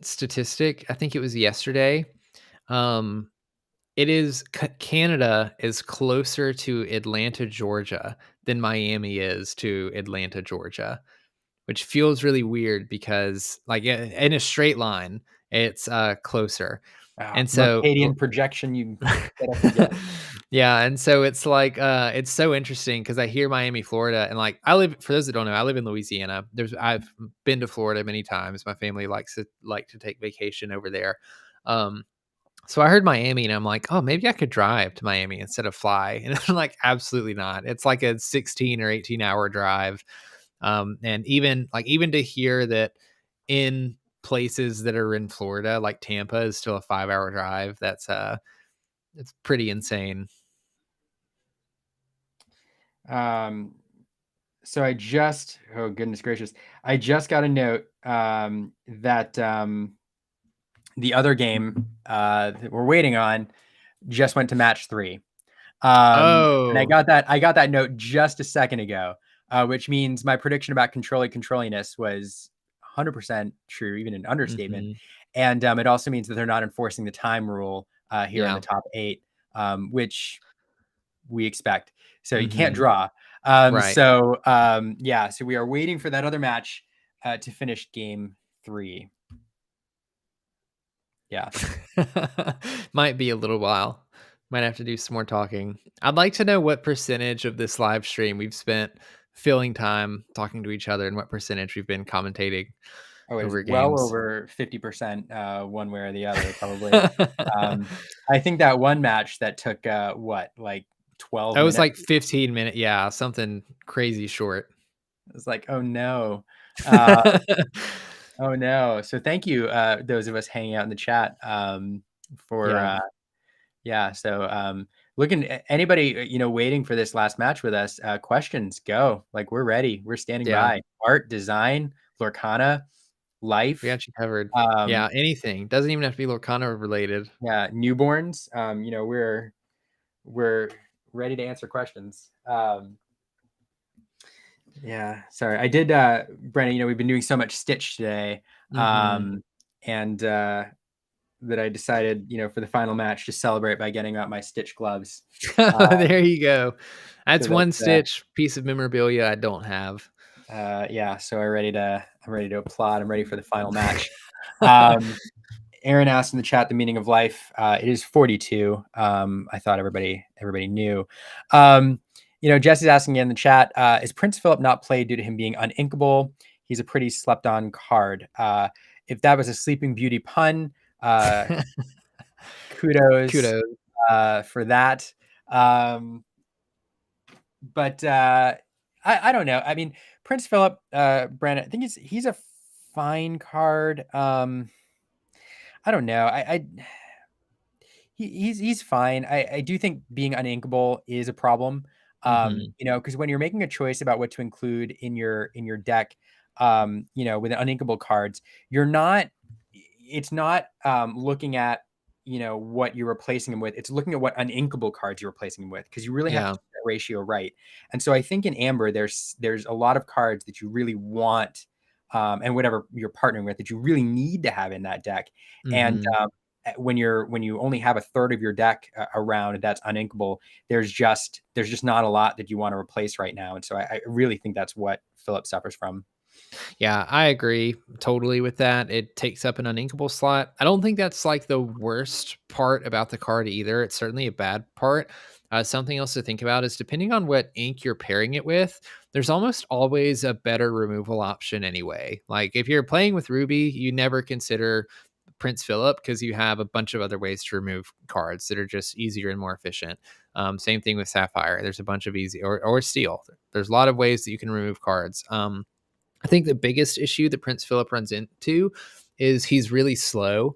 B: statistic. I think it was yesterday. It is Canada is closer to Atlanta, Georgia than Miami is to Atlanta, Georgia, which feels really weird because like in a straight line, it's closer. And so
A: Mercadian projection, you
B: yeah, and so it's like it's so interesting because I hear Miami, Florida, and like for those that don't know, I live in Louisiana. I've been to Florida many times. My family likes to take vacation over there. So I heard Miami and I'm like, oh, maybe I could drive to Miami instead of fly. And I'm like, absolutely not. It's like a 16 or 18 hour drive. And even to hear that in places that are in Florida, like Tampa is still a 5-hour drive. It's pretty insane.
A: So I just, oh goodness gracious, I just got a note that the other game that we're waiting on just went to match 3. And I got that note just a second ago, which means my prediction about controlliness was 100% true, even an understatement.
B: Mm-hmm.
A: And it also means that they're not enforcing the time rule here in the top 8, which we expect. So you can't draw.
B: Right.
A: So so we are waiting for that other match to finish game 3. Yeah.
B: Might be a little while. Might have to do some more talking. I'd like to know what percentage of this live stream we've spent filling time talking to each other and what percentage we've been commentating over games.
A: Well over 50% one way or the other, probably. I think that one match that took 12
B: minutes? It was like 15 minutes. Yeah, something crazy short.
A: It was like, oh no. Oh no. So thank you, those of us hanging out in the chat So looking at anybody, waiting for this last match with us, questions, go. Like we're ready. We're standing by. Art, design, Lorcana, life.
B: We actually covered. Anything. Doesn't even have to be Lorcana related.
A: Yeah, newborns. We're ready to answer questions. Yeah, sorry. I did, Brennan, we've been doing so much Stitch today. And that I decided, for the final match to celebrate by getting out my Stitch gloves.
B: There you go. That's one Stitch piece of memorabilia I don't have.
A: So I'm ready to applaud. I'm ready for the final match. Aaron asked in the chat the meaning of life. It is 42. I thought everybody knew. Jesse's asking in the chat, is Prince Philip not played due to him being uninkable? He's a pretty slept on card. if that was a Sleeping Beauty pun, kudos for that. But I don't know. I mean, Prince Philip, Brandon, I think he's a fine card. I don't know. He's fine. I do think being uninkable is a problem. You know, because when you're making a choice about what to include in your deck, you know, with uninkable cards, it's not looking at, you know, what you're replacing them with. It's looking at what uninkable cards you're replacing them with, because you really have to get that ratio right. And so I think in Amber, there's a lot of cards that you really want, and whatever you're partnering with, that you really need to have in that deck. And when you only have a third of your deck around that's uninkable, there's just not a lot that you want to replace right now. And so I really think that's what Philip suffers from.
B: Yeah, I agree totally with that. It takes up an uninkable slot. I don't think that's like the worst part about the card either. It's certainly a bad part. Something else to think about is, depending on what ink you're pairing it with, there's almost always a better removal option anyway. Like if you're playing with Ruby, you never consider Prince Philip because you have a bunch of other ways to remove cards that are just easier and more efficient. Same thing with Sapphire. There's a bunch of easy, or Steel. There's a lot of ways that you can remove cards. I think the biggest issue that Prince Philip runs into is he's really slow.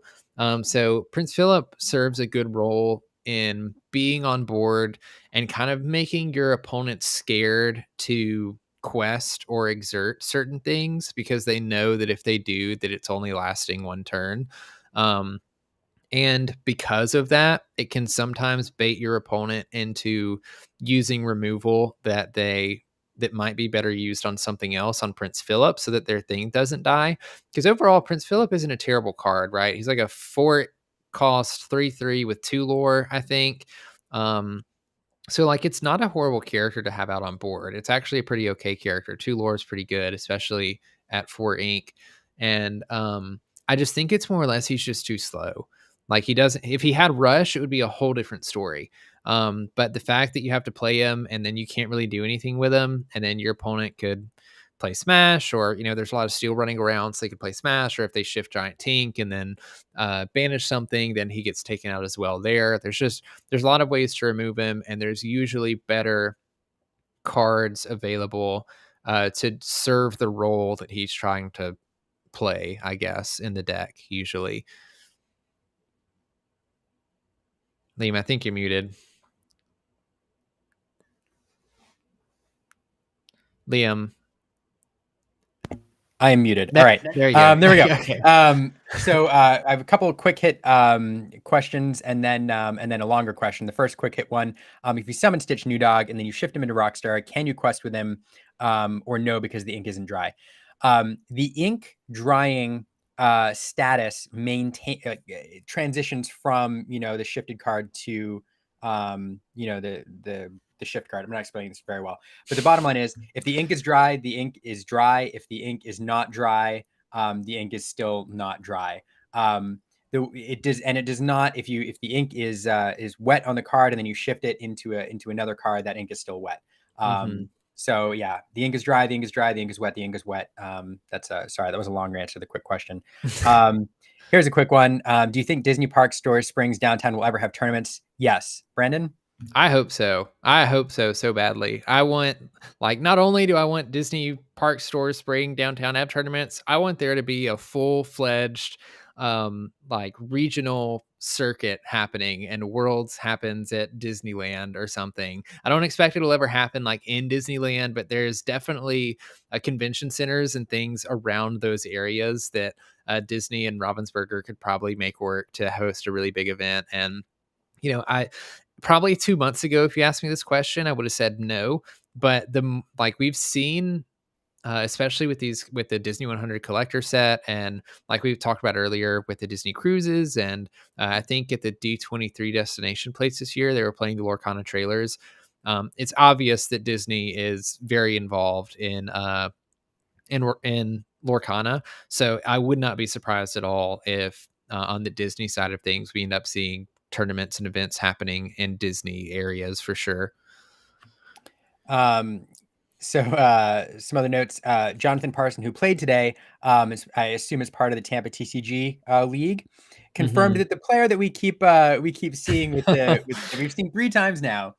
B: So Prince Philip serves a good role in being on board and kind of making your opponent scared to quest or exert certain things, because they know that if they do, that it's only lasting one turn. And because of that, it can sometimes bait your opponent into using removal that might be better used on something else, on Prince Philip, so that their thing doesn't die. Because overall, Prince Philip isn't a terrible card, right? He's like a 4 cost 3/3 with 2 lore, I think. So like, it's not a horrible character to have out on board. It's actually a pretty okay character. 2 lore is pretty good, especially at 4 ink. And I just think it's more or less he's just too slow. Like, he doesn't, if he had rush, it would be a whole different story. But the fact that you have to play him and then you can't really do anything with him, and then your opponent could play Smash, or, you know, there's a lot of Steel running around, so they could play Smash, or if they shift Giant Tink and then banish something, then he gets taken out as well there. There's a lot of ways to remove him, and there's usually better cards available to serve the role that he's trying to play, I guess, in the deck, usually. Liam, I think you're muted. Liam.
A: I am muted. All right.
B: There you go.
A: There we go.
B: Okay.
A: So I have a couple of quick hit questions, and then a longer question. The first quick hit one: if you summon Stitch New Dog and then you shift him into Rockstar, can you quest with him, or no, because the ink isn't dry? The ink drying status transitions from, you know, the shifted card to you know, the shift card. I'm not explaining this very well, but the bottom line is, if the ink is dry, the ink is dry. If the ink is not dry, the ink is still not dry. It does not, if the ink is wet on the card and then you shift it into another card, that ink is still wet. So yeah, the ink is dry, the ink is dry, the ink is wet, the ink is wet. Sorry, that was a longer answer to the quick question. Here's a quick one. Do you think Disney Parks, Storage Springs, downtown will ever have tournaments? Yes. Brandon?
B: I hope so. I hope so badly. I want, like, not only do I want Disney Park, Storage Spring, downtown have tournaments, I want there to be a full-fledged like regional circuit happening, and Worlds happens at Disneyland or something. I don't expect it'll ever happen like in Disneyland, but there's definitely convention centers and things around those areas that Disney and Ravensburger could probably make work to host a really big event. And, you know, probably 2 months ago, if you asked me this question, I would have said no. But we've seen, especially with the Disney 100 collector set, and like we've talked about earlier with the Disney cruises, and I think at the D23 destination place this year, they were playing the Lorcana trailers. It's obvious that Disney is very involved in Lorcana, so I would not be surprised at all if on the Disney side of things we end up seeing tournaments and events happening in Disney areas for sure.
A: So some other notes. Jonathan Parson, who played today, I assume is part of the Tampa TCG league, confirmed that the player that we keep seeing we've seen 3 times now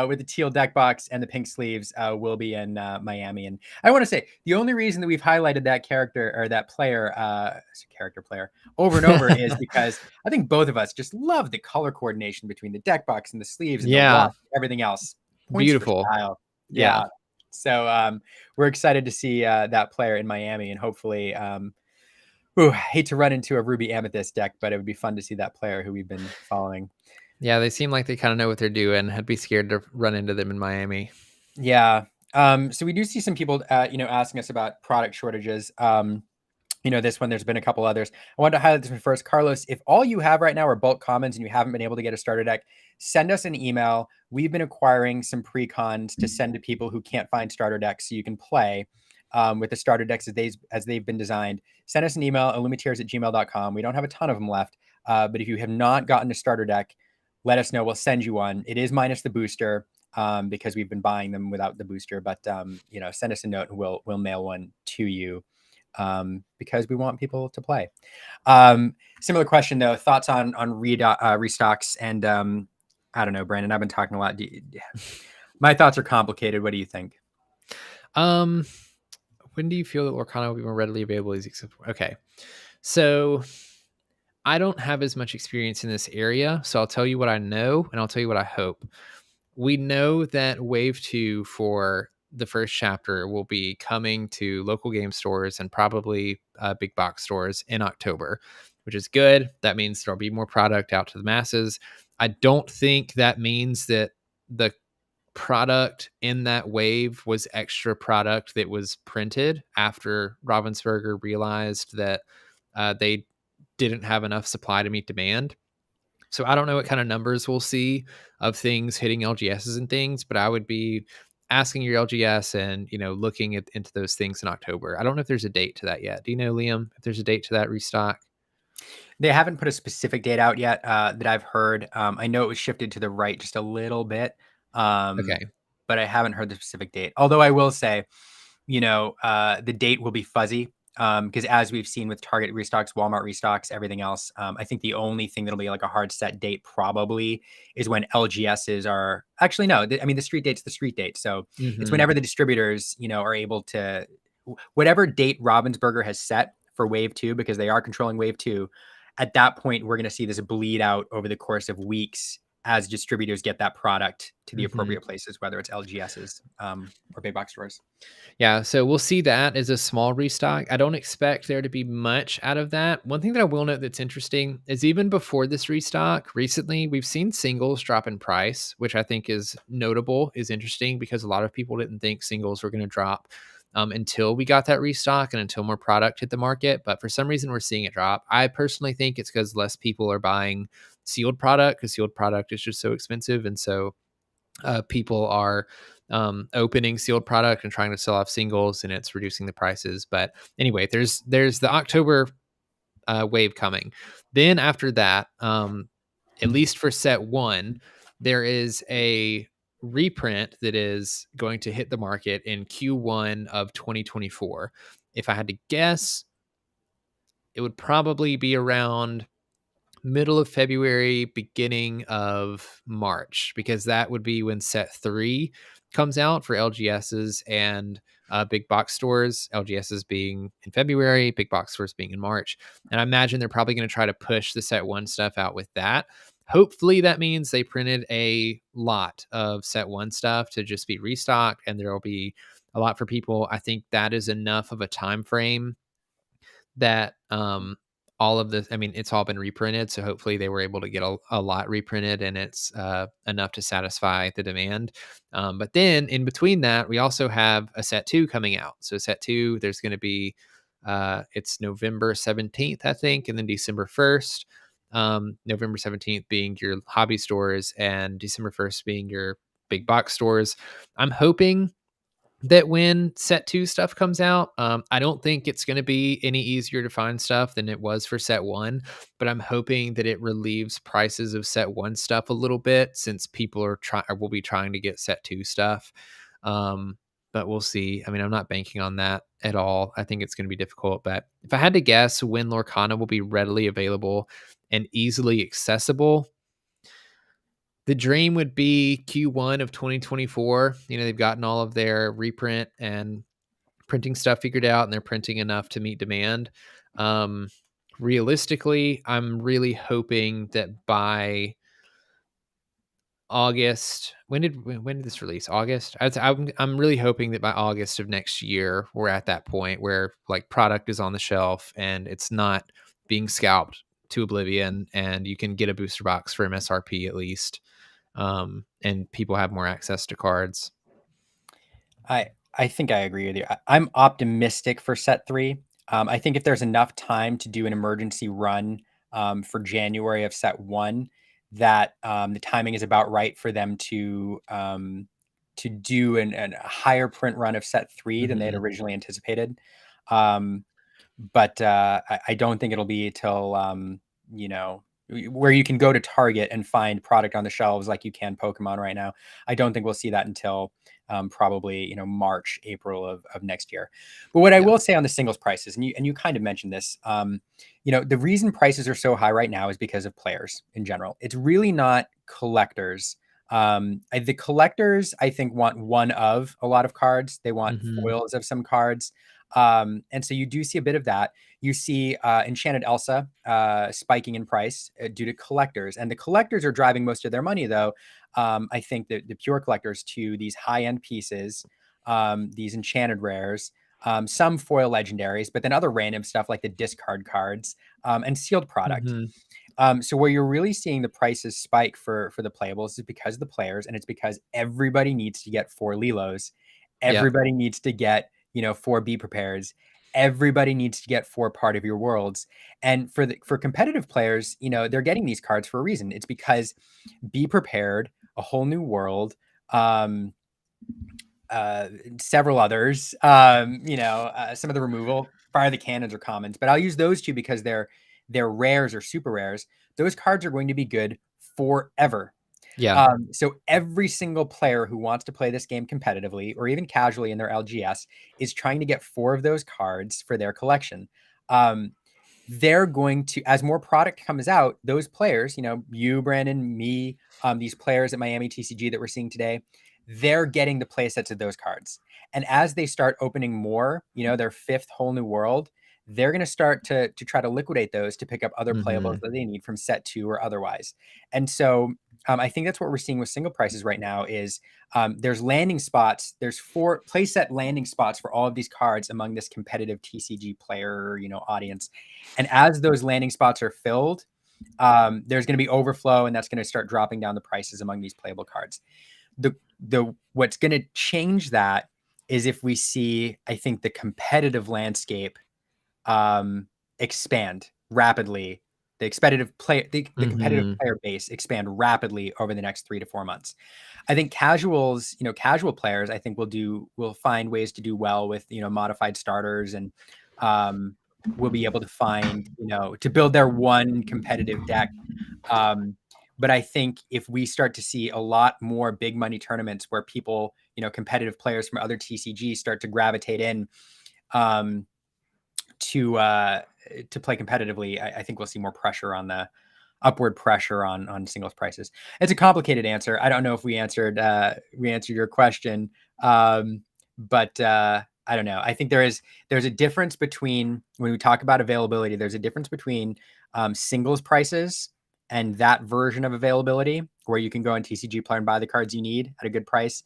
A: with the teal deck box and the pink sleeves will be in Miami. And I want to say the only reason that we've highlighted that character or that player, player over and over is because I think both of us just love the color coordination between the deck box and the sleeves and the watch and everything else. Points
B: Beautiful.
A: For style. Yeah. So we're excited to see that player in Miami, and hopefully, hate to run into a Ruby Amethyst deck, but it would be fun to see that player who we've been following.
B: Yeah, they seem like they kind of know what they're doing. I'd be scared to run into them in Miami.
A: Yeah. So we do see some people, asking us about product shortages. This one, there's been a couple others. I wanted to highlight this one first. Carlos, if all you have right now are bulk commons and you haven't been able to get a starter deck, send us an email. We've been acquiring some pre-cons to send to people who can't find starter decks so you can play with the starter decks as they've been designed. Send us an email, illumiteers@gmail.com. We don't have a ton of them left, but if you have not gotten a starter deck, let us know. We'll send you one. It is minus the booster because we've been buying them without the booster, but send us a note and we'll mail one to you. Because we want people to play. Similar question though, thoughts on restocks, and I don't know, Brandon, I've been talking a lot. My thoughts are complicated. What do you think?
B: When do you feel that Lorcana will be more readily available as okay. So I don't have as much experience in this area, so I'll tell you what I know and I'll tell you what I hope. We know that Wave 2 for the first chapter will be coming to local game stores and probably big box stores in October, which is good. That means there'll be more product out to the masses. I don't think that means that the product in that wave was extra product that was printed after Ravensburger realized that they didn't have enough supply to meet demand. So I don't know what kind of numbers we'll see of things hitting LGSs and things, but I would be asking your LGS and, looking into those things in October. I don't know if there's a date to that yet. Do you know, Liam, if there's a date to that restock?
A: They haven't put a specific date out yet that I've heard. I know it was shifted to the right just a little bit.
B: Okay.
A: But I haven't heard the specific date. Although I will say, the date will be fuzzy. Because as we've seen with Target restocks, Walmart restocks, everything else, I think the only thing that'll be like a hard set date probably is when LGSs are actually, no, the street date's the street date. So it's whenever the distributors, are able to, whatever date Ravensburger has set for Wave 2, because they are controlling Wave 2, at that point, we're going to see this bleed out over the course of weeks as distributors get that product to the appropriate places, whether it's LGSs or big box stores.
B: Yeah, so we'll see that as a small restock. I don't expect there to be much out of that. One thing that I will note that's interesting is even before this restock, recently we've seen singles drop in price, which I think is notable, is interesting because a lot of people didn't think singles were going to drop until we got that restock and until more product hit the market. But for some reason, we're seeing it drop. I personally think it's because less people are buying sealed product because sealed product is just so expensive. And so people are opening sealed product and trying to sell off singles, and it's reducing the prices. But anyway, there's the October wave coming. Then after that, at least for set 1, there is a reprint that is going to hit the market in Q1 of 2024. If I had to guess, it would probably be around middle of February, beginning of March, because that would be when set 3 comes out for LGSs and big box stores, LGSs being in February, big box stores being in March. And I imagine they're probably going to try to push the set 1 stuff out with that. Hopefully that means they printed a lot of set 1 stuff to just be restocked, and there will be a lot for people. I think that is enough of a time frame that all of this, it's all been reprinted. So hopefully they were able to get a lot reprinted, and it's enough to satisfy the demand. But then in between that, we also have a set 2 coming out. So set 2, there's going to be, it's November 17th, I think, and then December 1st. November 17th being your hobby stores and December 1st being your big box stores. I'm hoping that when set 2 stuff comes out, I don't think it's going to be any easier to find stuff than it was for set 1, but I'm hoping that it relieves prices of set 1 stuff a little bit, since people will be trying to get set 2 stuff. but we'll see. I mean, I'm not banking on that at all. I think it's going to be difficult. But if I had to guess when Lorcana will be readily available and easily accessible, the dream would be Q1 of 2024. They've gotten all of their reprint and printing stuff figured out, and they're printing enough to meet demand. Realistically, I'm really hoping that by August, when did this release? August. I'm really hoping that by August of next year, we're at that point where like product is on the shelf and it's not being scalped to oblivion, and you can get a booster box for MSRP at least, and people have more access to cards.
A: I think I agree with you. I'm optimistic for set 3. I think if there's enough time to do an emergency run for January of set 1, that the timing is about right for them to do a higher print run of set 3 than they had originally anticipated. But I don't think it'll be till where you can go to Target and find product on the shelves like you can Pokemon right now. I don't think we'll see that until probably March, April of next year. But what I will say on the singles prices, and you kind of mentioned this, the reason prices are so high right now is because of players in general. It's really not collectors. The collectors, I think, want one of a lot of cards. They want foils of some cards. And so you do see a bit of that. You see Enchanted Elsa spiking in price due to collectors. And the collectors are driving most of their money, though. I think that the pure collectors to these high-end pieces, these enchanted rares, some foil legendaries, but then other random stuff like the discard cards and sealed product. So where you're really seeing the prices spike for the playables is because of the players, and it's because everybody needs to get 4 Lilos. Everybody needs to get 4 Be Prepares. Everybody needs to get 4 Part of Your Worlds. And for competitive players, they're getting these cards for a reason. It's because Be Prepared, A Whole New World, several others, some of the removal, Fire the Cannons, or commons, but I'll use those 2 because they're rares or super rares. Those cards are going to be good forever. So every single player who wants to play this game competitively or even casually in their LGS is trying to get 4 of those cards for their collection. They're going to, as more product comes out, those players, you, Brandon, me, these players at Miami TCG that we're seeing today, they're getting the play sets of those cards. And as they start opening more, their 5th Whole New World, they're going to start to try to liquidate those to pick up other playables that they need from set 2 or otherwise. And so I think that's what we're seeing with single prices right now is there's landing spots. There's 4 playset landing spots for all of these cards among this competitive TCG player, audience. And as those landing spots are filled, there's going to be overflow, and that's going to start dropping down the prices among these playable cards. What's going to change that is if we see, I think, the competitive landscape expand rapidly. The competitive player base expand rapidly over the next 3 to 4 months. I think casual players, I think will find ways to do well with, modified starters, and will be able to find, to build their one competitive deck. But I think if we start to see a lot more big money tournaments where people, competitive players from other TCGs start to gravitate in, to play competitively, I think we'll see more pressure on the upward pressure on singles prices. It's a complicated answer. I don't know if we answered your question, but I don't know. I think there's a difference between, when we talk about availability, there's a difference between singles prices and that version of availability where you can go on TCG Player and buy the cards you need at a good price,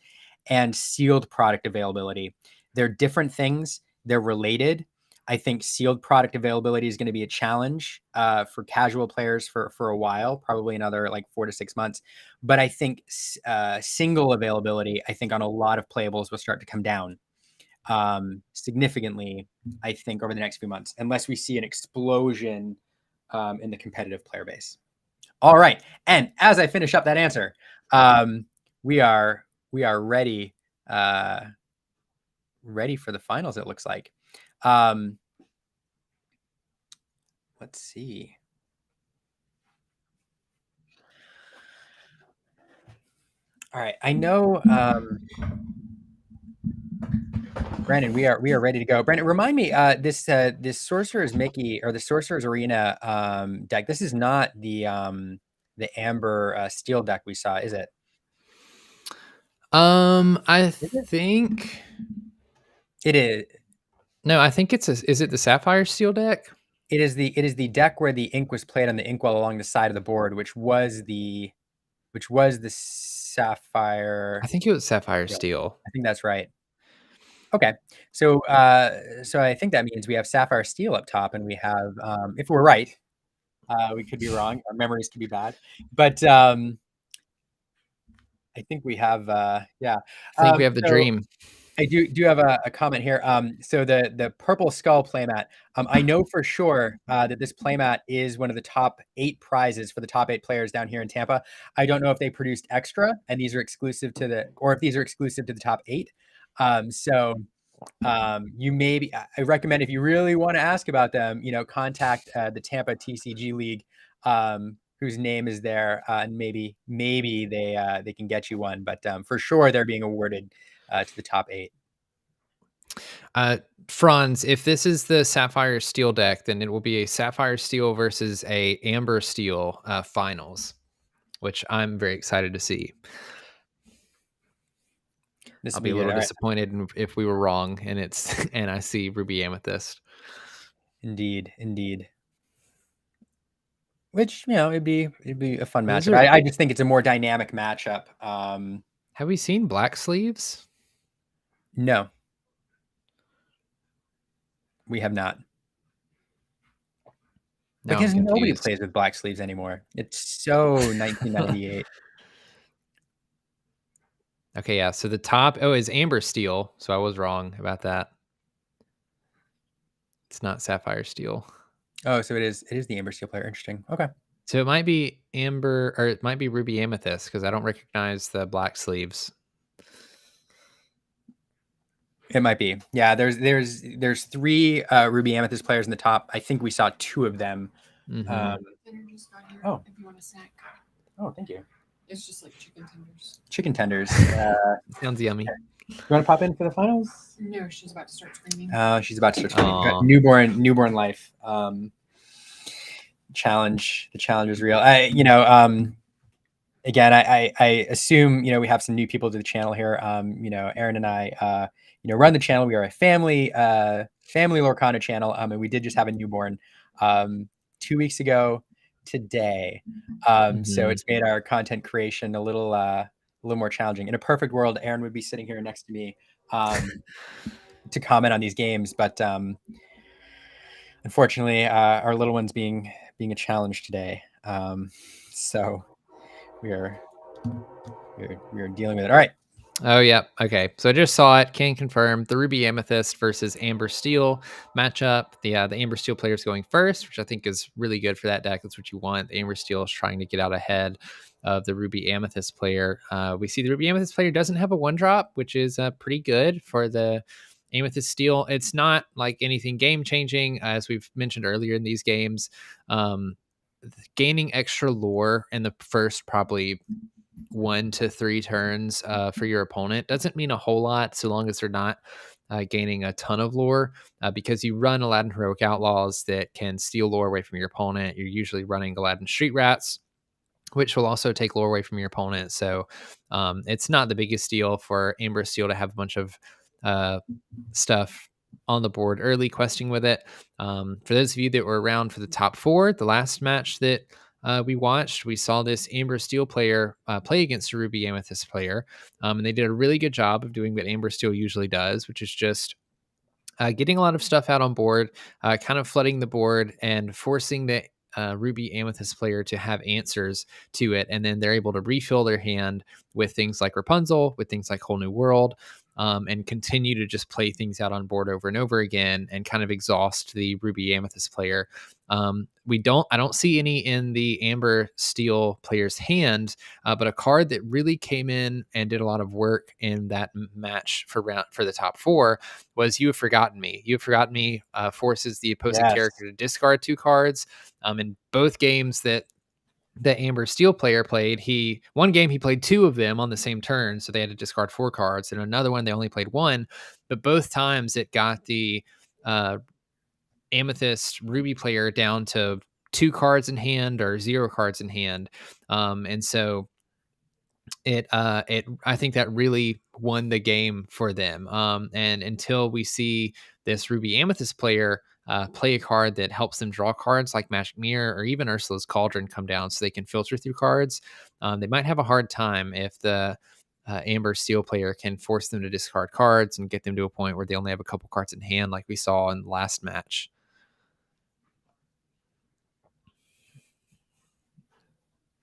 A: and sealed product availability. They're different things. They're related. I think sealed product availability is going to be a challenge for casual players for a while, probably another 4 to 6 months. But I think single availability, I think on a lot of playables will start to come down significantly, I think, over the next few months, unless we see an explosion in the competitive player base. All right. And as I finish up that answer, we are ready for the finals, it looks like. Let's see. All right. I know Brandon, we are ready to go. Brandon, remind me, this Sorcerer's Mickey or the Sorcerer's Arena deck. This is not the Amber Steel deck we saw, is it?
B: I think
A: it is.
B: No, I think is it the Sapphire Steel deck?
A: It is the deck where the ink was played on the inkwell along the side of the board, which was the Sapphire.
B: I think it was Sapphire Steel.
A: I think that's right. Okay, so I think that means we have Sapphire Steel up top, and we have, if we're right, we could be wrong. Our memories could be bad, but I think we have, yeah.
B: I think we have the dream.
A: I do have a comment here. So the Purple Skull playmat, I know for sure that this playmat is one of the top 8 prizes for the top 8 players down here in Tampa. I don't know if they produced extra, and these are exclusive to or if these are exclusive to the top 8. So you maybe, I recommend, if you really want to ask about them, contact the Tampa TCG League, whose name is there, and maybe they can get you one. But for sure, they're being awarded to the top 8.
B: Franz, if this is the Sapphire Steel deck, then it will be a Sapphire Steel versus a Amber Steel finals, which I'm very excited to see. I'll be a little disappointed if we were wrong and I see Ruby Amethyst.
A: Indeed. Which, it'd be a fun matchup. I just think it's a more dynamic matchup.
B: Have we seen Black Sleeves?
A: No. We have not. Now because nobody plays with Black Sleeves anymore. It's so 1998.
B: Okay, yeah. So the top is Amber Steel. So I was wrong about that. It's not Sapphire Steel.
A: Oh, so it is the Amber Steel player. Interesting. Okay.
B: So it might be Amber, or it might be Ruby Amethyst, because I don't recognize the Black Sleeves.
A: It might be. Yeah, there's 3 Ruby Amethyst players in the top. I think we saw 2 of them.
D: Dinner just got here.
A: Oh.
D: If you want a snack.
A: Oh, thank you.
D: It's just like chicken tenders.
A: Chicken tenders.
B: Sounds yummy.
A: You want to pop in for the finals?
D: No, she's about to start screaming.
A: Oh, she's about to start screaming. Newborn life. Challenge. The challenge is real. Again, I assume, we have some new people to the channel here. Aaron and I, run the channel. We are a family Lorcana channel. And we did just have a newborn 2 weeks ago today. So it's made our content creation a little more challenging. In a perfect world, Aaron would be sitting here next to me to comment on these games, but unfortunately, our little one's being a challenge today. So we are dealing with it. All right.
B: Oh, yeah. Okay. So I just saw it. Can confirm the Ruby Amethyst versus Amber Steel matchup. The Amber Steel player is going first, which I think is really good for that deck. That's what you want. The Amber Steel is trying to get out ahead of the Ruby Amethyst player. We see the Ruby Amethyst player doesn't have a 1-drop, which is pretty good for the Amethyst Steel. It's not like anything game changing, as we've mentioned earlier in these games. Gaining extra lore in the first probably 1 to 3 turns for your opponent doesn't mean a whole lot, so long as they're not gaining a ton of lore, because you run Aladdin Heroic Outlaws that can steal lore away from your opponent. You're usually running Aladdin Street Rats, which will also take lore away from your opponent. So it's not the biggest deal for Amber Steel to have a bunch of stuff on the board early, questing with it. For those of you that were around for the top 4, the last match that we watched, we saw this Amber Steel player play against a Ruby Amethyst player, and they did a really good job of doing what Amber Steel usually does, which is just getting a lot of stuff out on board, kind of flooding the board and forcing the Ruby Amethyst player to have answers to it, and then they're able to refill their hand with things like Rapunzel, with things like Whole New World, and continue to just play things out on board over and over again and kind of exhaust the Ruby Amethyst player. I don't see any in the Amber Steel player's hand, but a card that really came in and did a lot of work in that match for the top 4 was You Have Forgotten Me. You Have Forgotten Me forces the opposing character to discard 2 cards. In both games that the Amber Steel player played, one game he played 2 of them on the same turn, so they had to discard 4 cards. And another one they only played 1, but both times it got the Amethyst Ruby player down to 2 cards in hand or 0 cards in hand. And so I think that really won the game for them. And until we see this Ruby Amethyst player play a card that helps them draw cards like Magic Mirror or even Ursula's Cauldron come down so they can filter through cards, they might have a hard time if the Amber Steel player can force them to discard cards and get them to a point where they only have a couple cards in hand like we saw in the last match.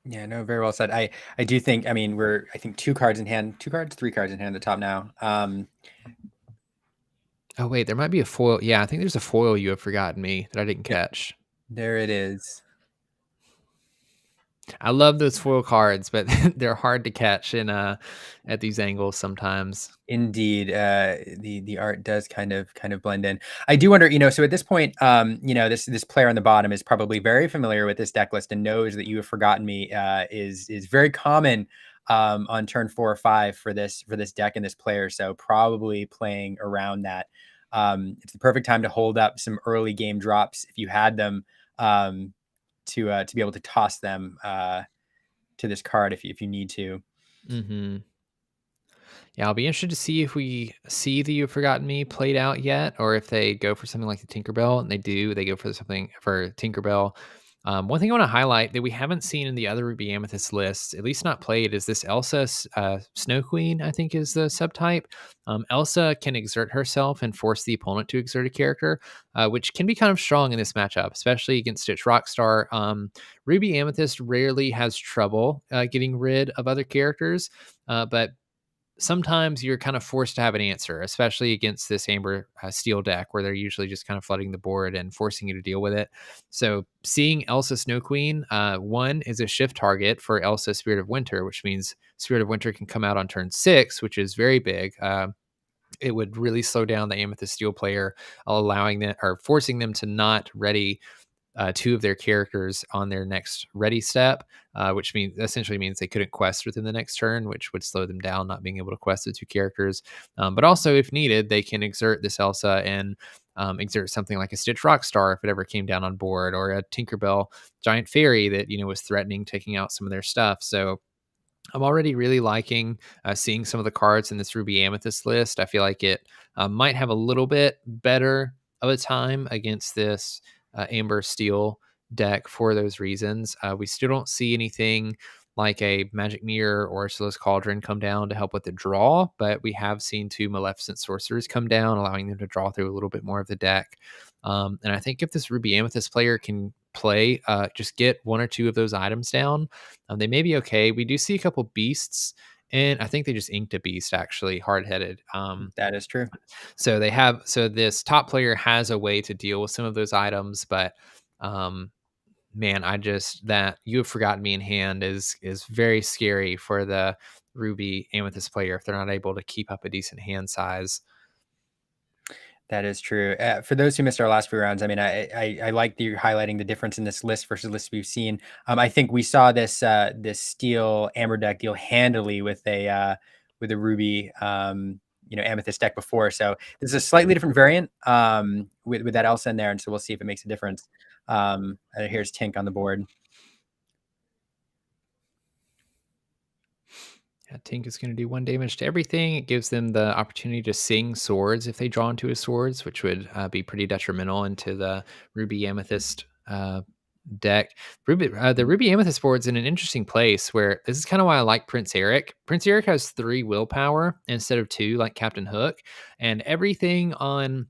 A: Yeah, no, very well said. I do think, I mean, I think 2 cards in hand, 3 cards in hand at the top now.
B: Oh, wait, there might be a foil. Yeah, I think there's a foil you have forgotten me that I didn't catch.
A: There it is.
B: I love those foil cards, but they're hard to catch at these angles sometimes.
A: Indeed, the art does kind of blend in. I do wonder, so at this point, this player on the bottom is probably very familiar with this deck list and knows that You Have Forgotten Me is very common on turn 4 or 5 for this deck and this player. So probably playing around that. It's the perfect time to hold up some early game drops if you had them, to be able to toss them to this card if you need to.
B: Mm-hmm. Yeah, I'll be interested to see if we see the You've Forgotten Me played out yet, or if they go for something like the Tinkerbell, and they go for something for Tinkerbell. One thing I want to highlight that we haven't seen in the other Ruby Amethyst lists, at least not played, is this Elsa Snow Queen, I think is the subtype. Elsa can exert herself and force the opponent to exert a character, which can be kind of strong in this matchup, especially against Stitch Rockstar. Ruby Amethyst rarely has trouble getting rid of other characters, but sometimes you're kind of forced to have an answer, especially against this Amber Steel deck where they're usually just kind of flooding the board and forcing you to deal with it. So seeing Elsa Snow Queen, one is a shift target for Elsa Spirit of Winter, which means Spirit of Winter can come out on turn 6, which is very big. It would really slow down the Amethyst Steel player, allowing them or forcing them to not ready 2 of their characters on their next ready step, which essentially means they couldn't quest within the next turn, which would slow them down, not being able to quest the 2 characters. But also, if needed, they can exert this Elsa and exert something like a Stitch Rockstar if it ever came down on board, or a Tinkerbell Giant Fairy that was threatening taking out some of their stuff. So I'm already really liking seeing some of the cards in this Ruby Amethyst list. I feel like it might have a little bit better of a time against this Amber Steel deck for those reasons. We still don't see anything like a Magic Mirror or Ursula's Cauldron come down to help with the draw, but we have seen 2 Maleficent Sorcerers come down, allowing them to draw through a little bit more of the deck. And I think if this Ruby Amethyst player can play, just get 1 or 2 of those items down, they may be okay. We do see a couple beasts, and I think they just inked a beast, actually, hard-headed.
A: That is true.
B: So this top player has a way to deal with some of those items, but man, that You Have Forgotten Me in hand is very scary for the Ruby Amethyst player if they're not able to keep up a decent hand size.
A: That is true. For those who missed our last few rounds, I mean, I like that you're highlighting the difference in this list versus lists we've seen. I think we saw this Steel Amber deck deal handily with a Ruby Amethyst deck before. So this is a slightly different variant with that Elsa in there, and so we'll see if it makes a difference. Here's Tink on the board.
B: Tink is going to do 1 damage to everything. It gives them the opportunity to sing swords if they draw into his swords, which would be pretty detrimental into the Ruby Amethyst deck. The Ruby Amethyst board's in an interesting place where this is kind of why I like Prince Eric. Prince Eric has 3 willpower instead of 2 like Captain Hook, and everything on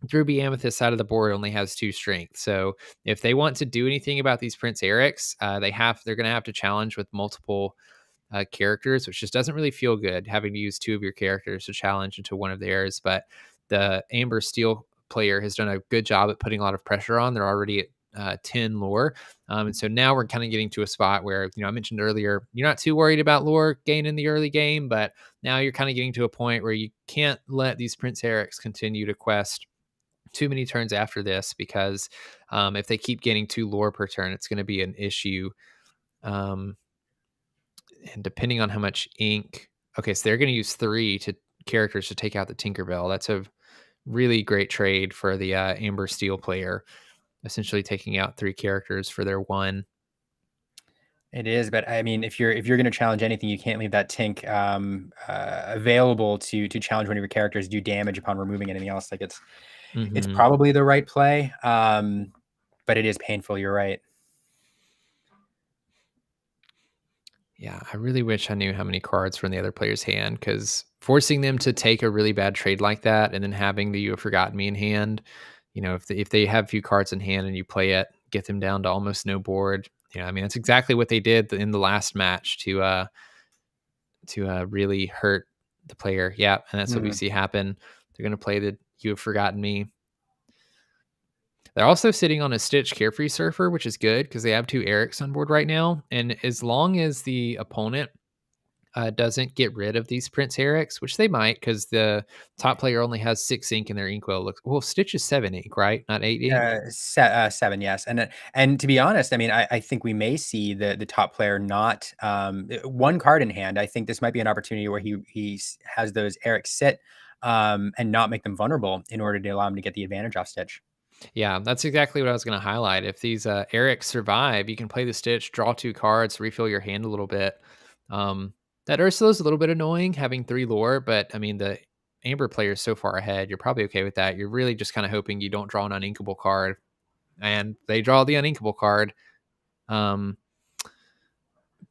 B: the Ruby Amethyst side of the board only has 2 strength. So if they want to do anything about these Prince Erics, they're going to have to challenge with multiple characters, which just doesn't really feel good, having to use 2 of your characters to challenge into one of theirs. But the Amber Steel player has done a good job at putting a lot of pressure on. They're already at 10 lore. And so now we're kind of getting to a spot where, I mentioned earlier, you're not too worried about lore gain in the early game, but now you're kind of getting to a point where you can't let these Prince Erics continue to quest too many turns after this, because if they keep getting 2 lore per turn, it's going to be an issue And depending on how much ink, okay, so they're going to use 3 characters to take out the Tinkerbell. That's a really great trade for the Amber Steel player, essentially taking out 3 characters for their 1.
A: It is, but I mean, if you're going to challenge anything, you can't leave that Tink available to challenge one of your characters, do damage upon removing anything else. Like it's probably the right play, but it is painful. You're right.
B: Yeah, I really wish I knew how many cards were in the other player's hand, because forcing them to take a really bad trade like that and then having the You Have Forgotten Me in hand, if they have a few cards in hand and you play it, get them down to almost no board. I mean, that's exactly what they did in the last match to really hurt the player. Yeah, and that's what we see happen. They're going to play the You Have Forgotten Me. They're also sitting on a Stitch Carefree Surfer, which is good because they have 2 Erics on board right now. And as long as the opponent doesn't get rid of these Prince Erics, which they might, because the top player only has 6 ink in their inkwell. Well, Stitch is 7 ink, right? Not 8 ink.
A: 7, yes. And to be honest, I mean, I think we may see the top player not 1 card in hand. I think this might be an opportunity where he has those Erics sit and not make them vulnerable in order to allow him to get the advantage off Stitch.
B: Yeah, that's exactly what I was going to highlight. If these Erics survive, you can play the Stitch, draw 2 cards, refill your hand a little bit. That Ursula's a little bit annoying, having 3 lore, but I mean, the Amber player is so far ahead, you're probably okay with that. You're really just kind of hoping you don't draw an uninkable card, and they draw the uninkable card.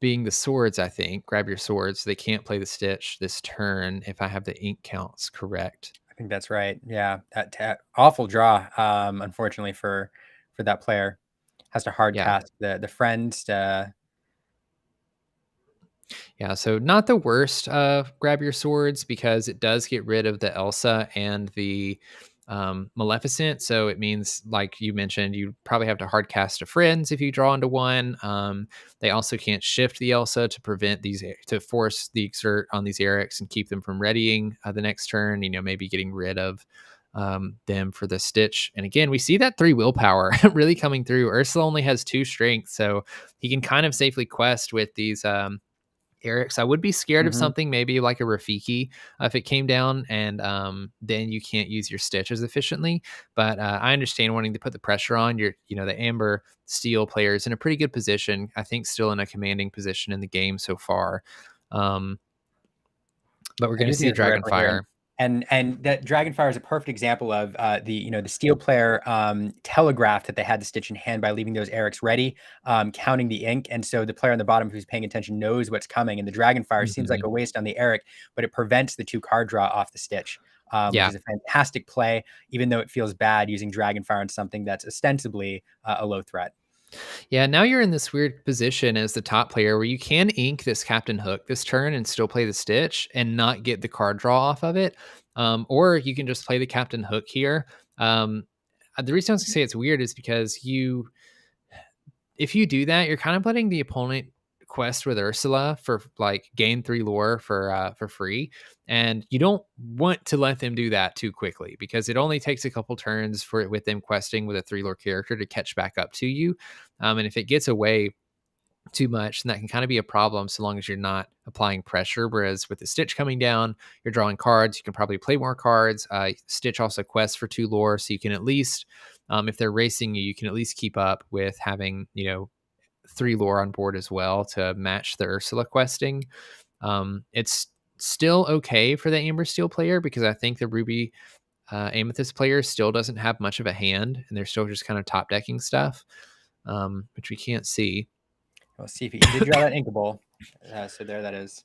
B: Being the swords, I think. Grab your swords. They can't play the Stitch this turn if I have the ink counts correct.
A: I think that's right. Yeah, that awful draw. Unfortunately for that player, has to hard cast the friends.
B: Yeah, so not the worst grab your swords, because it does get rid of the Elsa and the Maleficent. So it means, like you mentioned, you probably have to hard cast a friends if you draw into 1. They also can't shift the Elsa to prevent to force the exert on these Erics and keep them from readying the next turn, maybe getting rid of them for the Stitch. And again, we see that 3 willpower really coming through. Ursula only has 2 strength, so he can kind of safely quest with these Erics. I would be scared of something maybe like a Rafiki if it came down, and then you can't use your Stitch as efficiently. But I understand wanting to put the pressure on the Amber Steel players in a pretty good position. I think still in a commanding position in the game so far. But we're going to see Dragonfire.
A: And that Dragonfire is a perfect example of the Steel player telegraphed that they had the Stitch in hand by leaving those Erics ready, counting the ink. And so the player on the bottom who's paying attention knows what's coming. And the Dragonfire seems like a waste on the Eric, but it prevents the 2 card draw off the Stitch, which is a fantastic play, even though it feels bad using Dragonfire on something that's ostensibly a low threat.
B: Yeah, now you're in this weird position as the top player where you can ink this Captain Hook this turn and still play the Stitch and not get the card draw off of it. Or you can just play the Captain Hook here. The reason I was going to say it's weird is because if you do that, you're kind of letting the opponent quest with Ursula for gain 3 lore for free, and you don't want to let them do that too quickly, because it only takes a couple turns with them questing with a 3 lore character to catch back up to you, and if it gets away too much, then that can kind of be a problem so long as you're not applying pressure. Whereas with the Stitch coming down, you're drawing cards, you can probably play more cards. Stitch also quests for 2 lore, so you can at least if they're racing you can at least keep up with having 3 lore on board as well to match the Ursula questing. It's still okay for the Amber Steel player, because I think the Ruby Amethyst player still doesn't have much of a hand, and they're still just kind of top decking stuff, which we can't see.
A: We'll see if he did draw that Inkable. So there that is.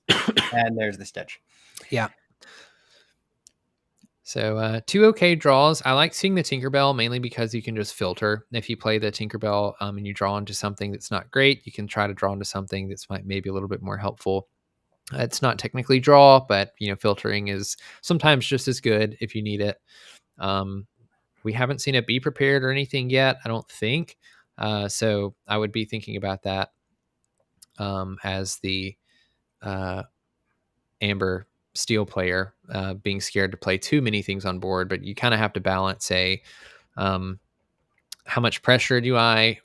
A: And there's the Stitch.
B: Yeah. So 2 okay draws. I like seeing the Tinkerbell mainly because you can just filter. If you play the Tinkerbell and you draw into something that's not great, you can try to draw into something that's maybe a little bit more helpful. It's not technically draw, but filtering is sometimes just as good if you need it. We haven't seen it be prepared or anything yet, I don't think. So I would be thinking about that as the Amber Steel player, being scared to play too many things on board. But you kind of have to balance how much pressure do I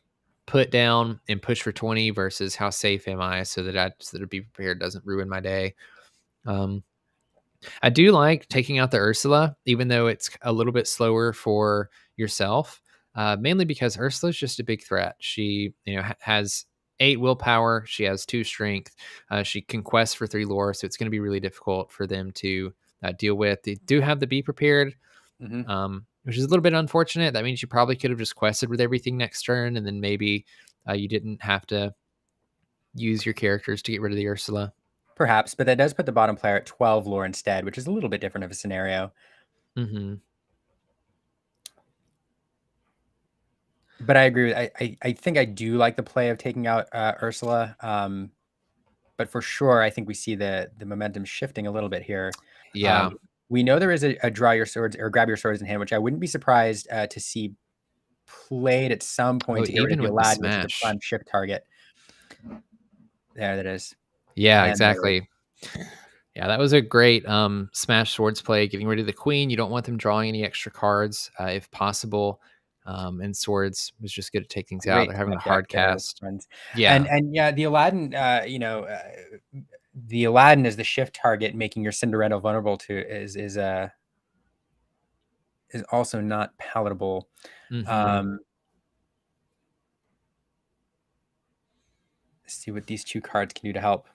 B: put down and push for 20 versus how safe am I so that Be Prepared doesn't ruin my day. I do like taking out the Ursula, even though it's a little bit slower for yourself, mainly because Ursula is just a big threat. She, has 8 willpower. She has 2 strength. She can quest for 3 lore, so it's going to be really difficult for them to deal with. They do have the Be Prepared, which is a little bit unfortunate. That means you probably could have just quested with everything next turn, and then maybe you didn't have to use your characters to get rid of the Ursula.
A: Perhaps, but that does put the bottom player at 12 lore instead, which is a little bit different of a scenario. But I agree with, I think I do like the play of taking out Ursula. But for sure, I think we see the momentum shifting a little bit here.
B: Yeah.
A: We know there is a draw your swords or grab your swords in hand, which I wouldn't be surprised to see played at some point to get rid of the Aladdin, which is a fun shift target. There that is.
B: Yeah, and exactly. Yeah, that was a great smash swords play, getting rid of the queen. You don't want them drawing any extra cards if possible. And swords was just good to take things out. They're having a hard cast.
A: Yeah. And yeah, the Aladdin, the Aladdin is the shift target, making your Cinderella vulnerable to is also not palatable. Let's see what these 2 cards can do to help.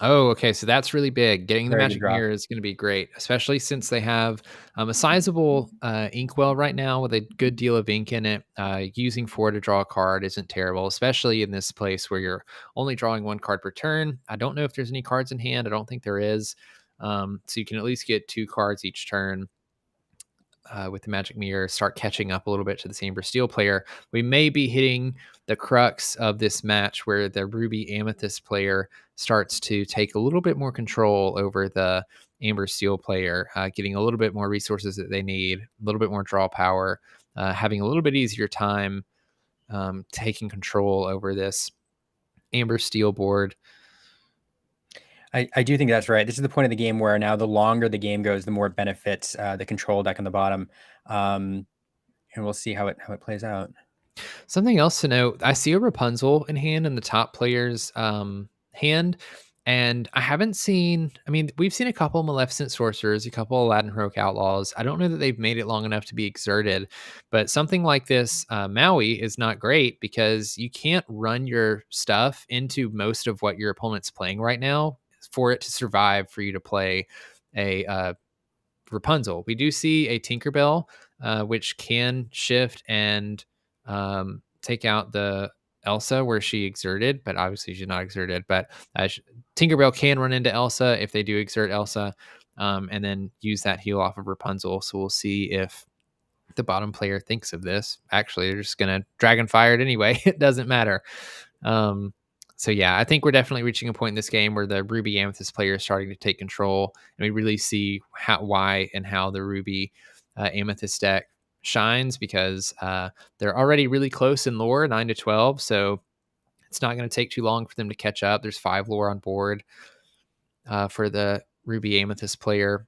B: Oh, okay. So that's really big. Getting the Magic Mirror is going to be great, especially since they have a sizable inkwell right now with a good deal of ink in it. Using 4 to draw a card isn't terrible, especially in this place where you're only drawing 1 card per turn. I don't know if there's any cards in hand. I don't think there is. So you can at least get 2 cards each turn. With the Magic Mirror, start catching up a little bit to the Amber Steel player. We may be hitting the crux of this match where the Ruby Amethyst player starts to take a little bit more control over the Amber Steel player, getting a little bit more resources that they need, a little bit more draw power, having a little bit easier time taking control over this Amber Steel board.
A: I do think that's right. This is the point of the game where now the longer the game goes, the more it benefits the control deck on the bottom. And we'll see how it plays out.
B: Something else to note, I see a Rapunzel in hand in the top player's hand. And I haven't seen, we've seen a couple Maleficent Sorcerers, a couple Aladdin Heroic Outlaws. I don't know that they've made it long enough to be exerted, but something like this, Maui, is not great because you can't run your stuff into most of what your opponent's playing right now for it to survive for you to play a Rapunzel. We do see a Tinkerbell, which can shift and take out the Elsa where she exerted, but obviously she's not exerted. But Tinkerbell can run into Elsa if they do exert Elsa, and then use that heal off of Rapunzel. So we'll see if the bottom player thinks of this. Actually, they're just going to Dragon Fire it anyway. It doesn't matter. So yeah, I think we're definitely reaching a point in this game where the Ruby Amethyst player is starting to take control, and we really see why and how the Ruby Amethyst deck shines, because they're already really close in lore, 9 to 12. So it's not going to take too long for them to catch up. There's 5 lore on board for the Ruby Amethyst player.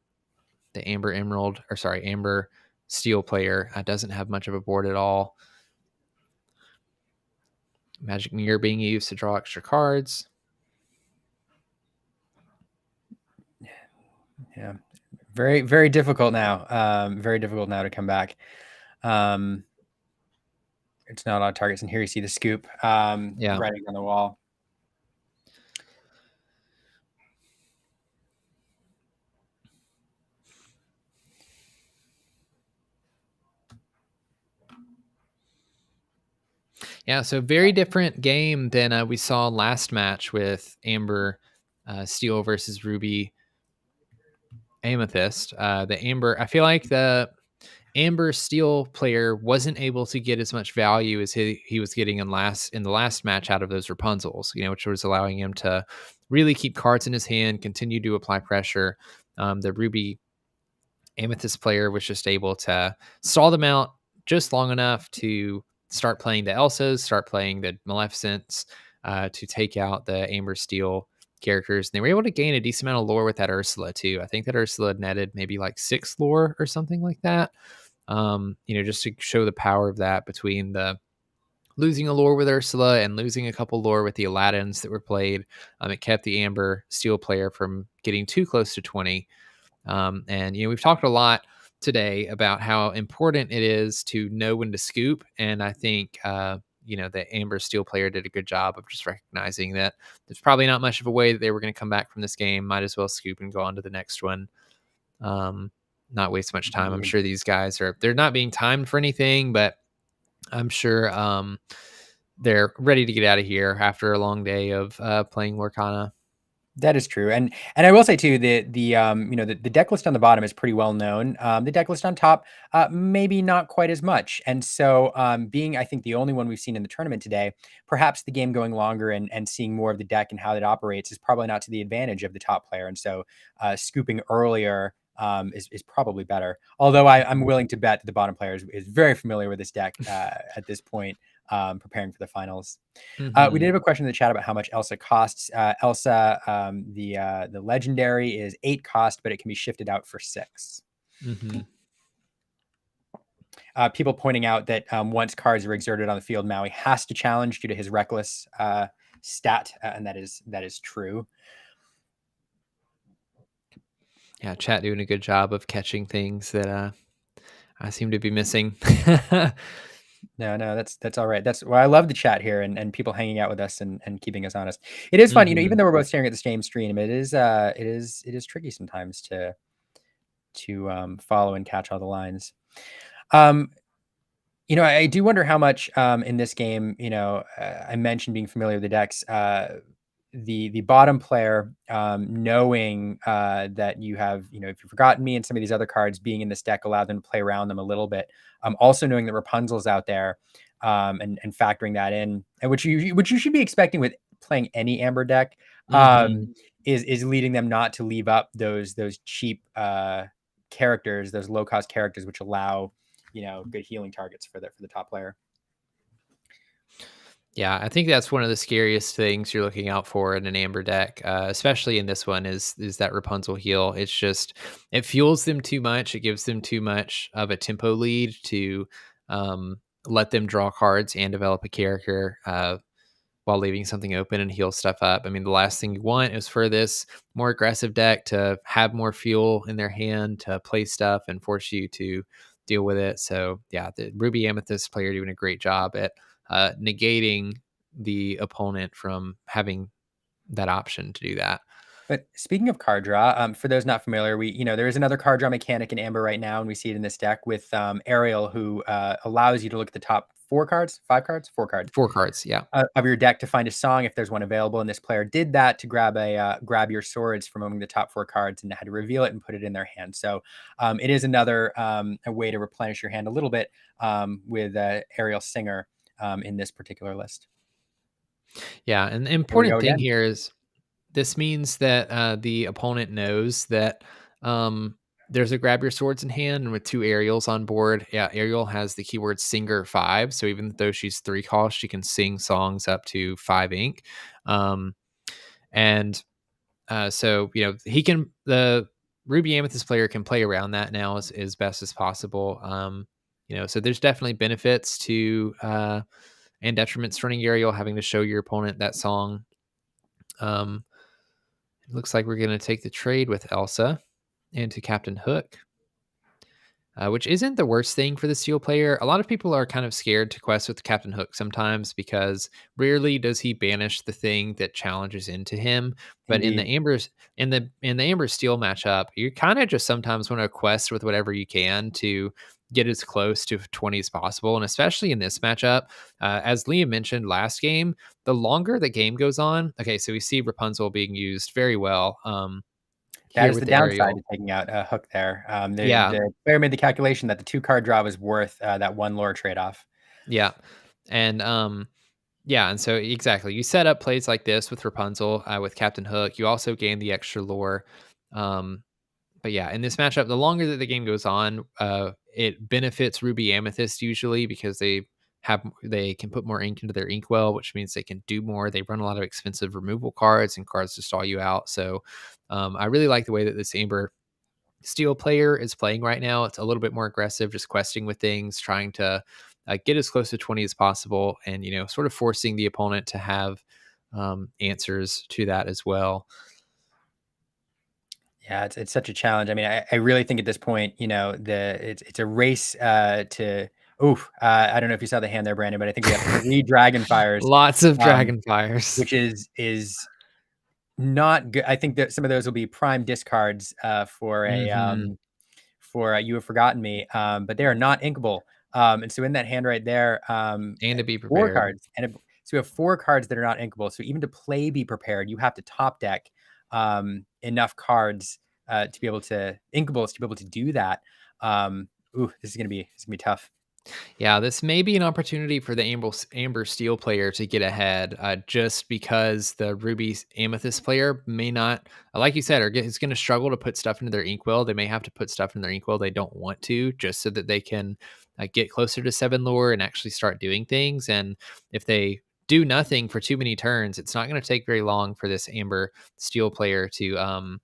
B: The Amber Steel player doesn't have much of a board at all. Magic Mirror being used to draw extra cards.
A: Yeah. Very, very difficult now. Very difficult now to come back. It's not a lot of targets. And here you see the scoop writing on the wall.
B: Yeah, so very different game than we saw last match with Amber Steel versus Ruby Amethyst. I feel like the Amber Steel player wasn't able to get as much value as he was getting in the last match out of those Rapunzels, which was allowing him to really keep cards in his hand, continue to apply pressure. The Ruby Amethyst player was just able to stall them out just long enough to start playing the Elsas, start playing the Maleficents to take out the Amber Steel characters. And they were able to gain a decent amount of lore with that Ursula too. I think that Ursula netted maybe like 6 lore or something like that. just to show the power of that between the losing a lore with Ursula and losing a couple lore with the Aladdins that were played. It kept the Amber Steel player from getting too close to 20. And we've talked a lot today about how important it is to know when to scoop. And I think, the Amber Steel player did a good job of just recognizing that there's probably not much of a way that they were going to come back from this game. Might as well scoop and go on to the next one. Not waste much time. I'm sure these guys they're not being timed for anything, but I'm sure they're ready to get out of here after a long day of playing Lorcana.
A: That is true, and I will say too, the deck list on the bottom is pretty well known. The deck list on top, maybe not quite as much. And so, being I think the only one we've seen in the tournament today, perhaps the game going longer and seeing more of the deck and how it operates is probably not to the advantage of the top player. And so, scooping earlier is probably better. Although I'm willing to bet that the bottom player is very familiar with this deck at this point. Preparing for the finals. We did have a question in the chat about how much Elsa costs. Elsa, the legendary is 8 cost, but it can be shifted out for 6. People pointing out that once cards are exerted on the field, Maui has to challenge due to his reckless stat, and that is true.
B: Yeah, chat doing a good job of catching things that I seem to be missing.
A: No, that's all right. That's why I love the chat here and people hanging out with us and keeping us honest. It is fun, even though we're both staring at the same stream, it is tricky sometimes to follow and catch all the lines. I do wonder how much in this game, I mentioned being familiar with the decks, the bottom player knowing that you have, if you've forgotten me and some of these other cards being in this deck allow them to play around them a little bit. Also knowing that Rapunzel's out there and factoring that in, and which you should be expecting with playing any Amber deck, is leading them not to leave up those cheap characters, those low cost characters, which allow good healing targets for the top player.
B: Yeah, I think that's one of the scariest things you're looking out for in an Amber deck, especially in this one, is that Rapunzel heal. It's just, it fuels them too much. It gives them too much of a tempo lead to let them draw cards and develop a character while leaving something open and heal stuff up. I mean, the last thing you want is for this more aggressive deck to have more fuel in their hand to play stuff and force you to deal with it. So yeah, the Ruby Amethyst player doing a great job at negating the opponent from having that option to do that.
A: But speaking of card draw, for those not familiar, there is another card draw mechanic in Amber right now, and we see it in this deck with Ariel, who allows you to look at the top 4 cards, 5 cards, 4 cards,
B: 4 cards, yeah,
A: of your deck to find a song if there's one available. And this player did that to grab your swords from among the top 4 cards and had to reveal it and put it in their hand. So it is another a way to replenish your hand a little bit with Ariel Singer in this particular list.
B: Yeah, and the important thing here is this means that the opponent knows that there's a grab your swords in hand, and with 2 Ariels on board, yeah, Ariel has the keyword singer 5. So even though she's 3 cost, she can sing songs up to 5 ink. So the Ruby Amethyst player can play around that now as best as possible. So there's definitely benefits to and detriments to running Ariel, having to show your opponent that song. It looks like we're going to take the trade with Elsa into Captain Hook, which isn't the worst thing for the Steel player. A lot of people are kind of scared to quest with Captain Hook sometimes because rarely does he banish the thing that challenges into him. But in the Amber Steel matchup, you kind of just sometimes want to quest with whatever you can to get as close to 20 as possible. And especially in this matchup, as Liam mentioned last game, the longer the game goes on, okay, so we see Rapunzel being used very well.
A: That is the downside to taking out a Hook there. The player made the calculation that the 2-card draw was worth that 1 lore trade-off.
B: Yeah. And and so exactly. You set up plays like this with Rapunzel, with Captain Hook. You also gain the extra lore. But yeah, in this matchup, the longer that the game goes on, it benefits Ruby Amethyst usually because they can put more ink into their inkwell, which means they can do more. They run a lot of expensive removal cards and cards to stall you out. So I really like the way that this Amber Steel player is playing right now. It's a little bit more aggressive, just questing with things, trying to get as close to 20 as possible, and sort of forcing the opponent to have answers to that as well.
A: Yeah, it's such a challenge. I mean, I really think at this point, it's a race to. I don't know if you saw the hand there, Brandon, but I think we have 3 Dragonfires.
B: Lots of Dragonfires,
A: which is not good. I think that some of those will be prime discards for a You Have Forgotten Me, but they are not inkable. And so in that hand right there,
B: and to be
A: 4
B: prepared.
A: cards, so we have 4 cards that are not inkable. So even to play Be Prepared, you have to top deck enough cards to be able to inkables to be able to do that. This is gonna be tough.
B: Yeah, this may be an opportunity for the Amber Steel player to get ahead, just because the Ruby Amethyst player may not, like you said, is going to struggle to put stuff into their inkwell. They may have to put stuff in their inkwell they don't want to, just so that they can get closer to 7 lore and actually start doing things. And if they do nothing for too many turns, it's not going to take very long for this Amber Steel player to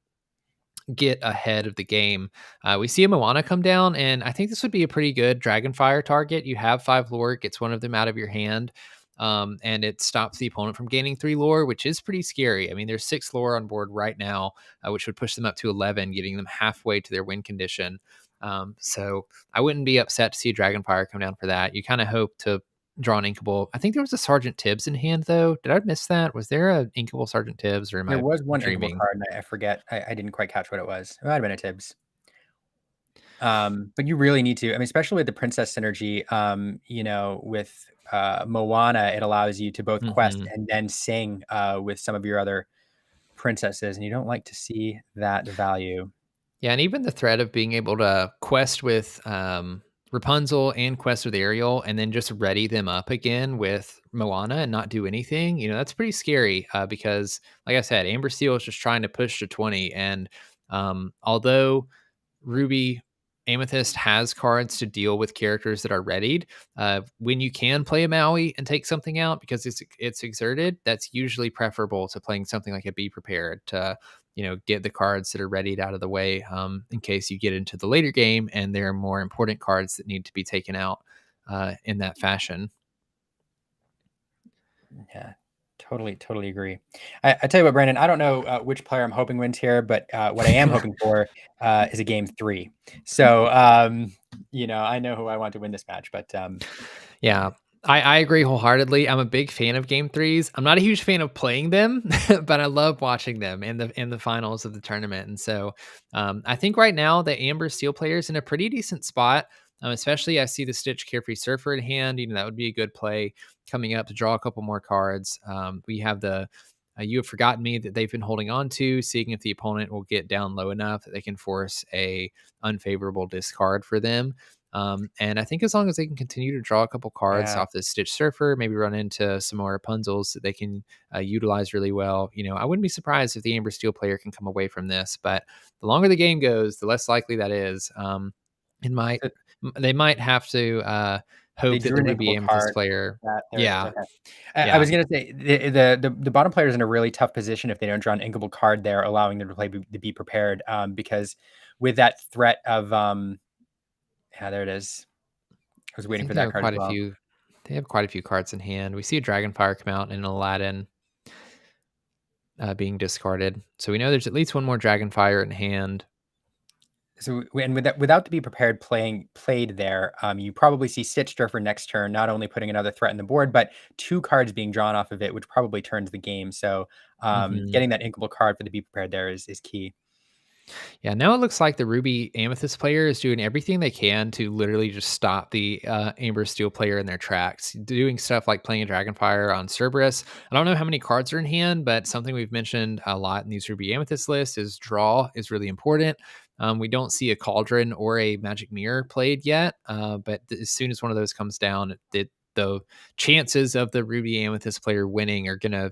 B: get ahead of the game. We see a Moana come down, and I think this would be a pretty good Dragonfire target. You have 5 lore, gets one of them out of your hand, and it stops the opponent from gaining 3 lore, which is pretty scary. I mean, there's 6 lore on board right now, which would push them up to 11, getting them halfway to their win condition. So I wouldn't be upset to see a Dragonfire come down for that. You kind of hope to draw an inkable. I think there was a Sergeant Tibbs in hand, though. Did I miss that? Was there a inkable Sergeant Tibbs, or am
A: There
B: I
A: was one
B: dreaming?
A: inkable card, and I forget. I didn't quite catch what it was. It might have been a Tibbs. But you really need to. I mean, especially with the princess synergy. With Moana, it allows you to both quest and then sing with some of your other princesses, and you don't like to see that value.
B: Yeah, and even the threat of being able to quest with Rapunzel and quest with Ariel, and then just ready them up again with Moana and not do anything, that's pretty scary, because, like I said, Amber Steel is just trying to push to 20, and although Ruby Amethyst has cards to deal with characters that are readied, when you can play a Maui and take something out because it's exerted, that's usually preferable to playing something like a Be Prepared to get the cards that are readied out of the way, in case you get into the later game and there are more important cards that need to be taken out in that fashion.
A: Yeah, totally agree. I tell you what, Brandon, I don't know which player I'm hoping wins here, but what I am hoping for is a game 3. So, I know who I want to win this match, but
B: yeah. I agree wholeheartedly. I'm a big fan of game 3s. I'm not a huge fan of playing them, but I love watching them in the finals of the tournament. And so I think right now the Amber Steel player is in a pretty decent spot. Especially I see the Stitch Carefree Surfer in hand. That would be a good play coming up to draw a couple more cards. We have the You Have Forgotten Me that they've been holding on to, seeing if the opponent will get down low enough that they can force a unfavorable discard for them. And I think as long as they can continue to draw a couple cards off the Stitch Surfer, maybe run into some more Rapunzels that they can utilize really well, I wouldn't be surprised if the Amber Steel player can come away from this. But the longer the game goes, the less likely that is. They might have to hope that the Ruby Amethyst player.
A: I was gonna say the bottom player is in a really tough position if they don't draw an inkable card there, allowing them to play the Be Prepared. Because with that threat of there it is. I was waiting for that card as well.
B: They have quite a few cards in hand. We see a Dragonfire come out and an Aladdin being discarded. So we know there's at least one more Dragonfire in hand.
A: So, and without the Be Prepared played there, you probably see Stitch Surfer next turn, not only putting another threat on the board, but 2 cards being drawn off of it, which probably turns the game. So getting that inkable card for the Be Prepared there is key.
B: Yeah, now it looks like the Ruby Amethyst player is doing everything they can to literally just stop the Amber Steel player in their tracks, doing stuff like playing a Dragonfire on Cerberus. I don't know how many cards are in hand, but something we've mentioned a lot in these Ruby Amethyst lists is draw is really important. We don't see a Cauldron or a Magic Mirror played yet, but as soon as one of those comes down, the chances of the Ruby Amethyst player winning are going to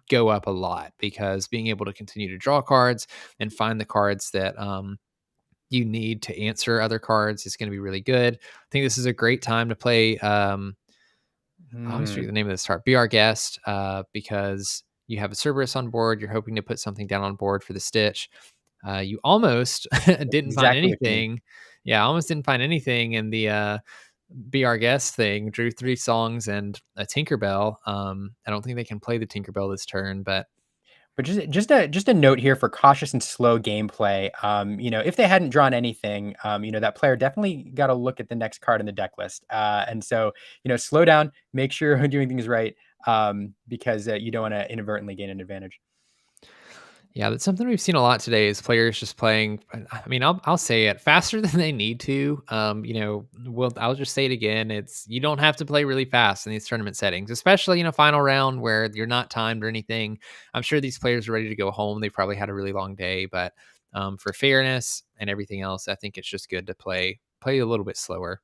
B: go up a lot, because being able to continue to draw cards and find the cards that you need to answer other cards is going to be really good. I think this is a great time to play. I always forget the name of this card. Be Our Guest, because you have a Cerberus on board. You're hoping to put something down on board for the Stitch. You almost didn't find
A: Exactly what you need.
B: anything. Yeah, almost didn't find anything in the Be Our Guest thing. Drew 3 songs and a Tinkerbell. I don't think they can play the Tinkerbell this turn, but
A: just a note here for cautious and slow gameplay. If they hadn't drawn anything, that player definitely got to look at the next card in the deck list. And so, slow down, make sure you're doing things right, because you don't want to inadvertently gain an advantage.
B: yeah, that's something we've seen a lot today is players just playing. I mean, I'll say it faster than they need to. I'll just say it again. You don't have to play really fast in these tournament settings, especially in a final round where you're not timed or anything. I'm sure these players are ready to go home. They probably had a really long day, but for fairness and everything else, I think it's just good to play a little bit slower.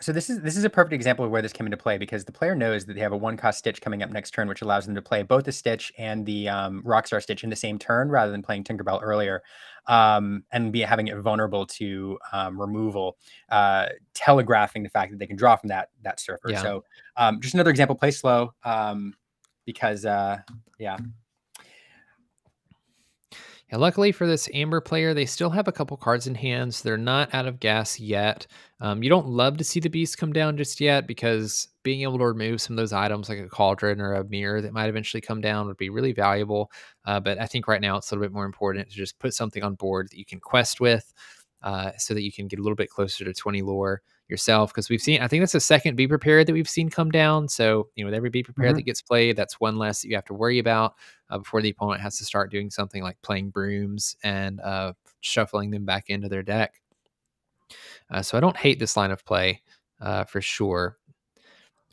A: So this is a perfect example of where this came into play, because the player knows that they have a 1-cost Stitch coming up next turn, which allows them to play both the Stitch and the Rockstar Stitch in the same turn rather than playing Tinkerbell earlier, and having it vulnerable to removal, telegraphing the fact that they can draw from that surfer.
B: Yeah.
A: So just another example, play slow, because yeah.
B: Yeah, luckily for this Amber player, they still have a couple cards in hands. They're not out of gas yet. You don't love to see the beast come down just yet, because being able to remove some of those items like a cauldron or a mirror that might eventually come down would be really valuable. But I think right now it's a little bit more important to just put something on board that you can quest with, so that you can get a little bit closer to 20 lore yourself. Because I think that's the second Be Prepared that we've seen come down. So, with every Be Prepared that gets played, that's one less that you have to worry about before the opponent has to start doing something like playing brooms and shuffling them back into their deck. So I don't hate this line of play for sure.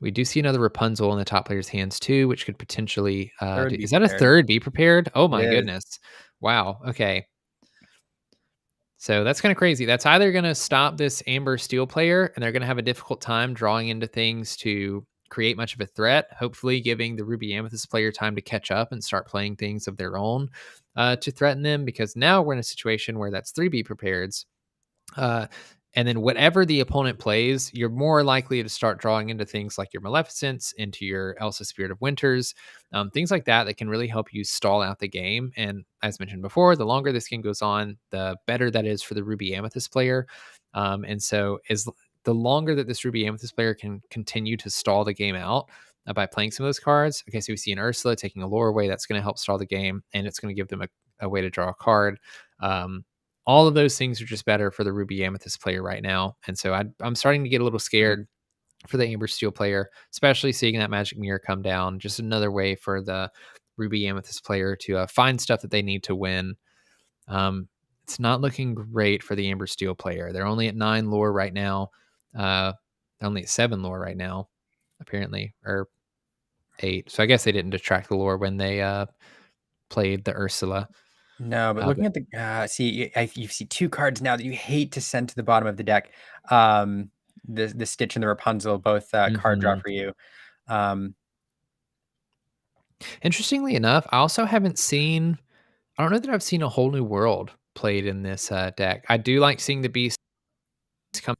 B: We do see another Rapunzel in the top player's hands too, which could potentially... is that a third Be Prepared? Oh my goodness. Wow. Okay. So that's kind of crazy. That's either going to stop this Amber Steel player, and they're going to have a difficult time drawing into things to create much of a threat, hopefully giving the Ruby Amethyst player time to catch up and start playing things of their own to threaten them, because now we're in a situation where that's 3 Be Prepareds. And then whatever the opponent plays, you're more likely to start drawing into things like your Maleficents, into your Elsa Spirit of Winters, things like that can really help you stall out the game. And as mentioned before, the longer this game goes on, the better that is for the Ruby Amethyst player. And so the longer that this Ruby Amethyst player can continue to stall the game out by playing some of those cards. Okay, so we see an Ursula taking a lore away. That's going to help stall the game, and it's going to give them a way to draw a card. All of those things are just better for the Ruby Amethyst player right now. And so I'm starting to get a little scared for the Amber Steel player, especially seeing that Magic Mirror come down. Just another way for the Ruby Amethyst player to find stuff that they need to win. It's not looking great for the Amber Steel player. They're only at 9 lore right now. Only at 7 lore right now, apparently, or 8. So I guess they didn't detract the lore when they played the Ursula.
A: No, but looking at the you see 2 cards now that you hate to send to the bottom of the deck. The Stitch and the Rapunzel, both card draw for you.
B: Interestingly enough, I also haven't seen. I don't know that I've seen a whole new world played in this deck. I do like seeing the beast come.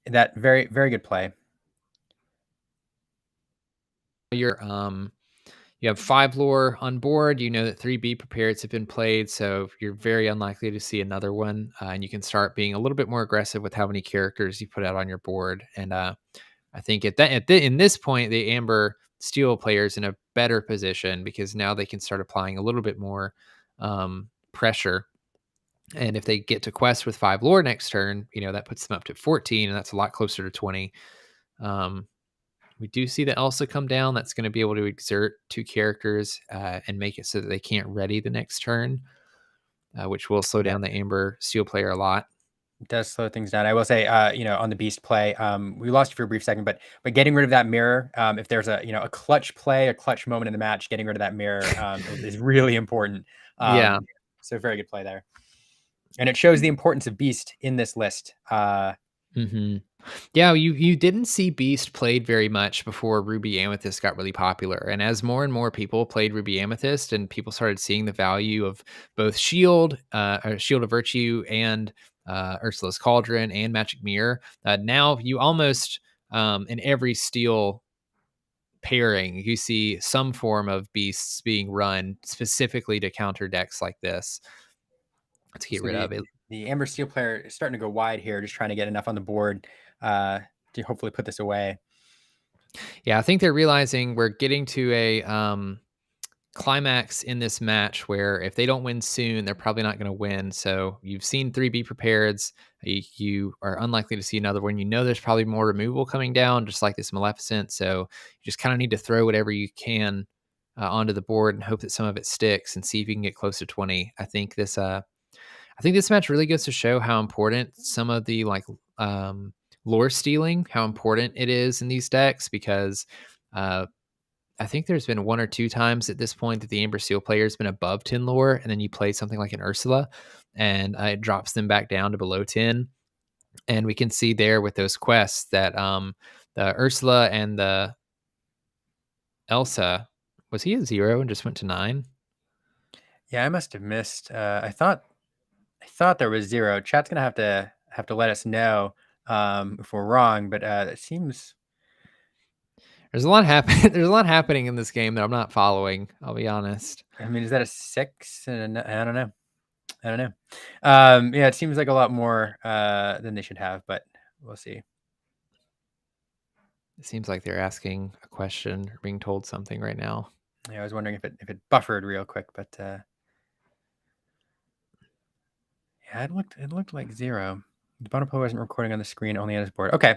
A: That very, very good play.
B: You have 5 lore on board. You know that 3 Be Prepareds have been played, so you're very unlikely to see another one. And you can start being a little bit more aggressive with how many characters you put out on your board. And I think in this point, the Amber Steel player is in a better position, because now they can start applying a little bit more pressure. And if they get to quest with 5 lore next turn, that puts them up to 14, and that's a lot closer to 20. We do see the Elsa come down. That's going to be able to exert 2 characters and make it so that they can't ready the next turn, which will slow down the Amber Steel player a lot.
A: It does slow things down. I will say, on the Beast play, we lost you for a brief second, but getting rid of that mirror, if there's a clutch play, a clutch moment in the match, getting rid of that mirror is really important.
B: Yeah.
A: So very good play there. And it shows the importance of Beast in this list.
B: Yeah, you didn't see Beast played very much before Ruby Amethyst got really popular. And as more and more people played Ruby Amethyst and people started seeing the value of both Shield of Virtue, and Ursula's Cauldron and Magic Mirror, now you almost, in every Steel pairing, you see some form of beasts being run specifically to counter decks like this. Let's get rid of it.
A: The Amber Steel player is starting to go wide here, just trying to get enough on the board to hopefully put this away.
B: Yeah, I think they're realizing we're getting to a climax in this match where if they don't win soon, they're probably not going to win. So you've seen 3 Be Prepareds. You are unlikely to see another one. You know there's probably more removal coming down, just like this Maleficent. So you just kind of need to throw whatever you can onto the board and hope that some of it sticks and see if you can get close to 20. I think this match really goes to show how important some of the lore stealing, how important it is in these decks, because I think there's been 1 or 2 times at this point that the Amber Steel player has been above 10 lore, and then you play something like an Ursula, and it drops them back down to below 10. And we can see there with those quests that the Ursula and the Elsa, was he a 0 and just went to 9?
A: Yeah, I must have missed. I thought there was 0. Chat's gonna have to let us know if we're wrong, but it seems.
B: There's a lot happening. There's a lot happening in this game that I'm not following. I'll be honest.
A: I mean, is that a 6? And I don't know. Yeah, it seems like a lot more than they should have, but we'll see.
B: It seems like they're asking a question or being told something right now.
A: Yeah, I was wondering if it buffered real quick, but yeah, it looked like 0. The bottom player wasn't recording on the screen, only on his board. Okay,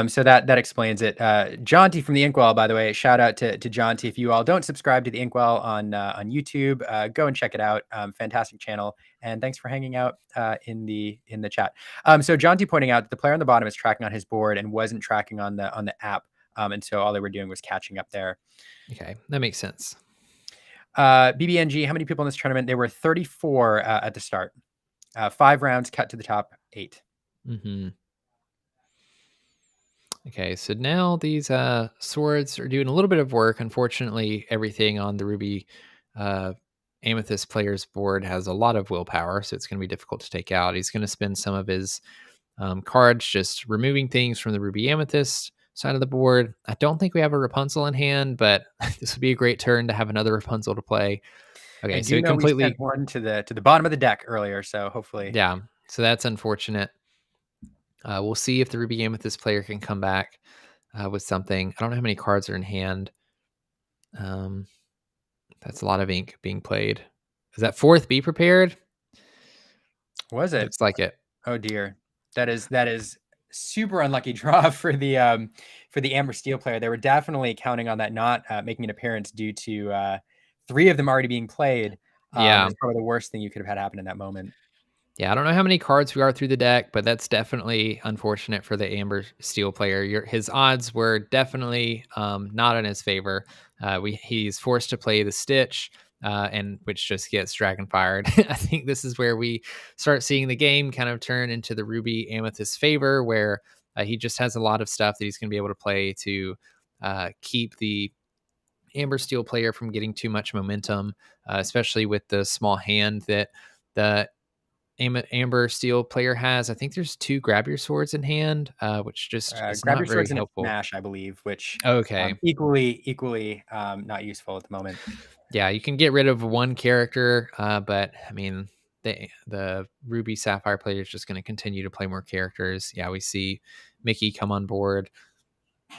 A: so that explains it. Jaunty from the Inkwell, by the way, shout out to Jaunty. If you all don't subscribe to the Inkwell on YouTube, go and check it out. Fantastic channel, and thanks for hanging out in the chat. So Jaunty pointing out that the player on the bottom is tracking on his board and wasn't tracking on the app, and so all they were doing was catching up there.
B: Okay, that makes sense.
A: BBNG, how many people in this tournament? There were 34 at the start. 5 rounds, cut to the top 8.
B: Mm-hmm. Okay, so now these swords are doing a little bit of work. Unfortunately, everything on the Ruby Amethyst player's board has a lot of willpower, so it's going to be difficult to take out. He's going to spend some of his cards just removing things from the Ruby Amethyst side of the board. I don't think we have a Rapunzel in hand, but this would be a great turn to have another Rapunzel to play. Okay, so it completely
A: we sent one to the bottom of the deck earlier, so hopefully.
B: Yeah, so that's unfortunate. We'll see if the Ruby Amethyst player can come back with something. I don't know how many cards are in hand. That's a lot of ink being played. Is that 4th Be Prepared?
A: Was it?
B: Looks like it.
A: Oh dear, that is super unlucky draw for the Amber Steel player. They were definitely counting on that not making an appearance due to 3 of them already being played.
B: Yeah,
A: it's probably the worst thing you could have had happen in that moment.
B: Yeah, I don't know how many cards we are through the deck, but that's definitely unfortunate for the Amber Steel player. His odds were definitely not in his favor. He's forced to play the Stitch, and which just gets Dragonfired. I think this is where we start seeing the game kind of turn into the Ruby Amethyst favor, where he just has a lot of stuff that he's going to be able to play to keep the Amber Steel player from getting too much momentum, especially with the small hand that the Amber Steel player has. I think there's 2 Grab Your Swords in hand, which just is
A: Grab
B: not
A: Your
B: very
A: Swords
B: helpful.
A: and Smash, I believe, which
B: okay,
A: equally not useful at the moment.
B: Yeah, you can get rid of 1 character, but I mean the Ruby Sapphire player is just going to continue to play more characters. Yeah, we see Mickey come on board.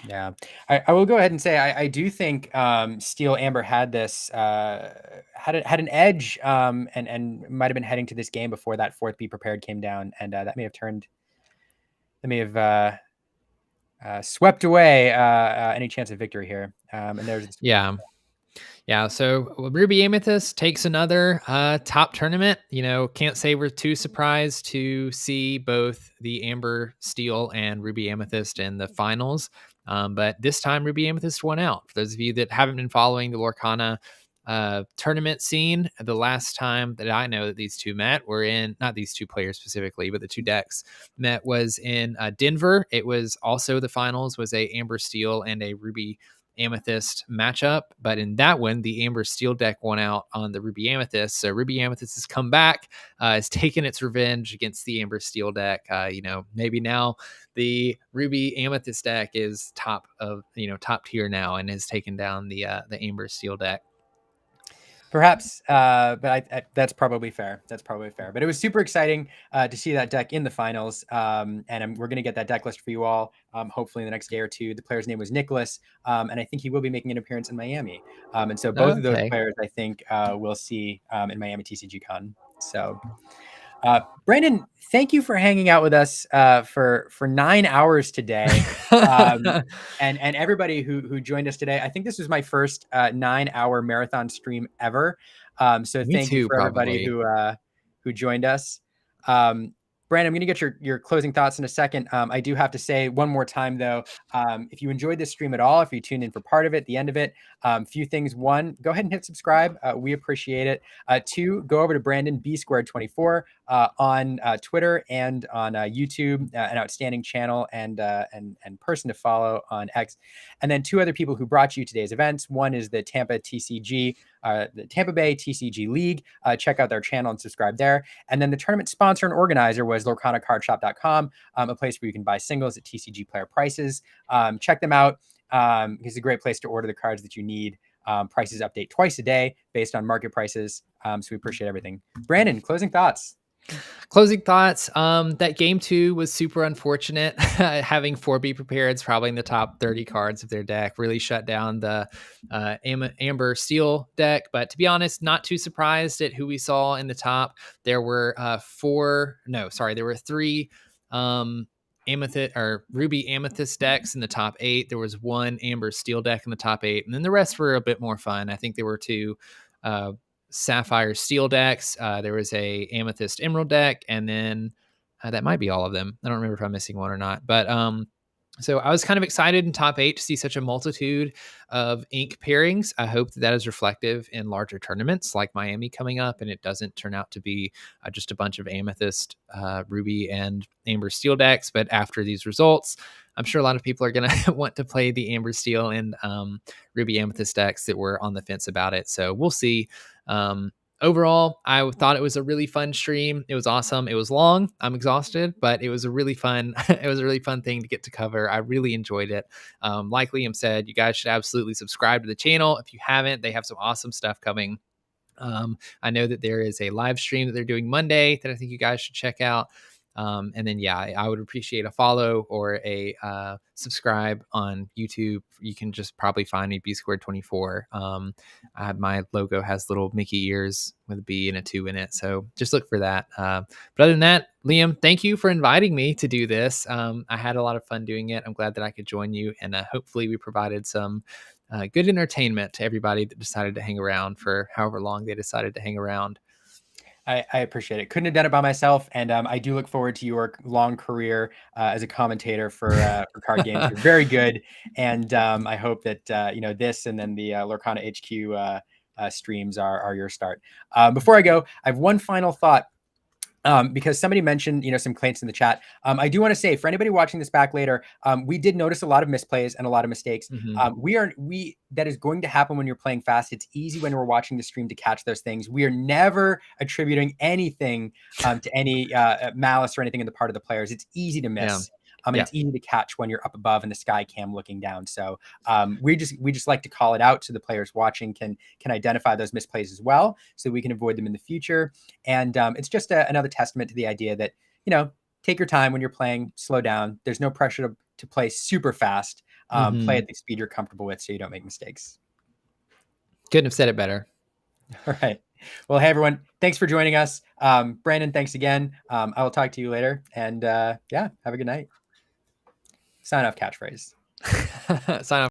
A: Yeah, I will go ahead and say I do think Steel Amber had this had an edge and might have been heading to this game before that 4th Be Prepared came down, and that may have swept away any chance of victory here. And there's
B: Yeah, so Ruby Amethyst takes another top tournament. Can't say we're too surprised to see both the Amber Steel and Ruby Amethyst in the finals. But this time, Ruby Amethyst won out. For those of you that haven't been following the Lorcana tournament scene, the last time that I know that these two met were in, not these 2 players specifically, but the 2 decks met was in Denver. It was also the finals was a Amber Steel and a Ruby Amethyst matchup. But in that one, the Amber Steel deck won out on the Ruby Amethyst. So Ruby Amethyst has come back, has taken its revenge against the Amber Steel deck. Maybe now the Ruby Amethyst deck is top tier now and has taken down the Amber Steel deck.
A: Perhaps, but I that's probably fair. That's probably fair. But it was super exciting to see that deck in the finals. And we're going to get that deck list for you all, hopefully in the next day or two. The player's name was Nicholas, and I think he will be making an appearance in Miami. And so both of those players, I think, we'll see in Miami TCG Con. So, Brandon, thank you for hanging out with us for 9 hours today. And everybody who joined us today. I think this was my first 9-hour marathon stream ever. So thank you for everybody who joined us. Brandon, I'm going to get your closing thoughts in a second. I do have to say one more time, though, if you enjoyed this stream at all, if you tuned in for part of it, the end of it, few things. One, go ahead and hit subscribe. We appreciate it. Two, go over to Brandon B²24 on Twitter and on YouTube, an outstanding channel and person to follow on X. And then two other people who brought you today's events. One is the Tampa TCG, the Tampa Bay TCG League. Check out their channel and subscribe there. And then the tournament sponsor and organizer was LorcanaCardShop.com, a place where you can buy singles at TCG player prices. Check them out. It's a great place to order the cards that you need. Prices update twice a day based on market prices. So we appreciate everything. Brandon, closing thoughts.
B: That game 2 was super unfortunate. Having 4B prepared, probably in the top 30 cards of their deck, really shut down the Amber Steel deck. But to be honest, not too surprised at who we saw in the top. There were there were 3 Amethyst or Ruby Amethyst decks in the top 8. There was 1 Amber Steel deck in the top 8, and then the rest were a bit more fun. I think there were 2 Sapphire Steel decks. There was a Amethyst Emerald deck, and then that might be all of them. I don't remember if I'm missing one or not. But so I was kind of excited in top 8 to see such a multitude of ink pairings. I hope that is reflective in larger tournaments like Miami coming up, and it doesn't turn out to be just a bunch of Amethyst, Ruby, and Amber Steel decks. But after these results, I'm sure a lot of people are going to want to play the Amber Steel and Ruby Amethyst decks that were on the fence about it. So we'll see. Overall, I thought it was a really fun stream. It was awesome. It was long. I'm exhausted, but it was a really fun. It was a really fun thing to get to cover. I really enjoyed it. Like Liam said, you guys should absolutely subscribe to the channel. If you haven't, they have some awesome stuff coming. I know that there is a live stream that they're doing Monday that I think you guys should check out. And then, I would appreciate a follow or a subscribe on YouTube. You can just probably find me B²24. My logo has little Mickey ears with a B and a 2 in it. So just look for that. But other than that, Liam, thank you for inviting me to do this. I had a lot of fun doing it. I'm glad that I could join you, and hopefully we provided some good entertainment to everybody that decided to hang around for however long they decided to hang around.
A: I appreciate it. Couldn't have done it by myself, and I do look forward to your long career as a commentator for card games. You're very good, and I hope that this and then the Lorcana HQ streams are your start. Before I go, I have one final thought. Because somebody mentioned, some complaints in the chat. I do want to say, for anybody watching this back later, we did notice a lot of misplays and a lot of mistakes.
B: Mm-hmm.
A: That is going to happen when you're playing fast. It's easy when we're watching the stream to catch those things. We are never attributing anything to any malice or anything in the part of the players. It's easy to miss. It's easy to catch when you're up above in the sky cam looking down. So we just like to call it out so the players watching can identify those misplays as well, so we can avoid them in the future. And it's just another testament to the idea that, take your time when you're playing, slow down. There's no pressure to play super fast. Play at the speed you're comfortable with so you don't make mistakes.
B: Couldn't have said it better.
A: All right. Well, hey, everyone. Thanks for joining us. Brandon, thanks again. I will talk to you later. And have a good night. Sign off catchphrase.
B: Sign off.